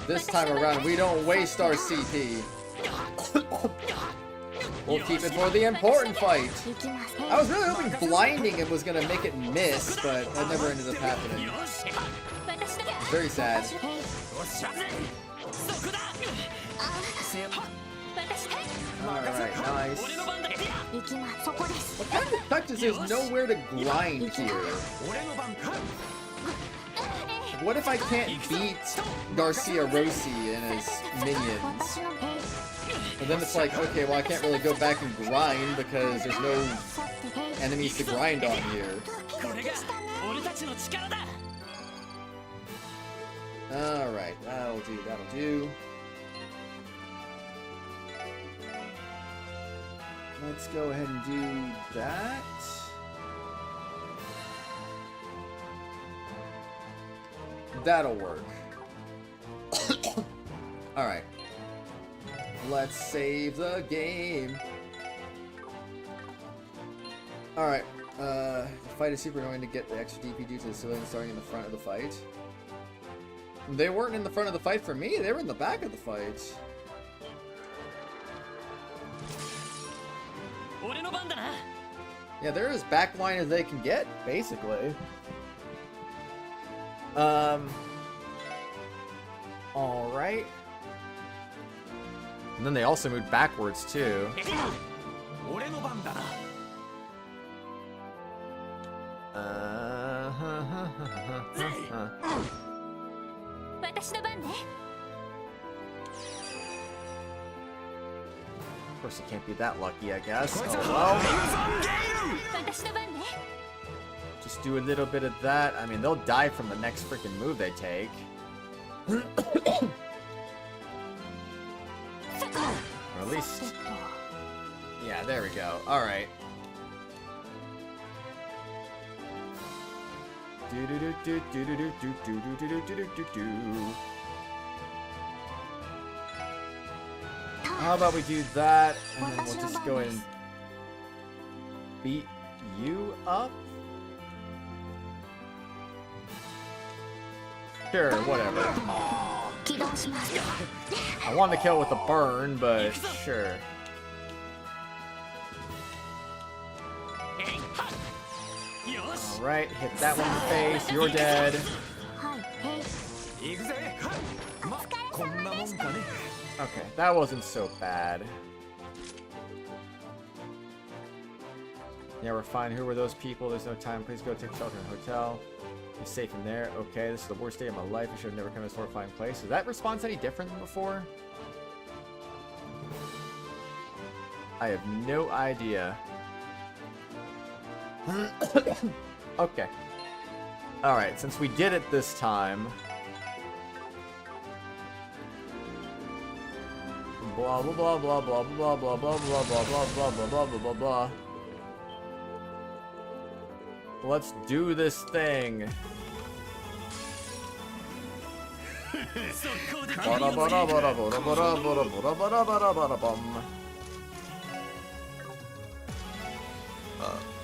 This time around, we don't waste our CP. We'll keep it for the important fight. I was really hoping blinding it was gonna make it miss, but that never ended up happening. Very sad. Alright, nice. What kind of touches there's nowhere to grind here? What if I can't beat Garcia Rossi and his minions? And then it's like, okay, well I can't really go back and grind because there's no enemies to grind on here. Alright, that'll do, that'll do. Let's go ahead and do that. That'll work. Alright. Let's save the game. Alright. The fight is super annoying to get the extra DP due to the civilians starting in the front of the fight. They weren't in the front of the fight for me, they were in the back of the fight. Yeah, they're as backline as they can get, basically. Alright. And then they also moved backwards, too. Of course, it can't be that lucky, I guess. Oh, well. Just do a little bit of that. I mean, they'll die from the next freaking move they take. Or at least... Yeah, there we go. Alright. How about we do that, and then we'll just go and beat you up? Sure, whatever. I wanted to kill it with a burn, but sure. Alright, hit that one in the face. You're dead. Okay, that wasn't so bad. Yeah, we're fine. Who were those people? There's no time. Please go take shelter in a hotel. Be safe in there. Okay, this is the worst day of my life. I should have never come to this horrifying place. Is that response any different than before? I have no idea. Okay. Alright, since we did it this time... Blah blah blah blah blah blah blah blah blah blah blah blah blah blah blah blah. Let's do this thing.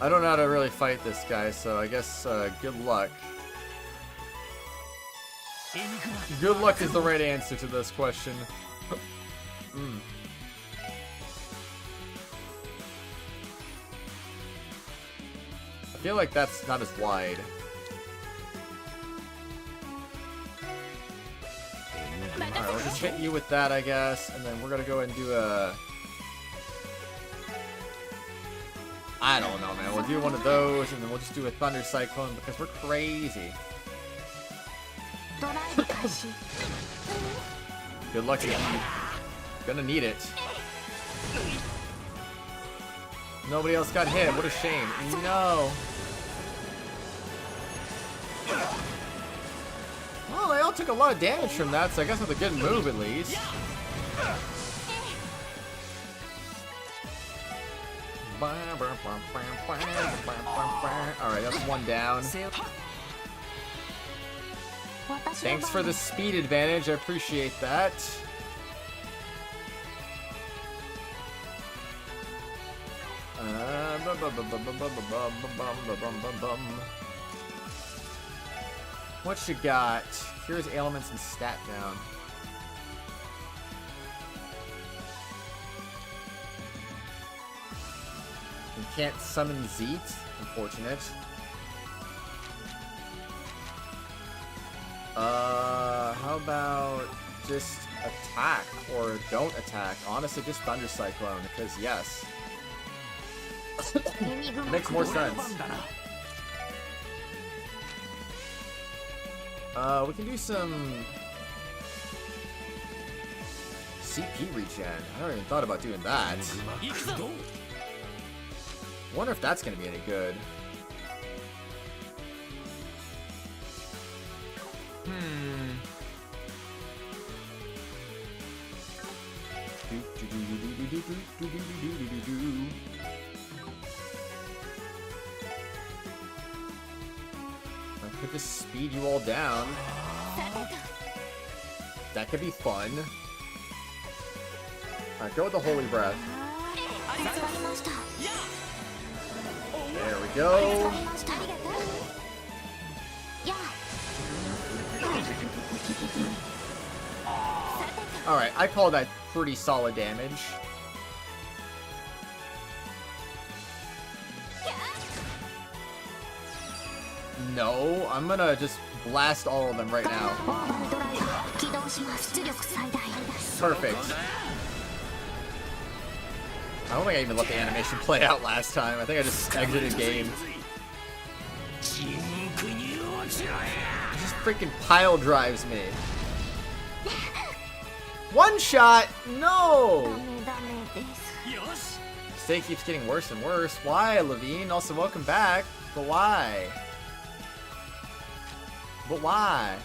I don't know how to really fight this guy, so I guess good luck. Good luck is the right answer to this question. I feel like that's not as wide. Alright, we'll just hit you with that, I guess, and then we're gonna go ahead and do a... I don't know, man. We'll do one of those, and then we'll just do a Thunder Cyclone, because we're crazy. Good luck, you. Gonna need it. Nobody else got hit. What a shame. No. Well, they all took a lot of damage from that, so I guess with a good move at least. Alright, that's one down. Thanks for the speed advantage. I appreciate that. What you got? Here's ailments and stat down. You can't summon Zeet. Unfortunate. How about just attack or don't attack? Honestly, just Thunder Cyclone, because yes. Makes more sense. We can do some CP regen. I never even thought about doing that. Wonder if that's gonna be any good. I could just speed you all down. That could be fun. Alright, go with the Holy Breath. There we go. Alright, I call that pretty solid damage. No, I'm gonna just blast all of them right now. Perfect. I don't think I even let the animation play out last time. I think I just exited game. It just freaking pile drives me. One shot? No! Stay keeps getting worse and worse. Why, Levine? Also, welcome back. But why? But why?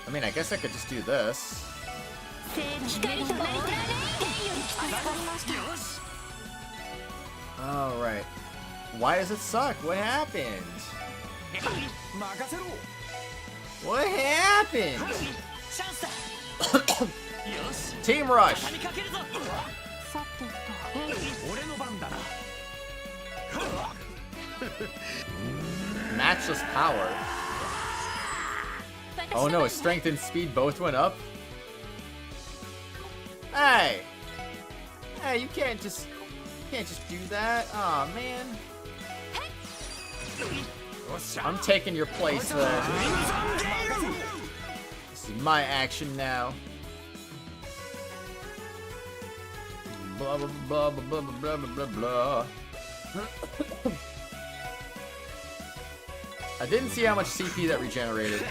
I mean, I guess I could just do this. Alright. Why does it suck? What happened? What happened? Team Rush! Matchless power. Oh no, his strength and speed both went up? Hey! Hey, you can't just do that. Aw, man. I'm taking your place there. This is my action now. Blah blah blah blah blah blah blah blah. I didn't see how much CP that regenerated.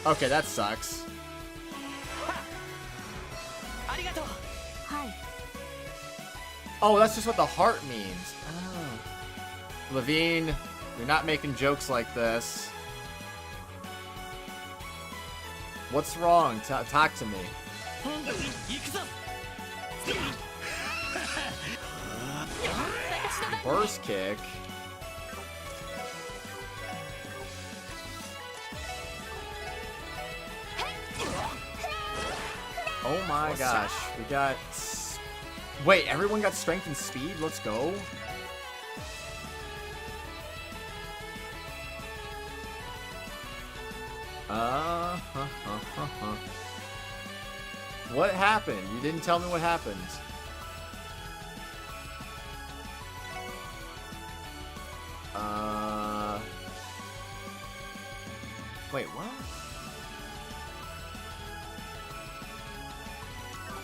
Okay, that sucks. Oh, that's just what the heart means. Oh. Levine, you're not making jokes like this. What's wrong? Talk to me. Burst kick. Oh my gosh, we got... Wait, everyone got strength and speed? Let's go. What happened? You didn't tell me what happened. Wait, what?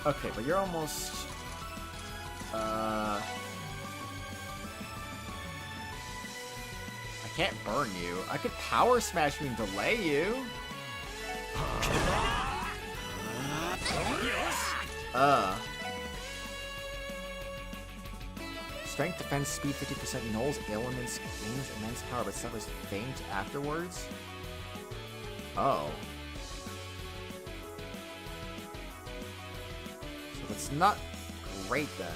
Okay, but you're almost... I can't burn you. I could power smash you and delay you. Strength, defense, speed, 50% nulls, ailments, gains immense power, but suffers faint afterwards? Oh. So that's not great then.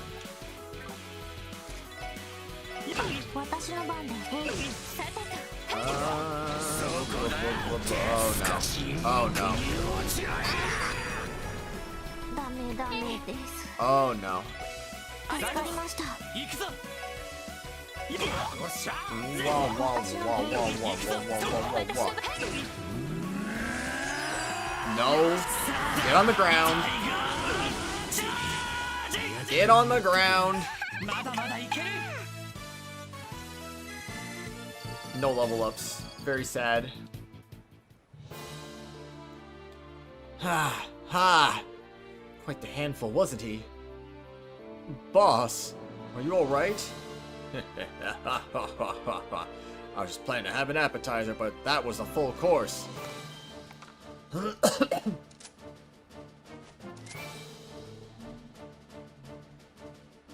Oh no. Oh no. No. Get on the ground. Get on the ground. No level ups. Very sad. Ha! Ha! Quite the handful, wasn't he? Boss, are you alright? I was just planning to have an appetizer, but that was a full course.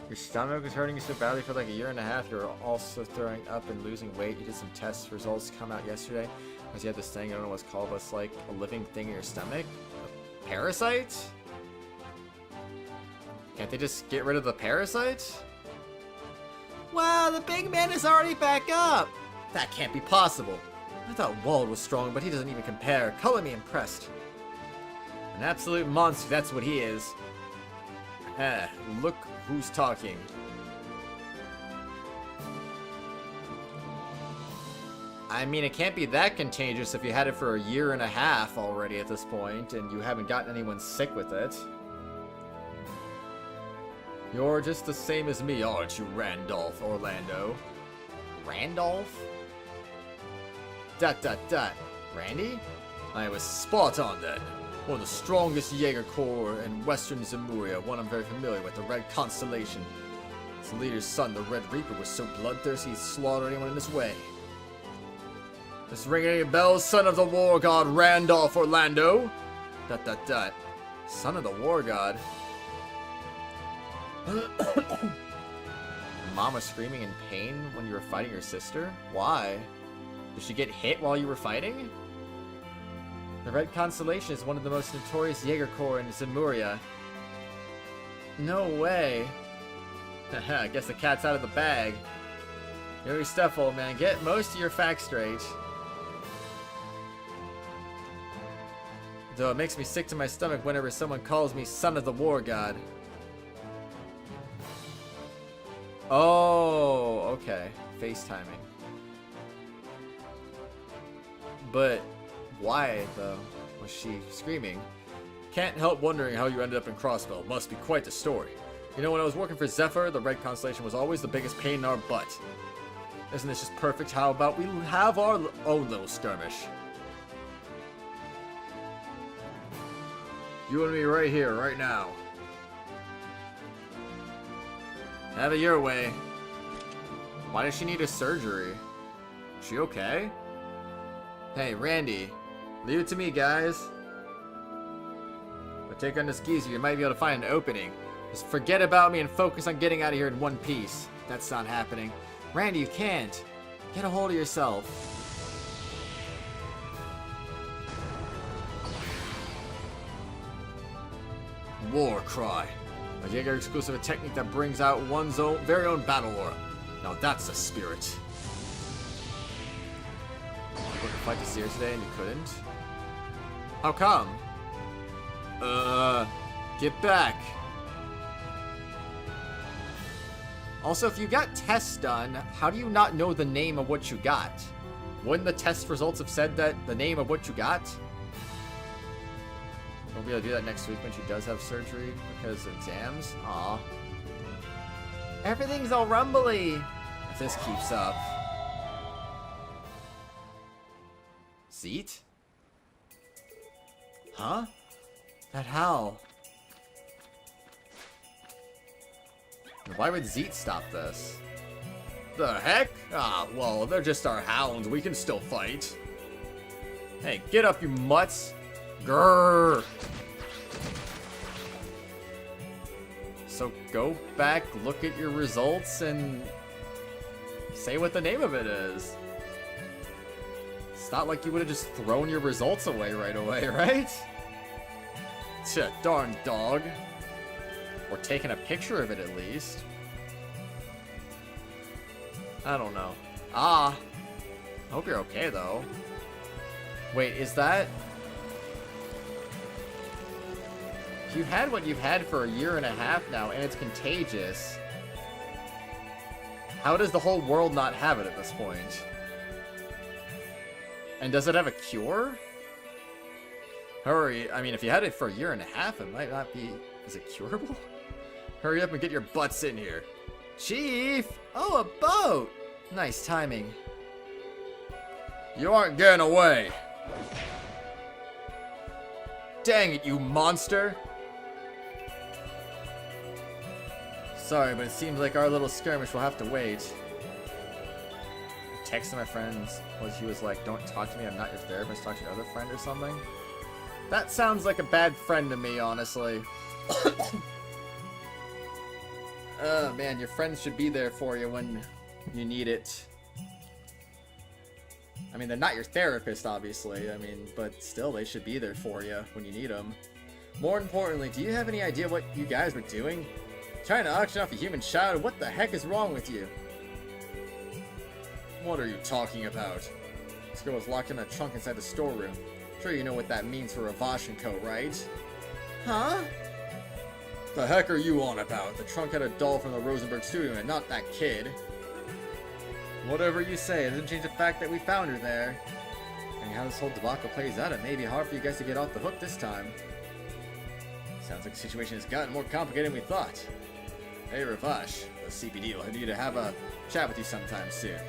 Your stomach is hurting you so badly for like a year and a half. You're also throwing up and losing weight. You did some test results come out yesterday. Because you had this thing, I don't know what it's called, but it's like a living thing in your stomach. A parasite? Can't they just get rid of the parasite? Wow, the big man is already back up! That can't be possible. I thought Wald was strong, but he doesn't even compare. Color me impressed. An absolute monster, that's what he is. Look who's talking. I mean, it can't be that contagious if you had it for a year and a half already at this point, and you haven't gotten anyone sick with it. You're just the same as me, aren't you, Randolph Orlando? Randolph? Randy? I was spot on then. One of the strongest Jaeger Corps in Western Zemuria, one I'm very familiar with, the Red Constellation. Its leader's son, the Red Reaper, was so bloodthirsty he'd slaughter anyone in his way. This ringing any bells, son of the War God Randolph Orlando? Son of the War God? Mom was screaming in pain when you were fighting your sister? Why? Did she get hit while you were fighting? The Red Constellation is one of the most notorious Jaeger Corps in Zemuria. No way. Haha, guess the cat's out of the bag. Know your stuff, old man. Get most of your facts straight. Though it makes me sick to my stomach whenever someone calls me son of the War God. Oh, okay. FaceTiming. But Why, though, was she screaming? Can't help wondering how you ended up in Crossbell. Must be quite the story. You know, when I was working for Zephyr, the Red Constellation was always the biggest pain in our butt. Isn't this just perfect? How about we have our own little skirmish? You and me right here, right now. Have it your way. Why does she need a surgery? Is she okay? Hey, Randy. Leave it to me, guys. But take on this geezer, you might be able to find an opening. Just forget about me and focus on getting out of here in one piece. That's not happening. Randy, you can't. Get a hold of yourself. War Cry. A Jaeger exclusive technique that brings out one's very own battle aura. Now that's the spirit. You were to fight the Seer today and you couldn't? How come? Get back. Also, if you got tests done, how do you not know the name of what you got? Wouldn't the test results have said that the name of what you got? We'll be able to do that next week when she does have surgery because of exams. Aw. Everything's all rumbly. If this keeps up. Seat? Huh? That howl. Why would Zeet stop this? The heck? Ah, well, they're just our hounds. We can still fight. Hey, get up, you mutts. Grrr. So go back, look at your results, and say what the name of it is. It's not like you would have just thrown your results away right away, right? Tch, darn dog. Or taking a picture of it at least. I don't know. Ah. I hope you're okay though. Wait, is that... You had what you've had for a year and a half now, and it's contagious. How does the whole world not have it at this point? And does it have a cure? Hurry. I mean, if you had it for a year and a half, it might not be... Is it curable? Hurry up and get your butts in here. Chief! Oh, a boat! Nice timing. You aren't getting away. Dang it, you monster! Sorry, but it seems like our little skirmish will have to wait. Texting my friends, he was like, don't talk to me, I'm not your therapist, talk to your other friend or something. That sounds like a bad friend to me, honestly. Oh man, your friends should be there for you when you need it. I mean, they're not your therapist, obviously, I mean, but still, they should be there for you when you need them. More importantly, do you have any idea what you guys were doing? Trying to auction off a human child? What the heck is wrong with you? What are you talking about? This girl was locked in a trunk inside the storeroom. Sure you know what that means for a Vashenko, right? Huh? The heck are you on about? The trunk had a doll from the Rosenberg studio and not that kid. Whatever you say, it doesn't change the fact that we found her there. And how this whole debacle plays out, it may be hard for you guys to get off the hook this time. Sounds like the situation has gotten more complicated than we thought. Hey Ravash, the CPD will need to have a chat with you sometime soon.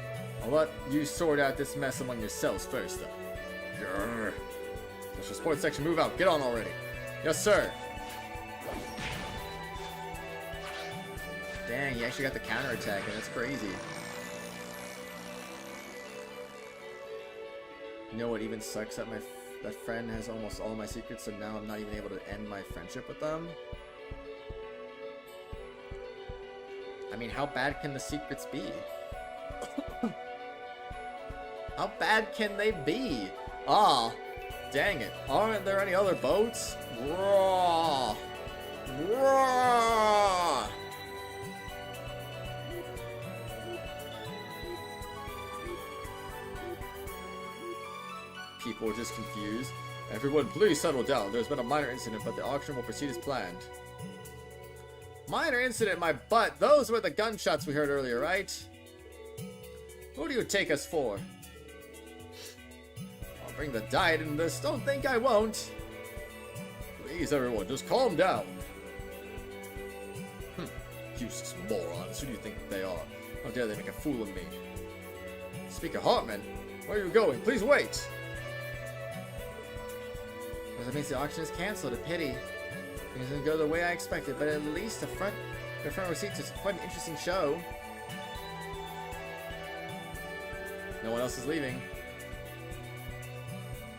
I'll let you sort out this mess among yourselves first, though. Grrr. Special sports section, move out. Get on already. Yes, sir. Dang, he actually got the counterattack, and that's crazy. You know what even sucks? That that friend has almost all my secrets, so now I'm not even able to end my friendship with them. I mean, how bad can the secrets be? How bad can they be? Ah, dang it. Aren't there any other boats? Raw. Raw. People are just confused. Everyone, please settle down. There's been a minor incident, but the auction will proceed as planned. Minor incident, my butt. Those were the gunshots we heard earlier, right? Who do you take us for? bring the diet into this. Don't think I won't. Please, everyone, just calm down. Useless morons. Who do you think they are? How dare they make a fool of me? Speaker Hartman, where are you going? Please wait. Well, that means the auction is cancelled. A pity. Things didn't go the way I expected, but at least the front receipts is quite an interesting show. No one else is leaving.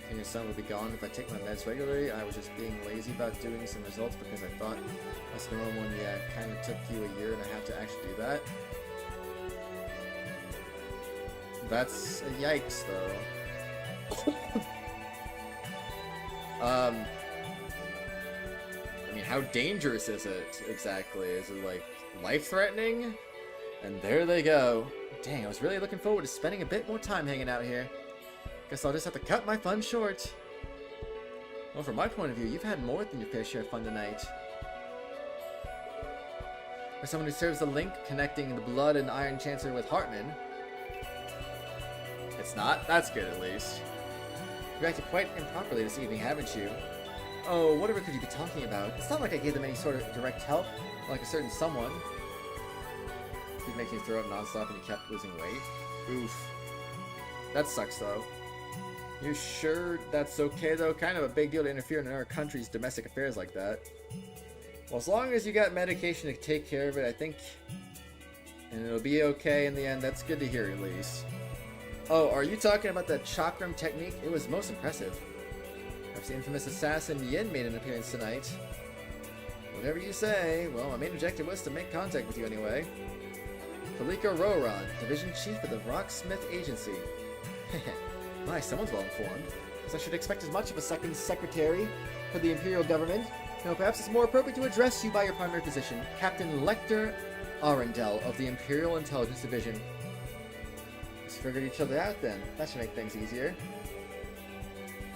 And your son will be gone if I take my meds regularly. I was just being lazy about doing some results because I thought that's the normal one. Yeah, it kind of took you a year and a half to actually do that. That's a yikes, though. I mean, how dangerous is it exactly? Is it like life-threatening? And there they go. Dang, I was really looking forward to spending a bit more time hanging out here. Guess I'll just have to cut my fun short. Well, from my point of view, you've had more than your fair share of fun tonight. For someone who serves the link connecting the Blood and Iron Chancellor with Hartman. It's not? That's good, at least. You've acted quite improperly this evening, haven't you? Oh, whatever could you be talking about? It's not like I gave them any sort of direct help, like a certain someone. You'd make you throw up nonstop and you kept losing weight. Oof. That sucks, though. You sure that's okay, though? Kind of a big deal to interfere in our country's domestic affairs like that. Well, as long as you got medication to take care of it, I think... And it'll be okay in the end. That's good to hear, at least. Oh, are you talking about the chakram technique? It was most impressive. Perhaps the infamous assassin Yin made an appearance tonight. Whatever you say. Well, my main objective was to make contact with you anyway. Kaliko Roran, Division Chief of the Rocksmith Agency. My, someone's well informed. Guess I should expect as much of a second secretary for the Imperial government. Now, perhaps it's more appropriate to address you by your primary position, Captain Lecter Arundel of the Imperial Intelligence Division. Let's figure each other out then. That should make things easier.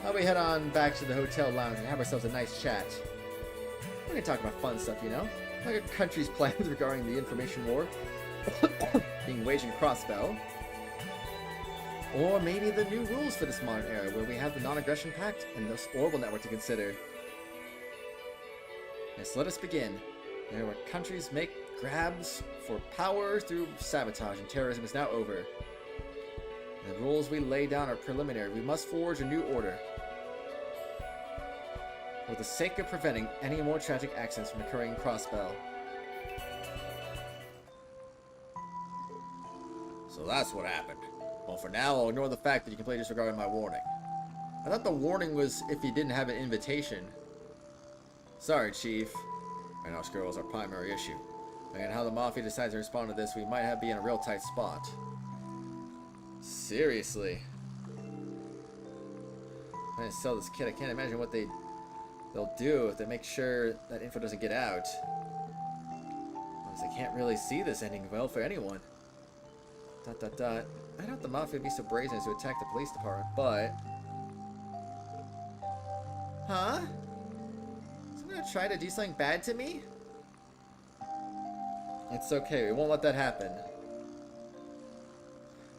I'll we head on back to the hotel lounge and have ourselves a nice chat. We can talk about fun stuff, you know? Like a country's plans regarding the information war being waged in Crossbell. Or maybe the new rules for this modern era, where we have the non-aggression pact and this Orbital network to consider. Yes, let us begin. There where countries make grabs for power through sabotage, and terrorism is now over. The rules we lay down are preliminary. We must forge a new order. For the sake of preventing any more tragic accidents from occurring in Crossbell. So that's what happened. Well, for now, I'll ignore the fact that you completely disregarded my warning. I thought the warning was if you didn't have an invitation. Sorry, Chief. Right now, Skrull is our primary issue. And how the Mafia decides to respond to this, we might be in a real tight spot. Seriously. Trying to sell this kid, I can't imagine what they'll do if they make sure that info doesn't get out. Because I can't really see this ending well for anyone. ... I doubt the Mafia would be so brazen as to attack the police department, but... Huh? Someone gonna try to do something bad to me? It's okay, we won't let that happen.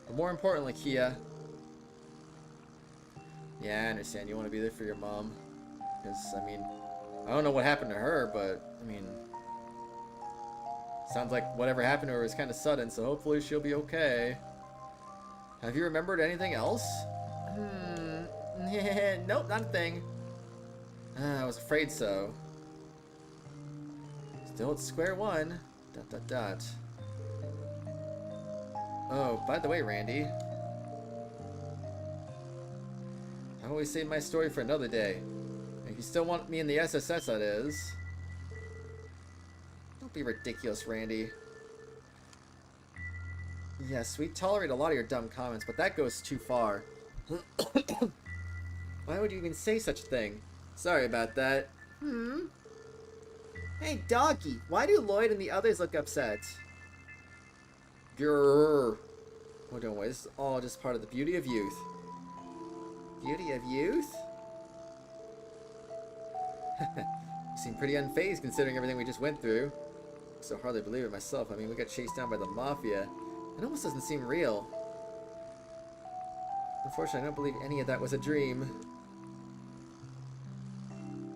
But more importantly, Kia... Yeah, I understand, you want to be there for your mom. Because, I mean... I don't know what happened to her, but, I mean... Sounds like whatever happened to her was kind of sudden, so hopefully she'll be okay. Have you remembered anything else? Nope, not a thing. I was afraid so. Still at square one. ... Oh, by the way, Randy. I always save my story for another day. If you still want me in the SSS, that is. Don't be ridiculous, Randy. Yes, we tolerate a lot of your dumb comments, but that goes too far. Why would you even say such a thing? Sorry about that. Hey, doggy, why do Lloyd and the others look upset? Grrr. Oh, don't worry, this is all just part of the beauty of youth. Beauty of youth? You seem pretty unfazed considering everything we just went through. I still hardly believe it myself. I mean, we got chased down by the Mafia. It almost doesn't seem real. Unfortunately, I don't believe any of that was a dream.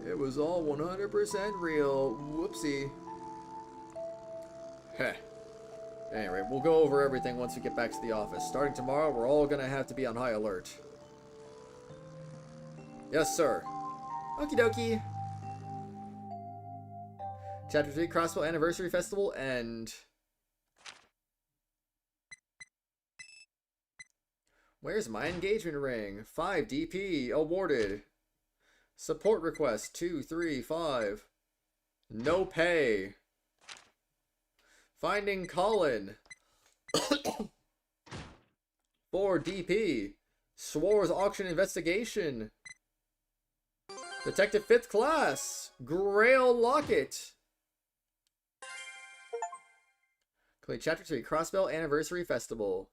It was all 100% real. Whoopsie. Heh. Anyway, we'll go over everything once we get back to the office. Starting tomorrow, we're all gonna have to be on high alert. Yes, sir. Okie dokie. Chapter 3, Crossbell Anniversary Festival, and... Where's my engagement ring? 5 DP awarded. Support request 2, 3, 5. No pay. Finding Colin. 4 DP. Schwarze Auction investigation. Detective 5th class. Grail Locket. Complete Chapter 3, Crossbell Anniversary Festival.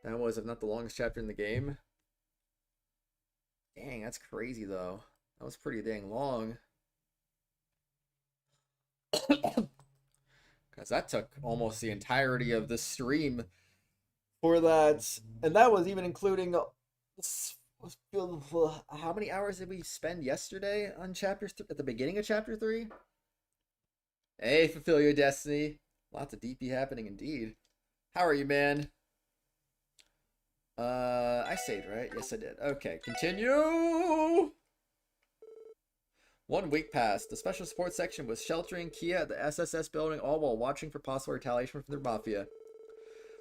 That was, if not the longest chapter in the game. Dang, that's crazy, though. That was pretty dang long. Because that took almost the entirety of the stream for that. And that was even including... how many hours did we spend yesterday on chapter 3? At the beginning of chapter 3? Hey, fulfill your destiny. Lots of DP happening indeed. How are you, man? I saved, right? Yes, I did. Okay, continue! 1 week passed. The special support section was sheltering Kia at the SSS building, all while watching for possible retaliation from their mafia.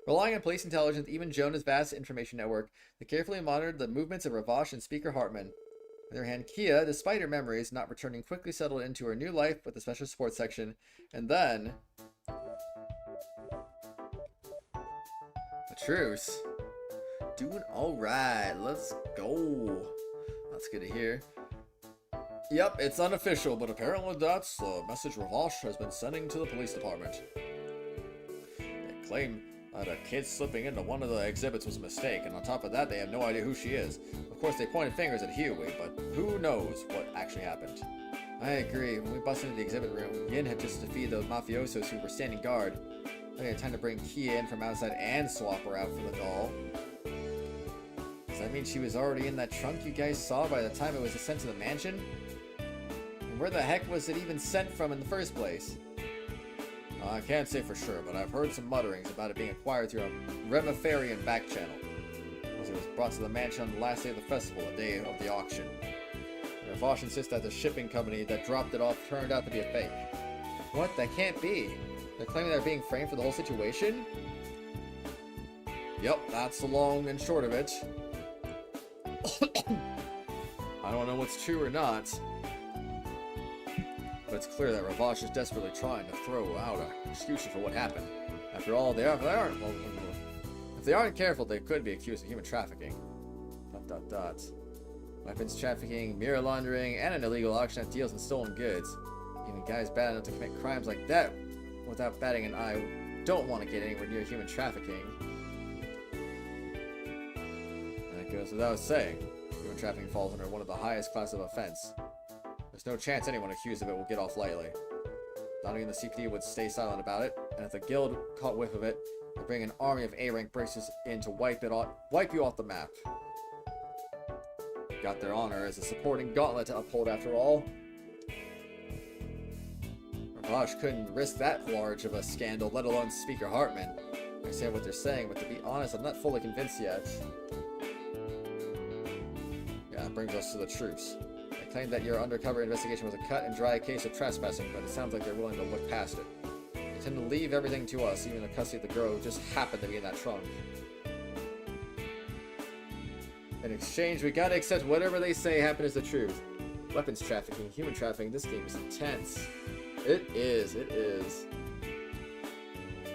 Relying on police intelligence, even Jonah's vast information network, they carefully monitored the movements of Ravash and Speaker Hartman. On the other hand, Kia, despite her memories, not returning, quickly settled into her new life with the special support section, and then... a truce. Doing alright, let's go. That's good to hear. Yep, it's unofficial, but apparently that's the message Ravash has been sending to the police department. They claim that a kid slipping into one of the exhibits was a mistake, and on top of that, they have no idea who she is. Of course, they pointed fingers at Huey, but who knows what actually happened. I agree. When we busted into the exhibit room, Yin had just defeated those mafiosos who were standing guard. I had time to bring Kia in from outside and swap her out for the doll. Does that mean she was already in that trunk you guys saw by the time it was sent to the mansion? And where the heck was it even sent from in the first place? I can't say for sure, but I've heard some mutterings about it being acquired through a Remifarian back channel. As it was brought to the mansion on the last day of the festival, the day of the auction. Ravash insists that the shipping company that dropped it off turned out to be a fake. What? That can't be. They're claiming they're being framed for the whole situation? Yep, that's the long and short of it. I don't know what's true or not, but it's clear that Ravash is desperately trying to throw out excuses for what happened. After all, if they aren't careful, they could be accused of human trafficking. ... Weapons trafficking, mirror laundering, and an illegal auction that deals in stolen goods. Even guys bad enough to commit crimes like that without batting an eye don't want to get anywhere near human trafficking. That goes without saying. Human trafficking falls under one of the highest classes of offense. There's no chance anyone accused of it will get off lightly. Not even the CPD would stay silent about it, and if the guild caught whiff of it, they'd bring an army of A-rank bracers in to wipe you off the map. Got their honor as a supporting gauntlet to uphold after all. Ravash couldn't risk that large of a scandal, let alone Speaker Hartman. I understand what they're saying, but to be honest, I'm not fully convinced yet. Yeah, that brings us to the truce. They claim that your undercover investigation was a cut and dry case of trespassing, but it sounds like they're willing to look past it. They tend to leave everything to us, even the custody of the girl who just happened to be in that trunk. In exchange, we gotta accept whatever they say happened as the truth. Weapons trafficking, human trafficking, this game is intense. It is.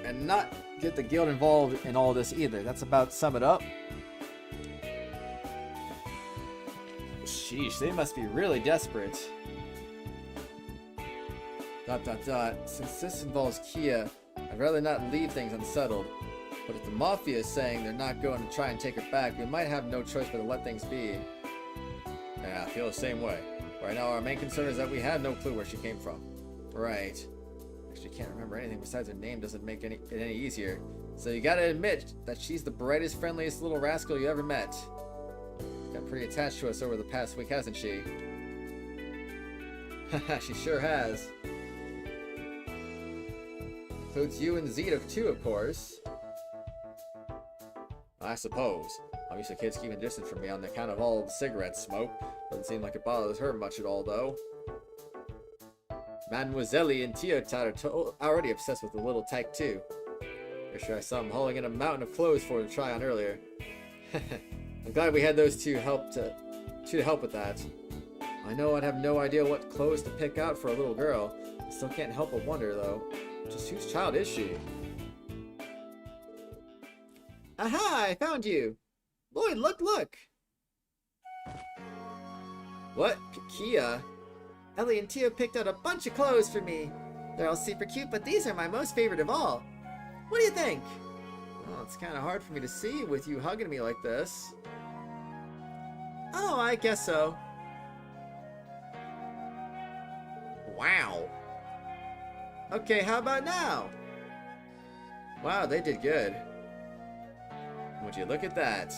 And not get the guild involved in all this either. That's about sum it up. Sheesh, they must be really desperate. ... Since this involves Kia, I'd rather not leave things unsettled. But if the Mafia is saying they're not going to try and take her back, we might have no choice but to let things be. Yeah, I feel the same way. Right now, our main concern is that we have no clue where she came from. Right. Actually, can't remember anything besides her name. Doesn't make it any easier. So you gotta admit that she's the brightest, friendliest little rascal you ever met. Got pretty attached to us over the past week, hasn't she? Haha, she sure has. Includes you and Zeta too, of course. I suppose. I'm used to kids keeping distance from me on account of all the cigarette smoke. Doesn't seem like it bothers her much at all, though. Mademoiselle and Tio Plato are already obsessed with the little tyke, too. Pretty sure I saw him hauling in a mountain of clothes for her to try on earlier. I'm glad we had those two to help with that. I know I'd have no idea what clothes to pick out for a little girl. I still can't help but wonder, though. Just whose child is she? Aha! I found you! Lloyd, look! What? Kia? Elie and Tio picked out a bunch of clothes for me. They're all super cute, but these are my most favorite of all. What do you think? Well, it's kind of hard for me to see with you hugging me like this. Oh, I guess so. Wow. Okay, how about now? Wow, they did good. Would you look at that?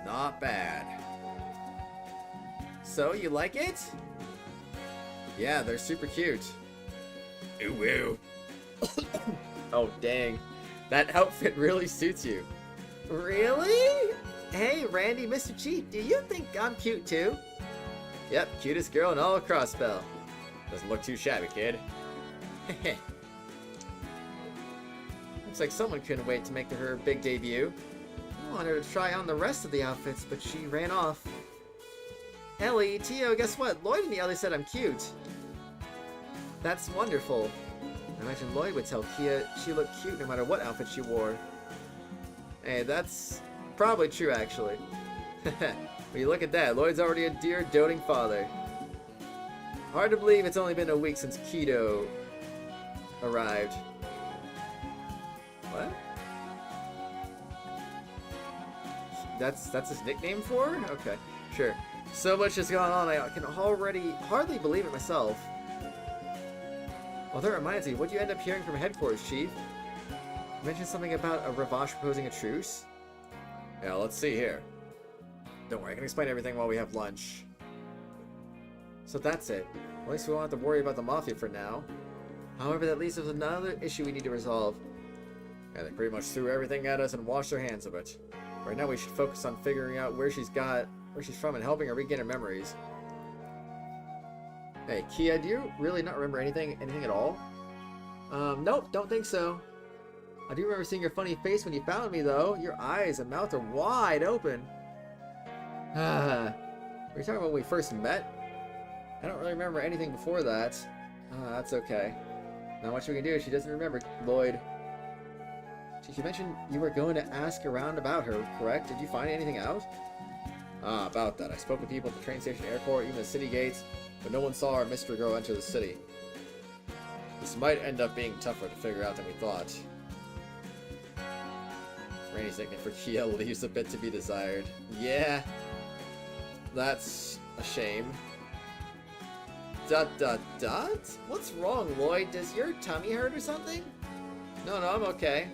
Not bad. So, you like it? Yeah, they're super cute. Ooh, woo. Oh, dang. That outfit really suits you. Really? Hey, Randy, Mr. Cheat, do you think I'm cute too? Yep, cutest girl in all of Crossbell. Doesn't look too shabby, kid. Looks like someone couldn't wait to make her big debut. I wanted her to try on the rest of the outfits, but she ran off. Elie, Tio, guess what? Lloyd and Elie said I'm cute. That's wonderful. I imagine Lloyd would tell Kia she looked cute no matter what outfit she wore. Hey, that's probably true, actually. When you look at that, Lloyd's already a dear, doting father. Hard to believe it's only been a week since Keto arrived. What? That's his nickname for her? Okay, sure. So much has gone on, I can already hardly believe it myself. Well, that reminds me, what'd you end up hearing from headquarters, Chief? You mentioned something about a Ravash proposing a truce? Yeah, let's see here. Don't worry, I can explain everything while we have lunch. So that's it. At least we won't have to worry about the Mafia for now. However, that leaves us with another issue we need to resolve. Yeah, they pretty much threw everything at us and washed their hands of it. Right now we should focus on figuring out where she's from and helping her regain her memories. Hey, Kia, do you really not remember anything at all? Nope, don't think so. I do remember seeing your funny face when you found me, though. Your eyes and mouth are wide open. Were you talking about when we first met? I don't really remember anything before that. That's okay. Not much we can do. She doesn't remember, Lloyd. She mentioned you were going to ask around about her, correct? Did you find anything out? About that. I spoke with people at the train station, airport, even the city gates, but no one saw our mystery girl enter the city. This might end up being tougher to figure out than we thought. Randy's nickname for Kia leaves a bit to be desired. Yeah, that's a shame. Dot? What's wrong, Lloyd? Does your tummy hurt or something? No, I'm okay.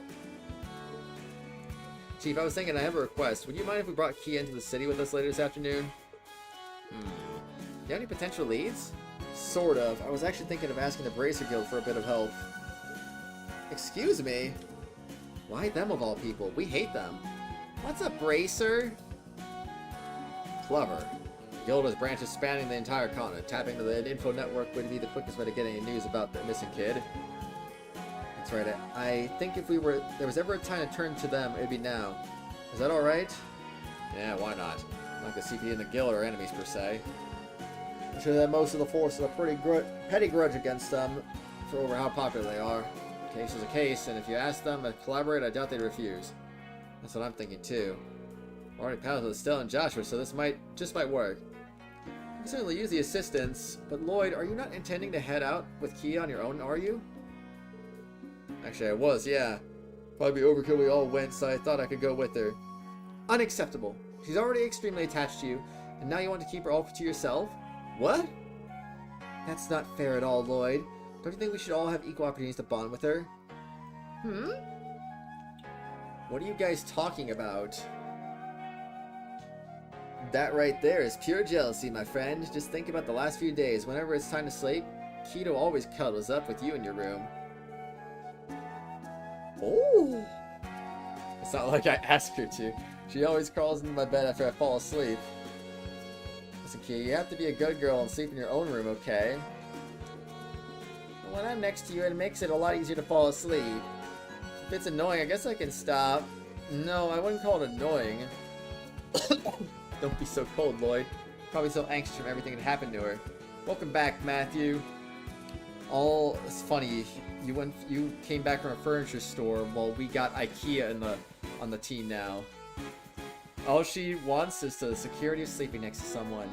Chief, I was thinking I have a request. Would you mind if we brought Kia into the city with us later this afternoon? Do you have any potential leads? Sort of. I was actually thinking of asking the Bracer Guild for a bit of help. Excuse me? Why them of all people? We hate them. What's a Bracer? Clever. The Guild has branches spanning the entire continent. Tapping to the info network would be the quickest way to get any news about the missing kid. That's right. I think if there was ever a time to turn to them, it'd be now. Is that alright? Yeah, why not? Not like the CP and the Guild are enemies per se. I'm sure that most of the force has a pretty petty grudge against them for over how popular they are. Case is a case, and if you ask them to collaborate, I doubt they'd refuse. That's what I'm thinking too. Already pals with Estelle and Joshua, so this might work. You can certainly use the assistance, but Lloyd, are you not intending to head out with Kia on your own, are you? Actually, I was, yeah. Probably be overkill we all went, so I thought I could go with her. Unacceptable. She's already extremely attached to you, and now you want to keep her all to yourself? What? That's not fair at all, Lloyd. Don't you think we should all have equal opportunities to bond with her? Hmm? What are you guys talking about? That right there is pure jealousy, my friend. Just think about the last few days. Whenever it's time to sleep, Keto always cuddles up with you in your room. Oh! It's not like I asked her to. She always crawls into my bed after I fall asleep. Listen, Kia, you have to be a good girl and sleep in your own room, okay? When I'm next to you, it makes it a lot easier to fall asleep. If it's annoying, I guess I can stop. No, I wouldn't call it annoying. Don't be so cold, Lloyd. Probably so anxious from everything that happened to her. Welcome back, Matthew. It's funny. You came back from a furniture store while we got IKEA on the team now. All she wants is the security of sleeping next to someone.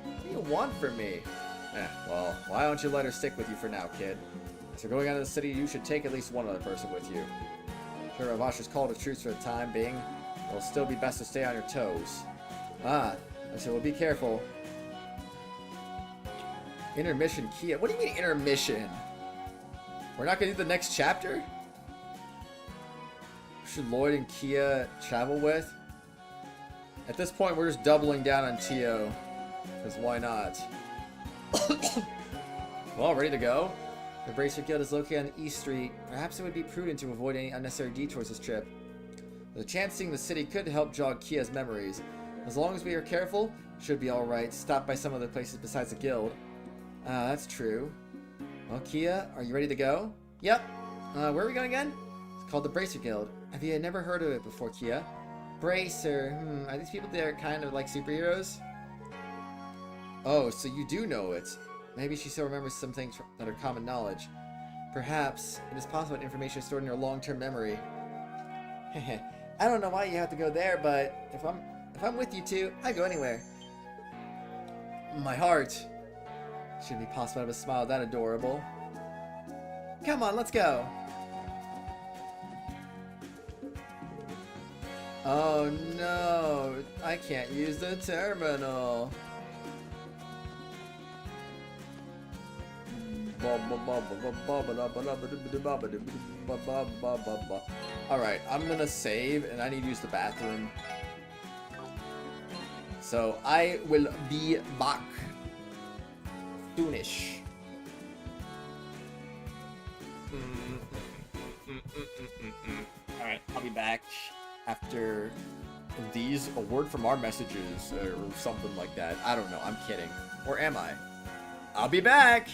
What do you want from me? Well, why don't you let her stick with you for now, kid? As you're going out of the city, you should take at least one other person with you. Sure, Avasha's called a truce for the time being. It'll still be best to stay on your toes. I said, well, be careful. Intermission, Kia. What do you mean intermission? We're not gonna do the next chapter? Should Lloyd and Kia travel with? At this point, we're just doubling down on Tio. Because why not? Well, ready to go? The Bracer Guild is located on East Street. Perhaps it would be prudent to avoid any unnecessary detours this trip. The chance seeing the city could help jog Kia's memories. As long as we are careful, should be alright. Stop by some other places besides the guild. That's true. Well, Kia, are you ready to go? Yep. Where are we going again? It's called the Bracer Guild. Have you never heard of it before, Kia? Bracer. Are these people that are kind of like superheroes? Oh, so you do know it. Maybe she still remembers some things that are common knowledge. Perhaps it is possible that information is stored in her long-term memory. I don't know why you have to go there, but if I'm with you two, I go anywhere. My heart. Shouldn't be possible to have a smile that adorable. Come on, let's go. Oh no, I can't use the terminal. Alright, I'm gonna save and I need to use the bathroom. So I will be back soonish. Alright, I'll be back after these, a word from our messages or something like that. I don't know, I'm kidding. Or am I? I'll be back!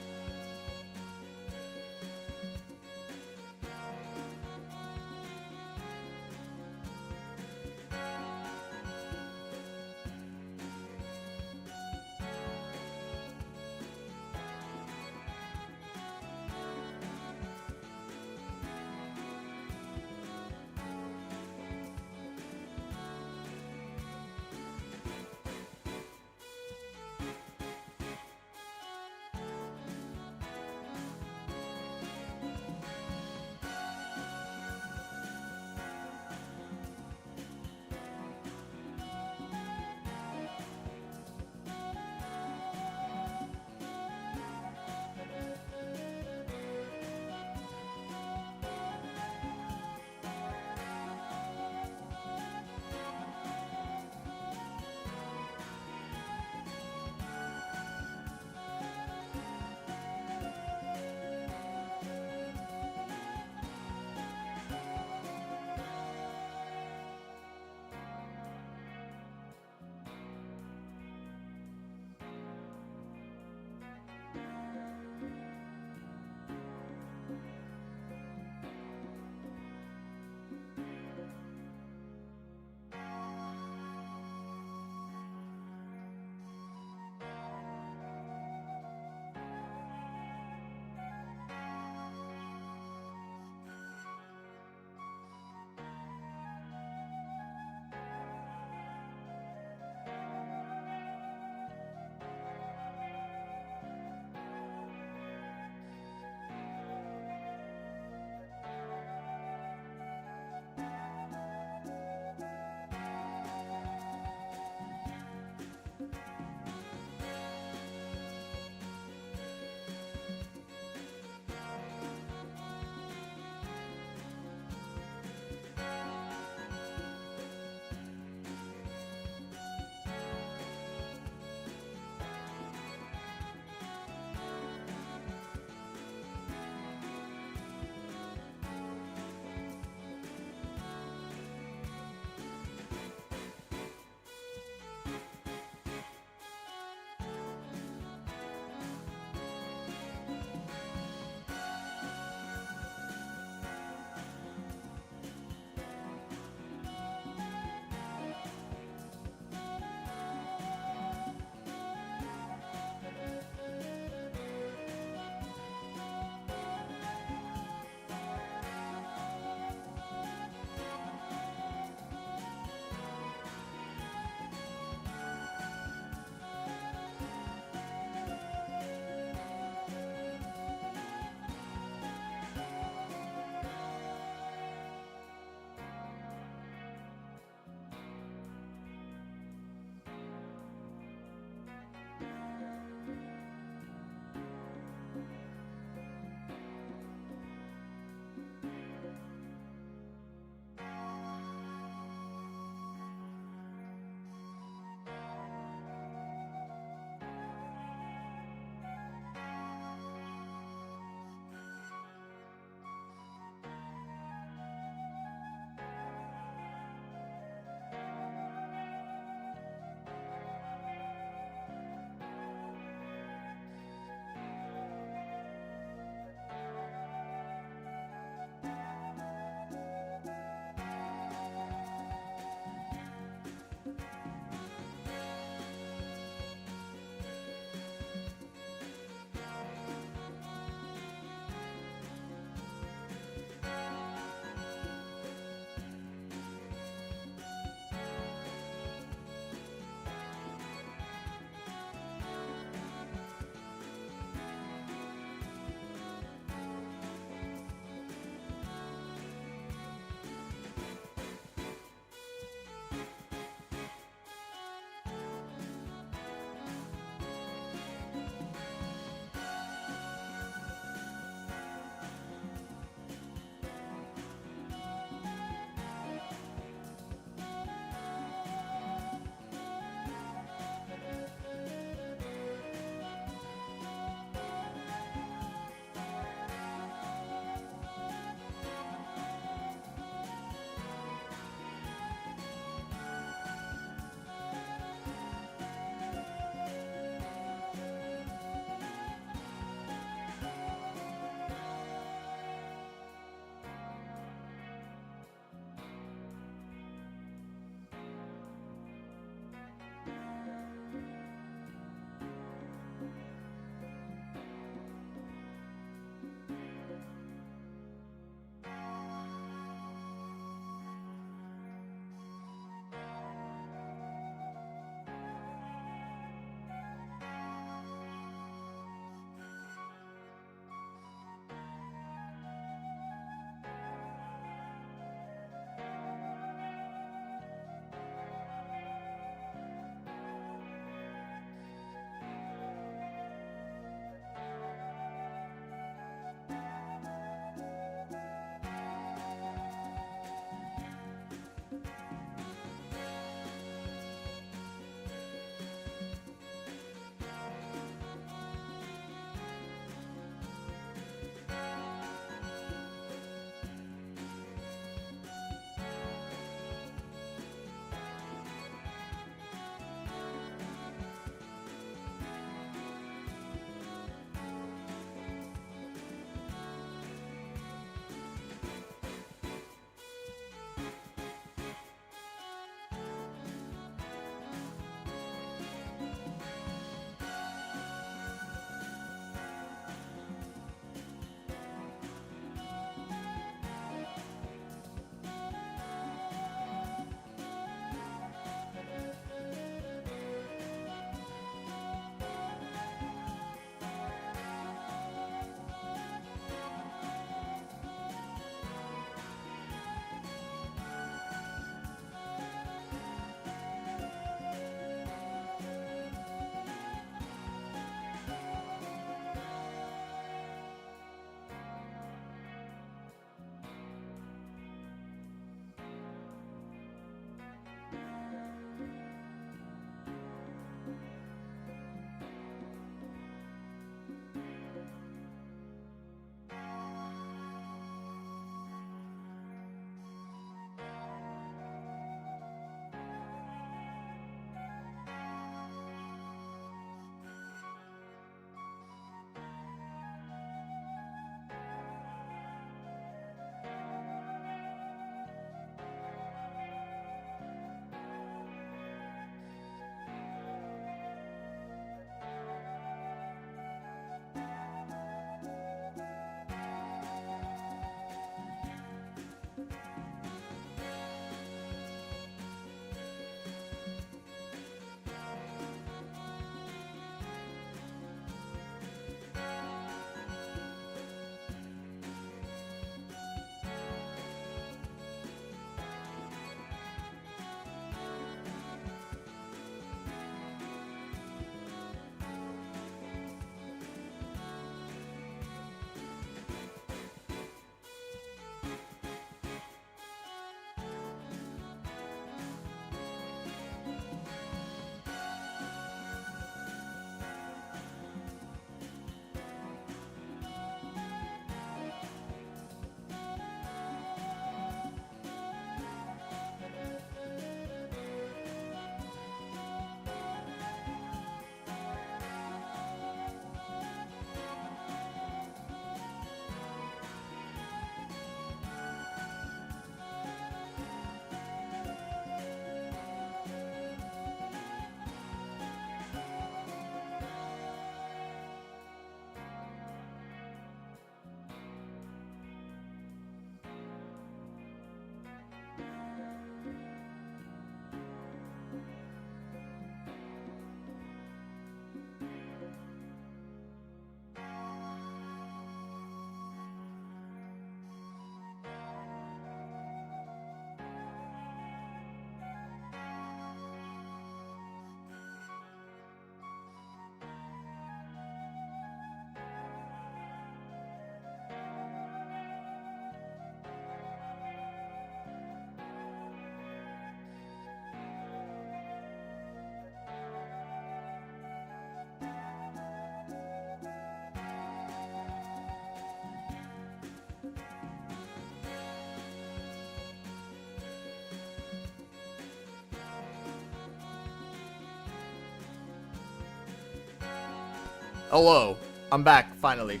Hello, I'm back, finally.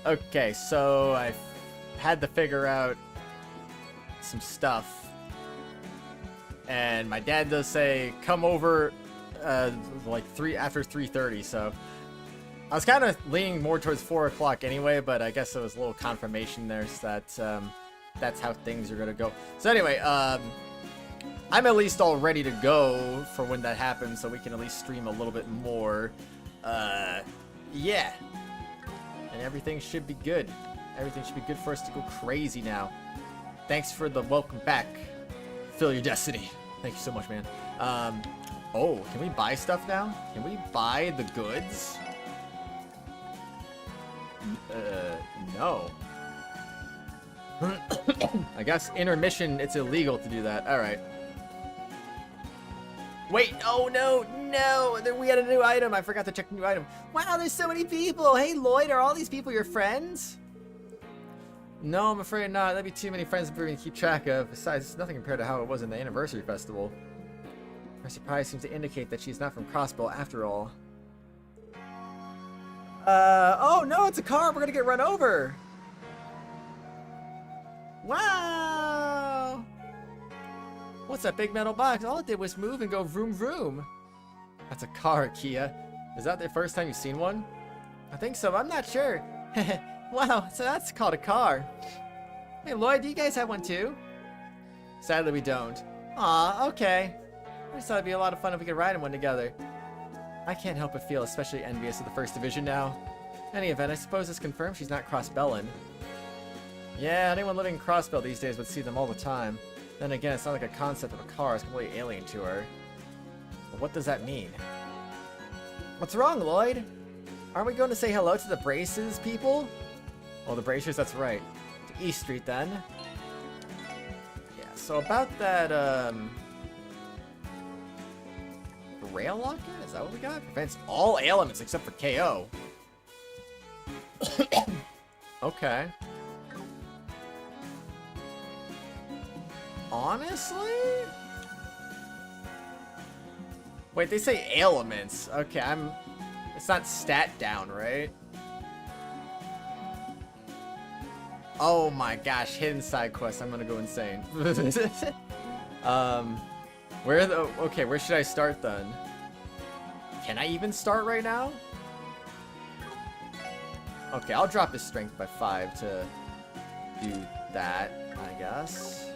Okay, so I had to figure out some stuff. And my dad does say, come over like after 3:30, so I was kind of leaning more towards 4 o'clock anyway, but I guess it was a little confirmation there so that that's how things are gonna go. So anyway, I'm at least all ready to go for when that happens, so we can at least stream a little bit more. Yeah. And everything should be good. Everything should be good for us to go crazy now. Thanks for the welcome back. Fill your destiny. Thank you so much, man. Oh, can we buy stuff now? Can we buy the goods? No. I guess intermission, it's illegal to do that. Alright. Wait, oh no, we had a new item. I forgot to check the new item. Wow, there's so many people. Hey, Lloyd, are all these people your friends? No, I'm afraid not. That'd be too many friends for me to keep track of. Besides, it's nothing compared to how it was in the anniversary festival. Her surprise seems to indicate that she's not from Crossbell after all. Oh no, it's a car. We're gonna get run over. Wow. What's that big metal box? All it did was move and go vroom vroom. That's a car, Kia. Is that the first time you've seen one? I think so, I'm not sure. Wow, so that's called a car. Hey Lloyd, do you guys have one too? Sadly we don't. Aw, okay. I just thought it'd be a lot of fun if we could ride in one together. I can't help but feel especially envious of the first division now. In any event, I suppose it's confirmed she's not Crossbellin. Yeah, anyone living in Crossbell these days would see them all the time. Then again, it's not like a concept of a car is completely alien to her. But what does that mean? What's wrong, Lloyd? Aren't we going to say hello to the Braces people? Oh, the Bracers, that's right. To East Street, then. Yeah, so about that, rail locket? Is that what we got? Prevents all ailments except for KO. Okay. Honestly? Wait, they say ailments. Okay, it's not stat down, right? Oh my gosh, hidden side quest. I'm gonna go insane. Where should I start then? Can I even start right now? Okay, I'll drop his strength by 5 to do that, I guess.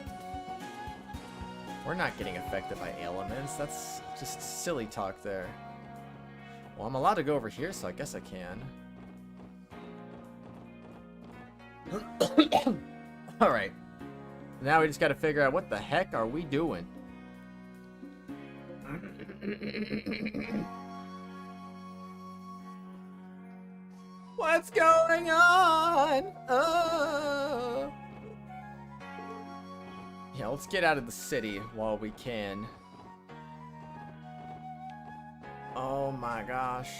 We're not getting affected by ailments. That's just silly talk there. Well, I'm allowed to go over here, so I guess I can. Alright. Now we just gotta figure out what the heck are we doing. What's going on? Oh. Yeah, let's get out of the city while we can. Oh my gosh.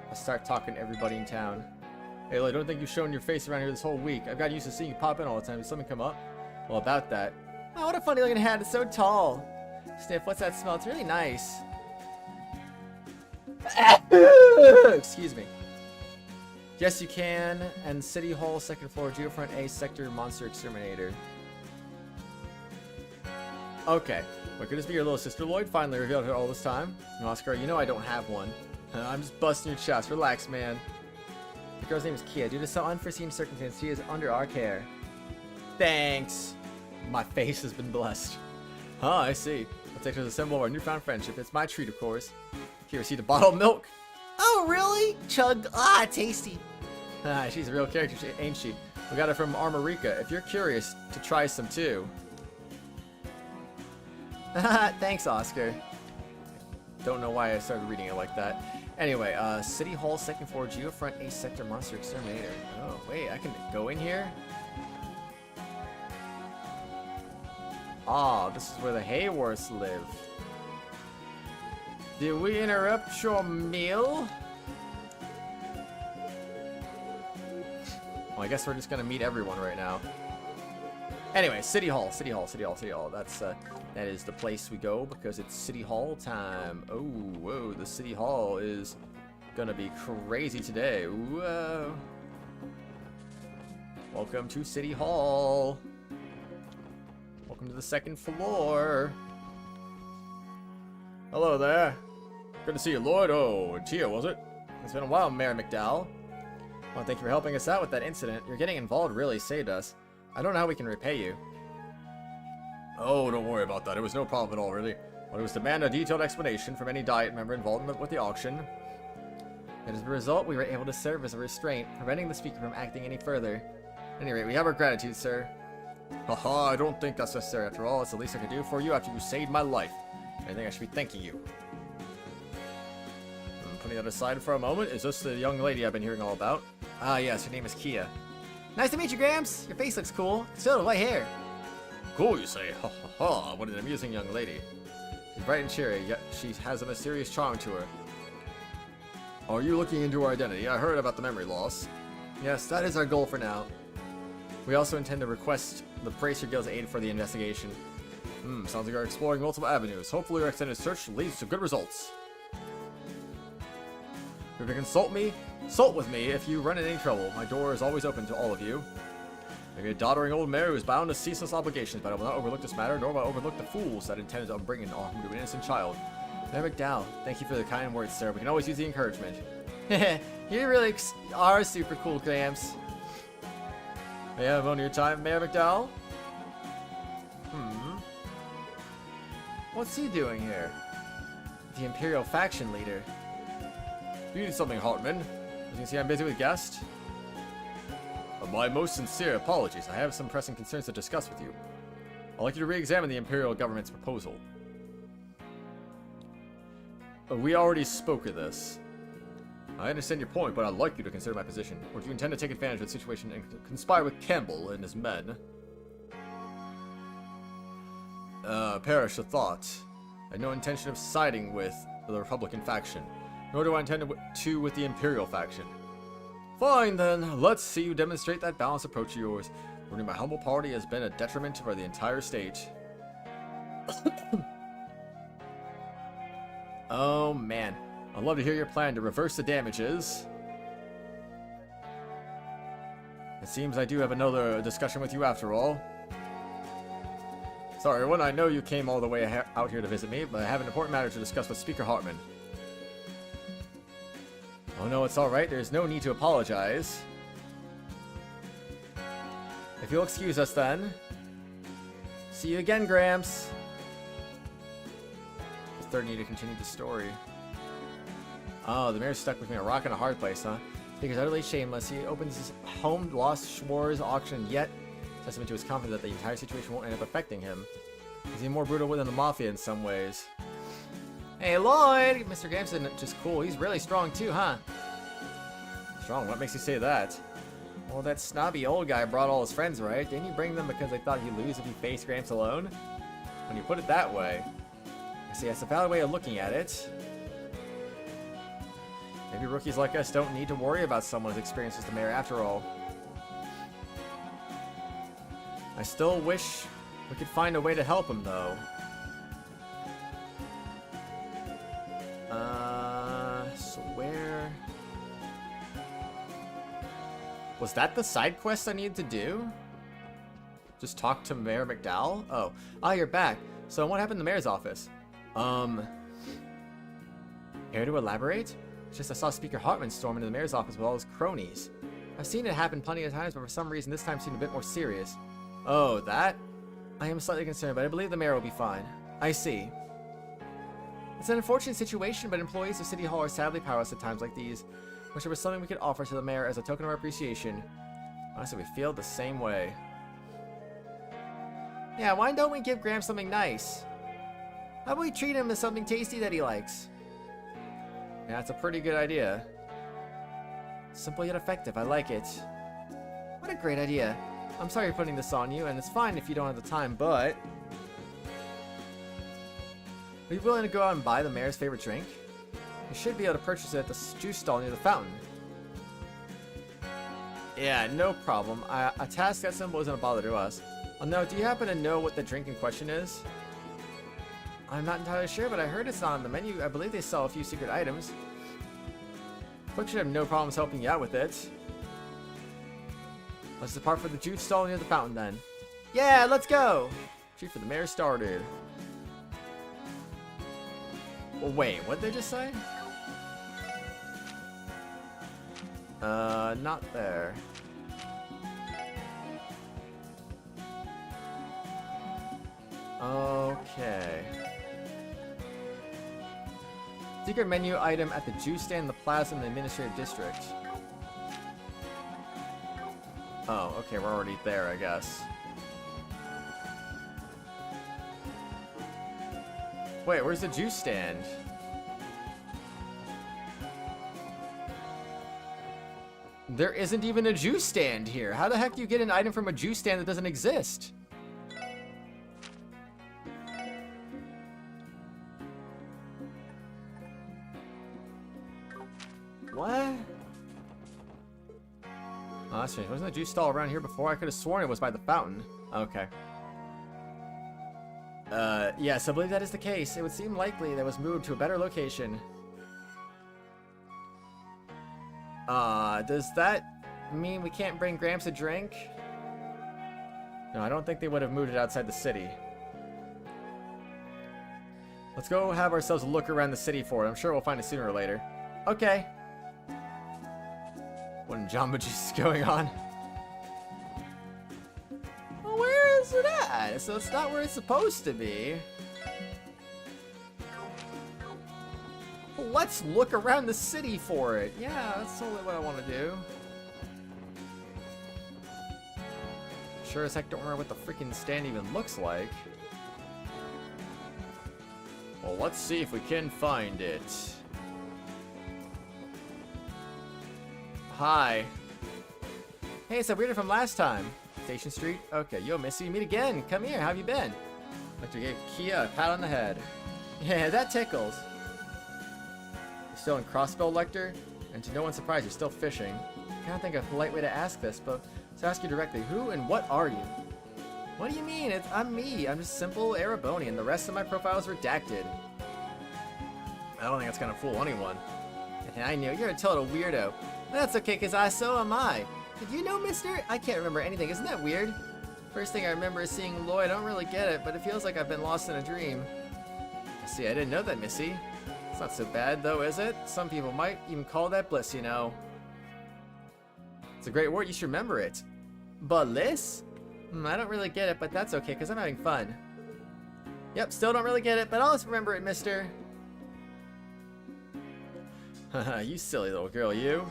I'll start talking to everybody in town. Hey, I don't think you've shown your face around here this whole week. I've got used to seeing you pop in all the time. Did something come up? Well, about that. Oh, what a funny looking hat. It's so tall. Sniff, what's that smell? It's really nice. Excuse me. Yes, you can. And City Hall, second floor, Geofront A, Sector, Monster Exterminator. Okay. What could this be your little sister, Lloyd? Finally revealed her all this time. And Oscar, you know I don't have one. I'm just busting your chops. Relax, man. The girl's name is Kia. Due to some unforeseen circumstance, she is under our care. Thanks. My face has been blessed. Huh, I see. I'll take it as a symbol of our newfound friendship. It's my treat, of course. Here, receive a bottle of milk. Oh, really? Chug. Ah, tasty. Ah, she's a real character, ain't she? We got her from Armorica. If you're curious to try some too. Thanks, Oscar. Don't know why I started reading it like that. Anyway, City Hall, second floor, Geofront A, Sector, Monster Exterminator. Oh, wait, I can go in here? Ah, this is where the Hayworths live. Did we interrupt your meal? Well, I guess we're just gonna meet everyone right now. Anyway, City Hall, City Hall, City Hall, City Hall. That's that is the place we go because it's City Hall time. Oh, whoa, the City Hall is gonna be crazy today. Whoa. Welcome to City Hall. Welcome to the second floor. Hello there. Good to see you, Lloyd. Oh, Tio, was it? It's been a while, Mayor MacDowell. Well, thank you for helping us out with that incident. Your getting involved really saved us. I don't know how we can repay you. Oh, don't worry about that. It was no problem at all, really. But it was to demand a detailed explanation from any Diet member involved with the auction. And as a result, we were able to serve as a restraint, preventing the speaker from acting any further. At any rate, we have our gratitude, sir. Haha, I don't think that's necessary after all. It's the least I could do for you after you saved my life. I think I should be thanking you. Putting that aside for a moment, is this the young lady I've been hearing all about? Ah, yes, her name is Kia. Nice to meet you, Gramps. Your face looks cool. Still, white hair. Cool, you say? Ha ha ha, what an amusing young lady. She's bright and cheery, yet she has a mysterious charm to her. Are you looking into her identity? I heard about the memory loss. Yes, that is our goal for now. We also intend to request the Bracer Guild's aid for the investigation. Sounds like you're exploring multiple avenues. Hopefully your extended search leads to good results. If you consult with me if you run into any trouble. My door is always open to all of you. Maybe a doddering old mayor who is bound to ceaseless obligations, but I will not overlook this matter, nor will I overlook the fools that intended on bringing harm to an innocent child. Mayor MacDowell, thank you for the kind words, sir. We can always use the encouragement. You really are super cool, Gramps. May I have on your time, Mayor MacDowell? What's he doing here? The Imperial faction leader. You need something, Hartman. As you can see, I'm busy with guests. My most sincere apologies. I have some pressing concerns to discuss with you. I'd like you to re-examine the Imperial government's proposal. We already spoke of this. I understand your point, but I'd like you to consider my position. Or do you intend to take advantage of the situation and conspire with Campbell and his men? Perish the thought. I have no intention of siding with the Republican faction, nor do I intend to with the Imperial faction. Fine then, let's see you demonstrate that balanced approach of yours. Running my humble party has been a detriment for the entire state. Oh man, I'd love to hear your plan to reverse the damages. It seems I do have another discussion with you after all. Sorry everyone, I know you came all the way out here to visit me, but I have an important matter to discuss with Speaker Hartman. Oh no, it's alright, there's no need to apologize. If you'll excuse us then. See you again, Gramps. The third need to continue the story. Oh, the mayor's stuck between a rock and a hard place, huh? Speaker's utterly shameless. He opens his home lost Schwarze Auction, yet testament to his confidence that the entire situation won't end up affecting him. He's even more brutal than the Mafia in some ways. Hey, Lloyd! Mr. Gramps isn't just cool, he's really strong too, huh? Strong? What makes you say that? Well, that snobby old guy brought all his friends, right? Didn't you bring them because they thought he'd lose if he faced Gramps alone? When you put it that way. I see, that's a valid way of looking at it. Maybe rookies like us don't need to worry about someone's experience as the mayor after all. I still wish we could find a way to help him, though. So where... Was that the side quest I needed to do? Just talk to Mayor MacDowell? Oh. Ah, you're back. So what happened in the mayor's office? Care to elaborate? It's just I saw Speaker Hartman storm into the mayor's office with all his cronies. I've seen it happen plenty of times, but for some reason this time seemed a bit more serious. Oh, that? I am slightly concerned, but I believe the mayor will be fine. I see. It's an unfortunate situation, but employees of City Hall are sadly powerless at times like these. Wish there was something we could offer to the mayor as a token of our appreciation. Honestly, we feel the same way. Yeah, why don't we give Gramps something nice? How about we treat him as something tasty that he likes? Yeah, that's a pretty good idea. Simple yet effective, I like it. What a great idea. I'm sorry for putting this on you, and it's fine if you don't have the time, but... Are you willing to go out and buy the mayor's favorite drink? You should be able to purchase it at the juice stall near the fountain. Yeah, no problem. A task that simple isn't a bother to us. Oh no, do you happen to know what the drink in question is? I'm not entirely sure, but I heard it's not on the menu. I believe they sell a few secret items. Quick should have no problems helping you out with it. Let's depart for the juice stall near the fountain then. Yeah, let's go! Chief for the mayor started. Well, wait, what did they just say? Not there. Okay. Secret menu item at the juice stand in the plaza in the administrative district. Oh, okay, we're already there, I guess. Wait, where's the juice stand? There isn't even a juice stand here. How the heck do you get an item from a juice stand that doesn't exist? What? Oh, that's strange. Wasn't the juice stall around here before? I could have sworn it was by the fountain. Okay. Yes, I believe that is the case. It would seem likely that it was moved to a better location. Does that mean we can't bring Gramps a drink? No, I don't think they would have moved it outside the city. Let's go have ourselves a look around the city for it. I'm sure we'll find it sooner or later. Okay. What in Jamba Juice is going on? Well, where is it at? So it's not where it's supposed to be. Well, let's look around the city for it. Yeah, that's totally what I want to do. Sure as heck don't remember what the freaking stand even looks like. Well, let's see if we can find it. Hi. Hey, it's that weirdo from last time. Station Street? Okay, yo, Missy, meet again. Come here, how have you been? Lecter gave Kia a pat on the head. Yeah, that tickles. You're still in Crossbell, Lecter? And to no one's surprise, you're still fishing. I can't think of a polite way to ask this, but let's ask you directly, who and what are you? What do you mean? I'm me. I'm just simple Erebonian. The rest of my profile is redacted. I don't think that's gonna fool anyone. And I knew you're a total weirdo. That's okay, cause so am I. Did you know, mister? I can't remember anything. Isn't that weird? First thing I remember is seeing Lloyd. I don't really get it, but it feels like I've been lost in a dream. See, I didn't know that, Missy. It's not so bad, though, is it? Some people might even call that bliss, you know. It's a great word. You should remember it. Bliss? I don't really get it, but that's okay, because I'm having fun. Yep, still don't really get it, but I'll just remember it, mister. Haha, you silly little girl, you.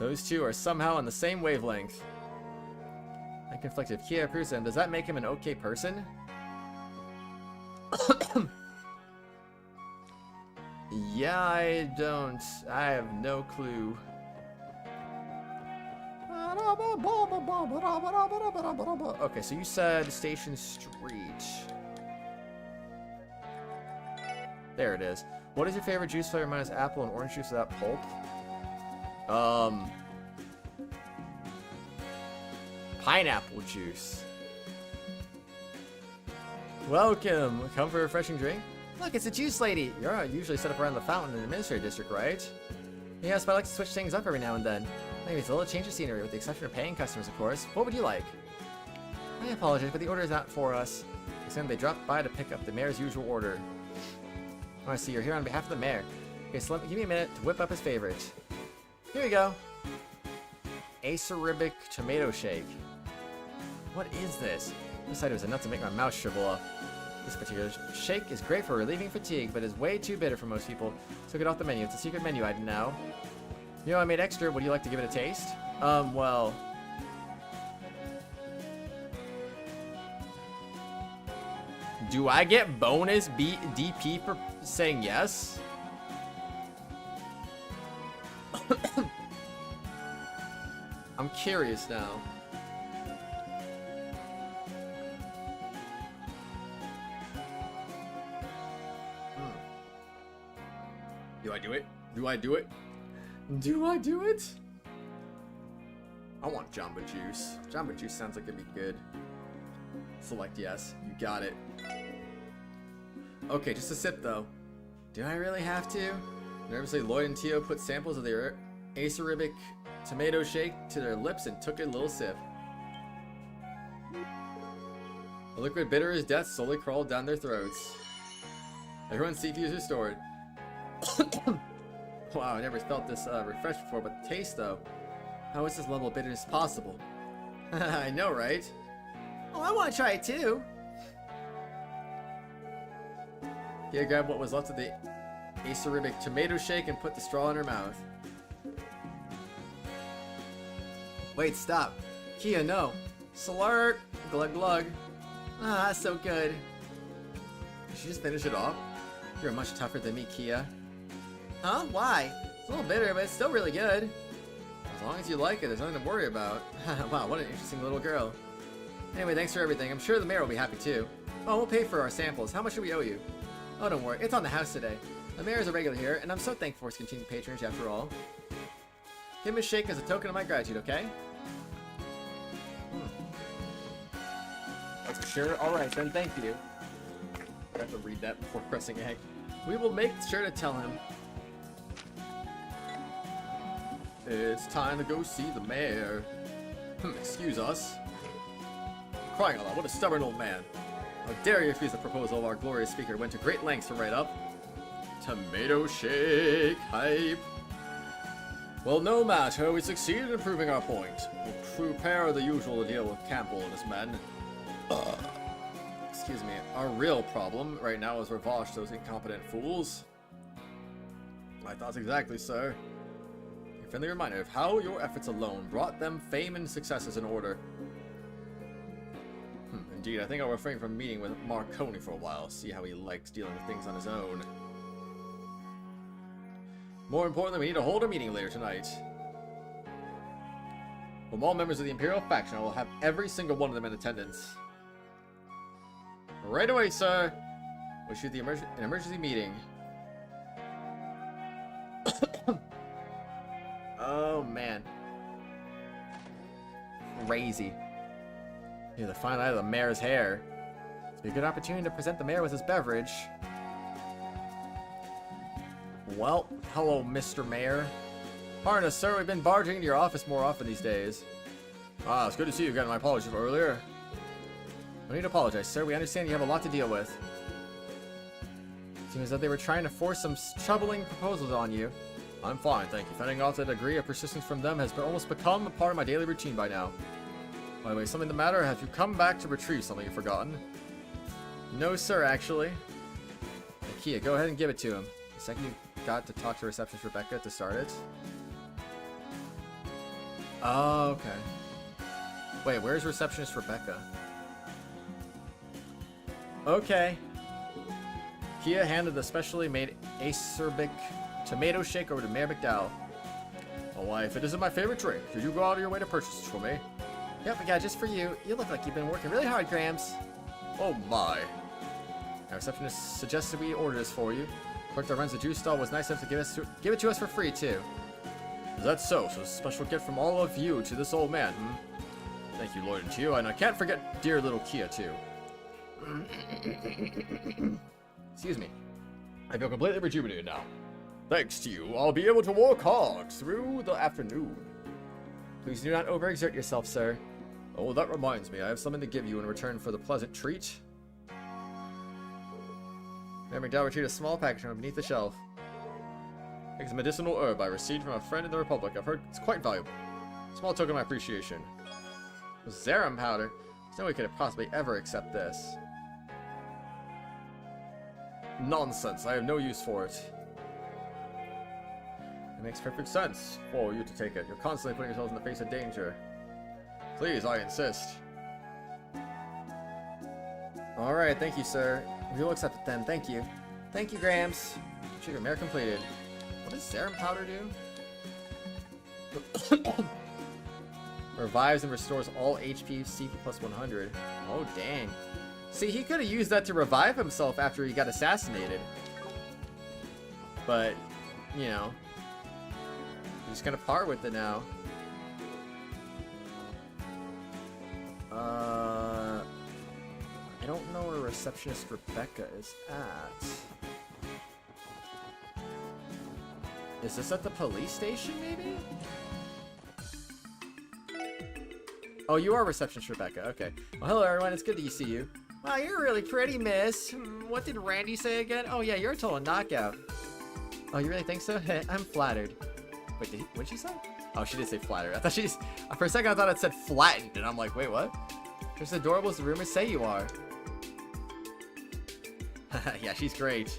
Those two are somehow on the same wavelength. I conflicted. Kia approves him. Does that make him an okay person? Yeah, I don't. I have no clue. Okay, so you said Station Street. There it is. What is your favorite juice flavor minus apple and orange juice without pulp? Pineapple juice. Welcome. Come for a refreshing drink? Look, it's a juice lady. You're usually set up around the fountain in the administrative district, right? Yes, but I like to switch things up every now and then. Maybe it's a little change of scenery, with the exception of paying customers, of course. What would you like? I apologize, but the order is not for us. Except they dropped by to pick up the mayor's usual order. Oh, I see you're here on behalf of the mayor. Okay, so give me a minute to whip up his favorite. Here we go. Acerbic tomato shake. What is this? This item is enough to make my mouth shrivel up. This particular shake is great for relieving fatigue, but is way too bitter for most people. Took it off the menu. It's a secret menu item now. You know, I made extra. Would you like to give it a taste? Well... Do I get bonus DP for saying yes? I'm curious now. Do I do it? Do I do it? Do I do it? I want Jamba Juice. Jamba Juice sounds like it'd be good. Select yes. You got it. Okay, just a sip though. Do I really have to? Nervously, Lloyd and Tio put samples of their acerbic tomato shake to their lips and took a little sip. The liquid bitter as death slowly crawled down their throats. Everyone's CPU is restored. Wow, I never felt this refreshed before, but the taste though. How is this level of bitterness possible? I know, right? Oh, I want to try it too. Kia grabbed what was left of the acerbic tomato shake and put the straw in her mouth. Wait, stop. Kia, no. Slurp. Glug glug. Ah, that's so good. Did she just finish it off? You're much tougher than me, Kia. Huh? Why? It's a little bitter, but it's still really good. As long as you like it, there's nothing to worry about. Wow, what an interesting little girl. Anyway, thanks for everything. I'm sure the mayor will be happy too. Oh, we'll pay for our samples. How much do we owe you? Oh, don't worry. It's on the house today. The mayor is a regular here, and I'm so thankful for his continued patronage after all. Give him a shake as a token of my gratitude, okay? That's for sure. Alright, then thank you. I have to read that before pressing A. We will make sure to tell him. It's time to go see the mayor. Excuse us. Crying a lot, what a stubborn old man. How dare you refuse the proposal of our glorious speaker went to great lengths to write up. Tomato shake hype. Well, no matter, we succeeded in proving our point. A true pair are the usual to deal with Campbell and his men. Excuse me. Our real problem right now is revash those incompetent fools. My thoughts exactly, sir. A friendly reminder of how your efforts alone brought them fame and successes in order. Indeed, I think I'll refrain from meeting with Marconi for a while, see how he likes dealing with things on his own. More importantly, we need to hold a meeting later tonight. From all members of the Imperial faction, I will have every single one of them in attendance. Right away, sir! We'll shoot an emergency meeting. Oh, man. Crazy. Near the fine eye of the mayor's hair. It's a good opportunity to present the mayor with his beverage. Well, hello, Mr. Mayor. Pardon us, sir. We've been barging into your office more often these days. Ah, it's good to see you again. My apologies for earlier. No need to apologize, sir. We understand you have a lot to deal with. Seems that they were trying to force some troubling proposals on you. I'm fine, thank you. Fending off the degree of persistence from them has almost become a part of my daily routine by now. By the way, something the matter? Have you come back to retrieve something you've forgotten? No, sir, actually. Kia, go ahead and give it to him. The second you got to talk to receptionist Rebecca to start it. Oh, okay. Wait, where's receptionist Rebecca? Okay. Kia handed the specially made acerbic tomato shake over to Mayor MacDowell. Oh, wife, it isn't my favorite drink. Did you go out of your way to purchase it for me? Yep, we got it just for you. You look like you've been working really hard, Grams. Oh my. Our receptionist suggested we order this for you. Clerk that runs the juice stall was nice enough to give it to us for free, too. Is that so? So a special gift from all of you to this old man, Thank you, Lloyd and Tio, and I can't forget dear little Kia, too. Excuse me. I feel completely rejuvenated now. Thanks to you, I'll be able to walk hard through the afternoon. Please do not overexert yourself, sir. Oh, that reminds me, I have something to give you in return for the pleasant treat. Mayor MacDowell retrieved a small package from beneath the shelf. It's a medicinal herb I received from a friend in the Republic. I've heard it's quite valuable. Small token of my appreciation. Zerum powder? There's no way could have possibly ever accept this. Nonsense, I have no use for it. It makes perfect sense for you to take it. You're constantly putting yourselves in the face of danger. Please, I insist. Alright, thank you, sir. We'll accept it then, thank you. Thank you, Grams. Sugar Mare completed. What does serum powder do? Revives and restores all HP CP plus 100. Oh, dang. See, he could have used that to revive himself after he got assassinated. But, you know, he's gonna part with it now. don't know where receptionist Rebecca is at. Is this at the police station, maybe? Oh, you are receptionist Rebecca. Okay. Well, hello, everyone. It's good to see you. Wow, you're really pretty, miss. What did Randy say again? Oh, yeah, you're a total knockout. Oh, you really think so? I'm flattered. Wait, what'd she say? Oh, she did say flattered. I thought for a second I thought it said flattened, and I'm like, wait, what? You're as adorable as the rumors say you are. Yeah, she's great.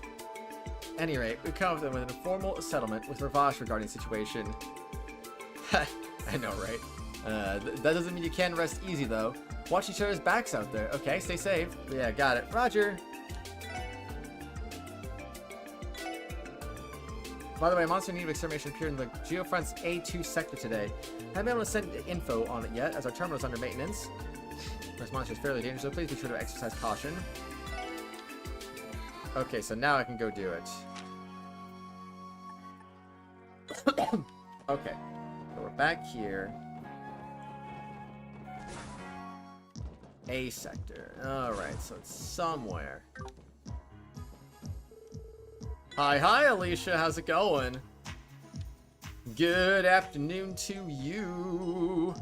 Any rate, we come with an informal settlement with Ravash regarding the situation. I know, right? That doesn't mean you can rest easy, though. Watch each other's backs out there. Okay, stay safe. Yeah, got it. Roger. By the way, monster in need of extermination appeared in the Geofront's A2 sector today. I haven't been able to send info on it yet, as our terminal is under maintenance. This monster is fairly dangerous, so please be sure to exercise caution. Okay, so now I can go do it. Okay, so we're back here. A sector. Alright, so it's somewhere. Hi, Alicia. How's it going? Good afternoon to you.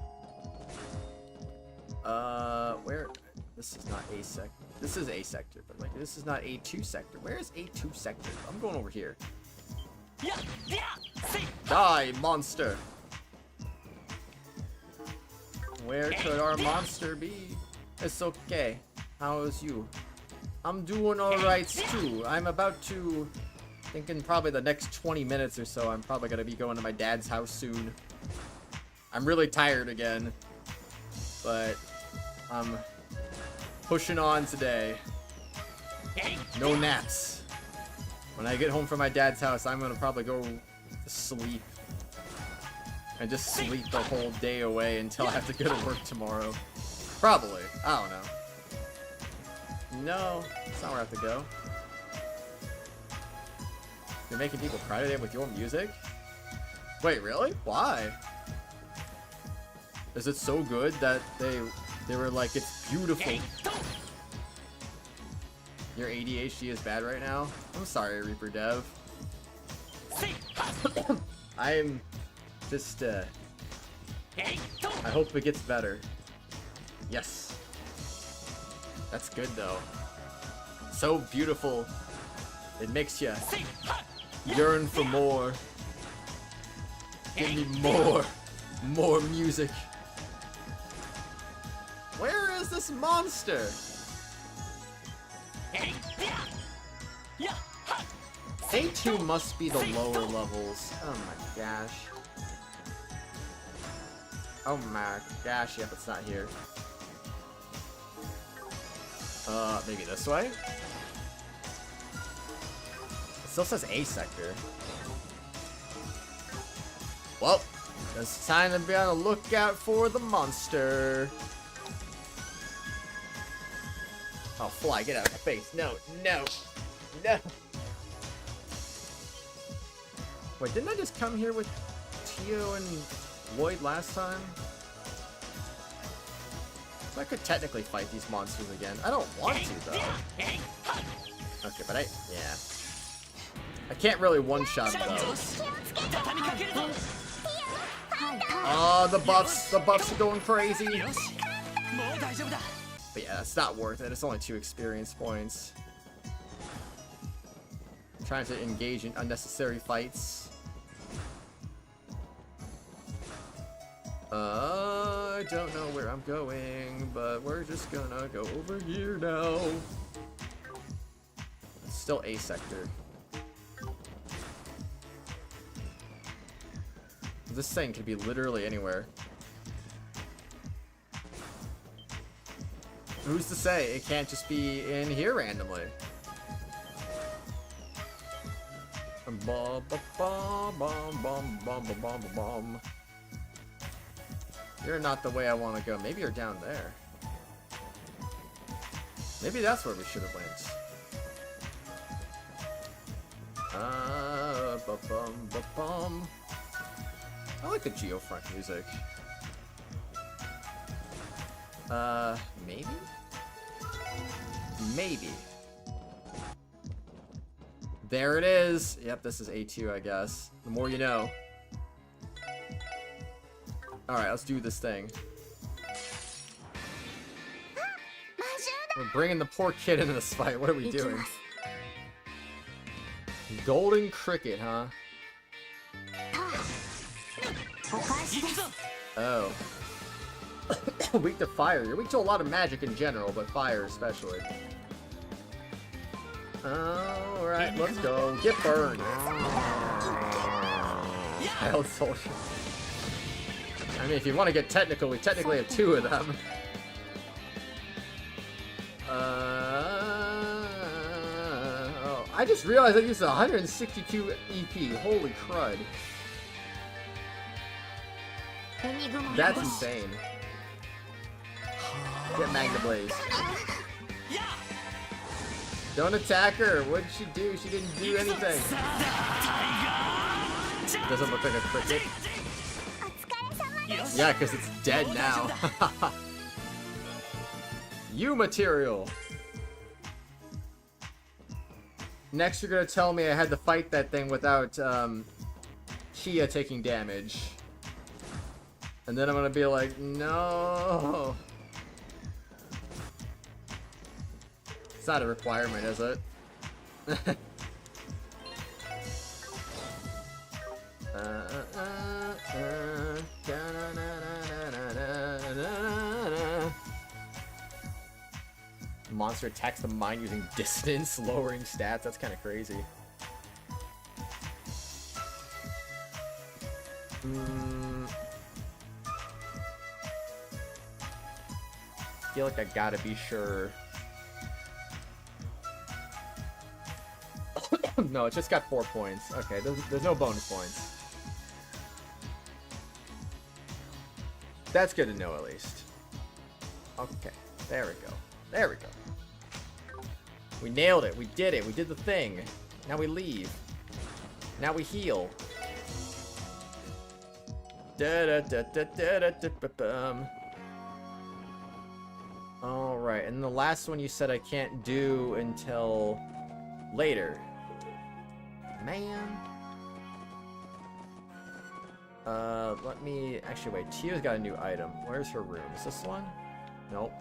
Where? This is not A sector. This is A sector, but like this is not A2 sector. Where is A2 sector? I'm going over here. Die, monster. Where could our monster be? It's okay. How's you? I'm doing alright too. I'm about to, thinking probably the next 20 minutes or so, I'm probably gonna be going to my dad's house soon. I'm really tired again, but I'm pushing on today. No naps. When I get home from my dad's house, I'm gonna probably go to sleep and just sleep the whole day away until I have to go to work tomorrow. Probably. I don't know. No, that's not where I have to go. You're making people cry today with your music? Wait, really? Why? Is it so good that they were like, it's beautiful? Your ADHD is bad right now? I'm sorry, Reaper Dev. I'm just, I hope it gets better. Yes. That's good, though. So beautiful. It makes you yearn for more. Give me more. More music. Where is this monster? A2 must be the lower levels. Oh my gosh. Oh my gosh, yep, it's not here. Maybe this way? It still says A sector. Well, it's time to be on the lookout for the monster. Oh, fly, get out of my face. No, no, no. Wait, didn't I just come here with Tio and Lloyd last time? So I could technically fight these monsters again. I don't want to, though. Okay, but yeah. I can't really one-shot those. Oh, the buffs are going crazy. But yeah, it's not worth it. It's only 2 experience points. I'm trying to engage in unnecessary fights. I don't know where I'm going, but we're just gonna go over here now. It's still A sector. This thing could be literally anywhere. Who's to say it can't just be in here randomly? You're not the way I want to go. Maybe you're down there. Maybe that's where we should have went. I like the Geofront music. Maybe? Maybe. There it is. Yep, this is A2, I guess. The more you know. Alright, let's do this thing. We're bringing the poor kid into this fight. What are we doing? Golden cricket, huh? Oh. Weak to fire. You're weak to a lot of magic in general, but fire especially. Alright, let's go. Get burned. Child soldier. I mean, if you want to get technical, we technically have 2 of them. Oh, I just realized I used 162 EP. Holy crud. That's insane. Get Magna Blaze. Don't attack her. What did she do? She didn't do anything. Doesn't look like a cricket. Yeah, because it's dead now. You material. Next, you're gonna tell me I had to fight that thing without Kia taking damage, and then I'm gonna be like, no. It's not a requirement, is it? Monster attacks the mine using distance, lowering stats. That's kind of crazy. I feel like I gotta be sure. No, it just got 4 points. Okay, there's no bonus points. That's good to know, at least. Okay, there we go. There we go. We nailed it. We did it. We did the thing. Now we leave. Now we heal. Alright, and the last one you said I can't do until later. Man. Let me... Actually, wait. Tio's got a new item. Where's her room? Is this one? Nope.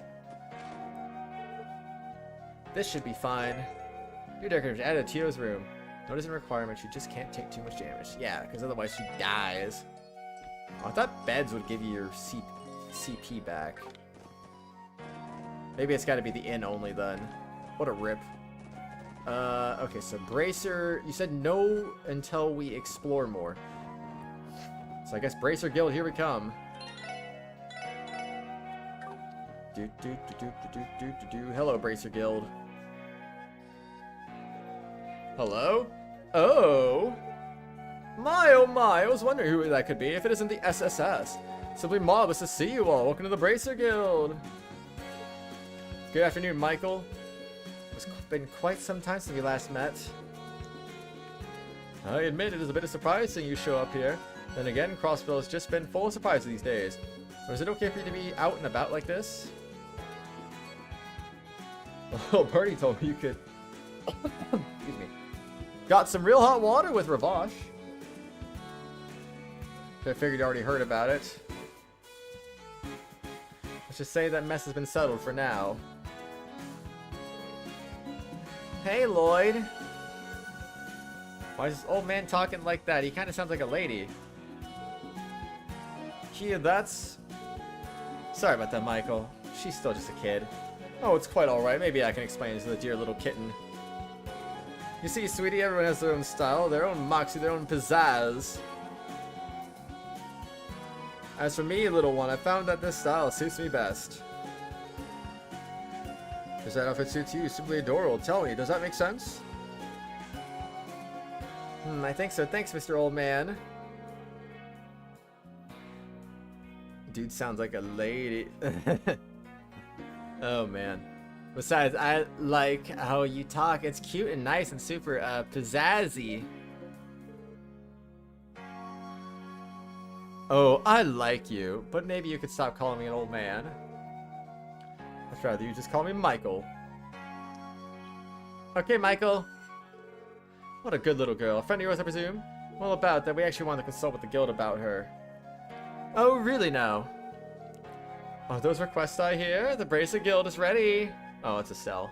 This should be fine. New decorators added to Tio's room. Notice a requirement. She just can't take too much damage. Yeah, because otherwise she dies. Oh, I thought beds would give you your CP back. Maybe it's got to be the inn only then. What a rip. Okay, so Bracer, you said no until we explore more. So I guess Bracer Guild, here we come. Hello, Bracer Guild. Hello? Oh! Oh my, I was wondering who that could be if it isn't the SSS. Simply marvelous to see you all. Welcome to the Bracer Guild. Good afternoon, Michael. It's been quite some time since we last met. I admit it is a bit of surprise seeing you show up here. Then again, Crossbell has just been full of surprises these days. Or is it okay for you to be out and about like this? Oh, Birdie told me you could... Excuse me. Got some real hot water with Ravash. I figured you already heard about it. Let's just say that mess has been settled for now. Hey, Lloyd. Why is this old man talking like that? He kind of sounds like a lady. Kia, that's... Sorry about that, Michael. She's still just a kid. Oh, it's quite alright. Maybe I can explain it to the dear little kitten. You see, sweetie, everyone has their own style, their own moxie, their own pizzazz. As for me, little one, I found that this style suits me best. Does that outfit suit you? Simply adorable. Tell me, does that make sense? I think so. Thanks, Mr. Old Man. Dude sounds like a lady. Oh, man. Besides, I like how you talk. It's cute and nice and super pizzazzy. Oh, I like you, but maybe you could stop calling me an old man. I'd rather you just call me Michael. Okay, Michael. What a good little girl. A friend of yours, I presume? Well, about that, we actually wanted to consult with the guild about her. Oh, really now? Oh, those requests I hear? The Bracer Guild is ready. Oh, it's Estelle.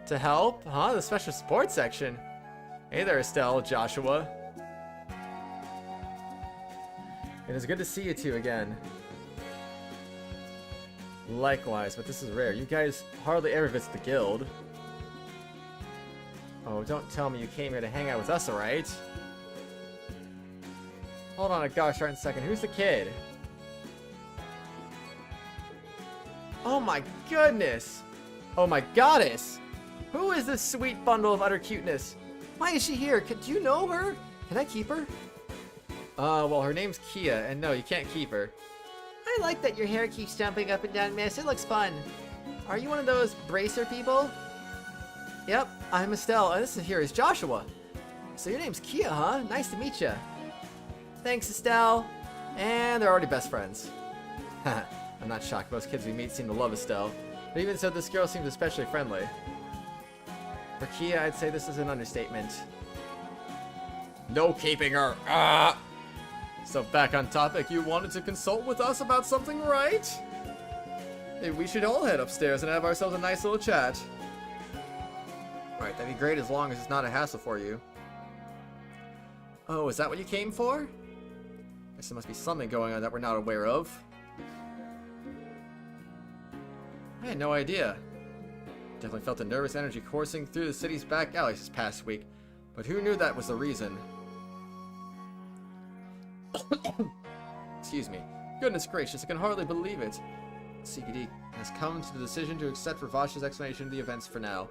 To help? Huh? The special support section? Hey there, Estelle, Joshua. It is good to see you two again. Likewise, but this is rare. You guys hardly ever visit the guild. Oh, don't tell me you came here to hang out with us, alright? Hold on a gosh darn second. Who's the kid? Oh my goodness! Oh my goddess! Who is this sweet bundle of utter cuteness? Why is she here? Do you know her? Can I keep her? Well, her name's Kia, and no, you can't keep her. I like that your hair keeps jumping up and down, miss. It looks fun. Are you one of those bracer people? Yep, I'm Estelle, and this here is Joshua. So your name's Kia, huh? Nice to meet you. Thanks, Estelle. And they're already best friends. Haha, I'm not shocked. Most kids we meet seem to love Estelle. But even so, this girl seems especially friendly. For Kia, I'd say this is an understatement. No keeping her. So back on topic, you wanted to consult with us about something, right? Maybe we should all head upstairs and have ourselves a nice little chat. Alright, that'd be great as long as it's not a hassle for you. Oh, is that what you came for? Guess there must be something going on that we're not aware of. I had no idea. Definitely felt the nervous energy coursing through the city's back alleys this past week, but who knew that was the reason? Excuse me. Goodness gracious, I can hardly believe it. CPD has come to the decision to accept Ravash's explanation of the events for now.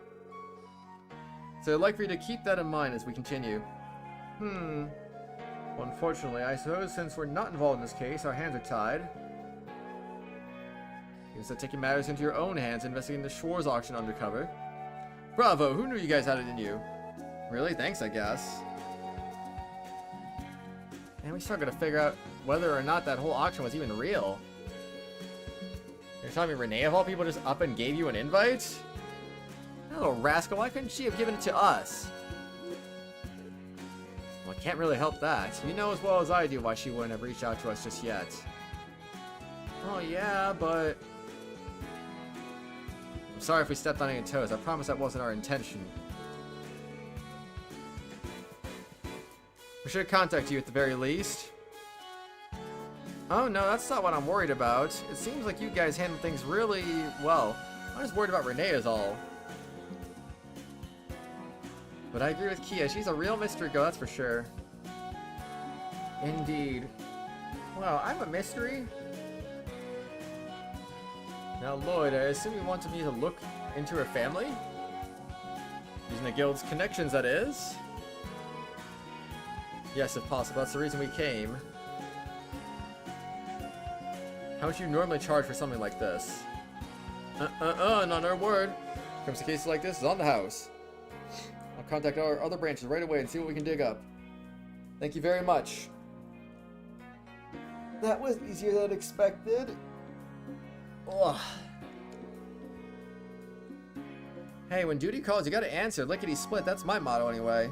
So I'd like for you to keep that in mind as we continue. Well, unfortunately, I suppose since we're not involved in this case, our hands are tied. Instead of taking matters into your own hands, investigating the Schwarze Auction undercover. Bravo! Who knew you guys had it in you? Really? Thanks, I guess. And we still gotta figure out whether or not that whole auction was even real. You're telling me Renne of all people just up and gave you an invite? That little rascal, why couldn't she have given it to us? Well, I can't really help that. You know as well as I do why she wouldn't have reached out to us just yet. Oh yeah, but... I'm sorry if we stepped on any toes. I promise that wasn't our intention. We should contact you at the very least. Oh no, that's not what I'm worried about. It seems like you guys handle things really well. I'm just worried about Renne is all. But I agree with Kia. She's a real mystery girl, that's for sure. Indeed. Well, I'm a mystery. Now, Lloyd, I assume you wanted me to look into her family? Using the guild's connections, that is? Yes, if possible. That's the reason we came. How much do you normally charge for something like this? Not our word. Comes to cases like this, is on the house. I'll contact our other branches right away and see what we can dig up. Thank you very much. That was easier than expected. Ugh. Hey, when duty calls, you gotta answer. Lickety split, that's my motto anyway.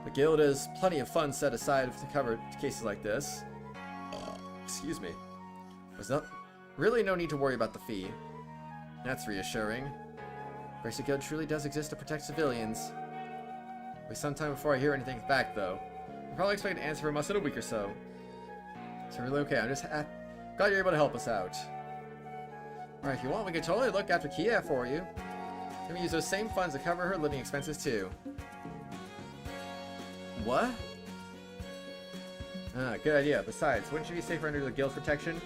The guild has plenty of funds set aside to cover cases like this. Excuse me. There's really no need to worry about the fee. That's reassuring. Bracer Guild truly does exist to protect civilians. It'll be some time before I hear anything back, though. I'm probably expecting an answer from us in a week or so. So really okay, I'm just glad you're able to help us out. Alright, if you want, we can totally look after Kia for you. Maybe use those same funds to cover her living expenses, too. What? Good idea. Besides, wouldn't you be safer under the guild's protection?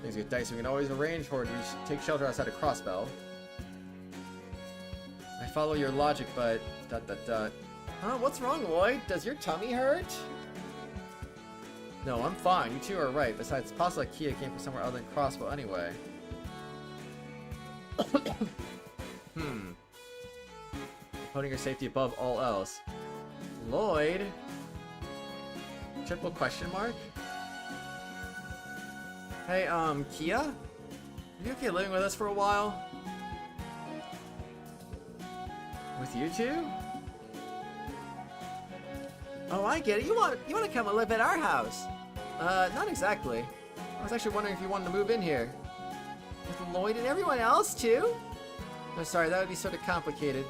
Things get dicey. We can always arrange for it to take shelter outside of Crossbell. I follow your logic, but... Huh? What's wrong, Lloyd? Does your tummy hurt? No, I'm fine. You two are right. Besides, it's possible that Kia came from somewhere other than Crossbell anyway. Putting your safety above all else. Lloyd? Triple question mark? Hey, Kia? you okay living with us for a while? With you two? Oh, I get it. You want to come and live at our house? Not exactly. I was actually wondering if you wanted to move in here. With Lloyd and everyone else, too? I'm sorry, that would be sort of complicated.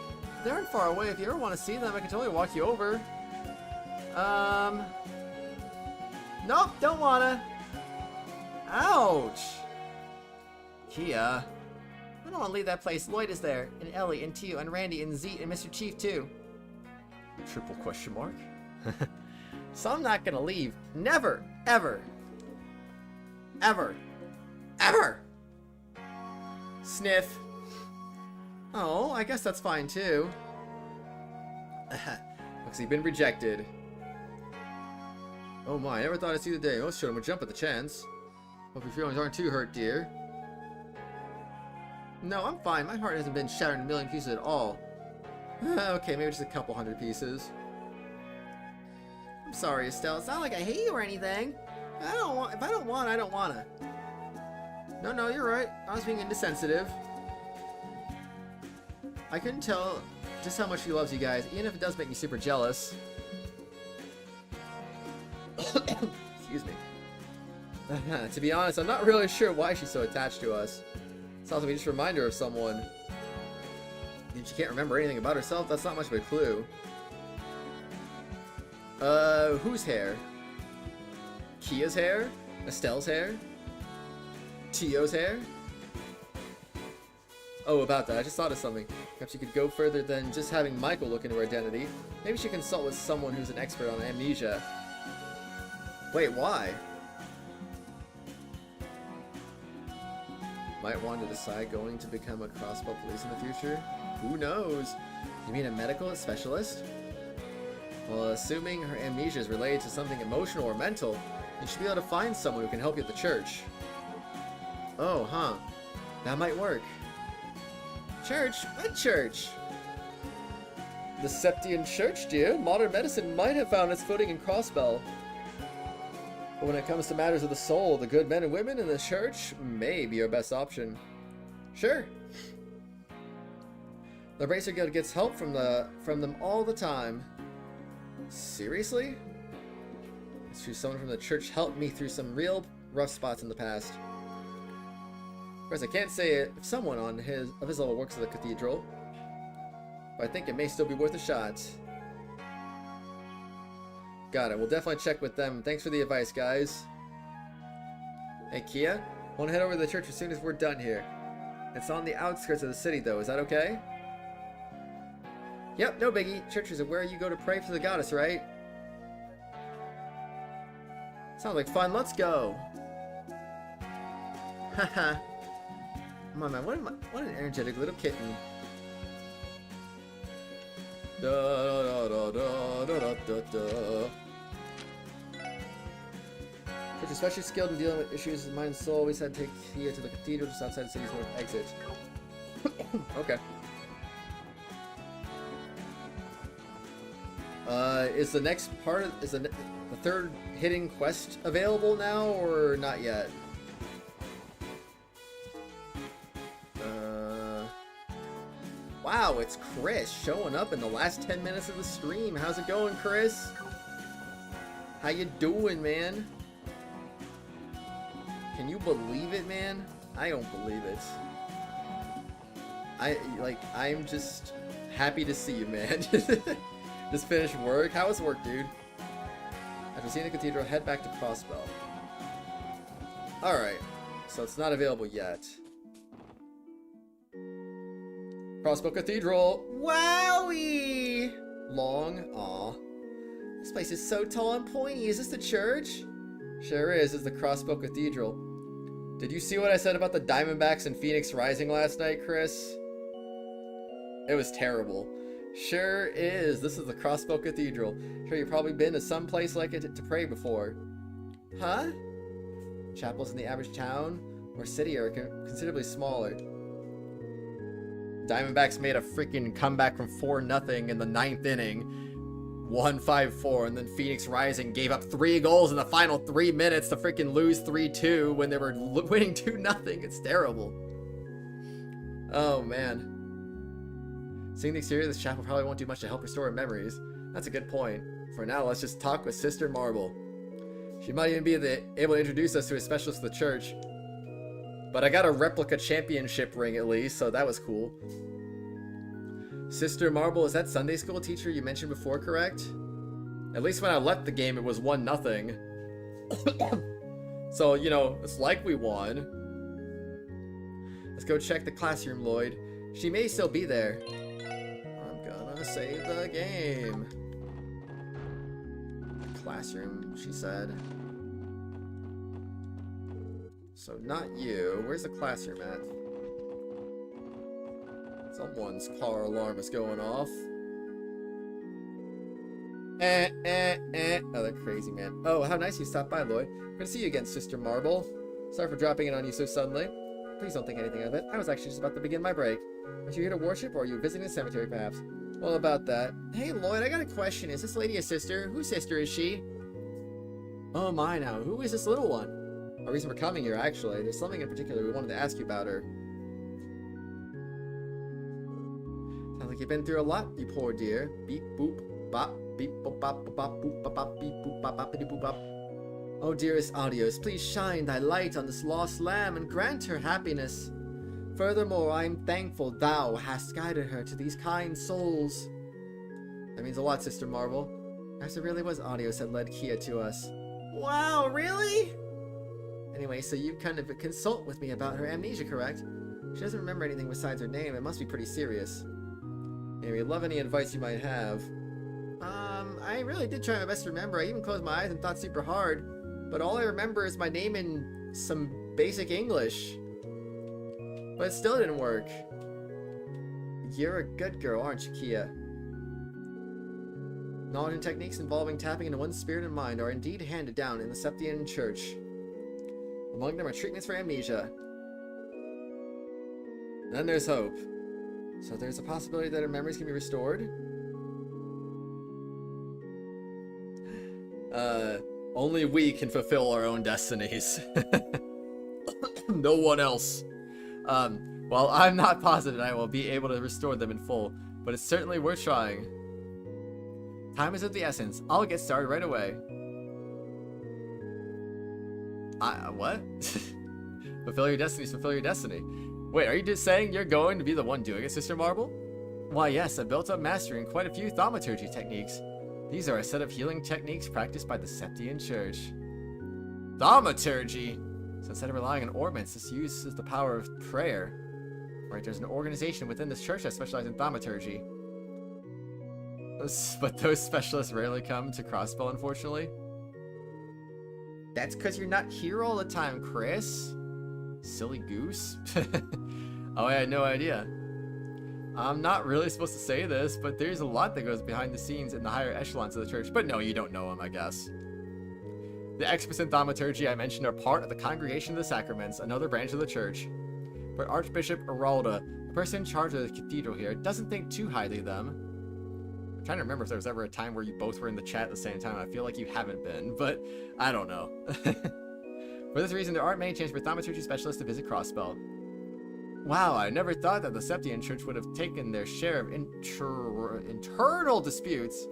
They aren't far away. If you ever want to see them, I can totally walk you over. Nope, don't wanna. Ouch! Kia. I don't want to leave that place. Lloyd is there, and Elie, and Tio, and Randy, and Zeke, and Mr. Chief, too. Triple question mark? So I'm not gonna leave. Never, ever. Ever. Ever! Sniff. Oh, I guess that's fine, too. Looks like you've been rejected. Oh my, I never thought I'd see the day. Most showed him a jump at the chance. Hope your feelings aren't too hurt, dear. No, I'm fine. My heart hasn't been shattered in a million pieces at all. Okay, maybe just a couple hundred pieces. I'm sorry, Estelle. It's not like I hate you or anything. If I don't want, I don't wanna. No, you're right. I was being insensitive. I couldn't tell just how much she loves you guys, even if it does make me super jealous. Excuse me. To be honest, I'm not really sure why she's so attached to us. Sounds like we just remind her of someone. If she can't remember anything about herself, that's not much of a clue. Whose hair? Kia's hair? Estelle's hair? Tio's hair? Oh, about that, I just thought of something. Perhaps you could go further than just having Michael look into her identity. Maybe she should consult with someone who's an expert on amnesia. Wait, why? Might want to decide going to become a Crossbell police in the future? Who knows? You mean a medical specialist? Well, assuming her amnesia is related to something emotional or mental, you should be able to find someone who can help you at the church. Oh, huh. That might work. Church? What church? The Septian Church, dear. Modern medicine might have found its footing in Crossbell. But when it comes to matters of the soul, the good men and women in the church may be your best option. Sure. The Racer Guild gets help from them all the time. Seriously? It's true, someone from the church helped me through some real rough spots in the past. Of course, I can't say if someone of his level works at the cathedral, but I think it may still be worth a shot. Got it. We'll definitely check with them. Thanks for the advice, guys. Hey, Kia. Want to head over to the church as soon as we're done here. It's on the outskirts of the city, though. Is that okay? Yep, no biggie. Church is where you go to pray for the goddess, right? Sounds like fun. Let's go. Haha. Come on, man. What an energetic little kitten. Da da da da da da da da. Church is especially skilled in dealing with issues of mind and soul. We said take Kia to the cathedral just outside the city's north exit. Okay. Is the next part of, is the third hidden quest available now or not yet? Wow, it's Chris showing up in the last 10 minutes of the stream. How's it going, Chris? How you doing, man? Can you believe it, man? I don't believe it. I'm just happy to see you, man. Just finished work. How was work, dude? After seeing the cathedral, head back to Crossbell. Alright, so it's not available yet. Crossbell Cathedral. Wowie! Long. Aw. This place is so tall and pointy. Is this the church? Sure is. It's the Crossbell Cathedral. Did you see what I said about the Diamondbacks and Phoenix Rising last night, Chris? It was terrible. Sure is. This is the Crossbell Cathedral. Sure, you've probably been to some place like it to pray before. Huh? Chapels in the average town or city are considerably smaller. Diamondbacks made a freaking comeback from 4-0 in the 9th inning. won 5-4, and then Phoenix Rising gave up 3 goals in the final 3 minutes to freaking lose 3-2 when they were winning 2-0. It's terrible. Oh, man. Seeing the exterior of this chapel probably won't do much to help restore her memories. That's a good point. For now, let's just talk with Sister Marble. She might even be able to introduce us to a specialist of the church. But I got a replica championship ring at least, so that was cool. Sister Marble, is that Sunday school teacher you mentioned before correct? At least when I left the game, it was 1-0. So, you know, it's like we won. Let's go check the classroom, Lloyd. She may still be there. I'm gonna save the game. Classroom, she said. So not you. Where's the classroom at? Someone's car alarm is going off. Oh, that crazy man. Oh, how nice you stopped by, Lloyd. Good to see you again, Sister Marble. Sorry for dropping in on you so suddenly. Please don't think anything of it. I was actually just about to begin my break. Are you here to worship, or are you visiting the cemetery, perhaps? Well, about that. Hey, Lloyd, I got a question. Is this lady a sister? Whose sister is she? Oh, my, now. Who is this little one? Our reason for coming here, actually. There's something in particular we wanted to ask you about her. Sounds like you've been through a lot, you poor dear. Beep, boop, bop, beep, boop, bop, bop, boop, bop, bop, beep, boop, bop, bop, boop, bop. Oh, dearest Audios, please shine thy light on this lost lamb and grant her happiness. Furthermore, I am thankful thou hast guided her to these kind souls. That means a lot, Sister Marble. Perhaps it really was Audios that led Kia to us. Wow, really? Anyway, so you kind of consult with me about her amnesia, correct? She doesn't remember anything besides her name. It must be pretty serious. Anyway, love any advice you might have. I really did try my best to remember. I even closed my eyes and thought super hard. But all I remember is my name in some basic English. But it still didn't work. You're a good girl, aren't you, Kia? Knowledge and techniques involving tapping into one's spirit and mind are indeed handed down in the Septian Church. Among them are treatments for amnesia. Then there's hope. So there's a possibility that her memories can be restored? Only we can fulfill our own destinies. No one else. Well, I'm not positive I will be able to restore them in full, but it's certainly worth trying. Time is of the essence. I'll get started right away. What? Fulfill your destinies, fulfill your destiny. Wait, are you just saying you're going to be the one doing it, Sister Marble? Why, yes, I built up mastery in quite a few thaumaturgy techniques. These are a set of healing techniques practiced by the Septian Church. Thaumaturgy? So instead of relying on orbits, this uses the power of prayer. Right, there's an organization within this church that specializes in thaumaturgy. But those specialists rarely come to Crossbell, unfortunately. That's because you're not here all the time, Chris. Silly goose. Oh, I had no idea. I'm not really supposed to say this, but there's a lot that goes behind the scenes in the higher echelons of the church. But no, you don't know them, I guess. The experts in thaumaturgy I mentioned are part of the Congregation of the Sacraments, another branch of the church. But Archbishop Aralda, the person in charge of the cathedral here, doesn't think too highly of them. I'm trying to remember if there was ever a time where you both were in the chat at the same time. I feel like you haven't been, but I don't know. For this reason, there aren't many chances for thaumaturgy specialists to visit Crossbell. Wow, I never thought that the Septian Church would have taken their share of internal disputes.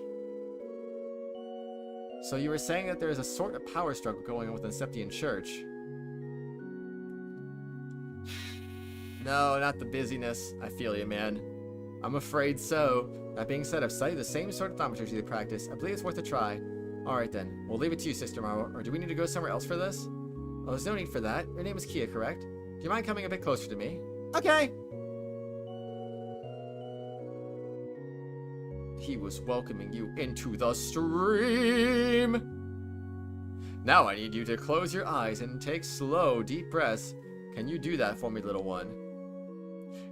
So you were saying that there is a sort of power struggle going on within the Septian Church? No, not the busyness. I feel you, man. I'm afraid so. That being said, I've studied the same sort of thaumaturgy they practice. I believe it's worth a try. Alright then, we'll leave it to you, Sister Marble. Or do we need to go somewhere else for this? Oh, there's no need for that. Your name is Kia, correct? Do you mind coming a bit closer to me? Okay! He was welcoming you into the stream! Now I need you to close your eyes and take slow, deep breaths. Can you do that for me, little one?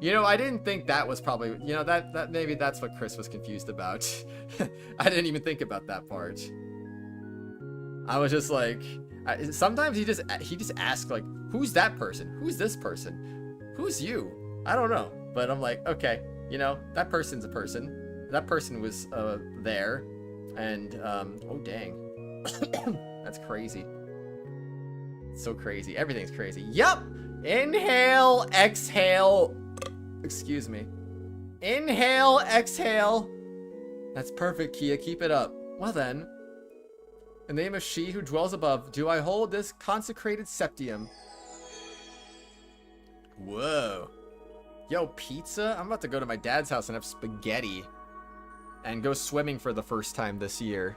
You know, I didn't think that was probably... You know, that maybe that's what Chris was confused about. I didn't even think about that part. I was just like... sometimes he just asks, like, who's that person? Who's this person? Who's you? I don't know. But I'm like, okay, you know, that person's a person. That person was there. And, oh dang. That's crazy. It's so crazy. Everything's crazy. Yup! Inhale, exhale. Excuse me. Inhale, exhale. That's perfect, Kia. Keep it up. Well then, in the name of she who dwells above, do I hold this consecrated septium. Whoa. Yo, pizza? I'm about to go to my dad's house and have spaghetti. And go swimming for the first time this year.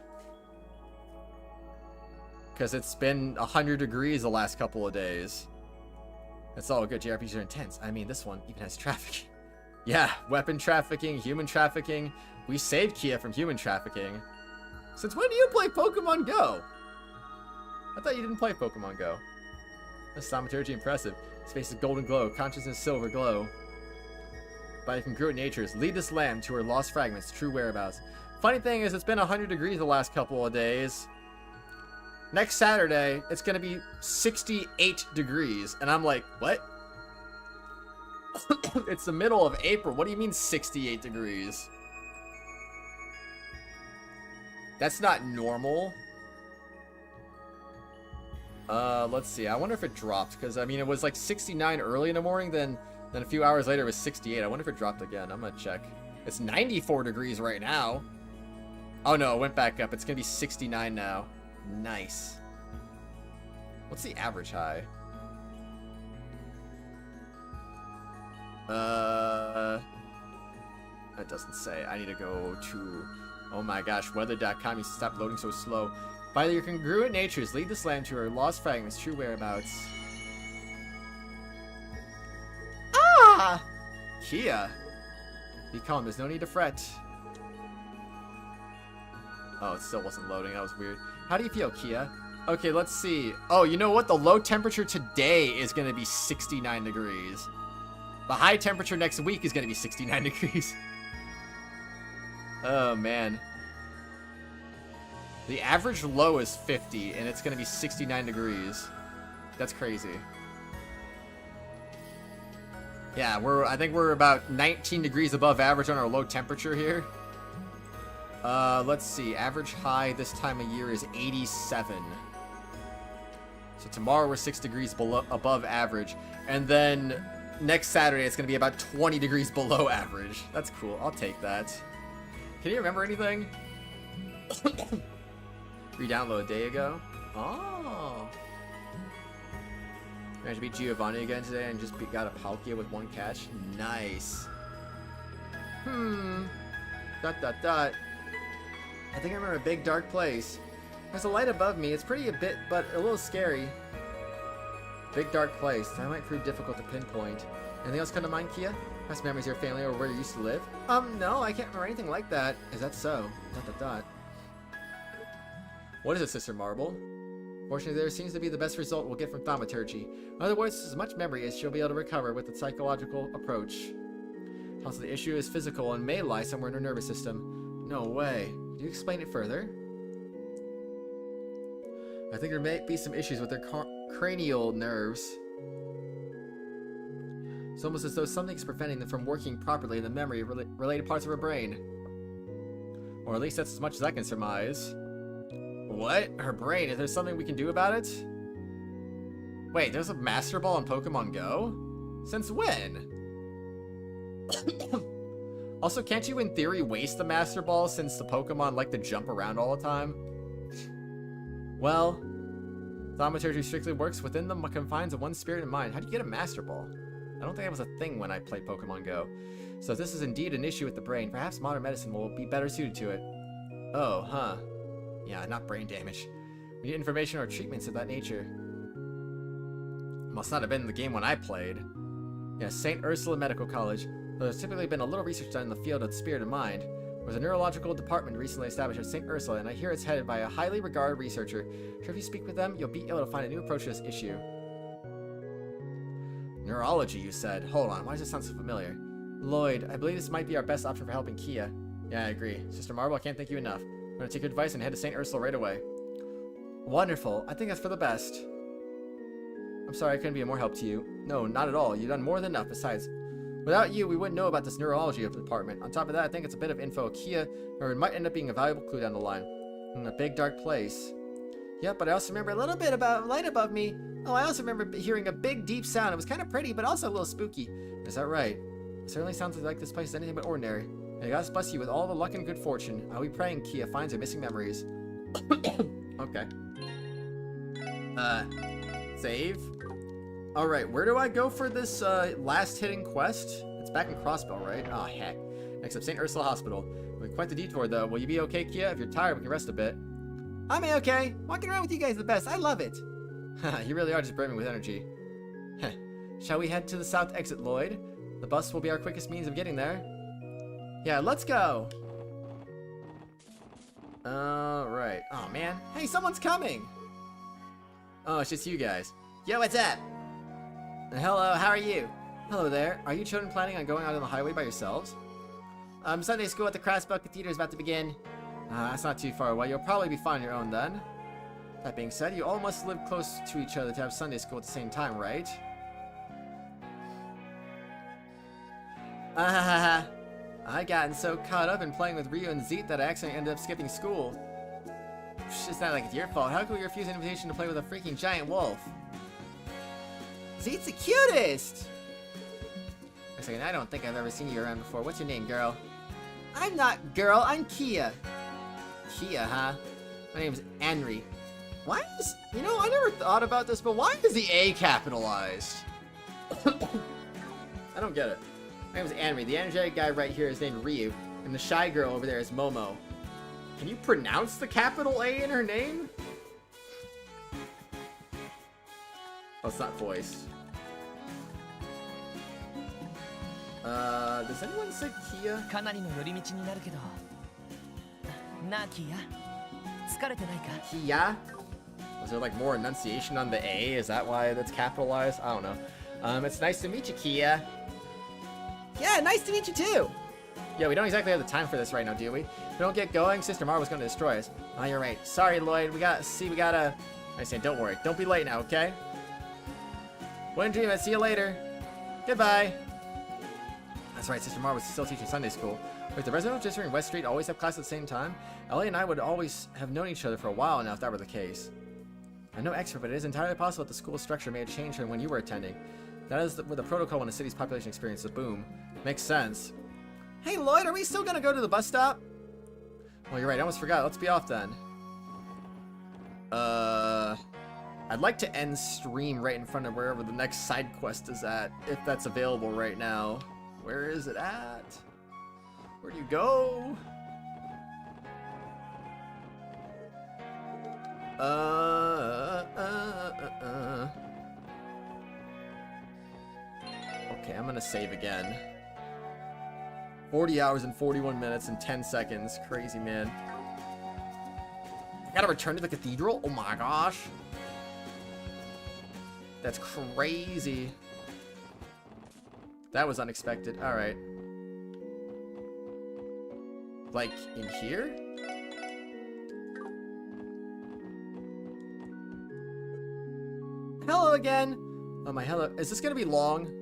Because it's been 100 degrees the last couple of days. It's all good. JRPGs are intense. I mean, this one even has trafficking. Yeah, weapon trafficking, human trafficking. We saved Kia from human trafficking. Since when do you play Pokemon Go? I thought you didn't play Pokemon Go. That's thaumaturgy impressive. His face is golden glow, consciousness silver glow. By congruent natures, lead this lamb to her lost fragments, true whereabouts. Funny thing is, it's been 100 degrees the last couple of days. Next Saturday, it's gonna be 68 degrees, and I'm like, what? It's the middle of April. What do you mean 68 degrees? That's not normal. Let's see. I wonder if it dropped, because I mean, it was like 69 early in the morning, then a few hours later it was 68. I wonder if it dropped again. I'm gonna check. It's 94 degrees right now. Oh no, it went back up. It's gonna be 69 now. Nice. What's the average high? That doesn't say. I need to go to... Oh my gosh, weather.com needs to stop loading so slow. By your congruent natures, lead this land to her lost fragments, true whereabouts. Ah! Kia! Be calm, there's no need to fret. Oh, it still wasn't loading. That was weird. How do you feel, Kia? Okay, let's see. Oh, you know what? The low temperature today is going to be 69 degrees. The high temperature next week is going to be 69 degrees. Oh, man. The average low is 50, and it's going to be 69 degrees. That's crazy. Yeah, I think we're about 19 degrees above average on our low temperature here. Let's see. Average high this time of year is 87. So tomorrow we're 6 degrees above average. And then next Saturday it's going to be about 20 degrees below average. That's cool. I'll take that. Can you remember anything? Re-download a day ago. Oh. Managed to beat Giovanni again today and just got a Palkia with 1 catch. Nice. Dot dot dot. I think I remember a big dark place. There's a light above me. It's pretty but a little scary. Big dark place. That might prove difficult to pinpoint. Anything else come to mind, Kia? Past memories of your family or where you used to live? No, I can't remember anything like that. Is that so? Dot dot dot. What is it, Sister Marble? Fortunately, there seems to be the best result we'll get from thaumaturgy. In other words, as much memory as she'll be able to recover with the psychological approach. Also, the issue is physical and may lie somewhere in her nervous system. No way. Can you explain it further? I think there may be some issues with her cranial nerves. It's almost as though something's preventing them from working properly in the memory-related parts of her brain. Or at least that's as much as I can surmise. What? Her brain? Is there something we can do about it? Wait, there's a Master Ball in Pokemon Go? Since when? Also, can't you in theory waste the Master Ball since the Pokemon like to jump around all the time? Well, thaumaturgy strictly works within the confines of one spirit and mind. How do you get a Master Ball? I don't think that was a thing when I played Pokemon Go. So if this is indeed an issue with the brain, perhaps modern medicine will be better suited to it. Oh, huh. Yeah, not brain damage. We need information or treatments of that nature. Must not have been in the game when I played. Yeah, St. Ursula Medical College. Though there's typically been a little research done in the field of spirit and mind. There's a neurological department recently established at St. Ursula, and I hear it's headed by a highly regarded researcher. Sure, if you speak with them, you'll be able to find a new approach to this issue. Neurology, you said. Hold on, why does this sound so familiar? Lloyd, I believe this might be our best option for helping Kia. Yeah, I agree. Sister Marble, I can't thank you enough. I'm gonna take your advice and head to St. Ursula right away. Wonderful. I think that's for the best. I'm sorry I couldn't be of more help to you. No, not at all. You've done more than enough. Besides, Without you, we wouldn't know about this neurology department. On top of that, I think it's a bit of info Kia, or it might end up being a valuable clue down the line. In a big dark place. Yep, but I also remember a little bit about light above me. Oh, I also remember hearing a big, deep sound. It was kind of pretty, but also a little spooky. Is that right? It certainly sounds like this place is anything but ordinary. May God bless you with all the luck and good fortune. I'll be praying Kia finds her missing memories. Okay. Save. Alright, where do I go for this last hidden quest? It's back in Crossbell, right? Oh, heck. Next up, St. Ursula Hospital. Quite the detour, though. Will you be okay, Kia? If you're tired, we can rest a bit. I'm okay. Walking around with you guys is the best. I love it. You really are just brimming with energy. Shall we head to the south exit, Lloyd? The bus will be our quickest means of getting there. Yeah, let's go. Alright. Oh, man. Hey, someone's coming! Oh, it's just you guys. Yo, what's up? Hello, how are you? Hello there. Are you children planning on going out on the highway by yourselves? Sunday school at the Crossbell Cathedral is about to begin. That's not too far away. You'll probably be fine on your own then. That being said, you all must live close to each other to have Sunday school at the same time, right? I gotten so caught up in playing with Ryu and Zeet that I accidentally ended up skipping school. It's not like it's your fault. How could we refuse an invitation to play with a freaking giant wolf? Zeet's the cutest! Wait a second, I don't think I've ever seen you around before. What's your name, girl? I'm not girl, I'm Kia. Kia, huh? My name's Henry. Why is... You know, I never thought about this, but why is the A capitalized? I don't get it. My name's Henry. The energetic guy right here is named Ryu, and the shy girl over there is Momo. Can you pronounce the capital A in her name? Oh, it's not voice. Does anyone say Kia? かなりの寄り道になるけど。なあ、キア。疲れてないか？ Kia? Was there like more enunciation on the A? Is that why that's capitalized? I don't know. It's nice to meet you, Kia. Yeah, nice to meet you too. Yeah, we don't exactly have the time for this right now, do we? If we don't get going, Sister Marva's gonna destroy us. Oh, you're right. Sorry, Lloyd. We gotta... I said, don't worry. Don't be late now, okay? Wouldn't dream I'd see you later. Goodbye. That's right, Sister Marva's still teaching Sunday school. Wait, the residential district in West Street always have class at the same time? Ellie and I would always have known each other for a while now if that were the case. I'm no expert, but it is entirely possible that the school structure may have changed from when you were attending. That is with the protocol when a city's population experiences a boom. Makes sense. Hey, Lloyd, are we still gonna go to the bus stop? Well, you're right, I almost forgot. Let's be off then. I'd like to end stream right in front of wherever the next side quest is at, if that's available right now. Where is it at? Where do you go? Okay, I'm gonna save again. 40 hours and 41 minutes and 10 seconds. Crazy, man. I gotta return to the cathedral? Oh my gosh. That's crazy. That was unexpected. Alright. Like, in here? Hello again! Oh, my hello. Is this gonna be long?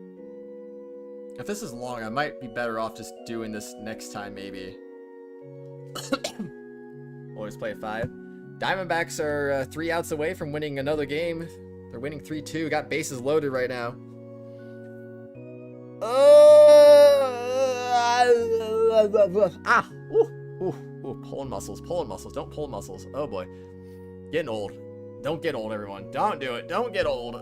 If this is long, I might be better off just doing this next time, maybe. Always play at 5. Diamondbacks are 3 outs away from winning another game. They're winning 3-2. Got bases loaded right now. Pulling muscles, pulling muscles. Don't pull muscles. Oh boy. Getting old. Don't get old, everyone. Don't do it. Don't get old.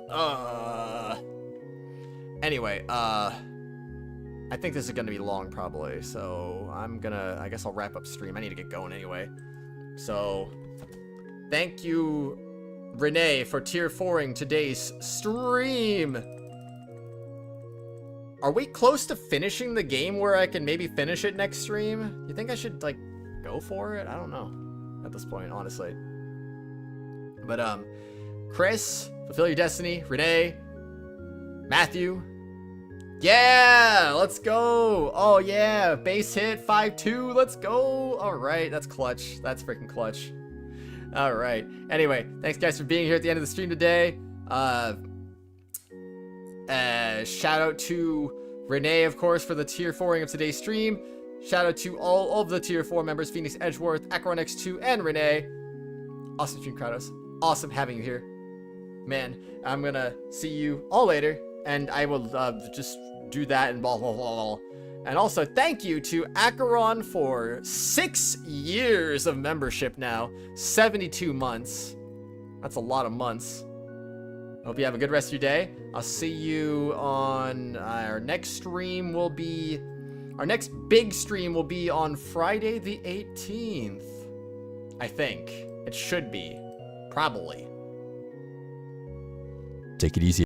Anyway, I think this is gonna be long probably, so I guess I'll wrap up stream. I need to get going anyway. So, thank you, Renne, for tier 4ing today's stream. Are we close to finishing the game where I can maybe finish it next stream? You think I should, like, go for it? I don't know at this point, honestly. But, Chris, fulfill your destiny. Renne, Matthew. Yeah, let's go. Oh, yeah, base hit 5-2. Let's go. All right, that's clutch. That's freaking clutch. All right. Anyway, thanks, guys, for being here at the end of the stream today. Shout out to Renne, of course, for the tier 4ing of today's stream. Shout out to all of the tier 4 members, Phoenix Edgeworth, Acheron X2, and Renne. Awesome stream, Kratos. Awesome having you here. Man, I'm gonna see you all later, and I will just do that and blah, blah, blah, blah. And also, thank you to Acheron for 6 years of membership now. 72 months. That's a lot of months. Hope you have a good rest of your day. I'll see you on our next stream will be... Our next big stream will be on Friday the 18th. I think. It should be. Probably. Take it easy.